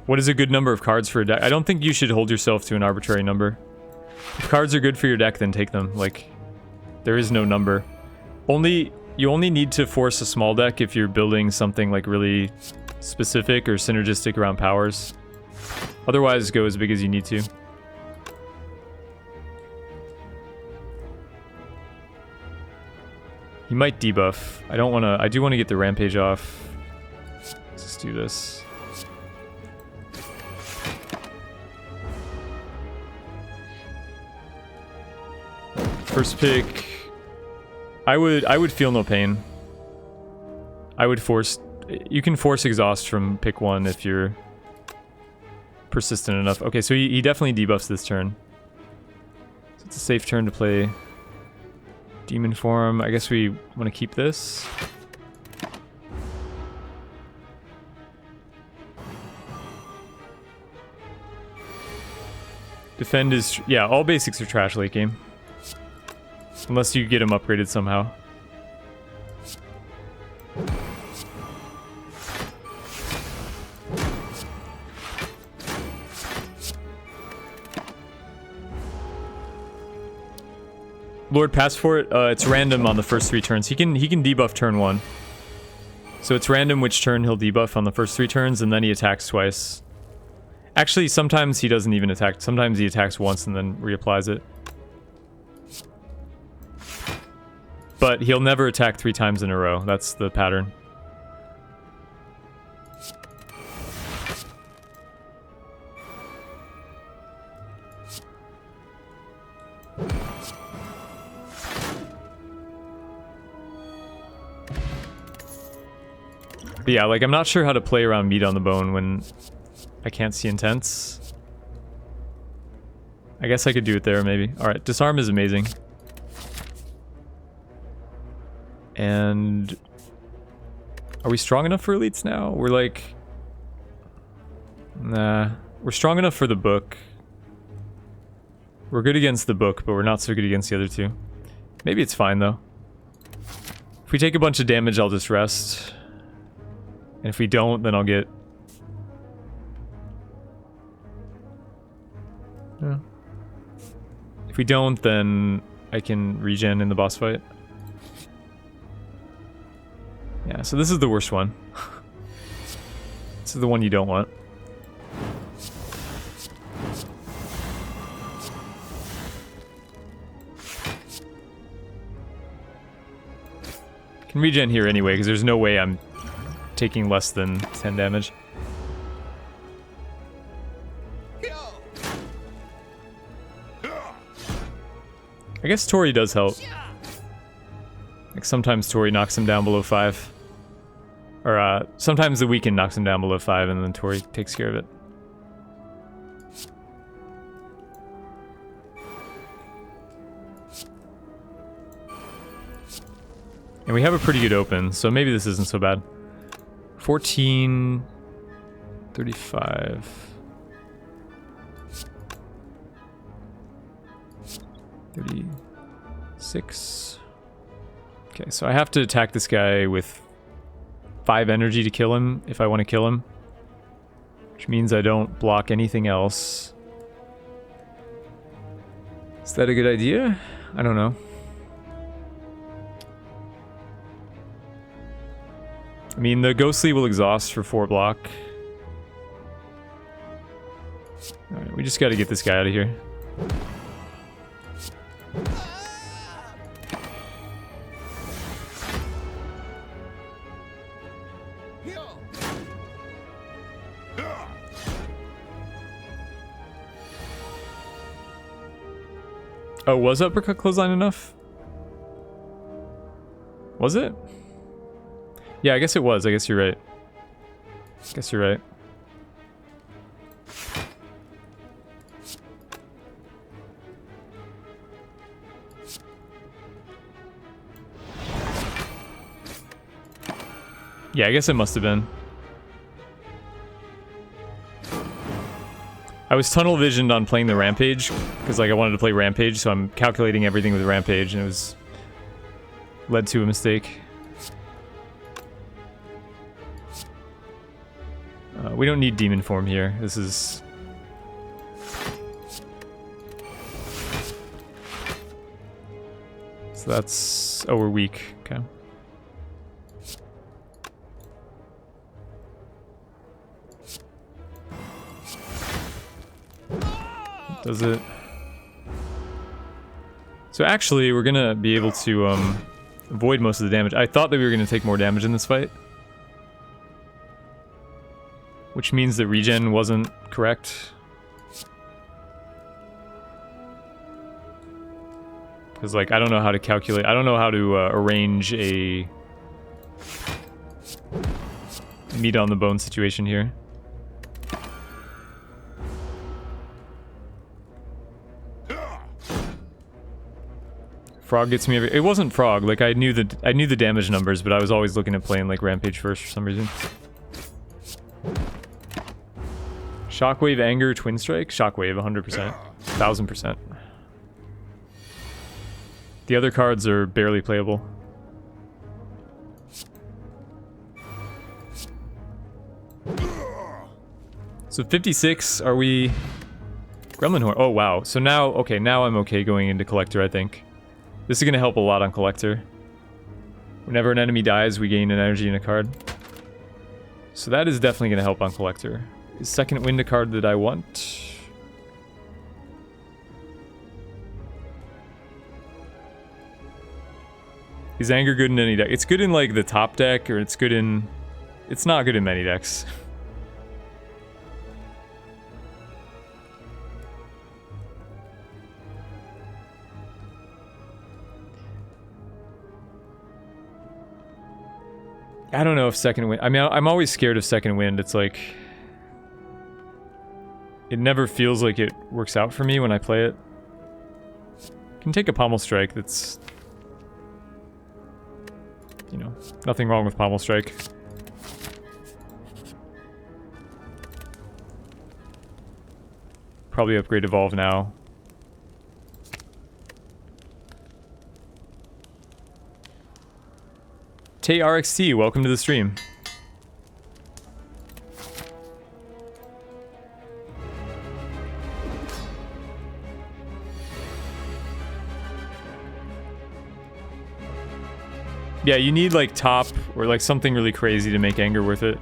What is a good number of cards for a deck? I don't think you should hold yourself to an arbitrary number. If cards are good for your deck, then take them. Like, there is no number. You only need to force a small deck if you're building something like really specific or synergistic around powers. Otherwise, go as big as you need to. He might debuff. I do want to get the Rampage off. Let's just do this. First pick, I would feel no pain. I would force. You can force exhaust from pick 1 if you're persistent enough. Okay, so he definitely debuffs this turn. So it's a safe turn to play demon form. I guess we want to keep this. Defend is yeah. All basics are trash late game. Unless you get him upgraded somehow. Lord Passport, it's random on the first 3 turns. He can debuff turn 1. So it's random which turn he'll debuff on the first 3 turns, and then he attacks twice. Actually, sometimes he doesn't even attack. Sometimes he attacks once and then reapplies it. But he'll never attack 3 times in a row. That's the pattern. But yeah, like I'm not sure how to play around meat on the bone when I can't see intense. I guess I could do it there maybe. Alright, disarm is amazing. And are we strong enough for elites now? We're like, nah, we're strong enough for the book. We're good against the book, but we're not so good against the other 2. Maybe it's fine though. If we take a bunch of damage, I'll just rest. And if we don't, then I'll get... Yeah. If we don't, then I can regen in the boss fight. Yeah, so this is the worst one. This is the one you don't want. Can regen here anyway, because there's no way I'm taking less than 10 damage. I guess Tori does help. Like sometimes Tori knocks him down below 5. Or sometimes the weekend knocks him down below 5 and then Tori takes care of it. And we have a pretty good open, so maybe this isn't so bad. 14, 35, 36. Okay, so I have to attack this guy with 5 energy to kill him if I want to kill him. Which means I don't block anything else. Is that a good idea? I don't know. I mean, the Ghostly will exhaust for 4 block. Alright, we just gotta get this guy out of here. Oh, was uppercut clothesline enough? Was it? Yeah, I guess it was. I guess you're right. I guess you're right. Yeah, I guess it must have been. I was tunnel visioned on playing the Rampage, because like I wanted to play Rampage, so I'm calculating everything with Rampage, and it was... led to a mistake. We don't need Demon Form here. This is... So that's... Oh, we're weak. Okay. Does it? So actually, we're gonna be able to avoid most of the damage. I thought that we were gonna take more damage in this fight, which means that regen wasn't correct. Because like I don't know how to calculate. I don't know how to arrange a meat on the bone situation here. Frog gets me every... It wasn't Frog, like I knew the damage numbers, but I was always looking at playing like Rampage first for some reason. Shockwave, Anger, Twin Strike? Shockwave, 100%. 1000%. The other cards are barely playable. So 56, are we... Gremlin Horn, oh wow. So now, okay, now I'm okay going into Collector, I think. This is going to help a lot on Collector. Whenever an enemy dies, we gain an energy in a card. So that is definitely going to help on Collector. Is Second Wind a card that I want? Is Anger good in any deck? It's good in like the top deck, or it's good in... It's not good in many decks. I don't know if Second Wind... I mean, I'm always scared of Second Wind. It's like... It never feels like it works out for me when I play it. Can take a Pommel Strike that's... You know, nothing wrong with Pommel Strike. Probably upgrade Evolve now. Tay RXT, welcome to the stream. Yeah, you need like top or like something really crazy to make Anger worth it.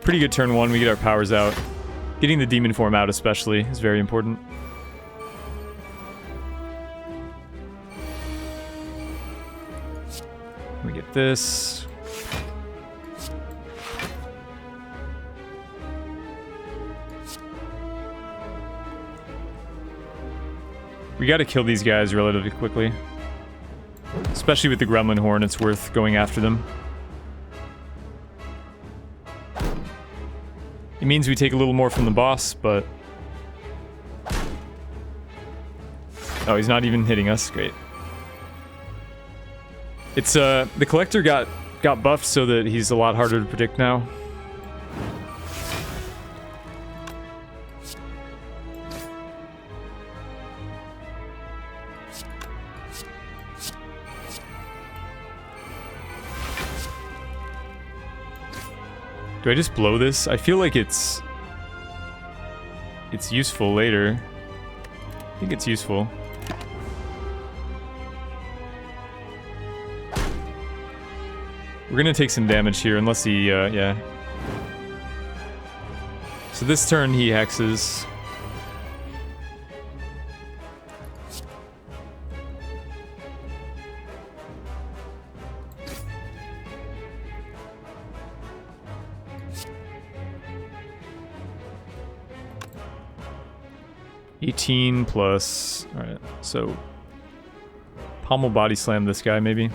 Pretty good turn one, we get our powers out. Getting the demon form out especially is very important. We get this. We gotta kill these guys relatively quickly. Especially with the Gremlin Horn, it's worth going after them. It means we take a little more from the boss, but... Oh, he's not even hitting us. Great. It's, the Collector got buffed so that he's a lot harder to predict now. Do I just blow this? I feel like it's useful later. I think it's useful. We're gonna take some damage here unless he, yeah. So this turn he hexes. 18 plus... Alright, so... Pommel body slam this guy, maybe.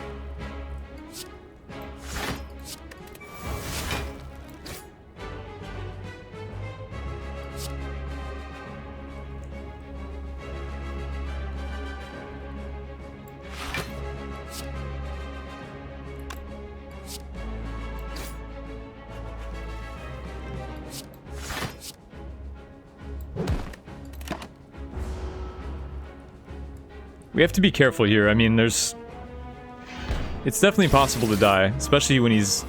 We have to be careful here. I mean, there's... It's definitely possible to die, especially when his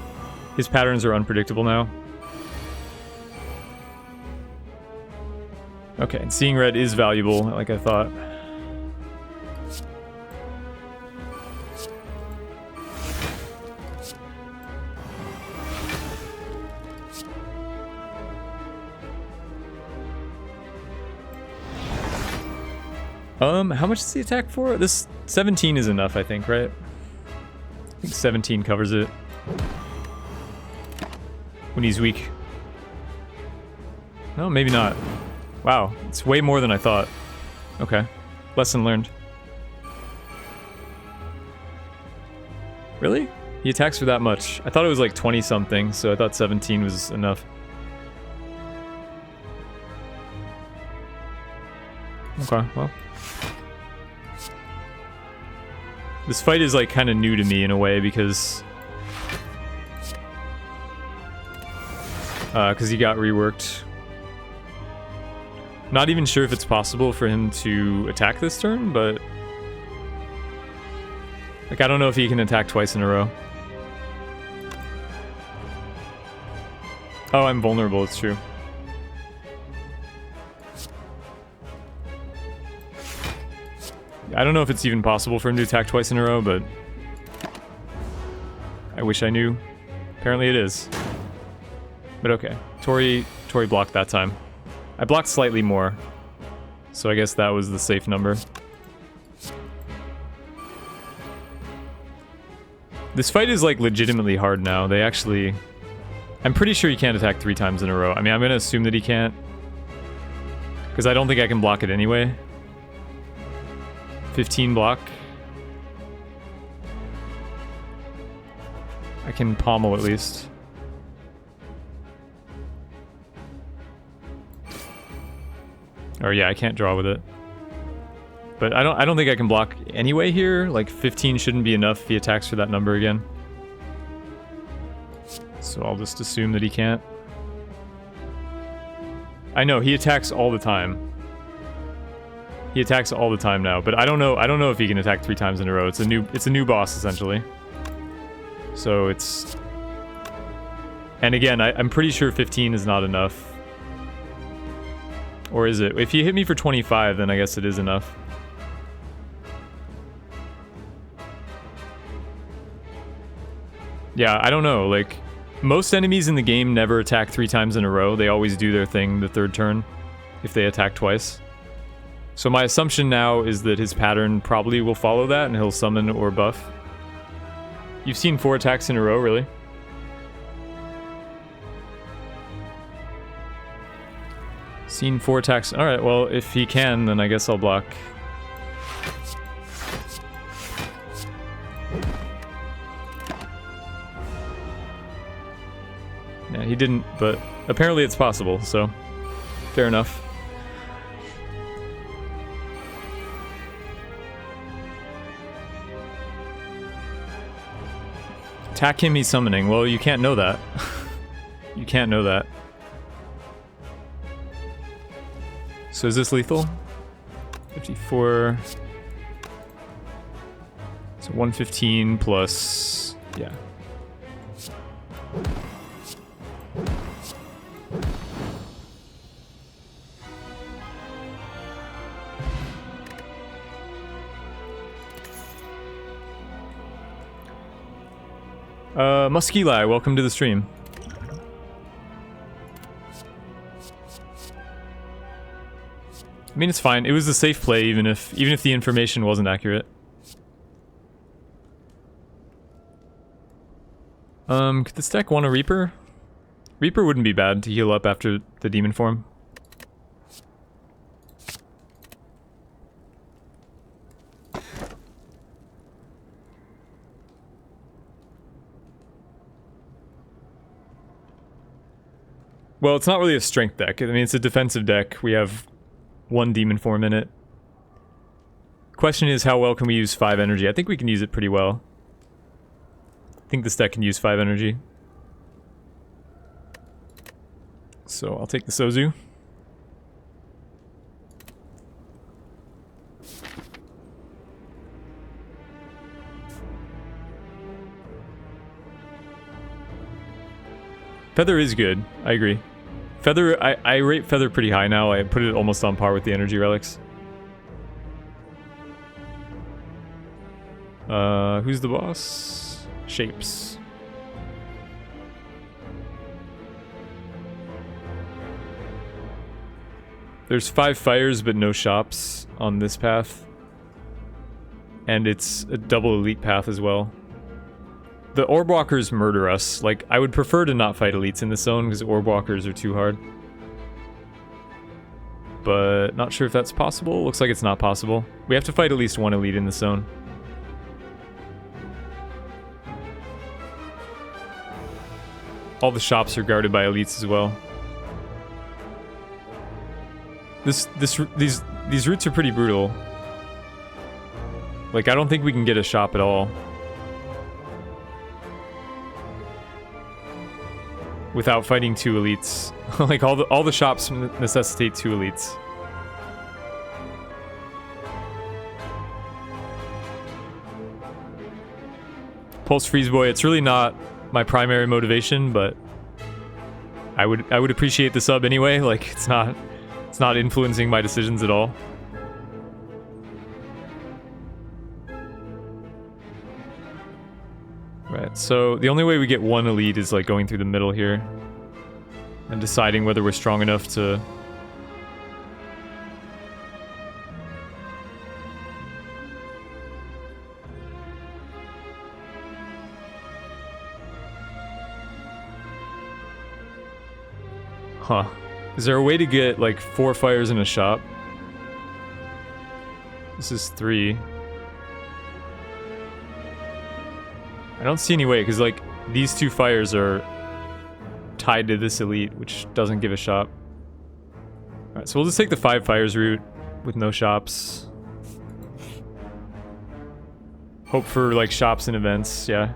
patterns are unpredictable now. Okay, and seeing red is valuable, like I thought. How much does he attack for? This 17 is enough, I think, right? I think 17 covers it. When he's weak. No, maybe not. Wow, it's way more than I thought. Okay, lesson learned. Really? He attacks for that much. I thought it was like 20 something, so I thought 17 was enough. Okay, well. This fight is like kind of new to me in a way because he got reworked. Not even sure if it's possible for him to attack this turn, but like I don't know if he can attack twice in a row. Oh, I'm vulnerable, it's true. I don't know if it's even possible for him to attack twice in a row, but I wish I knew. Apparently it is. But okay, Tori blocked that time. I blocked slightly more, so I guess that was the safe number. This fight is like legitimately hard now. They actually... I'm pretty sure he can't attack 3 times in a row. I mean, I'm gonna assume that he can't, because I don't think I can block it anyway. 15 block. I can pommel at least. Or yeah, I can't draw with it. But I don't think I can block anyway here. Like 15 shouldn't be enough if he attacks for that number again. So I'll just assume that he can't. I know he attacks all the time. He attacks all the time now, but I don't know if he can attack 3 times in a row. It's a new boss essentially. So it's... And again, I'm pretty sure 15 is not enough. Or is it? If you hit me for 25, then I guess it is enough. Yeah, I don't know, like... Most enemies in the game never attack 3 times in a row. They always do their thing the 3rd turn, if they attack twice. So my assumption now is that his pattern probably will follow that, and he'll summon or buff. You've seen 4 attacks in a row, really? Seen 4 attacks. Alright, well, if he can, then I guess I'll block. Yeah, he didn't, but apparently it's possible, so fair enough. Attack him, he's summoning. Well, you can't know that. You can't know that. So is this lethal? 54. So 115 plus... yeah. Muskeli, welcome to the stream. I mean, it's fine. It was a safe play, even if the information wasn't accurate. Could this deck want a Reaper? Reaper wouldn't be bad to heal up after the demon form. Well, it's not really a strength deck. I mean, it's a defensive deck. We have 1 demon form in it. Question is, how well can we use 5 energy? I think we can use it pretty well. I think this deck can use 5 energy. So I'll take the Sozu. Feather is good. I agree. Feather, I rate Feather pretty high now. I put it almost on par with the energy relics. Who's the boss? Shapes. There's 5 fires but no shops on this path. And it's a double elite path as well. The orb walkers murder us. Like, I would prefer to not fight elites in this zone because orb walkers are too hard. But not sure if that's possible. Looks like it's not possible. We have to fight at least 1 elite in this zone. All the shops are guarded by elites as well. These routes are pretty brutal. Like, I don't think we can get a shop at all without fighting 2 elites. Like, all the shops necessitate 2 elites. Pulse Freeze Boy, it's really not my primary motivation, but I would appreciate the sub anyway. Like, it's not influencing my decisions at all. Right, so the only way we get 1 elite is like going through the middle here and deciding whether we're strong enough to... Huh. Is there a way to get like 4 fires in a shop? This is 3. I don't see any way, because like these 2 fires are tied to this elite, which doesn't give a shop. Alright, so we'll just take the 5 fires route with no shops. Hope for like shops and events, yeah.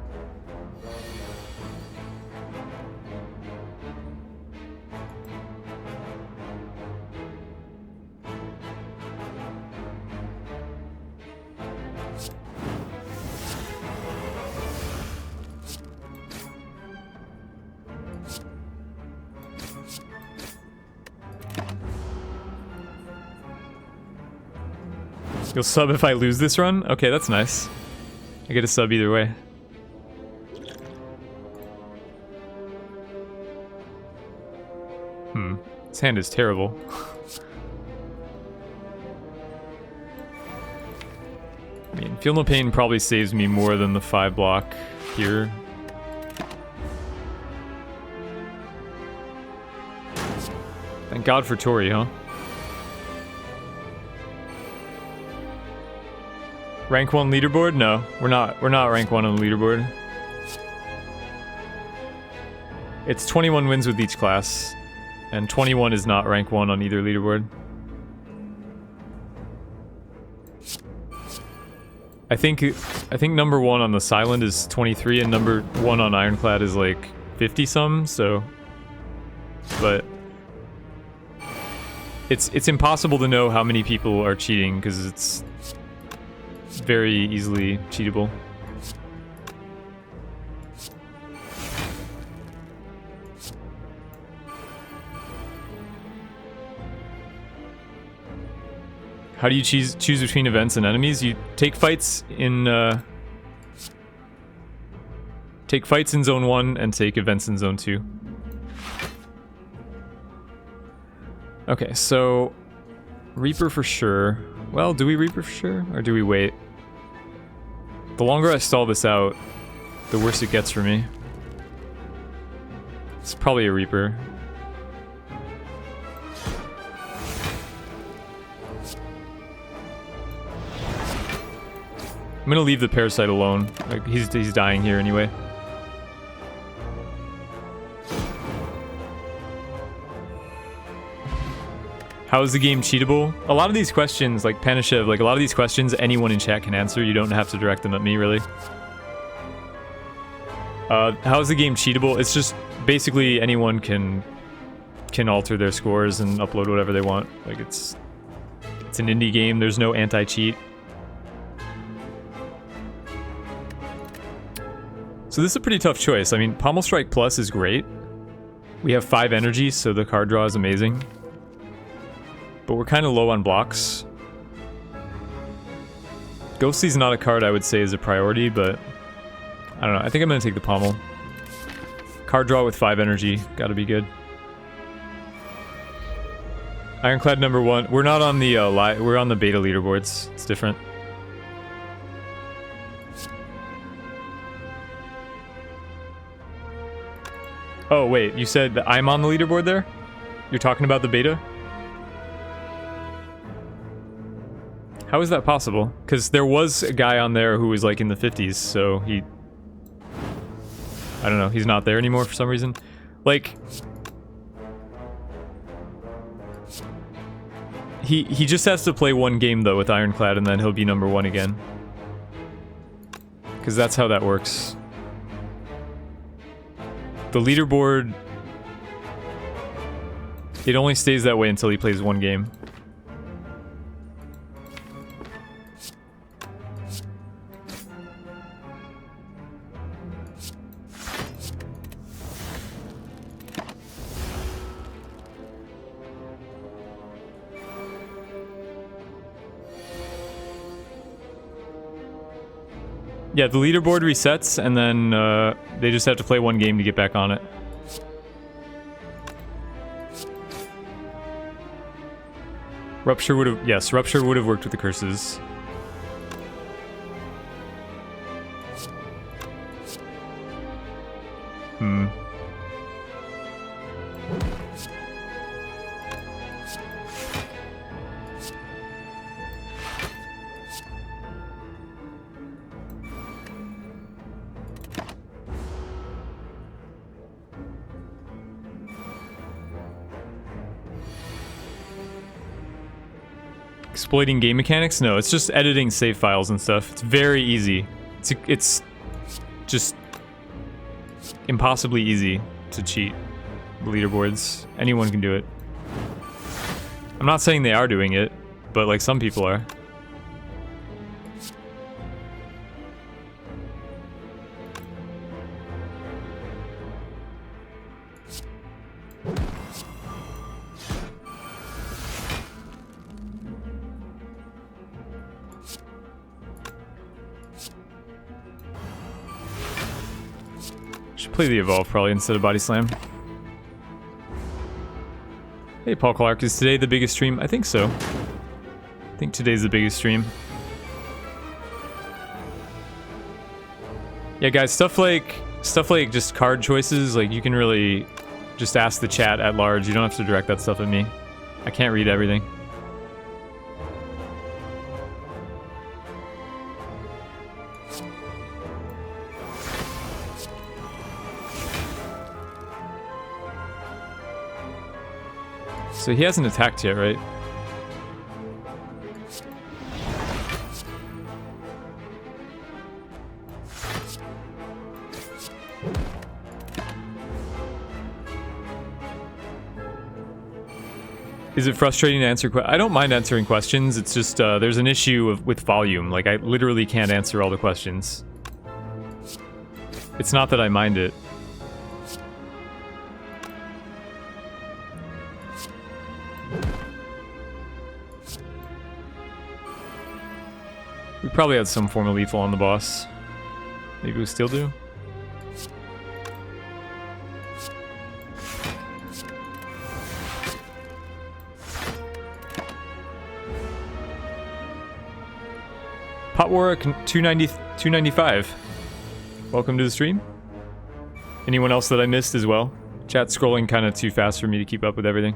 You'll sub if I lose this run? Okay, that's nice. I get a sub either way. This hand is terrible. I mean, Feel No Pain probably saves me more than the 5 block here. Thank God for Tori, huh? Rank 1 leaderboard? No, we're not rank 1 on the leaderboard. It's 21 wins with each class, and 21 is not rank 1 on either leaderboard. I think number 1 on the Silent is 23, and number 1 on Ironclad is like 50 some, so... But... It's impossible to know how many people are cheating, because it's very easily cheatable. How do you choose between events and enemies? You take fights in zone 1 and take events in zone 2. Okay, so Reaper for sure. Well, do we Reaper for sure, or do we wait? The longer I stall this out, the worse it gets for me. It's probably a Reaper. I'm gonna leave the Parasite alone. Like, he's dying here anyway. How is the game cheatable? A lot of these questions, like Panishev, like a lot of these questions, anyone in chat can answer. You don't have to direct them at me, really. How is the game cheatable? It's just basically anyone can alter their scores and upload whatever they want. Like it's an indie game. There's no anti-cheat. So this is a pretty tough choice. I mean, Pommel Strike Plus is great. We have 5 energy, so the card draw is amazing. But we're kind of low on blocks. Ghostly's not a card I would say is a priority, but I don't know. I think I'm going to take the Pommel. Card draw with 5 energy. Gotta be good. Ironclad number 1. We're not on the we're on the beta leaderboards. It's different. Oh, wait, you said that I'm on the leaderboard there? You're talking about the beta? How is that possible? Because there was a guy on there who was like in the 50s, so he... I don't know, he's not there anymore for some reason. Like... He just has to play 1 game though with Ironclad and then he'll be number 1 again. Because that's how that works. The leaderboard, it only stays that way until he plays 1 game. Yeah, the leaderboard resets, and then they just have to play 1 game to get back on it. Rupture would have... Yes, Rupture would have worked with the curses. Exploiting game mechanics? No, it's just editing save files and stuff. It's very easy. It's just impossibly easy to cheat the leaderboards. Anyone can do it. I'm not saying they are doing it, but like some people are. Play the Evolve probably instead of Body Slam. Hey Paul Clark, is today the biggest stream? I think so. I think today's the biggest stream. Yeah guys, stuff like just card choices, like you can really just ask the chat at large. You don't have to direct that stuff at me. I can't read everything. So he hasn't attacked yet, right? Is it frustrating to answer questions? I don't mind answering questions. It's just there's an issue with volume. Like I literally can't answer all the questions. It's not that I mind it. We probably had some form of lethal on the boss. Maybe we still do. Pot Warwick 295. Welcome to the stream. Anyone else that I missed as well? Chat's scrolling kind of too fast for me to keep up with everything.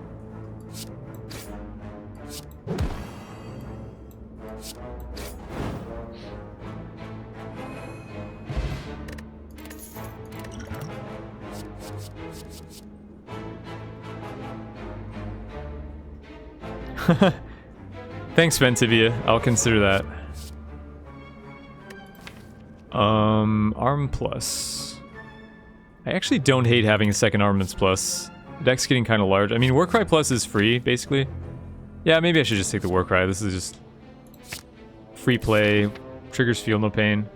Thanks, Ventivia. I'll consider that. Arm plus. I actually don't hate having a second armaments plus. The deck's getting kind of large. I mean, Warcry plus is free, basically. Yeah, maybe I should just take the Warcry. This is just free play. Triggers feel no pain.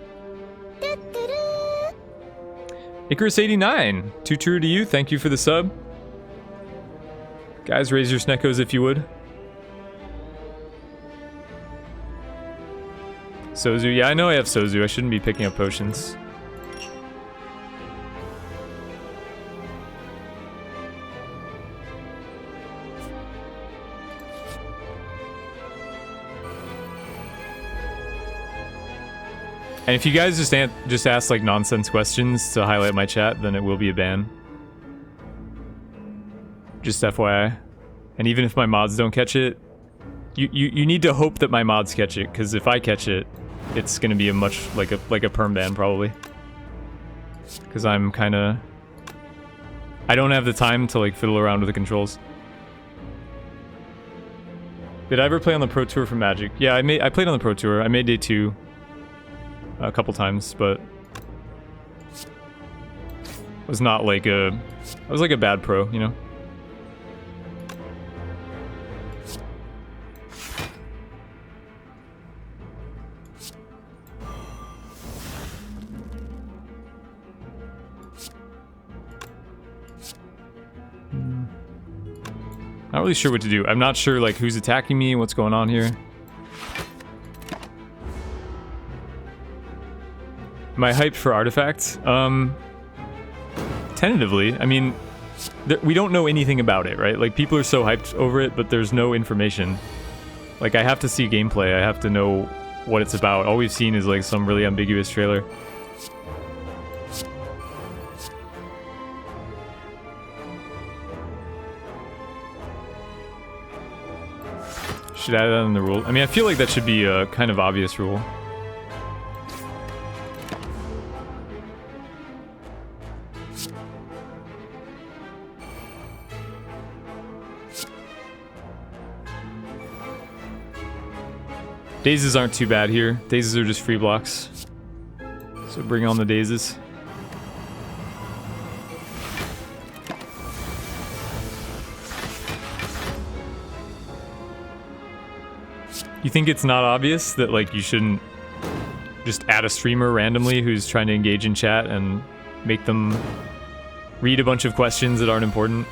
Icarus89, too true to you. Thank you for the sub. Guys, raise your Sneckos if you would. Sozu, yeah, I know I have Sozu. I shouldn't be picking up potions. And if you guys just ask like nonsense questions to highlight my chat, then it will be a ban. Just FYI. And even if my mods don't catch it, you need to hope that my mods catch it, because if I catch it, it's gonna be a much like a perm ban probably. Because I'm kind of, I don't have the time to like fiddle around with the controls. Did I ever play on the Pro Tour for Magic? Yeah, I played on the Pro Tour. I made day 2 a couple times, but was not like I was like a bad pro, you know. Not really sure what to do. I'm not sure like who's attacking me, what's going on here. Am I hyped for artifacts? Tentatively. I mean, we don't know anything about it, right? Like, people are so hyped over it, but there's no information. Like, I have to see gameplay. I have to know what it's about. All we've seen is, like, some really ambiguous trailer. Should add that in the rule. I mean, I feel like that should be a kind of obvious rule. Dazes aren't too bad here. Dazes are just free blocks. So bring on the dazes. You think it's not obvious that like you shouldn't just add a streamer randomly who's trying to engage in chat and make them read a bunch of questions that aren't important?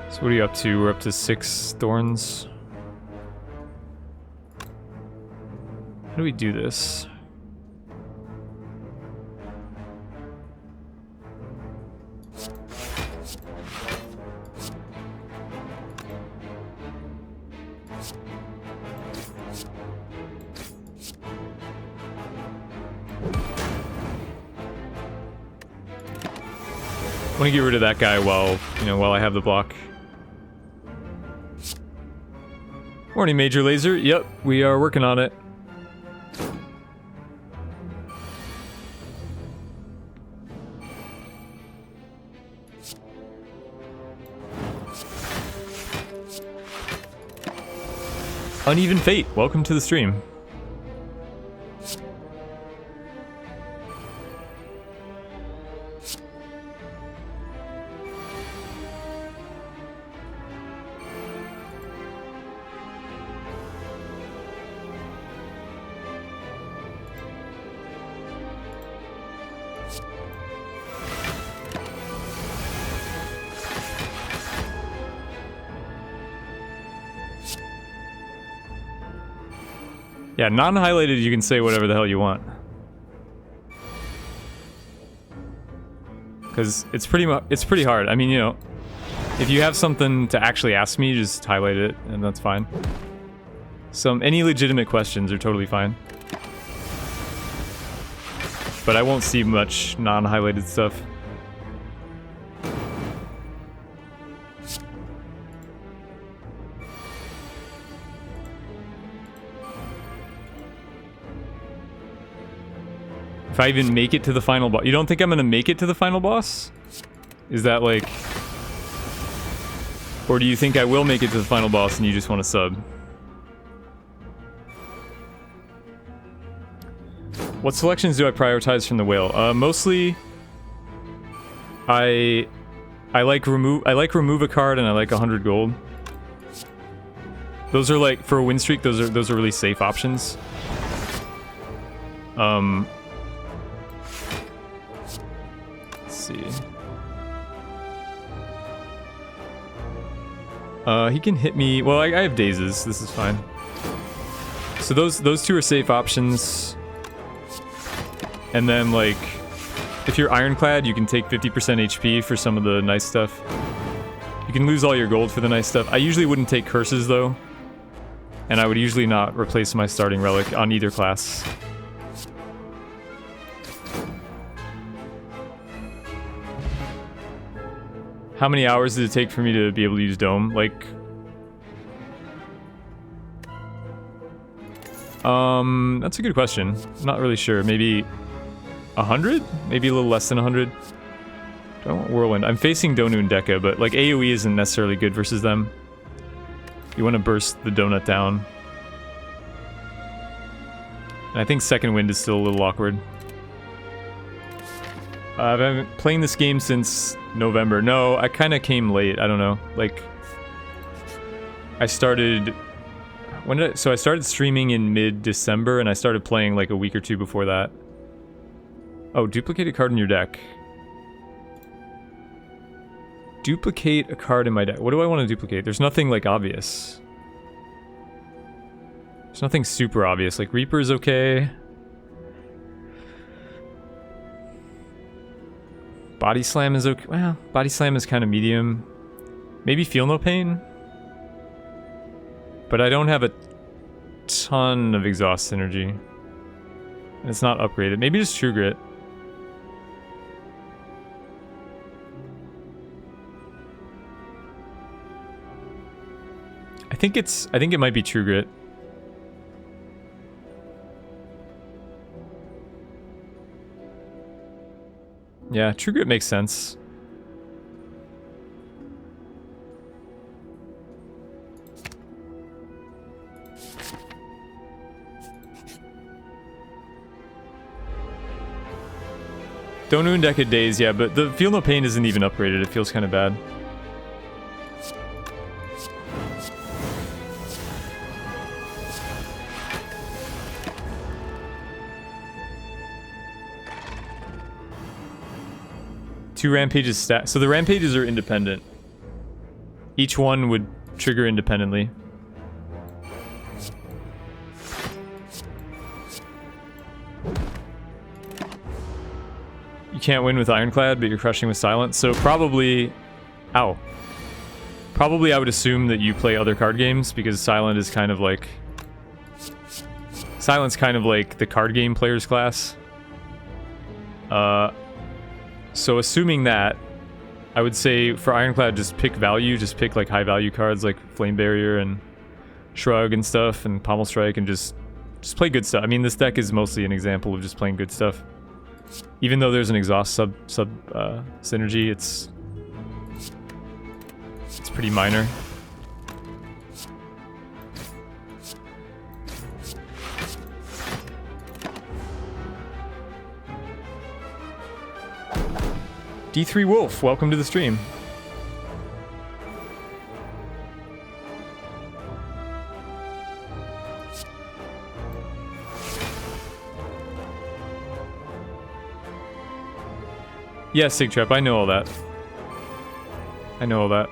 So what are you up to? We're up to 6 thorns. How do we do this? I want to get rid of that guy while I have the block. Morning, Major Laser. Yep, we are working on it. Uneven Fate, welcome to the stream. Yeah, non-highlighted, you can say whatever the hell you want. Because it's pretty hard. I mean, you know, if you have something to actually ask me, just highlight it, and that's fine. Any legitimate questions are totally fine. But I won't see much non-highlighted stuff. If I even make it to the final boss. You don't think I'm gonna make it to the final boss? Is that like... Or do you think I will make it to the final boss and you just want to sub? What selections do I prioritize from the whale? Mostly... I like remove a card and I like 100 gold. Those are like, for a win streak, those are really safe options. Let's see. He can hit me. Well, I have dazes. This is fine. So those two are safe options. And then like, if you're ironclad, you can take 50% HP for some of the nice stuff. You can lose all your gold for the nice stuff. I usually wouldn't take curses though. And I would usually not replace my starting relic on either class. How many hours did it take for me to be able to use Dome? Like... that's a good question. I'm not really sure. Maybe 100? Maybe a little less than 100? I don't want Whirlwind. I'm facing Donu and Deca, but like AoE isn't necessarily good versus them. You want to burst the donut down. And I think second wind is still a little awkward. I've been playing this game since November. No, I kind of came late. I don't know. Like, I started... When did I... So I started streaming in mid-December, and I started playing like a week or two before that. Oh, duplicate a card in your deck. Duplicate a card in my deck. What do I want to duplicate? There's nothing, like, obvious. There's nothing super obvious. Like, Reaper is okay. Body Slam is okay. Well, Body Slam is kind of medium. Maybe Feel No Pain? But I don't have a ton of Exhaust Synergy. And it's not upgraded. Maybe just True Grit. I think it might be True Grit. Yeah, True Grit makes sense. Donu and Deca Days, yeah, but the Feel No Pain isn't even upgraded. It feels kind of bad. Two rampages stack. So the rampages are independent. Each one would trigger independently. You can't win with Ironclad, but you're crushing with Silence. So probably... Ow. Probably I would assume that you play other card games, because Silent is kind of like... Silent's kind of like the card game player's class. So assuming that, I would say for Ironclad, just pick value, just pick like high value cards like Flame Barrier and Shrug and stuff, and Pommel Strike, and just play good stuff. I mean, this deck is mostly an example of just playing good stuff. Even though there's an exhaust synergy, it's pretty minor. D3 Wolf, welcome to the stream. Yeah, Sigtrap, I know all that. I know all that.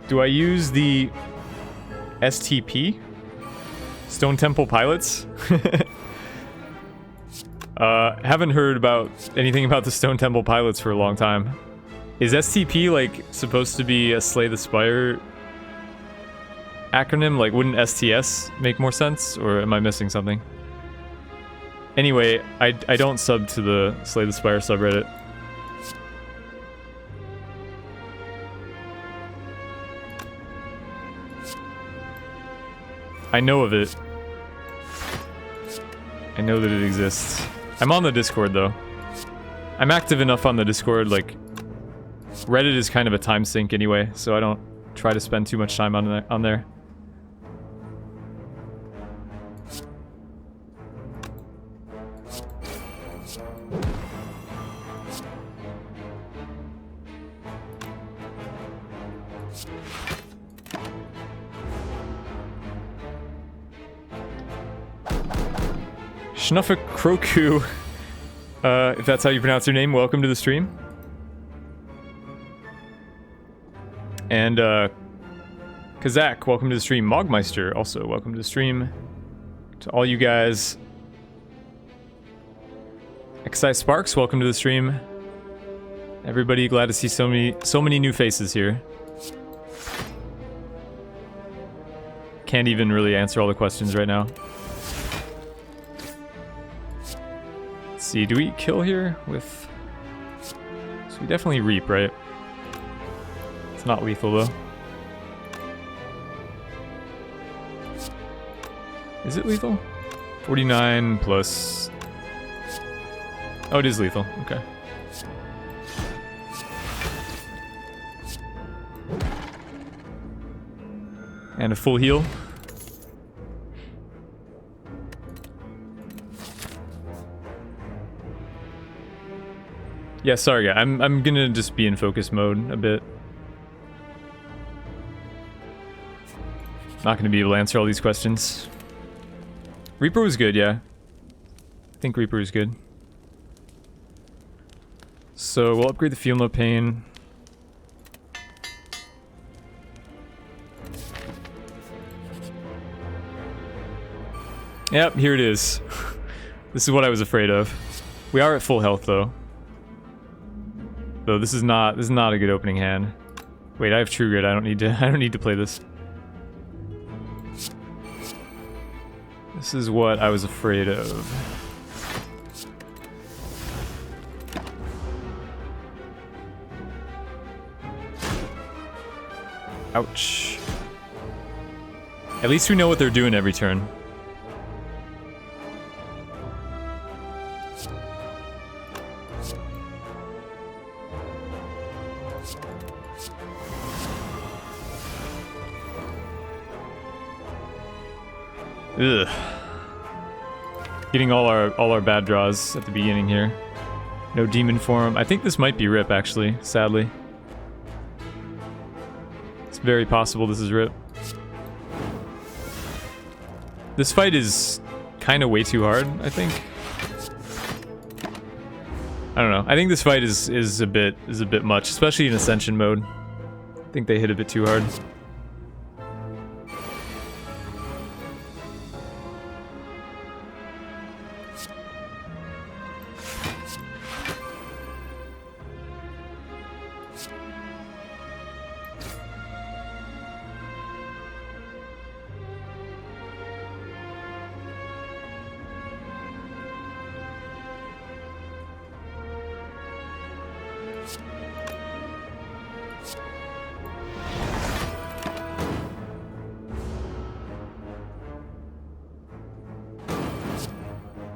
Do I use the STP? Stone Temple Pilots? Haven't heard about anything about the Stone Temple Pilots for a long time. Is STP like supposed to be a Slay the Spire acronym? Like, wouldn't STS make more sense? Or am I missing something? Anyway, I don't sub to the Slay the Spire subreddit. I know of it. I know that it exists. I'm on the Discord though. I'm active enough on the Discord, like Reddit is kind of a time sink anyway, so I don't try to spend too much time on there. Schnuffa Kroku, if that's how you pronounce your name, welcome to the stream. And Kazak, welcome to the stream. Mogmeister, also welcome to the stream. To all you guys. Excise Sparks, welcome to the stream. Everybody, glad to see so many new faces here. Can't even really answer all the questions right now. See, do we kill here with... So we definitely reap, right? It's not lethal though. Is it lethal? 49 plus... Oh, it is lethal, okay. And a full heal. Yeah, sorry, guy. I'm gonna just be in focus mode a bit. Not gonna be able to answer all these questions. Reaper was good, yeah. I think Reaper was good. So we'll upgrade the Feel No Pain. Yep, here it is. This is what I was afraid of. We are at full health though. Though this is not a good opening hand. Wait, I have True Grit. I don't need to play this. This is what I was afraid of. Ouch. At least we know what they're doing every turn. Ugh. Getting all our bad draws at the beginning here. No demon form. I think this might be Rip actually, sadly. It's very possible this is Rip. This fight is kind of way too hard, I think. I don't know. I think this fight is a bit much, especially in Ascension mode. I think they hit a bit too hard.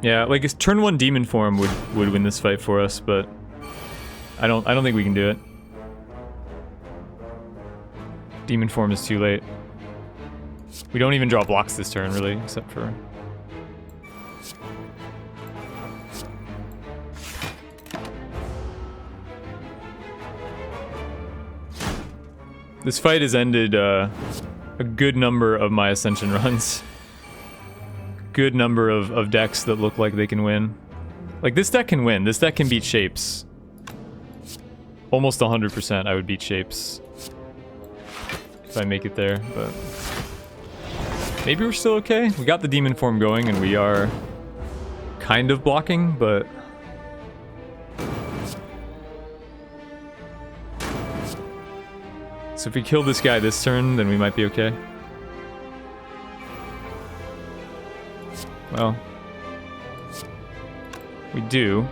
Yeah, like his turn 1 demon form would win this fight for us, but I don't think we can do it. Demon form is too late. We don't even draw blocks this turn really, except for this fight has ended a good number of my Ascension runs. Good number of decks that look like they can win. Like, this deck can win. This deck can beat Shapes. Almost 100% I would beat Shapes. If I make it there, but... Maybe we're still okay. We got the demon form going and we are kind of blocking, but... So if we kill this guy this turn, then we might be okay. We do.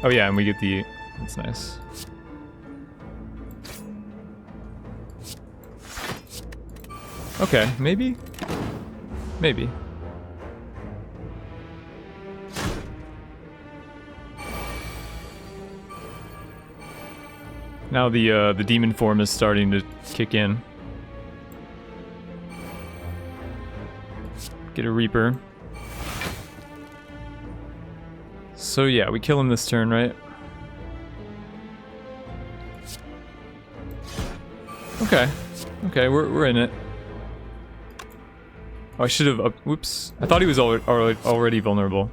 Oh yeah, and we get the... That's nice. Okay, maybe? Maybe. Now the demon form is starting to kick in. Get a Reaper. So yeah, we kill him this turn, right? Okay. Okay, we're in it. Oh, I should have... whoops. I thought he was already vulnerable.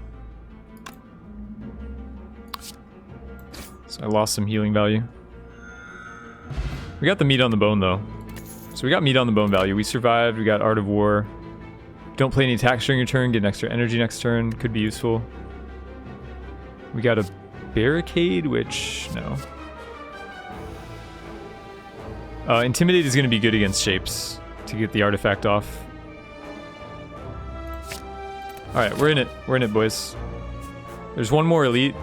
So I lost some healing value. We got the meat on the bone, though. So we got meat on the bone value. We survived. We got Art of War. Don't play any attacks during your turn. Get an extra energy next turn. Could be useful. We got a Barricade, which... no. Intimidate is going to be good against shapes to get the artifact off. Alright, we're in it. We're in it, boys. There's one more elite,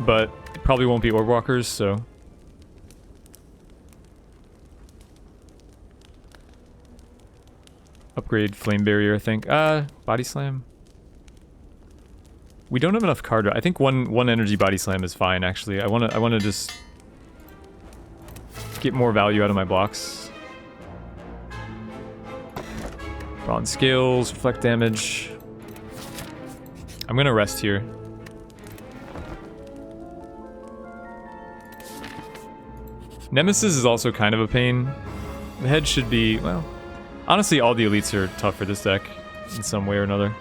but it probably won't be Orb Walkers, so... Upgrade Flame Barrier, I think. Body Slam. We don't have enough card draw. I think one energy Body Slam is fine, actually. I wanna just get more value out of my blocks. Bronze Scales, Reflect Damage. I'm gonna rest here. Nemesis is also kind of a pain. The head should be, well... Honestly, all the elites are tough for this deck in some way or another.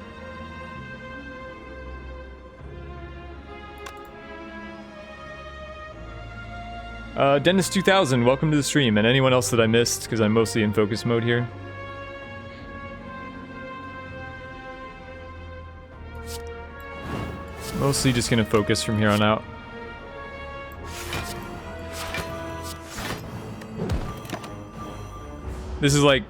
Dennis 2000, welcome to the stream, and anyone else that I missed, because I'm mostly in focus mode here. Mostly just gonna focus from here on out. This is like...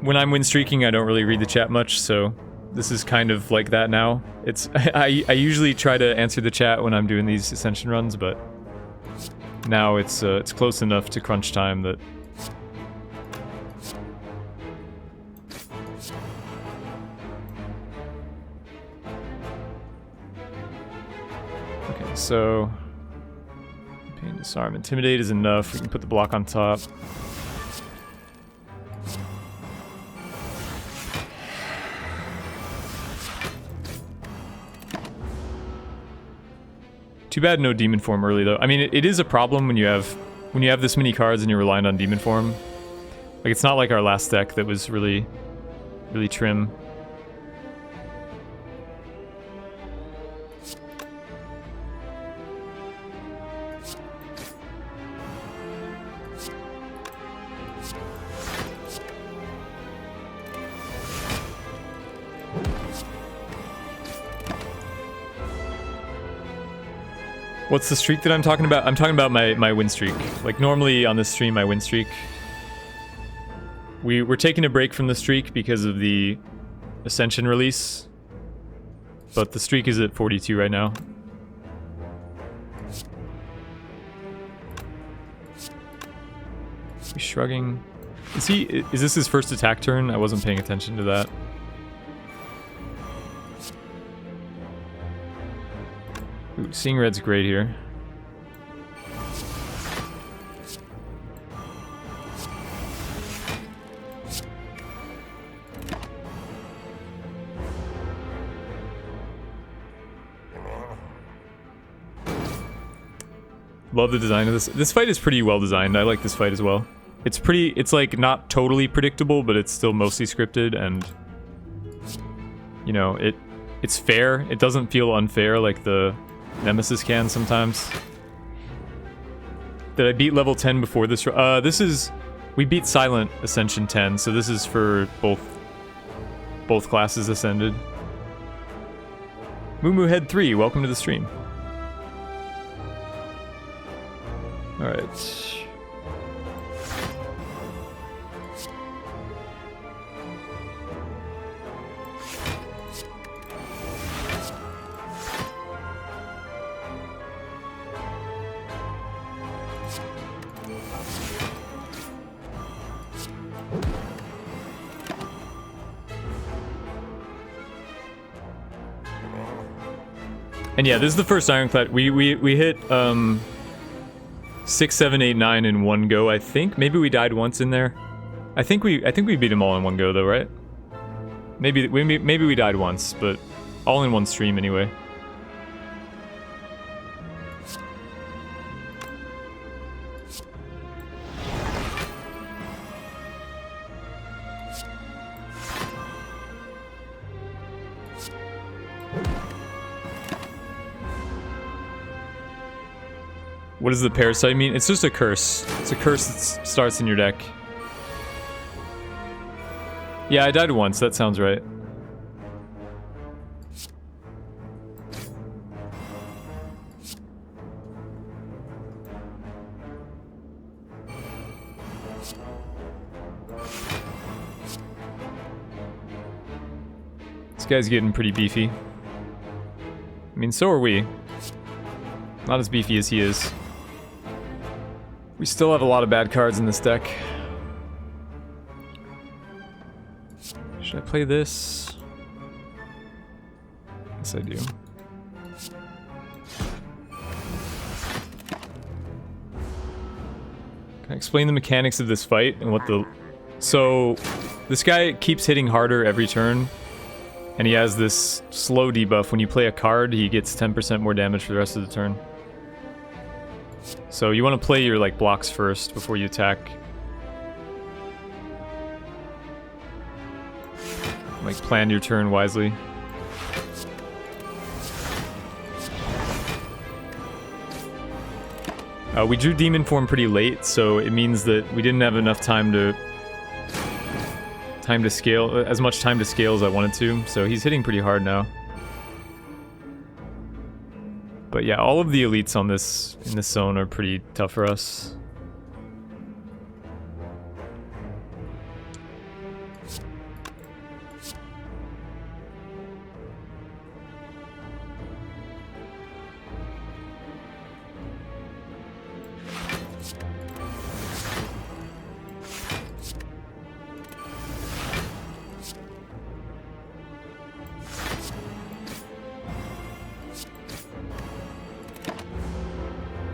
When I'm win streaking, I don't really read the chat much, so this is kind of like that now. It's I usually try to answer the chat when I'm doing these Ascension runs, but now it's close enough to crunch time that... Okay, so... Pain, Disarm, Intimidate is enough. We can put the block on top. Too bad no demon form early though. I mean, it is a problem when you have this many cards and you're reliant on demon form. Like, it's not like our last deck that was really trim. What's the streak that I'm talking about? I'm talking about my win streak. Like, normally on this stream, my win streak. We're taking a break from the streak because of the Ascension release. But the streak is at 42 right now. He's shrugging. Is this his first attack turn? I wasn't paying attention to that. Ooh, Seeing Red's great here. Love the design of this. This fight is pretty well designed. I like this fight as well. It's like not totally predictable, but it's still mostly scripted, and you know, it's fair. It doesn't feel unfair like the Nemesis can sometimes. Did I beat level 10 before this? We beat Silent Ascension 10, so this is for both classes ascended. Moo Head 3, welcome to the stream. Alright. And yeah, this is the first Ironclad. We hit 6, 7, 8, 9 in one go, I think. Maybe we died once in there. I think we beat them all in one go though, right? Maybe we died once, but all in one stream anyway. What does the parasite mean? It's just a curse. It's a curse that starts in your deck. Yeah, I died once. That sounds right. This guy's getting pretty beefy. I mean, so are we. Not as beefy as he is. We still have a lot of bad cards in this deck. Should I play this? Yes, I do. Can I explain the mechanics of this fight and what the... So, this guy keeps hitting harder every turn, and he has this slow debuff. When you play a card, he gets 10% more damage for the rest of the turn. So you want to play your like blocks first before you attack. Like plan your turn wisely. We drew Demon Form pretty late, so it means that we didn't have enough time to scale, as much time to scale as I wanted to. So he's hitting pretty hard now. But yeah, all of the elites on this in this zone are pretty tough for us.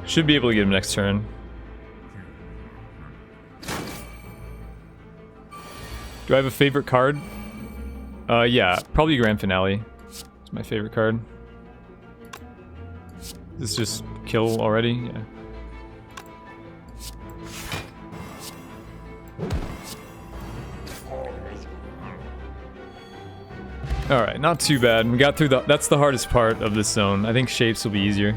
Should be able to get him next turn. Do I have a favorite card? Yeah, probably Grand Finale. It's my favorite card. This just kill already? Yeah. Alright, not too bad. We got through that's the hardest part of this zone. I think shapes will be easier.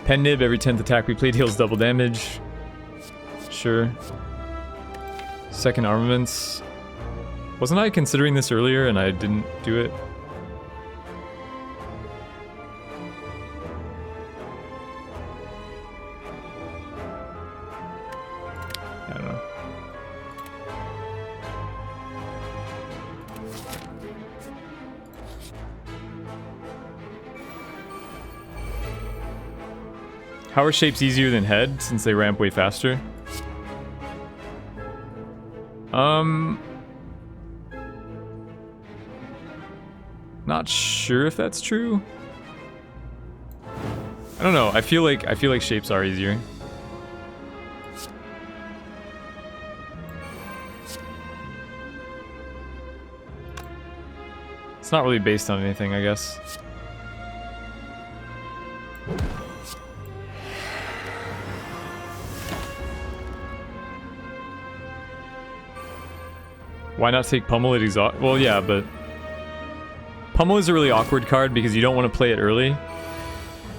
Pen Nib, every 10th attack we played deals double damage. Sure. Second Armaments. Wasn't I considering this earlier and I didn't do it? I don't know. How are shapes easier than head, since they ramp way faster? Not sure if that's true. I don't know. I feel like shapes are easier. It's not really based on anything, I guess. Why not take Pummel at exhaust? Well, yeah, but Pummel is a really awkward card because you don't want to play it early,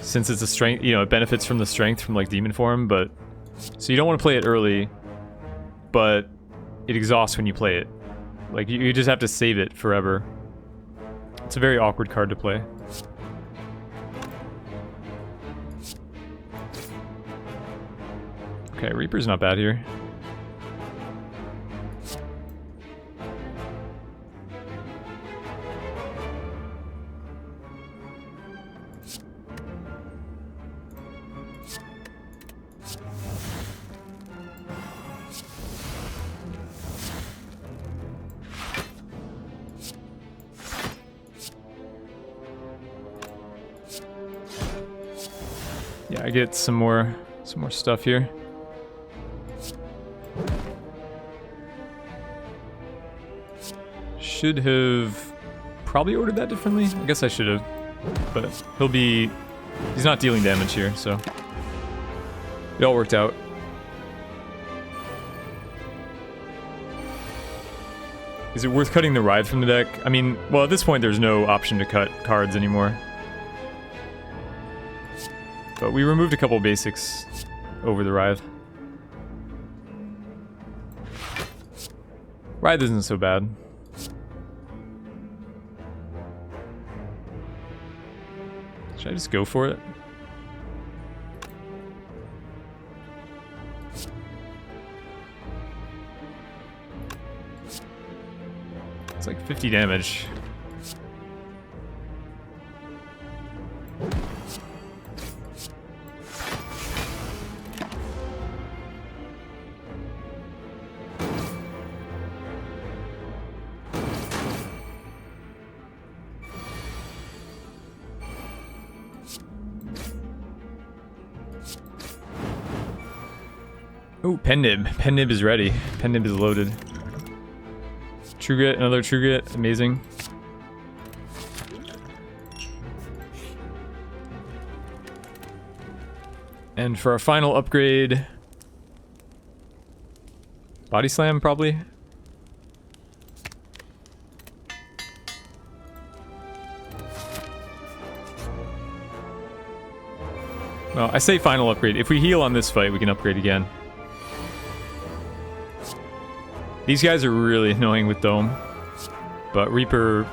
since it's a strength. You know, it benefits from the strength from like Demon Form, but so you don't want to play it early, but it exhausts when you play it. Like you just have to save it forever. It's a very awkward card to play. Okay, Reaper's not bad here. Yeah, I get some more stuff here. Should have probably ordered that differently. I guess I should have, but he's not dealing damage here, so it all worked out. Is it worth cutting the Writhe from the deck? I mean, well, at this point there's no option to cut cards anymore. But we removed a couple basics over the Writhe. Writhe isn't so bad. Should I just go for it? It's like 50 damage. Oh, Pen Nib. Pen Nib is ready. Pen Nib is loaded. True Grit, another True Grit. Amazing. And for our final upgrade... Body Slam, probably? Well, I say final upgrade. If we heal on this fight, we can upgrade again. These guys are really annoying with Dome, but Reaper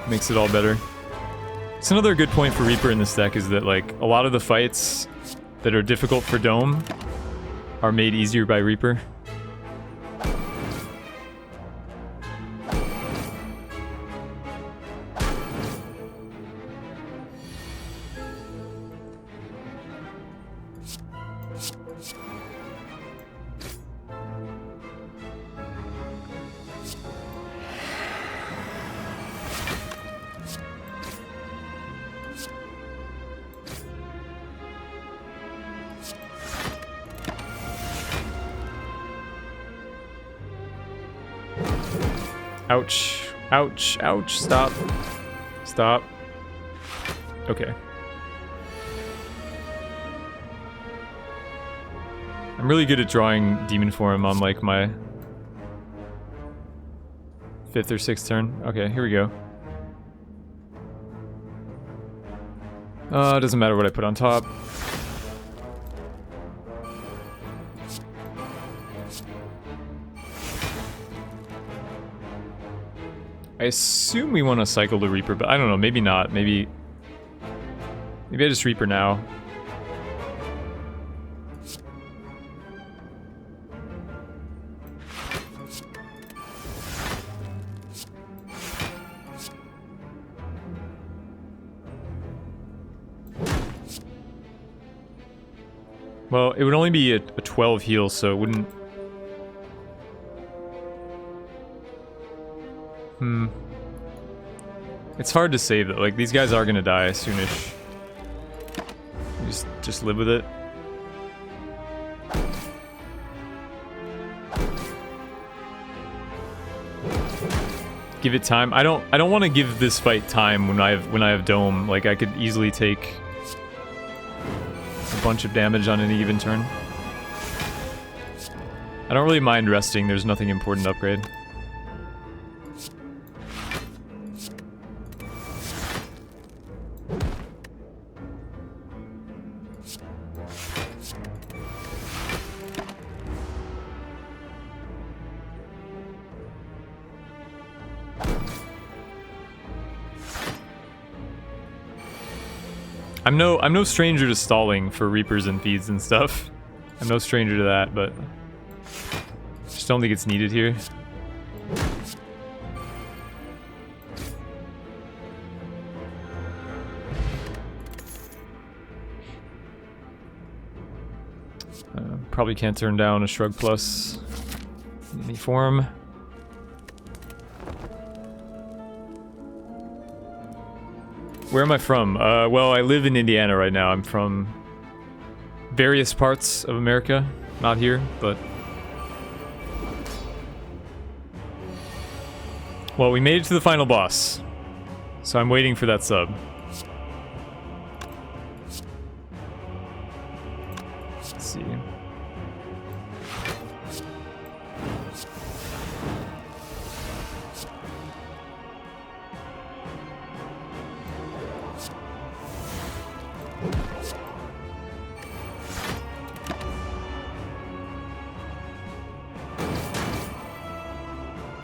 makes it all better. It's another good point for Reaper in this deck is that, like, a lot of the fights that are difficult for Dome are made easier by Reaper. Ouch. Ouch. Ouch. Stop. Stop. Okay. I'm really good at drawing Demon Form on, like, my 5th or 6th turn. Okay, here we go. It doesn't matter what I put on top. I assume we want to cycle the Reaper, but I don't know, maybe not. Maybe I just Reaper now. Well, it would only be a 12 heal, so it wouldn't... It's hard to say that, like, these guys are gonna die soonish. Just live with it. Give it time. I don't want to give this fight time when I have Dome. Like, I could easily take a bunch of damage on any given turn. I don't really mind resting. There's nothing important to upgrade. I'm no stranger to stalling for Reapers and feeds and stuff. I'm no stranger to that, but just don't think it's needed here. Probably can't turn down a Shrug Plus in any form. Where am I from? Well, I live in Indiana right now. I'm from various parts of America, not here, but... Well, we made it to the final boss, so I'm waiting for that sub. Let's see.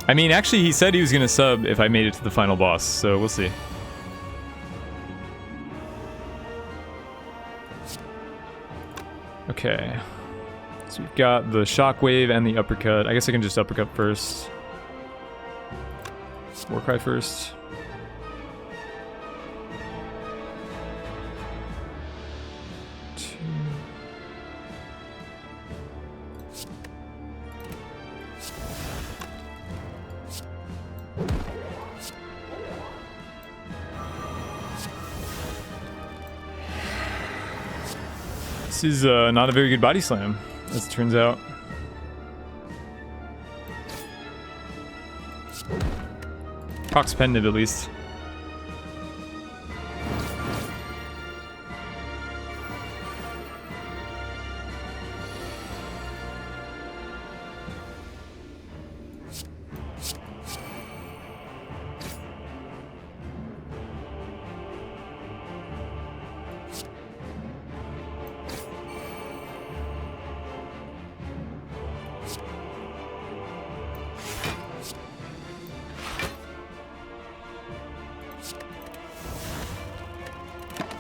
I mean, actually, he said he was gonna sub if I made it to the final boss, so we'll see. Okay. So we've got the shockwave and the uppercut. I guess I can just uppercut first. Warcry first. This is not a very good body slam, as it turns out. Procs pendant, at least.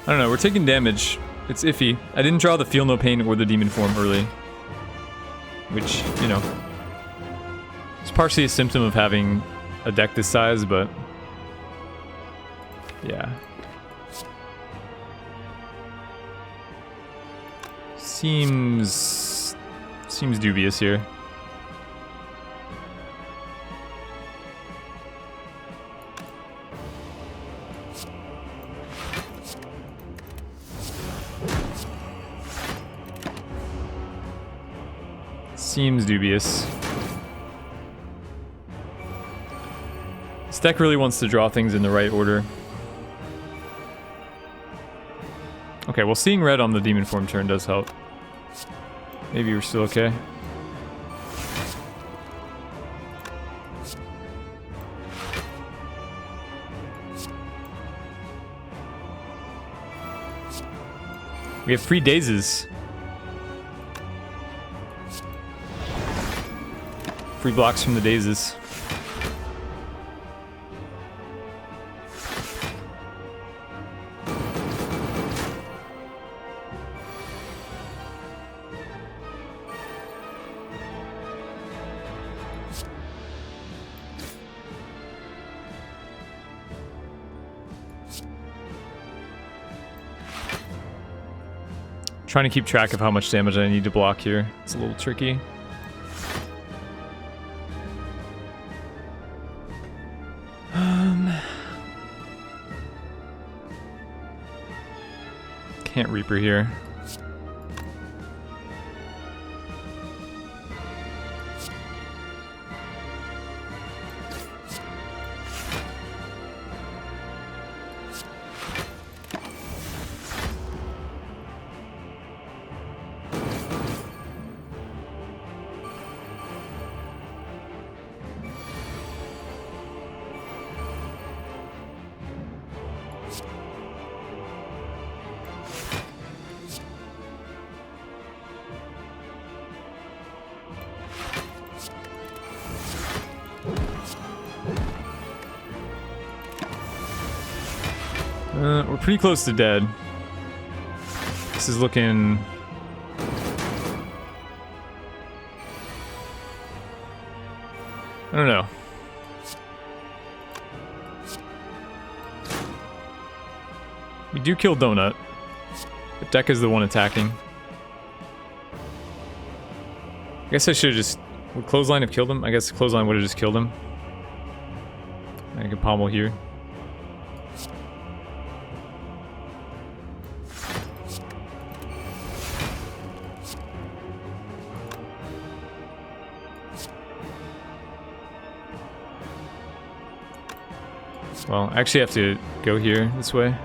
I don't know, we're taking damage. It's iffy. I didn't draw the Feel No Pain or the Demon Form early. Which, you know, it's partially a symptom of having a deck this size, but... yeah. Seems dubious here. Seems dubious. This deck really wants to draw things in the right order. Okay, well, seeing red on the Demon Form turn does help. Maybe we're still okay. We have 3 dazes. Free blocks from the dazes. Trying to keep track of how much damage I need to block here. It's a little tricky. Can't Reaper here. We're pretty close to dead. This is looking... I don't know. We do kill Donut, but Deck is the one attacking. I guess I should have just... Would Clothesline have killed him? I guess Clothesline would have just killed him. I can pommel here. Well, I actually have to go here this way.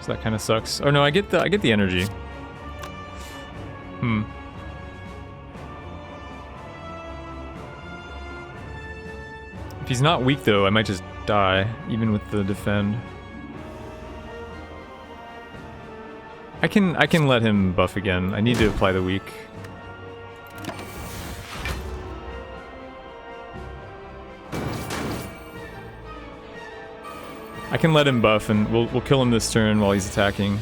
So that kind of sucks. Oh no, I get the energy. If he's not weak though, I might just die, even with the defend. I can let him buff again. I need to apply the weak. I can let him buff and we'll kill him this turn while he's attacking.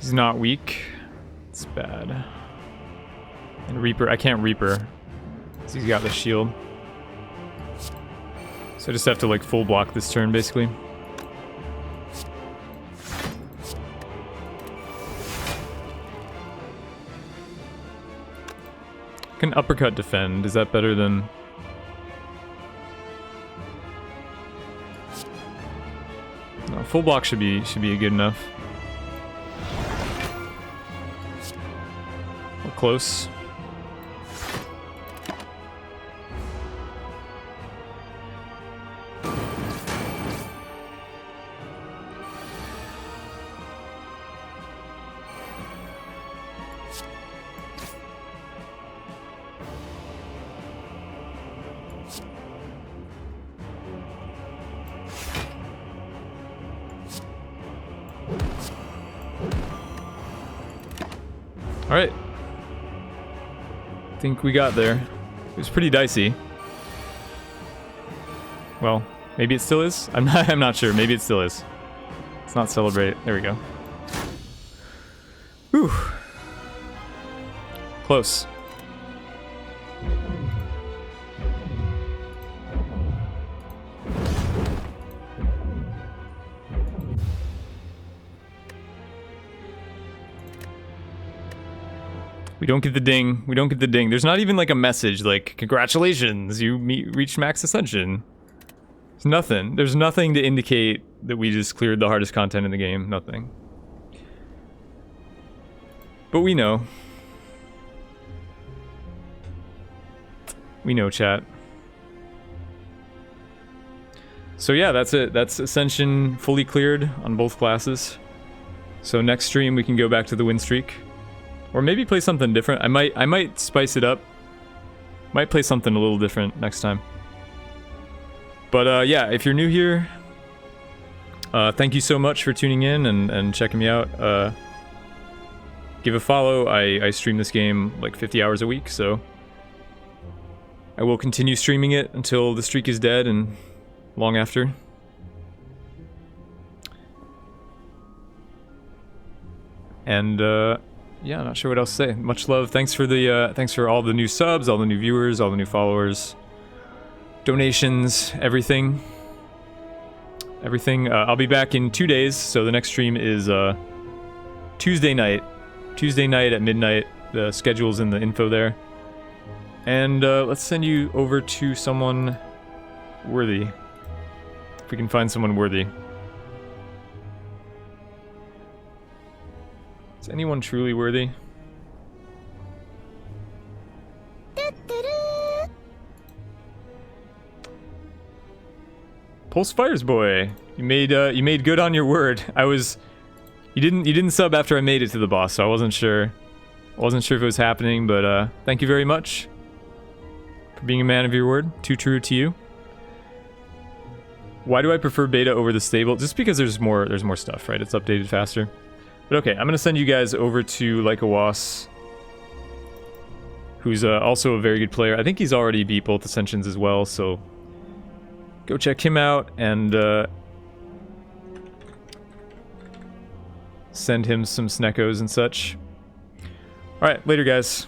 He's not weak. It's bad. And Reaper, I can't Reaper. Because he's got the shield. So I just have to like full block this turn basically. I can uppercut defend. Is that better than... No, full block should be good enough. Close. All right. I think we got there. It was pretty dicey. Well, maybe it still is. I'm not sure. Maybe it still is. Let's not celebrate. There we go. Whew. Close. We don't get the ding. We don't get the ding. There's not even like a message like, congratulations, you reached max ascension. There's nothing. There's nothing to indicate that we just cleared the hardest content in the game. Nothing. But we know. We know, chat. So yeah, that's it. That's Ascension fully cleared on both classes. So next stream we can go back to the win streak. Or maybe play something different. I might spice it up. Might play something a little different next time. But yeah, if you're new here, thank you so much for tuning in and checking me out. Give a follow. I stream this game like 50 hours a week, so I will continue streaming it until the streak is dead and long after. And yeah, not sure what else to say. Much love. Thanks for all the new subs, all the new viewers, all the new followers, donations, everything. I'll be back in 2 days, so the next stream is Tuesday night. Tuesday night at midnight. The schedule's in the info there. And let's send you over to someone worthy. If we can find someone worthy. Is anyone truly worthy? Pulse Fires boy, you made good on your word. You didn't sub after I made it to the boss, so I wasn't sure. I wasn't sure if it was happening, but thank you very much for being a man of your word. Too true to you. Why do I prefer beta over the stable? Just because there's more stuff, right? It's updated faster. But okay, I'm gonna send you guys over to Like a Was, who's also a very good player. I think he's already beat both Ascensions as well, so go check him out and send him some Sneckos and such. Alright, later guys.